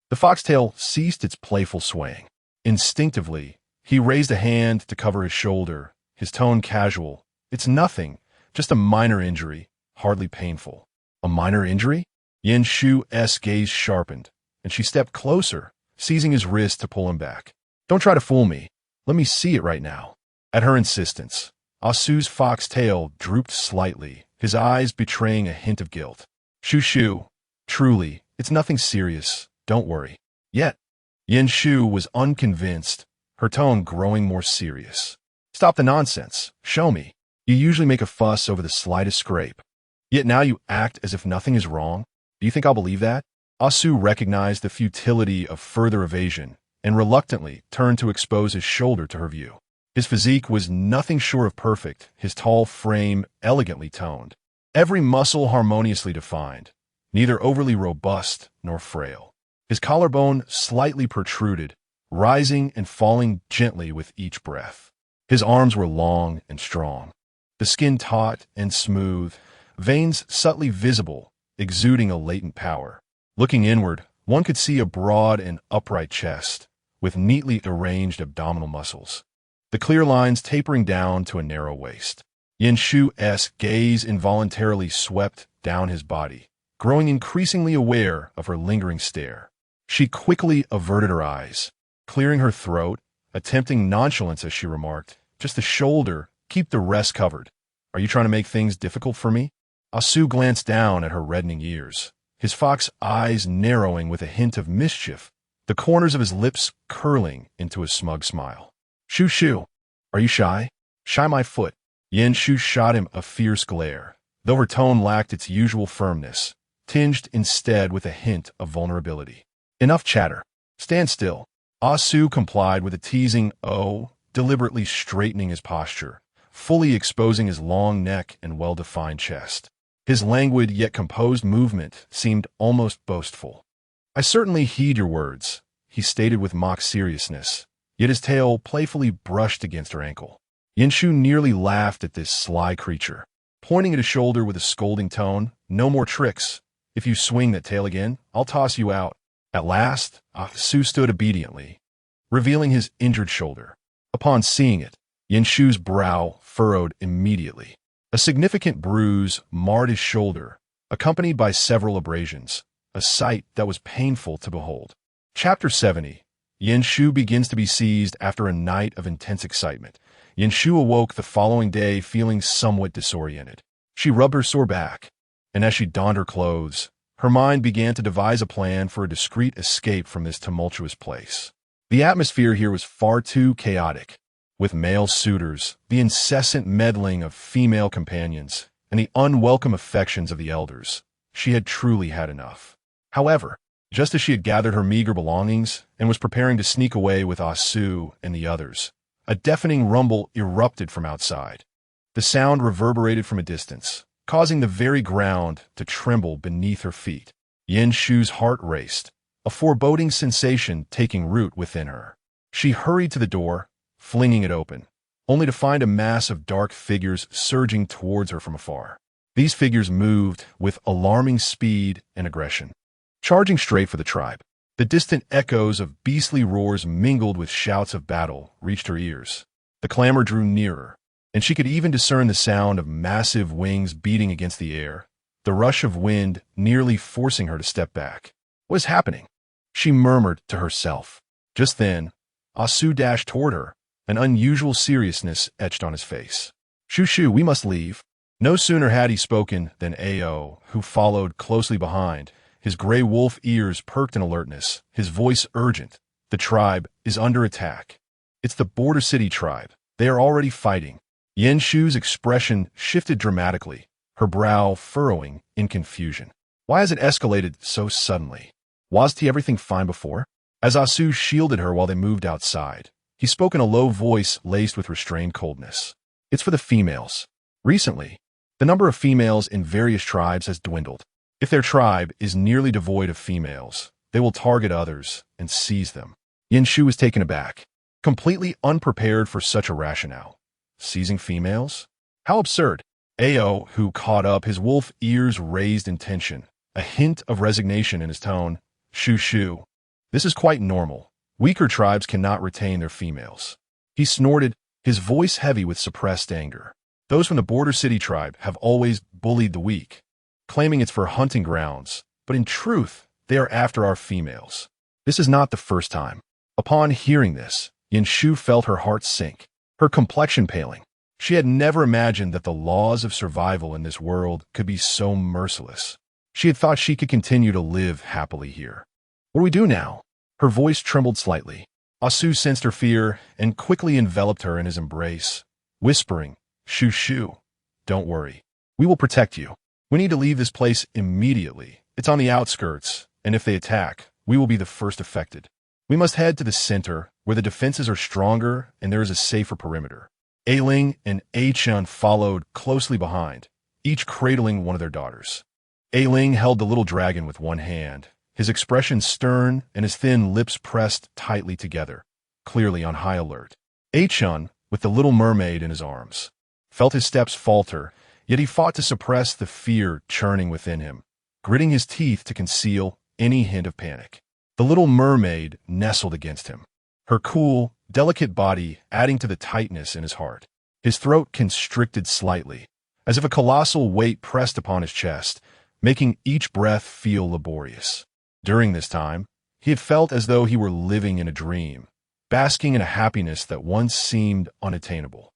the foxtail ceased its playful swaying. Instinctively, he raised a hand to cover his shoulder, his tone casual. It's nothing, just a minor injury, hardly painful. A minor injury? Yin Shu's gaze sharpened, and she stepped closer, seizing his wrist to pull him back. Don't try to fool me. Let me see it right now. At her insistence, Asu's foxtail drooped slightly, his eyes betraying a hint of guilt. Shu, truly, it's nothing serious. Don't worry. Yet, Yin Shu was unconvinced, her tone growing more serious. Stop the nonsense. Show me. You usually make a fuss over the slightest scrape. Yet now you act as if nothing is wrong. Do you think I'll believe that? Asu recognized the futility of further evasion and reluctantly turned to expose his shoulder to her view. His physique was nothing short of perfect, his tall frame elegantly toned, every muscle harmoniously defined, neither overly robust nor frail. His collarbone slightly protruded, rising and falling gently with each breath. His arms were long and strong, the skin taut and smooth, veins subtly visible, exuding a latent power. Looking inward, one could see a broad and upright chest, with neatly arranged abdominal muscles, the clear lines tapering down to a narrow waist. Yin Shu's gaze involuntarily swept down his body, growing increasingly aware of her lingering stare. She quickly averted her eyes, clearing her throat, attempting nonchalance as she remarked, just the shoulder, keep the rest covered. Are you trying to make things difficult for me? Asu glanced down at her reddening ears, his fox eyes narrowing with a hint of mischief, the corners of his lips curling into a smug smile. Shu, are you shy? Shy my foot. Yin Shu shot him a fierce glare, though her tone lacked its usual firmness, tinged instead with a hint of vulnerability. Enough chatter. Stand still. Asu complied with a teasing "oh," deliberately straightening his posture, fully exposing his long neck and well-defined chest. His languid yet composed movement seemed almost boastful. I certainly heed your words, he stated with mock seriousness, yet his tail playfully brushed against her ankle. Yin Shu nearly laughed at this sly creature, pointing at his shoulder with a scolding tone. No more tricks. If you swing that tail again, I'll toss you out. At last, Asu stood obediently, revealing his injured shoulder. Upon seeing it, Yin Shu's brow furrowed immediately. A significant bruise marred his shoulder, accompanied by several abrasions, a sight that was painful to behold. Chapter 70. Yin Shu begins to be seized after a night of intense excitement. Yin Shu awoke the following day feeling somewhat disoriented. She rubbed her sore back, and as she donned her clothes, her mind began to devise a plan for a discreet escape from this tumultuous place. The atmosphere here was far too chaotic, with male suitors, the incessant meddling of female companions, and the unwelcome affections of the elders. She had truly had enough. However, just as she had gathered her meager belongings and was preparing to sneak away with Asu and the others, a deafening rumble erupted from outside. The sound reverberated from a distance, causing the very ground to tremble beneath her feet. Yin Shu's heart raced, a foreboding sensation taking root within her. She hurried to the door, flinging it open, only to find a mass of dark figures surging towards her from afar. These figures moved with alarming speed and aggression, charging straight for the tribe. The distant echoes of beastly roars mingled with shouts of battle reached her ears. The clamor drew nearer, and she could even discern the sound of massive wings beating against the air, the rush of wind nearly forcing her to step back. What is happening? She murmured to herself. Just then, Asu dashed toward her, an unusual seriousness etched on his face. Shu, we must leave. No sooner had he spoken than Ao, who followed closely behind, his gray wolf ears perked in alertness, his voice urgent. The tribe is under attack. It's the border city tribe. They are already fighting. Yin Shu's expression shifted dramatically, her brow furrowing in confusion. Why has it escalated so suddenly? Wasn't everything fine before? As Asu shielded her while they moved outside, he spoke in a low voice laced with restrained coldness. It's for the females. Recently, the number of females in various tribes has dwindled. If their tribe is nearly devoid of females, they will target others and seize them. Yin Shu was taken aback, completely unprepared for such a rationale. Seizing females? How absurd. Ao, who caught up, his wolf ears raised in tension, a hint of resignation in his tone. Shu. This is quite normal. Weaker tribes cannot retain their females. He snorted, his voice heavy with suppressed anger. Those from the border city tribe have always bullied the weak, claiming it's for hunting grounds, but in truth, they are after our females. This is not the first time. Upon hearing this, Yin Shu felt her heart sink, her complexion paling. She had never imagined that the laws of survival in this world could be so merciless. She had thought she could continue to live happily here. What do we do now? Her voice trembled slightly. Asu sensed her fear and quickly enveloped her in his embrace, whispering, Shu, don't worry. We will protect you. We need to leave this place immediately. It's on the outskirts, and if they attack, we will be the first affected. We must head to the center, where the defenses are stronger and there is a safer perimeter. Aling and Chun followed closely behind, each cradling one of their daughters. Aling held the little dragon with one hand, his expression stern and his thin lips pressed tightly together, clearly on high alert. Chun, with the little mermaid in his arms, felt his steps falter, yet he fought to suppress the fear churning within him, gritting his teeth to conceal any hint of panic. The little mermaid nestled against him, her cool, delicate body adding to the tightness in his heart. His throat constricted slightly, as if a colossal weight pressed upon his chest, making each breath feel laborious. During this time, he had felt as though he were living in a dream, basking in a happiness that once seemed unattainable.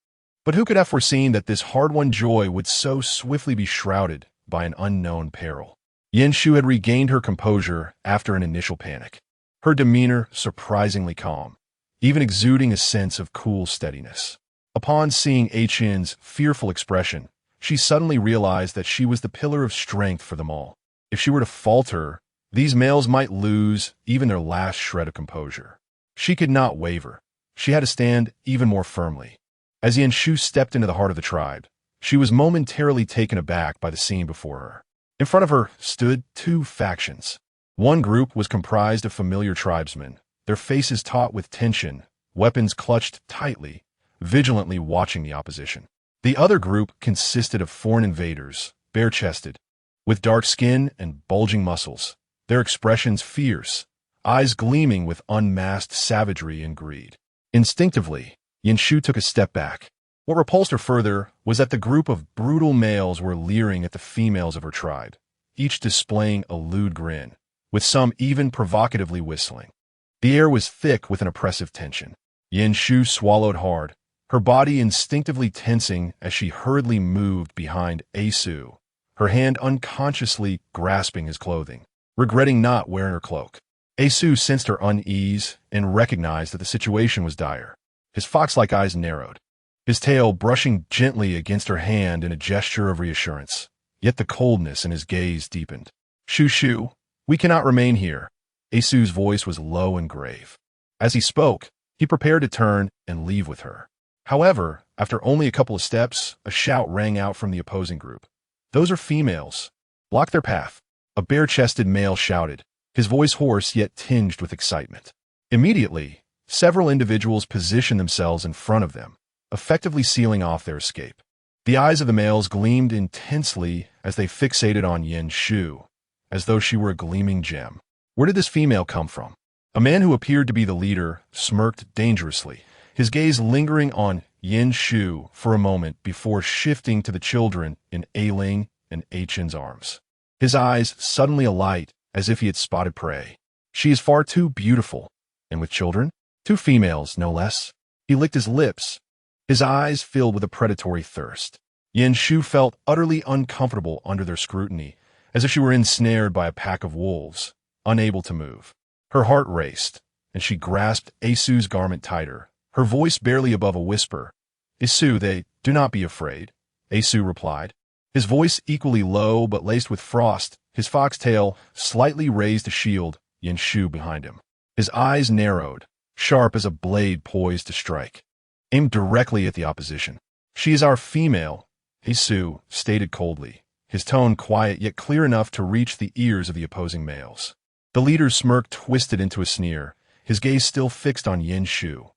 But who could have foreseen that this hard-won joy would so swiftly be shrouded by an unknown peril? Yin Shu had regained her composure after an initial panic, her demeanor surprisingly calm, even exuding a sense of cool steadiness. Upon seeing Chin's fearful expression, she suddenly realized that she was the pillar of strength for them all. If she were to falter, these males might lose even their last shred of composure. She could not waver. She had to stand even more firmly. As Yin Shu stepped into the heart of the tribe, she was momentarily taken aback by the scene before her. In front of her stood two factions. One group was comprised of familiar tribesmen, their faces taut with tension, weapons clutched tightly, vigilantly watching the opposition. The other group consisted of foreign invaders, bare-chested, with dark skin and bulging muscles, their expressions fierce, eyes gleaming with unmasked savagery and greed. Instinctively, Yin Shu took a step back. What repulsed her further was that the group of brutal males were leering at the females of her tribe, each displaying a lewd grin, with some even provocatively whistling. The air was thick with an oppressive tension. Yin Shu swallowed hard, her body instinctively tensing as she hurriedly moved behind Asu, her hand unconsciously grasping his clothing, regretting not wearing her cloak. Asu sensed her unease and recognized that the situation was dire. His fox-like eyes narrowed, his tail brushing gently against her hand in a gesture of reassurance, yet the coldness in his gaze deepened. Shu, we cannot remain here. Asu's voice was low and grave. As he spoke, he prepared to turn and leave with her. However, after only a couple of steps, a shout rang out from the opposing group. Those are females. Block their path. A bare-chested male shouted, his voice hoarse yet tinged with excitement. Immediately, several individuals positioned themselves in front of them, effectively sealing off their escape. The eyes of the males gleamed intensely as they fixated on Yin Shu, as though she were a gleaming gem. Where did this female come from? A man who appeared to be the leader smirked dangerously, his gaze lingering on Yin Shu for a moment before shifting to the children in Aling and Chin's arms. His eyes suddenly alight as if he had spotted prey. She is far too beautiful, and with children, two females, no less. He licked his lips, his eyes filled with a predatory thirst. Yin Shu felt utterly uncomfortable under their scrutiny, as if she were ensnared by a pack of wolves, unable to move. Her heart raced, and she grasped Asu's garment tighter, her voice barely above a whisper. Asu, do not be afraid, Asu replied. His voice equally low but laced with frost, his foxtail slightly raised to shield Yin Shu behind him. His eyes narrowed, sharp as a blade poised to strike, aimed directly at the opposition. "She is our female," Isu stated coldly, his tone quiet yet clear enough to reach the ears of the opposing males. The leader's smirk twisted into a sneer, his gaze still fixed on Yin Shu.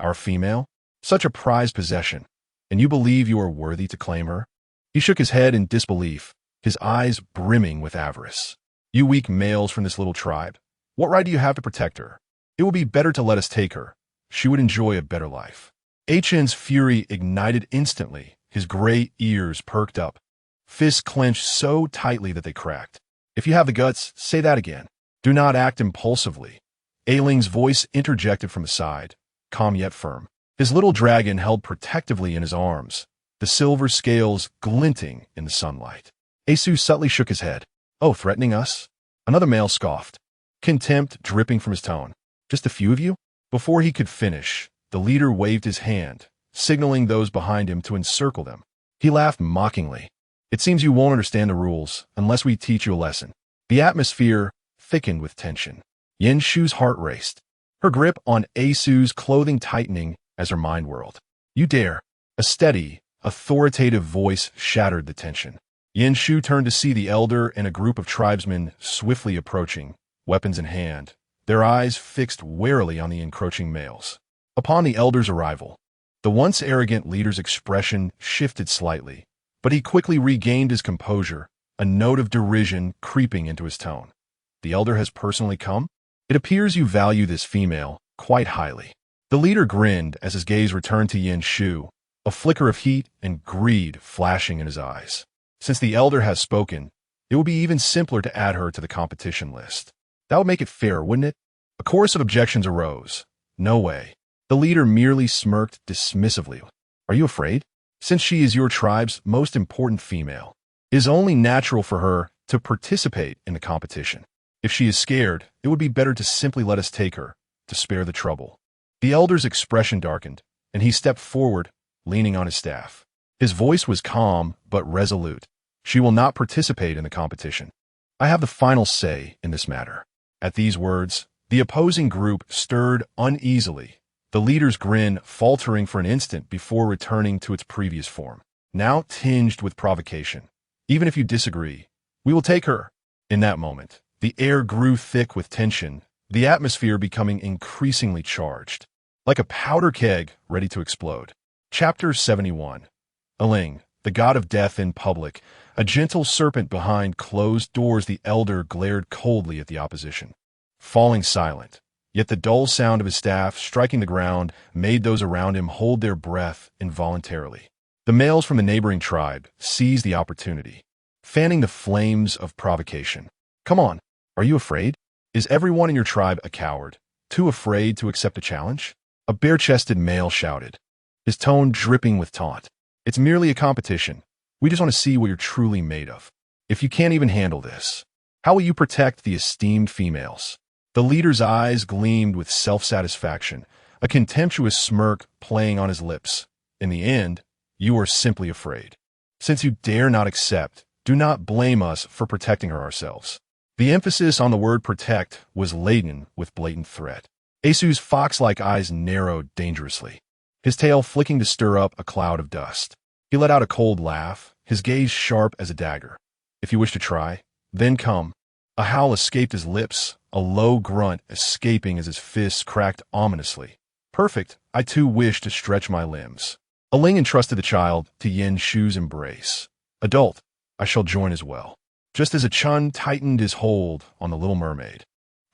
"Our female? Such a prized possession, and you believe you are worthy to claim her?" He shook his head in disbelief, his eyes brimming with avarice. "You weak males from this little tribe, what right do you have to protect her? It would be better to let us take her. She would enjoy a better life." Achen's fury ignited instantly, his gray ears perked up, fists clenched so tightly that they cracked. "If you have the guts, say that again. Do not act impulsively." Aling's voice interjected from the side, calm yet firm. His little dragon held protectively in his arms, the silver scales glinting in the sunlight. Asu subtly shook his head. "Oh, threatening us?" Another male scoffed, contempt dripping from his tone. "Just a few of you?" Before he could finish, the leader waved his hand, signaling those behind him to encircle them. He laughed mockingly. "It seems you won't understand the rules unless we teach you a lesson." The atmosphere thickened with tension. Yin Shu's heart raced, her grip on Asu's clothing tightening as her mind whirled. "You dare!" A steady, authoritative voice shattered the tension. Yin Shu turned to see the elder and a group of tribesmen swiftly approaching, weapons in hand, their eyes fixed warily on the encroaching males. Upon the elder's arrival, the once arrogant leader's expression shifted slightly, but he quickly regained his composure, a note of derision creeping into his tone. "The elder has personally come? It appears you value this female quite highly." The leader grinned as his gaze returned to Yin Shu, a flicker of heat and greed flashing in his eyes. "Since the elder has spoken, it would be even simpler to add her to the competition list. That would make it fair, wouldn't it?" A chorus of objections arose. "No way." The leader merely smirked dismissively. "Are you afraid? Since she is your tribe's most important female, it is only natural for her to participate in the competition. If she is scared, it would be better to simply let us take her, to spare the trouble." The elder's expression darkened, and he stepped forward, leaning on his staff. His voice was calm but resolute. "She will not participate in the competition. I have the final say in this matter." At these words, the opposing group stirred uneasily, the leader's grin faltering for an instant before returning to its previous form, now tinged with provocation. "Even if you disagree, we will take her." In that moment, the air grew thick with tension, the atmosphere becoming increasingly charged, like a powder keg ready to explode. Chapter 71. Aling, the god of death in public, a gentle serpent behind closed doors. The elder glared coldly at the opposition, falling silent, yet the dull sound of his staff striking the ground made those around him hold their breath involuntarily. The males from the neighboring tribe seized the opportunity, fanning the flames of provocation. "Come on, are you afraid? Is everyone in your tribe a coward, too afraid to accept a challenge?" A bare-chested male shouted, his tone dripping with taunt. "It's merely a competition. We just want to see what you're truly made of. If you can't even handle this, how will you protect the esteemed females?" The leader's eyes gleamed with self-satisfaction, a contemptuous smirk playing on his lips. "In the end, you are simply afraid. Since you dare not accept, do not blame us for protecting her ourselves." The emphasis on the word protect was laden with blatant threat. Asu's fox-like eyes narrowed dangerously, his tail flicking to stir up a cloud of dust. He let out a cold laugh, his gaze sharp as a dagger. "If you wish to try, then come." A howl escaped his lips, a low grunt escaping as his fists cracked ominously. "Perfect, I too wish to stretch my limbs." Aling entrusted the child to Yin Shu's embrace. "Adult, I shall join as well." Just as a Chun tightened his hold on the little mermaid,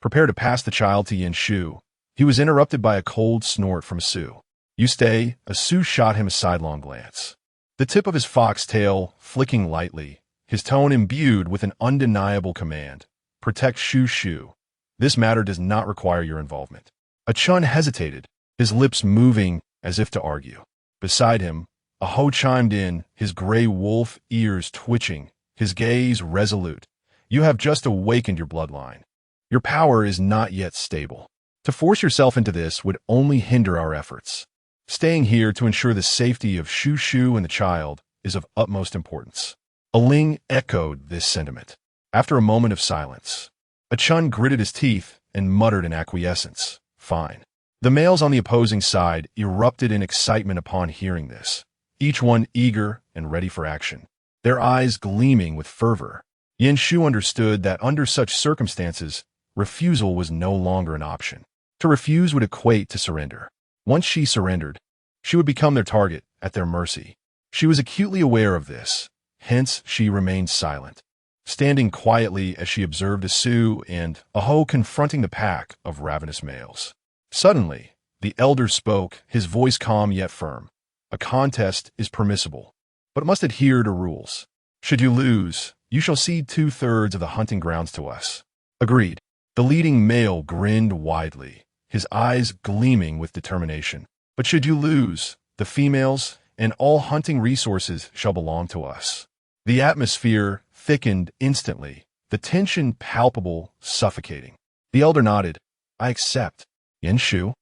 prepare to pass the child to Yin Shu, he was interrupted by a cold snort from Su. "You stay." Su shot him a sidelong glance, the tip of his fox tail flicking lightly, his tone imbued with an undeniable command. "Protect Shu Shu. This matter does not require your involvement." A Chun hesitated, his lips moving as if to argue. Beside him, a Ho chimed in, his gray wolf ears twitching, his gaze resolute. "You have just awakened your bloodline. Your power is not yet stable. To force yourself into this would only hinder our efforts. Staying here to ensure the safety of Shu Shu and the child is of utmost importance." Aling echoed this sentiment. After a moment of silence, a chun gritted his teeth and muttered in acquiescence, "Fine." The males on the opposing side erupted in excitement upon hearing this, each one eager and ready for action, their eyes gleaming with fervor. Yin Shu understood that under such circumstances, refusal was no longer an option. To refuse would equate to surrender. Once she surrendered, she would become their target, at their mercy. She was acutely aware of this, hence she remained silent, standing quietly as she observed Asu and Aho confronting the pack of ravenous males. Suddenly, the elder spoke, his voice calm yet firm. "A contest is permissible, but must adhere to rules. Should you lose, you shall cede 2/3 of the hunting grounds to us." Agreed. The leading male grinned widely, his eyes gleaming with determination. "But should you lose, the females and all hunting resources shall belong to us." The atmosphere thickened instantly, the tension palpable, suffocating. The elder nodded. "I accept." Yin Shu?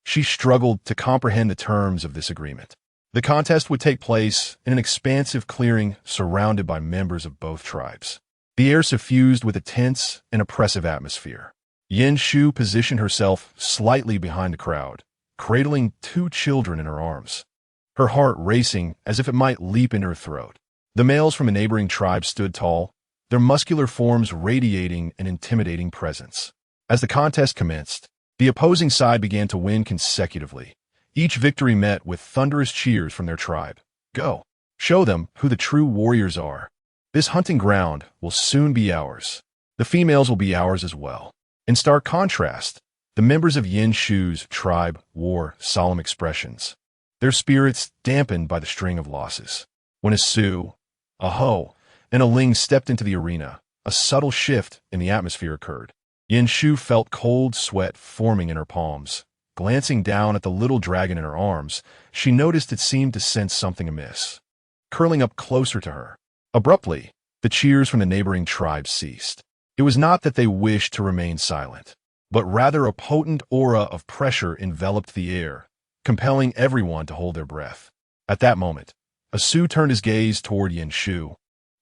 She struggled to comprehend the terms of this agreement. The contest would take place in an expansive clearing surrounded by members of both tribes. The air suffused with a tense and oppressive atmosphere. Yin Shu positioned herself slightly behind the crowd, cradling 2 children in her arms, her heart racing as if it might leap into her throat. The males from a neighboring tribe stood tall, their muscular forms radiating an intimidating presence. As the contest commenced, the opposing side began to win consecutively. Each victory met with thunderous cheers from their tribe. "Go! Show them who the true warriors are. This hunting ground will soon be ours. The females will be ours as well." In stark contrast, the members of Yin Shu's tribe wore solemn expressions, their spirits dampened by the string of losses. When Asu, Aho, and Ling stepped into the arena, a subtle shift in the atmosphere occurred. Yin Shu felt cold sweat forming in her palms. Glancing down at the little dragon in her arms, she noticed it seemed to sense something amiss. Curling up closer to her, abruptly, the cheers from the neighboring tribes ceased. It was not that they wished to remain silent, but rather a potent aura of pressure enveloped the air, compelling everyone to hold their breath. At that moment, Asu turned his gaze toward Yin Shu,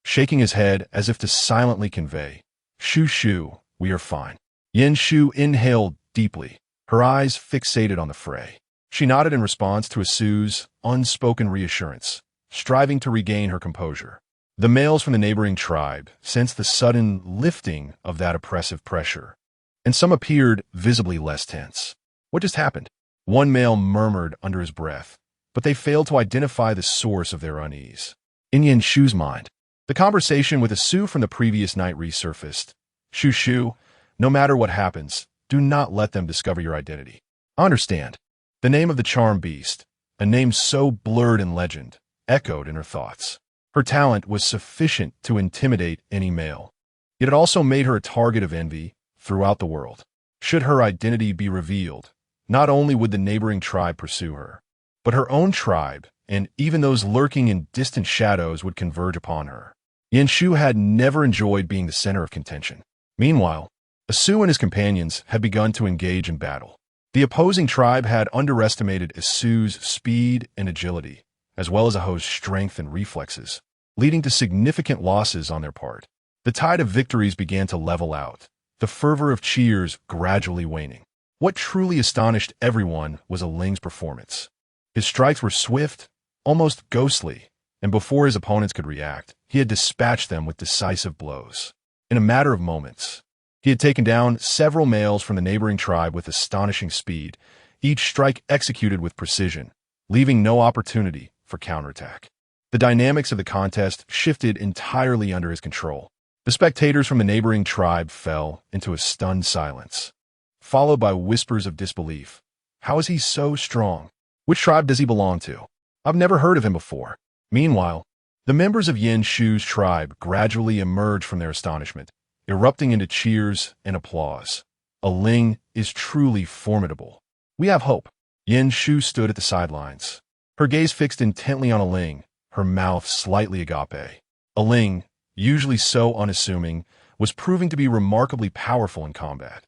shaking his head as if to silently convey, Shu, we are fine." Yin Shu inhaled deeply, her eyes fixated on the fray. She nodded in response to Asu's unspoken reassurance, striving to regain her composure. The males from the neighboring tribe sensed the sudden lifting of that oppressive pressure, and some appeared visibly less tense. "What just happened?" One male murmured under his breath, but they failed to identify the source of their unease. In Yin Shu's mind, the conversation with Asu from the previous night resurfaced. Shu, no matter what happens, do not let them discover your identity. Understand. The name of the charmed beast, a name so blurred in legend, echoed in her thoughts. Her talent was sufficient to intimidate any male, yet it also made her a target of envy throughout the world. Should her identity be revealed, not only would the neighboring tribe pursue her, but her own tribe and even those lurking in distant shadows would converge upon her. Yin Shu had never enjoyed being the center of contention. Meanwhile, Asu and his companions had begun to engage in battle. The opposing tribe had underestimated Asu's speed and agility, as well as Aho's strength and reflexes, leading to significant losses on their part. The tide of victories began to level out, the fervor of cheers gradually waning. What truly astonished everyone was Aling's performance. His strikes were swift, almost ghostly, and before his opponents could react, he had dispatched them with decisive blows. In a matter of moments, he had taken down several males from the neighboring tribe with astonishing speed, each strike executed with precision, leaving no opportunity for counterattack. The dynamics of the contest shifted entirely under his control. The spectators from the neighboring tribe fell into a stunned silence, followed by whispers of disbelief. How is he so strong? Which tribe does he belong to? I've never heard of him before. Meanwhile, the members of Yin Shu's tribe gradually emerged from their astonishment, erupting into cheers and applause. Ling is truly formidable. We have hope. Yin Shu stood at the sidelines, her gaze fixed intently on Ling, her mouth slightly agape. Ling, usually so unassuming, was proving to be remarkably powerful in combat.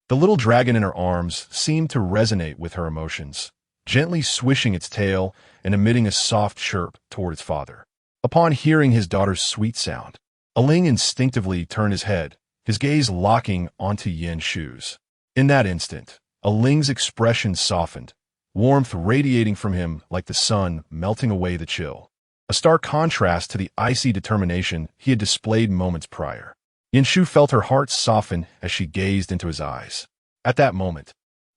The little dragon in her arms seemed to resonate with her emotions, gently swishing its tail and emitting a soft chirp toward its father. Upon hearing his daughter's sweet sound, Aling instinctively turned his head, his gaze locking onto Yin Shu's. In that instant, Aling's expression softened, warmth radiating from him like the sun melting away the chill. A stark contrast to the icy determination he had displayed moments prior. Yin Shu felt her heart soften as she gazed into his eyes. At that moment,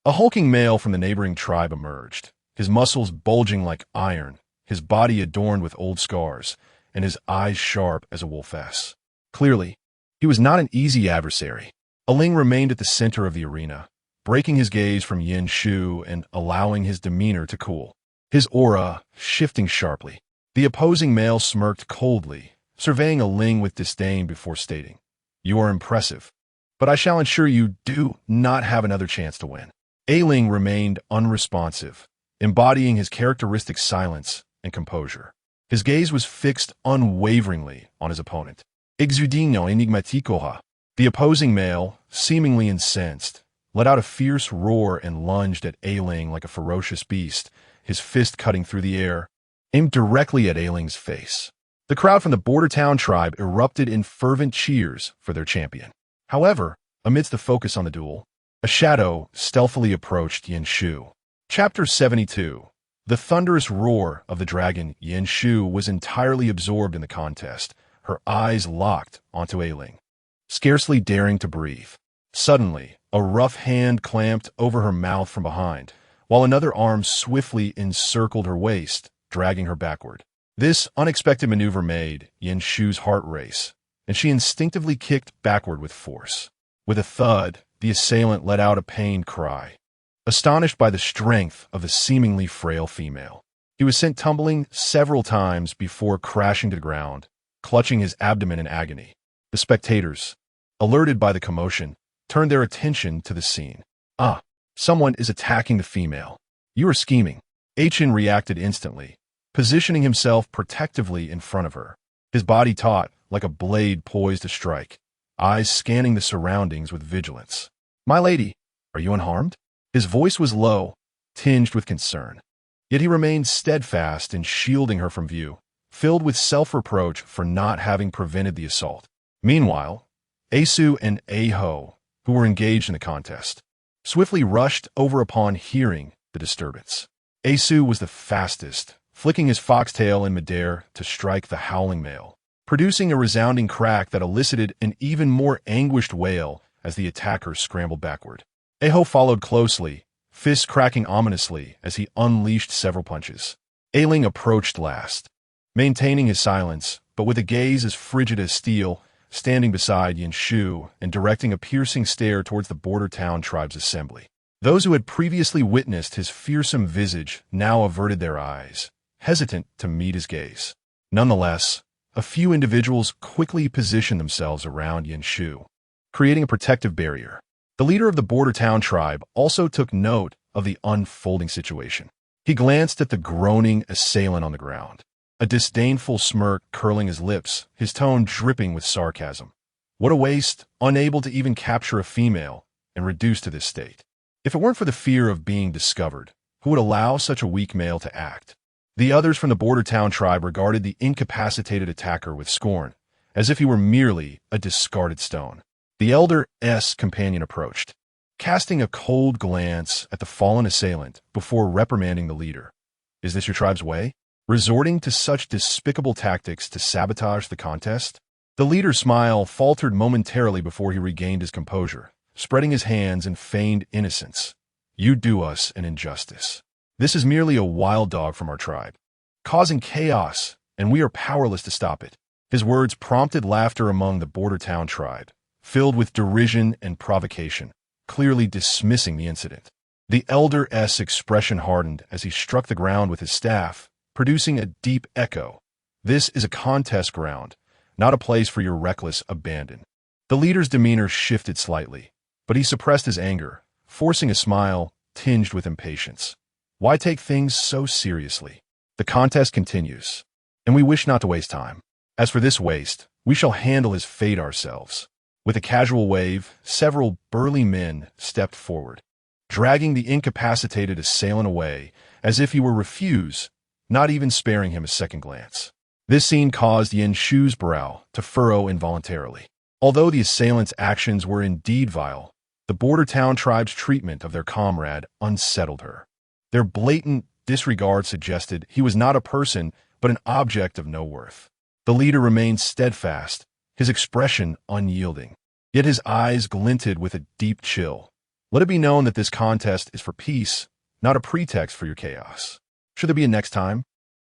a hulking male from the neighboring tribe emerged, his muscles bulging like iron, his body adorned with old scars, and his eyes sharp as a wolfess. Clearly, he was not an easy adversary. Aling remained at the center of the arena, breaking his gaze from Yin Shu and allowing his demeanor to cool, his aura shifting sharply. The opposing male smirked coldly, surveying Aling with disdain before stating, "You are impressive, but I shall ensure you do not have another chance to win." Aling remained unresponsive, embodying his characteristic silence and composure. His gaze was fixed unwaveringly on his opponent. Exudino enigmaticoha. The opposing male, seemingly incensed, let out a fierce roar and lunged at Aling like a ferocious beast, his fist cutting through the air, aimed directly at Aling's face. The crowd from the border town tribe erupted in fervent cheers for their champion. However, amidst the focus on the duel, a shadow stealthily approached Yin Shu. Chapter 72. The thunderous roar of the dragon. Yin Shu was entirely absorbed in the contest, her eyes locked onto Aling, scarcely daring to breathe. Suddenly, a rough hand clamped over her mouth from behind, while another arm swiftly encircled her waist, dragging her backward. This unexpected maneuver made Yin Shu's heart race, and she instinctively kicked backward with force. With a thud, the assailant let out a pained cry, astonished by the strength of the seemingly frail female. He was sent tumbling several times before crashing to the ground, clutching his abdomen in agony. The spectators, alerted by the commotion, turned their attention to the scene. "Ah, someone is attacking the female. You are scheming." Achin reacted instantly, positioning himself protectively in front of her, his body taut like a blade poised to strike, eyes scanning the surroundings with vigilance. "My lady, are you unharmed?" His voice was low, tinged with concern, yet he remained steadfast in shielding her from view, filled with self-reproach for not having prevented the assault. Meanwhile, Asu and Aho, who were engaged in the contest, swiftly rushed over upon hearing the disturbance. Asu was the fastest, flicking his foxtail in midair to strike the howling male, producing a resounding crack that elicited an even more anguished wail as the attacker scrambled backward. Aho followed closely, fists cracking ominously as he unleashed several punches. Aling approached last, maintaining his silence, but with a gaze as frigid as steel, standing beside Yin Shu and directing a piercing stare towards the border town tribe's assembly. Those who had previously witnessed his fearsome visage now averted their eyes, hesitant to meet his gaze. Nonetheless, a few individuals quickly positioned themselves around Yin Shu, creating a protective barrier. The leader of the border town tribe also took note of the unfolding situation. He glanced at the groaning assailant on the ground, a disdainful smirk curling his lips, his tone dripping with sarcasm. What a waste, unable to even capture a female and reduced to this state. If it weren't for the fear of being discovered, who would allow such a weak male to act? The others from the border town tribe regarded the incapacitated attacker with scorn, as if he were merely a discarded stone. The elder's companion approached, casting a cold glance at the fallen assailant before reprimanding the leader. "Is this your tribe's way? Resorting to such despicable tactics to sabotage the contest?" The leader's smile faltered momentarily before he regained his composure, spreading his hands in feigned innocence. "You do us an injustice. This is merely a wild dog from our tribe, causing chaos, and we are powerless to stop it." His words prompted laughter among the border town tribe, filled with derision and provocation, clearly dismissing the incident. The elder's expression hardened as he struck the ground with his staff, producing a deep echo. "This is a contest ground, not a place for your reckless abandon." The leader's demeanor shifted slightly, but he suppressed his anger, forcing a smile tinged with impatience. Why take things so seriously? The contest continues, and we wish not to waste time. As for this waste, we shall handle his fate ourselves. With a casual wave, several burly men stepped forward, dragging the incapacitated assailant away as if he were Refuge, not even sparing him a second glance. This scene caused Yin Shu's brow to furrow involuntarily. Although the assailants' actions were indeed vile, the border town tribe's treatment of their comrade unsettled her. Their blatant disregard suggested he was not a person, but an object of no worth. The leader remained steadfast, his expression unyielding. Yet his eyes glinted with a deep chill. Let it be known that this contest is for peace, not a pretext for your chaos. Should there be a next time,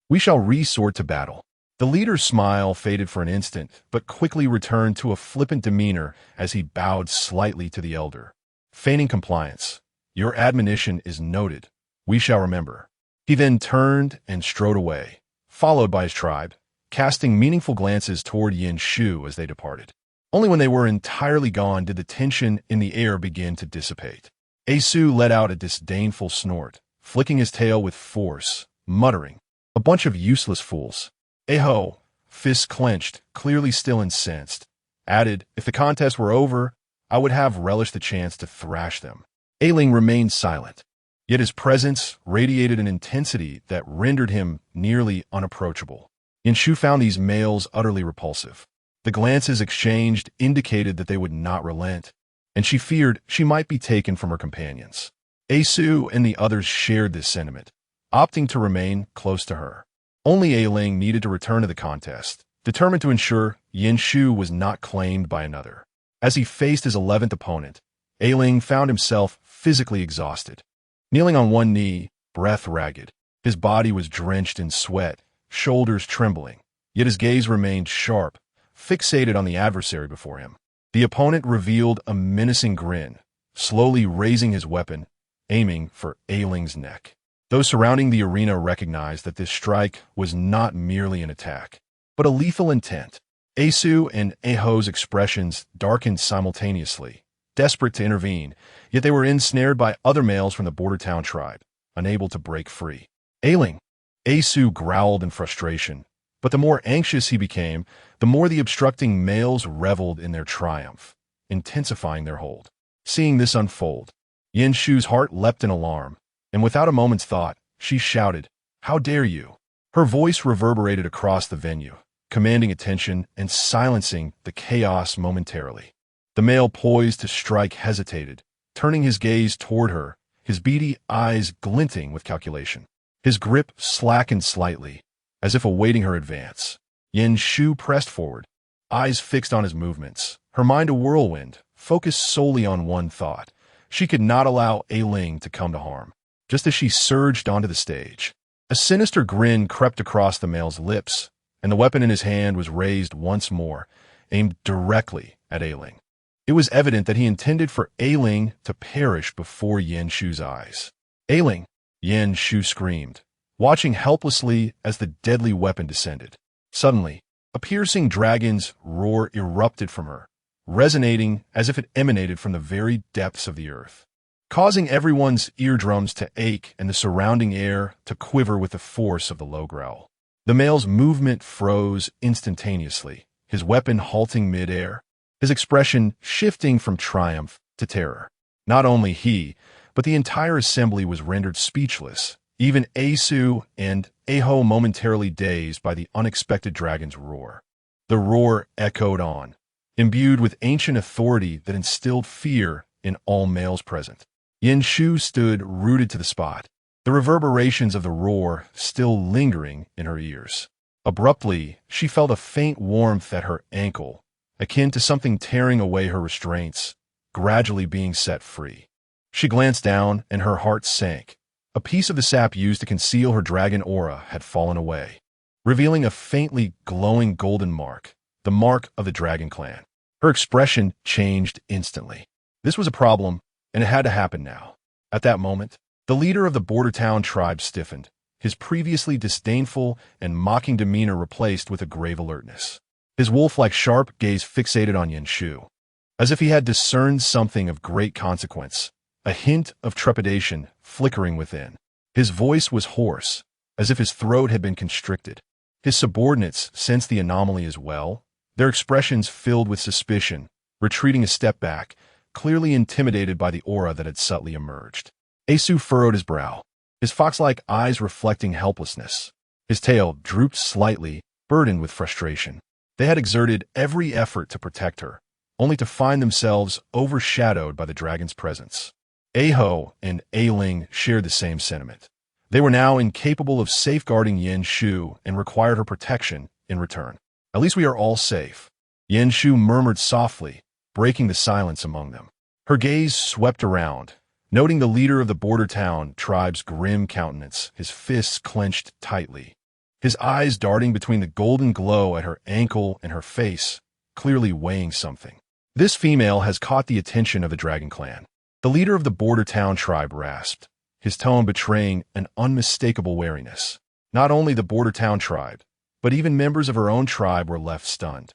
we shall resort to battle. The leader's smile faded for an instant, but quickly returned to a flippant demeanor as he bowed slightly to the elder. Feigning compliance, your admonition is noted. We shall remember. He then turned and strode away, followed by his tribe, casting meaningful glances toward Yin Shu as they departed. Only when they were entirely gone did the tension in the air begin to dissipate. Asu let out a disdainful snort, flicking his tail with force, muttering, "A bunch of useless fools." Aho, fists clenched, clearly still incensed, added, "If the contest were over, I would have relished the chance to thrash them." Aling remained silent, yet his presence radiated an intensity that rendered him nearly unapproachable. Yin Shu found these males utterly repulsive. The glances exchanged indicated that they would not relent, and she feared she might be taken from her companions. Asu and the others shared this sentiment, opting to remain close to her. Only Aling needed to return to the contest, determined to ensure Yin Shu was not claimed by another. As he faced his 11th opponent, Aling found himself physically exhausted. Kneeling on one knee, breath ragged, his body was drenched in sweat, shoulders trembling, yet his gaze remained sharp, fixated on the adversary before him. The opponent revealed a menacing grin, slowly raising his weapon, aiming for Aling's neck. Those surrounding the arena recognized that this strike was not merely an attack, but a lethal intent. Asu and Aho's expressions darkened simultaneously, desperate to intervene, yet they were ensnared by other males from the border town tribe, unable to break free. Aling! Asu growled in frustration, but the more anxious he became, the more the obstructing males reveled in their triumph, intensifying their hold. Seeing this unfold, Yin Shu's heart leapt in alarm, and without a moment's thought, she shouted, "How dare you?" Her voice reverberated across the venue, commanding attention and silencing the chaos momentarily. The male poised to strike hesitated, turning his gaze toward her, his beady eyes glinting with calculation. His grip slackened slightly, as if awaiting her advance. Yin Shu pressed forward, eyes fixed on his movements, her mind a whirlwind, focused solely on one thought. She could not allow Aling to come to harm. Just as she surged onto the stage, a sinister grin crept across the male's lips, and the weapon in his hand was raised once more, aimed directly at Aling. It was evident that he intended for Aling to perish before Yin Shu's eyes. "Aling!" Yin Shu screamed, watching helplessly as the deadly weapon descended. Suddenly, a piercing dragon's roar erupted from her, resonating as if it emanated from the very depths of the earth, causing everyone's eardrums to ache and the surrounding air to quiver with the force of the low growl. The male's movement froze instantaneously, his weapon halting mid-air, his expression shifting from triumph to terror. Not only he, but the entire assembly was rendered speechless, even Asu and Aho momentarily dazed by the unexpected dragon's roar. The roar echoed on, imbued with ancient authority that instilled fear in all males present. Yin Shu stood rooted to the spot, the reverberations of the roar still lingering in her ears. Abruptly, she felt a faint warmth at her ankle, akin to something tearing away her restraints, gradually being set free. She glanced down, and her heart sank. A piece of the sap used to conceal her dragon aura had fallen away, revealing a faintly glowing golden mark, the mark of the dragon clan. Her expression changed instantly. This was a problem, and it had to happen now. At that moment, the leader of the border town tribe stiffened, his previously disdainful and mocking demeanor replaced with a grave alertness. His wolf-like sharp gaze fixated on Yin Shu, as if he had discerned something of great consequence, a hint of trepidation flickering within. His voice was hoarse, as if his throat had been constricted. His subordinates sensed the anomaly as well, their expressions filled with suspicion, retreating a step back, clearly intimidated by the aura that had subtly emerged. Asu furrowed his brow, his fox-like eyes reflecting helplessness. His tail drooped slightly, burdened with frustration. They had exerted every effort to protect her, only to find themselves overshadowed by the dragon's presence. Aho and Aling shared the same sentiment. They were now incapable of safeguarding Yin Shu and required her protection in return. At least we are all safe, Yin Shu murmured softly, breaking the silence among them. Her gaze swept around, noting the leader of the border town tribe's grim countenance, his fists clenched tightly, his eyes darting between the golden glow at her ankle and her face, clearly weighing something. This female has caught the attention of the Dragon Clan. The leader of the border town tribe rasped, his tone betraying an unmistakable wariness. Not only the border town tribe, but even members of her own tribe were left stunned.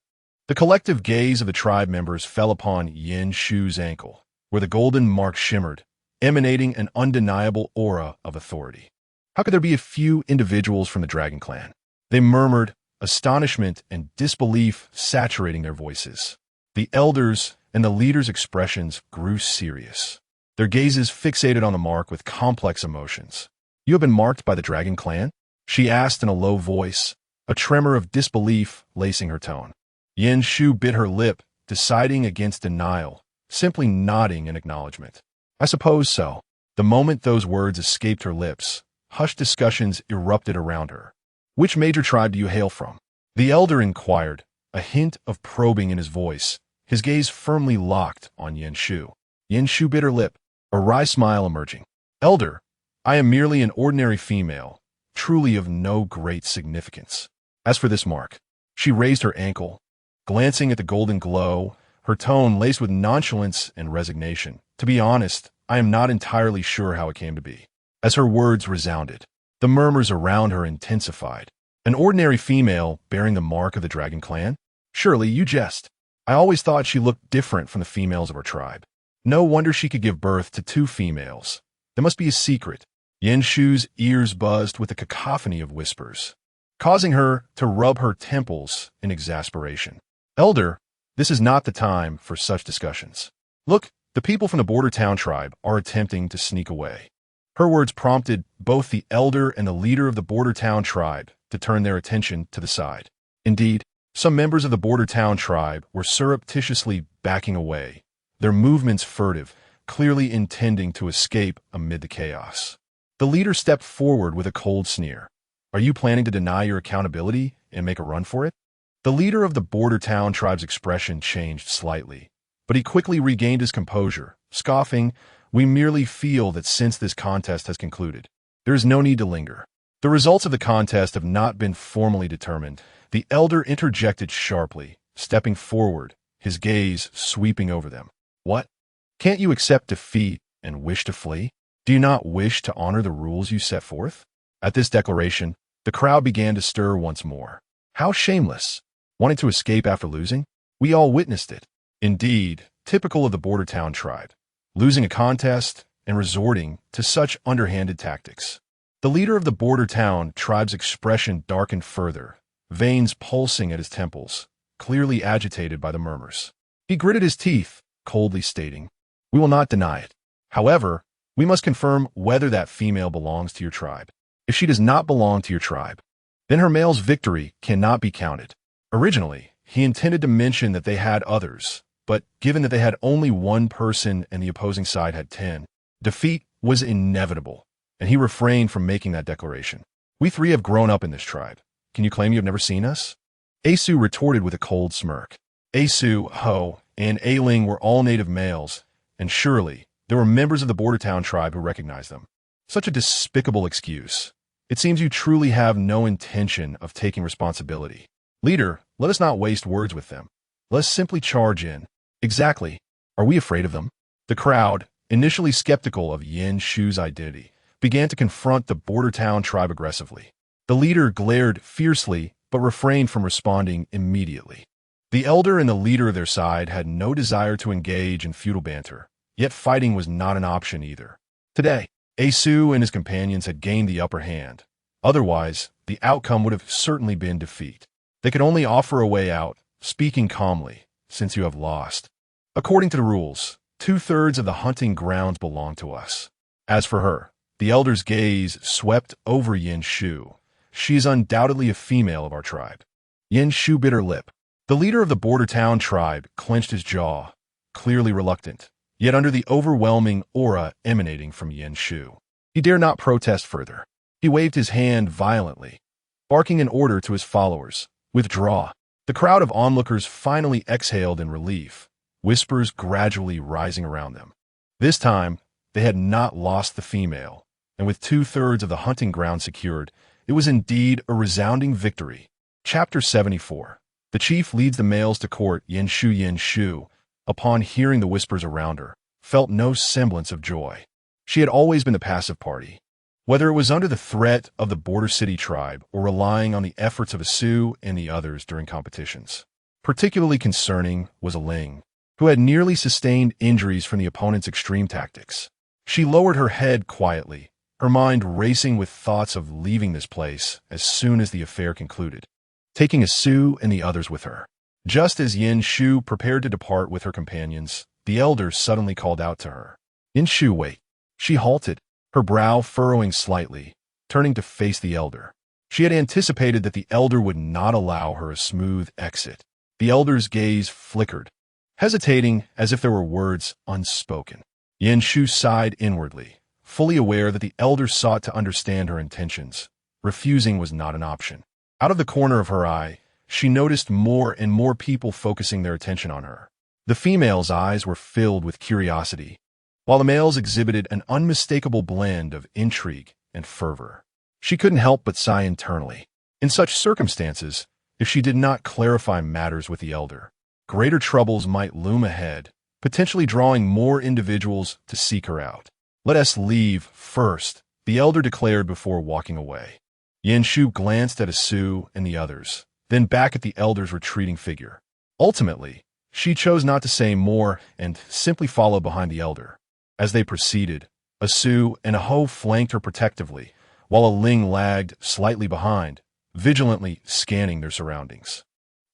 The collective gaze of the tribe members fell upon Yin Shu's ankle, where the golden mark shimmered, emanating an undeniable aura of authority. How could there be a few individuals from the Dragon Clan? They murmured, astonishment and disbelief saturating their voices. The elders and the leaders' expressions grew serious, their gazes fixated on the mark with complex emotions. "You have been marked by the Dragon Clan?" she asked in a low voice, a tremor of disbelief lacing her tone. Yin Shu bit her lip, deciding against denial, simply nodding in acknowledgement. "I suppose so." The moment those words escaped her lips, hushed discussions erupted around her. "Which major tribe do you hail from?" The elder inquired, a hint of probing in his voice, his gaze firmly locked on Yin Shu. Yin Shu bit her lip, a wry smile emerging. "Elder, I am merely an ordinary female, truly of no great significance. As for this mark," she raised her ankle, glancing at the golden glow, her tone laced with nonchalance and resignation. "To be honest, I am not entirely sure how it came to be." As her words resounded, the murmurs around her intensified. "An ordinary female bearing the mark of the Dragon Clan? Surely you jest. I always thought she looked different from the females of her tribe. No wonder she could give birth to two females. There must be a secret." Yin Shu's ears buzzed with a cacophony of whispers, causing her to rub her temples in exasperation. "Elder, this is not the time for such discussions. Look, the people from the border town tribe are attempting to sneak away." Her words prompted both the elder and the leader of the border town tribe to turn their attention to the side. Indeed, some members of the border town tribe were surreptitiously backing away, their movements furtive, clearly intending to escape amid the chaos. The leader stepped forward with a cold sneer. "Are you planning to deny your accountability and make a run for it?" The leader of the border town tribe's expression changed slightly, but he quickly regained his composure, scoffing, "We merely feel that since this contest has concluded, there is no need to linger." The results of the contest have not been formally determined. The elder interjected sharply, stepping forward, his gaze sweeping over them. "What? Can't you accept defeat and wish to flee? Do you not wish to honor the rules you set forth?" At this declaration, the crowd began to stir once more. How shameless! Wanting to escape after losing? We all witnessed it. Indeed, typical of the border town tribe, losing a contest and resorting to such underhanded tactics. The leader of the border town tribe's expression darkened further, veins pulsing at his temples, clearly agitated by the murmurs. He gritted his teeth, coldly stating, "We will not deny it. However, we must confirm whether that female belongs to your tribe. If she does not belong to your tribe, then her male's victory cannot be counted." Originally, he intended to mention that they had others, but given that they had only one person and the opposing side had 10, defeat was inevitable, and he refrained from making that declaration. "We three have grown up in this tribe. Can you claim you have never seen us?" Asu retorted with a cold smirk. Asu, Ho, and Aling were all native males, and surely there were members of the border town tribe who recognized them. Such a despicable excuse. It seems you truly have no intention of taking responsibility. Leader, let us not waste words with them. Let us simply charge in. Exactly. Are we afraid of them? The crowd, initially skeptical of Yin Shu's identity, began to confront the border town tribe aggressively. The leader glared fiercely, but refrained from responding immediately. The elder and the leader of their side had no desire to engage in feudal banter, yet fighting was not an option either. Today, Asu and his companions had gained the upper hand. Otherwise, the outcome would have certainly been defeat. They could only offer a way out, speaking calmly, "Since you have lost. According to the rules, 2/3 of the hunting grounds belong to us." As for her, the elder's gaze swept over Yin Shu. "She is undoubtedly a female of our tribe. Yin Shu bit her lip. The leader of the border town tribe clenched his jaw, clearly reluctant, yet under the overwhelming aura emanating from Yin Shu. He dare not protest further. He waved his hand violently, barking an order to his followers. Withdraw. The crowd of onlookers finally exhaled in relief, whispers gradually rising around them. This time, they had not lost the female, and with 2/3 of the hunting ground secured, it was indeed a resounding victory. Chapter 74. The chief leads the males to court. Yin Shu, upon hearing the whispers around her, felt no semblance of joy. She had always been the passive party. Whether it was under the threat of the border city tribe or relying on the efforts of a Sioux and the others during competitions. Particularly concerning was Aling, who had nearly sustained injuries from the opponent's extreme tactics. She lowered her head quietly, her mind racing with thoughts of leaving this place as soon as the affair concluded, taking a Sioux and the others with her. Just as Yin Shu prepared to depart with her companions, the elder suddenly called out to her. Yin Shu, wait. She halted, her brow furrowing slightly, turning to face the elder. She had anticipated that the elder would not allow her a smooth exit. The elder's gaze flickered, hesitating as if there were words unspoken. Yin Shu sighed inwardly, fully aware that the elder sought to understand her intentions. Refusing was not an option. Out of the corner of her eye, she noticed more and more people focusing their attention on her. The female's eyes were filled with curiosity, while the males exhibited an unmistakable blend of intrigue and fervor. She couldn't help but sigh internally. In such circumstances, if she did not clarify matters with the elder, greater troubles might loom ahead, potentially drawing more individuals to seek her out. Let us leave first, the elder declared before walking away. Yin Shu glanced at a Sioux and the others, then back at the elder's retreating figure. Ultimately, she chose not to say more and simply followed behind the elder. As they proceeded, a Sioux and a Ho flanked her protectively, while a Ling lagged slightly behind, vigilantly scanning their surroundings.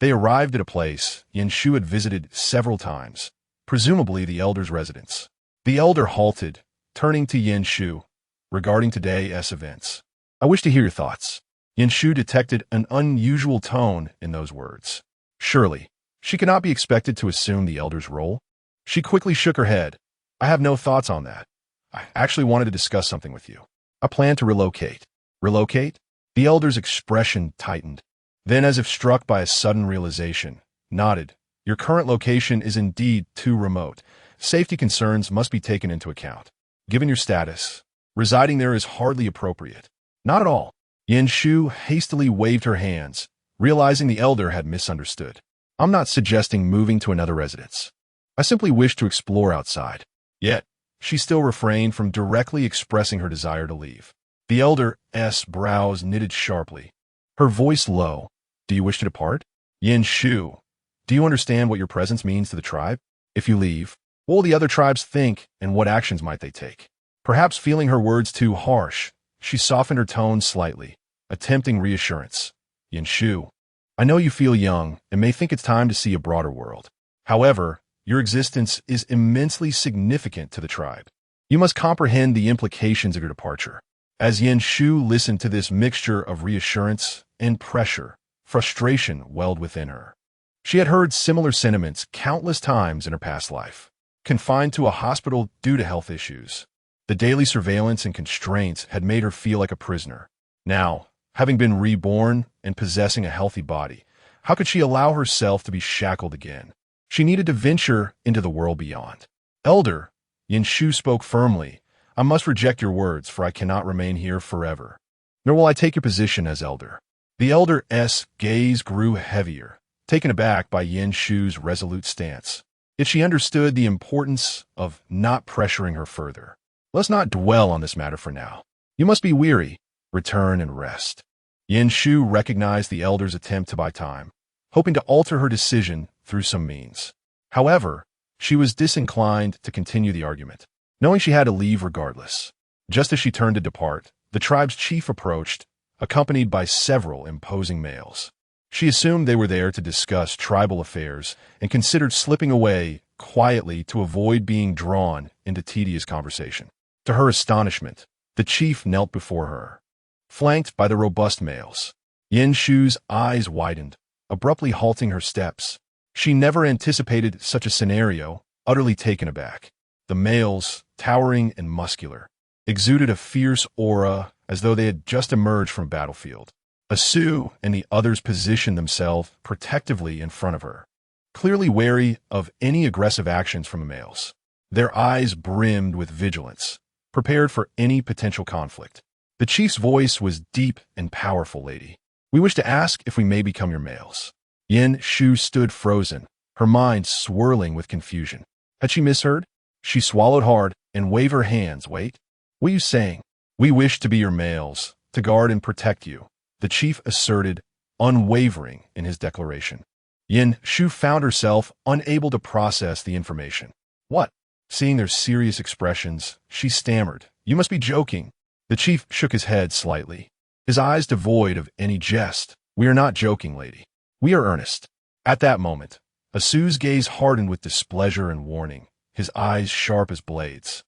They arrived at a place Yin Shu had visited several times, presumably the elder's residence. The elder halted, turning to Yin Shu, regarding today's events. I wish to hear your thoughts. Yin Shu detected an unusual tone in those words. Surely, she could not be expected to assume the elder's role. She quickly shook her head. I have no thoughts on that. I actually wanted to discuss something with you. I plan to relocate. Relocate? The elder's expression tightened. Then, as if struck by a sudden realization, nodded. Your current location is indeed too remote. Safety concerns must be taken into account. Given your status, residing there is hardly appropriate. Not at all. Yin Shu hastily waved her hands, realizing the elder had misunderstood. I'm not suggesting moving to another residence. I simply wish to explore outside. Yet, she still refrained from directly expressing her desire to leave. The elder's brows knitted sharply, her voice low. Do you wish to depart? Yin Shu, do you understand what your presence means to the tribe? If you leave, what will the other tribes think and what actions might they take? Perhaps feeling her words too harsh, she softened her tone slightly, attempting reassurance. Yin Shu, I know you feel young and may think it's time to see a broader world. However, your existence is immensely significant to the tribe. You must comprehend the implications of your departure. As Yin Shu listened to this mixture of reassurance and pressure, frustration welled within her. She had heard similar sentiments countless times in her past life. Confined to a hospital due to health issues, the daily surveillance and constraints had made her feel like a prisoner. Now, having been reborn and possessing a healthy body, how could she allow herself to be shackled again? She needed to venture into the world beyond. Elder, Yin Shu spoke firmly, I must reject your words, for I cannot remain here forever. Nor will I take your position as elder. The elder's gaze grew heavier, taken aback by Yin Shu's resolute stance. Yet she understood the importance of not pressuring her further. Let's not dwell on this matter for now. You must be weary. Return and rest. Yin Shu recognized the elder's attempt to buy time, hoping to alter her decision through some means. However, she was disinclined to continue the argument, knowing she had to leave regardless. Just as she turned to depart, the tribe's chief approached, accompanied by several imposing males. She assumed they were there to discuss tribal affairs and considered slipping away quietly to avoid being drawn into tedious conversation. To her astonishment, the chief knelt before her, flanked by the robust males. Yin Shu's eyes widened, abruptly halting her steps. She never anticipated such a scenario, utterly taken aback. The males, towering and muscular, exuded a fierce aura as though they had just emerged from a battlefield. Asu and the others positioned themselves protectively in front of her, clearly wary of any aggressive actions from the males. Their eyes brimmed with vigilance, prepared for any potential conflict. The chief's voice was deep and powerful, lady. We wish to ask if we may become your males. Yin Shu stood frozen, her mind swirling with confusion. Had she misheard? She swallowed hard and waved her hands. Wait, what are you saying? We wish to be your males, to guard and protect you, the chief asserted, unwavering in his declaration. Yin Shu found herself unable to process the information. What? Seeing their serious expressions, she stammered. You must be joking. The chief shook his head slightly, his eyes devoid of any jest. We are not joking, lady. We are earnest. At that moment, Asu's gaze hardened with displeasure and warning, his eyes sharp as blades.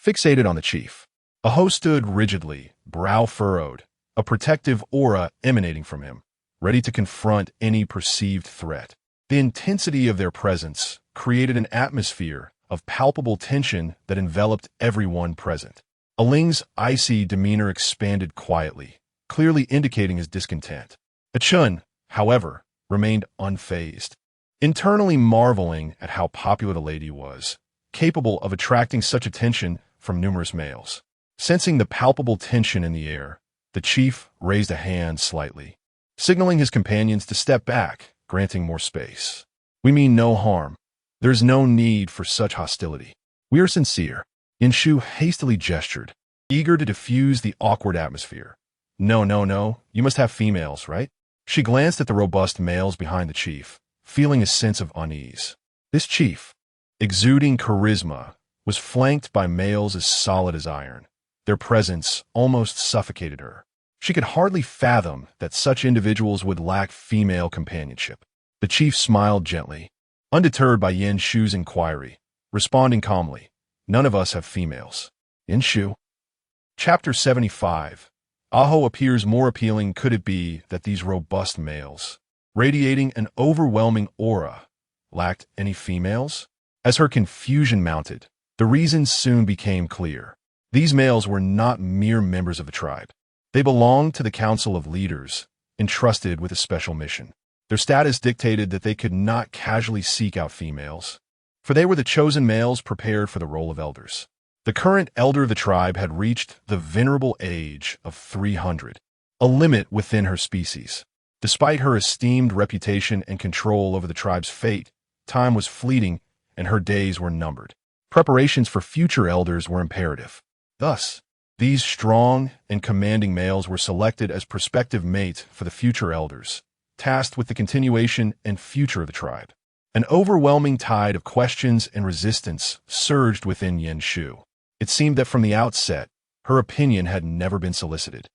Fixated on the chief, Aho stood rigidly, brow furrowed, a protective aura emanating from him, ready to confront any perceived threat. The intensity of their presence created an atmosphere of palpable tension that enveloped everyone present. Aling's icy demeanor expanded quietly, clearly indicating his discontent. Achun, however, remained unfazed, internally marveling at how popular the lady was, capable of attracting such attention from numerous males. Sensing the palpable tension in the air, the chief raised a hand slightly, signaling his companions to step back, granting more space. We mean no harm. There is no need for such hostility. We are sincere. Inshu hastily gestured, eager to diffuse the awkward atmosphere. No, you must have females, right? She glanced at the robust males behind the chief, feeling a sense of unease. This chief, exuding charisma, was flanked by males as solid as iron. Their presence almost suffocated her. She could hardly fathom that such individuals would lack female companionship. The chief smiled gently, undeterred by Yin Shu's inquiry, responding calmly, None of us have females. Yin Shu. Chapter 75. Aho appears more appealing. Could it be that these robust males, radiating an overwhelming aura, lacked any females? As her confusion mounted, the reason soon became clear. These males were not mere members of a tribe. They belonged to the Council of Leaders, entrusted with a special mission. Their status dictated that they could not casually seek out females, for they were the chosen males prepared for the role of elders. The current elder of the tribe had reached the venerable age of 300, a limit within her species. Despite her esteemed reputation and control over the tribe's fate, time was fleeting and her days were numbered. Preparations for future elders were imperative. Thus, these strong and commanding males were selected as prospective mates for the future elders, tasked with the continuation and future of the tribe. An overwhelming tide of questions and resistance surged within Yin Shu. It seemed that from the outset, her opinion had never been solicited.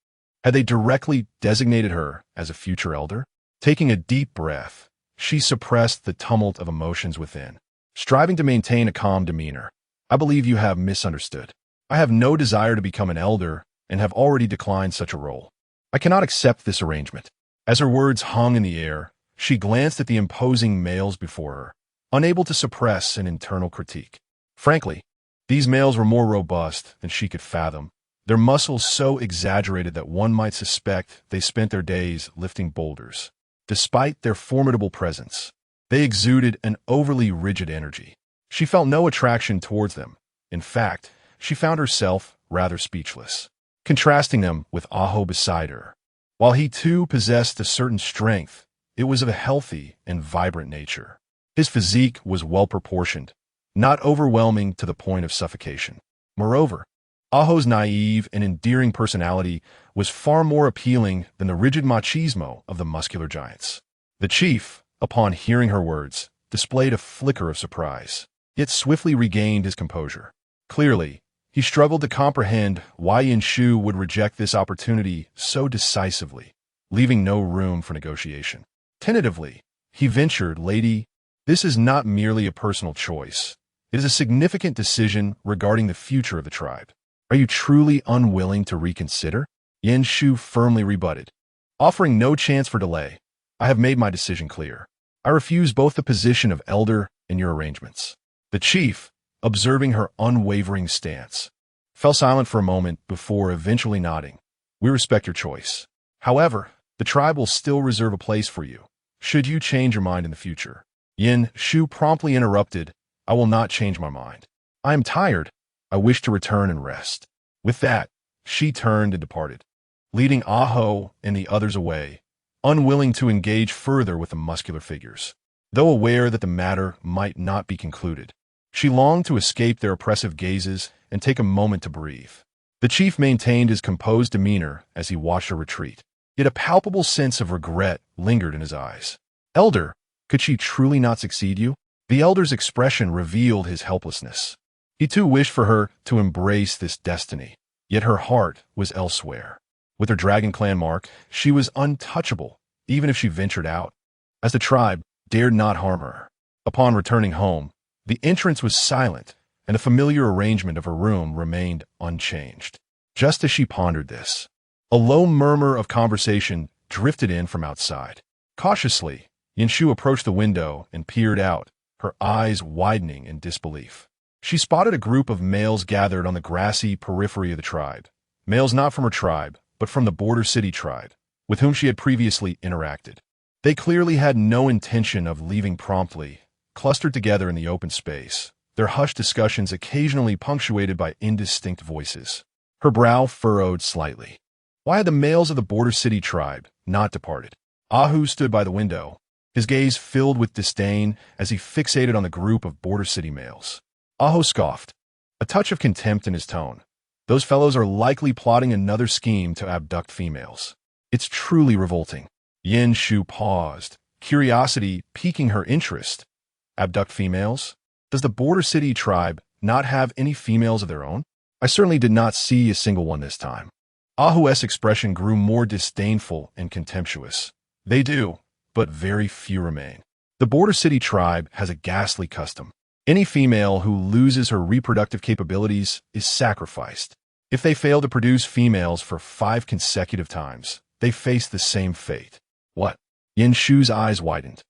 Had they directly designated her as a future elder? Taking a deep breath, she suppressed the tumult of emotions within, striving to maintain a calm demeanor. I believe you have misunderstood. I have no desire to become an elder and have already declined such a role. I cannot accept this arrangement. As her words hung in the air, she glanced at the imposing males before her, unable to suppress an internal critique. Frankly, these males were more robust than she could fathom, their muscles so exaggerated that one might suspect they spent their days lifting boulders. Despite their formidable presence, they exuded an overly rigid energy. She felt no attraction towards them. In fact, she found herself rather speechless, contrasting them with Aho beside her. While he too possessed a certain strength, it was of a healthy and vibrant nature. His physique was well-proportioned, not overwhelming to the point of suffocation. Moreover, Aho's naive and endearing personality was far more appealing than the rigid machismo of the muscular giants. The chief, upon hearing her words, displayed a flicker of surprise, yet swiftly regained his composure. Clearly, he struggled to comprehend why Yin Shu would reject this opportunity so decisively, leaving no room for negotiation. Tentatively, he ventured, Lady, this is not merely a personal choice. It is a significant decision regarding the future of the tribe. Are you truly unwilling to reconsider? Yin Shu firmly rebutted, offering no chance for delay. I have made my decision clear. I refuse both the position of elder and your arrangements." The chief, observing her unwavering stance, fell silent for a moment before eventually nodding. "We respect your choice. However, the tribe will still reserve a place for you, should you change your mind in the future." Yin Shu promptly interrupted, "I will not change my mind. I am tired. I wish to return and rest." With that, she turned and departed, leading Aho and the others away, unwilling to engage further with the muscular figures. Though aware that the matter might not be concluded, she longed to escape their oppressive gazes and take a moment to breathe. The chief maintained his composed demeanor as he watched her retreat, yet a palpable sense of regret lingered in his eyes. "Elder, could she truly not succeed you?" The elder's expression revealed his helplessness. He too wished for her to embrace this destiny, yet her heart was elsewhere. With her dragon clan mark, she was untouchable, even if she ventured out, as the tribe dared not harm her. Upon returning home, the entrance was silent, and the familiar arrangement of her room remained unchanged. Just as she pondered this, a low murmur of conversation drifted in from outside. Cautiously, Yinshu approached the window and peered out, her eyes widening in disbelief. She spotted a group of males gathered on the grassy periphery of the tribe. Males not from her tribe, but from the border city tribe, with whom she had previously interacted. They clearly had no intention of leaving promptly, clustered together in the open space, their hushed discussions occasionally punctuated by indistinct voices. Her brow furrowed slightly. Why had the males of the border city tribe not departed? Ahu stood by the window, his gaze filled with disdain as he fixated on the group of border city males. Aho scoffed, a touch of contempt in his tone. "Those fellows are likely plotting another scheme to abduct females. It's truly revolting." Yin Shu paused, curiosity piquing her interest. "Abduct females? Does the border city tribe not have any females of their own? I certainly did not see a single one this time." Ahu's expression grew more disdainful and contemptuous. "They do, but very few remain. The border city tribe has a ghastly custom. Any female who loses her reproductive capabilities is sacrificed. If they fail to produce females for 5 consecutive times, they face the same fate." "What?" Yin Shu's eyes widened,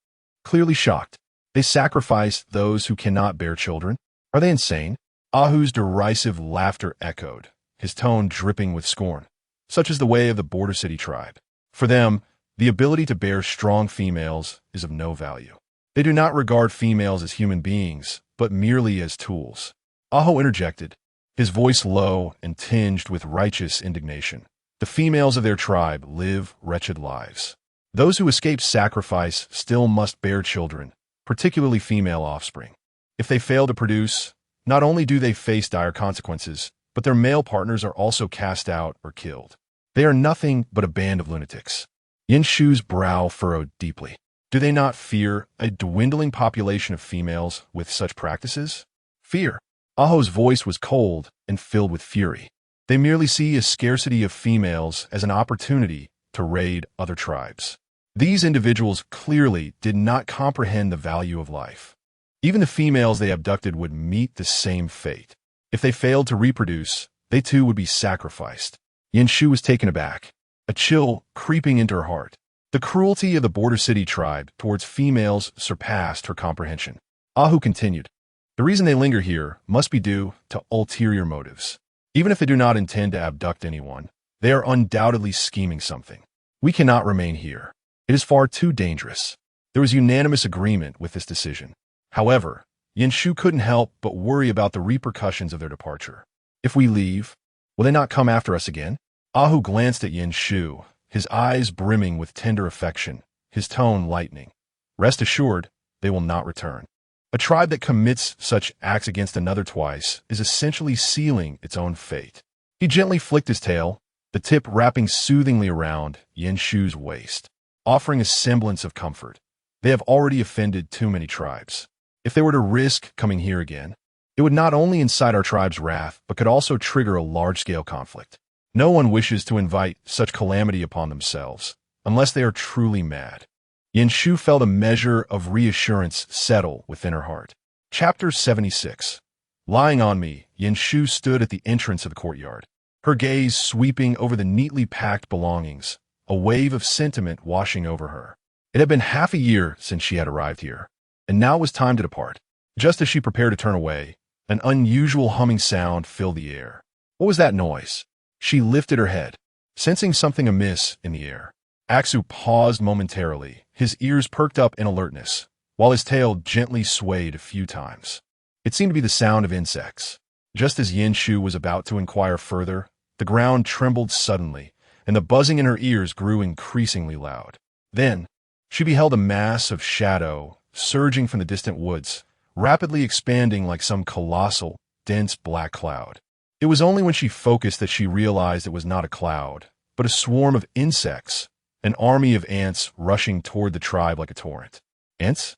clearly shocked. "They sacrifice those who cannot bear children? Are they insane?" Ahu's derisive laughter echoed, his tone dripping with scorn. "Such is the way of the border city tribe. For them, the ability to bear strong females is of no value. They do not regard females as human beings, but merely as tools." Aho interjected, his voice low and tinged with righteous indignation. "The females of their tribe live wretched lives. Those who escape sacrifice still must bear children, particularly female offspring. If they fail to produce, not only do they face dire consequences, but their male partners are also cast out or killed. They are nothing but a band of lunatics." Yin Shu's brow furrowed deeply. Do they not fear a dwindling population of females with such practices? Fear. Aho's voice was cold and filled with fury. They merely see a scarcity of females as an opportunity to raid other tribes. These individuals clearly did not comprehend the value of life. Even the females they abducted would meet the same fate. If they failed to reproduce, they too would be sacrificed. Yin Shu was taken aback, a chill creeping into her heart. The cruelty of the border city tribe towards females surpassed her comprehension. Ahu continued, "The reason they linger here must be due to ulterior motives. Even if they do not intend to abduct anyone, they are undoubtedly scheming something. We cannot remain here. It is far too dangerous." There was unanimous agreement with this decision. However, Yin Shu couldn't help but worry about the repercussions of their departure. If we leave, will they not come after us again? Ahu glanced at Yin Shu, his eyes brimming with tender affection, his tone lightening. "Rest assured, they will not return. A tribe that commits such acts against another twice is essentially sealing its own fate." He gently flicked his tail, the tip wrapping soothingly around Yin Shu's waist, offering a semblance of comfort. "They have already offended too many tribes. If they were to risk coming here again, it would not only incite our tribe's wrath, but could also trigger a large-scale conflict. No one wishes to invite such calamity upon themselves, unless they are truly mad." Yin Shu felt a measure of reassurance settle within her heart. Chapter 76. Lying on me, Yin Shu stood at the entrance of the courtyard, her gaze sweeping over the neatly packed belongings, a wave of sentiment washing over her. It had been half a year since she had arrived here, and now it was time to depart. Just as she prepared to turn away, an unusual humming sound filled the air. What was that noise? She lifted her head, sensing something amiss in the air. Aksu paused momentarily, his ears perked up in alertness, while his tail gently swayed a few times. It seemed to be the sound of insects. Just as Yinshu was about to inquire further, the ground trembled suddenly, and the buzzing in her ears grew increasingly loud. Then, she beheld a mass of shadow surging from the distant woods, rapidly expanding like some colossal, dense black cloud. It was only when she focused that she realized it was not a cloud, but a swarm of insects, an army of ants rushing toward the tribe like a torrent. Ants?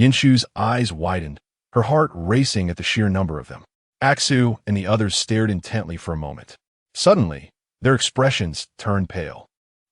Yinshu's eyes widened, her heart racing at the sheer number of them. Aksu and the others stared intently for a moment. Suddenly, their expressions turned pale.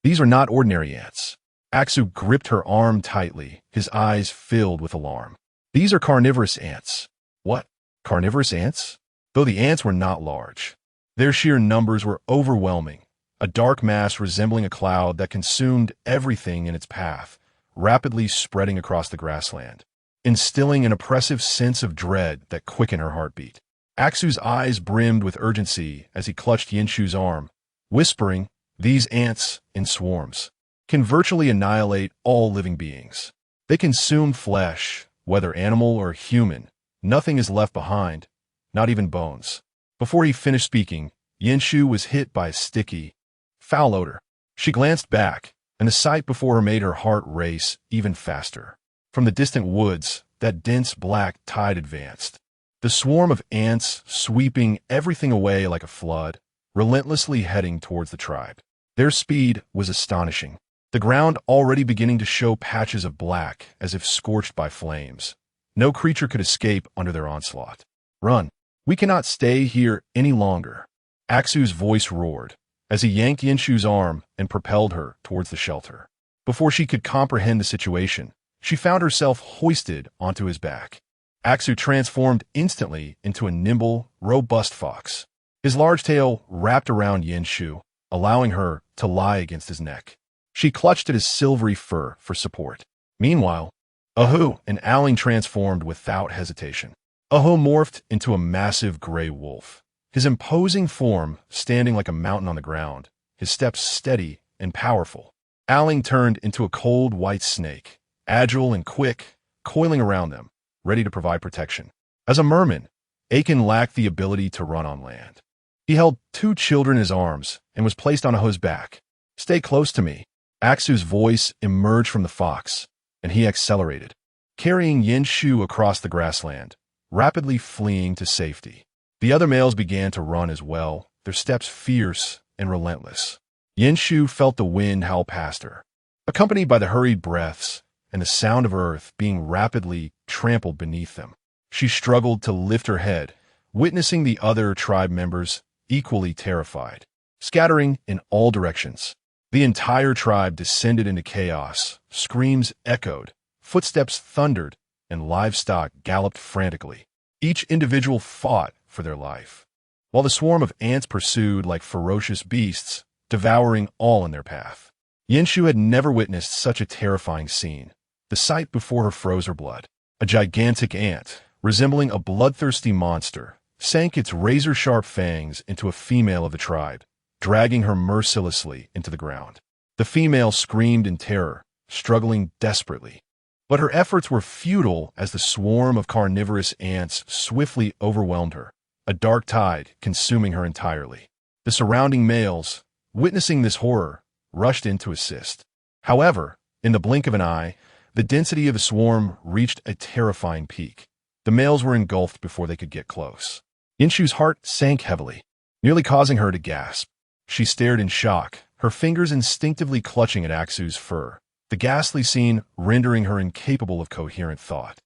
These were not ordinary ants. Aksu gripped her arm tightly, his eyes filled with alarm. These are carnivorous ants. What? Carnivorous ants? Though the ants were not large, their sheer numbers were overwhelming, a dark mass resembling a cloud that consumed everything in its path, rapidly spreading across the grassland, instilling an oppressive sense of dread that quickened her heartbeat. Aksu's eyes brimmed with urgency as he clutched Yinshu's arm, whispering, "These ants, in swarms, can virtually annihilate all living beings. They consume flesh, whether animal or human. Nothing is left behind, not even bones." Before he finished speaking, Yinshu was hit by a sticky, foul odor. She glanced back, and the sight before her made her heart race even faster. From the distant woods, that dense black tide advanced. The swarm of ants sweeping everything away like a flood, relentlessly heading towards the tribe. Their speed was astonishing, the ground already beginning to show patches of black as if scorched by flames. No creature could escape under their onslaught. "Run! We cannot stay here any longer." Aksu's voice roared as he yanked Yinshu's arm and propelled her towards the shelter. Before she could comprehend the situation, she found herself hoisted onto his back. Aksu transformed instantly into a nimble, robust fox. His large tail wrapped around Yinshu, allowing her to lie against his neck. She clutched at his silvery fur for support. Meanwhile, Ahu and Aling transformed without hesitation. Ahu morphed into a massive gray wolf, his imposing form standing like a mountain on the ground, his steps steady and powerful. Aling turned into a cold white snake, agile and quick, coiling around them, ready to provide protection. As a merman, Akin lacked the ability to run on land. He held 2 children in his arms and was placed on Ahu's back. "Stay close to me." Aksu's voice emerged from the fox, and he accelerated, carrying Yinshu across the grassland, rapidly fleeing to safety. The other males began to run as well, their steps fierce and relentless. Yinshu felt the wind howl past her, accompanied by the hurried breaths and the sound of earth being rapidly trampled beneath them. She struggled to lift her head, witnessing the other tribe members equally terrified, scattering in all directions. The entire tribe descended into chaos, screams echoed, footsteps thundered, and livestock galloped frantically. Each individual fought for their life, while the swarm of ants pursued like ferocious beasts, devouring all in their path. Yinshu had never witnessed such a terrifying scene. The sight before her froze her blood. A gigantic ant, resembling a bloodthirsty monster, sank its razor-sharp fangs into a female of the tribe, dragging her mercilessly into the ground. The female screamed in terror, struggling desperately. But her efforts were futile as the swarm of carnivorous ants swiftly overwhelmed her, a dark tide consuming her entirely. The surrounding males, witnessing this horror, rushed in to assist. However, in the blink of an eye, the density of the swarm reached a terrifying peak. The males were engulfed before they could get close. Yinshu's heart sank heavily, nearly causing her to gasp. She stared in shock, her fingers instinctively clutching at Aksu's fur, the ghastly scene rendering her incapable of coherent thought.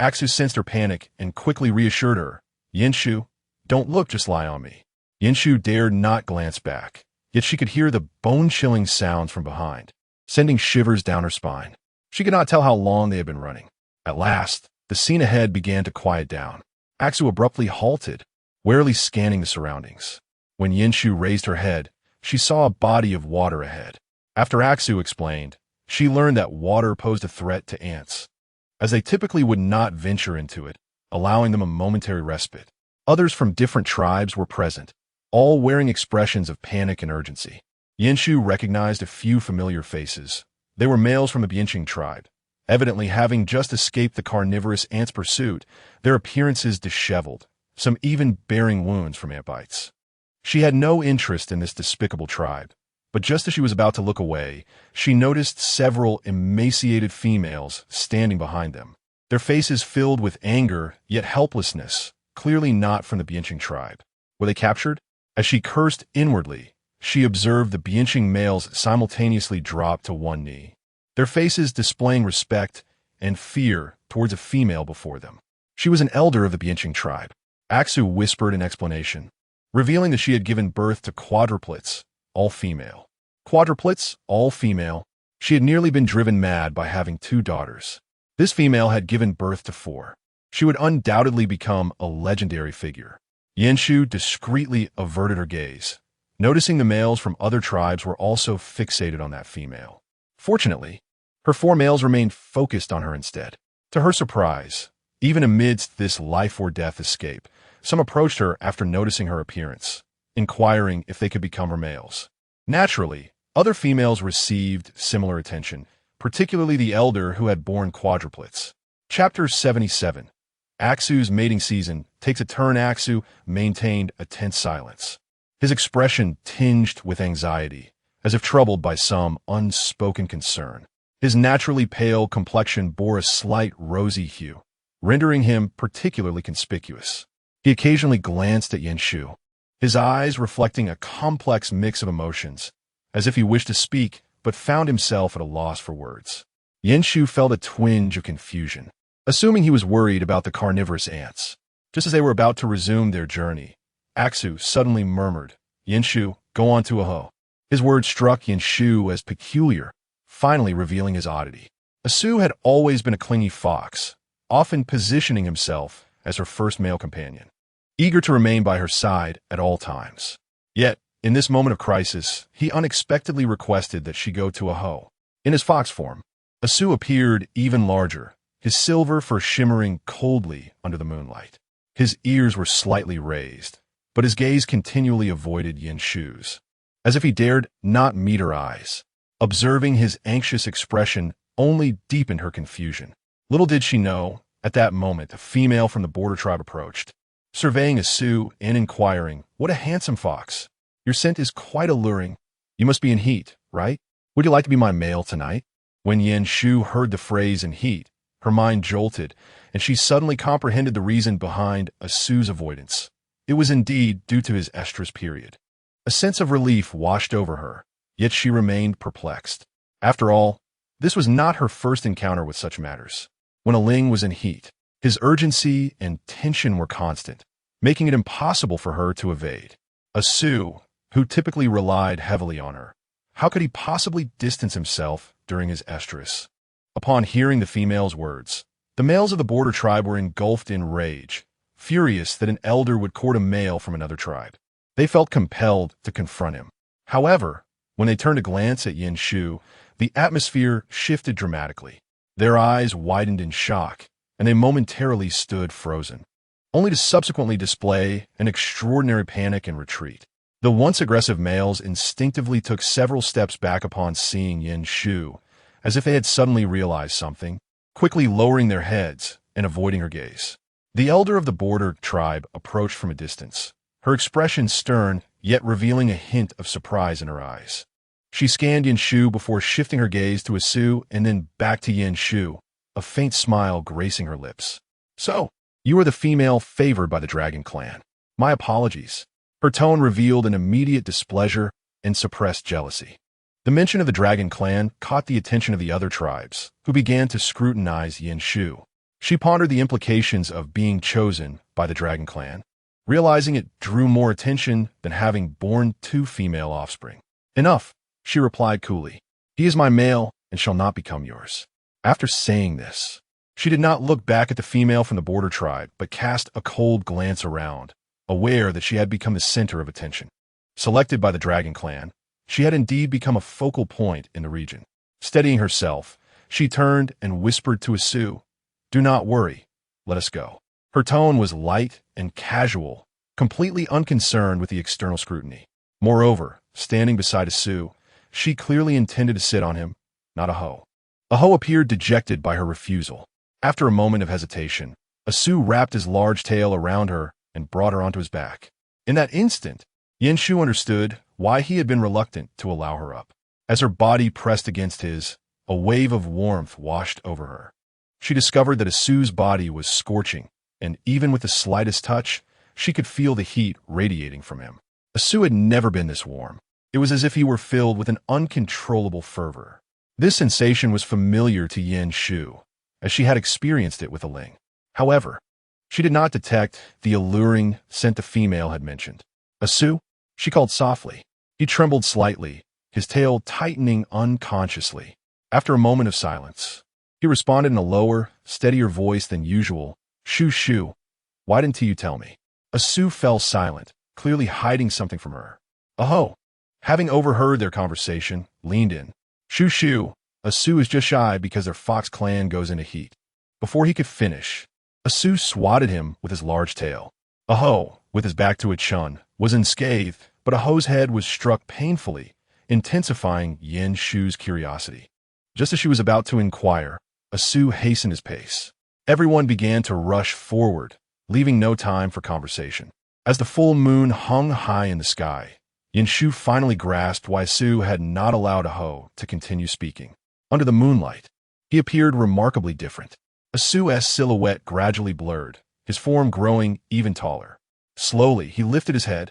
Aksu sensed her panic and quickly reassured her. "Yinshu, don't look, just lie on me." Yinshu dared not glance back, yet she could hear the bone-chilling sounds from behind, sending shivers down her spine. She could not tell how long they had been running. At last, the scene ahead began to quiet down. Aksu abruptly halted, warily scanning the surroundings. When Yinshu raised her head, she saw a body of water ahead. After Aksu explained, she learned that water posed a threat to ants, as they typically would not venture into it, allowing them a momentary respite. Others from different tribes were present, all wearing expressions of panic and urgency. Yanshu recognized a few familiar faces. They were males from the Bianching tribe, evidently having just escaped the carnivorous ants' pursuit, their appearances disheveled, some even bearing wounds from ant bites. She had no interest in this despicable tribe, but just as she was about to look away, she noticed several emaciated females standing behind them, their faces filled with anger yet helplessness, clearly not from the Bianching tribe. Were they captured? As she cursed inwardly, she observed the Bianching males simultaneously drop to one knee, their faces displaying respect and fear towards a female before them. She was an elder of the Bianching tribe. Aksu whispered in explanation, revealing that she had given birth to quadruplets, all female. Quadruplets, all female. She had nearly been driven mad by having 2 daughters. This female had given birth to 4. She would undoubtedly become a legendary figure. Yanshu discreetly averted her gaze, noticing the males from other tribes were also fixated on that female. Fortunately, her 4 males remained focused on her instead. To her surprise, even amidst this life-or-death escape, some approached her after noticing her appearance, inquiring if they could become her males. Naturally, other females received similar attention, particularly the elder who had borne quadruplets. Chapter 77. Aksu's mating season takes a turn. Aksu maintained a tense silence, his expression tinged with anxiety, as if troubled by some unspoken concern. His naturally pale complexion bore a slight rosy hue, rendering him particularly conspicuous. He occasionally glanced at Yanshu, his eyes reflecting a complex mix of emotions, as if he wished to speak but found himself at a loss for words. Yanshu felt a twinge of confusion, assuming he was worried about the carnivorous ants. Just as they were about to resume their journey, Aksu suddenly murmured, "Yanshu, go on to Aho." His words struck Yanshu as peculiar, finally revealing his oddity. Asu had always been a clingy fox, often positioning himself as her first male companion, eager to remain by her side at all times. Yet, in this moment of crisis, he unexpectedly requested that she go to Aho. In his fox form, Asu appeared even larger, his silver fur shimmering coldly under the moonlight. His ears were slightly raised, but his gaze continually avoided Yanshu's, as if he dared not meet her eyes. Observing his anxious expression only deepened her confusion. Little did she know, at that moment, a female from the border tribe approached, surveying Asu and inquiring, "What a handsome fox. Your scent is quite alluring. You must be in heat, right? Would you like to be my male tonight?" When Yanshu heard the phrase "in heat," her mind jolted, and she suddenly comprehended the reason behind Asu's avoidance. It was indeed due to his estrus period. A sense of relief washed over her, yet she remained perplexed. After all, this was not her first encounter with such matters. When Ling was in heat, his urgency and tension were constant, making it impossible for her to evade. Asu, who typically relied heavily on her, how could he possibly distance himself during his estrus? Upon hearing the female's words, the males of the border tribe were engulfed in rage, furious that an elder would court a male from another tribe. They felt compelled to confront him. However, when they turned to glance at Yanshu, the atmosphere shifted dramatically. Their eyes widened in shock, and they momentarily stood frozen, only to subsequently display an extraordinary panic and retreat. The once aggressive males instinctively took several steps back upon seeing Yanshu, as if they had suddenly realized something, quickly lowering their heads and avoiding her gaze. The elder of the border tribe approached from a distance, her expression stern, yet revealing a hint of surprise in her eyes. She scanned Yanshu before shifting her gaze to Asu and then back to Yanshu, a faint smile gracing her lips. "So, you are the female favored by the dragon clan. My apologies." Her tone revealed an immediate displeasure and suppressed jealousy. The mention of the dragon clan caught the attention of the other tribes, who began to scrutinize Yanshu. She pondered the implications of being chosen by the dragon clan, realizing it drew more attention than having borne 2 female offspring. "Enough," she replied coolly. "He is my male and shall not become yours." After saying this, she did not look back at the female from the border tribe, but cast a cold glance around, aware that she had become the center of attention. Selected by the dragon clan, she had indeed become a focal point in the region. Steadying herself, she turned and whispered to Asu, "Do not worry, let us go." Her tone was light and casual, completely unconcerned with the external scrutiny. Moreover, standing beside Asu, she clearly intended to sit on him, not Aho. Aho appeared dejected by her refusal. After a moment of hesitation, Asu wrapped his large tail around her and brought her onto his back. In that instant, Yanshu understood why he had been reluctant to allow her up. As her body pressed against his, a wave of warmth washed over her. She discovered that Asu's body was scorching, and even with the slightest touch, she could feel the heat radiating from him. Asu had never been this warm. It was as if he were filled with an uncontrollable fervor. This sensation was familiar to Yin Shu, as she had experienced it with Ling. However, she did not detect the alluring scent the female had mentioned. "Asu?" she called softly. He trembled slightly, his tail tightening unconsciously. After a moment of silence, he responded in a lower, steadier voice than usual. "Shu Shu, why didn't you tell me?" Asu fell silent, clearly hiding something from her. Aho, having overheard their conversation, leaned in. "Shu Shu, Asu is just shy because their fox clan goes into heat." Before he could finish, Asu swatted him with his large tail. Aho, with his back to its Chun, was unscathed, but Aho's head was struck painfully, intensifying Yin Shu's curiosity. Just as she was about to inquire, Asu hastened his pace. Everyone began to rush forward, leaving no time for conversation. As the full moon hung high in the sky, Yin Shu finally grasped why Asu had not allowed Aho to continue speaking. Under the moonlight, he appeared remarkably different. Asu's silhouette gradually blurred, his form growing even taller. Slowly, he lifted his head,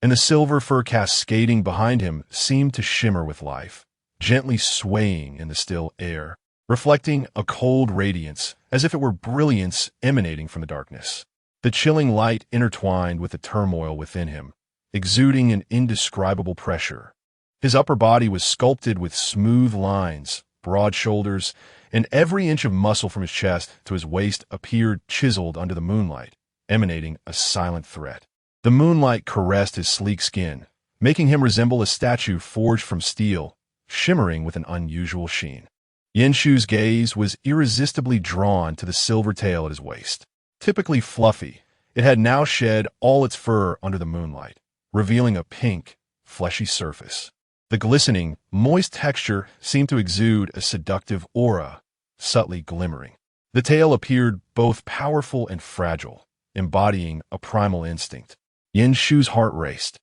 and the silver fur cascading behind him seemed to shimmer with life, gently swaying in the still air, reflecting a cold radiance as if it were brilliance emanating from the darkness. The chilling light intertwined with the turmoil within him, exuding an indescribable pressure. His upper body was sculpted with smooth lines, broad shoulders, and every inch of muscle from his chest to his waist appeared chiseled under the moonlight, emanating a silent threat. The moonlight caressed his sleek skin, making him resemble a statue forged from steel, shimmering with an unusual sheen. Yin Shu's gaze was irresistibly drawn to the silver tail at his waist. Typically fluffy, it had now shed all its fur under the moonlight, revealing a pink, fleshy surface. The glistening, moist texture seemed to exude a seductive aura, subtly glimmering. The tail appeared both powerful and fragile, embodying a primal instinct. Yin Shu's heart raced.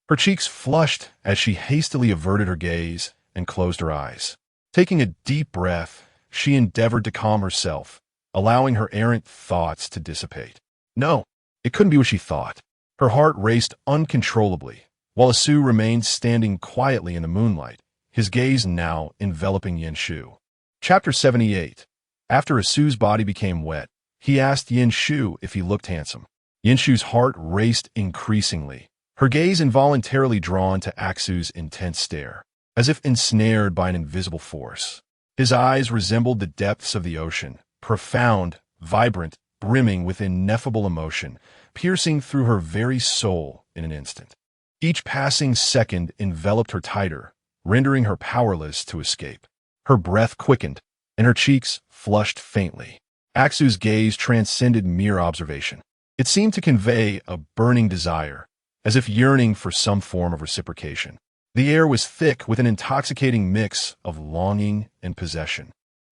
Her cheeks flushed as she hastily averted her gaze and closed her eyes. Taking a deep breath, she endeavored to calm herself, allowing her errant thoughts to dissipate. No, it couldn't be what she thought. Her heart raced uncontrollably, while Asu remained standing quietly in the moonlight, his gaze now enveloping Yin Shu. Chapter 78. After Asu's body became wet, he asked Yin Shu if he looked handsome. Yin Shu's heart raced increasingly, her gaze involuntarily drawn to Aksu's intense stare, as if ensnared by an invisible force. His eyes resembled the depths of the ocean, profound, vibrant, brimming with ineffable emotion, piercing through her very soul in an instant. Each passing second enveloped her tighter, rendering her powerless to escape. Her breath quickened, and her cheeks flushed faintly. Aksu's gaze transcended mere observation. It seemed to convey a burning desire, as if yearning for some form of reciprocation. The air was thick with an intoxicating mix of longing and possession,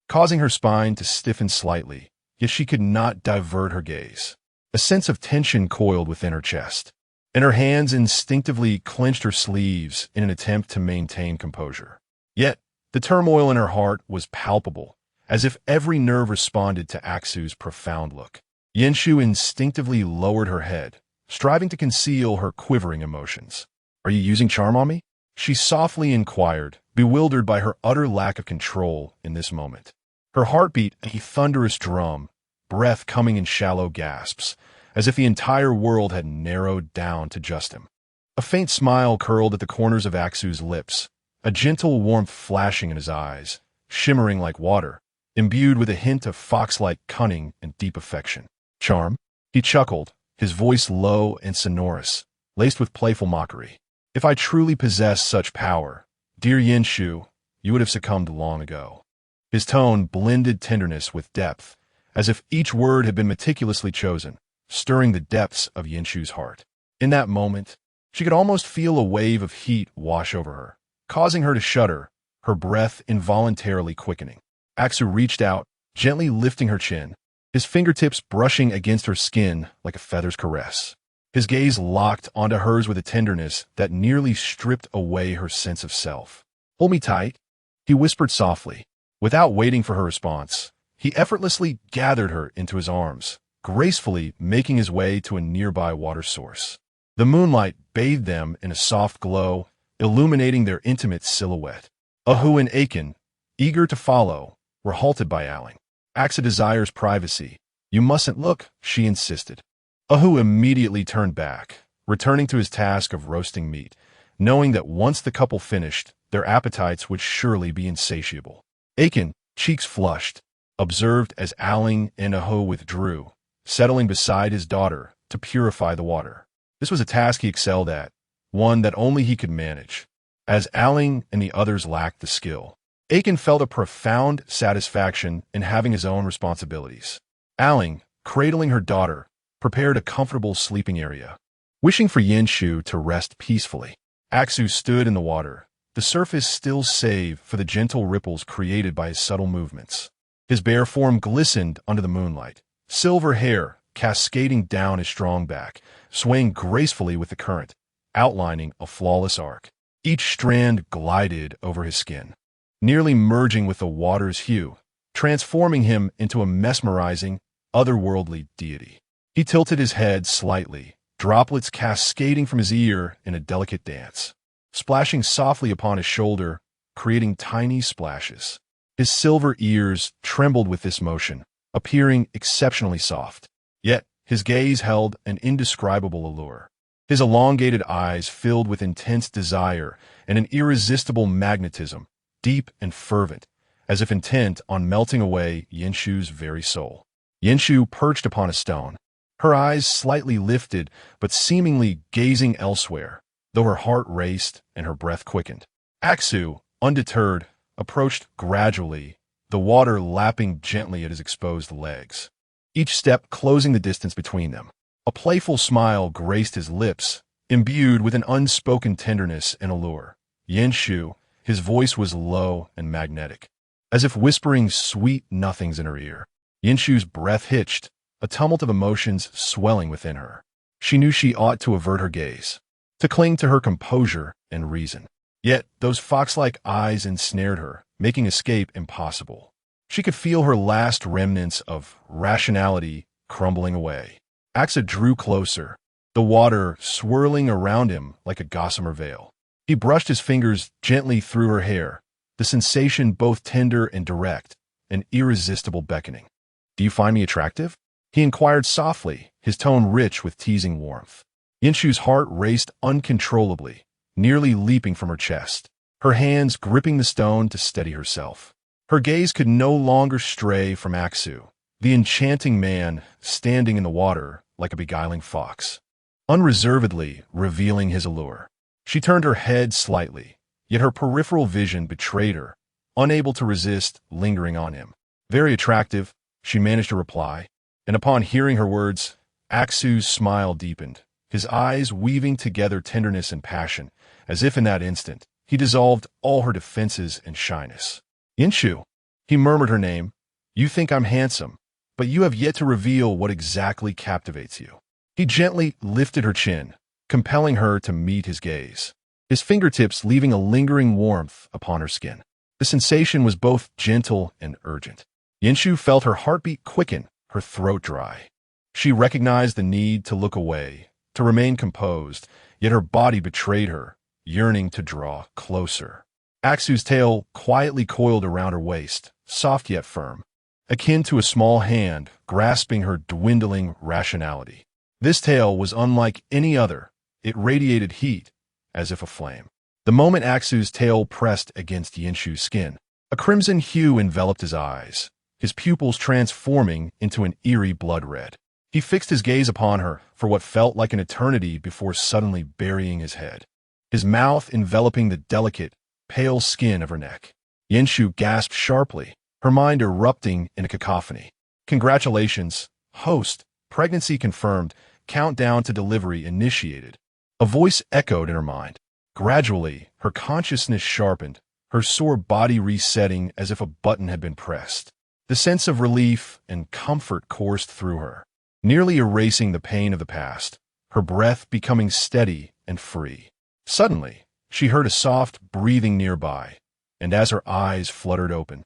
causing her spine to stiffen slightly, yet she could not divert her gaze. A sense of tension coiled within her chest, and her hands instinctively clenched her sleeves in an attempt to maintain composure. Yet, the turmoil in her heart was palpable, as if every nerve responded to Aksu's profound look. Yin Shu instinctively lowered her head, striving to conceal her quivering emotions. "Are you using charm on me?" she softly inquired, bewildered by her utter lack of control in this moment. Her heart beat a thunderous drum, breath coming in shallow gasps, as if the entire world had narrowed down to just him. A faint smile curled at the corners of Aksu's lips, a gentle warmth flashing in his eyes, shimmering like water, imbued with a hint of fox-like cunning and deep affection. "Charm?" He chuckled, his voice low and sonorous, laced with playful mockery. "If I truly possess such power, dear Yin Shu, you would have succumbed long ago. His tone blended tenderness with depth, as if each word had been meticulously chosen, stirring the depths of Yinshu's heart. In that moment, she could almost feel a wave of heat wash over her, causing her to shudder, her breath involuntarily quickening. Aksu reached out, gently lifting her chin, his fingertips brushing against her skin like a feather's caress. His gaze locked onto hers with a tenderness that nearly stripped away her sense of self. "Hold me tight," he whispered softly. Without waiting for her response, he effortlessly gathered her into his arms, gracefully making his way to a nearby water source. The moonlight bathed them in a soft glow, illuminating their intimate silhouette. Ahu and Akin, eager to follow, were halted by Aling. "Aksa desires privacy. You mustn't look," she insisted. Ahu immediately turned back, returning to his task of roasting meat, knowing that once the couple finished, their appetites would surely be insatiable. Akin, cheeks flushed, observed as Aling and Ahu withdrew, settling beside his daughter to purify the water. This was a task he excelled at, one that only he could manage, as Aling and the others lacked the skill. Akin felt a profound satisfaction in having his own responsibilities. Aling, cradling her daughter, prepared a comfortable sleeping area, wishing for Yinshu to rest peacefully. Aksu stood in the water, the surface still save for the gentle ripples created by his subtle movements. His bare form glistened under the moonlight, silver hair cascading down his strong back, swaying gracefully with the current, outlining a flawless arc. Each strand glided over his skin, nearly merging with the water's hue, transforming him into a mesmerizing, otherworldly deity. He tilted his head slightly, droplets cascading from his ear in a delicate dance, splashing softly upon his shoulder, creating tiny splashes. His silver ears trembled with this motion, appearing exceptionally soft. Yet his gaze held an indescribable allure. His elongated eyes filled with intense desire and an irresistible magnetism, deep and fervent, as if intent on melting away Yinshu's very soul. Yinshu perched upon a stone, her eyes slightly lifted but seemingly gazing elsewhere, though her heart raced and her breath quickened. Aksu, undeterred, approached gradually, the water lapping gently at his exposed legs, each step closing the distance between them. A playful smile graced his lips, imbued with an unspoken tenderness and allure. Yinshu, his voice was low and magnetic, as if whispering sweet nothings in her ear. Yinshu's breath hitched, a tumult of emotions swelling within her. She knew she ought to avert her gaze, to cling to her composure and reason. Yet those fox-like eyes ensnared her, making escape impossible. She could feel her last remnants of rationality crumbling away. Aksa drew closer, the water swirling around him like a gossamer veil. He brushed his fingers gently through her hair, the sensation both tender and direct, an irresistible beckoning. "Do you find me attractive?" he inquired softly, his tone rich with teasing warmth. Yinshu's heart raced uncontrollably, nearly leaping from her chest, her hands gripping the stone to steady herself. Her gaze could no longer stray from Aksu, the enchanting man standing in the water like a beguiling fox, unreservedly revealing his allure. She turned her head slightly, yet her peripheral vision betrayed her, unable to resist lingering on him. "Very attractive," she managed to reply, and upon hearing her words, Aksu's smile deepened, his eyes weaving together tenderness and passion, as if in that instant he dissolved all her defenses and shyness. "Yinshu," he murmured her name, "you think I'm handsome, but you have yet to reveal what exactly captivates you." He gently lifted her chin, compelling her to meet his gaze, his fingertips leaving a lingering warmth upon her skin. The sensation was both gentle and urgent. Yinshu felt her heartbeat quicken, her throat dry. She recognized the need to look away, to remain composed, yet her body betrayed her, yearning to draw closer. Aksu's tail quietly coiled around her waist, soft yet firm, akin to a small hand grasping her dwindling rationality. This tail was unlike any other. It radiated heat, as if aflame. The moment Aksu's tail pressed against Yinshu's skin, a crimson hue enveloped his eyes, his pupils transforming into an eerie blood red. He fixed his gaze upon her for what felt like an eternity before suddenly burying his head, his mouth enveloping the delicate, pale skin of her neck. Yanshu gasped sharply, her mind erupting in a cacophony. Congratulations, host. Pregnancy confirmed. Countdown to delivery initiated. A voice echoed in her mind. Gradually, her consciousness sharpened, her sore body resetting as if a button had been pressed. The sense of relief and comfort coursed through her, nearly erasing the pain of the past, her breath becoming steady and free. Suddenly, she heard a soft breathing nearby, and as her eyes fluttered open,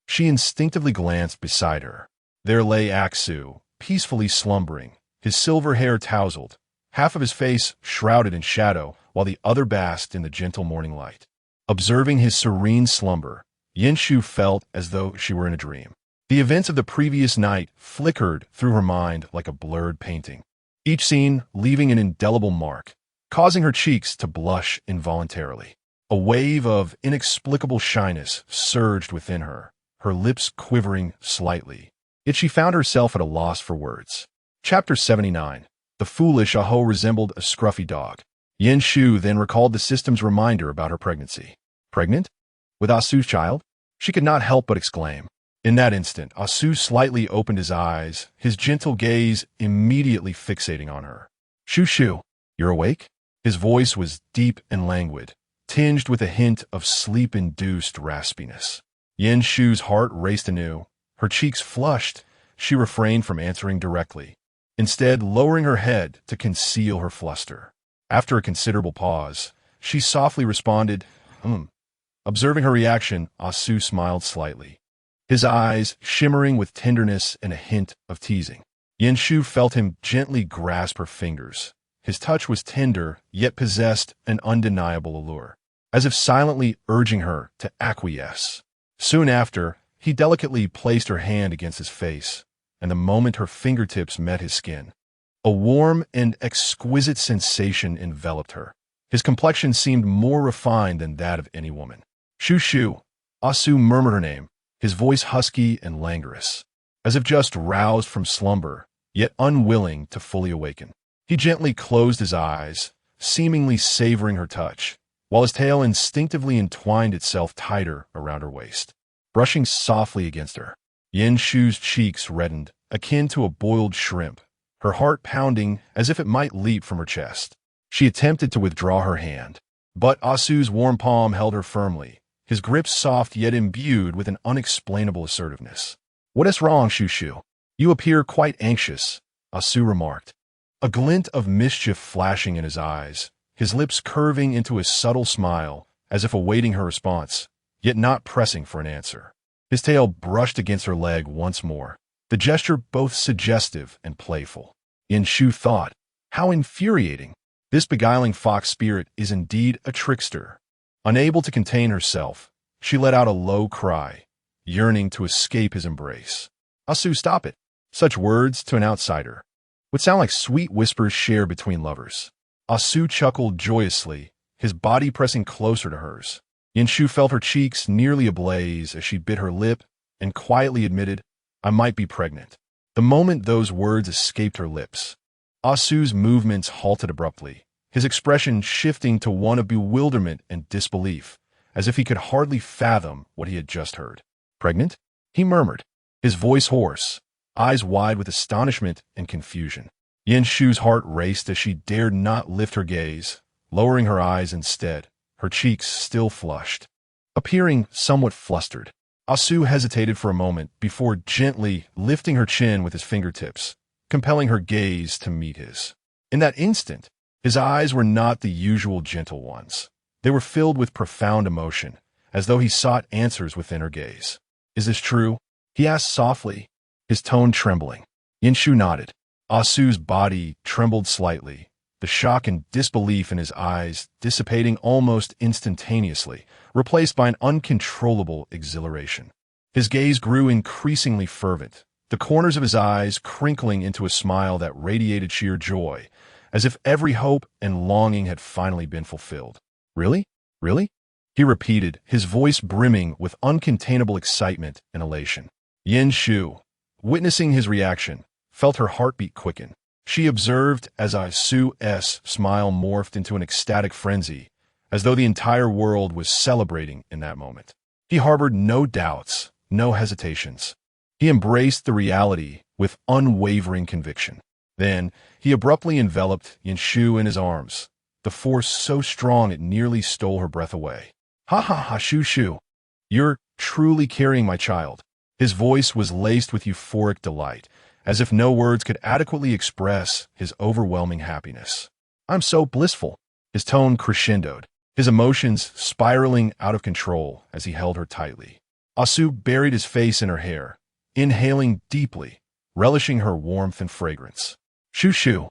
she instinctively glanced beside her. There lay Aksu, peacefully slumbering, his silver hair tousled, half of his face shrouded in shadow, while the other basked in the gentle morning light. Observing his serene slumber, Yanshu felt as though she were in a dream. The events of the previous night flickered through her mind like a blurred painting, each scene leaving an indelible mark, causing her cheeks to blush involuntarily. A wave of inexplicable shyness surged within her, her lips quivering slightly. Yet she found herself at a loss for words. Chapter 79. The foolish Aho resembled a scruffy dog. Yanshu then recalled the system's reminder about her pregnancy. Pregnant? With Asu's child? She could not help but exclaim. In that instant, Asu slightly opened his eyes, his gentle gaze immediately fixating on her. Shushu, you're awake? His voice was deep and languid, tinged with a hint of sleep-induced raspiness. Yanshu's heart raced anew. Her cheeks flushed. She refrained from answering directly, instead lowering her head to conceal her fluster. After a considerable pause, she softly responded, Observing her reaction, Asu smiled slightly, his eyes shimmering with tenderness and a hint of teasing. Yanshu felt him gently grasp her fingers. His touch was tender, yet possessed an undeniable allure, as if silently urging her to acquiesce. Soon after, he delicately placed her hand against his face, and the moment her fingertips met his skin, a warm and exquisite sensation enveloped her. His complexion seemed more refined than that of any woman. Shushu, Asu murmured her name, his voice husky and languorous, as if just roused from slumber, yet unwilling to fully awaken. He gently closed his eyes, seemingly savoring her touch, while his tail instinctively entwined itself tighter around her waist, brushing softly against her. Yanshu's cheeks reddened, akin to a boiled shrimp, her heart pounding as if it might leap from her chest. She attempted to withdraw her hand, but Asu's warm palm held her firmly, his grip soft yet imbued with an unexplainable assertiveness. What is wrong, Shushu? You appear quite anxious, Asu remarked, a glint of mischief flashing in his eyes, his lips curving into a subtle smile, as if awaiting her response, yet not pressing for an answer. His tail brushed against her leg once more, the gesture both suggestive and playful. Yanshu thought, how infuriating! This beguiling fox spirit is indeed a trickster. Unable to contain herself, she let out a low cry, yearning to escape his embrace. Asu, stop it! Such words to an outsider would sound like sweet whispers shared between lovers. Asu chuckled joyously, his body pressing closer to hers. Yanshu felt her cheeks nearly ablaze as she bit her lip and quietly admitted, I might be pregnant. The moment those words escaped her lips, Asu's movements halted abruptly, his expression shifting to one of bewilderment and disbelief, as if he could hardly fathom what he had just heard. Pregnant? He murmured, his voice hoarse, eyes wide with astonishment and confusion. Yanshu's heart raced as she dared not lift her gaze, lowering her eyes instead, her cheeks still flushed. Appearing somewhat flustered, Asu hesitated for a moment before gently lifting her chin with his fingertips, compelling her gaze to meet his. In that instant, his eyes were not the usual gentle ones. They were filled with profound emotion, as though he sought answers within her gaze. Is this true? He asked softly, his tone trembling. Yanshu nodded. Asu's body trembled slightly, the shock and disbelief in his eyes dissipating almost instantaneously, replaced by an uncontrollable exhilaration. His gaze grew increasingly fervent, the corners of his eyes crinkling into a smile that radiated sheer joy, as if every hope and longing had finally been fulfilled. Really? Really? He repeated, his voice brimming with uncontainable excitement and elation. Yanshu, witnessing his reaction, felt her heartbeat quicken. She observed as Asu's smile morphed into an ecstatic frenzy, as though the entire world was celebrating in that moment. He harbored no doubts, no hesitations. He embraced the reality with unwavering conviction. Then, he abruptly enveloped Yanshu in his arms, the force so strong it nearly stole her breath away. "Ha ha ha, Shu Shu. You're truly carrying my child." His voice was laced with euphoric delight, as if no words could adequately express his overwhelming happiness. "I'm so blissful." His tone crescendoed, his emotions spiraling out of control as he held her tightly. Asu buried his face in her hair, inhaling deeply, relishing her warmth and fragrance. "Shu Shu,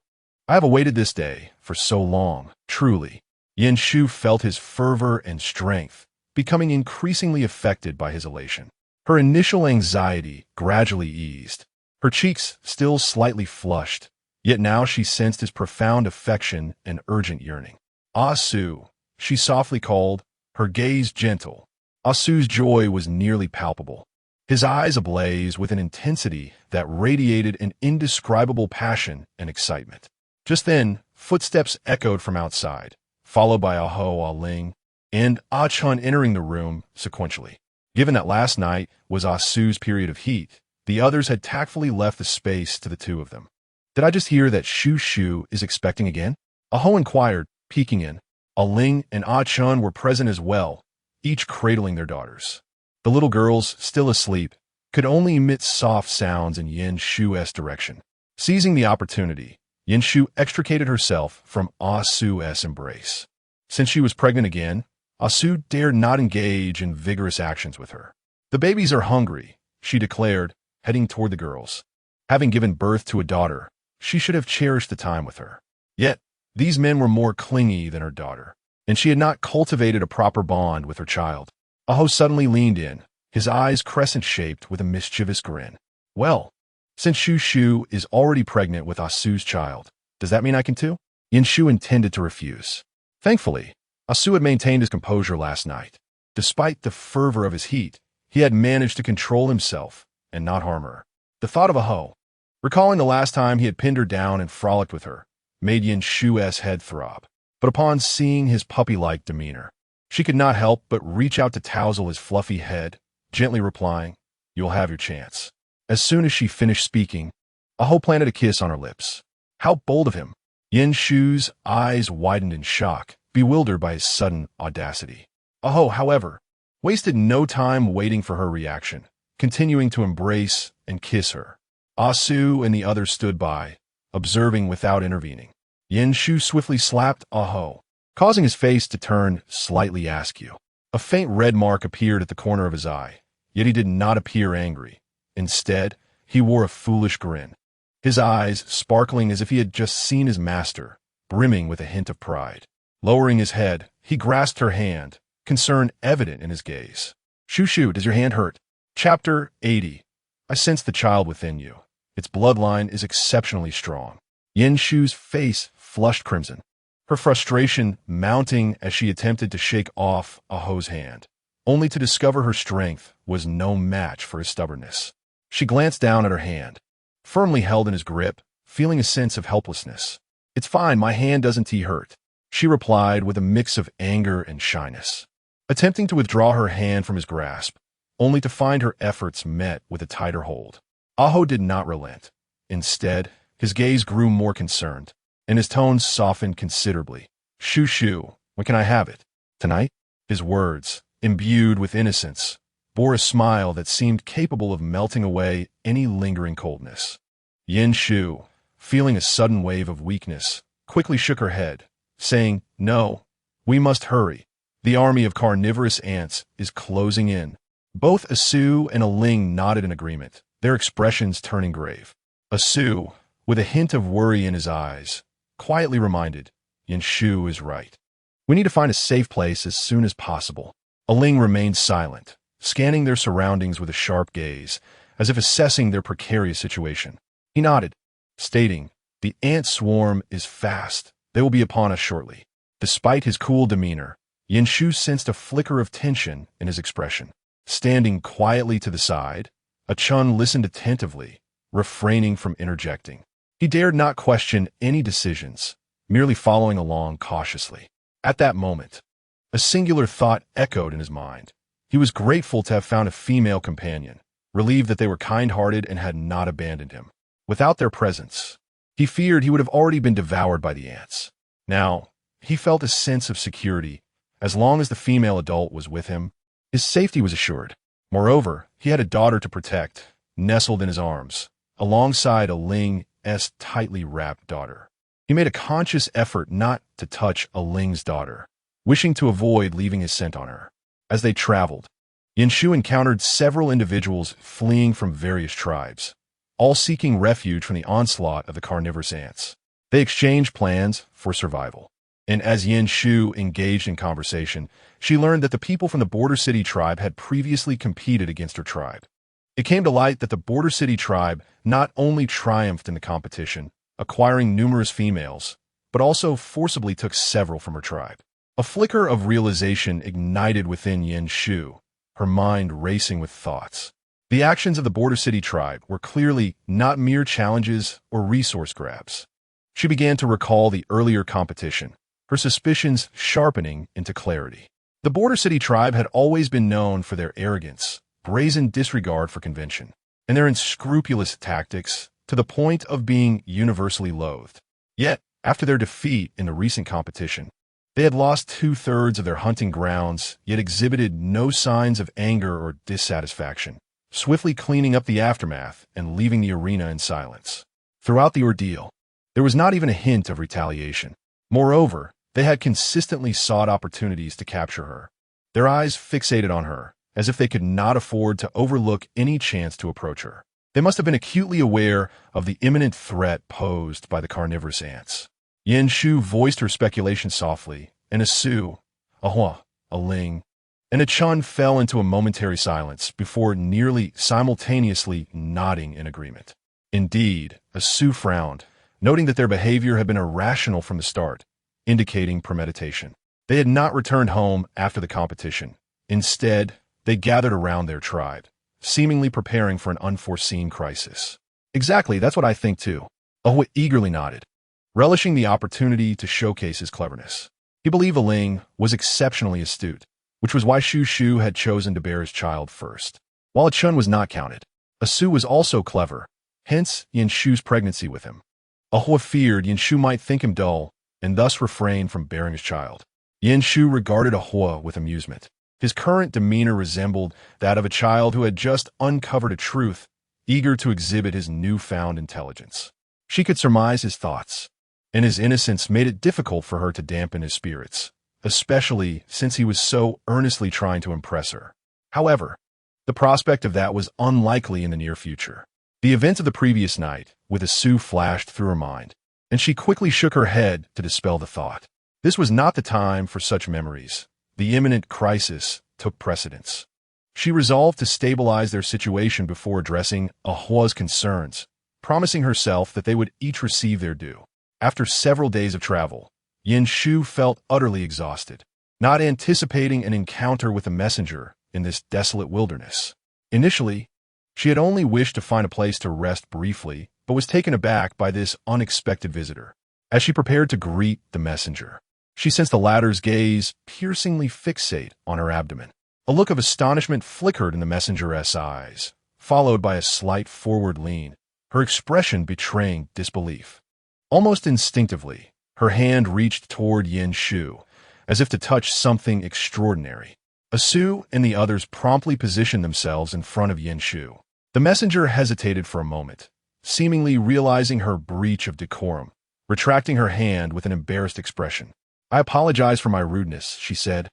I have awaited this day for so long, truly." Yanshu felt his fervor and strength, becoming increasingly affected by his elation. Her initial anxiety gradually eased, her cheeks still slightly flushed, yet now she sensed his profound affection and urgent yearning. "Asu," she softly called, her gaze gentle. Asu's joy was nearly palpable, his eyes ablaze with an intensity that radiated an indescribable passion and excitement. Just then, footsteps echoed from outside, followed by Aho, Aling, and Chun entering the room sequentially. Given that last night was Asu's period of heat, the others had tactfully left the space to the two of them. "Did I just hear that Shu Shu is expecting again?" Aho inquired, peeking in. Aling and Chun were present as well, each cradling their daughters. The little girls, still asleep, could only emit soft sounds in Yin Shu's direction. Seizing the opportunity, Yin Shu extricated herself from Asu's embrace. Since she was pregnant again, Asu dared not engage in vigorous actions with her. "The babies are hungry," she declared, heading toward the girls. Having given birth to a daughter, she should have cherished the time with her. Yet, these men were more clingy than her daughter, and she had not cultivated a proper bond with her child. Aho suddenly leaned in, his eyes crescent-shaped with a mischievous grin. "Well, since Shu Shu is already pregnant with Asu's child, does that mean I can too?" Yanshu intended to refuse. Thankfully, Asu had maintained his composure last night. Despite the fervor of his heat, he had managed to control himself and not harm her. The thought of Aho, recalling the last time he had pinned her down and frolicked with her, made Yanshu's head throb. But upon seeing his puppy-like demeanor, she could not help but reach out to touzle his fluffy head, gently replying, "You'll have your chance." As soon as she finished speaking, Aho planted a kiss on her lips. How bold of him! Yanshu's eyes widened in shock, bewildered by his sudden audacity. Aho, however, wasted no time waiting for her reaction, continuing to embrace and kiss her. Asu and the others stood by, observing without intervening. Yanshu swiftly slapped Aho, causing his face to turn slightly askew. A faint red mark appeared at the corner of his eye, yet he did not appear angry. Instead, he wore a foolish grin, his eyes sparkling as if he had just seen his master, brimming with a hint of pride. Lowering his head, he grasped her hand, concern evident in his gaze. "Shu Shu, does your hand hurt?" Chapter 80. I sense the child within you. Its bloodline is exceptionally strong. Yanshu's face flushed crimson, her frustration mounting as she attempted to shake off Aho's hand, only to discover her strength was no match for his stubbornness. She glanced down at her hand, firmly held in his grip, feeling a sense of helplessness. "It's fine, my hand doesn't hurt," she replied with a mix of anger and shyness, attempting to withdraw her hand from his grasp, only to find her efforts met with a tighter hold. Aho did not relent. Instead, his gaze grew more concerned, and his tone softened considerably. "Shu Shu, when can I have it? Tonight?" His words, imbued with innocence, bore a smile that seemed capable of melting away any lingering coldness. Yanshu, feeling a sudden wave of weakness, quickly shook her head, saying, "No, we must hurry. The army of carnivorous ants is closing in." Both Asu and Aling nodded in agreement, their expressions turning grave. Asu, with a hint of worry in his eyes, quietly reminded, "Yanshu is right. We need to find a safe place as soon as possible." Aling remained silent, scanning their surroundings with a sharp gaze, as if assessing their precarious situation. He nodded, stating, "The ant swarm is fast. They will be upon us shortly." Despite his cool demeanor, Yanshu sensed a flicker of tension in his expression. Standing quietly to the side, Chun listened attentively, refraining from interjecting. He dared not question any decisions, merely following along cautiously. At that moment, a singular thought echoed in his mind, He was grateful to have found a female companion, relieved that they were kind-hearted and had not abandoned him. Without their presence, he feared he would have already been devoured by the ants. Now, he felt a sense of security. As long as the female adult was with him, his safety was assured. Moreover, he had a daughter to protect, nestled in his arms, alongside Aling's tightly wrapped daughter. He made a conscious effort not to touch Aling's daughter, wishing to avoid leaving his scent on her. As they traveled, Yanshu encountered several individuals fleeing from various tribes, all seeking refuge from the onslaught of the carnivorous ants. They exchanged plans for survival. And as Yanshu engaged in conversation, she learned that the people from the Border City tribe had previously competed against her tribe. It came to light that the Border City tribe not only triumphed in the competition, acquiring numerous females, but also forcibly took several from her tribe. A flicker of realization ignited within Yanshu, her mind racing with thoughts. The actions of the Border City tribe were clearly not mere challenges or resource grabs. She began to recall the earlier competition, her suspicions sharpening into clarity. The Border City tribe had always been known for their arrogance, brazen disregard for convention, and their unscrupulous tactics to the point of being universally loathed. Yet, after their defeat in the recent competition, they had lost 2/3 of their hunting grounds, yet exhibited no signs of anger or dissatisfaction, swiftly cleaning up the aftermath and leaving the arena in silence. Throughout the ordeal, there was not even a hint of retaliation. Moreover, they had consistently sought opportunities to capture her, their eyes fixated on her, as if they could not afford to overlook any chance to approach her. They must have been acutely aware of the imminent threat posed by the carnivorous ants. Yanshu voiced her speculation softly, and a Su, a Hua, a Ling, and a Chun fell into a momentary silence before nearly simultaneously nodding in agreement. Indeed, a Su frowned, noting that their behavior had been irrational from the start, indicating premeditation. They had not returned home after the competition. Instead, they gathered around their tribe, seemingly preparing for an unforeseen crisis. Exactly, that's what I think too. Ahua eagerly nodded, relishing the opportunity to showcase his cleverness. He believed Ling was exceptionally astute, which was why Shu had chosen to bear his child first. While a Chun was not counted, a Su was also clever, hence Yanshu's pregnancy with him. Ahua feared Yanshu might think him dull, and thus refrained from bearing his child. Yanshu regarded Ahua with amusement. His current demeanor resembled that of a child who had just uncovered a truth, eager to exhibit his newfound intelligence. She could surmise his thoughts, and his innocence made it difficult for her to dampen his spirits, especially since he was so earnestly trying to impress her. However, the prospect of that was unlikely in the near future. The events of the previous night with a Su flashed through her mind, and she quickly shook her head to dispel the thought. This was not the time for such memories. The imminent crisis took precedence. She resolved to stabilize their situation before addressing Ahua's concerns, promising herself that they would each receive their due. After several days of travel, Yanshu felt utterly exhausted, not anticipating an encounter with a messenger in this desolate wilderness. Initially, she had only wished to find a place to rest briefly, but was taken aback by this unexpected visitor. As she prepared to greet the messenger, she sensed the latter's gaze piercingly fixate on her abdomen. A look of astonishment flickered in the messenger's eyes, followed by a slight forward lean, her expression betraying disbelief. Almost instinctively, her hand reached toward Yanshu, as if to touch something extraordinary. Asu and the others promptly positioned themselves in front of Yanshu. The messenger hesitated for a moment, seemingly realizing her breach of decorum, retracting her hand with an embarrassed expression. "I apologize for my rudeness," she said,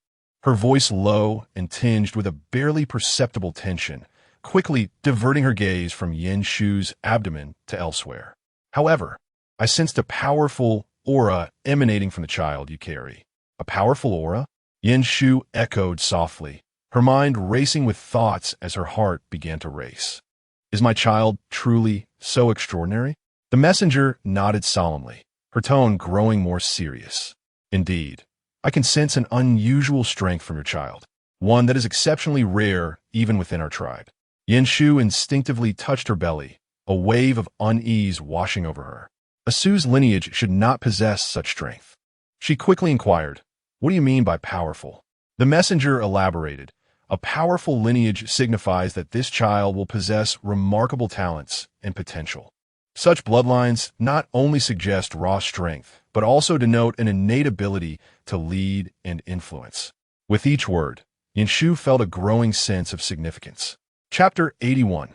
her voice low and tinged with a barely perceptible tension, quickly diverting her gaze from Yanshu's abdomen to elsewhere. "However, I sensed a powerful aura emanating from the child you carry." "A powerful aura?" Yanshu echoed softly, her mind racing with thoughts as her heart began to race. "Is my child truly so extraordinary?" The messenger nodded solemnly, her tone growing more serious. "Indeed, I can sense an unusual strength from your child, one that is exceptionally rare even within our tribe." Yanshu instinctively touched her belly, a wave of unease washing over her. Asu's lineage should not possess such strength. She quickly inquired, "What do you mean by powerful?" The messenger elaborated, A powerful lineage signifies that this child will possess remarkable talents and potential. Such bloodlines not only suggest raw strength, but also denote an innate ability to lead and influence. With each word, Yanshu felt a growing sense of significance. Chapter 81.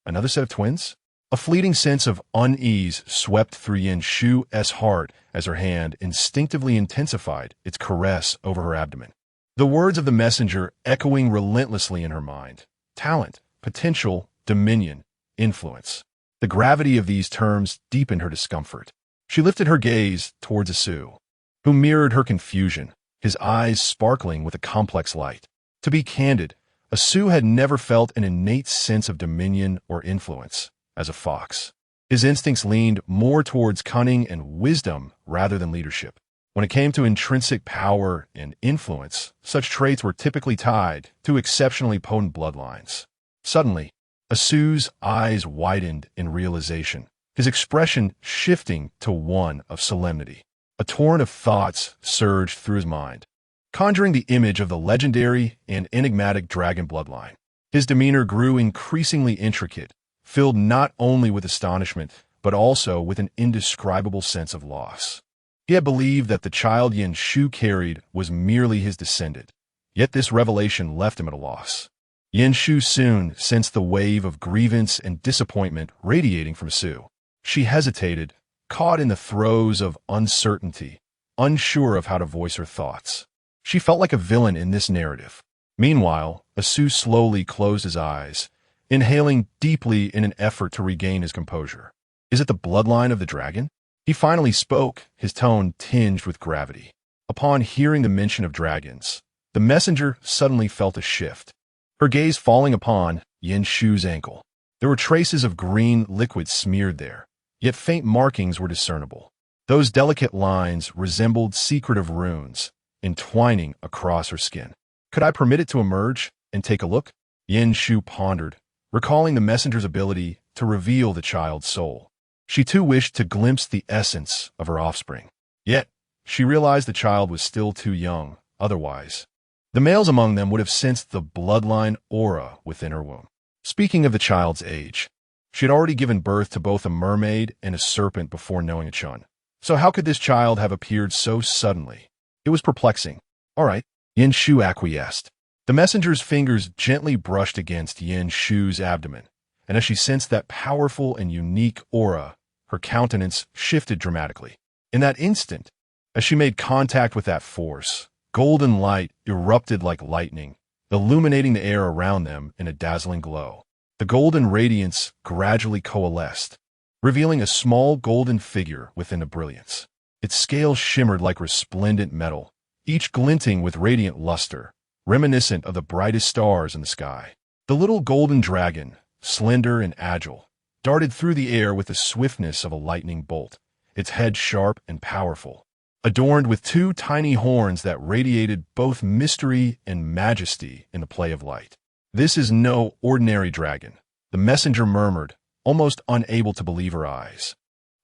Another set of twins? A fleeting sense of unease swept through Yanshu's heart as her hand instinctively intensified its caress over her abdomen. The words of the messenger echoing relentlessly in her mind. Talent, potential, dominion, influence. The gravity of these terms deepened her discomfort. She lifted her gaze towards Asu, who mirrored her confusion, his eyes sparkling with a complex light. To be candid, Asu had never felt an innate sense of dominion or influence as a fox. His instincts leaned more towards cunning and wisdom rather than leadership. When it came to intrinsic power and influence, such traits were typically tied to exceptionally potent bloodlines. Suddenly, Asu's eyes widened in realization, his expression shifting to one of solemnity. A torrent of thoughts surged through his mind, conjuring the image of the legendary and enigmatic dragon bloodline. His demeanor grew increasingly intricate, filled not only with astonishment, but also with an indescribable sense of loss. He had believed that the child Yanshu carried was merely his descendant, yet this revelation left him at a loss. Yanshu soon sensed the wave of grievance and disappointment radiating from Asu. She hesitated, caught in the throes of uncertainty, unsure of how to voice her thoughts. She felt like a villain in this narrative. Meanwhile, Asu slowly closed his eyes, inhaling deeply in an effort to regain his composure. Is it the bloodline of the dragon? He finally spoke, his tone tinged with gravity. Upon hearing the mention of dragons, the messenger suddenly felt a shift, her gaze falling upon Yanshu's ankle. There were traces of green liquid smeared there, yet faint markings were discernible. Those delicate lines resembled secretive runes, entwining across her skin. Could I permit it to emerge and take a look? Yanshu pondered, recalling the messenger's ability to reveal the child's soul. She too wished to glimpse the essence of her offspring. Yet, she realized the child was still too young, otherwise. The males among them would have sensed the bloodline aura within her womb. Speaking of the child's age, she had already given birth to both a mermaid and a serpent before knowing a chun. So how could this child have appeared so suddenly? It was perplexing. All right, Yanshu acquiesced. The messenger's fingers gently brushed against Yanshu's abdomen, and as she sensed that powerful and unique aura, her countenance shifted dramatically. In that instant, as she made contact with that force, golden light erupted like lightning, illuminating the air around them in a dazzling glow. The golden radiance gradually coalesced, revealing a small golden figure within the brilliance. Its scales shimmered like resplendent metal, each glinting with radiant luster, reminiscent of the brightest stars in the sky. The little golden dragon, slender and agile, darted through the air with the swiftness of a lightning bolt, its head sharp and powerful, adorned with two tiny horns that radiated both mystery and majesty in the play of light. This is no ordinary dragon, the messenger murmured, almost unable to believe her eyes.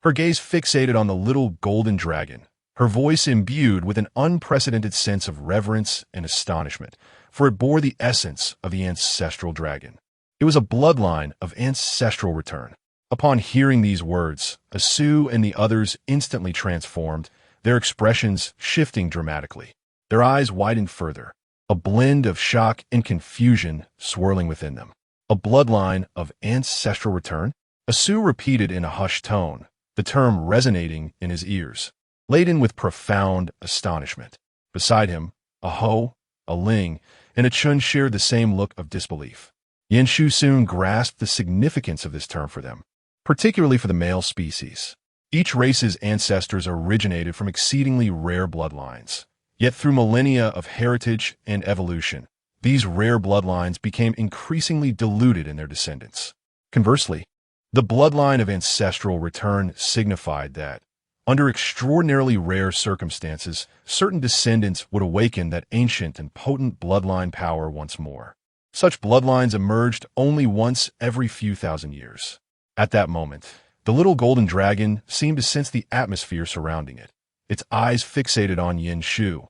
Her gaze fixated on the little golden dragon, her voice imbued with an unprecedented sense of reverence and astonishment, for it bore the essence of the ancestral dragon. It was a bloodline of ancestral return. Upon hearing these words, Asu and the others instantly transformed, their expressions shifting dramatically. Their eyes widened further, a blend of shock and confusion swirling within them. A bloodline of ancestral return? Asu repeated in a hushed tone, the term resonating in his ears, laden with profound astonishment. Beside him, a Ho, a Ling, and a Chun shared the same look of disbelief. Yanshu soon grasped the significance of this term for them, particularly for the male species. Each race's ancestors originated from exceedingly rare bloodlines. Yet through millennia of heritage and evolution, these rare bloodlines became increasingly diluted in their descendants. Conversely, the bloodline of ancestral return signified that, under extraordinarily rare circumstances, certain descendants would awaken that ancient and potent bloodline power once more. Such bloodlines emerged only once every few thousand years. At that moment, the little golden dragon seemed to sense the atmosphere surrounding it, its eyes fixated on Yanshu.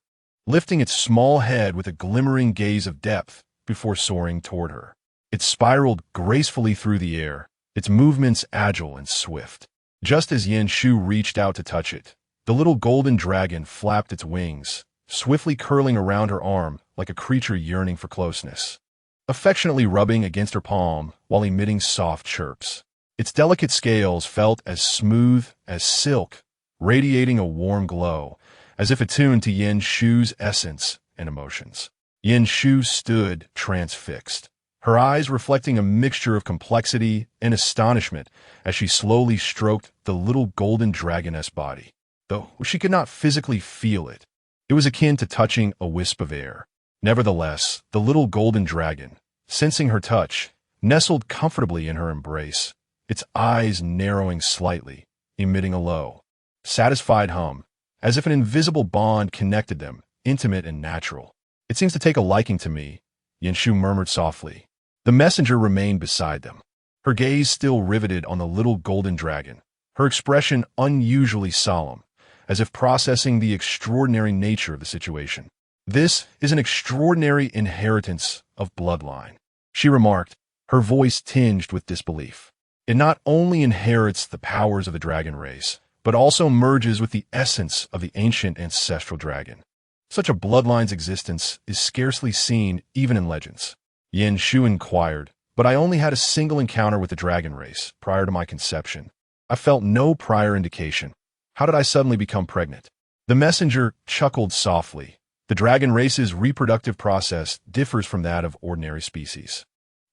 Lifting its small head with a glimmering gaze of depth, before soaring toward her. It spiraled gracefully through the air, its movements agile and swift. Just as Yin Shu reached out to touch it, the little golden dragon flapped its wings, swiftly curling around her arm like a creature yearning for closeness, affectionately rubbing against her palm while emitting soft chirps. Its delicate scales felt as smooth as silk, radiating a warm glow, as if attuned to Yin Shu's essence and emotions. Yin Shu stood transfixed, her eyes reflecting a mixture of complexity and astonishment as she slowly stroked the little golden dragoness body. Though she could not physically feel it, it was akin to touching a wisp of air. Nevertheless, the little golden dragon, sensing her touch, nestled comfortably in her embrace, its eyes narrowing slightly, emitting a low, satisfied hum, as if an invisible bond connected them, intimate and natural. "It seems to take a liking to me," Yin Shu murmured softly. The messenger remained beside them, her gaze still riveted on the little golden dragon, her expression unusually solemn, as if processing the extraordinary nature of the situation. "This is an extraordinary inheritance of bloodline," she remarked, her voice tinged with disbelief. "It not only inherits the powers of the dragon race, but also merges with the essence of the ancient ancestral dragon. Such a bloodline's existence is scarcely seen even in legends." Yin Shu inquired, "But I only had a single encounter with the dragon race prior to my conception. I felt no prior indication. How did I suddenly become pregnant?" The messenger chuckled softly. "The dragon race's reproductive process differs from that of ordinary species.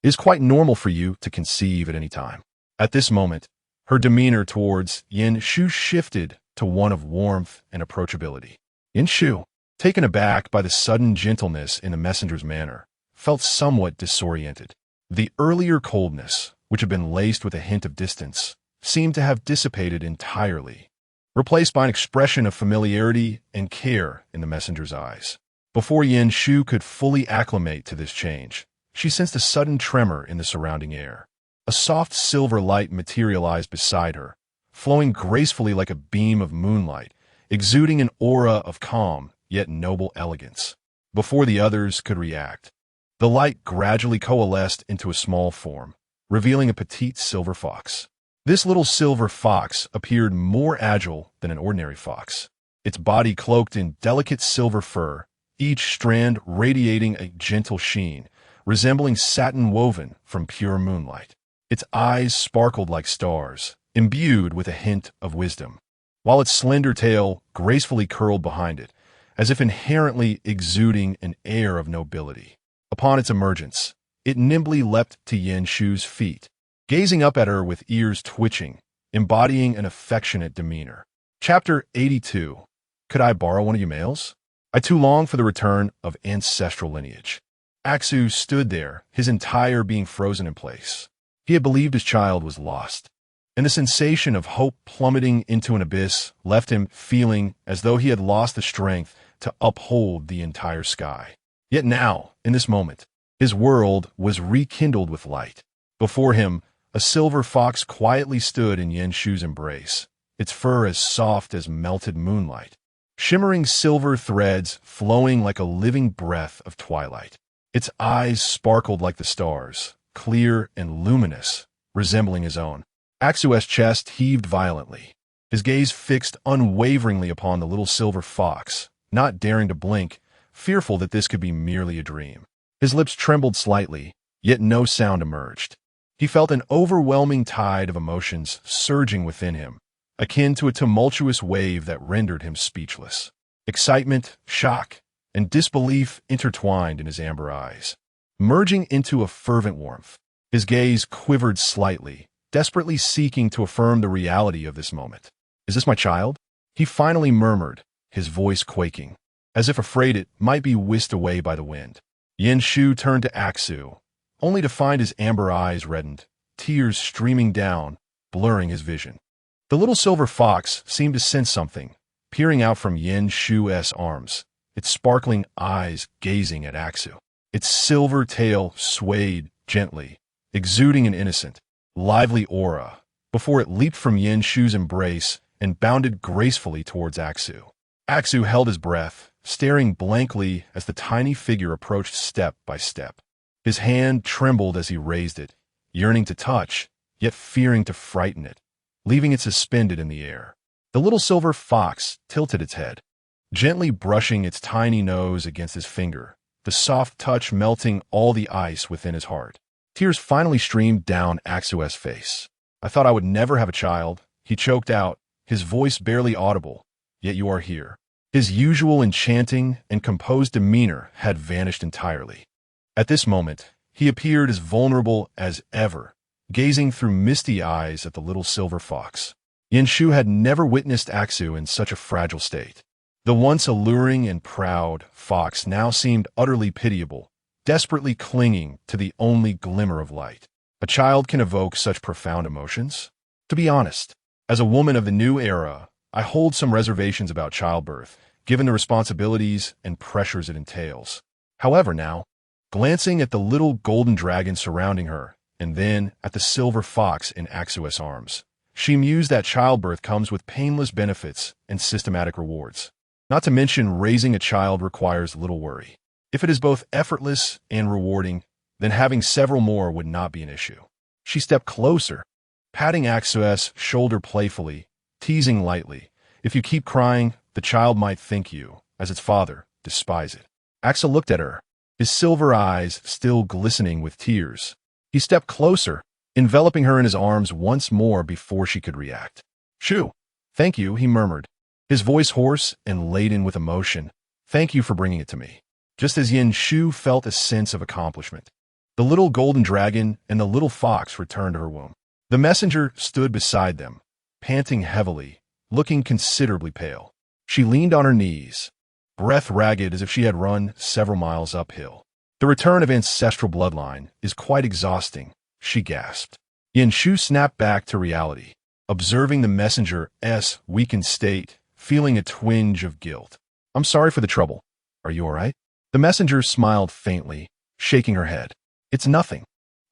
It is quite normal for you to conceive at any time." At this moment, her demeanor towards Yin Shu shifted to one of warmth and approachability. Yin Shu, taken aback by the sudden gentleness in the messenger's manner, felt somewhat disoriented. The earlier coldness, which had been laced with a hint of distance, seemed to have dissipated entirely, replaced by an expression of familiarity and care in the messenger's eyes. Before Yin Shu could fully acclimate to this change, she sensed a sudden tremor in the surrounding air. A soft silver light materialized beside her, flowing gracefully like a beam of moonlight, exuding an aura of calm yet noble elegance. Before the others could react, the light gradually coalesced into a small form, revealing a petite silver fox. This little silver fox appeared more agile than an ordinary fox, its body cloaked in delicate silver fur, each strand radiating a gentle sheen, resembling satin woven from pure moonlight. Its eyes sparkled like stars, imbued with a hint of wisdom, while its slender tail gracefully curled behind it, as if inherently exuding an air of nobility. Upon its emergence, it nimbly leapt to Yin Shu's feet, gazing up at her with ears twitching, embodying an affectionate demeanor. Chapter 82. Could I borrow one of your males? I too long for the return of ancestral lineage. Aksu stood there, his entire being frozen in place. He had believed his child was lost, and the sensation of hope plummeting into an abyss left him feeling as though he had lost the strength to uphold the entire sky. Yet now, in this moment, his world was rekindled with light. Before him, a silver fox quietly stood in Yin Shu's embrace, its fur as soft as melted moonlight, shimmering silver threads flowing like a living breath of twilight. Its eyes sparkled like the stars, clear and luminous, resembling his own. Aksu's chest heaved violently, his gaze fixed unwaveringly upon the little silver fox, not daring to blink, fearful that this could be merely a dream. His lips trembled slightly, yet no sound emerged. He felt an overwhelming tide of emotions surging within him, akin to a tumultuous wave that rendered him speechless. Excitement, shock, and disbelief intertwined in his amber eyes, merging into a fervent warmth. His gaze quivered slightly, desperately seeking to affirm the reality of this moment. "Is this my child?" he finally murmured, his voice quaking, as if afraid it might be whisked away by the wind. Yin Shu turned to Aksu, only to find his amber eyes reddened, tears streaming down, blurring his vision. The little silver fox seemed to sense something, peering out from Yin Shu's arms, its sparkling eyes gazing at Aksu. Its silver tail swayed gently, exuding an innocent, lively aura, before it leaped from Yin Shu's embrace and bounded gracefully towards Aksu. Aksu held his breath, staring blankly as the tiny figure approached step by step. His hand trembled as he raised it, yearning to touch, yet fearing to frighten it, leaving it suspended in the air. The little silver fox tilted its head, gently brushing its tiny nose against his finger, the soft touch melting all the ice within his heart. Tears finally streamed down Aksu's face. "I thought I would never have a child," he choked out, his voice barely audible, "yet you are here." His usual enchanting and composed demeanor had vanished entirely. At this moment, he appeared as vulnerable as ever, gazing through misty eyes at the little silver fox. Yanshu had never witnessed Aksu in such a fragile state. The once alluring and proud fox now seemed utterly pitiable, desperately clinging to the only glimmer of light. A child can evoke such profound emotions? To be honest, as a woman of the new era, I hold some reservations about childbirth, given the responsibilities and pressures it entails. However, now, glancing at the little golden dragon surrounding her, and then at the silver fox in Aksu's arms, she mused that childbirth comes with painless benefits and systematic rewards. Not to mention, raising a child requires little worry. If it is both effortless and rewarding, then having several more would not be an issue. She stepped closer, patting Aksu's shoulder playfully, teasing lightly. "If you keep crying, the child might think you, as its father, despise it." Aksu looked at her, his silver eyes still glistening with tears. He stepped closer, enveloping her in his arms once more before she could react. "Shoo! Thank you," he murmured, his voice hoarse and laden with emotion. "Thank you for bringing it to me." Just as Yanshu felt a sense of accomplishment, the little golden dragon and the little fox returned to her womb. The messenger stood beside them, panting heavily, looking considerably pale. She leaned on her knees, breath ragged as if she had run several miles uphill. "The return of ancestral bloodline is quite exhausting," she gasped. Yanshu snapped back to reality, observing the messenger's weakened state, feeling a twinge of guilt. "I'm sorry for the trouble. Are you all right?" The messenger smiled faintly, shaking her head. "It's nothing.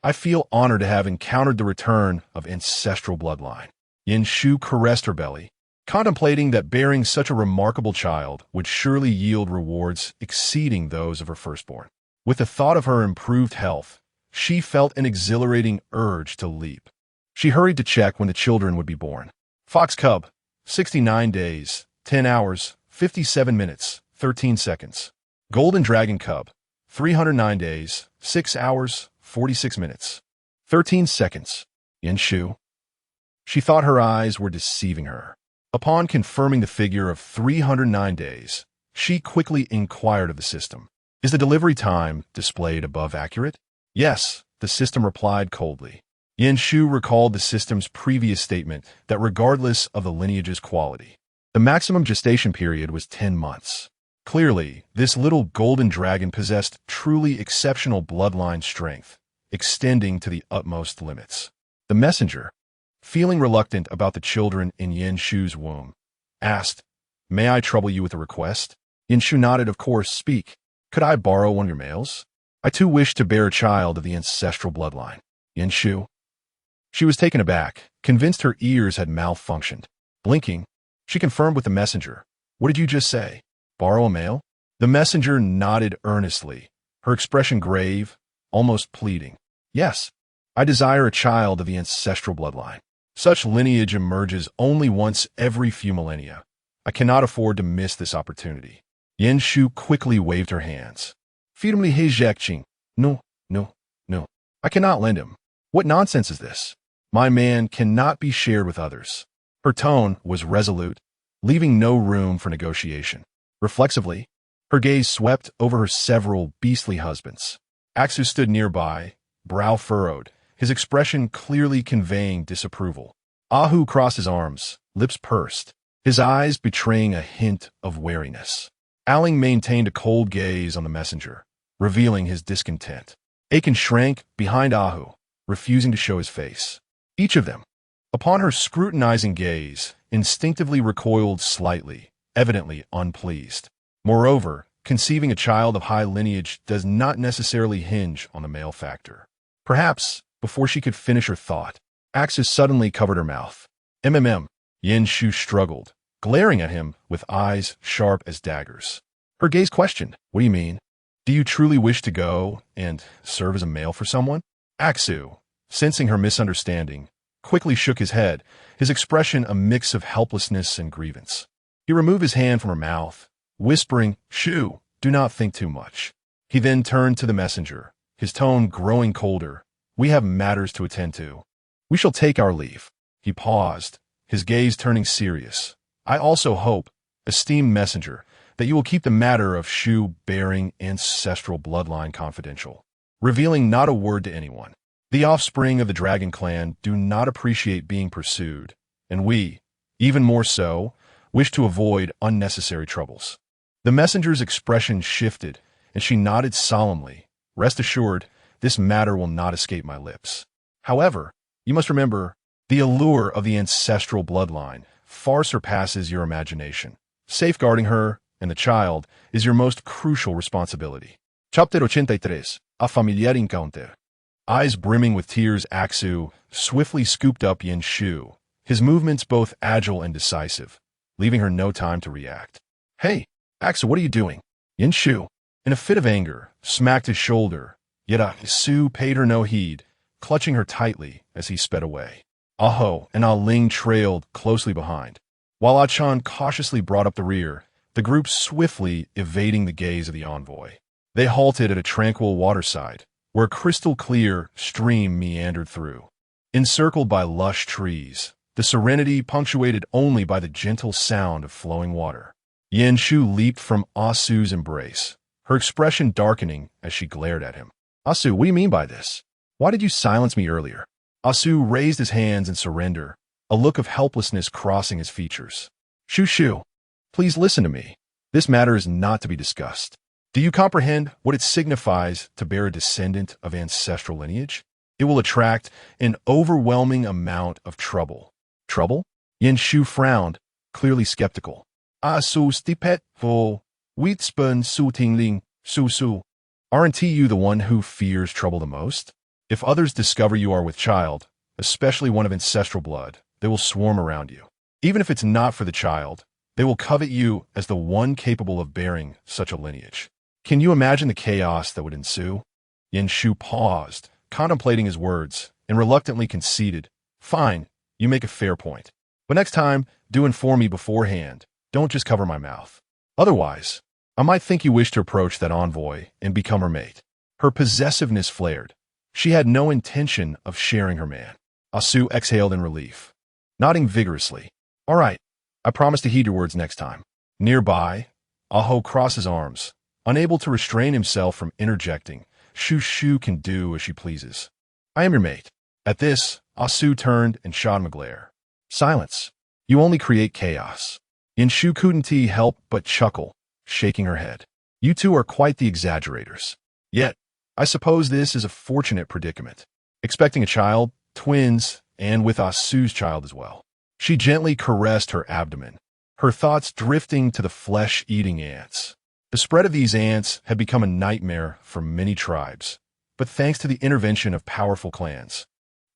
I feel honored to have encountered the return of ancestral bloodline." Yanshu caressed her belly, contemplating that bearing such a remarkable child would surely yield rewards exceeding those of her firstborn. With the thought of her improved health, she felt an exhilarating urge to leap. She hurried to check when the children would be born. Fox cub, 69 days, 10 hours, 57 minutes, 13 seconds. Golden dragon cub, 309 days, 6 hours, 46 minutes, 13 seconds. Yanshu. She thought her eyes were deceiving her. Upon confirming the figure of 309 days, she quickly inquired of the system, "Is the delivery time displayed above accurate?" "Yes," the system replied coldly. Yanshu recalled the system's previous statement that regardless of the lineage's quality, the maximum gestation period was 10 months. Clearly, this little golden dragon possessed truly exceptional bloodline strength, extending to the utmost limits. The messenger, feeling reluctant about the children in Yanshu's womb, asked, "May I trouble you with a request?" Yanshu nodded. "Of course, speak. Could I borrow one of your males? I too wish to bear a child of the ancestral bloodline." Yanshu. She was taken aback, convinced her ears had malfunctioned. Blinking, she confirmed with the messenger, "What did you just say? Borrow a male?" The messenger nodded earnestly, her expression grave, almost pleading. "Yes, I desire a child of the ancestral bloodline. Such lineage emerges only once every few millennia. I cannot afford to miss this opportunity." Yanshu quickly waved her hands. "Firmly hejecting. No, no, no. I cannot lend him. What nonsense is this? My man cannot be shared with others." Her tone was resolute, leaving no room for negotiation. Reflexively, her gaze swept over her several beastly husbands. Aksu stood nearby, brow furrowed, his expression clearly conveying disapproval. Ahu crossed his arms, lips pursed, his eyes betraying a hint of wariness. Aling maintained a cold gaze on the messenger, revealing his discontent. Akin shrank behind Ahu, refusing to show his face. Each of them, upon her scrutinizing gaze, instinctively recoiled slightly, evidently unpleased. Moreover, conceiving a child of high lineage does not necessarily hinge on the male factor. Perhaps, before she could finish her thought, Aksu suddenly covered her mouth. Yanshu struggled, glaring at him with eyes sharp as daggers. Her gaze questioned, "What do you mean?" Do you truly wish to go and serve as a male for someone? Aksu, sensing her misunderstanding, quickly shook his head, his expression a mix of helplessness and grievance. He removed his hand from her mouth, whispering, "Shu, do not think too much." He then turned to the messenger, his tone growing colder. "We have matters to attend to. We shall take our leave." He paused, his gaze turning serious. "I also hope, esteemed messenger, that you will keep the matter of Shu bearing ancestral bloodline confidential, revealing not a word to anyone. The offspring of the dragon clan do not appreciate being pursued, and we, even more so, wish to avoid unnecessary troubles." The messenger's expression shifted, and she nodded solemnly. "Rest assured, this matter will not escape my lips. However, you must remember, the allure of the ancestral bloodline far surpasses your imagination. Safeguarding her and the child is your most crucial responsibility." Chapter 83. A familiar encounter. Eyes brimming with tears, Aksu swiftly scooped up Yin Shu, his movements both agile and decisive, leaving her no time to react. "Hey, Aksu, what are you doing?" Yin Shu, in a fit of anger, smacked his shoulder, yet Aksu paid her no heed, clutching her tightly as he sped away. Aho and Aling trailed closely behind, while Achan cautiously brought up the rear, the group swiftly evading the gaze of the envoy. They halted at a tranquil waterside, where a crystal-clear stream meandered through. Encircled by lush trees, the serenity punctuated only by the gentle sound of flowing water. Yin Shu leaped from Asu's embrace, her expression darkening as she glared at him. "Asu, what do you mean by this? Why did you silence me earlier?" Asu raised his hands in surrender, a look of helplessness crossing his features. Shu, please listen to me. This matter is not to be discussed. Do you comprehend what it signifies to bear a descendant of ancestral lineage? It will attract an overwhelming amount of trouble. Trouble? Yin Shu frowned, clearly skeptical. "Asu stipet vo wheatspun su tingling su. Aren't you the one who fears trouble the most? If others discover you are with child, especially one of ancestral blood, they will swarm around you. Even if it's not for the child, they will covet you as the one capable of bearing such a lineage. Can you imagine the chaos that would ensue?" Yin Shu paused, contemplating his words, and reluctantly conceded, "Fine, you make a fair point. But next time, do inform me beforehand. Don't just cover my mouth. Otherwise, I might think you wish to approach that envoy and become her mate." Her possessiveness flared. She had no intention of sharing her man. Asu exhaled in relief, nodding vigorously. "All right, I promise to heed your words next time." Nearby, Aho crossed his arms, unable to restrain himself from interjecting. Shu can do as she pleases. "I am your mate." At this, Asu turned and shot him a glare. "Silence. You only create chaos." Yin Shu couldn't help but chuckle, shaking her head. "You two are quite the exaggerators. Yet, I suppose this is a fortunate predicament. Expecting a child, twins, and with Asu's child as well." She gently caressed her abdomen, her thoughts drifting to the flesh-eating ants. The spread of these ants had become a nightmare for many tribes, but thanks to the intervention of powerful clans,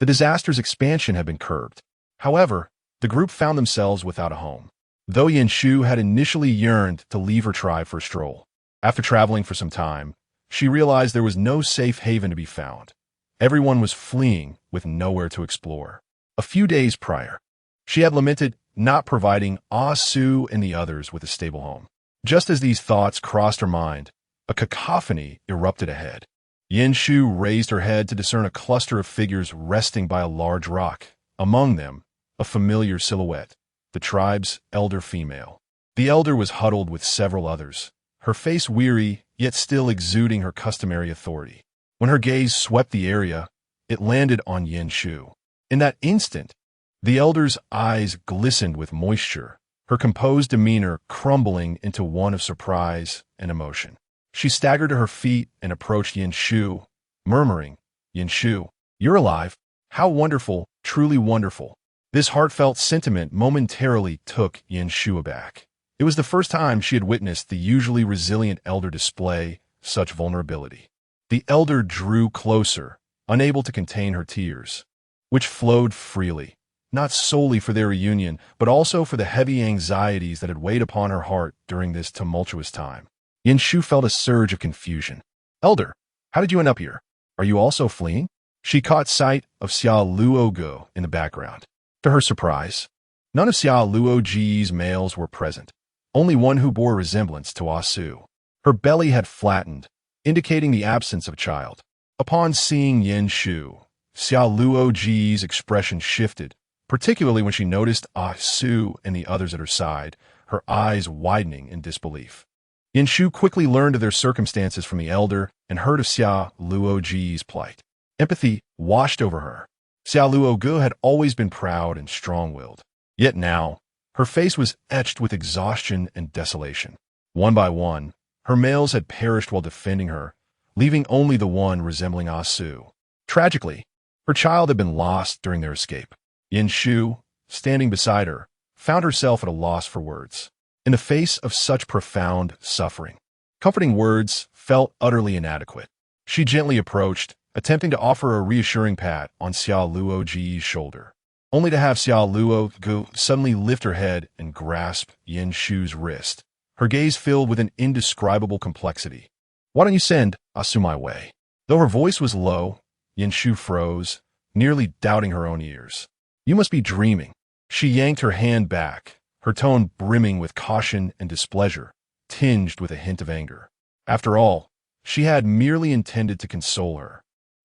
the disaster's expansion had been curbed. However, the group found themselves without a home. Though Yin Shu had initially yearned to leave her tribe for a stroll, after traveling for some time, she realized there was no safe haven to be found. Everyone was fleeing with nowhere to explore. A few days prior, she had lamented not providing Asu and the others with a stable home. Just as these thoughts crossed her mind, a cacophony erupted ahead. Yin Shu raised her head to discern a cluster of figures resting by a large rock. Among them, a familiar silhouette, the tribe's elder female. The elder was huddled with several others, her face weary, yet still exuding her customary authority. When her gaze swept the area, it landed on Yin Shu. In that instant, the elder's eyes glistened with moisture, her composed demeanor crumbling into one of surprise and emotion. She staggered to her feet and approached Yin Shu, murmuring, "Yin Shu, you're alive. How wonderful, truly wonderful." This heartfelt sentiment momentarily took Yin Shu aback. It was the first time she had witnessed the usually resilient elder display such vulnerability. The elder drew closer, unable to contain her tears, which flowed freely, not solely for their reunion, but also for the heavy anxieties that had weighed upon her heart during this tumultuous time. Yin Shu felt a surge of confusion. Elder, how did you end up here? Are you also fleeing? She caught sight of Xia Luogu in the background. To her surprise, none of Xia Luogu's males were present, only one who bore resemblance to Asu. Her belly had flattened, indicating the absence of a child. Upon seeing Yin Shu, Xia Luogu's expression shifted, particularly when she noticed Asu and the others at her side, her eyes widening in disbelief. Yin Shu quickly learned of their circumstances from the elder and heard of Xia Luogu's plight. Empathy washed over her. Xia Luogu had always been proud and strong-willed. Yet now, her face was etched with exhaustion and desolation. One by one, her males had perished while defending her, leaving only the one resembling Asu. Tragically, her child had been lost during their escape. Yin Shu, standing beside her, found herself at a loss for words. In the face of such profound suffering, comforting words felt utterly inadequate. She gently approached, attempting to offer a reassuring pat on Xia Luogu's shoulder, only to have Xia Luogu suddenly lift her head and grasp Yin Shu's wrist, her gaze filled with an indescribable complexity. Why don't you send Asu my way? Though her voice was low, Yin Shu froze, nearly doubting her own ears. You must be dreaming. She yanked her hand back, her tone brimming with caution and displeasure, tinged with a hint of anger. After all, she had merely intended to console her.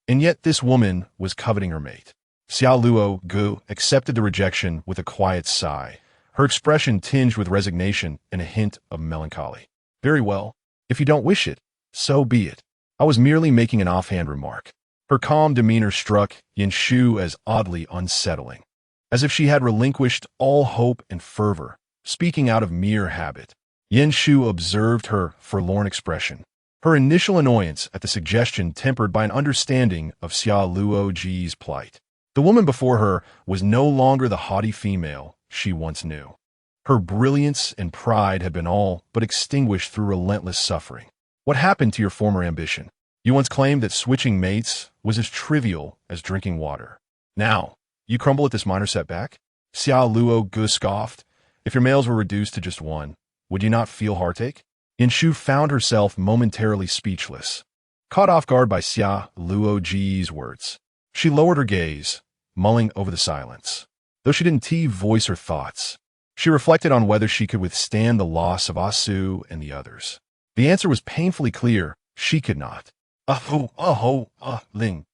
And yet this woman was coveting her mate. Xia Luogu accepted the rejection with a quiet sigh, her expression tinged with resignation and a hint of melancholy. Very well. If you don't wish it, so be it. I was merely making an offhand remark. Her calm demeanor struck Yin Shu as oddly unsettling, as if she had relinquished all hope and fervor, speaking out of mere habit. Yin Shu observed her forlorn expression, her initial annoyance at the suggestion tempered by an understanding of Xia Luogu's plight. The woman before her was no longer the haughty female she once knew. Her brilliance and pride had been all but extinguished through relentless suffering. What happened to your former ambition? You once claimed that switching mates was as trivial as drinking water. Now, you crumble at this minor setback? Xia Luogu scoffed. If your males were reduced to just one, would you not feel heartache? Yin Shu found herself momentarily speechless, caught off guard by Xia Luogu's words. She lowered her gaze, mulling over the silence. Though she didn't voice her thoughts, she reflected on whether she could withstand the loss of Asu and the others. The answer was painfully clear. She could not. Ling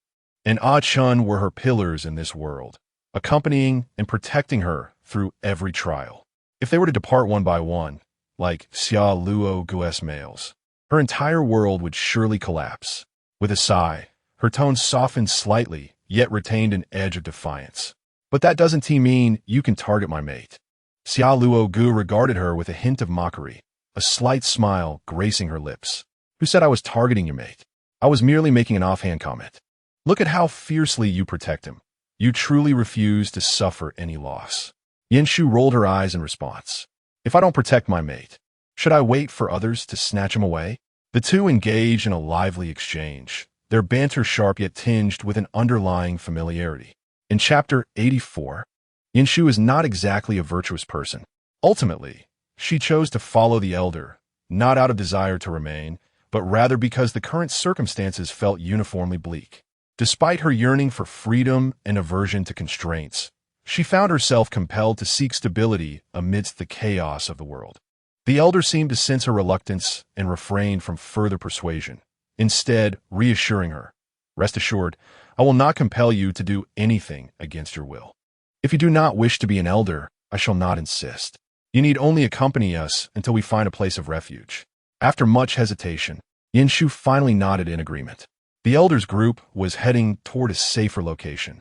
and Chun were her pillars in this world, accompanying and protecting her through every trial. If they were to depart one by one, like Xia Luogu's males, her entire world would surely collapse. With a sigh, her tone softened slightly, yet retained an edge of defiance. But that doesn't mean you can target my mate. Xia Luogu regarded her with a hint of mockery, a slight smile gracing her lips. Who said I was targeting your mate? I was merely making an offhand comment. Look at how fiercely you protect him. You truly refuse to suffer any loss. Yin Shu rolled her eyes in response. If I don't protect my mate, should I wait for others to snatch him away? The two engaged in a lively exchange, their banter sharp yet tinged with an underlying familiarity. In Chapter 84, Yin Shu is not exactly a virtuous person. Ultimately, she chose to follow the elder, not out of desire to remain, but rather because the current circumstances felt uniformly bleak. Despite her yearning for freedom and aversion to constraints, she found herself compelled to seek stability amidst the chaos of the world. The elder seemed to sense her reluctance and refrained from further persuasion, instead reassuring her, "Rest assured, I will not compel you to do anything against your will. If you do not wish to be an elder, I shall not insist. You need only accompany us until we find a place of refuge." After much hesitation, Yin Shu finally nodded in agreement. The elders' group was heading toward a safer location,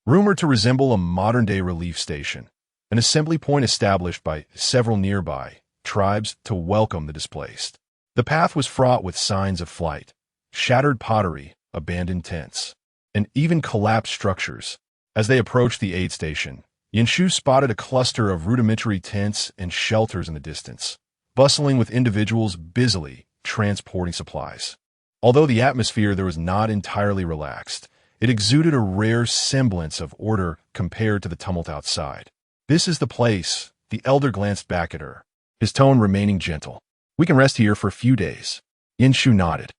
rumored to resemble a modern-day relief station, an assembly point established by several nearby tribes to welcome the displaced. The path was fraught with signs of flight, shattered pottery, abandoned tents, and even collapsed structures. As they approached the aid station, Yin Shu spotted a cluster of rudimentary tents and shelters in the distance, bustling with individuals busily transporting supplies. Although the atmosphere there was not entirely relaxed, it exuded a rare semblance of order compared to the tumult outside. "This is the place," the elder glanced back at her, his tone remaining gentle. We can rest here for a few days. Yin Shu nodded.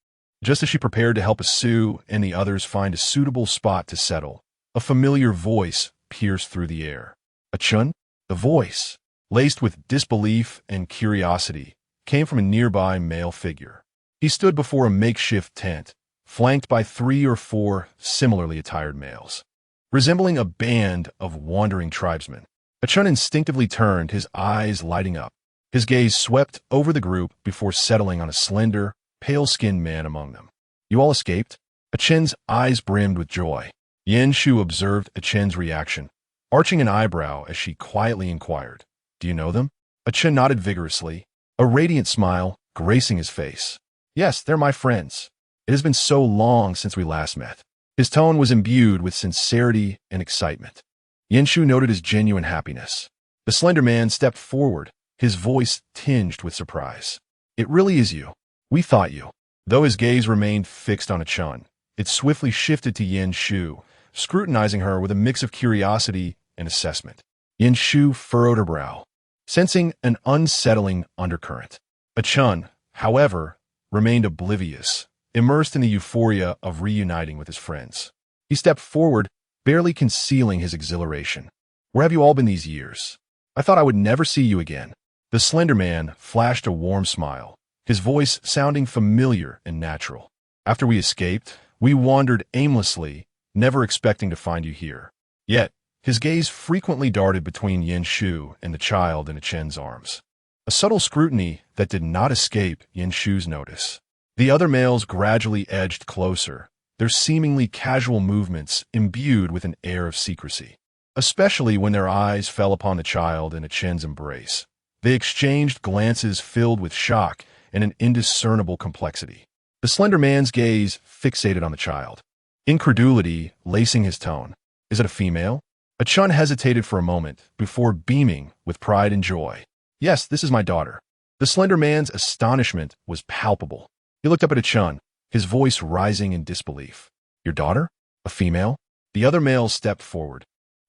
Just as she prepared to help Asu and the others find a suitable spot to settle, a familiar voice pierced through the air. Achun? The voice, laced with disbelief and curiosity, came from a nearby male figure. He stood before a makeshift tent, flanked by 3 or 4 similarly attired males. Resembling a band of wandering tribesmen, Achun instinctively turned, his eyes lighting up. His gaze swept over the group before settling on a slender, pale-skinned man among them. You all escaped? Achun's eyes brimmed with joy. Yin Shu observed Achun's reaction, arching an eyebrow as she quietly inquired, Do you know them? Achun nodded vigorously, a radiant smile gracing his face. Yes, they're my friends. It has been so long since we last met. His tone was imbued with sincerity and excitement. Yin Shu noted his genuine happiness. The slender man stepped forward, his voice tinged with surprise. It really is you. We thought you. Though his gaze remained fixed on Achun, it swiftly shifted to Yin Shu, scrutinizing her with a mix of curiosity and assessment. Yin Shu furrowed her brow, sensing an unsettling undercurrent. Achun, however, remained oblivious, immersed in the euphoria of reuniting with his friends. He stepped forward, barely concealing his exhilaration. Where have you all been these years? I thought I would never see you again. The slender man flashed a warm smile, his voice sounding familiar and natural. After we escaped, we wandered aimlessly, never expecting to find you here. Yet, his gaze frequently darted between Yin Shu and the child in Achun's arms. A subtle scrutiny that did not escape Yin Shu's notice. The other males gradually edged closer, their seemingly casual movements imbued with an air of secrecy. Especially when their eyes fell upon the child in Achun's embrace. They exchanged glances filled with shock and an indiscernible complexity. The slender man's gaze fixated on the child, incredulity lacing his tone. Is it a female? Achun hesitated for a moment before beaming with pride and joy. Yes, this is my daughter. The slender man's astonishment was palpable. He looked up at Achun, his voice rising in disbelief. Your daughter? A female? The other males stepped forward,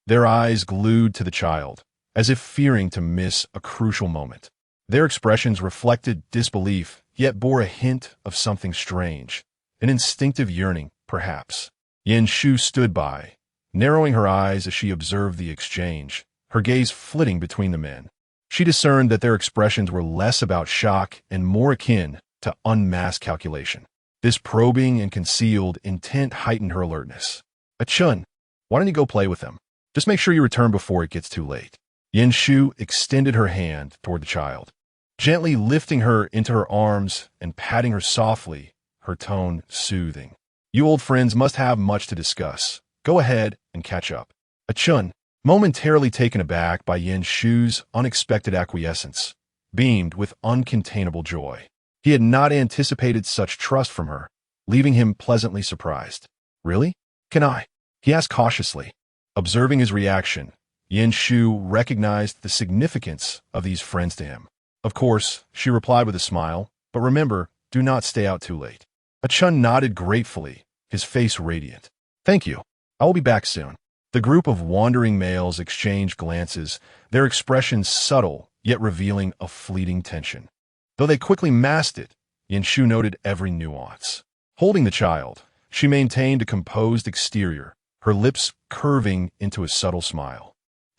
their eyes glued to the child, as if fearing to miss a crucial moment. Their expressions reflected disbelief, yet bore a hint of something strange, an instinctive yearning, perhaps. Yin Shu stood by, narrowing her eyes as she observed the exchange, her gaze flitting between the men. She discerned that their expressions were less about shock and more akin to unmasked calculation. This probing and concealed intent heightened her alertness. Achun, why don't you go play with them? Just make sure you return before it gets too late. Yin Shu extended her hand toward the child, gently lifting her into her arms and patting her softly, her tone soothing. You old friends must have much to discuss. Go ahead and catch up. Achun, momentarily taken aback by Yin Shu's unexpected acquiescence, beamed with uncontainable joy. He had not anticipated such trust from her, leaving him pleasantly surprised. Really? Can I? He asked cautiously. Observing his reaction, Yin Shu recognized the significance of these friends to him. Of course, she replied with a smile, but remember, do not stay out too late. Achun nodded gratefully, his face radiant. Thank you. I will be back soon. The group of wandering males exchanged glances, their expressions subtle, yet revealing a fleeting tension. Though they quickly masked it, Yin Shu noted every nuance. Holding the child, she maintained a composed exterior, her lips curving into a subtle smile.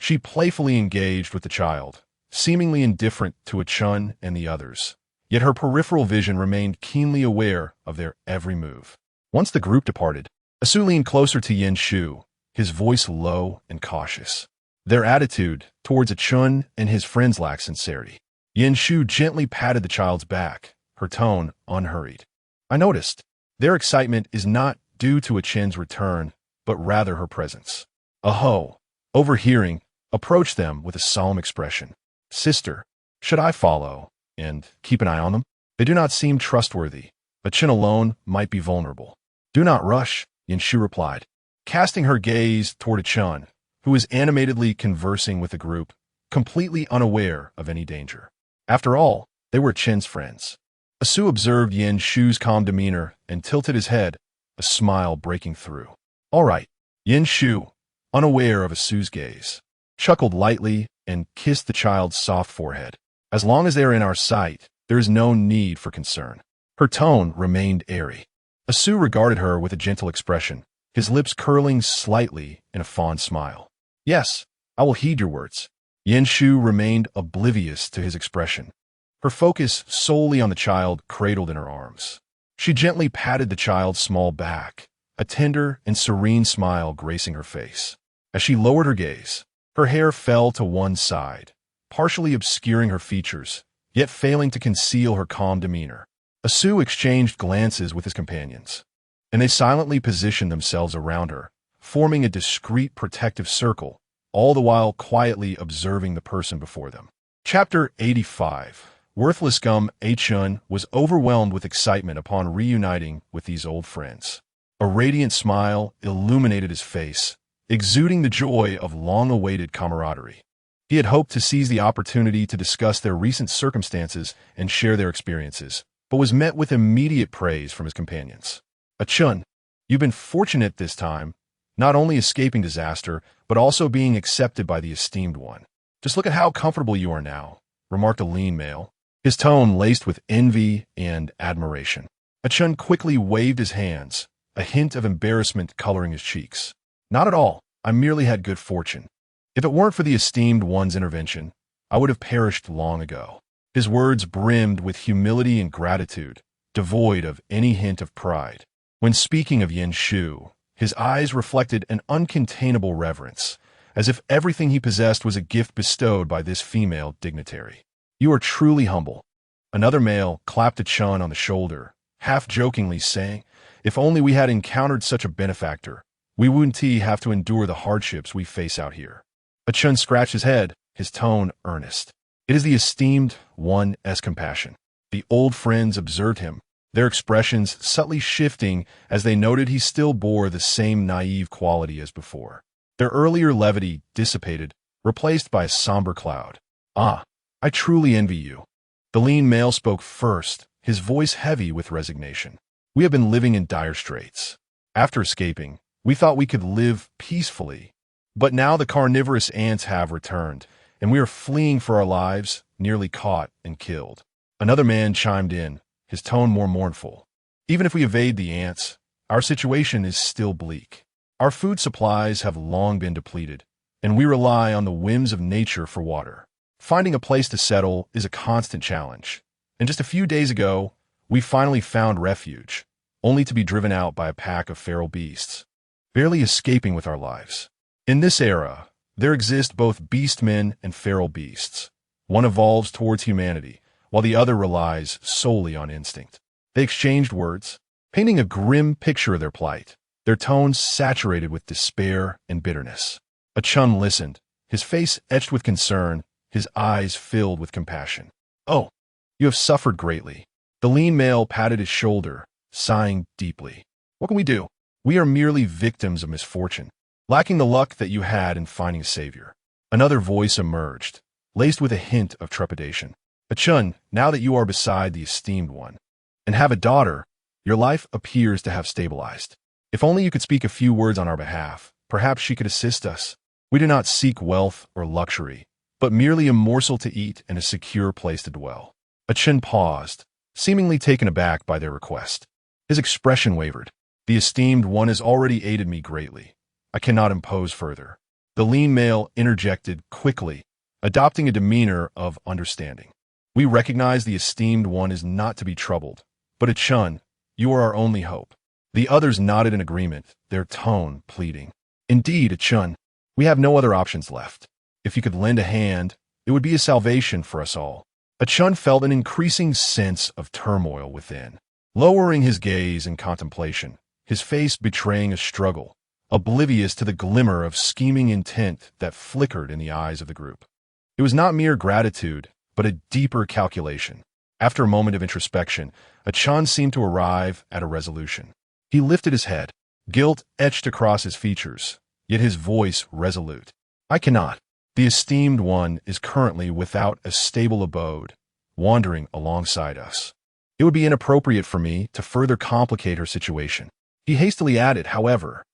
She playfully engaged with the child, seemingly indifferent to Achun and the others, yet her peripheral vision remained keenly aware of their every move. Once the group departed, Asu leaned closer to Yin Shu, his voice low and cautious. Their attitude towards Achun and his friends lacked sincerity. Yin Shu gently patted the child's back, her tone unhurried. I noticed. Their excitement is not due to Achun's return, but rather her presence. Aho, overhearing, approached them with a solemn expression. Sister, should I follow and keep an eye on them? They do not seem trustworthy. Achun alone might be vulnerable. Do not rush, Yin Shu replied, casting her gaze toward Achun, who was animatedly conversing with the group, completely unaware of any danger. After all, they were Chen's friends. Asu observed Yin Shu's calm demeanor and tilted his head, a smile breaking through. All right, Yin Shu, unaware of Asu's gaze, chuckled lightly and kissed the child's soft forehead. As long as they are in our sight, There is no need for concern. Her tone remained airy. Asu regarded her with a gentle expression, his lips curling slightly in a fond smile. Yes, I will heed your words. Yen Shu remained oblivious to his expression, her focus solely on the child cradled in her arms. She gently patted the child's small back, a tender and serene smile gracing her face. As she lowered her gaze, her hair fell to one side, partially obscuring her features, yet failing to conceal her calm demeanor. Asu exchanged glances with his companions, and they silently positioned themselves around her, forming a discreet protective circle, all the while quietly observing the person before them. Chapter 85. Worthless Gum. Achun was overwhelmed with excitement upon reuniting with these old friends. A radiant smile illuminated his face, exuding the joy of long-awaited camaraderie. He had hoped to seize the opportunity to discuss their recent circumstances and share their experiences, but was met with immediate praise from his companions. Achun, you've been fortunate this time, not only escaping disaster, but also being accepted by the esteemed one. Just look at how comfortable you are now, remarked a lean male, his tone laced with envy and admiration. Achun quickly waved his hands, a hint of embarrassment coloring his cheeks. Not at all. I merely had good fortune. If it weren't for the esteemed one's intervention, I would have perished long ago. His words brimmed with humility and gratitude, devoid of any hint of pride. When speaking of Yen Shu, his eyes reflected an uncontainable reverence, as if everything he possessed was a gift bestowed by this female dignitary. You are truly humble. Another male clapped Achun on the shoulder, half-jokingly saying, if only we had encountered such a benefactor, we wouldn't have to endure the hardships we face out here. Achun scratched his head, his tone earnest. It is the esteemed one's compassion. The old friends observed him, their expressions subtly shifting as they noted he still bore the same naive quality as before. Their earlier levity dissipated, replaced by a somber cloud. Ah, I truly envy you. The lean male spoke first, his voice heavy with resignation. We have been living in dire straits. After escaping, we thought we could live peacefully. But now the carnivorous ants have returned, and we are fleeing for our lives, nearly caught and killed. Another man chimed in, his tone more mournful. Even if we evade the ants, our situation is still bleak. Our food supplies have long been depleted, and we rely on the whims of nature for water. Finding a place to settle is a constant challenge, and just a few days ago, we finally found refuge, only to be driven out by a pack of feral beasts, barely escaping with our lives. In this era, there exist both beastmen and feral beasts. One evolves towards humanity, while the other relies solely on instinct. They exchanged words, painting a grim picture of their plight, their tones saturated with despair and bitterness. Achun listened, his face etched with concern, his eyes filled with compassion. Oh, you have suffered greatly. The lean male patted his shoulder, sighing deeply. What can we do? We are merely victims of misfortune, lacking the luck that you had in finding a savior. Another voice emerged, laced with a hint of trepidation. Achun, now that you are beside the esteemed one, and have a daughter, your life appears to have stabilized. If only you could speak a few words on our behalf, perhaps she could assist us. We do not seek wealth or luxury, but merely a morsel to eat and a secure place to dwell. Achun paused, seemingly taken aback by their request. His expression wavered. The esteemed one has already aided me greatly. I cannot impose further. The lean male interjected quickly, adopting a demeanor of understanding. We recognize the esteemed one is not to be troubled, but Achun, you are our only hope. The others nodded in agreement, their tone pleading. Indeed, Achun, we have no other options left. If you could lend a hand, it would be a salvation for us all. Achun felt an increasing sense of turmoil within. Lowering his gaze in contemplation, his face betraying a struggle, oblivious to the glimmer of scheming intent that flickered in the eyes of the group. It was not mere gratitude, but a deeper calculation. After a moment of introspection, Achun seemed to arrive at a resolution. He lifted his head, guilt etched across his features, yet his voice resolute. I cannot. The esteemed one is currently without a stable abode, wandering alongside us. It would be inappropriate for me to further complicate her situation. He hastily added, however,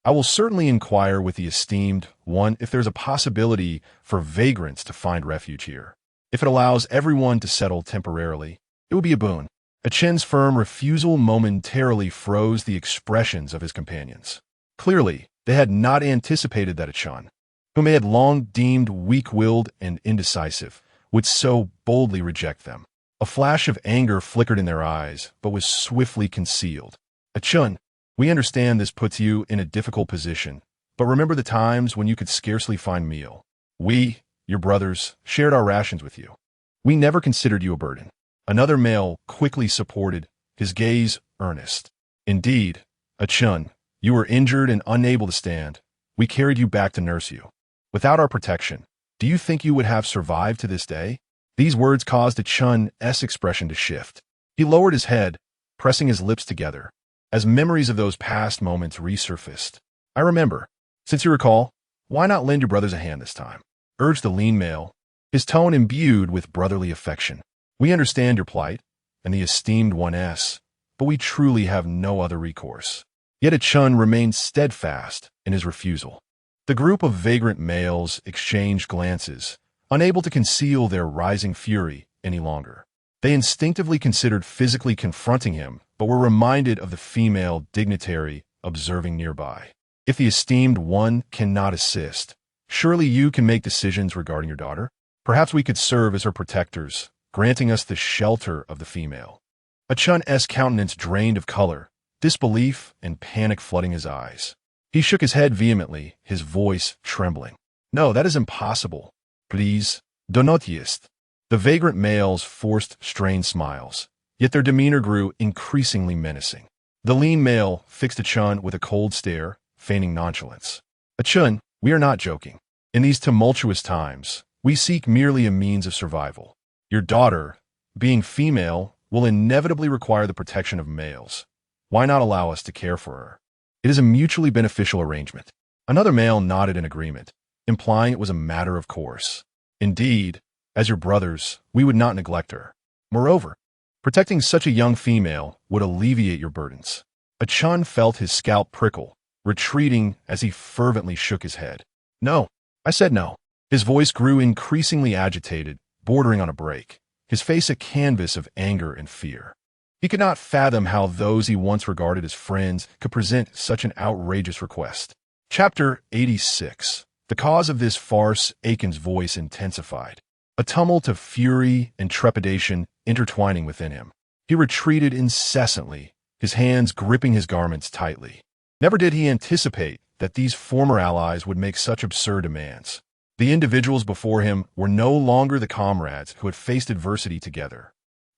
I will certainly inquire with the esteemed one if there's a possibility for vagrants to find refuge here. If it allows everyone to settle temporarily, It would be a boon. Achen's firm refusal momentarily froze the expressions of his companions. Clearly, they had not anticipated that Achen, whom they had long deemed weak-willed and indecisive, would so boldly reject them. A flash of anger flickered in their eyes, but was swiftly concealed. Achen, we understand this puts you in a difficult position, but remember the times when you could scarcely find meal. We, your brothers, shared our rations with you. We never considered you a burden. Another male quickly supported, his gaze earnest. Indeed, Achen, you were injured and unable to stand. We carried you back to nurse you. Without our protection, do you think you would have survived to this day? These words caused Achen's expression to shift. He lowered his head, pressing his lips together, as memories of those past moments resurfaced. I remember. Since you recall, why not lend your brothers a hand this time? Urged the lean male, his tone imbued with brotherly affection. We understand your plight, and the esteemed 1S, but we truly have no other recourse. Yet Achen remained steadfast in his refusal. The group of vagrant males exchanged glances, unable to conceal their rising fury any longer. They instinctively considered physically confronting him, but were reminded of the female dignitary observing nearby. If the esteemed one cannot assist, surely you can make decisions regarding your daughter? Perhaps we could serve as her protectors, granting us the shelter of the female. Achen's countenance drained of color, disbelief and panic flooding his eyes. He shook his head vehemently, his voice trembling. No, that is impossible. Please, do not jest. The vagrant males forced strained smiles, yet their demeanor grew increasingly menacing. The lean male fixed Achen with a cold stare, feigning nonchalance. Achen, we are not joking. In these tumultuous times, we seek merely a means of survival. Your daughter, being female, will inevitably require the protection of males. Why not allow us to care for her? It is a mutually beneficial arrangement. Another male nodded in agreement, implying it was a matter of course. Indeed, as your brothers, we would not neglect her. Moreover, protecting such a young female would alleviate your burdens. Achen felt his scalp prickle, retreating as he fervently shook his head. No, I said no. His voice grew increasingly agitated, bordering on a break, his face a canvas of anger and fear. He could not fathom how those he once regarded as friends could present such an outrageous request. Chapter 86. The cause of this farce, Aken's voice intensified, a tumult of fury and trepidation intertwining within him. He retreated incessantly, his hands gripping his garments tightly. Never did he anticipate that these former allies would make such absurd demands. The individuals before him were no longer the comrades who had faced adversity together,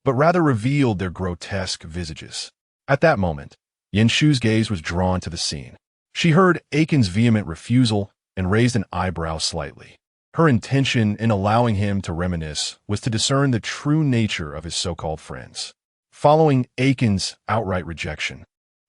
but rather revealed their grotesque visages. At that moment, Yanshu's gaze was drawn to the scene. She heard Aken's vehement refusal and raised an eyebrow slightly. Her intention in allowing him to reminisce was to discern the true nature of his so-called friends. Following Aken's outright rejection,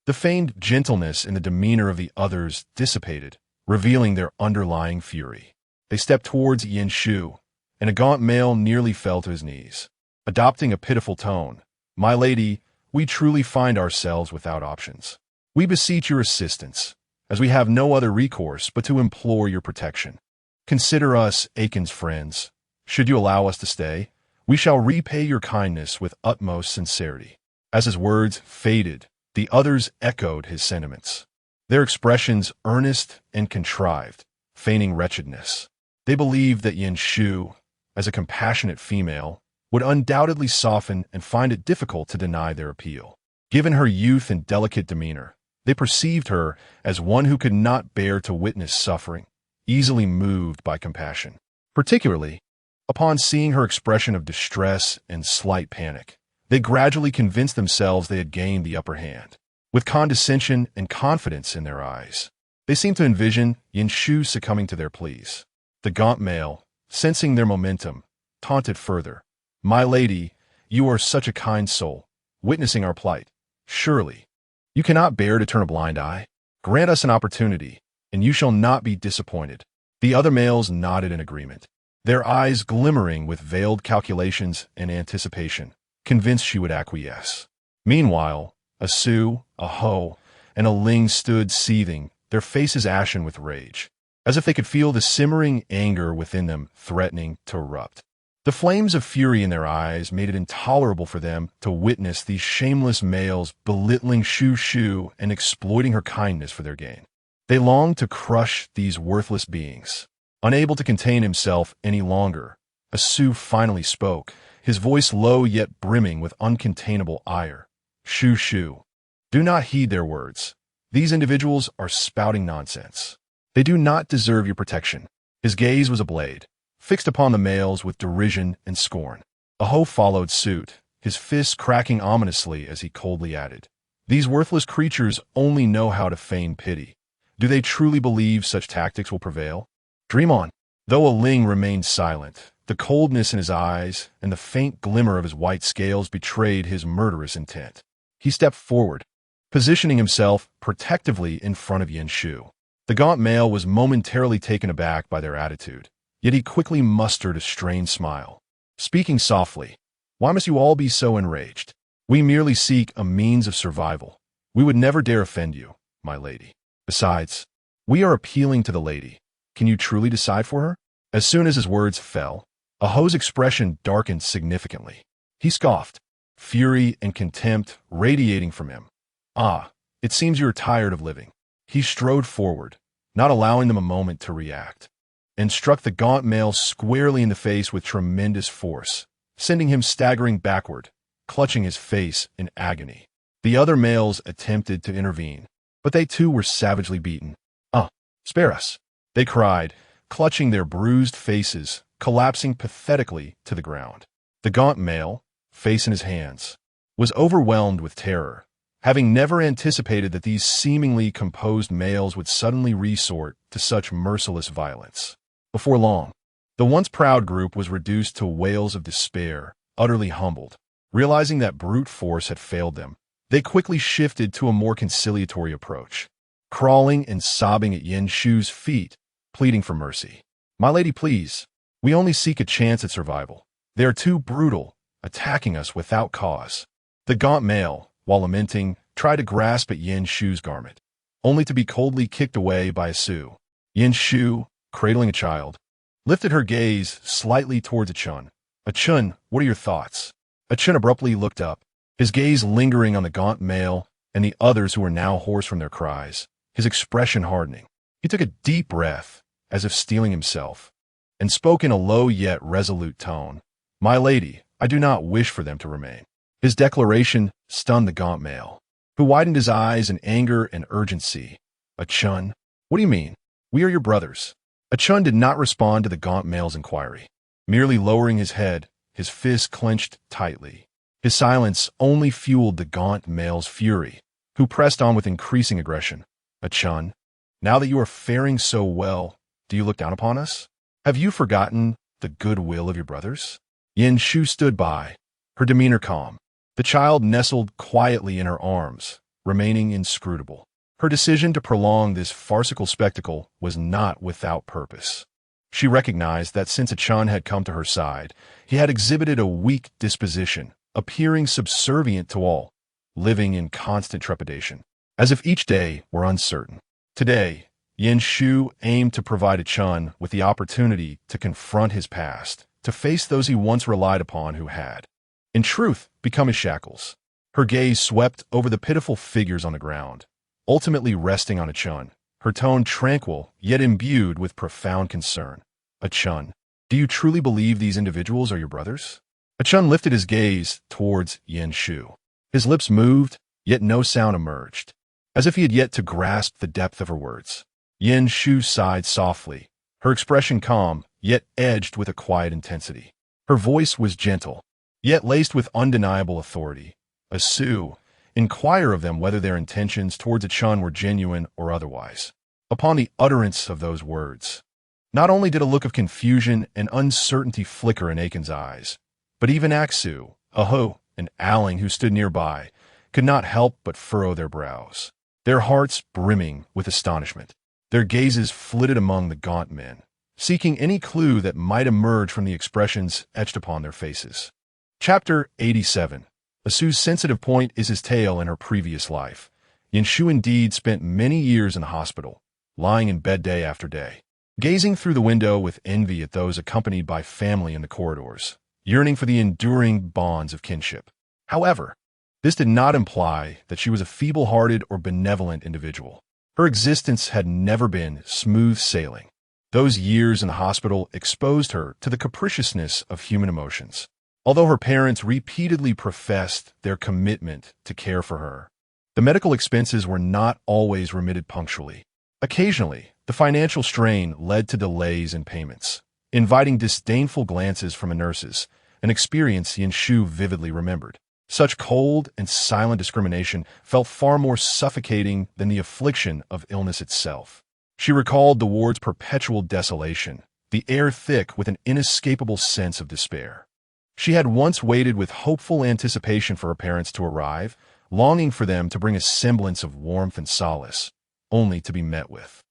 the feigned gentleness in the demeanor of the others dissipated, revealing their underlying fury. They stepped towards Yanshu, and a gaunt male nearly fell to his knees. Adopting a pitiful tone, "My lady, we truly find ourselves without options. We beseech your assistance, as we have no other recourse but to implore your protection. Consider us Aken's friends. Should you allow us to stay, we shall repay your kindness with utmost sincerity." As his words faded, the others echoed his sentiments, their expressions earnest and contrived, feigning wretchedness. They believed that Yanshu, as a compassionate female, would undoubtedly soften and find it difficult to deny their appeal. Given her youth and delicate demeanor, they perceived her as one who could not bear to witness suffering, easily moved by compassion. Particularly, upon seeing her expression of distress and slight panic, they gradually convinced themselves they had gained the upper hand. With condescension and confidence in their eyes, they seemed to envision Yanshu succumbing to their pleas. The gaunt male, sensing their momentum, taunted further. "My lady, you are such a kind soul, witnessing our plight. Surely, you cannot bear to turn a blind eye. Grant us an opportunity, and you shall not be disappointed." The other males nodded in agreement, their eyes glimmering with veiled calculations and anticipation, convinced she would acquiesce. Meanwhile, a Su, a Ho, and a Ling stood seething, their faces ashen with rage, as if they could feel the simmering anger within them threatening to erupt. The flames of fury in their eyes made it intolerable for them to witness these shameless males belittling Shu and exploiting her kindness for their gain. They longed to crush these worthless beings. Unable to contain himself any longer, Assu finally spoke, his voice low yet brimming with uncontainable ire. Shu, do not heed their words. These individuals are spouting nonsense. They do not deserve your protection. His gaze was a blade, fixed upon the males with derision and scorn. Aho followed suit, his fists cracking ominously as he coldly added, "These worthless creatures only know how to feign pity. Do they truly believe such tactics will prevail? Dream on." Though Ling remained silent, the coldness in his eyes and the faint glimmer of his white scales betrayed his murderous intent. He stepped forward, positioning himself protectively in front of Shu. The gaunt male was momentarily taken aback by their attitude, yet he quickly mustered a strained smile. Speaking softly, "Why must you all be so enraged? We merely seek a means of survival. We would never dare offend you, my lady. Besides, we are appealing to the lady. Can you truly decide for her?" As soon as his words fell, Aho's expression darkened significantly. He scoffed, fury and contempt radiating from him. "Ah, it seems you are tired of living." He strode forward, not allowing them a moment to react, and struck the gaunt male squarely in the face with tremendous force, sending him staggering backward, clutching his face in agony. The other males attempted to intervene, but they too were savagely beaten. Spare us," they cried, clutching their bruised faces, collapsing pathetically to the ground. The gaunt male, face in his hands, was overwhelmed with terror, having never anticipated that these seemingly composed males would suddenly resort to such merciless violence. Before long, the once proud group was reduced to wails of despair, utterly humbled. Realizing that brute force had failed them, they quickly shifted to a more conciliatory approach, crawling and sobbing at Shu's feet, pleading for mercy. "My lady, please. We only seek a chance at survival. They are too brutal, attacking us without cause." The gaunt male, while lamenting, tried to grasp at Shu's garment, only to be coldly kicked away by Assu. Shu, cradling a child, lifted her gaze slightly towards Achun. "Achun, what are your thoughts?" Achun abruptly looked up, his gaze lingering on the gaunt male and the others who were now hoarse from their cries, his expression hardening. He took a deep breath, as if steeling himself, and spoke in a low yet resolute tone. "My lady, I do not wish for them to remain." His declaration stunned the gaunt male, who widened his eyes in anger and urgency. "Achun, what do you mean? We are your brothers." Achun did not respond to the gaunt male's inquiry, merely lowering his head, his fists clenched tightly. His silence only fueled the gaunt male's fury, who pressed on with increasing aggression. "Achun, now that you are faring so well, do you look down upon us? Have you forgotten the goodwill of your brothers?" Shu stood by, her demeanor calm. The child nestled quietly in her arms, remaining inscrutable. Her decision to prolong this farcical spectacle was not without purpose. She recognized that since Achun had come to her side, he had exhibited a weak disposition, appearing subservient to all, living in constant trepidation, as if each day were uncertain. Today, Shu aimed to provide Achun with the opportunity to confront his past, to face those he once relied upon who had, in truth, become his shackles. Her gaze swept over the pitiful figures on the ground, ultimately resting on Achun, her tone tranquil yet imbued with profound concern. "Achun, do you truly believe these individuals are your brothers?" Achun lifted his gaze towards Shu. His lips moved, yet no sound emerged, as if he had yet to grasp the depth of her words. Shu sighed softly, her expression calm, yet edged with a quiet intensity. Her voice was gentle, yet laced with undeniable authority. "Assu, inquire of them whether their intentions towards Achun were genuine or otherwise." Upon the utterance of those words, not only did a look of confusion and uncertainty flicker in Akin's eyes, but even Aksu, Aho, and Aling, who stood nearby, could not help but furrow their brows, their hearts brimming with astonishment. Their gazes flitted among the gaunt men, seeking any clue that might emerge from the expressions etched upon their faces. Chapter 87. Asu's sensitive point is his tale in her previous life. Shu indeed spent many years in the hospital, lying in bed day after day. gazing through the window with envy at those accompanied by family in the corridors, yearning for the enduring bonds of kinship. However, this did not imply that she was a feeble-hearted or benevolent individual. Her existence had never been smooth sailing. Those years in the hospital exposed her to the capriciousness of human emotions. Although her parents repeatedly professed their commitment to care for her, the medical expenses were not always remitted punctually. Occasionally, the financial strain led to delays in payments, inviting disdainful glances from the nurses, an experience Yanshu vividly remembered. Such cold and silent discrimination felt far more suffocating than the affliction of illness itself. She recalled the ward's perpetual desolation, the air thick with an inescapable sense of despair. She had once waited with hopeful anticipation for her parents to arrive, longing for them to bring a semblance of warmth and solace, only to be met with